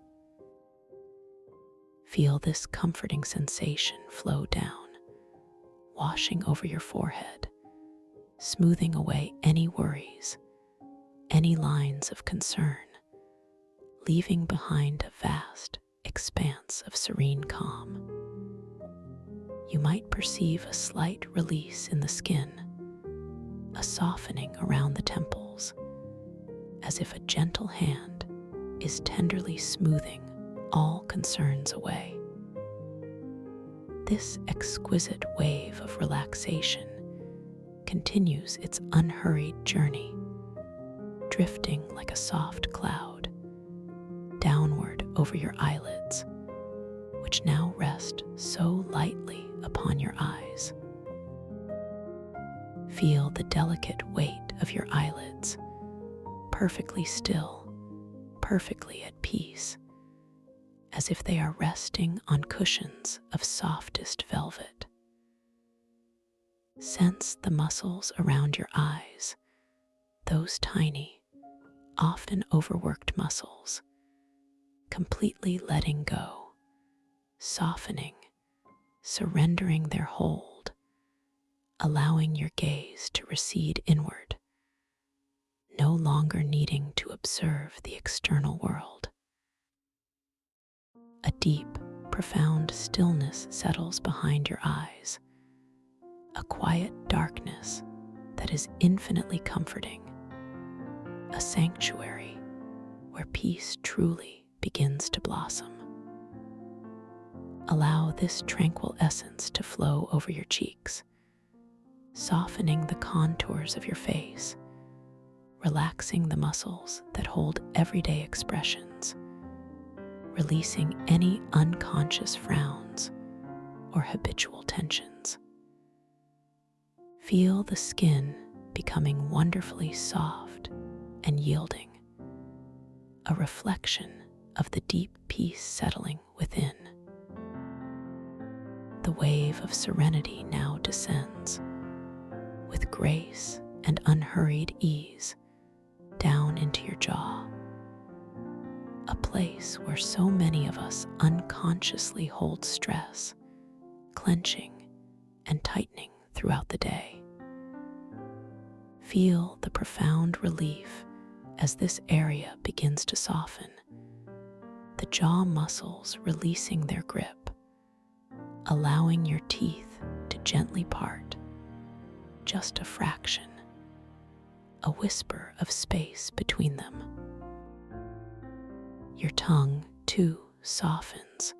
Feel this comforting sensation flow down, washing over your forehead, smoothing away any worries, any lines of concern, leaving behind a vast expanse of serene calm. You might perceive a slight release in the skin, a softening around the temples, as if a gentle hand is tenderly smoothing all concerns away. This exquisite wave of relaxation continues its unhurried journey, drifting like a soft cloud downward over your eyelids, which now rest so lightly upon your eyes. Feel the delicate weight of your eyelids, perfectly still, perfectly at peace, as if they are resting on cushions of softest velvet. Sense the muscles around your eyes, those tiny, often overworked muscles, completely letting go, softening, surrendering their hold, allowing your gaze to recede inward, no longer needing to observe the external world. A deep, profound stillness settles behind your eyes, a quiet darkness that is infinitely comforting, a sanctuary where peace truly begins to blossom. Allow this tranquil essence to flow over your cheeks, softening the contours of your face, relaxing the muscles that hold everyday expressions, releasing any unconscious frowns or habitual tensions. Feel the skin becoming wonderfully soft and yielding, a reflection of the deep peace settling within. The wave of serenity now descends, with grace and unhurried ease, down into your jaw, a place where so many of us unconsciously hold stress, clenching and tightening throughout the day. Feel the profound relief as this area begins to soften, the jaw muscles releasing their grip, allowing your teeth to gently part, just a fraction, a whisper of space between them. Your tongue, too, softens,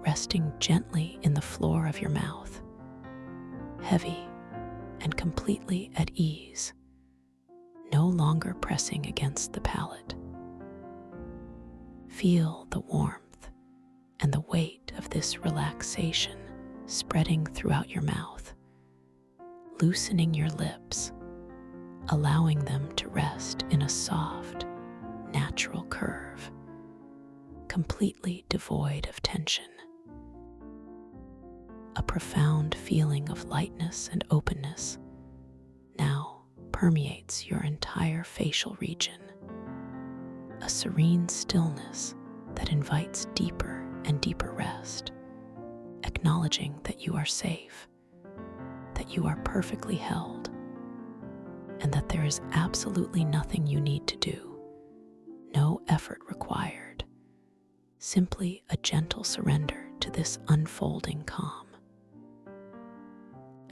resting gently in the floor of your mouth, heavy and completely at ease, no longer pressing against the palate. Feel the warmth and the weight of this relaxation spreading throughout your mouth, loosening your lips, allowing them to rest in a soft, natural curve, completely devoid of tension. A profound feeling of lightness and openness now permeates your entire facial region, a serene stillness that invites deeper and deeper rest, acknowledging that you are safe, that you are perfectly held, and that there is absolutely nothing you need to do, no effort required, simply a gentle surrender to this unfolding calm.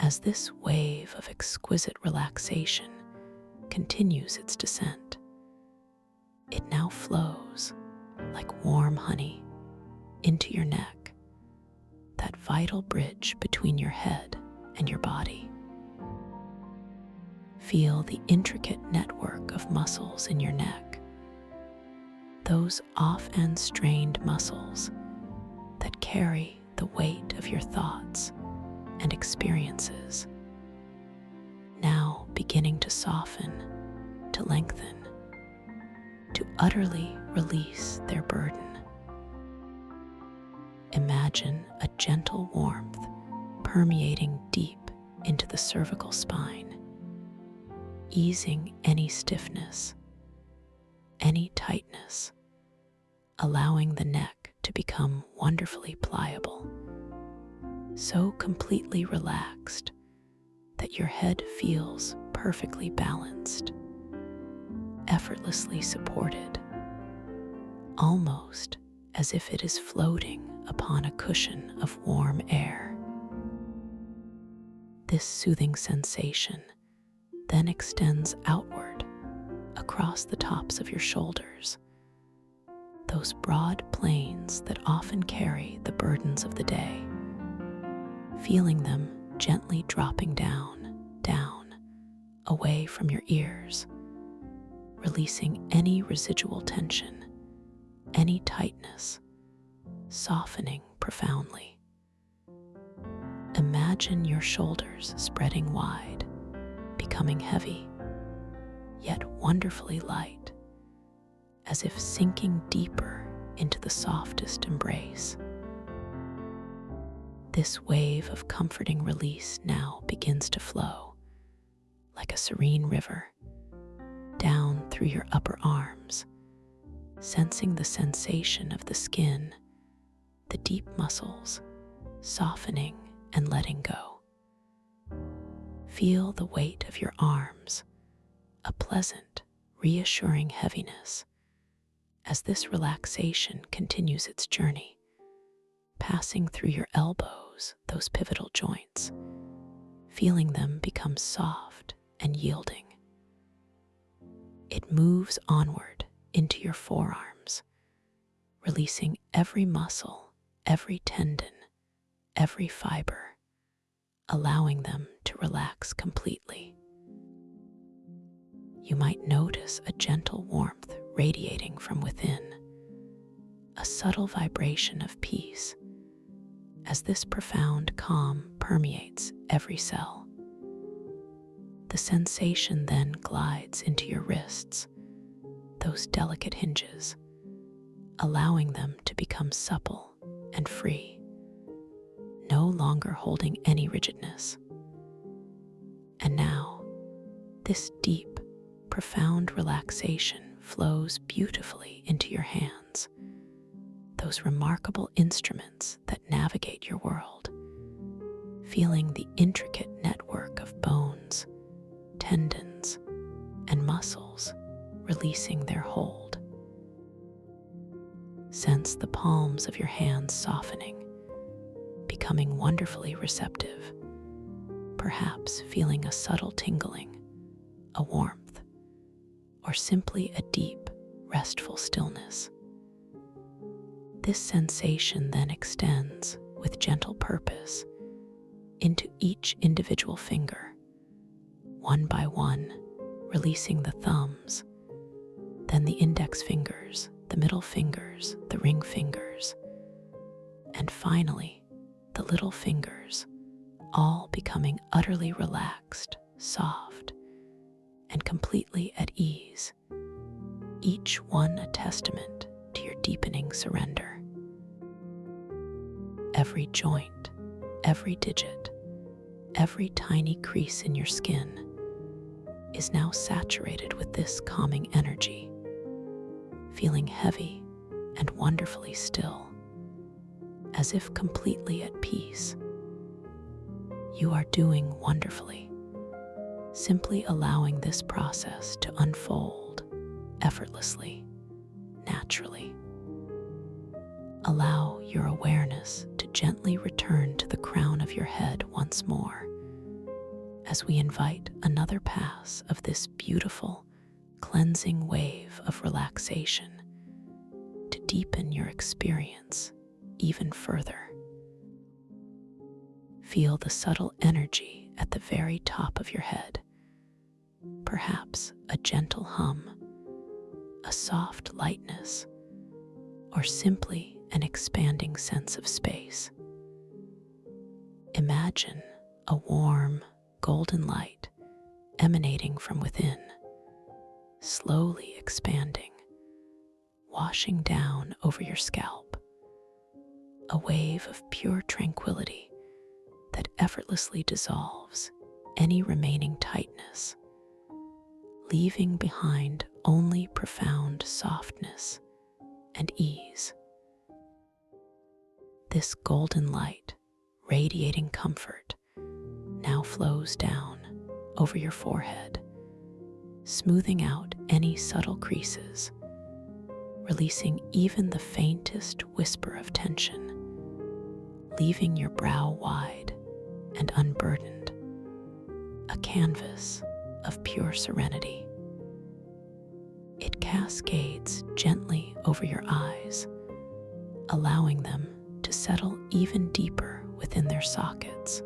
As this wave of exquisite relaxation continues its descent, it now flows like warm honey into your neck, that vital bridge between your head and your body. Feel the intricate network of muscles in your neck, those often strained muscles that carry the weight of your thoughts and experiences, now beginning to soften, to lengthen, to utterly release their burden. Imagine a gentle warmth permeating deep into the cervical spine, easing any stiffness, any tightness, allowing the neck to become wonderfully pliable, so completely relaxed that your head feels perfectly balanced, effortlessly supported, almost as if it is floating upon a cushion of warm air. This soothing sensation then extends outward across the tops of your shoulders, those broad planes that often carry the burdens of the day, feeling them gently dropping down, away from your ears, releasing any residual tension, any tightness, softening profoundly. Imagine your shoulders spreading wide, becoming heavy, yet wonderfully light, as if sinking deeper into the softest embrace. This wave of comforting release now begins to flow, like a serene river, down through your upper arms, sensing the sensation of the skin, the deep muscles, softening and letting go. Feel the weight of your arms, a pleasant, reassuring heaviness, as this relaxation continues its journey, passing through your elbows, those pivotal joints, feeling them become soft and yielding. It moves onward into your forearms, releasing every muscle, every tendon, every fiber, allowing them to relax completely. You might notice a gentle warmth radiating from within, a subtle vibration of peace, as this profound calm permeates every cell. The sensation then glides into your wrists, those delicate hinges, allowing them to become supple and free, no longer holding any rigidness. And now, this deep, profound relaxation flows beautifully into your hands, those remarkable instruments that navigate your world, feeling the intricate network of bones, tendons, and muscles releasing their hold. Sense the palms of your hands softening, becoming wonderfully receptive, perhaps feeling a subtle tingling, a warmth, or simply a deep, restful stillness. This sensation then extends with gentle purpose into each individual finger, one by one, releasing the thumbs, then the index fingers, the middle fingers, the ring fingers, and finally the little fingers, all becoming utterly relaxed, soft, and completely at ease, each one a testament to your deepening surrender. Every joint, every digit, every tiny crease in your skin is now saturated with this calming energy, feeling heavy and wonderfully still, as if completely at peace. You are doing wonderfully, simply allowing this process to unfold effortlessly, naturally. Allow your awareness to gently return to the crown of your head once more, as we invite another pass of this beautiful, cleansing wave of relaxation to deepen your experience even further. Feel the subtle energy at the very top of your head, perhaps a gentle hum, a soft lightness, or simply an expanding sense of space. Imagine a warm, golden light emanating from within, slowly expanding, washing down over your scalp, a wave of pure tranquility that effortlessly dissolves any remaining tightness, leaving behind only profound softness and ease. This golden light, radiating comfort, now flows down over your forehead, smoothing out any subtle creases, releasing even the faintest whisper of tension, leaving your brow wide and unburdened, a canvas of pure serenity. It cascades gently over your eyes, allowing them to settle even deeper within their sockets,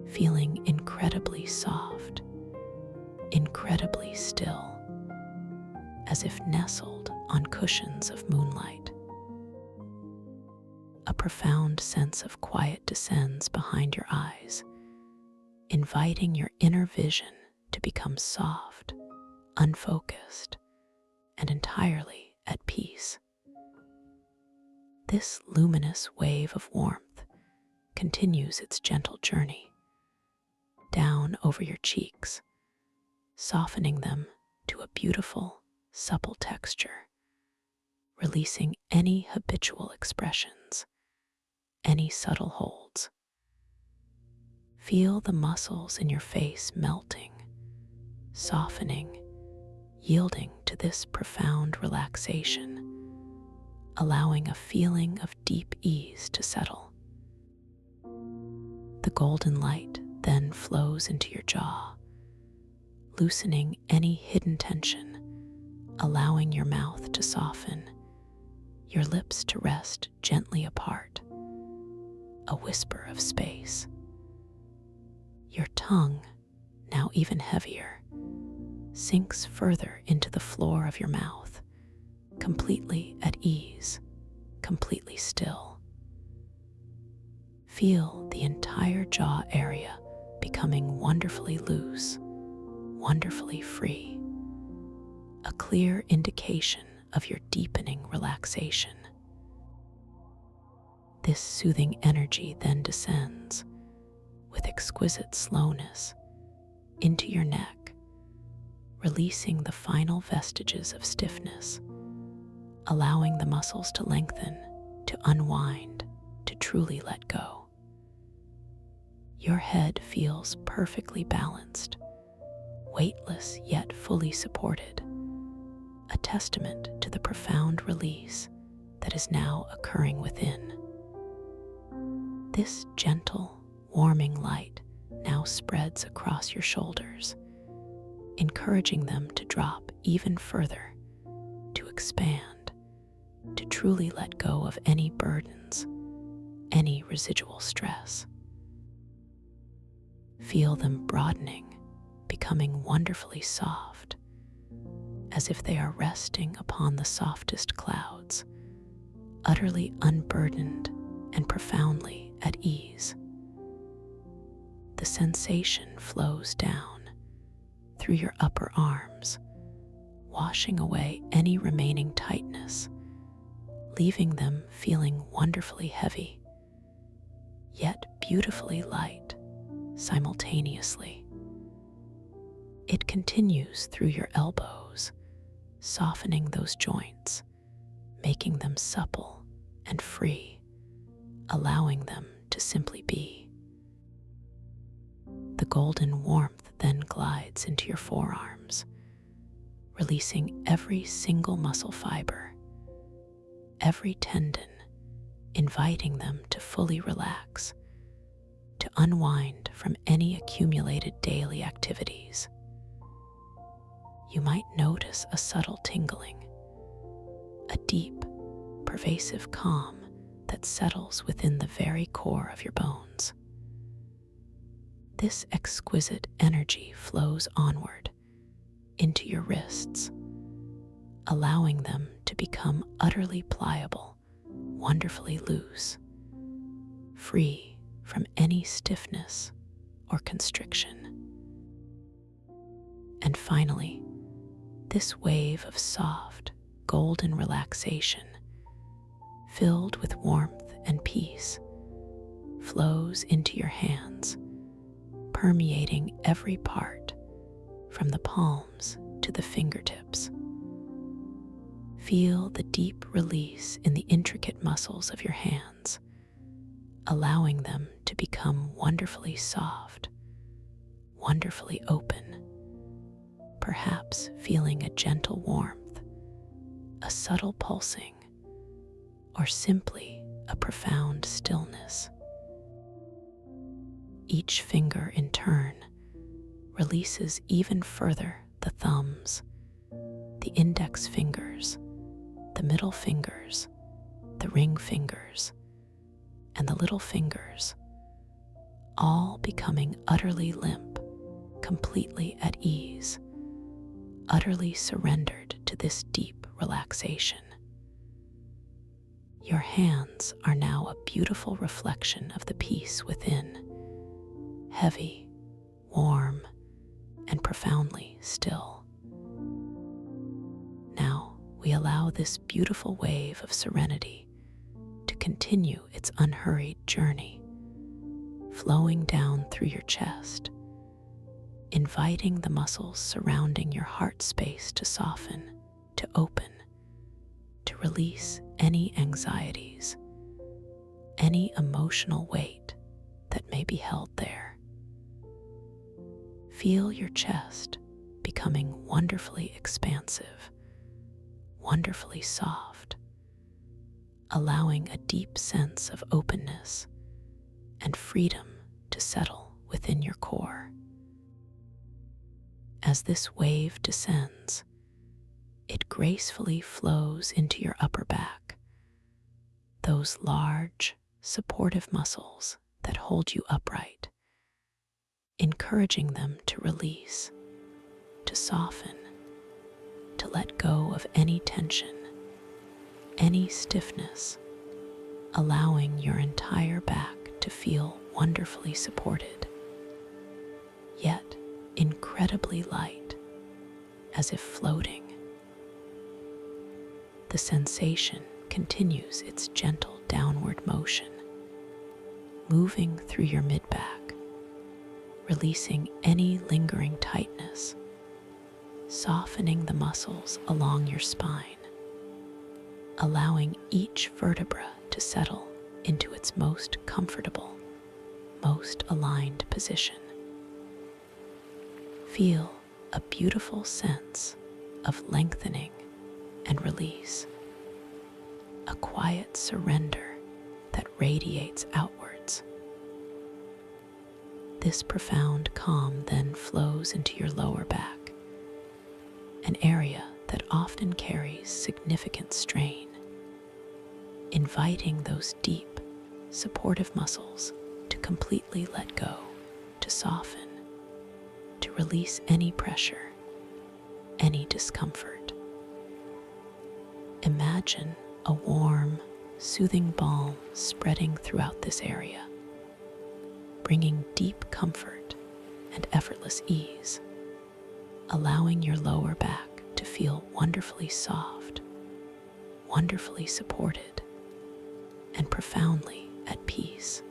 feeling incredibly soft, incredibly still, as if nestled on cushions of moonlight. A profound sense of quiet descends behind your eyes, inviting your inner vision to become soft, unfocused, and entirely at peace. This luminous wave of warmth continues its gentle journey down over your cheeks, softening them to a beautiful, supple texture, releasing any habitual expressions, any subtle holds. Feel the muscles in your face melting, softening, yielding to this profound relaxation, allowing a feeling of deep ease to settle. The golden light then flows into your jaw, loosening any hidden tension, allowing your mouth to soften, your lips to rest gently apart, a whisper of space. Your tongue, now even heavier, sinks further into the floor of your mouth, completely at ease, completely still. Feel the entire jaw area becoming wonderfully loose, wonderfully free, a clear indication of your deepening relaxation. This soothing energy then descends with exquisite slowness into your neck, releasing the final vestiges of stiffness, allowing the muscles to lengthen, to unwind, to truly let go. Your head feels perfectly balanced, weightless yet fully supported, a testament to the profound release that is now occurring within. This gentle, warming light now spreads across your shoulders, encouraging them to drop even further, to expand, to truly let go of any burdens, any residual stress. Feel them broadening, becoming wonderfully soft, as if they are resting upon the softest clouds, utterly unburdened and profoundly at ease. The sensation flows down through your upper arms, washing away any remaining tightness, leaving them feeling wonderfully heavy, yet beautifully light simultaneously. It continues through your elbows, softening those joints, making them supple and free, allowing them to simply be. The golden warmth then glides into your forearms, releasing every single muscle fiber, every tendon, inviting them to fully relax, to unwind from any accumulated daily activities. You might notice a subtle tingling, a deep, pervasive calm that settles within the very core of your bones. This exquisite energy flows onward into your wrists, allowing them to become utterly pliable, wonderfully loose, free from any stiffness or constriction. And finally, this wave of soft, golden relaxation, filled with warmth and peace, flows into your hands, permeating every part, from the palms to the fingertips. Feel the deep release in the intricate muscles of your hands, allowing them to become wonderfully soft, wonderfully open, perhaps feeling a gentle warmth, a subtle pulsing, or simply a profound stillness. Each finger in turn releases even further the thumbs, the index fingers, the middle fingers, the ring fingers, and the little fingers, all becoming utterly limp, completely at ease, utterly surrendered to this deep relaxation. Your hands are now a beautiful reflection of the peace within, heavy, warm, and profoundly still. Now we allow this beautiful wave of serenity to continue its unhurried journey, flowing down through your chest, inviting the muscles surrounding your heart space to soften, to open, to release any anxieties, any emotional weight that may be held there. Feel your chest becoming wonderfully expansive, wonderfully soft, allowing a deep sense of openness and freedom to settle within your core. As this wave descends, it gracefully flows into your upper back, those large, supportive muscles that hold you upright, encouraging them to release, to soften, to let go of any tension, any stiffness, allowing your entire back to feel wonderfully supported, yet incredibly light, as if floating. The sensation continues its gentle downward motion, moving through your mid-back, releasing any lingering tightness, softening the muscles along your spine, allowing each vertebra to settle into its most comfortable, most aligned position. Feel a beautiful sense of lengthening and release, a quiet surrender that radiates outwards. This profound calm then flows into your lower back, an area that often carries significant strain, inviting those deep, supportive muscles to completely let go, to soften, to release any pressure, any discomfort. Imagine a warm, soothing balm spreading throughout this area, bringing deep comfort and effortless ease, allowing your lower back to feel wonderfully soft, wonderfully supported, and profoundly at peace.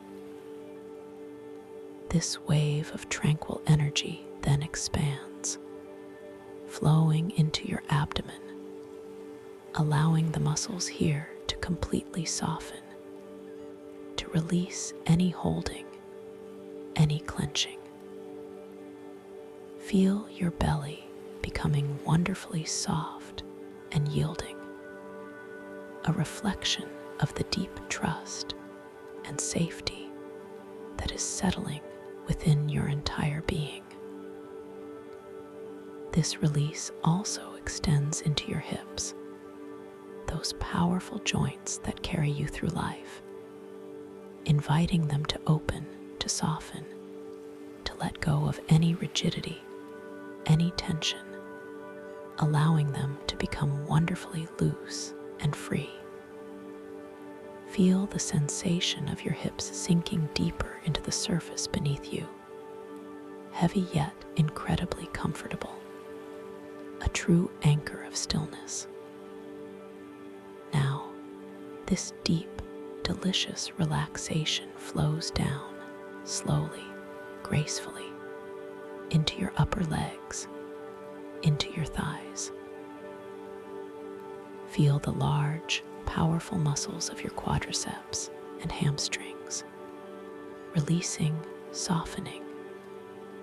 This wave of tranquil energy then expands, flowing into your abdomen, allowing the muscles here to completely soften, to release any holding, any clenching. Feel your belly becoming wonderfully soft and yielding, a reflection of the deep trust and safety that is settling within your entire being. This release also extends into your hips, those powerful joints that carry you through life, inviting them to open, to soften, to let go of any rigidity, any tension, allowing them to become wonderfully loose and free. Feel the sensation of your hips sinking deeper into the surface beneath you, heavy yet incredibly comfortable, a true anchor of stillness. Now, this deep, delicious relaxation flows down, slowly, gracefully, into your upper legs, into your thighs. Feel the large, powerful muscles of your quadriceps and hamstrings, releasing, softening,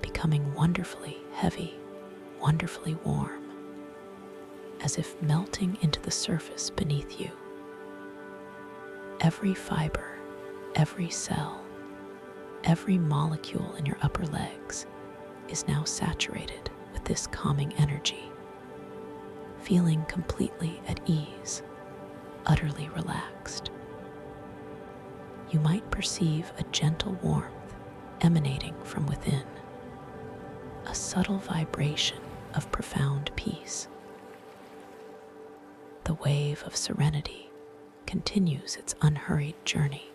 becoming wonderfully heavy, wonderfully warm, as if melting into the surface beneath you. Every fiber, every cell, every molecule in your upper legs is now saturated with this calming energy, feeling completely at ease, utterly relaxed. You might perceive a gentle warmth emanating from within, a subtle vibration of profound peace. The wave of serenity continues its unhurried journey,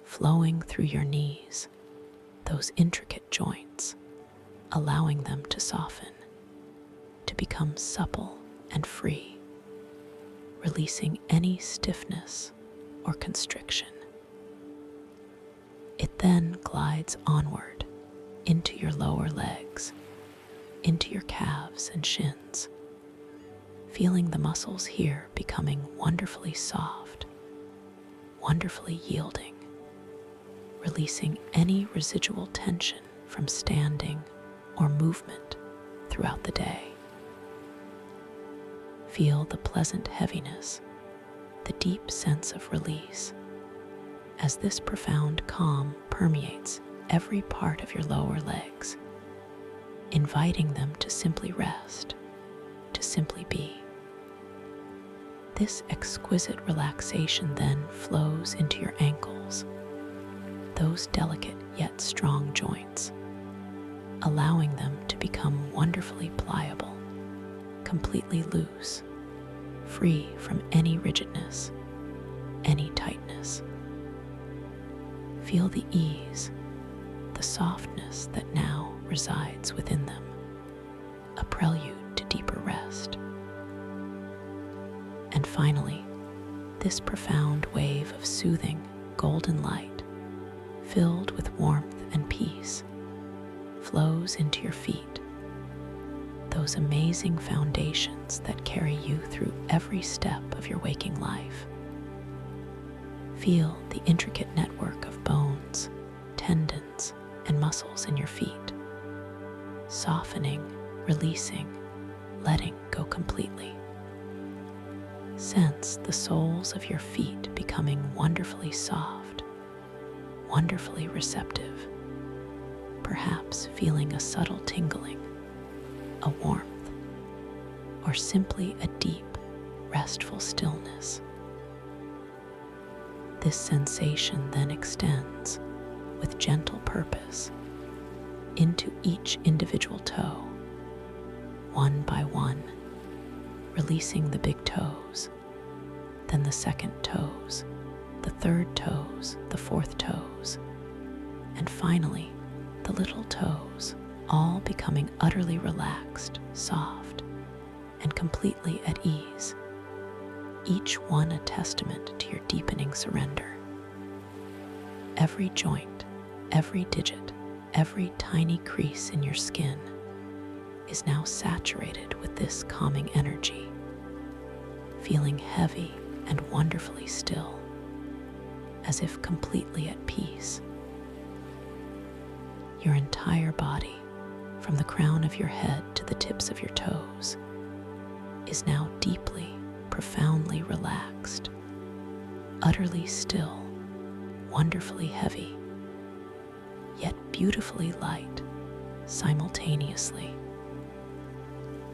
flowing through your knees, those intricate joints, allowing them to soften, to become supple and free, releasing any stiffness or constriction. It then glides onward into your lower legs, into your calves and shins, feeling the muscles here becoming wonderfully soft, wonderfully yielding, releasing any residual tension from standing or movement throughout the day. Feel the pleasant heaviness, the deep sense of release, as this profound calm permeates every part of your lower legs, inviting them to simply rest, to simply be. This exquisite relaxation then flows into your ankles, those delicate yet strong joints, allowing them to become wonderfully pliable, completely loose, free from any rigidness, any tightness. Feel the ease, the softness that now resides within them, a prelude to deeper rest. And finally, this profound wave of soothing, golden light, filled with warmth and peace, flows into your feet, those amazing foundations that carry you through every step of your waking life. Feel the intricate network of bones, tendons, and muscles in your feet, softening, releasing, letting go completely. Sense the soles of your feet becoming wonderfully soft, wonderfully receptive, perhaps feeling a subtle tingling, a warmth, or simply a deep, restful stillness. This sensation then extends with gentle purpose into each individual toe, one by one, releasing the big toes, then the second toes, the third toes, the fourth toes, and finally the little toes, all becoming utterly relaxed, soft, and completely at ease, each one a testament to your deepening surrender. Every joint, every digit, every tiny crease in your skin is now saturated with this calming energy, feeling heavy and wonderfully still, as if completely at peace. Your entire body, from the crown of your head to the tips of your toes, is now deeply, profoundly relaxed, utterly still, wonderfully heavy, yet beautifully light simultaneously.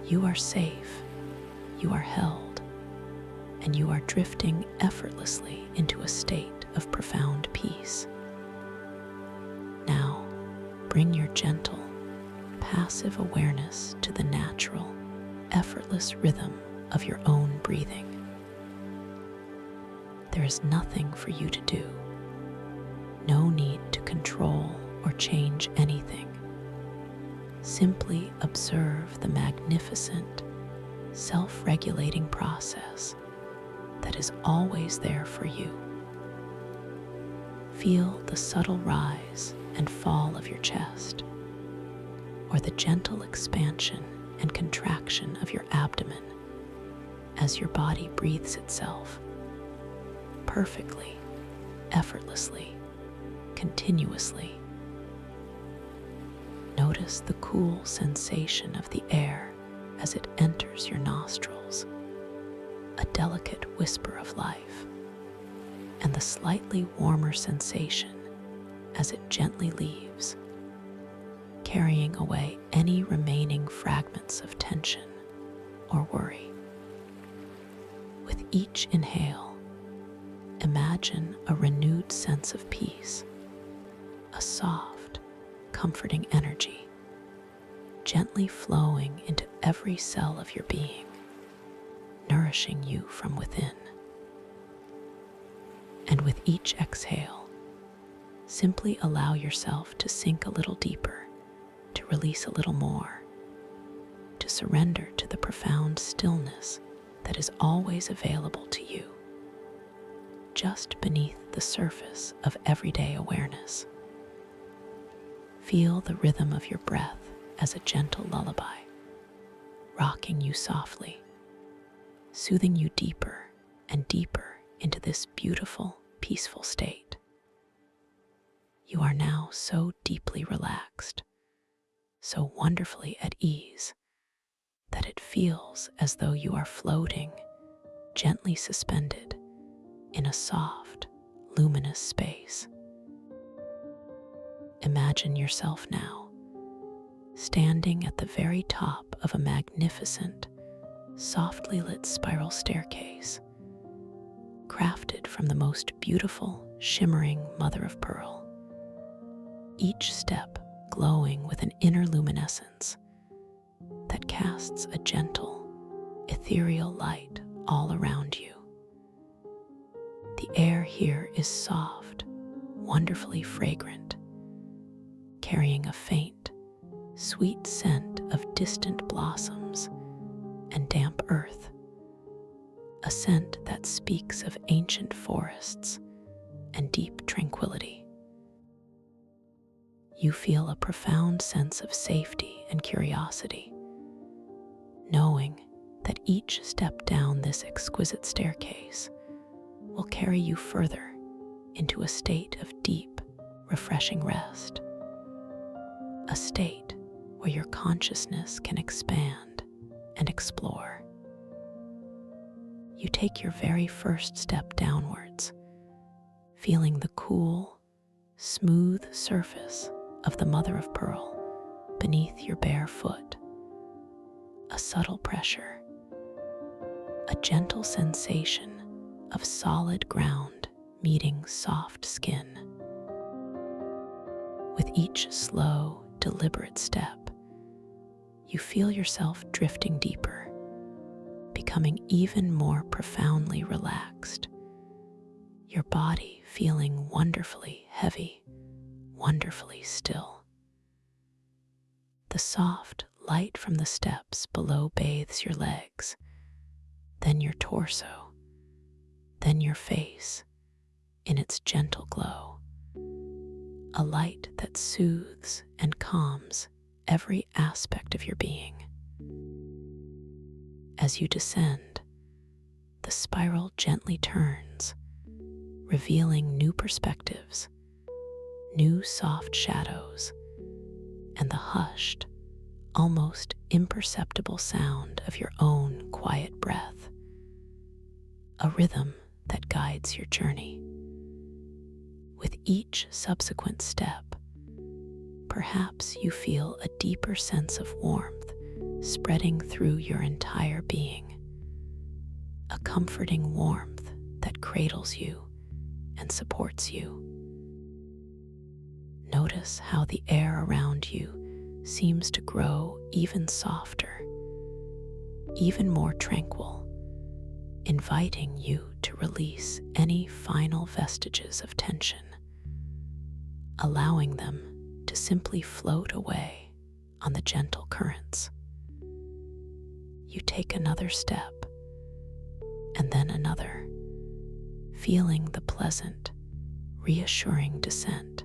You are safe, you are held, and you are drifting effortlessly into a state of profound peace. Now, bring your gentle, passive awareness to the natural, effortless rhythm of your own breathing. There is nothing for you to do, no need to control or change anything. Simply observe the magnificent, self-regulating process that is always there for you. Feel the subtle rise and fall of your chest, or the gentle expansion and contraction of your abdomen as your body breathes itself perfectly, effortlessly, continuously. Notice the cool sensation of the air as it enters your nostrils, a delicate whisper of life, and the slightly warmer sensation as it gently leaves, carrying away any remaining fragments of tension or worry. With each inhale, imagine a renewed sense of peace, a soft, comforting energy, gently flowing into every cell of your being, nourishing you from within. And with each exhale, simply allow yourself to sink a little deeper, to release a little more, to surrender to the profound stillness that is always available to you, just beneath the surface of everyday awareness. Feel the rhythm of your breath as a gentle lullaby, rocking you softly, soothing you deeper and deeper into this beautiful, peaceful state. You are now so deeply relaxed, so wonderfully at ease, that it feels as though you are floating, gently suspended, in a soft, luminous space. Imagine yourself now, standing at the very top of a magnificent, softly lit spiral staircase, crafted from the most beautiful, shimmering mother of pearl. Each step glowing with an inner luminescence that casts a gentle, ethereal light all around you. The air here is soft, wonderfully fragrant, carrying a faint, sweet scent of distant blossoms and damp earth, a scent that speaks of ancient forests and deep tranquility. You feel a profound sense of safety and curiosity, knowing that each step down this exquisite staircase will carry you further into a state of deep, refreshing rest, a state where your consciousness can expand and explore. You take your very first step downwards, feeling the cool, smooth surface of the mother of pearl beneath your bare foot. A subtle pressure, a gentle sensation of solid ground meeting soft skin. With each slow, deliberate step, you feel yourself drifting deeper, becoming even more profoundly relaxed, your body feeling wonderfully heavy, wonderfully still. The soft light from the steps below bathes your legs, then your torso, then your face in its gentle glow, a light that soothes and calms every aspect of your being. As you descend, the spiral gently turns, revealing new perspectives, new soft shadows, and the hushed, almost imperceptible sound of your own quiet breath, a rhythm that guides your journey. With each subsequent step, perhaps you feel a deeper sense of warmth spreading through your entire being, a comforting warmth that cradles you and supports you. Notice how the air around you seems to grow even softer, even more tranquil, inviting you to release any final vestiges of tension, allowing them to simply float away on the gentle currents. You take another step, and then another, feeling the pleasant, reassuring descent,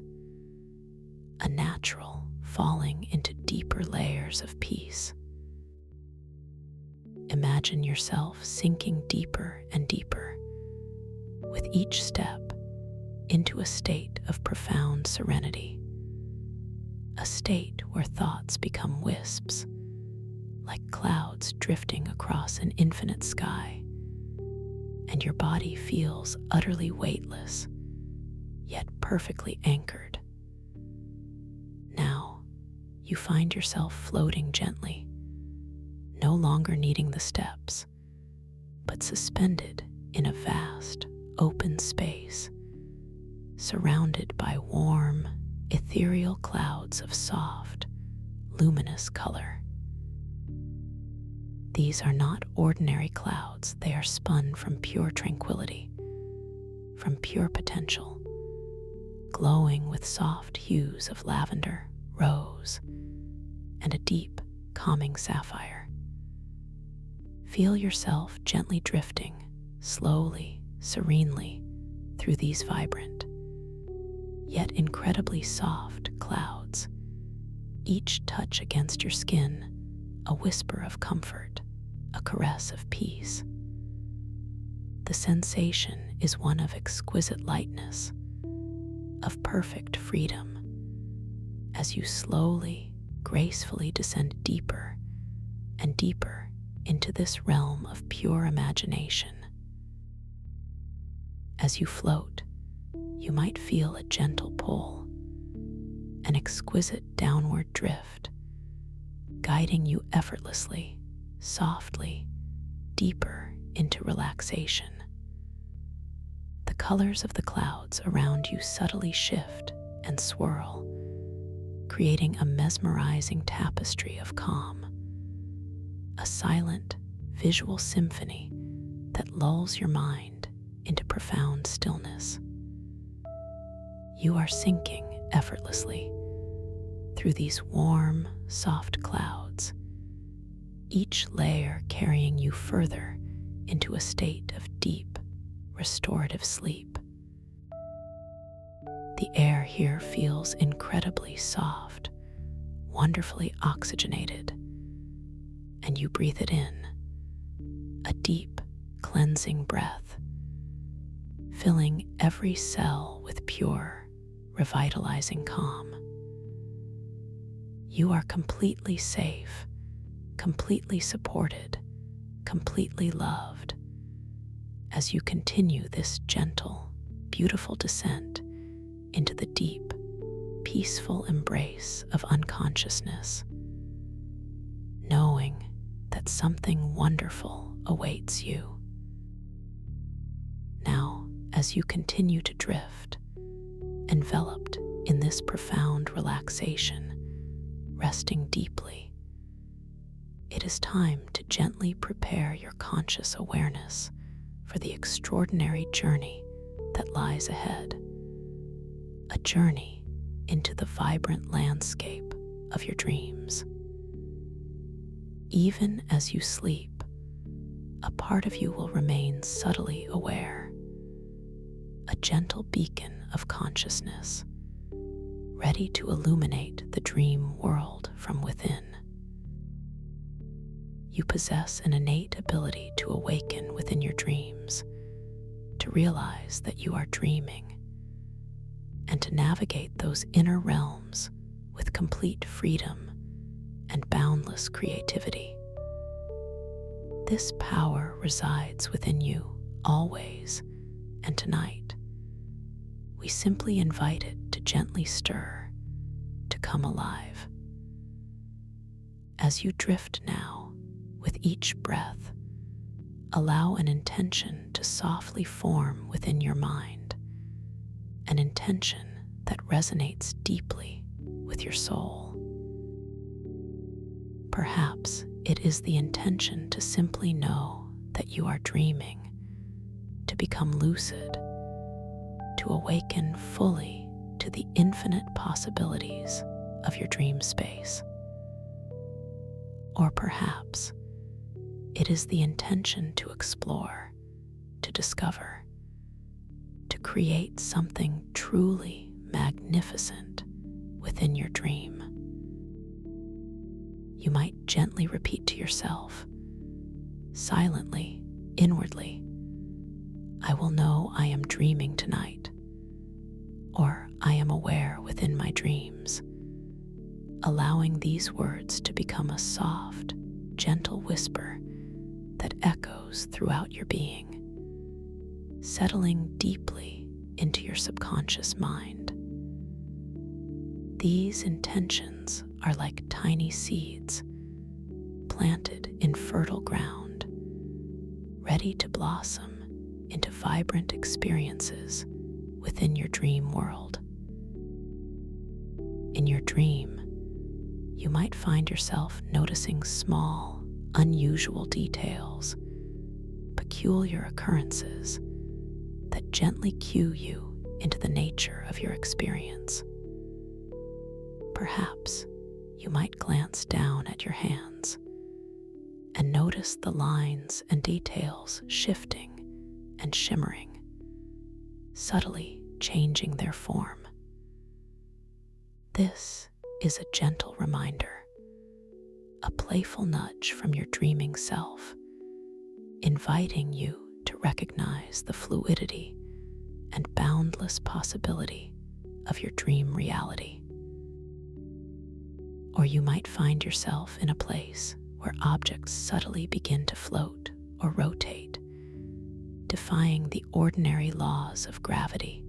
a natural falling into deeper layers of peace. Imagine yourself sinking deeper and deeper, with each step, into a state of profound serenity, a state where thoughts become wisps, like clouds drifting across an infinite sky, and your body feels utterly weightless, yet perfectly anchored. Now, you find yourself floating gently, no longer needing the steps, but suspended in a vast, open space, surrounded by warm, ethereal clouds of soft, luminous color. These are not ordinary clouds, they are spun from pure tranquility, from pure potential, glowing with soft hues of lavender, rose, and a deep, calming sapphire. Feel yourself gently drifting, slowly, serenely, through these vibrant, yet incredibly soft clouds, each touch against your skin a whisper of comfort, a caress of peace. The sensation is one of exquisite lightness, of perfect freedom, as you slowly, gracefully descend deeper and deeper into this realm of pure imagination. As you float, you might feel a gentle pull, an exquisite downward drift, guiding you effortlessly, softly, deeper into relaxation. The colors of the clouds around you subtly shift and swirl, creating a mesmerizing tapestry of calm, a silent, visual symphony that lulls your mind into profound stillness. You are sinking effortlessly through these warm, soft clouds, each layer carrying you further into a state of deep, restorative sleep. The air here feels incredibly soft, wonderfully oxygenated, and you breathe it in, a deep, cleansing breath, filling every cell with pure, revitalizing calm. You are completely safe, completely supported, completely loved, as you continue this gentle, beautiful descent into the deep, peaceful embrace of unconsciousness, knowing that something wonderful awaits you. Now, as as you continue to drift, enveloped in this profound relaxation, resting deeply, it is time to gently prepare your conscious awareness for the extraordinary journey that lies ahead. A journey into the vibrant landscape of your dreams. Even as you sleep, a part of you will remain subtly aware, a gentle beacon of consciousness, ready to illuminate the dream world from within. You possess an innate ability to awaken within your dreams, to realize that you are dreaming, and to navigate those inner realms with complete freedom and boundless creativity. This power resides within you always, and tonight, we simply invite it to gently stir, to come alive. As you drift now, with each breath, allow an intention to softly form within your mind, an intention that resonates deeply with your soul. Perhaps it is the intention to simply know that you are dreaming, to become lucid, to awaken fully to the infinite possibilities of your dream space. Or perhaps it is the intention to explore, to discover, to create something truly magnificent within your dream. You might gently repeat to yourself, silently, inwardly, "I will know I am dreaming tonight," or "I am aware within my dreams," allowing these words to become a soft, gentle whisper that echoes throughout your being, settling deeply into your subconscious mind. These intentions are like tiny seeds planted in fertile ground, ready to blossom into vibrant experiences within your dream world. In your dream, you might find yourself noticing small, unusual details, peculiar occurrences that gently cue you into the nature of your experience. Perhaps you might glance down at your hands and notice the lines and details shifting and shimmering, subtly changing their form. This is a gentle reminder, a playful nudge from your dreaming self, inviting you to recognize the fluidity and boundless possibility of your dream reality. Or you might find yourself in a place where objects subtly begin to float or rotate, defying the ordinary laws of gravity,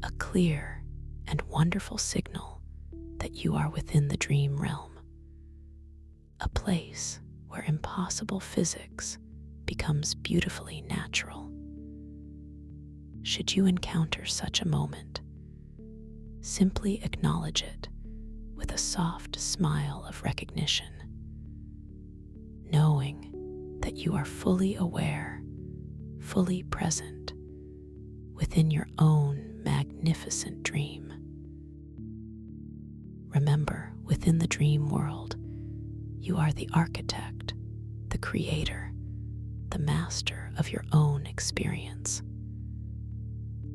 a clear and wonderful signal that you are within the dream realm, a place where impossible physics becomes beautifully natural. Should you encounter such a moment, simply acknowledge it with a soft smile of recognition, knowing that you are fully aware, fully present within your own magnificent dream. Remember, within the dream world, you are the architect, the creator, the master of your own experience.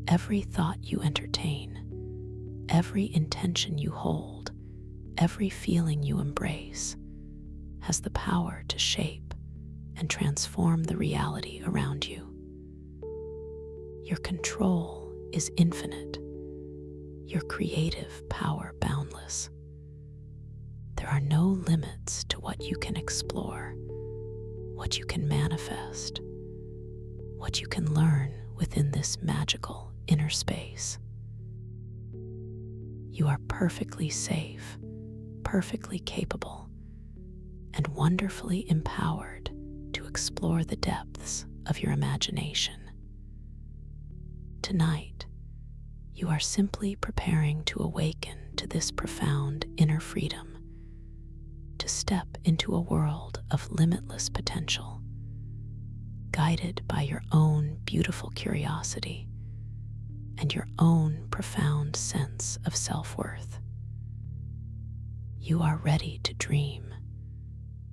Every thought you entertain, every intention you hold, every feeling you embrace has the power to shape and transform the reality around you. Your control is infinite, your creative power boundless. There are no limits to what you can explore, what you can manifest, what you can learn within this magical inner space. You are perfectly safe, perfectly capable, and wonderfully empowered to explore the depths of your imagination. Tonight, you are simply preparing to awaken to this profound inner freedom, to step into a world of limitless potential, guided by your own beautiful curiosity and your own profound sense of self-worth. You are ready to dream,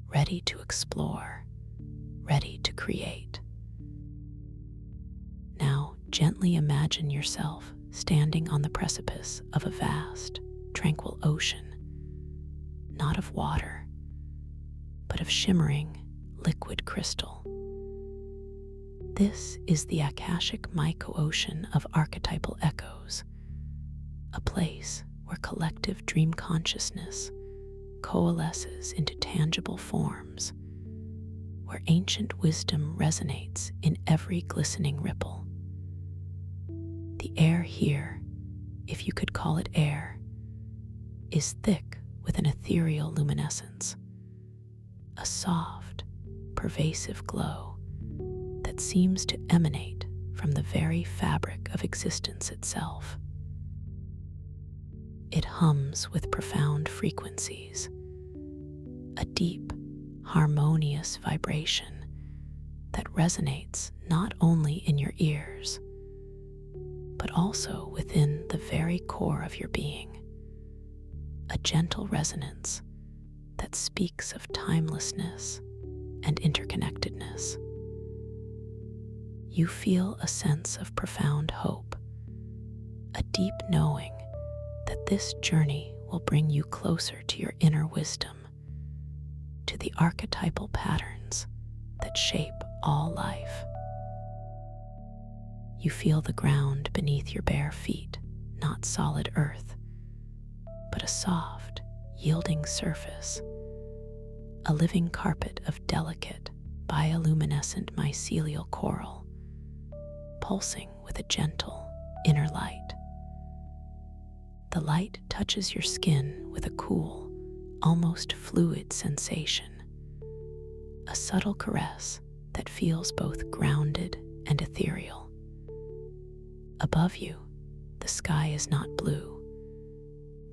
ready to explore, ready to create. Now, gently imagine yourself standing on the precipice of a vast, tranquil ocean, not of water, but of shimmering, liquid crystal. This is the Akashic myco-ocean of archetypal echoes, a place where collective dream consciousness coalesces into tangible forms, where ancient wisdom resonates in every glistening ripple. The air here, if you could call it air, is thick with an ethereal luminescence, a soft, pervasive glow that seems to emanate from the very fabric of existence itself. It hums with profound frequencies, a deep, harmonious vibration that resonates not only in your ears, but also within the very core of your being, a gentle resonance that speaks of timelessness and interconnectedness. You feel a sense of profound hope, a deep knowing that this journey will bring you closer to your inner wisdom, to the archetypal patterns that shape all life. You feel the ground beneath your bare feet, not solid earth, but a soft, yielding surface, a living carpet of delicate, bioluminescent mycelial coral, pulsing with a gentle inner light. The light touches your skin with a cool, almost fluid sensation, a subtle caress that feels both grounded and ethereal. Above you, the sky is not blue,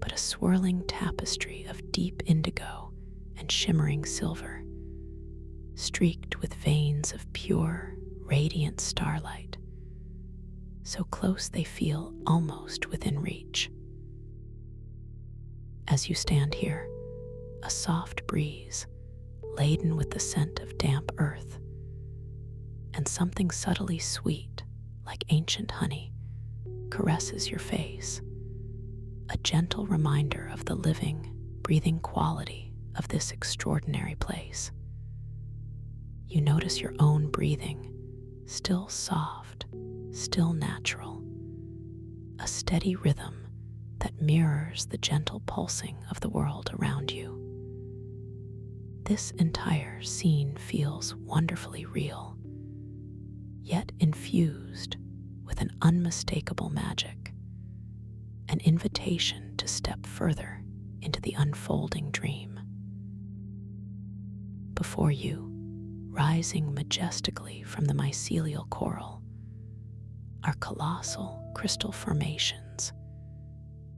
but a swirling tapestry of deep indigo and shimmering silver, streaked with veins of pure, radiant starlight, so close they feel almost within reach. As you stand here, a soft breeze, laden with the scent of damp earth, and something subtly sweet, like ancient honey, caresses your face, a gentle reminder of the living, breathing quality of this extraordinary place. You notice your own breathing, still soft, still natural, a steady rhythm that mirrors the gentle pulsing of the world around you. This entire scene feels wonderfully real, yet infused with an unmistakable magic, an invitation to step further into the unfolding dream. Before you, rising majestically from the mycelial coral, are colossal crystal formations,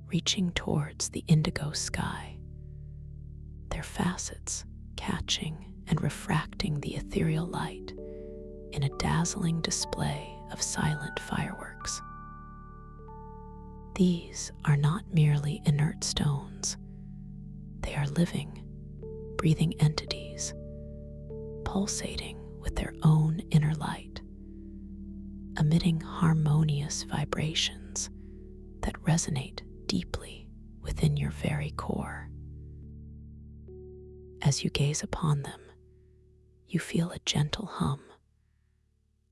reaching towards the indigo sky, their facets catching and refracting the ethereal light in a dazzling display of silent fireworks. These are not merely inert stones. They are living, breathing entities, pulsating with their own inner light, emitting harmonious vibrations that resonate deeply within your very core. As you gaze upon them, you feel a gentle hum,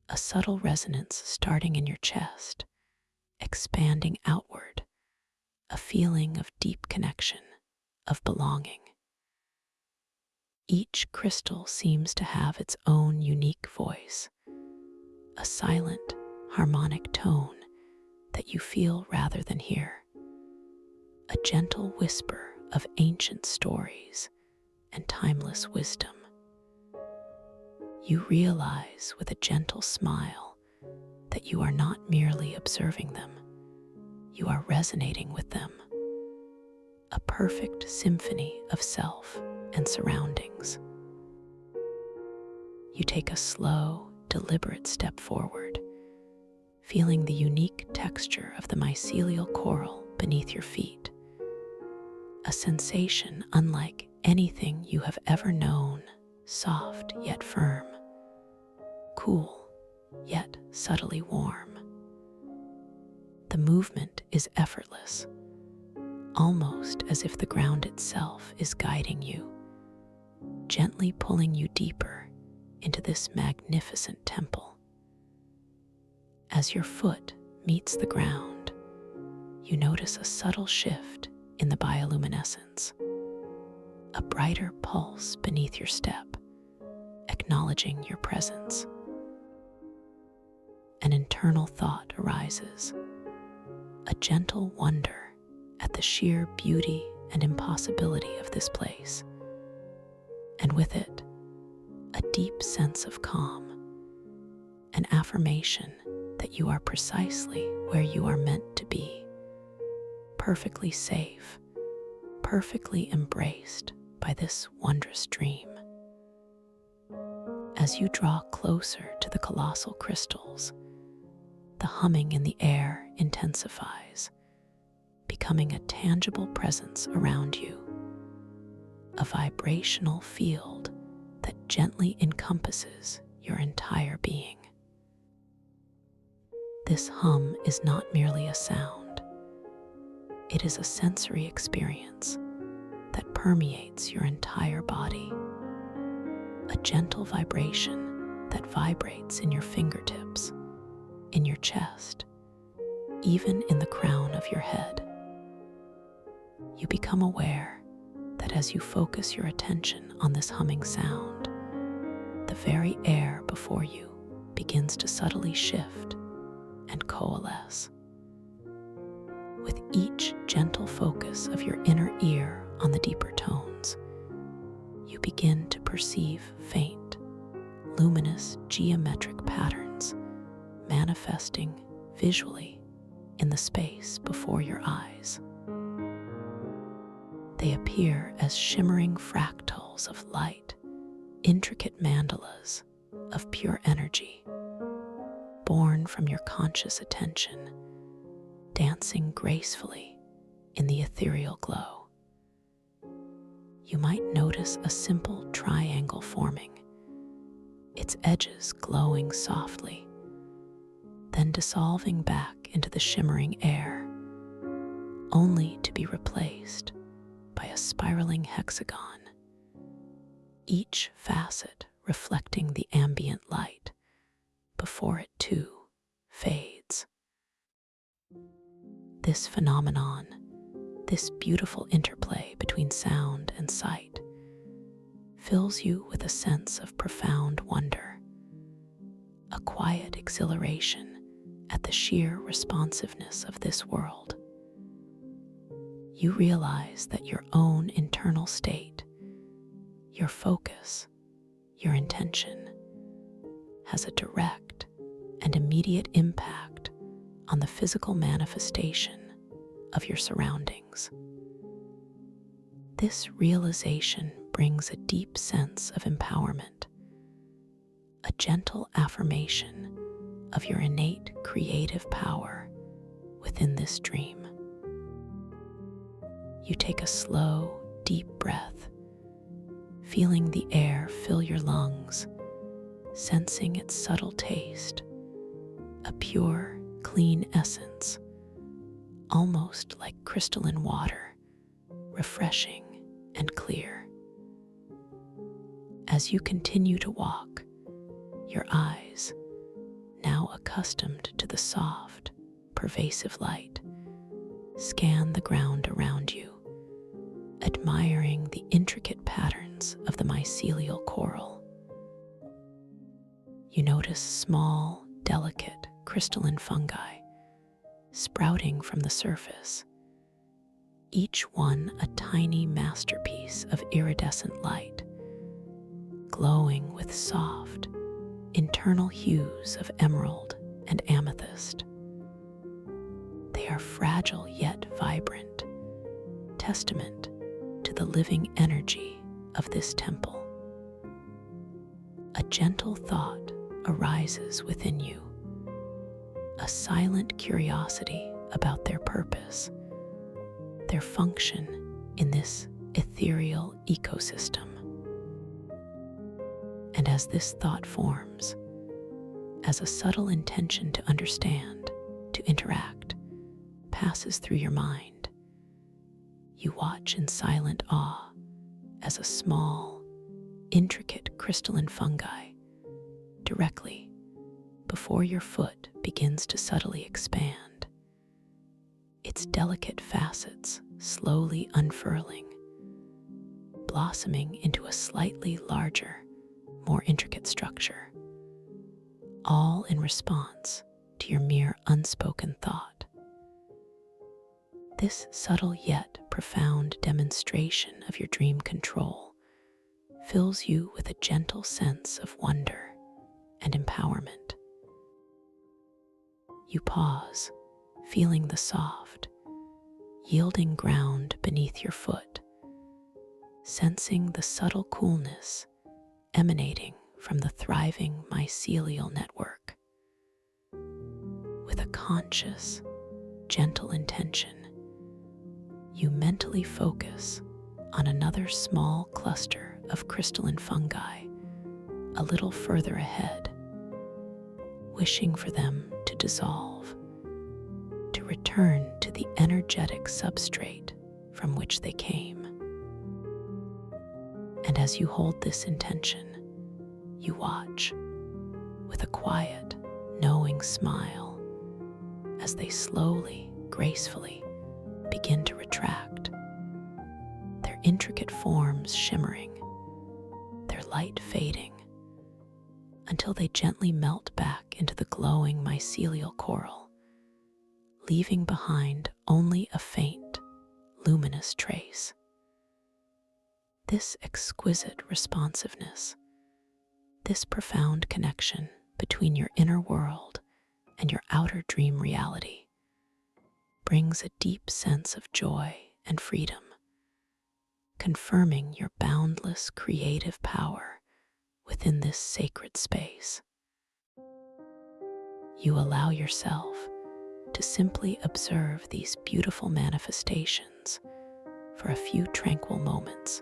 a subtle resonance starting in your chest, expanding outward, a feeling of deep connection, of belonging. Each crystal seems to have its own unique voice, a silent, harmonic tone that you feel rather than hear, a gentle whisper of ancient stories and timeless wisdom. You realize with a gentle smile that you are not merely observing them, you are resonating with them. A perfect symphony of self and surroundings. You take a slow, deliberate step forward, feeling the unique texture of the mycelial coral beneath your feet. A sensation unlike anything you have ever known, soft yet firm, cool yet subtly warm. The movement is effortless, almost as if the ground itself is guiding you, gently pulling you deeper into this magnificent temple. As your foot meets the ground, you notice a subtle shift in the bioluminescence, a brighter pulse beneath your step, acknowledging your presence. An internal thought arises, a gentle wonder at the sheer beauty and impossibility of this place, and with it, a deep sense of calm, an affirmation that you are precisely where you are meant to be, perfectly safe, perfectly embraced by this wondrous dream. As you draw closer to the colossal crystals, the humming in the air intensifies, becoming a tangible presence around you, a vibrational field that gently encompasses your entire being. This hum is not merely a sound. It is a sensory experience that permeates your entire body, a gentle vibration that vibrates in your fingertips, in your chest, even in the crown of your head. You become aware that as you focus your attention on this humming sound, the very air before you begins to subtly shift and coalesce. With each gentle focus of your inner ear on the deeper tones, you begin to perceive faint, luminous geometric patterns manifesting visually in the space before your eyes. They appear as shimmering fractals of light, intricate mandalas of pure energy, born from your conscious attention, dancing gracefully in the ethereal glow. You might notice a simple triangle forming, its edges glowing softly, then dissolving back into the shimmering air, only to be replaced by a spiraling hexagon, each facet reflecting the ambient light before it too fades. This phenomenon, this beautiful interplay between sound and sight, fills you with a sense of profound wonder, a quiet exhilaration at the sheer responsiveness of this world. You realize that your own internal state, your focus, your intention, has a direct and immediate impact on the physical manifestation of your surroundings. This realization brings a deep sense of empowerment, a gentle affirmation of your innate creative power within this dream. You take a slow, deep breath, feeling the air fill your lungs, sensing its subtle taste, a pure, clean essence, almost like crystalline water, refreshing and clear. As you continue to walk, your eyes, now accustomed to the soft, pervasive light, scan the ground around you, admiring the intricate patterns of the mycelial coral. You notice small, delicate, crystalline fungi sprouting from the surface, each one a tiny masterpiece of iridescent light, glowing with soft, internal hues of emerald and amethyst. They are fragile yet vibrant, testament to the living energy of this temple. A gentle thought arises within you, a silent curiosity about their purpose, their function in this ethereal ecosystem. And as this thought forms, as a subtle intention to understand, to interact, passes through your mind, you watch in silent awe as a small, intricate crystalline fungi directly before your foot begins to subtly expand, its delicate facets slowly unfurling, blossoming into a slightly larger, more intricate structure, all in response to your mere unspoken thought. This subtle yet profound demonstration of your dream control fills you with a gentle sense of wonder and empowerment. You pause, feeling the soft, yielding ground beneath your foot, sensing the subtle coolness emanating from the thriving mycelial network. With a conscious, gentle intention, you mentally focus on another small cluster of crystalline fungi a little further ahead, wishing for them to dissolve, to return to the energetic substrate from which they came. And as you hold this intention, you watch with a quiet, knowing smile as they slowly, gracefully begin to retract, their intricate forms shimmering, their light fading, until they gently melt back into the glowing mycelial coral, leaving behind only a faint, luminous trace. This exquisite responsiveness, this profound connection between your inner world and your outer dream reality, brings a deep sense of joy and freedom, confirming your boundless creative power within this sacred space. You allow yourself to simply observe these beautiful manifestations for a few tranquil moments,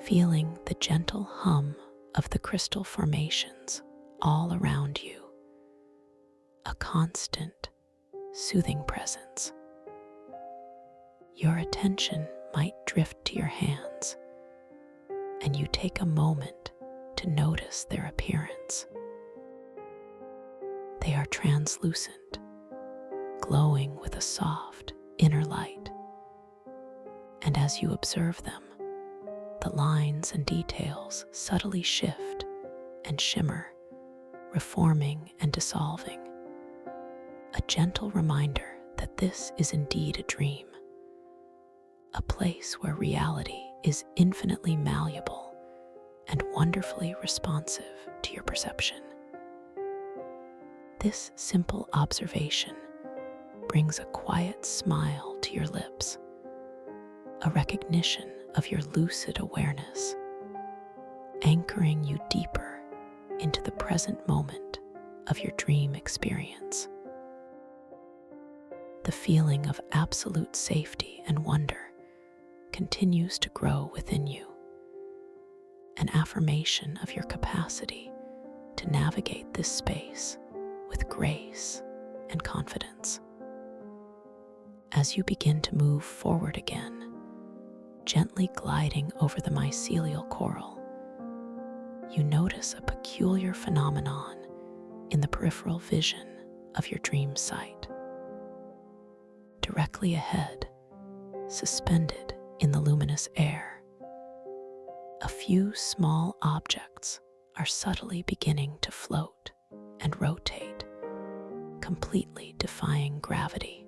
feeling the gentle hum of the crystal formations all around you, a constant, soothing presence. Your attention might drift to your hands, and you take a moment to notice their appearance. They are translucent, glowing with a soft inner light. And as you observe them, the lines and details subtly shift and shimmer, reforming and dissolving, a gentle reminder that this is indeed a dream, a place where reality is infinitely malleable and wonderfully responsive to your perception. This simple observation brings a quiet smile to your lips, a recognition of your lucid awareness, anchoring you deeper into the present moment of your dream experience. The feeling of absolute safety and wonder continues to grow within you, an affirmation of your capacity to navigate this space with grace and confidence. As you begin to move forward again, gently gliding over the mycelial coral, you notice a peculiar phenomenon in the peripheral vision of your dream site. Directly ahead, suspended in the luminous air, a few small objects are subtly beginning to float and rotate, completely defying gravity.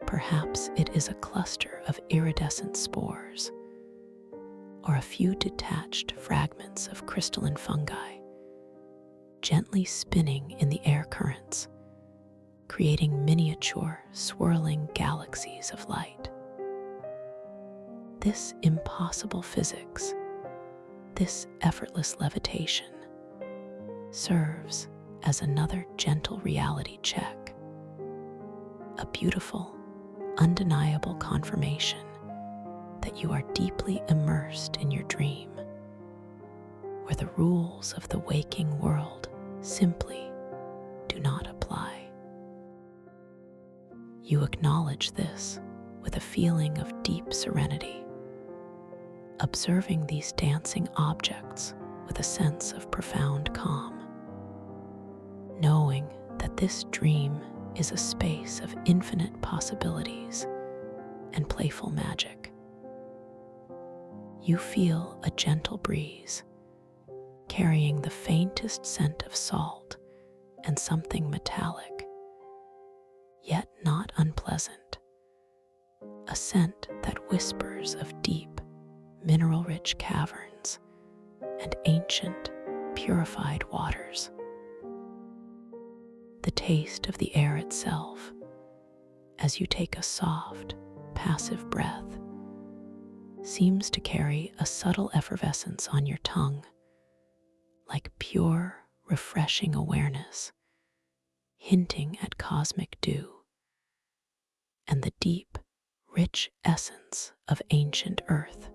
Perhaps it is a cluster of iridescent spores, or a few detached fragments of crystalline fungi, gently spinning in the air currents, creating miniature, swirling galaxies of light. This impossible physics, this effortless levitation, serves as another gentle reality check, a beautiful, undeniable confirmation that you are deeply immersed in your dream, where the rules of the waking world simply do not apply. You acknowledge this with a feeling of deep serenity, observing these dancing objects with a sense of profound calm, knowing that this dream is a space of infinite possibilities and playful magic. You feel a gentle breeze carrying the faintest scent of salt and something metallic, yet not unpleasant, a scent that whispers of deep, mineral-rich caverns and ancient, purified waters. The taste of the air itself, as you take a soft, passive breath, seems to carry a subtle effervescence on your tongue, like pure, refreshing awareness, hinting at cosmic dew and the deep, rich essence of ancient earth.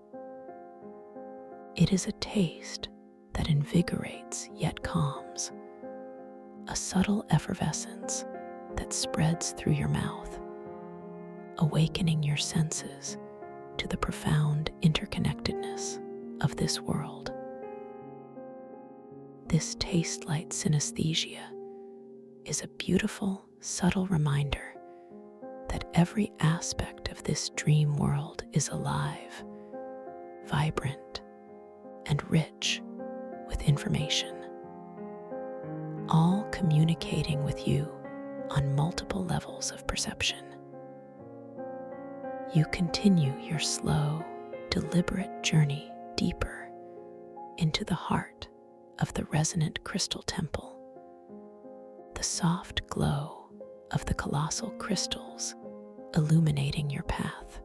It is a taste that invigorates yet calms, a subtle effervescence that spreads through your mouth, awakening your senses to the profound interconnectedness of this world. This taste-light synesthesia is a beautiful, subtle reminder that every aspect of this dream world is alive, vibrant, and rich with information, all communicating with you on multiple levels of perception. You continue your slow, deliberate journey deeper into the heart of the resonant crystal temple. The soft glow of the colossal crystals illuminating your path.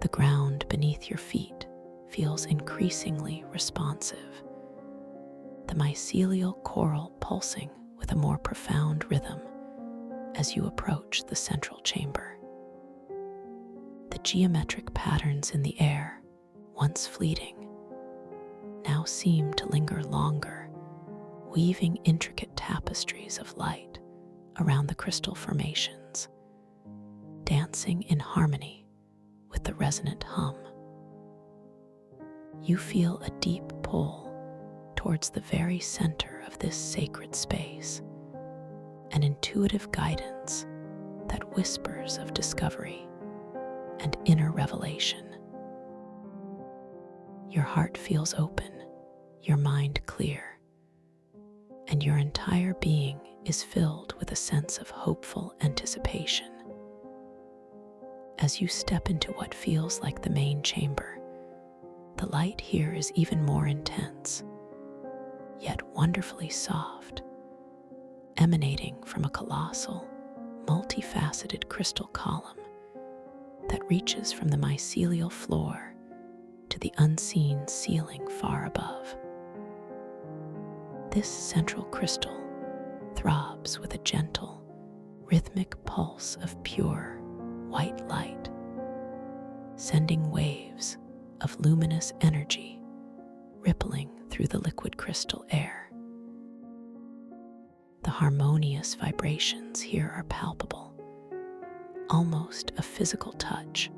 The ground beneath your feet feels increasingly responsive, the mycelial coral pulsing with a more profound rhythm as you approach the central chamber. The geometric patterns in the air, once fleeting, now seem to linger longer, weaving intricate tapestries of light around the crystal formations, dancing in harmony with the resonant hum. You feel a deep pull towards the very center of this sacred space, an intuitive guidance that whispers of discovery and inner revelation. Your heart feels open, your mind clear, and your entire being is filled with a sense of hopeful anticipation. As you step into what feels like the main chamber, the light here is even more intense, yet wonderfully soft, emanating from a colossal, multifaceted crystal column that reaches from the mycelial floor to the unseen ceiling far above. This central crystal throbs with a gentle, rhythmic pulse of pure, white light, sending waves of luminous energy rippling through the liquid crystal air. The harmonious vibrations here are palpable, almost a physical touch,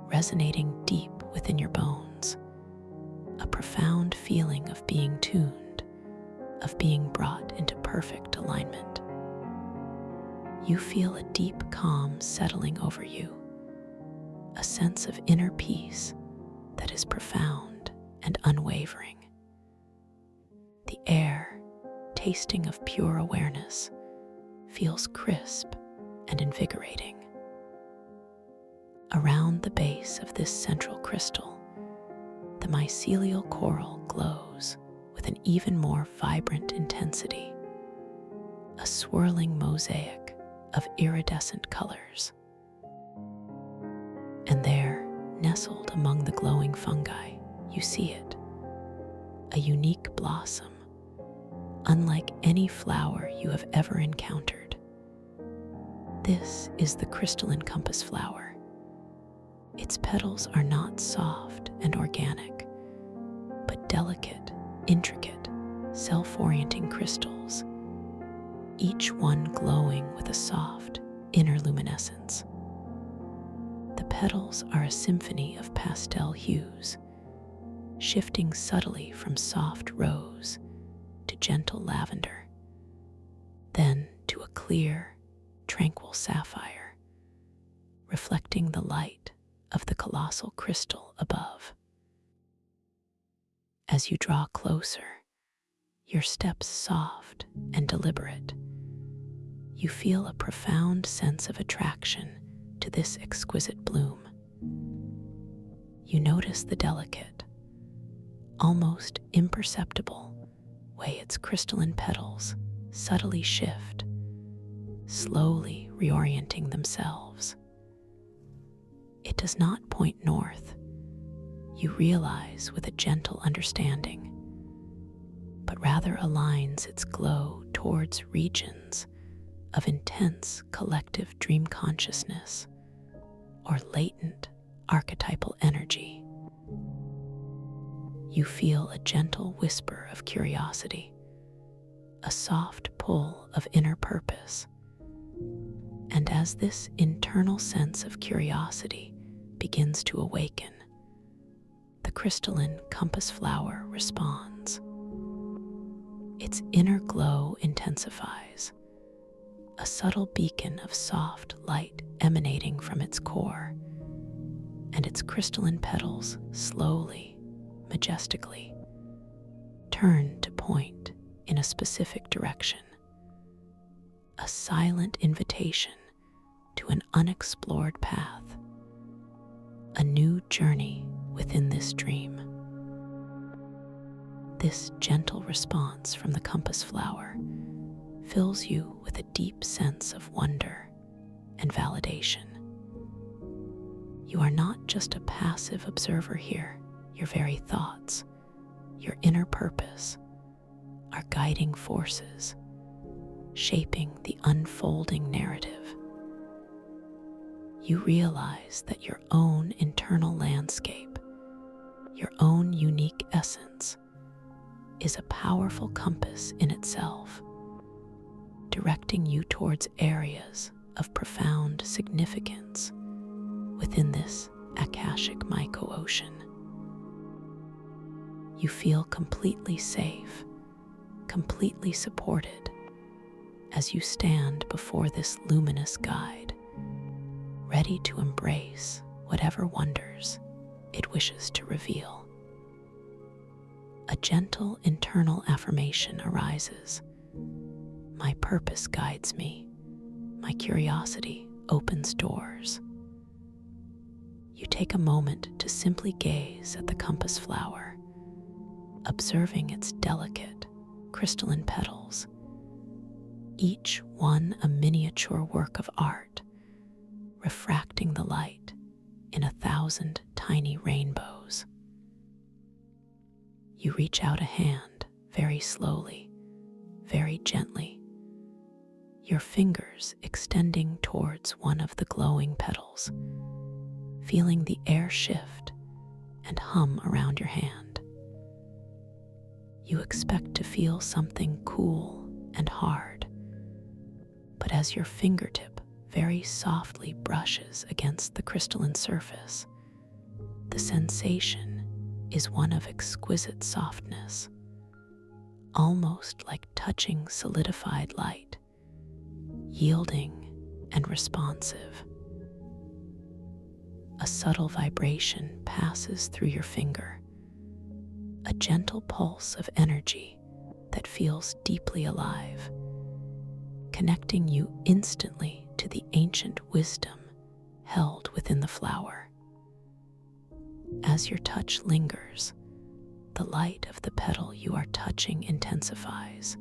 resonating deep within your bones, a profound feeling of being tuned, of being brought into perfect alignment. You feel a deep calm settling over you, a sense of inner peace that is profound and unwavering. The air, tasting of pure awareness, feels crisp and invigorating. Around the base of this central crystal, the mycelial coral glows with with an even more vibrant intensity, a swirling mosaic of iridescent colors. And there, nestled among the glowing fungi, you see it, a unique blossom, unlike any flower you have ever encountered. This is the crystalline compass flower. Its petals are not soft and organic, but delicate, intricate, self-orienting crystals, each one glowing with a soft, inner luminescence. The petals are a symphony of pastel hues, shifting subtly from soft rose to gentle lavender, then to a clear, tranquil sapphire, reflecting the light of the colossal crystal above. As you draw closer, your steps soft and deliberate, you feel a profound sense of attraction to this exquisite bloom. You notice the delicate, almost imperceptible way its crystalline petals subtly shift, slowly reorienting themselves. It does not point north, you realize with a gentle understanding, but rather aligns its glow towards regions of intense collective dream consciousness or latent archetypal energy. You feel a gentle whisper of curiosity, a soft pull of inner purpose, and as this internal sense of curiosity begins to awaken, the crystalline compass flower responds. Its inner glow intensifies, a subtle beacon of soft light emanating from its core, and its crystalline petals slowly, majestically, turn to point in a specific direction, a silent invitation to an unexplored path, a new journey within this dream. This gentle response from the compass flower fills you with a deep sense of wonder and validation. You are not just a passive observer here. Your very thoughts, your inner purpose, are guiding forces, shaping the unfolding narrative. You realize that your own internal landscape, your own unique essence, is a powerful compass in itself, directing you towards areas of profound significance within this Akashic myco-ocean. You feel completely safe, completely supported, as you stand before this luminous guide, ready to embrace whatever wonders it wishes to reveal. A gentle internal affirmation arises. My purpose guides me. My curiosity opens doors. You take a moment to simply gaze at the compass flower, observing its delicate, crystalline petals, each one a miniature work of art, refracting the light in 1,000 tiny rainbows. You reach out a hand very slowly, very gently, your fingers extending towards one of the glowing petals, feeling the air shift and hum around your hand. You expect to feel something cool and hard, but as your fingertip very softly brushes against the crystalline surface, the sensation is one of exquisite softness, almost like touching solidified light, yielding and responsive. A subtle vibration passes through your finger, a gentle pulse of energy that feels deeply alive, connecting you instantly to the ancient wisdom held within the flower. As your touch lingers, the light of the petal you are touching intensifies,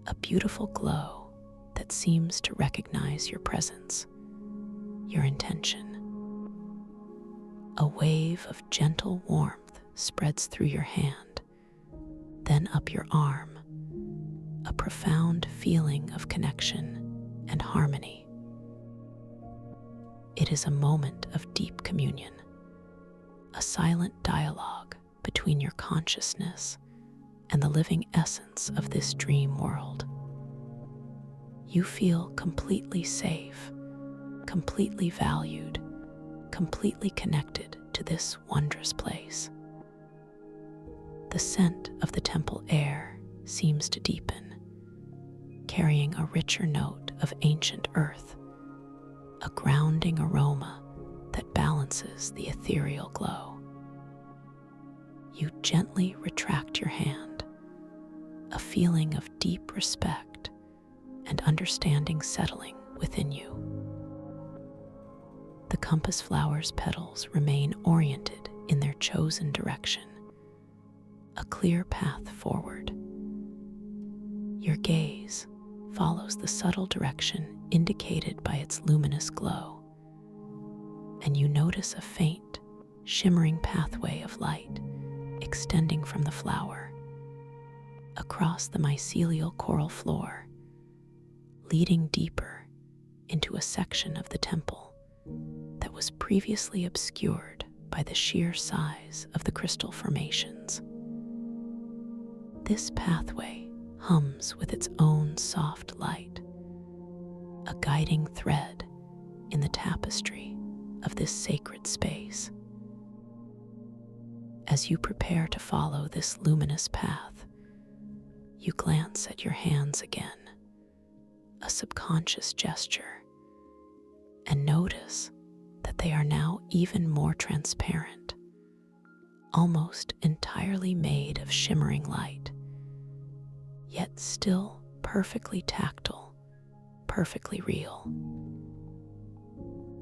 a beautiful glow that seems to recognize your presence, your intention. A wave of gentle warmth spreads through your hand, then up your arm, a profound feeling of connection and harmony. It is a moment of deep communion, a silent dialogue between your consciousness and the living essence of this dream world. You feel completely safe, completely valued, completely connected to this wondrous place. The scent of the temple air seems to deepen, carrying a richer note of ancient earth, a grounding aroma that balances the ethereal glow. You gently retract your hand, a feeling of deep respect and understanding settling within you. The compass flower's petals remain oriented in their chosen direction, a clear path forward. Your gaze follows the subtle direction indicated by its luminous glow, and you notice a faint, shimmering pathway of light extending from the flower across the mycelial coral floor, leading deeper into a section of the temple that was previously obscured by the sheer size of the crystal formations. This pathway hums with its own soft light, a guiding thread in the tapestry of this sacred space. As you prepare to follow this luminous path, you glance at your hands again, a subconscious gesture, and notice that they are now even more transparent, almost entirely made of shimmering light, yet still perfectly tactile, perfectly real.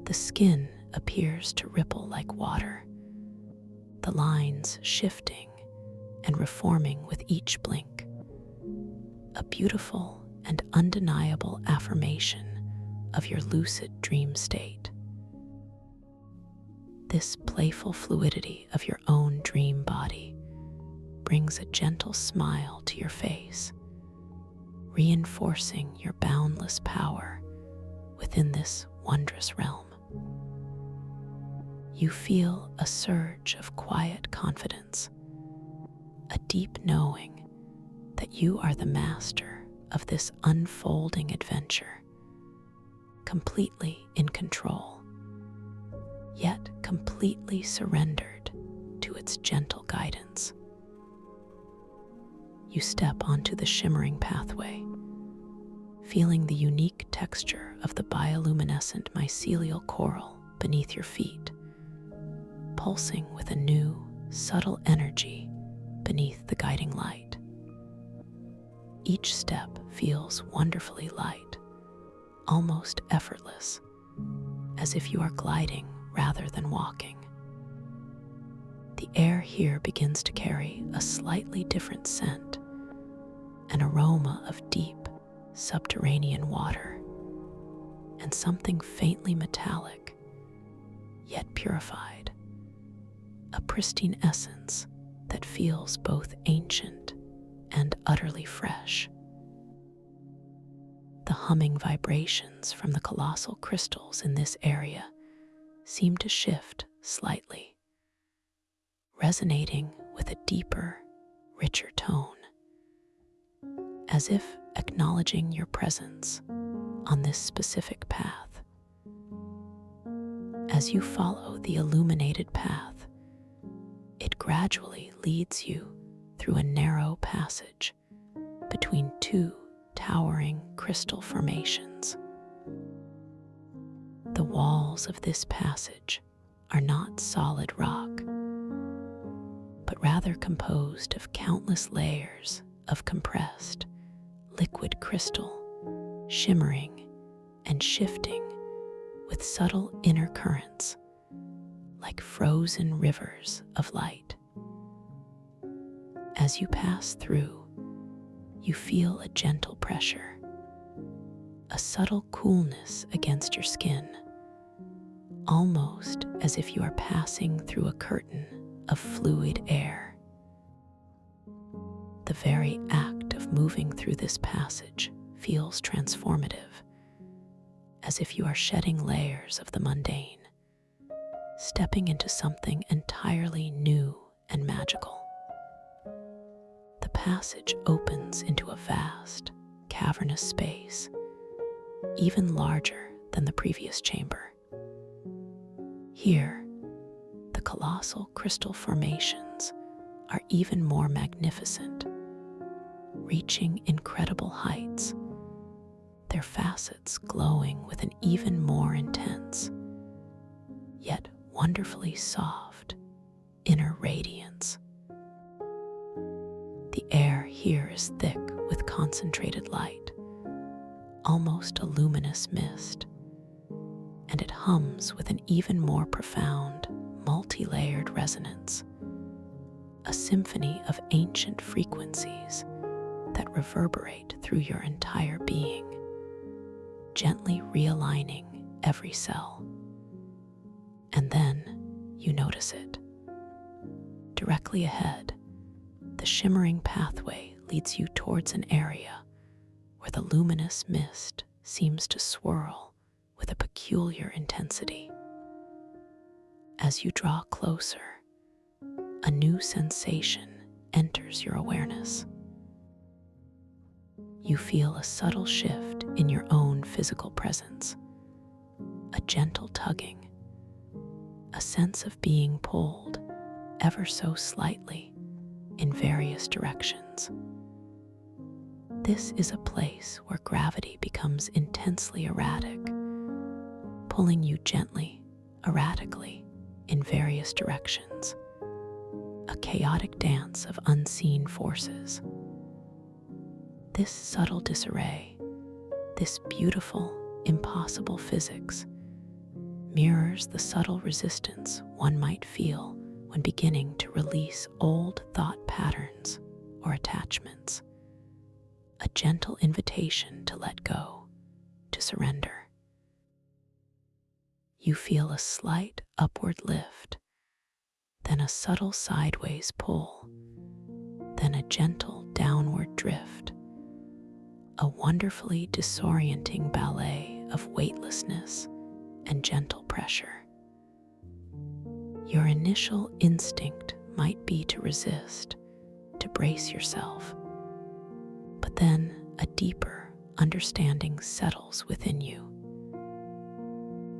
The skin appears to ripple like water, the lines shifting and reforming with each blink, a beautiful and undeniable affirmation of your lucid dream state. This playful fluidity of your own dream body brings a gentle smile to your face, reinforcing your boundless power within this wondrous realm. You feel a surge of quiet confidence, a deep knowing that you are the master of this unfolding adventure, completely in control, yet completely surrendered to its gentle guidance. You step onto the shimmering pathway, feeling the unique texture of the bioluminescent mycelial coral beneath your feet, pulsing with a new, subtle energy beneath the guiding light. Each step feels wonderfully light, almost effortless, as if you are gliding rather than walking. The air here begins to carry a slightly different scent, an aroma of deep, subterranean water, and something faintly metallic, yet purified, a pristine essence that feels both ancient and utterly fresh. The humming vibrations from the colossal crystals in this area seem to shift slightly, resonating with a deeper, richer tone, as if acknowledging your presence on this specific path. As you follow the illuminated path, it gradually leads you through a narrow passage between two towering crystal formations. The walls of this passage are not solid rock, but rather composed of countless layers of compressed, liquid crystal, shimmering and shifting with subtle inner currents, like frozen rivers of light. As you pass through, you feel a gentle pressure, a subtle coolness against your skin, almost as if you are passing through a curtain of fluid air. The very act of moving through this passage feels transformative, as if you are shedding layers of the mundane, stepping into something entirely new and magical. The passage opens into a vast, cavernous space, even larger than the previous chamber. Here, the colossal crystal formations are even more magnificent, reaching incredible heights, their facets glowing with an even more intense, yet wonderfully soft, inner radiance. The air here is thick with concentrated light, almost a luminous mist, and it hums with an even more profound, multi-layered resonance, a symphony of ancient frequencies that reverberate through your entire being, gently realigning every cell. And then you notice it. Directly ahead, the shimmering pathway leads you towards an area where the luminous mist seems to swirl with a peculiar intensity. As you draw closer, a new sensation enters your awareness. You feel a subtle shift in your own physical presence, a gentle tugging, a sense of being pulled ever so slightly in various directions. This is a place where gravity becomes intensely erratic, pulling you gently, erratically, in various directions, a chaotic dance of unseen forces. This subtle disarray, this beautiful, impossible physics, mirrors the subtle resistance one might feel when beginning to release old thought patterns or attachments, a gentle invitation to let go, to surrender. You feel a slight upward lift, then a subtle sideways pull, then a gentle downward drift, a wonderfully disorienting ballet of weightlessness and gentle pressure. Your initial instinct might be to resist, to brace yourself, but then a deeper understanding settles within you.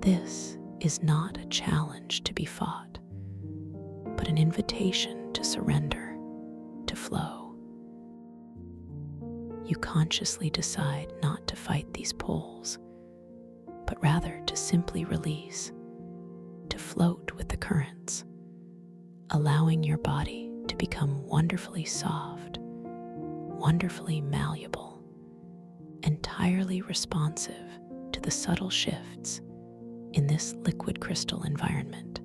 This is not a challenge to be fought, but an invitation to surrender, to flow. You consciously decide not to fight these pulls, but rather to simply release, to float with the currents, allowing your body to become wonderfully soft, wonderfully malleable, entirely responsive to the subtle shifts in this liquid crystal environment.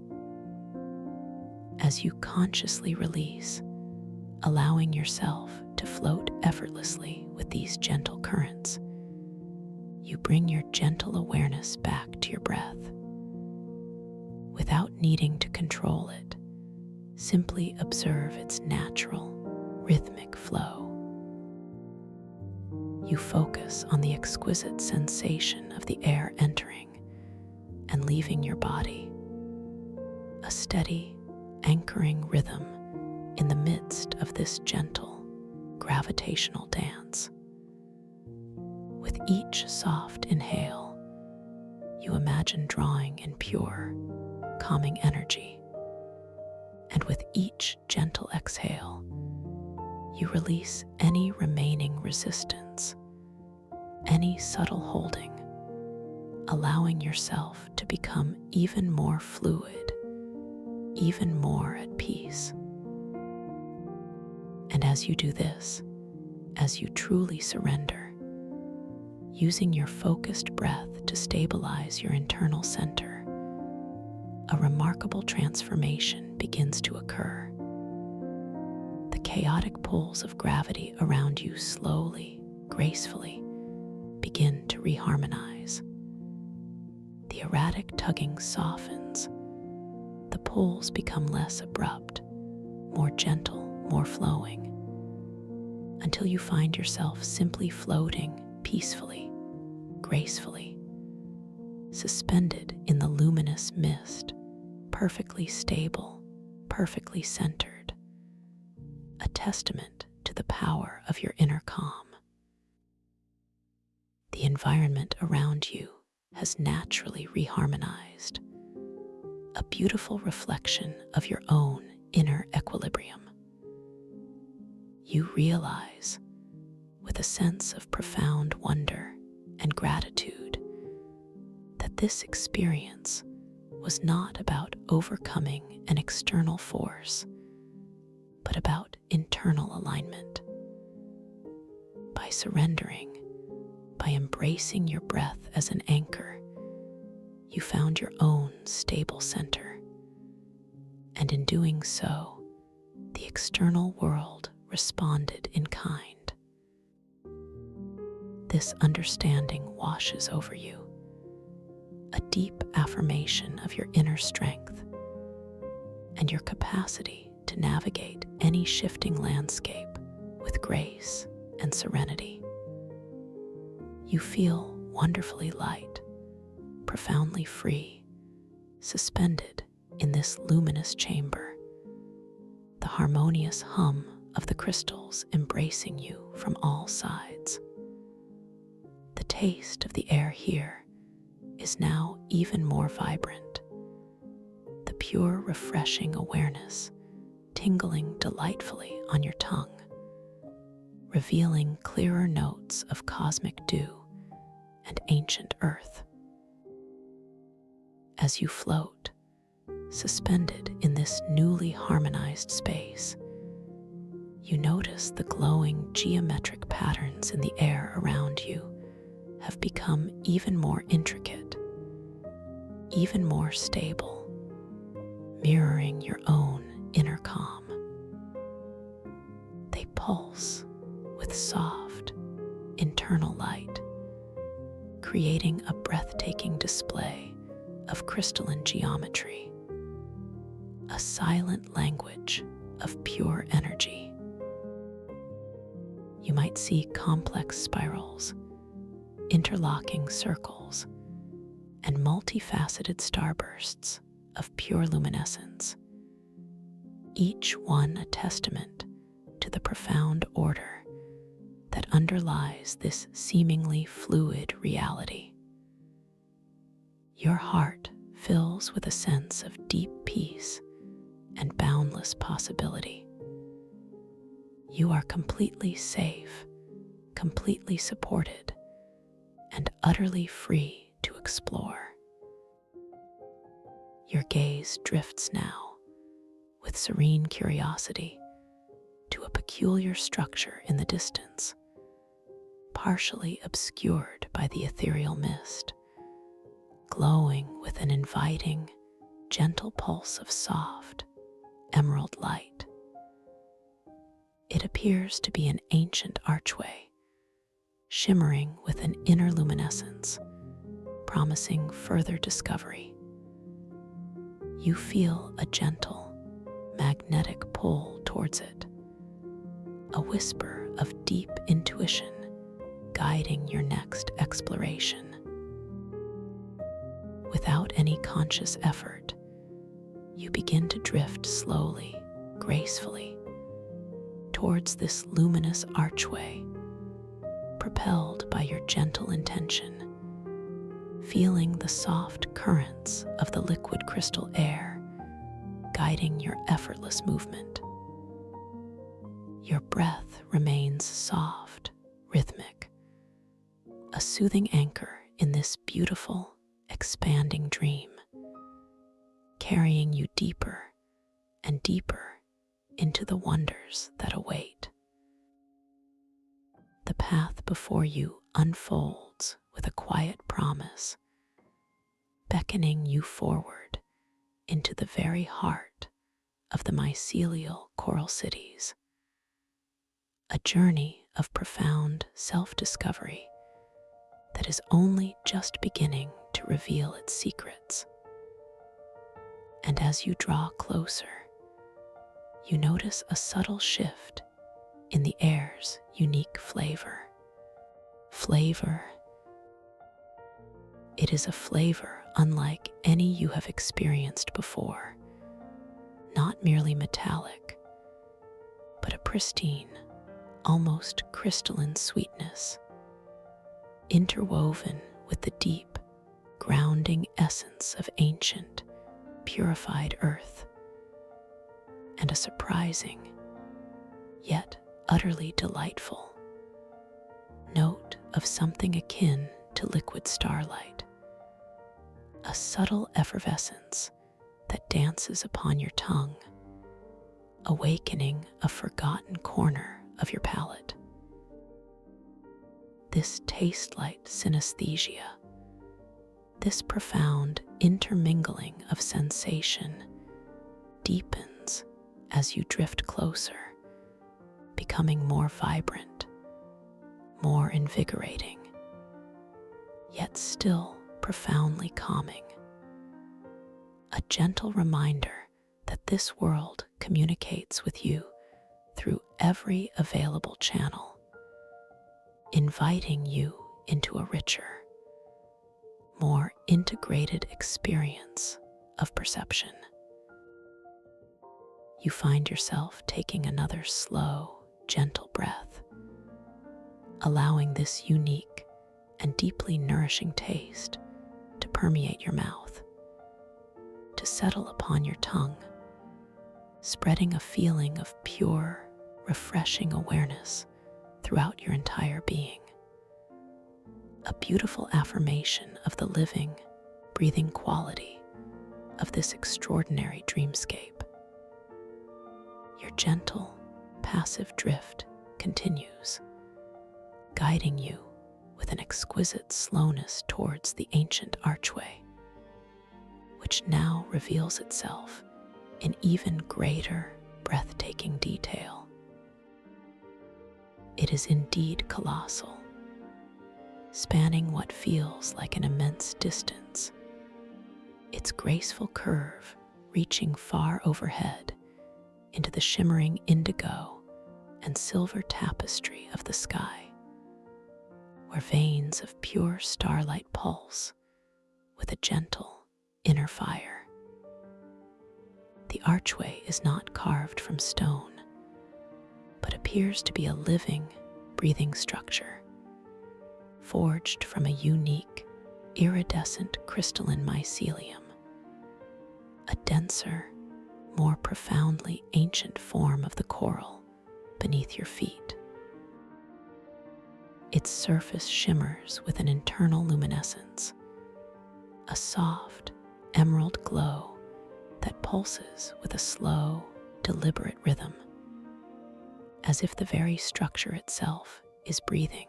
As you consciously release, allowing yourself to float effortlessly with these gentle currents, you bring your gentle awareness back to your breath. Without needing to control it, simply observe its natural, rhythmic flow. You focus on the exquisite sensation of the air entering and leaving your body, a steady, anchoring rhythm in the midst of this gentle, gravitational dance. With each soft inhale, you imagine drawing in pure, calming energy, and with each gentle exhale, you release any remaining resistance, any subtle holding, allowing yourself to become even more fluid, even more at peace. And as you do this, as you truly surrender, using your focused breath to stabilize your internal center, a remarkable transformation begins to occur. The chaotic pulls of gravity around you slowly, gracefully begin to reharmonize. The erratic tugging softens. The pulls become less abrupt, more gentle, more flowing, until you find yourself simply floating peacefully, gracefully, suspended in the luminous mist, perfectly stable, perfectly centered, a testament to the power of your inner calm. The environment around you has naturally reharmonized, a beautiful reflection of your own inner equilibrium. You realize, with a sense of profound wonder and gratitude, that this experience was not about overcoming an external force, but about internal alignment. By surrendering, by embracing your breath as an anchor, you found your own stable center. And in doing so, the external world responded in kind. This understanding washes over you, a deep affirmation of your inner strength and your capacity to navigate any shifting landscape with grace and serenity. You feel wonderfully light, profoundly free, suspended in this luminous chamber, the harmonious hum of the crystals embracing you from all sides. The taste of the air here is now even more vibrant, the pure, refreshing awareness tingling delightfully on your tongue, revealing clearer notes of cosmic dew and ancient earth. As you float, suspended in this newly harmonized space, you notice the glowing geometric patterns in the air around you have become even more intricate, even more stable, mirroring your own inner calm. They pulse with soft, internal light, creating a breathtaking display of crystalline geometry, a silent language of pure energy. You might see complex spirals, interlocking circles, and multifaceted starbursts of pure luminescence, each one a testament to the profound order that underlies this seemingly fluid reality. Your heart fills with a sense of deep peace and boundless possibility. You are completely safe, completely supported, and utterly free to explore. Your gaze drifts now, with serene curiosity, to a peculiar structure in the distance, partially obscured by the ethereal mist, glowing with an inviting, gentle pulse of soft, emerald light. It appears to be an ancient archway, shimmering with an inner luminescence, promising further discovery. You feel a gentle, magnetic pull towards it, a whisper of deep intuition guiding your next exploration. Without any conscious effort, you begin to drift slowly, gracefully, towards this luminous archway, propelled by your gentle intention, feeling the soft currents of the liquid crystal air guiding your effortless movement. Your breath remains soft, rhythmic, a soothing anchor in this beautiful, expanding dream, carrying you deeper and deeper into the wonders that await. The path before you unfolds with a quiet promise, beckoning you forward into the very heart of the mycelial coral cities, a journey of profound self-discovery that is only just beginning to reveal its secrets. And as you draw closer, you notice a subtle shift in the air's unique flavor. It is a flavor unlike any you have experienced before, not merely metallic, but a pristine, almost crystalline sweetness, interwoven with the deep, grounding essence of ancient, purified earth, and a surprising, yet utterly delightful note of something akin to liquid starlight, a subtle effervescence that dances upon your tongue, awakening a forgotten corner of your palate. This taste-light synesthesia, this profound intermingling of sensation, deepens as you drift closer, becoming more vibrant, more invigorating, yet still profoundly calming. A gentle reminder that this world communicates with you through every available channel, inviting you into a richer, more integrated experience of perception. You find yourself taking another slow, gentle breath, allowing this unique and deeply nourishing taste to permeate your mouth, to settle upon your tongue, spreading a feeling of pure, refreshing awareness throughout your entire being. A beautiful affirmation of the living, breathing quality of this extraordinary dreamscape. Your gentle, passive drift continues, guiding you with an exquisite slowness towards the ancient archway, which now reveals itself in even greater, breathtaking detail. It is indeed colossal, spanning what feels like an immense distance, its graceful curve reaching far overhead into the shimmering indigo and silver tapestry of the sky, where veins of pure starlight pulse with a gentle inner fire. The archway is not carved from stone, but appears to be a living, breathing structure, forged from a unique, iridescent crystalline mycelium, a denser, more profoundly ancient form of the coral beneath your feet. Its surface shimmers with an internal luminescence, a soft, emerald glow that pulses with a slow, deliberate rhythm, as if the very structure itself is breathing,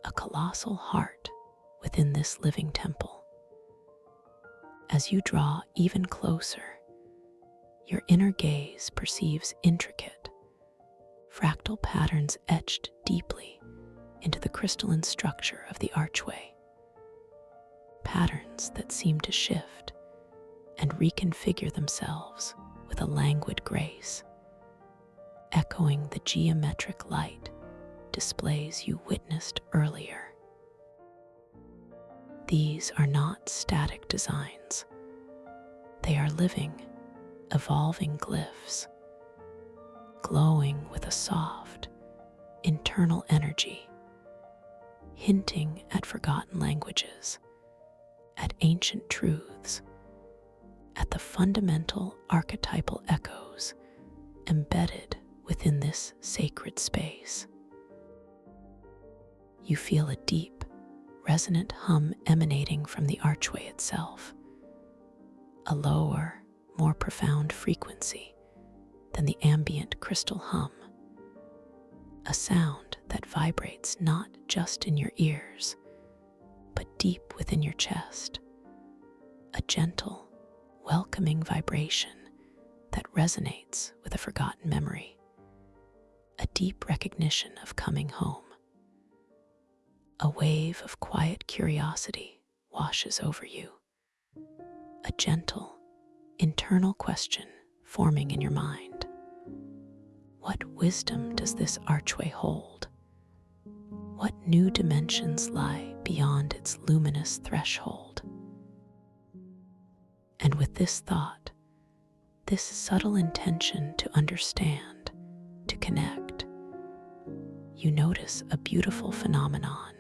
a colossal heart within this living temple. As you draw even closer, your inner gaze perceives intricate, fractal patterns etched deeply into the crystalline structure of the archway, patterns that seem to shift and reconfigure themselves with a languid grace, echoing the geometric light displays you witnessed earlier. These are not static designs. They are living, evolving glyphs, glowing with a soft, internal energy, hinting at forgotten languages, at ancient truths, at the fundamental archetypal echoes embedded within this sacred space. You feel a deep, resonant hum emanating from the archway itself, a lower, more profound frequency than the ambient crystal hum, a sound that vibrates not just in your ears, but deep within your chest, a gentle, welcoming vibration that resonates with a forgotten memory, a deep recognition of coming home. A wave of quiet curiosity washes over you, a gentle, internal question forming in your mind. What wisdom does this archway hold? What new dimensions lie beyond its luminous threshold? And with this thought, this subtle intention to understand, to connect, you notice a beautiful phenomenon